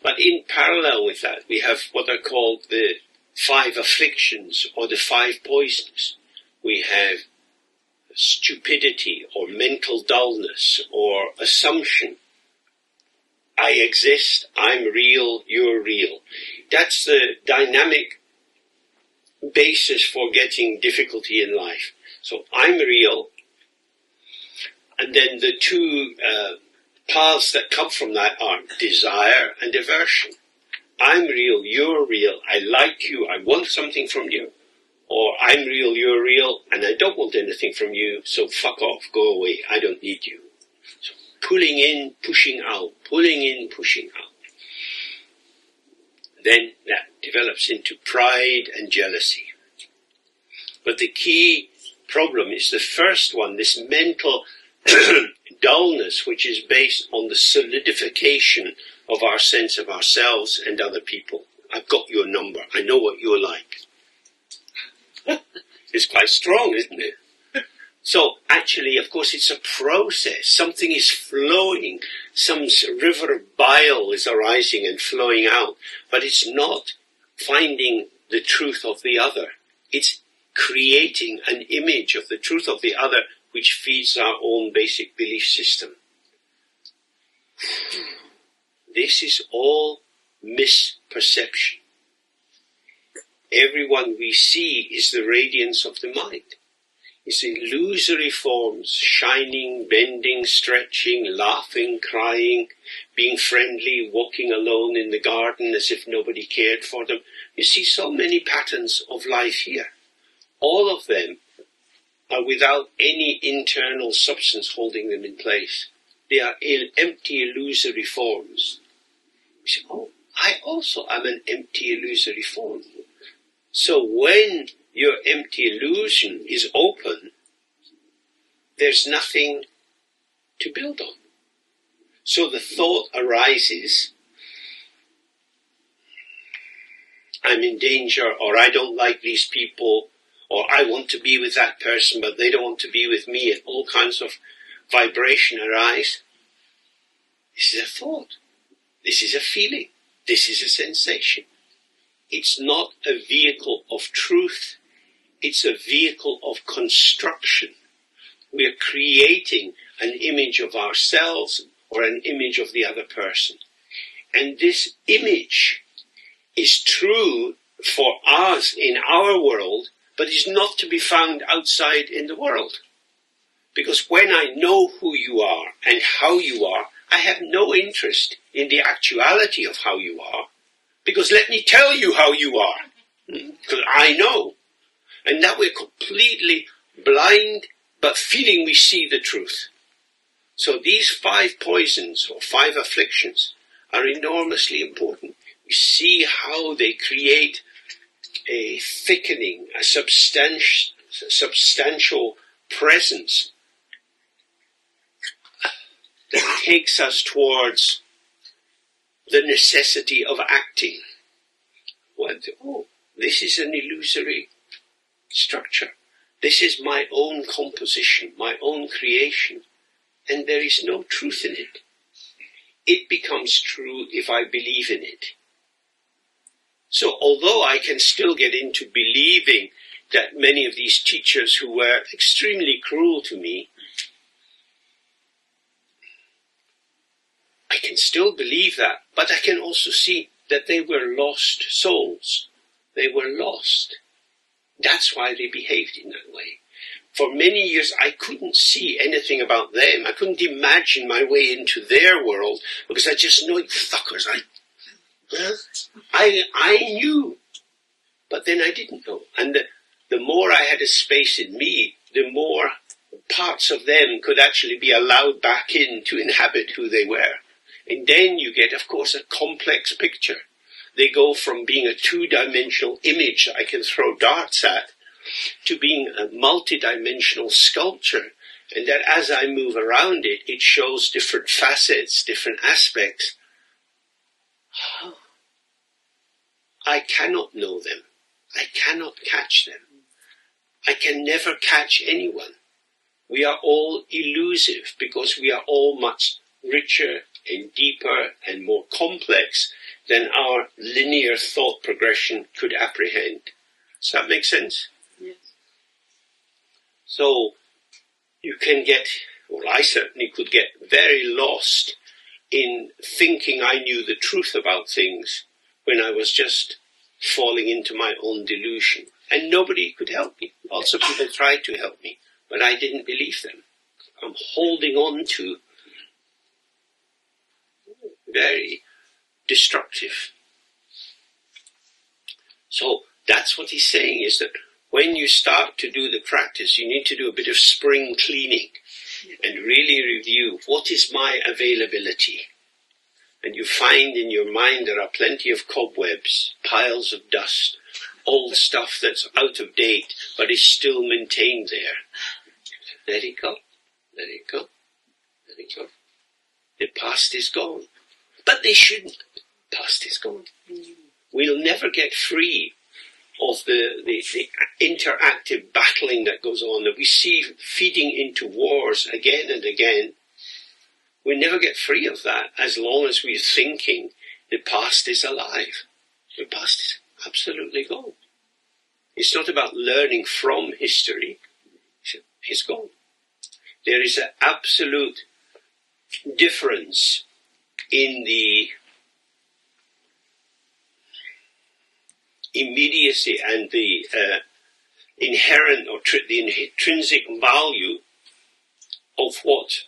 S3: But in parallel with that, we have what are called the 5 afflictions or the 5 poisons. We have stupidity or mental dullness or assumption. I exist, I'm real, you're real. That's the dynamic basis for getting difficulty in life. So I'm real, and then the 2 paths that come from that are desire and aversion. I'm real, you're real, I like you, I want something from you. Or I'm real, you're real, and I don't want anything from you, so fuck off, go away, I don't need you. So pulling in, pushing out, pulling in, pushing out. Then that develops into pride and jealousy. But the key problem is the first one, this mental dullness, which is based on the solidification of our sense of ourselves and other people. I've got your number. I know what you're like. It's quite strong, isn't it? So actually, of course, it's a process. Something is flowing. Some river of bile is arising and flowing out. But it's not finding the truth of the other. It's creating an image of the truth of the other which feeds our own basic belief system. This is all misperception. Everyone we see is the radiance of the mind. It's illusory forms, shining, bending, stretching, laughing, crying, being friendly, walking alone in the garden as if nobody cared for them. You see so many patterns of life here. All of them are without any internal substance holding them in place. They are empty, illusory forms. You say, oh, I also am an empty, illusory form. So when your empty illusion is open, there's nothing to build on. So the thought arises, I'm in danger, or I don't like these people, or I want to be with that person, but they don't want to be with me, and all kinds of vibration arise. This is a thought. This is a feeling. This is a sensation. It's not a vehicle of truth. It's a vehicle of construction. We are creating an image of ourselves or an image of the other person. And this image is true for us in our world, but is not to be found outside in the world. Because when I know who you are and how you are, I have no interest in the actuality of how you are. Because let me tell you how you are. Because I know. And that we're completely blind, but feeling we see the truth. So these 5 poisons or 5 afflictions are enormously important. We see how they create a thickening, a substantial presence that takes us towards the necessity of acting. This is an illusory structure. This is my own composition, my own creation, and there is no truth in it. It becomes true if I believe in it. So although I can still get into believing that many of these teachers who were extremely cruel to me, I can still believe that, but I can also see that they were lost souls. They were lost. That's why they behaved in that way. For many years I couldn't see anything about them. I couldn't imagine my way into their world because I just know, fuckers, I knew, but then I didn't know. And the more I had a space in me, the more parts of them could actually be allowed back in to inhabit who they were. And then you get, of course, a complex picture. They go from being a 2-dimensional image I can throw darts at to being a multi-dimensional sculpture. And that as I move around it, it shows different facets, different aspects. I cannot know them. I cannot catch them. I can never catch anyone. We are all elusive because we are all much richer and deeper and more complex than our linear thought progression could apprehend. Does that make sense?
S2: Yes.
S3: So you can get, well, I certainly could get very lost in thinking I knew the truth about things when I was just falling into my own delusion. And nobody could help me. Lots of people tried to help me, but I didn't believe them. I'm holding on to very destructive. So that's what he's saying, is that when you start to do the practice, you need to do a bit of spring cleaning and really review what is my availability. And you find in your mind there are plenty of cobwebs, piles of dust, old stuff that's out of date but is still maintained there. Let it go, let it go, let it go. The past is gone. But they shouldn't. The past is gone. We'll never get free of the interactive battling that goes on, that we see feeding into wars again and again. We never get free of that as long as we're thinking the past is alive. The past is absolutely gone. It's not about learning from history. It's gone. There is an absolute difference in the immediacy and the inherent or the intrinsic value of what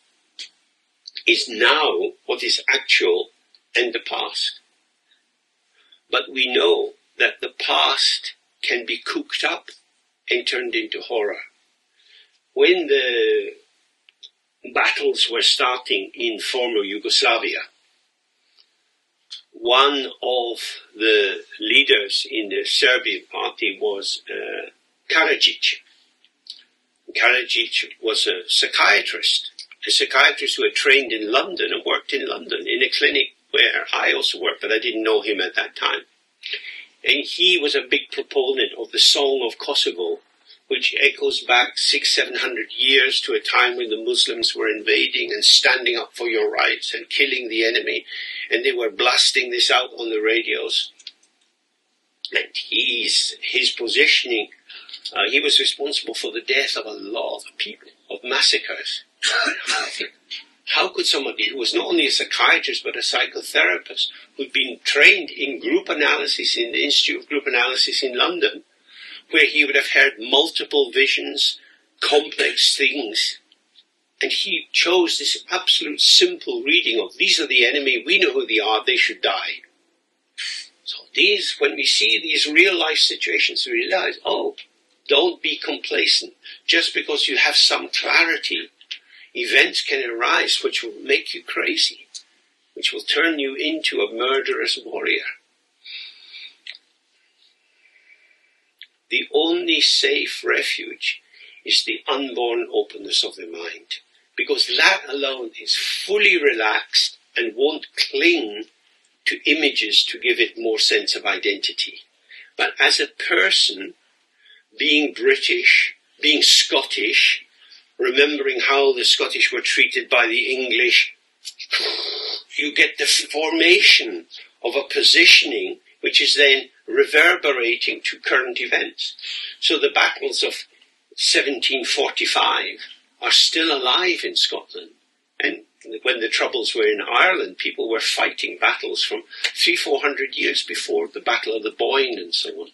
S3: is now, what is actual, and the past. But we know that the past can be cooked up and turned into horror. When the battles were starting in former Yugoslavia, one of the leaders in the Serbian party was Karadzic. Karadzic was a psychiatrist who had trained in London and worked in London in a clinic where I also worked, but I didn't know him at that time. And he was a big proponent of the Song of Kosovo, which echoes back 600-700 years to a time when the Muslims were invading and standing up for your rights and killing the enemy. And they were blasting this out on the radios. And his positioning, he was responsible for the death of a lot of people, of massacres. How could somebody who was not only a psychiatrist but a psychotherapist, who'd been trained in group analysis in the Institute of Group Analysis in London, where he would have heard multiple visions, complex things, and he chose this absolute simple reading of, these are the enemy, we know who they are, they should die. So when we see these real life situations, we realize, don't be complacent. Just because you have some clarity, events can arise which will make you crazy, which will turn you into a murderous warrior. The only safe refuge is the unborn openness of the mind, because that alone is fully relaxed and won't cling to images to give it more sense of identity. But as a person, being British, being Scottish, remembering how the Scottish were treated by the English, you get the formation of a positioning which is then reverberating to current events. So the battles of 1745 are still alive in Scotland. And when the Troubles were in Ireland, people were fighting battles from 300-400 years before the Battle of the Boyne and so on.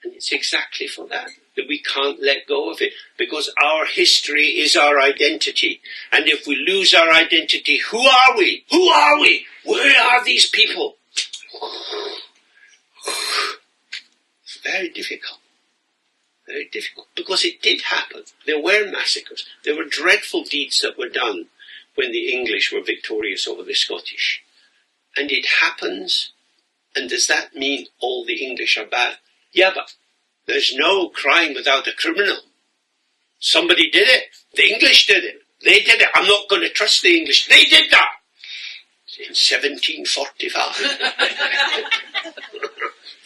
S3: And it's exactly for that we can't let go of it, because our history is our identity. And if we lose our identity, who are we? Who are we? Where are these people? It's very difficult. Very difficult. Because it did happen. There were massacres. There were dreadful deeds that were done when the English were victorious over the Scottish. And it happens. And does that mean all the English are bad? Yeah, but there's no crime without a criminal. Somebody did it. The English did it. They did it. I'm not going to trust the English. They did that in 1745.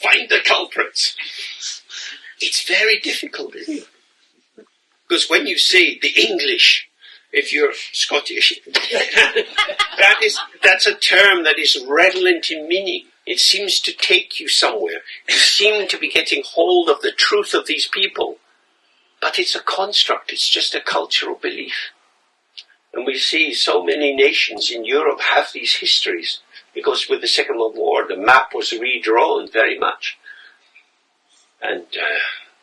S3: Find the culprits. It's very difficult, isn't it? Because when you say the English, if you're Scottish, that's a term that is redolent in meaning. It seems to take you somewhere. You seem to be getting hold of the truth of these people. But it's a construct. It's just a cultural belief. And we see so many nations in Europe have these histories, because with the Second World War, the map was redrawn very much. And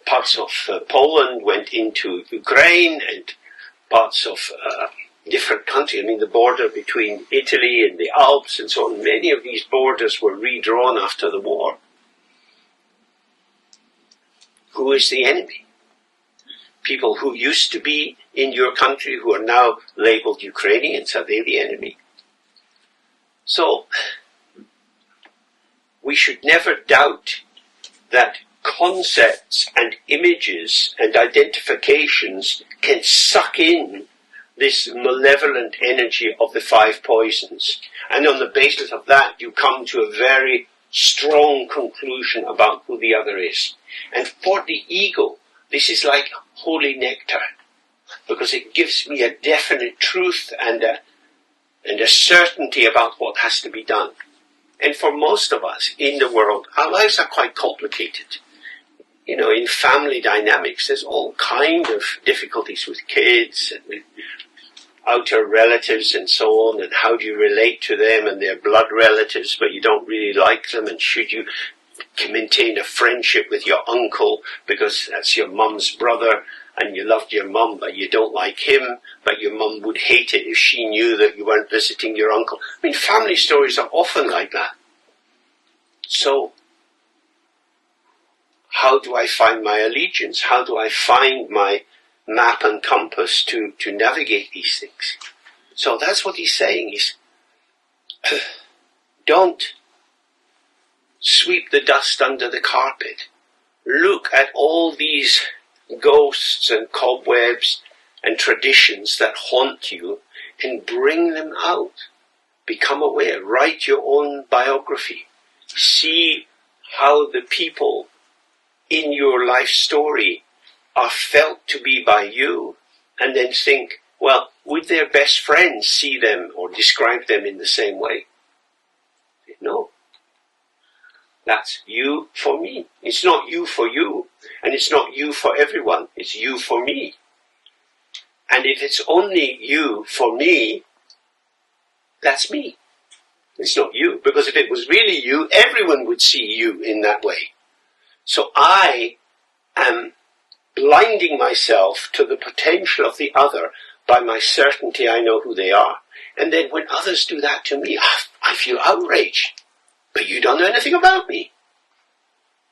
S3: parts of Poland went into Ukraine, and parts of different countries. I mean, the border between Italy and the Alps and so on, many of these borders were redrawn after the war. Who is the enemy? People who used to be in your country who are now labeled Ukrainians, are they the enemy? So, we should never doubt that concepts and images and identifications can suck in this malevolent energy of the five poisons. And on the basis of that, you come to a very strong conclusion about who the other is. And for the ego, this is like holy nectar, because it gives me a definite truth and a certainty about what has to be done. And for most of us in the world, our lives are quite complicated. You know, in family dynamics, there's all kind of difficulties with kids and with outer relatives and so on, and how do you relate to them, and they're blood relatives, but you don't really like them, and should you maintain a friendship with your uncle because that's your mum's brother, and you loved your mum, but you don't like him, but your mum would hate it if she knew that you weren't visiting your uncle. I mean, family stories are often like that. So, how do I find my allegiance? How do I find my map and compass to navigate these things? So that's what he's saying is, don't sweep the dust under the carpet. look at all these ghosts and cobwebs and traditions that haunt you and bring them out. Become aware. Write your own biography. See how the people in your life story are felt to be by you, and then think, well, would their best friends see them or describe them in the same way? No. That's you for me. It's not you for you, and it's not you for everyone. It's you for me. And if it's only you for me, that's me. It's not you, because if it was really you, everyone would see you in that way. So I am blinding myself to the potential of the other by my certainty I know who they are. And then when others do that to me, I feel outraged. But you don't know anything about me.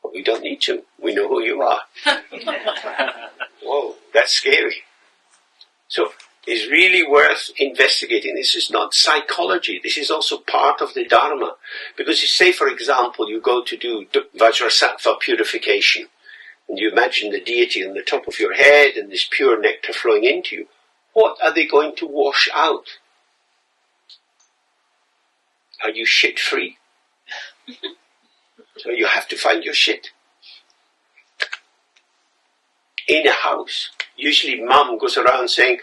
S3: Well, we don't need to. We know who you are. Whoa, that's scary. So it's really worth investigating. This is not psychology. This is also part of the Dharma. Because you say, for example, you go to do Vajrasattva purification, and you imagine the deity on the top of your head and this pure nectar flowing into you. What are they going to wash out? Are you shit-free? So you have to find your shit. In a house, usually mum goes around saying,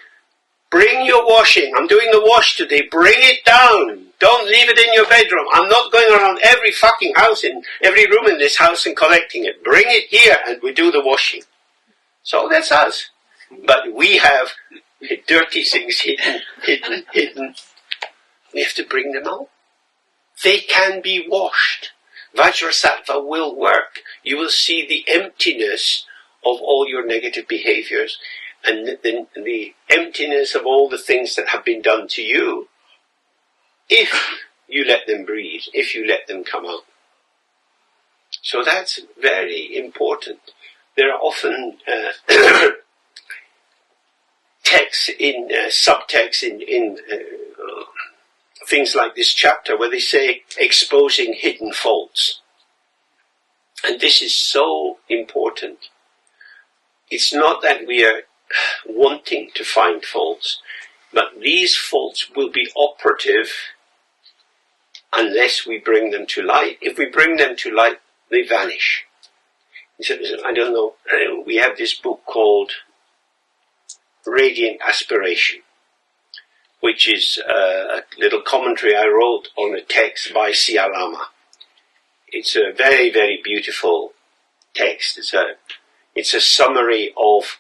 S3: bring your washing. I'm doing the wash today. Bring it down. Don't leave it in your bedroom. I'm not going around every fucking house in every room in this house and collecting it. Bring it here and we do the washing. So that's us. But we have dirty things hidden. We have to bring them out. They can be washed. Vajrasattva will work. You will see the emptiness of all your negative behaviors and the emptiness of all the things that have been done to you if you let them breathe, if you let them come out. So that's very important. There are often texts in subtexts in things like this chapter where they say exposing hidden faults. And this is so important. It's not that we are wanting to find faults, but these faults will be operative unless we bring them to light. If we bring them to light, they vanish. So, I don't know, we have this book called Radiant Aspiration, which is a little commentary I wrote on a text by Siya Lama. It's a very, very beautiful text. It's a summary of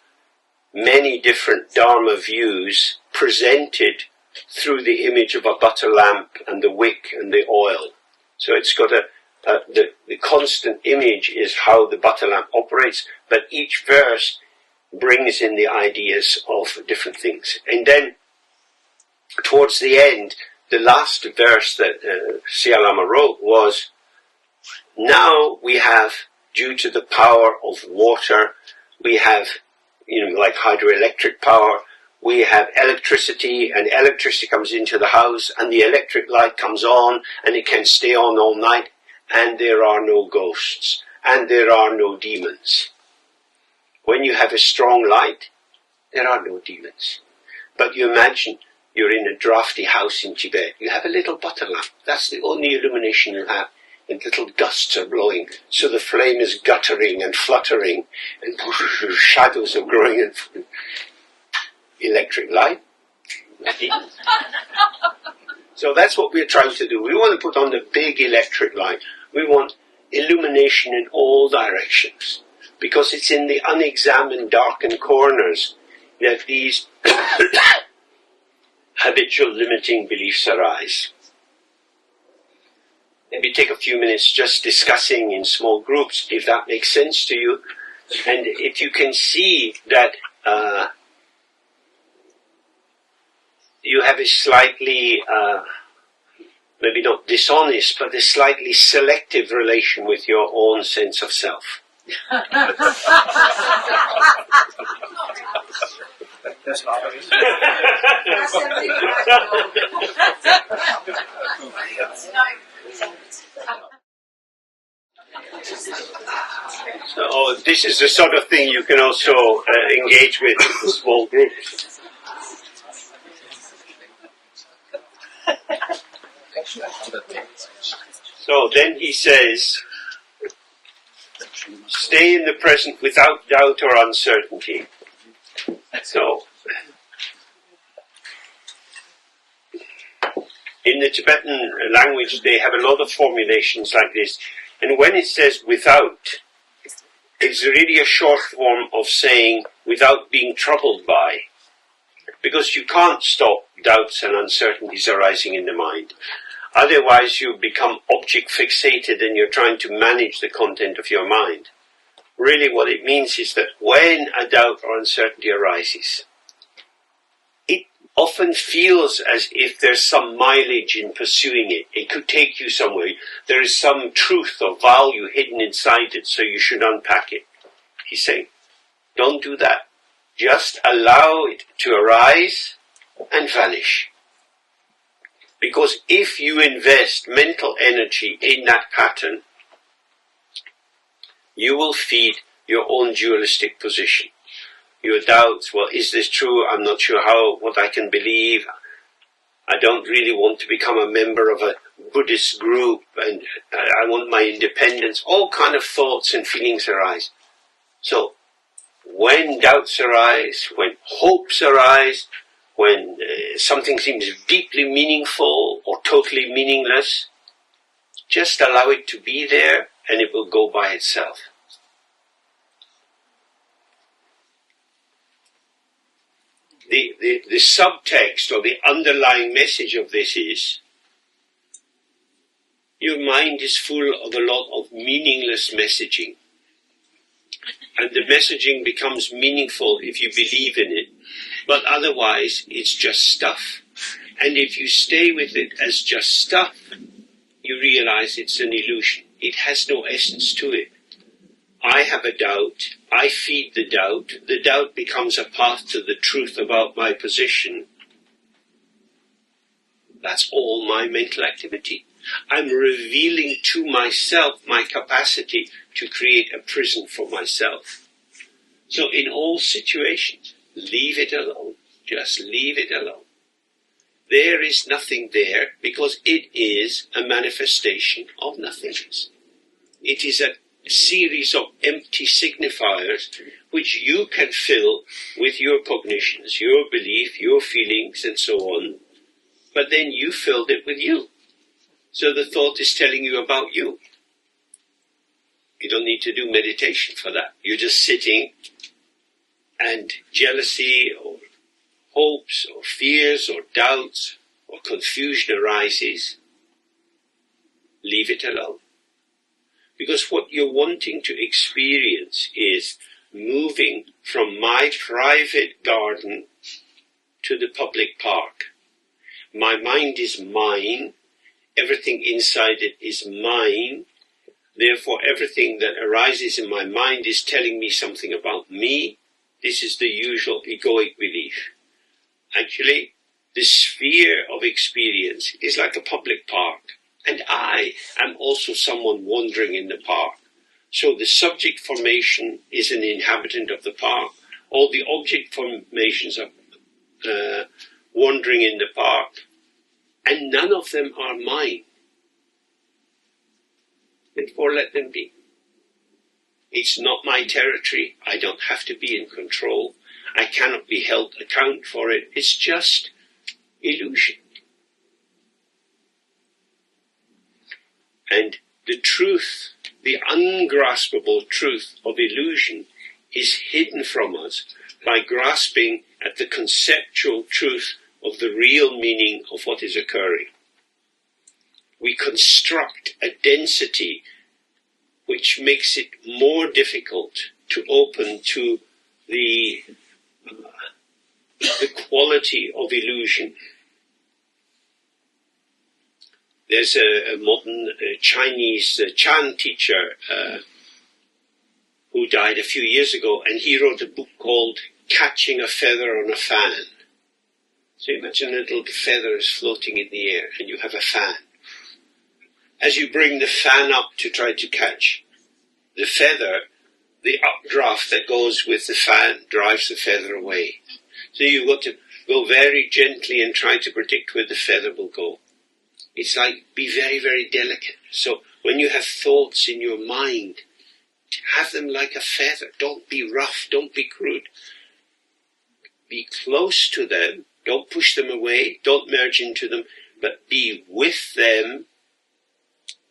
S3: many different Dharma views presented through the image of a butter lamp and the wick and the oil. So it's got the constant image is how the butter lamp operates, but each verse brings in the ideas of different things. And then towards the end, the last verse that Siya Lama wrote was, now we have, due to the power of water, we have, like hydroelectric power, we have electricity, and electricity comes into the house, and the electric light comes on, and it can stay on all night, and there are no ghosts, and there are no demons. When you have a strong light, there are no demons. But you imagine you're in a drafty house in Tibet. You have a little butter lamp. That's the only illumination you have. And little gusts are blowing. So the flame is guttering and fluttering. And shadows are growing. And electric light. So that's what we're trying to do. We want to put on the big electric light. We want illumination in all directions. Because it's in the unexamined darkened corners that these habitual limiting beliefs arise. Maybe take a few minutes just discussing in small groups if that makes sense to you. And if you can see that you have a slightly, maybe not dishonest, but a slightly selective relation with your own sense of self.
S8: That's not
S3: So So this is the sort of thing you can also engage with in small groups. So then he says, stay in the present without doubt or uncertainty. So, in the Tibetan language, they have a lot of formulations like this. And when it says without, it's really a short form of saying without being troubled by. Because you can't stop doubts and uncertainties arising in the mind. Otherwise you become object fixated and you're trying to manage the content of your mind. Really what it means is that when a doubt or uncertainty arises, it often feels as if there's some mileage in pursuing it. It could take you somewhere. There is some truth or value hidden inside it, so you should unpack it. He's saying, don't do that. Just allow it to arise and vanish. Because if you invest mental energy in that pattern, you will feed your own dualistic position. Your doubts, well, is this true? I'm not sure what I can believe. I don't really want to become a member of a Buddhist group, and I want my independence. All kind of thoughts and feelings arise. So, when doubts arise, when hopes arise, when something seems deeply meaningful or totally meaningless, just allow it to be there and it will go by itself. The subtext or the underlying message of this is, your mind is full of a lot of meaningless messaging. And the messaging becomes meaningful if you believe in it. But otherwise, it's just stuff. And if you stay with it as just stuff, you realize it's an illusion. It has no essence to it. I have a doubt. I feed the doubt. The doubt becomes a path to the truth about my position. That's all my mental activity. I'm revealing to myself my capacity to create a prison for myself. So in all situations, leave it alone. Just leave it alone. There is nothing there because it is a manifestation of nothingness. It is a series of empty signifiers which you can fill with your cognitions, your belief, your feelings and so on. But then you filled it with you. So the thought is telling you about you. You don't need to do meditation for that. You're just sitting and jealousy or hopes or fears or doubts or confusion arises. Leave it alone. Because what you're wanting to experience is moving from my private garden to the public park. My mind is mine. Everything inside it is mine. Therefore, everything that arises in my mind is telling me something about me. This is the usual egoic belief. Actually, the sphere of experience is like a public park. And I am also someone wandering in the park. So the subject formation is an inhabitant of the park. All the object formations are wandering in the park. And none of them are mine. Therefore, let them be. It's not my territory. I don't have to be in control. I cannot be held account for it. It's just illusion. And the truth, the ungraspable truth of illusion is hidden from us by grasping at the conceptual truth of the real meaning of what is occurring. We construct a density which makes it more difficult to open to the quality of illusion. There's a modern Chinese Chan teacher who died a few years ago, and he wrote a book called Catching a Feather on a Fan. So imagine a little feather is floating in the air, and you have a fan. As you bring the fan up to try to catch the feather, the updraft that goes with the fan drives the feather away. So you've got to go very gently and try to predict where the feather will go. It's like, be very, very delicate. So when you have thoughts in your mind, have them like a feather. Don't be rough, don't be crude. Be close to them, don't push them away, don't merge into them, but be with them,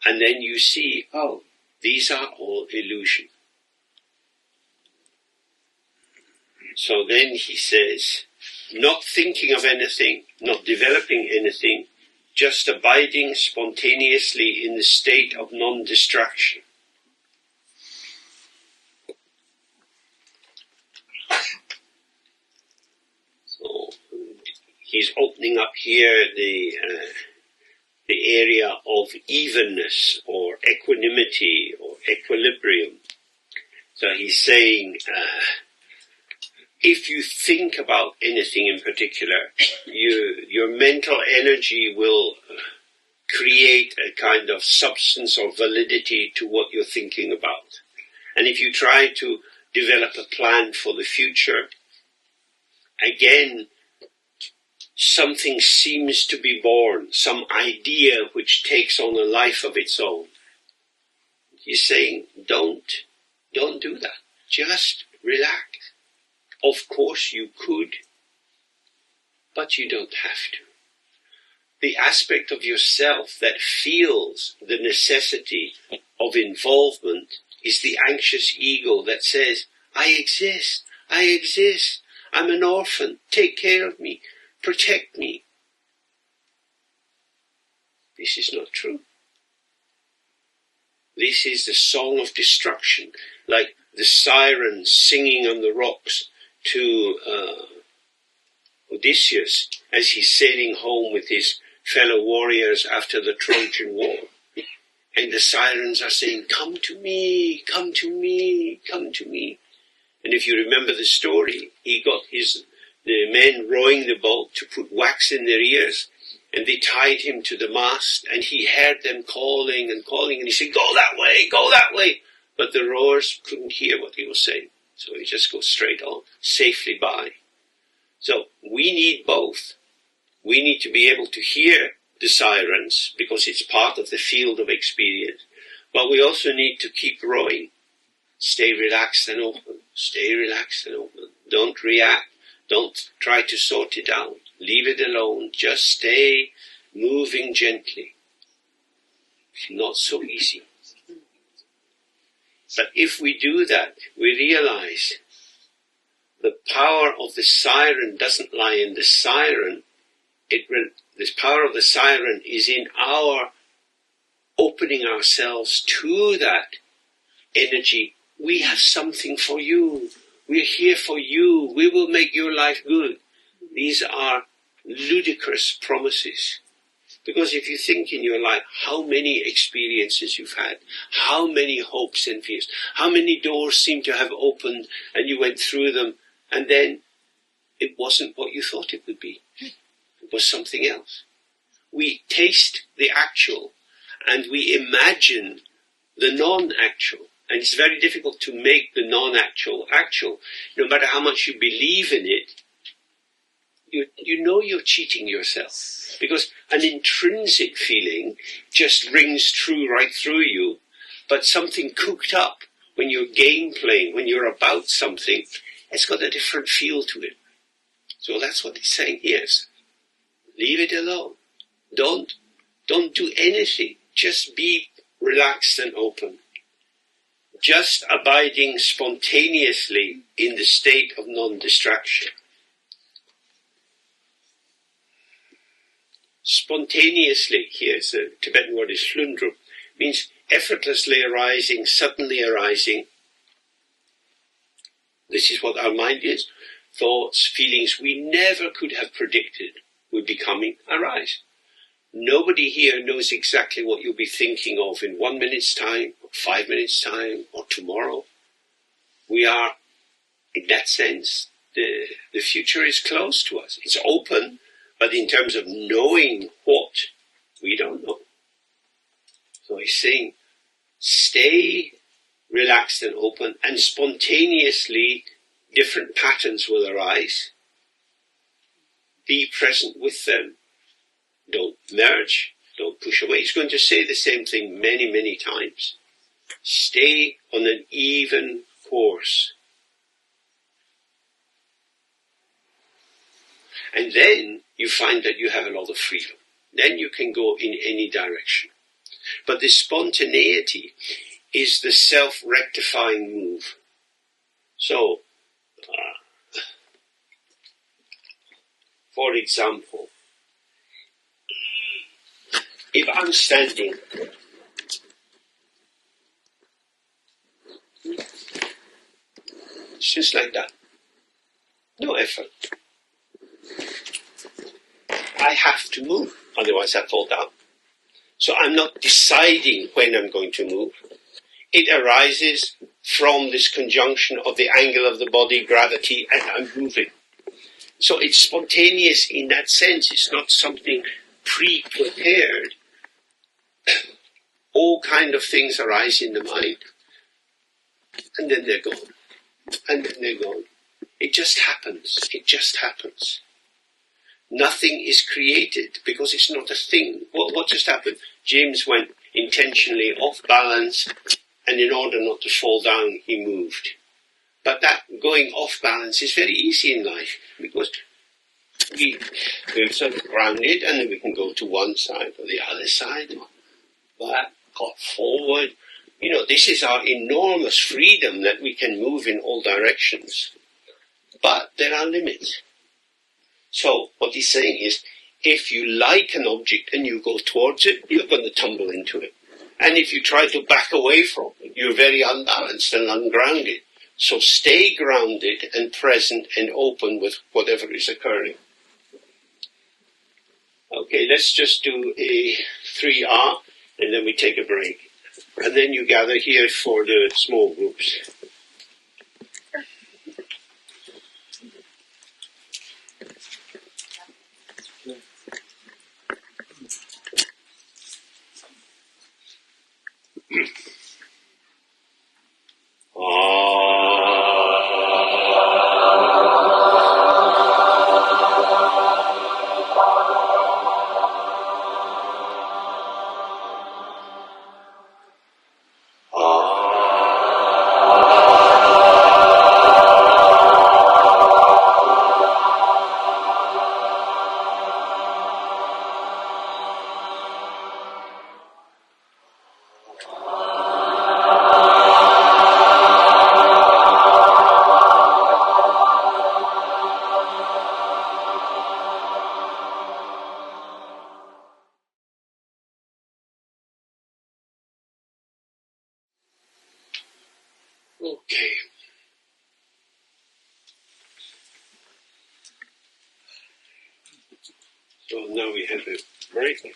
S3: and then you see, oh, these are all illusion. So then he says, not thinking of anything, not developing anything, just abiding spontaneously in the state of non-distraction. So he's opening up here the area of evenness or equanimity or equilibrium. So he's saying, if you think about anything in particular, your mental energy will create a kind of substance or validity to what you're thinking about. And if you try to develop a plan for the future, again, something seems to be born, some idea which takes on a life of its own. He's saying, don't do that. Just relax. Of course you could, but you don't have to. The aspect of yourself that feels the necessity of involvement is the anxious ego that says, I exist, I'm an orphan, take care of me, protect me. This is not true. This is the song of destruction, like the siren singing on the rocks to Odysseus as he's sailing home with his fellow warriors after the Trojan War. And the sirens are saying, come to me, come to me, come to me. And if you remember the story, he got the men rowing the boat to put wax in their ears, and they tied him to the mast, and he heard them calling and calling, and he said, go that way. But the rowers couldn't hear what he was saying. So he just goes straight on, safely by. So we need both. We need to be able to hear the sirens, because it's part of the field of experience. But we also need to keep rowing. Stay relaxed and open. Stay relaxed and open. Don't react. Don't try to sort it out. Leave it alone. Just stay moving gently. Not so easy. But if we do that, we realize the power of the siren doesn't lie in the siren. The power of the siren is in our opening ourselves to that energy. We have something for you. We're here for you. We will make your life good. These are ludicrous promises. Because if you think in your life how many experiences you've had, how many hopes and fears, how many doors seem to have opened and you went through them, and then it wasn't what you thought it would be. It was something else. We taste the actual and we imagine the non-actual. And it's very difficult to make the non-actual actual. No matter how much you believe in it, you know you're cheating yourself. Because an intrinsic feeling just rings true right through you. But something cooked up when you're game playing, when you're about something, it's got a different feel to it. So that's what he's saying here. Leave it alone. Don't do anything. Just be relaxed and open. Just abiding spontaneously in the state of non-distraction. Spontaneously, here's the Tibetan word is flundrup, means effortlessly arising, suddenly arising. This is what our mind is. Thoughts, feelings we never could have predicted would be coming, arise. Nobody here knows exactly what you'll be thinking of in 1 minute's time, or 5 minutes' time, or tomorrow. We are, in that sense, the future is close to us. It's open, but in terms of knowing what, we don't know. So he's saying, stay relaxed and open, and spontaneously different patterns will arise. Be present with them. Don't merge, don't push away. It's going to say the same thing many, many times. Stay on an even course. And then you find that you have a lot of freedom. Then you can go in any direction. But this spontaneity is the self-rectifying move. So, for example, if I'm standing, it's just like that. No effort. I have to move, otherwise I fall down. So I'm not deciding when I'm going to move. It arises from this conjunction of the angle of the body, gravity, and I'm moving. So it's spontaneous in that sense. It's not something pre-prepared. All kind of things arise in the mind. And then they're gone. And then they're gone. It just happens. It just happens. Nothing is created because it's not a thing. What just happened? James went intentionally off balance, and in order not to fall down, he moved. But that going off balance is very easy in life, because we're sort of grounded, and then we can go to one side or the other side, or back or forward. You know, this is our enormous freedom that we can move in all directions. But there are limits. So what he's saying is, if you like an object and you go towards it, you're going to tumble into it. And if you try to back away from it, you're very unbalanced and ungrounded. So stay grounded and present and open with whatever is occurring. Okay, let's just do a 3R, and then we take a break. And then you gather here for the small groups. Okay. So now we have a break.